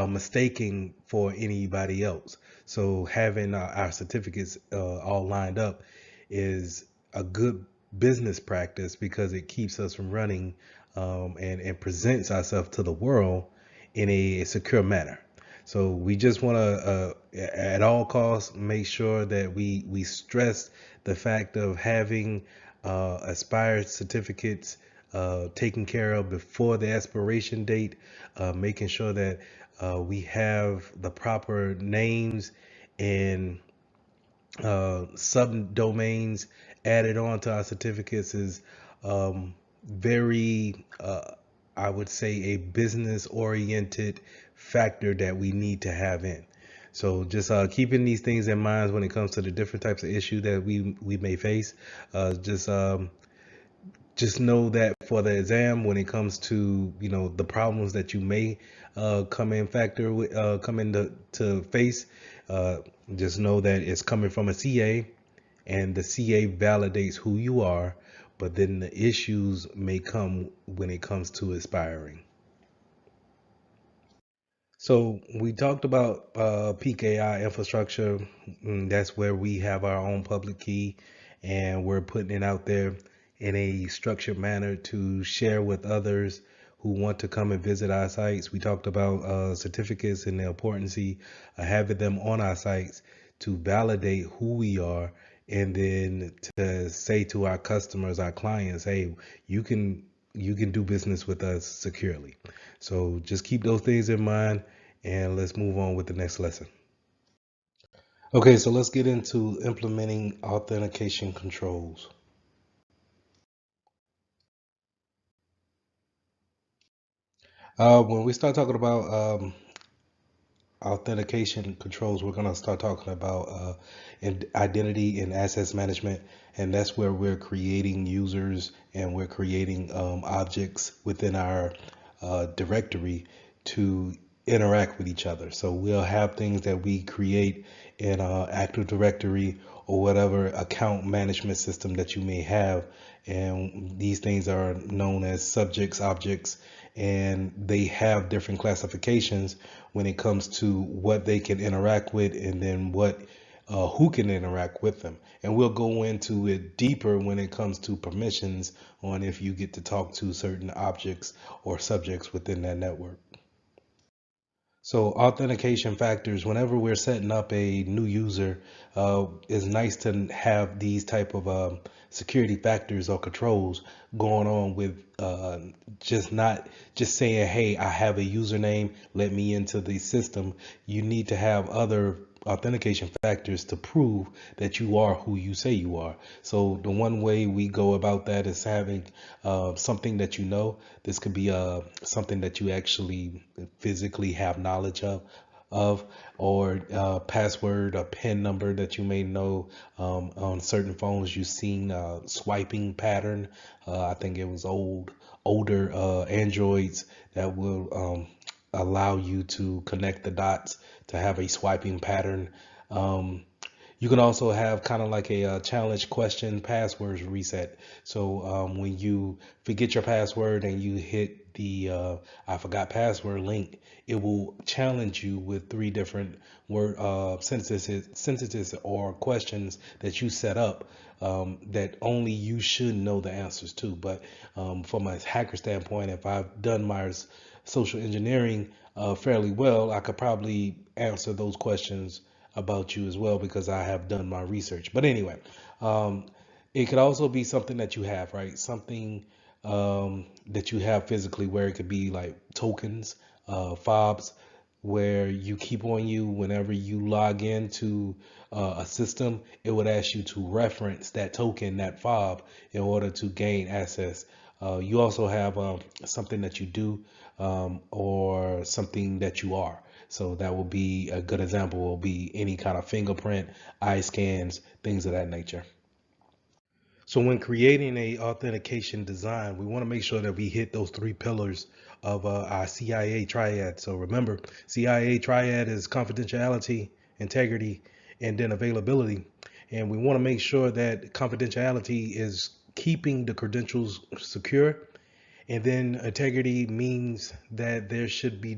mistaking for anybody else. So having our certificates all lined up is a good business practice because it keeps us from running and presents ourselves to the world in a secure manner. So we just want to, at all costs, make sure that we stress the fact of having expired certificates taken care of before the expiration date, making sure that we have the proper names and subdomains added on to our certificates is very, I would say, a business oriented factor that we need to have in. So just keeping these things in mind when it comes to the different types of issue that we may face. Just know that for the exam, when it comes to the problems that you may come into to face, uh, just know that it's coming from a CA, and the CA validates who you are, but then the issues may come when it comes to expiring. So we talked about PKI infrastructure. That's where we have our own public key, and we're putting it out there in a structured manner to share with others who want to come and visit our sites. We talked about certificates and the importance of having them on our sites to validate who we are, and then to say to our customers, our clients, "Hey, you can you can do business with us securely." So just keep those things in mind, and let's move on with the next lesson. Okay, so let's get into implementing authentication controls. When we start talking about authentication controls, we're going to start talking about identity and access management, and that's where we're creating users and we're creating objects within our directory to interact with each other. So we'll have things that we create in Active Directory or whatever account management system that you may have, and these things are known as subjects, objects, and they have different classifications when it comes to what they can interact with, and then what who can interact with them. And we'll go into it deeper when it comes to permissions on if you get to talk to certain objects or subjects within that network. So authentication factors, whenever we're setting up a new user, it's nice to have these type of security factors or controls going on with just not just saying, hey, I have a username, let me into the system. You need to have other authentication factors to prove that you are who you say you are. So the one way we go about that is having something that you know. This could be something that you actually physically have knowledge of, or password, a PIN number that you may know. On certain phones, you've seen swiping pattern. I think it was older Androids that will allow you to connect the dots to have a swiping pattern. Um, you can also have kind of like a, challenge question passwords reset. So when you forget your password and you hit the I forgot password link, it will challenge you with three different word sentences or questions that you set up, that only you should know the answers to. But from a hacker standpoint, if I've done my social engineering fairly well, I could probably answer those questions about you as well because I have done my research. But anyway, um, it could also be something that you have, right? Something that you have physically, where it could be like tokens, fobs, where you keep on you whenever you log into a system, it would ask you to reference that token, that fob, in order to gain access. You also have something that you do, or something that you are. So that will be a good example, will be any kind of fingerprint, eye scans, things of that nature. So when creating a authentication design, we want to make sure that we hit those three pillars of our CIA triad. So remember, CIA triad is confidentiality, integrity, and then availability. And we want to make sure that confidentiality is keeping the credentials secure, and then integrity means that there shouldn't be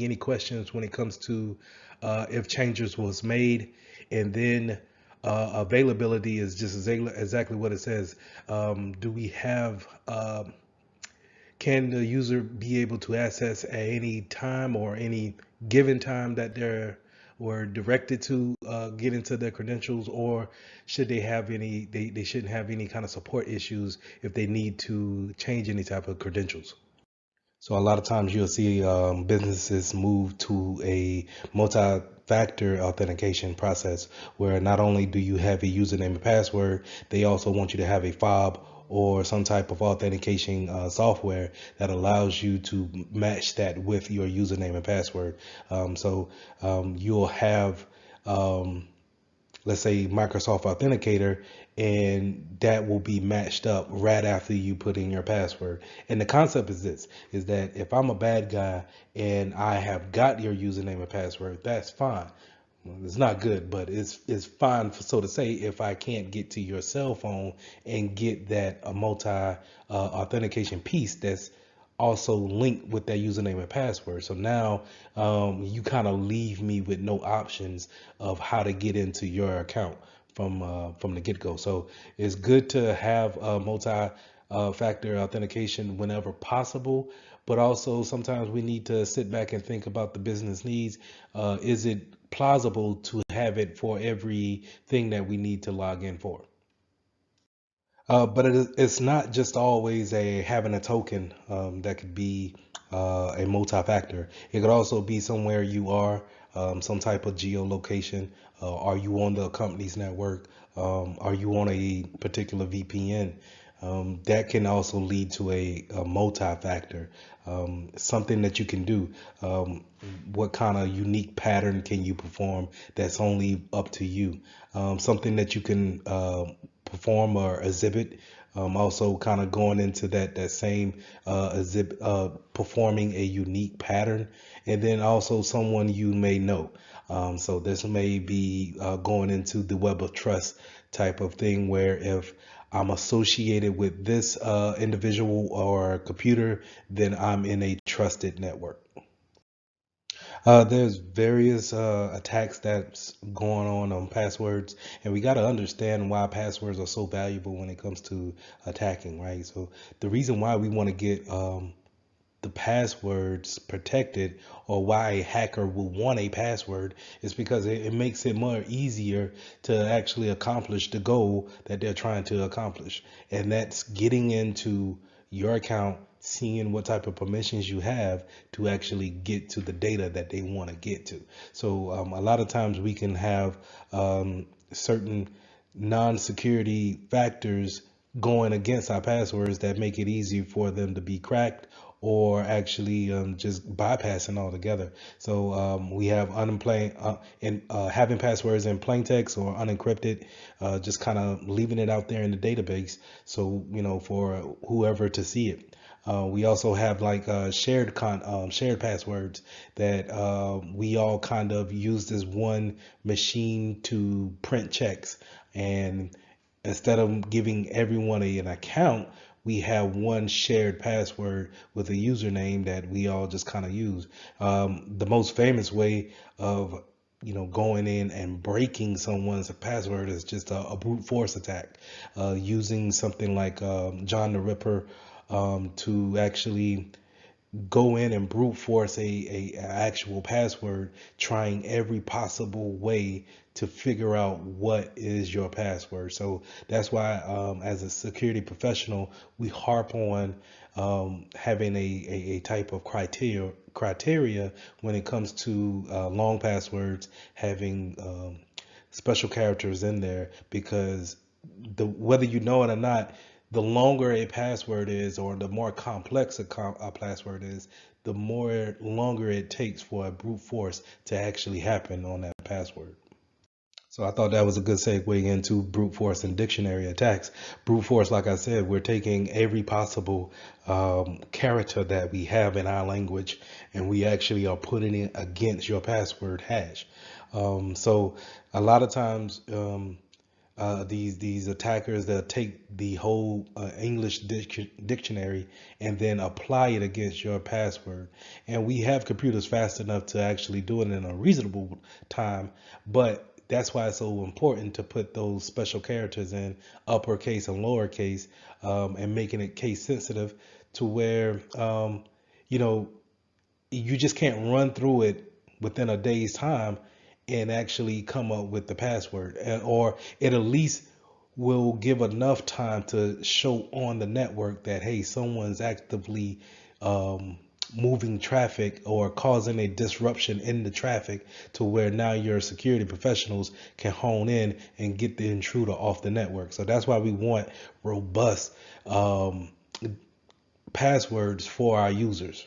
any questions when it comes to if changes was made. And then availability is just exactly what it says. Do we have can the user be able to access at any time or any given time that they're were directed to get into their credentials, or should they have they shouldn't have any kind of support issues if they need to change any type of credentials? So a lot of times you'll see businesses move to a multi-factor authentication process where not only do you have a username and password, they also want you to have a fob or some type of authentication software that allows you to match that with your username and password. You'll have let's say Microsoft Authenticator, and that will be matched up right after you put in your password. And the concept is this, is that if I'm a bad guy and I have got your username and password, that's fine. Well, it's not good, but it's fine, so to say, if I can't get to your cell phone and get that multi authentication piece that's also linked with that username and password. So now you kind of leave me with no options of how to get into your account from the get go. So it's good to have multi factor authentication whenever possible, but also sometimes we need to sit back and think about the business needs. Is it plausible to have it for everything that we need to log in for? But it's not just always a having a token that could be a multi-factor. It could also be somewhere you are, some type of geolocation. Are you on the company's network? Are you on a particular VPN? That can also lead to a multi-factor, something that you can do. What kind of unique pattern can you perform that's only up to you? Something that you can perform or exhibit. Also, kind of going into that same exhibit, performing a unique pattern, and then also someone you may know. So this may be going into the web of trust type of thing, where if I'm associated with this individual or computer, then I'm in a trusted network. There's various attacks that's going on passwords, and we got to understand why passwords are so valuable when it comes to attacking, right? So the reason why we want to get the passwords protected, or why a hacker will want a password, is because it makes it more easier to actually accomplish the goal that they're trying to accomplish. And that's getting into your account, seeing what type of permissions you have to actually get to the data that they want to get to. So a lot of times we can have certain non-security factors going against our passwords that make it easy for them to be cracked, or actually just bypassing altogether. So we have having passwords in plain text or unencrypted, just kind of leaving it out there in the database, so for whoever to see it. We also have like shared passwords that we all kind of use this one machine to print checks, and instead of giving everyone an account, we have one shared password with a username that we all just kind of use. The most famous way of going in and breaking someone's password is just a brute force attack, using something like John the Ripper to actually go in and brute force a actual password, trying every possible way to figure out what is your password. So that's why, as a security professional, we harp on having a type of criteria when it comes to long passwords, having special characters in there, because whether you know it or not, the longer a password is, or the more complex a password is, the more longer it takes for a brute force to actually happen on that password. So I thought that was a good segue into brute force and dictionary attacks. Brute force, like I said, we're taking every possible character that we have in our language, and we actually are putting it against your password hash. So a lot of times, these attackers, they'll take the whole English dictionary and then apply it against your password. And we have computers fast enough to actually do it in a reasonable time, but that's why it's so important to put those special characters in uppercase and lowercase, and making it case sensitive, to where you know you just can't run through it within a day's time and actually come up with the password. Or it at least will give enough time to show on the network that, hey, someone's actively moving traffic or causing a disruption in the traffic, to where now your security professionals can hone in and get the intruder off the network. So that's why we want robust passwords for our users.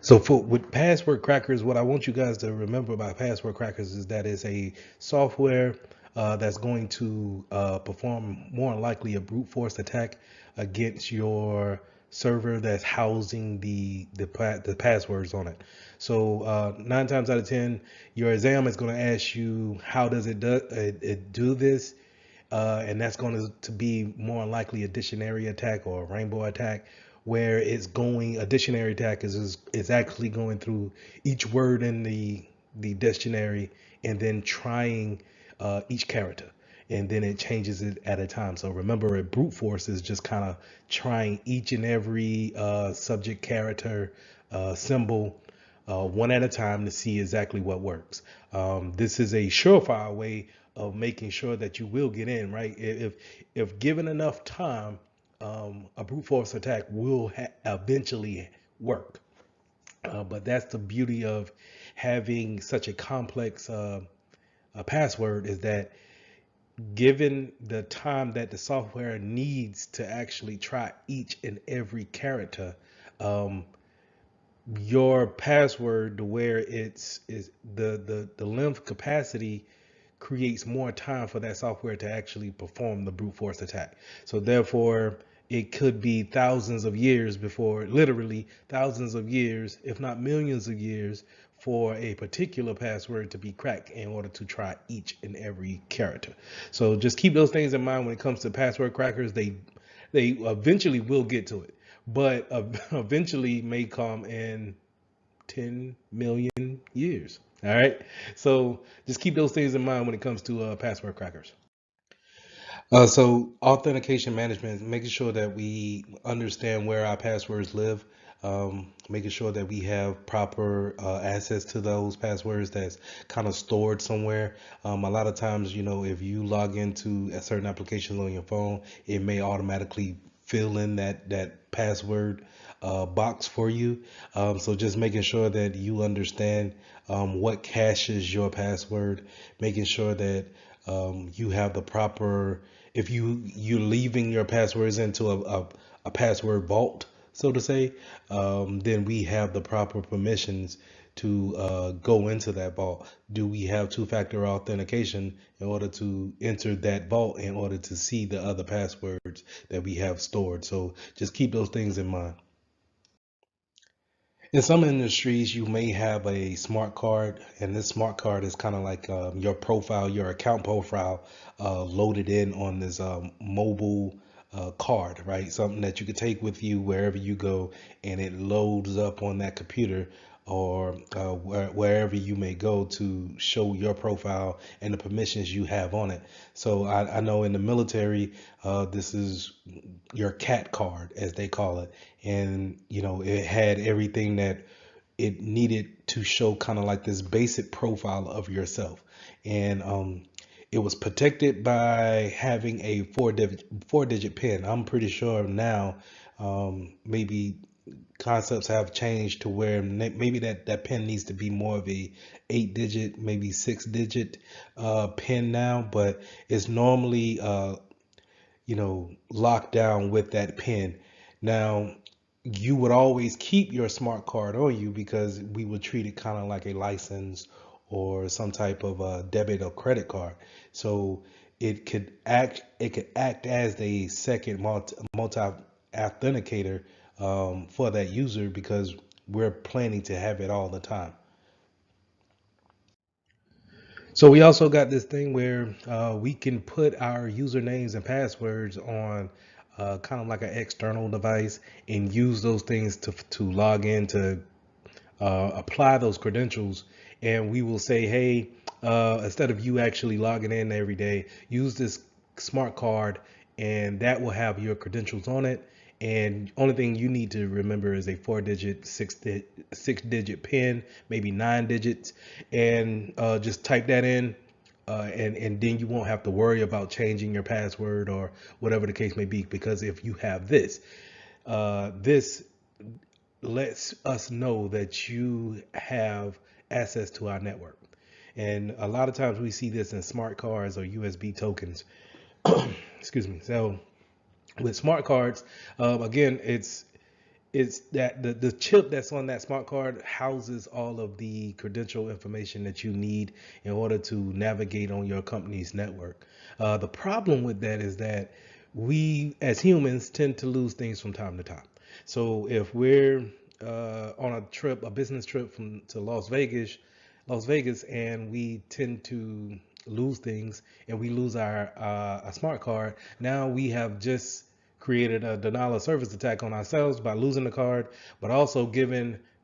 So with password crackers, what I want you guys to remember about password crackers is that it's a software that's going to perform more than likely a brute force attack against your server that's housing the passwords on it. So 9 times out of 10, your exam is going to ask you, how does it do this? And that's going to be more likely a dictionary attack or a rainbow attack, where a dictionary attack is actually going through each word in the dictionary, and then trying each character, and then it changes it at a time. So remember, a brute force is just kind of trying each and every subject, character, symbol, one at a time, to see exactly what works. This is a surefire way of making sure that you will get in, right? If given enough time, a brute force attack will eventually work. But that's the beauty of having such a complex password, is that given the time that the software needs to actually try each and every character, um, your password, to where is the length capacity, creates more time for that software to actually perform the brute force attack. So therefore, it could be thousands of years before, literally thousands of years, if not millions of years, for a particular password to be cracked in order to try each and every character. So just keep those things in mind when it comes to password crackers. They eventually will get to it, but eventually may come in 10 million years. All right. So just keep those things in mind when it comes to password crackers. So authentication management, making sure that we understand where our passwords live, making sure that we have proper access to those passwords that's kind of stored somewhere. A lot of times, if you log into a certain application on your phone, it may automatically fill in that password box for you. So just making sure that you understand what caches your password, making sure that you have the proper, if you're leaving your passwords into a password vault, so to say, then we have the proper permissions to go into that vault. Do we have two-factor authentication in order to enter that vault, in order to see the other passwords that we have stored? So just keep those things in mind. In some industries, you may have a smart card, and this smart card is kind of like your profile, your account profile, loaded in on this mobile card, right? Something that you can take with you wherever you go, and it loads up on that computer or wherever you may go to show your profile and the permissions you have on it. So I know in the military, this is your cat card, as they call it, and it had everything that it needed to show, kind of like this basic profile of yourself, and it was protected by having a four digit pin. I'm pretty sure now, maybe concepts have changed to where maybe that pin needs to be more of a 8 digit, maybe 6 digit pin now, but it's normally locked down with that pin. Now, you would always keep your smart card on you because we would treat it kind of like a license or some type of debit or credit card. So it could act as a second multi authenticator for that user, because we're planning to have it all the time. So we also got this thing where we can put our usernames and passwords on kind of like an external device and use those things to log in, to apply those credentials. And we will say, hey, instead of you actually logging in every day, use this smart card, and that will have your credentials on it. And only thing you need to remember is a four-digit, six-digit pin, maybe 9 digits, and just type that in, and then you won't have to worry about changing your password or whatever the case may be. Because if you have this lets us know that you have access to our network. And a lot of times we see this in smart cards or USB tokens. Excuse me. So with smart cards, again, it's that the chip that's on that smart card houses all of the credential information that you need in order to navigate on your company's network. The problem with that is that we as humans tend to lose things from time to time. So if we're on a trip, a business trip to Las Vegas, and we tend to lose things, and we lose our smart card, now we have just created a denial of service attack on ourselves by losing the card, but also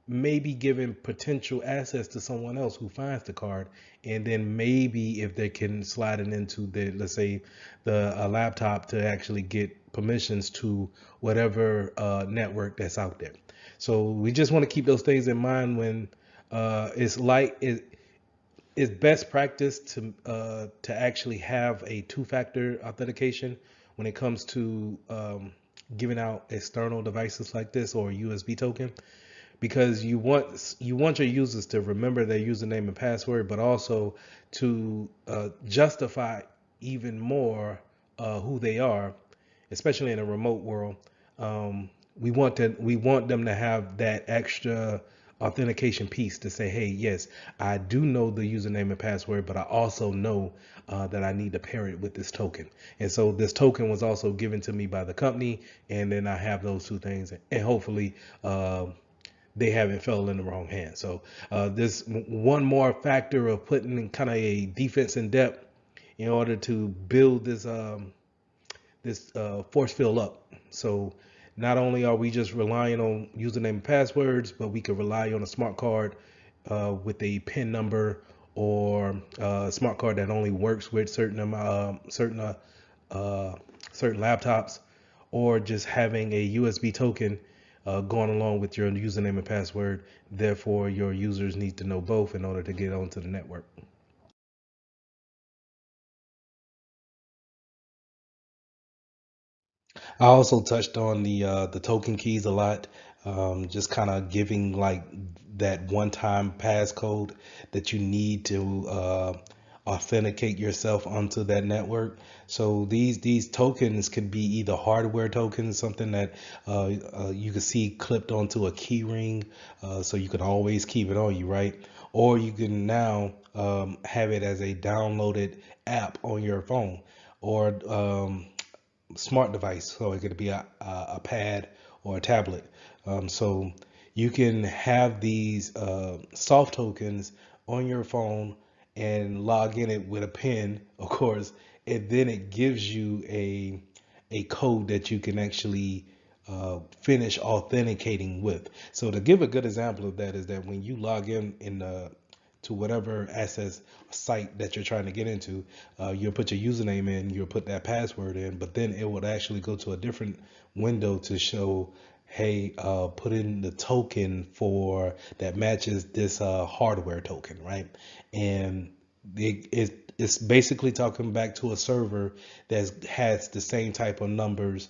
maybe giving potential access to someone else who finds the card, and then maybe if they can slide it into the, let's say, the a laptop, to actually get permissions to whatever network that's out there. So we just want to keep those things in mind when it's best practice to actually have a two-factor authentication when it comes to giving out external devices like this or a USB token, because you want your users to remember their username and password, but also to justify even more who they are, especially in a remote world. We want them to have that extra authentication piece to say, hey, yes, I do know the username and password, but I also know that I need to pair it with this token. And so this token was also given to me by the company, and then I have those two things, and hopefully they haven't fell in the wrong hands. So this one more factor of putting in kind of a defense in depth in order to build this force field up. So not only are we just relying on username and passwords, but we could rely on a smart card with a PIN number, or a smart card that only works with certain uh, certain laptops, or just having a USB token going along with your username and password. Therefore, your users need to know both in order to get onto the network. I also touched on the token keys a lot, just kind of giving like that one-time passcode that you need to authenticate yourself onto that network. So these tokens could be either hardware tokens, something that you can see clipped onto a key ring, so you can always keep it on you, right? Or you can now have it as a downloaded app on your phone, or smart device. So it could be a pad or a tablet. So you can have these soft tokens on your phone and log in it with a pin, of course, and then it gives you a code that you can actually finish authenticating with. So to give a good example of that is that when you log in to whatever access site that you're trying to get into, you'll put your username in, you'll put that password in, but then it would actually go to a different window to show, hey, put in the token for that matches this hardware token, right? And it's basically talking back to a server that has the same type of numbers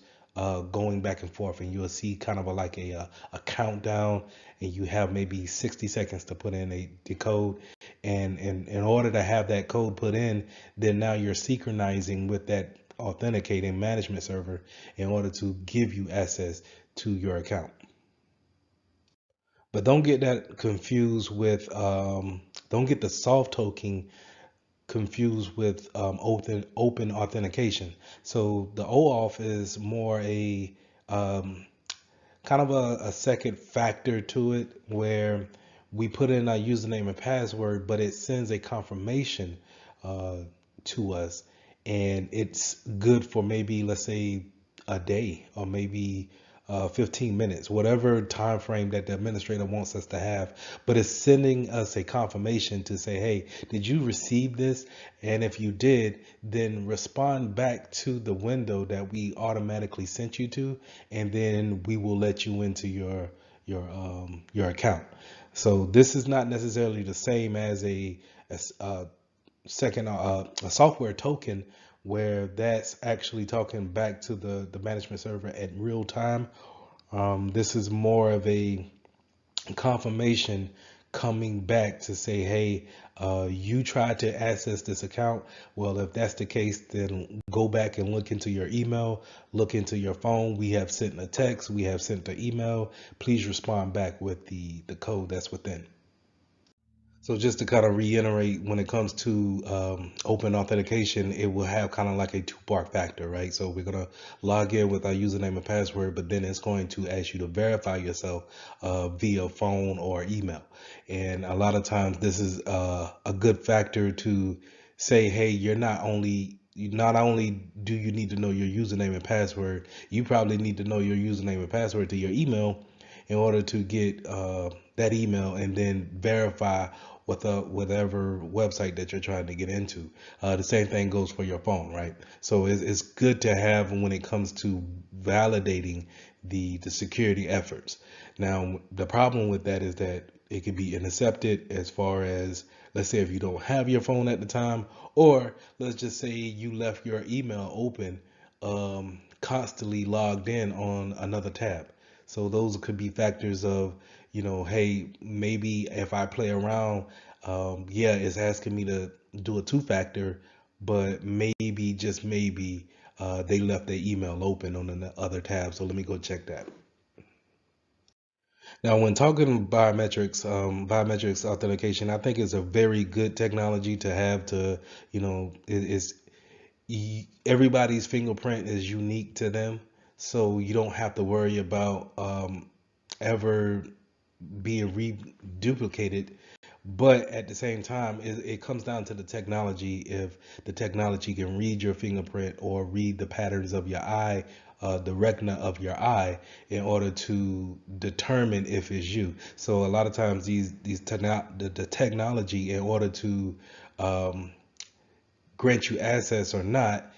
going back and forth, and you'll see kind of a countdown, and you have maybe 60 seconds to put in the code, and in order to have that code put in, then now you're synchronizing with that authenticating management server in order to give you access to your account. But don't get that confused with don't get the soft token confused with open authentication. So the OAuth is more a kind of a second factor to it, where we put in our username and password, but it sends a confirmation uh, to us, and it's good for maybe, let's say, a day, or maybe 15 minutes, whatever time frame that the administrator wants us to have. But it's sending us a confirmation to say, hey, did you receive this? And if you did, then respond back to the window that we automatically sent you to, and then we will let you into your account. So this is not necessarily the same as a second a software token, where that's actually talking back to the management server at real time. This is more of a confirmation coming back to say, hey, you tried to access this account. Well, if that's the case, then go back and look into your email, look into your phone. We have sent a text, we have sent an email. Please respond back with the code that's within. So just to kind of reiterate, when it comes to open authentication, it will have kind of like a two-part factor, right? So we're gonna log in with our username and password, but then it's going to ask you to verify yourself via phone or email. And a lot of times, this is a good factor to say, hey, not only do you need to know your username and password, you probably need to know your username and password to your email in order to get that email and then verify with whatever website that you're trying to get into. The same thing goes for your phone, right? So it's good to have when it comes to validating the security efforts. Now, the problem with that is that it can be intercepted, as far as, let's say, if you don't have your phone at the time, or let's just say you left your email open, constantly logged in on another tab. So those could be factors of, hey, maybe if I play around, yeah, it's asking me to do a two-factor, but maybe, just maybe, they left their email open on the other tab. So let me go check that. Now, when talking biometrics authentication, I think it's a very good technology to have to, it's everybody's fingerprint is unique to them, so you don't have to worry about ever being reduplicated. But at the same time, it comes down to the technology. If the technology can read your fingerprint or read the patterns of your eye, the retina of your eye, in order to determine if it's you. So a lot of times the technology, in order to grant you access or not,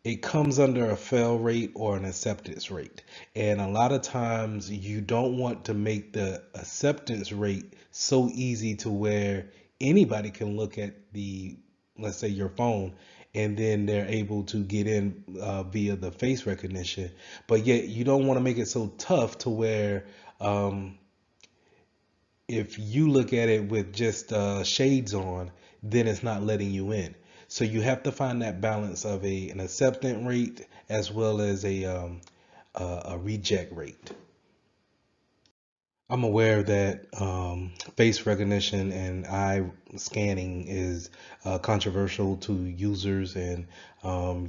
it comes under a fail rate or an acceptance rate. And a lot of times you don't want to make the acceptance rate so easy to where anybody can look at the, let's say, your phone, and then they're able to get in via the face recognition. But yet you don't want to make it so tough to where um, if you look at it with just shades on, then it's not letting you in. So you have to find that balance of an acceptance rate as well as a reject rate. I'm aware that face recognition and eye scanning is controversial to users, and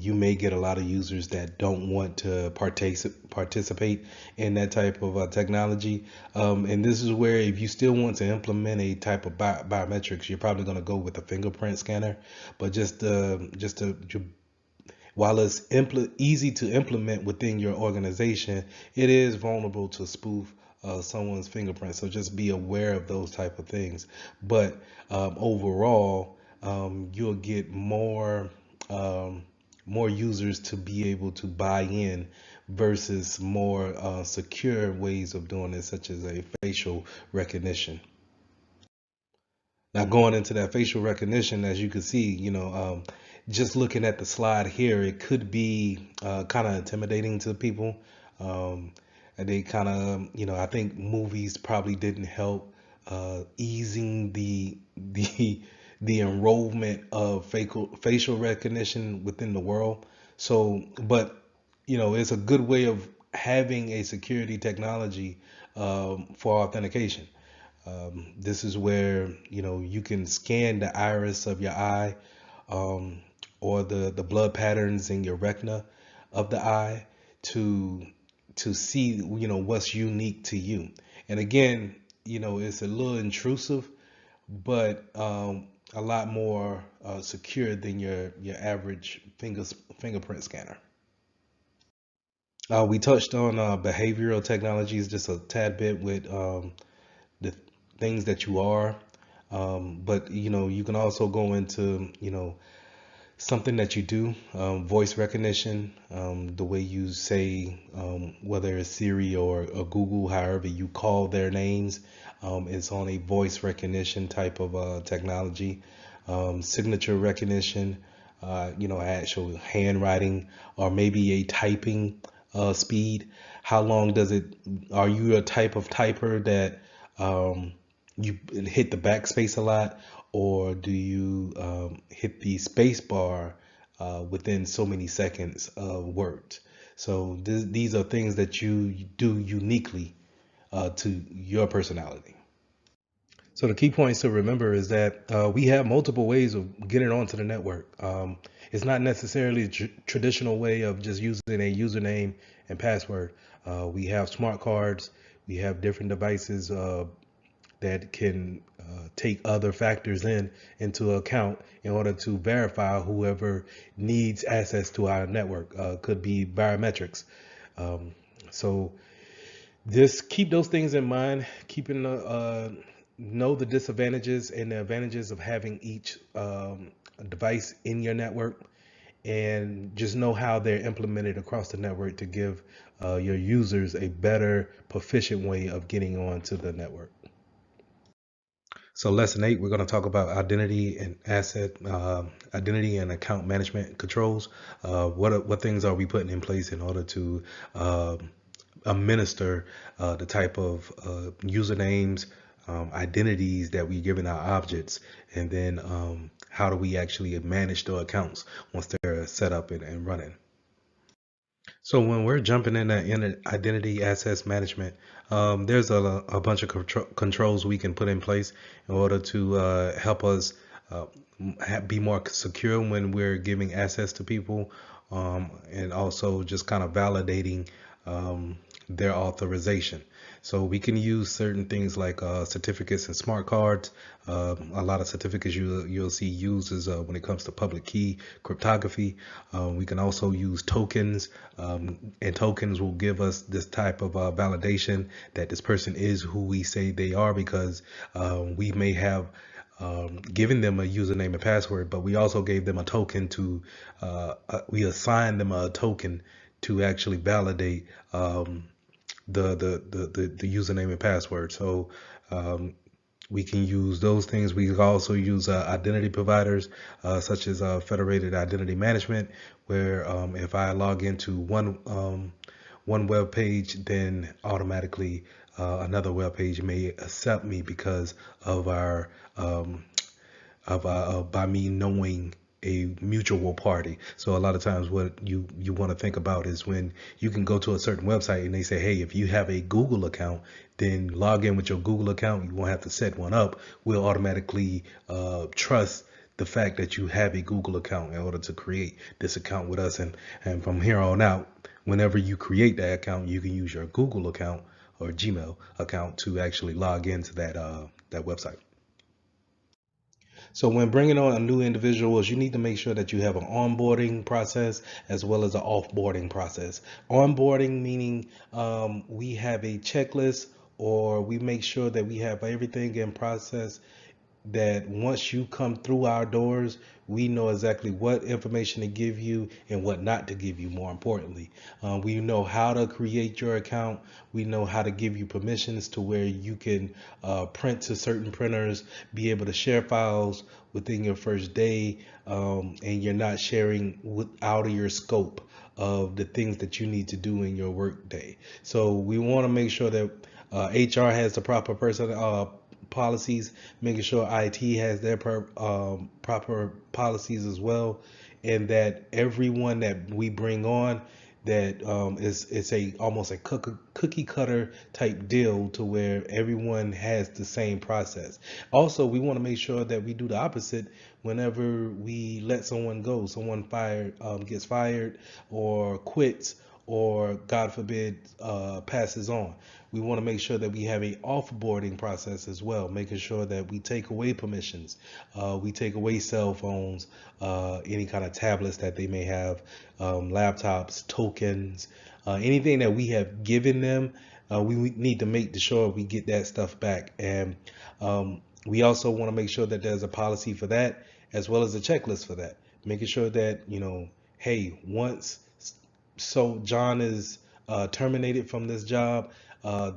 you may get a lot of users that don't want to participate in that type of technology. And this is where, if you still want to implement a type of biometrics, you're probably going to go with a fingerprint scanner. But while it's easy to implement within your organization, it is vulnerable to spoof someone's fingerprint. So just be aware of those type of things. But overall, you'll get more users to be able to buy in versus more secure ways of doing it, such as a facial recognition. Now, going into that facial recognition, as you can see, just looking at the slide here, it could be kind of intimidating to people. And they kind of, I think movies probably didn't help easing the enrollment of facial recognition within the world. So, but it's a good way of having a security technology for authentication. This is where you can scan the iris of your eye, um, or the blood patterns in your retina of the eye to see what's unique to you. And again, it's a little intrusive, but a lot more secure than your average fingerprint scanner. We touched on behavioral technologies just a tad bit with the things that you are. But you can also go into something that you do, voice recognition, the way you say, whether it's Siri or Google, however you call their names, it's on a voice recognition type of technology. Signature recognition, actual handwriting, or maybe a typing speed. How long does it? Are you a type of typer that you hit the backspace a lot, or do you hit the space bar within so many seconds of words? So these are things that you do uniquely to your personality. So the key points to remember is that we have multiple ways of getting onto the network. It's not necessarily a traditional way of just using a username and password. We have smart cards. We have different devices that can take other factors into account in order to verify whoever needs access to our network. Could be biometrics. So just keep those things in mind. Keeping know the disadvantages and the advantages of having each device in your network, and just know how they're implemented across the network to give your users a better, proficient way of getting onto the network. So lesson 8, we're going to talk about identity and account management controls. What things are we putting in place in order to administer the type of usernames, identities that we giving our objects, and then how do we actually manage the accounts once they're set up and running. So when we're jumping in that identity access management, there's a bunch of controls we can put in place in order to help us be more secure when we're giving access to people, and also just kind of validating their authorization. So we can use certain things like certificates and smart cards. A lot of certificates you'll see used is when it comes to public key cryptography. We can also use tokens, and tokens will give us this type of validation that this person is who we say they are, because we may have giving them a username and password, but we also gave them a token to, we assigned them a token to actually validate the username and password. So we can use those things. We can also use identity providers such as Federated Identity Management, where if I log into one web page, then automatically another web page may accept me because of our by me knowing a mutual party. So a lot of times what you want to think about is when you can go to a certain website and they say, hey, if you have a Google account, then log in with your Google account. You won't have to set one up. We'll automatically trust the fact that you have a Google account in order to create this account with us. And from here on out, whenever you create that account, you can use your Google account or Gmail account to actually log into that website. So when bringing on new individuals, you need to make sure that you have an onboarding process as well as an offboarding process. Onboarding meaning we have a checklist, or we make sure that we have everything in process, that once you come through our doors, we know exactly what information to give you and what not to give you. More importantly, we know how to create your account. We know how to give you permissions to where you can print to certain printers, be able to share files within your first day, and you're not sharing out of your scope of the things that you need to do in your work day. So we want to make sure that HR has the proper policies, making sure IT has their proper policies as well, and that everyone that we bring on, that it's a almost a cookie cutter type deal to where everyone has the same process. Also, we want to make sure that we do the opposite whenever we let someone go, someone gets fired or quits, or God forbid passes on. We want to make sure that we have a offboarding process as well, making sure that we take away permissions, we take away cell phones, any kind of tablets that they may have, laptops, tokens, anything that we have given them. We need to make sure we get that stuff back. And we also want to make sure that there's a policy for that as well as a checklist for that, making sure that, hey, once John is terminated from this job,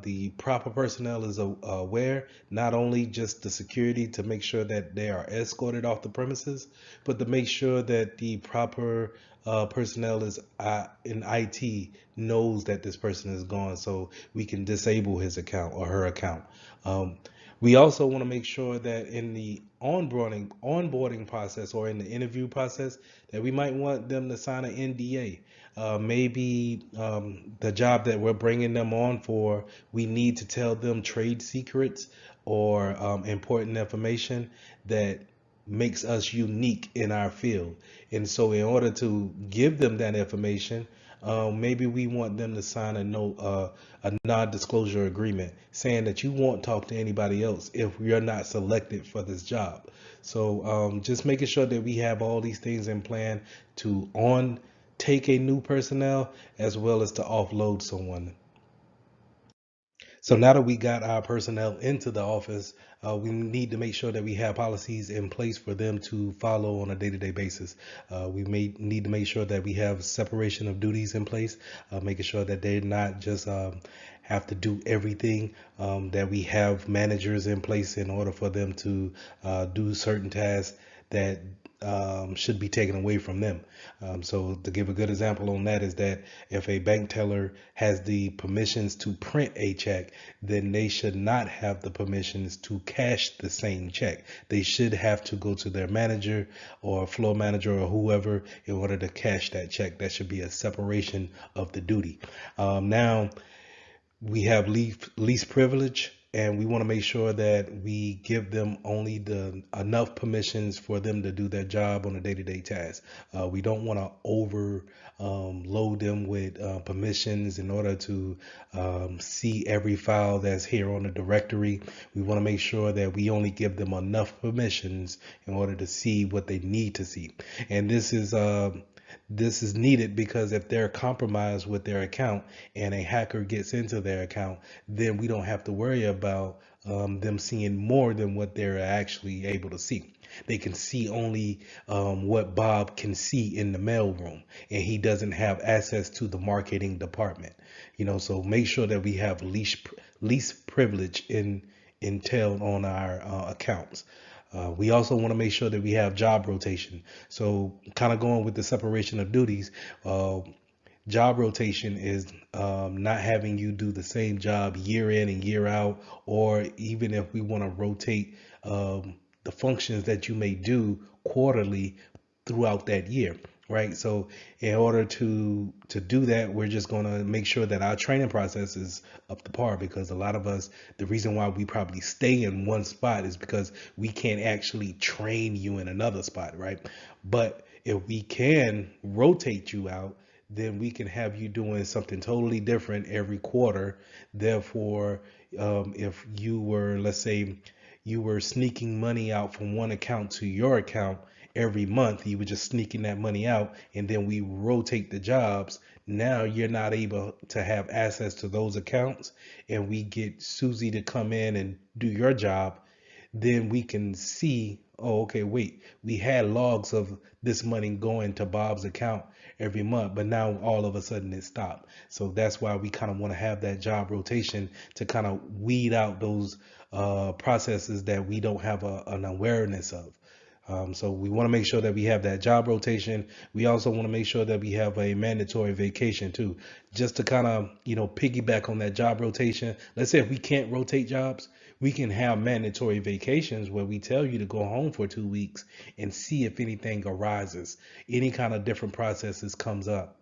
the proper personnel is aware, not only just the security to make sure that they are escorted off the premises, but to make sure that the proper personnel is in IT knows that this person is gone, so we can disable his account or her account. We also want to make sure that in the onboarding process or in the interview process, that we might want them to sign an NDA. Maybe the job that we're bringing them on for, we need to tell them trade secrets or important information that makes us unique in our field. And so in order to give them that information, maybe we want them to sign a non-disclosure agreement saying that you won't talk to anybody else if you're not selected for this job. So just making sure that we have all these things in plan to take a new personnel as well as to offload someone. So now that we got our personnel into the office, we need to make sure that we have policies in place for them to follow on a day-to-day basis. We may need to make sure that we have separation of duties in place, making sure that they're not just have to do everything, that we have managers in place in order for them to do certain tasks that should be taken away from them. So to give a good example on that is that if a bank teller has the permissions to print a check, then they should not have the permissions to cash the same check. They should have to go to their manager or floor manager or whoever in order to cash that check. That should be a separation of the duty. Now, we have least privilege, and we want to make sure that we give them only the enough permissions for them to do their job on a day-to-day task. We don't want to load them with permissions in order to see every file that's here on the directory. We want to make sure that we only give them enough permissions in order to see what they need to see. And this is This is needed because if they're compromised with their account and a hacker gets into their account, then we don't have to worry about them seeing more than what they're actually able to see. They can see only what Bob can see in the mailroom, and he doesn't have access to the marketing department. So make sure that we have least privilege in entailed on our accounts. We also want to make sure that we have job rotation. So, kind of going with the separation of duties, uh, job rotation is not having you do the same job year in and year out, or even if we want to rotate the functions that you may do quarterly throughout that year, right? So in order to do that, we're just going to make sure that our training process is up to par, because a lot of us, the reason why we probably stay in one spot is because we can't actually train you in another spot, right? But if we can rotate you out, then we can have you doing something totally different every quarter. Therefore, if you were, let's say, you were sneaking money out from one account to your account every month, you were just sneaking that money out, and then we rotate the jobs. Now you're not able to have access to those accounts, and we get Susie to come in and do your job. Then we can see, oh, okay, wait, we had logs of this money going to Bob's account every month, but now all of a sudden it stopped. So that's why we kind of want to have that job rotation to kind of weed out those processes that we don't have an awareness of. So we want to make sure that we have that job rotation. We also want to make sure that we have a mandatory vacation too, just to kind of, piggyback on that job rotation. Let's say if we can't rotate jobs, we can have mandatory vacations where we tell you to go home for 2 weeks and see if anything arises, any kind of different processes comes up,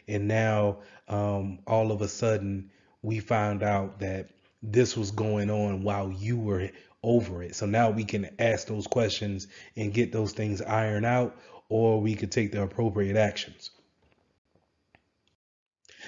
and now all of a sudden we found out that this was going on while you were over it. So now we can ask those questions and get those things ironed out, or we could take the appropriate actions.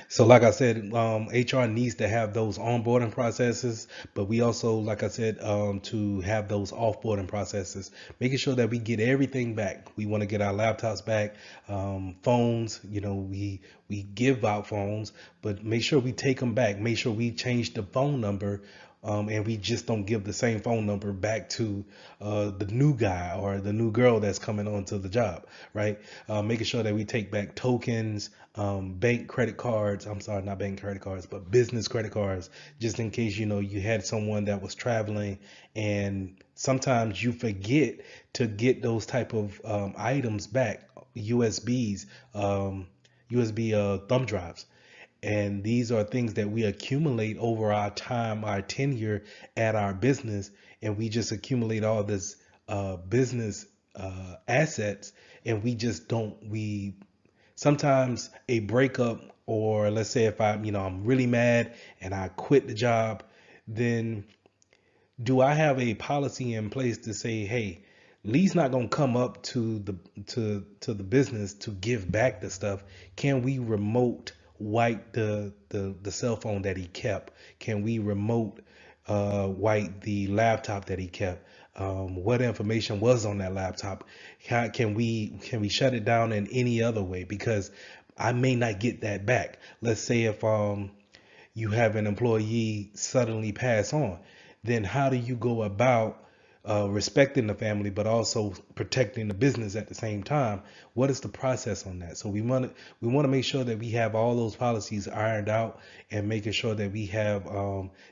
So, like I said, HR needs to have those onboarding processes, but we also, like I said, to have those offboarding processes, making sure that we get everything back. We want to get our laptops back, phones. We give out phones, but make sure we take them back. Make sure we change the phone number. And we just don't give the same phone number back to the new guy or the new girl that's coming onto the job, right? Making sure that we take back tokens, bank credit cards. I'm sorry, not bank credit cards, but business credit cards, just in case you had someone that was traveling, and sometimes you forget to get those type of items back, USBs, USB thumb drives. And these are things that we accumulate over our time, our tenure at our business, and we just accumulate all this business assets, and we just don't. We sometimes a breakup, or let's say if I'm really mad and I quit the job, then do I have a policy in place to say, hey, Lee's not gonna come up to the business to give back the stuff. Can we remote wipe the cell phone that he kept? Can we remote wipe the laptop that he kept? What information was on that laptop? Can we shut it down in any other way? Because I may not get that back. Let's say if you have an employee suddenly pass on, then how do you go about respecting the family but also protecting the business at the same time? What is the process on that? So we want to make sure that we have all those policies ironed out, and making sure that we have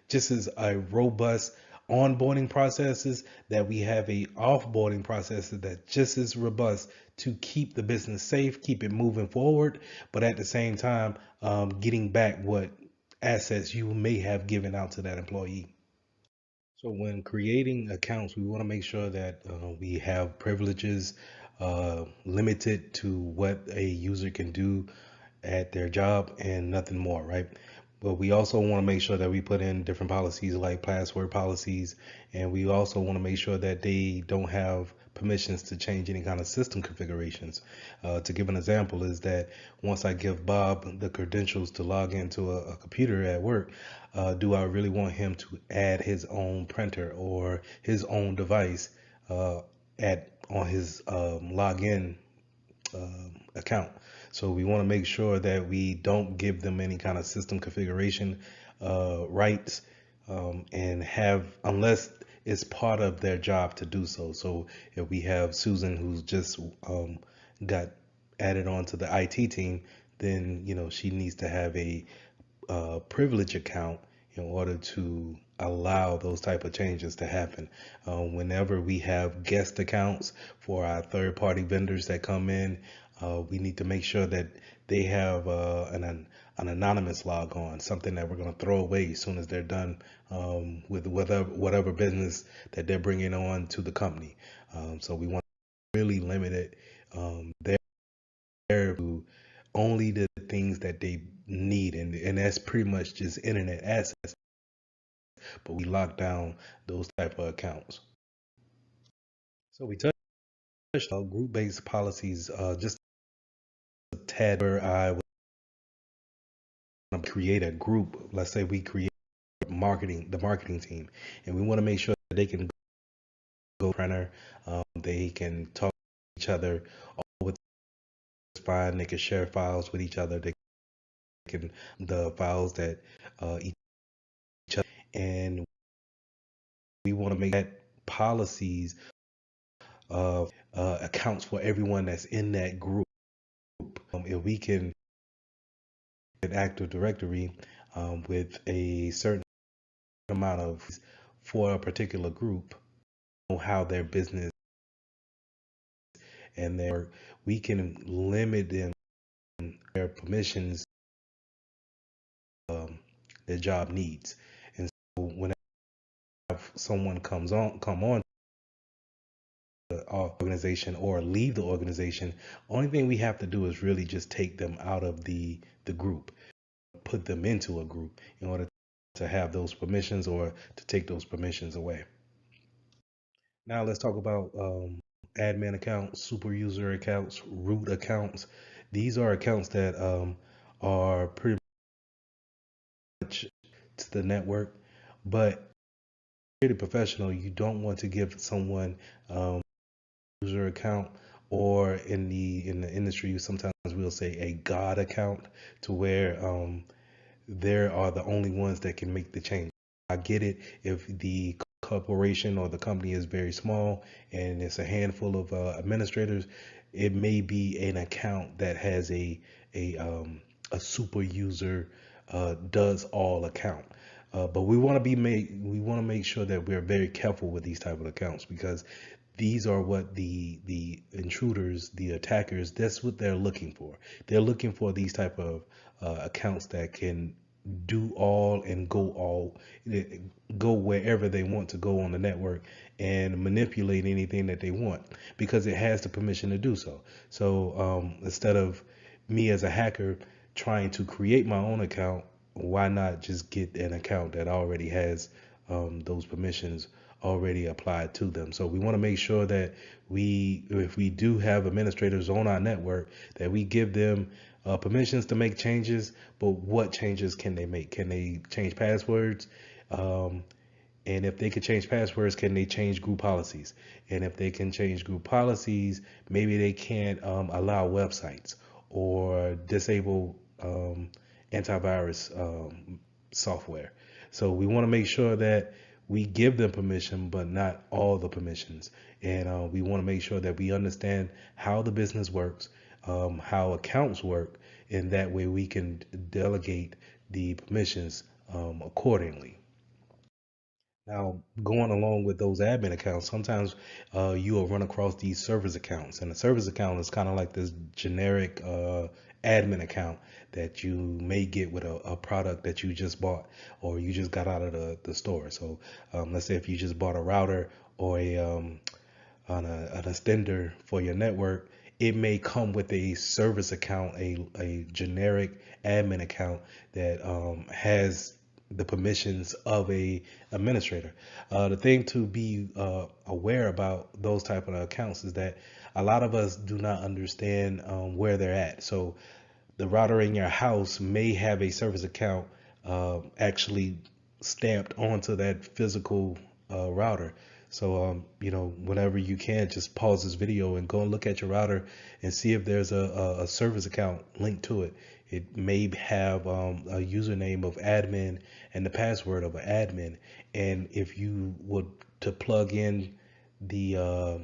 just as a robust onboarding processes, that we have a offboarding process that just as robust to keep the business safe, keep it moving forward, but at the same time getting back what assets you may have given out to that employee. So when creating accounts, we want to make sure that we have privileges limited to what a user can do at their job and nothing more, right? But we also want to make sure that we put in different policies like password policies, and we also want to make sure that they don't have permissions to change any kind of system configurations. To give an example is that once I give Bob the credentials to log into a computer at work, do I really want him to add his own printer or his own device at on his login account. So we want to make sure that we don't give them any kind of system configuration rights, and have, unless it's part of their job to do so. So if we have Susan who's just got added on to the IT team, then she needs to have a privilege account in order to allow those type of changes to happen. Whenever we have guest accounts for our third party vendors that come in, we need to make sure that they have an anonymous log on, something that we're going to throw away as soon as they're done with whatever business that they're bringing on to the company. So we want to really limit it there to only the things that they need, and that's pretty much just internet access, but we lock down those type of accounts. So we touched on group-based policies, just a tad where I would create a group. Let's say we create the marketing team, and we want to make sure that they can go printer, they can talk to each other, all with fine, they can share files with each other, they can the files that each other, and we want to make that policies of accounts for everyone that's in that group. If we can an Active Directory with a certain amount of for a particular group, know how their business and their we can limit them their permissions, their job needs. And so whenever someone come on the organization or leave the organization, only thing we have to do is really just take them out of the group, put them into a group in order to have those permissions or to take those permissions away. Now let's talk about admin accounts, super user accounts, root accounts. These are accounts that are pretty much to the network, but security professional, you don't want to give someone user account, or in the industry sometimes we'll say a god account, to where there are the only ones that can make the change. I get it if the corporation or the company is very small and it's a handful of administrators, it may be an account that has a a super user does all account. But we want to make sure that we're very careful with these type of accounts, because these are what the intruders, the attackers, that's what they're looking for. They're looking for these type of accounts that can do all and go wherever they want to go on the network and manipulate anything that they want, because it has the permission to do so. So instead of me as a hacker trying to create my own account, why not just get an account that already has those permissions already applied to them? So we want to make sure that if we do have administrators on our network, that we give them permissions to make changes. But what changes can they make? Can they change passwords? And if they could change passwords, can they change group policies? And if they can change group policies, maybe they can't allow websites or disable antivirus software. So we want to make sure that we give them permission, but not all the permissions. And we want to make sure that we understand how the business works, how accounts work, and that way we can delegate the permissions accordingly. Now, going along with those admin accounts, sometimes you will run across these service accounts, and a service account is kind of like this generic admin account that you may get with a product that you just bought or you just got out of the store. So let's say if you just bought a router or an extender for your network, it may come with a service account, a generic admin account that has the permissions of a administrator. The thing to be aware about those type of accounts is that a lot of us do not understand where they're at. So the router in your house may have a service account actually stamped onto that physical router. So, whenever you can, just pause this video and go and look at your router and see if there's a service account linked to it. It may have a username of admin and the password of an admin. And if you would to plug in the uh,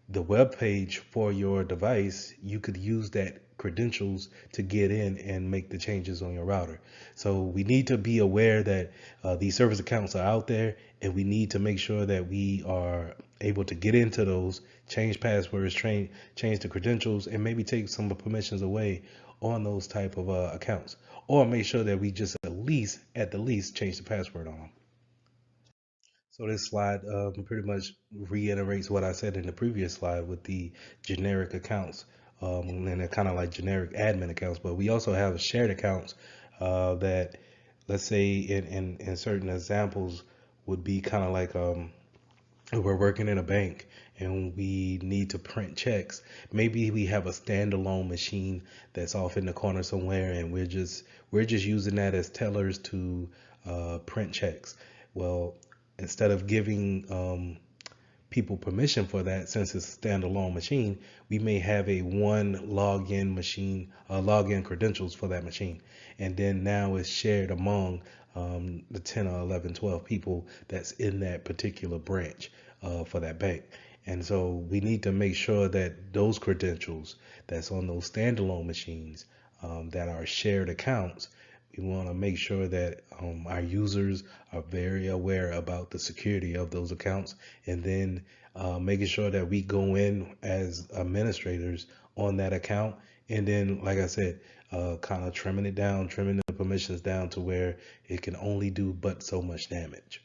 the web page for your device, you could use that credentials to get in and make the changes on your router. So we need to be aware that these service accounts are out there, and we need to make sure that we are able to get into those, change passwords, change the credentials, and maybe take some of the permissions away on those type of accounts, or make sure that we just at the least, change the password on them. So this slide pretty much reiterates what I said in the previous slide with the generic accounts, and they're kind of like generic admin accounts. But we also have shared accounts that, let's say, in certain examples, would be kind of like if we're working in a bank and we need to print checks. Maybe we have a standalone machine that's off in the corner somewhere, and we're just using that as tellers to print checks. Well, instead of giving people permission for that, since it's a standalone machine, we may have a one login machine, login credentials for that machine. And then now it's shared among the 10 or 11, 12 people that's in that particular branch for that bank. And so we need to make sure that those credentials that's on those standalone machines that are shared accounts, we want to make sure that our users are very aware about the security of those accounts, and then making sure that we go in as administrators on that account, and then, like I said, kind of trimming it down, trimming the permissions down to where it can only do but so much damage.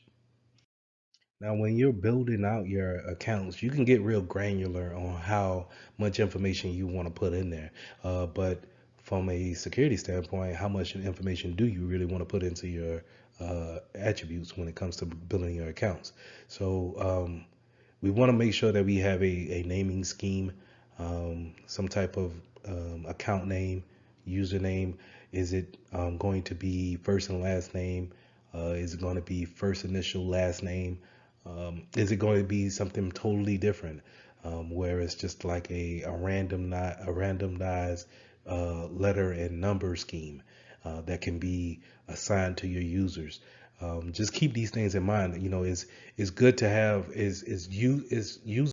Now, when you're building out your accounts, you can get real granular on how much information you want to put in there. But from a security standpoint, how much information do you really want to put into your attributes when it comes to building your accounts? So we want to make sure that we have a naming scheme, some type of account name, username. Is it going to be first and last name? Is it going to be first initial, last name? Is it going to be something totally different, where it's just like a randomized letter and number scheme that can be assigned to your users? Just keep these things in mind. It's good to have is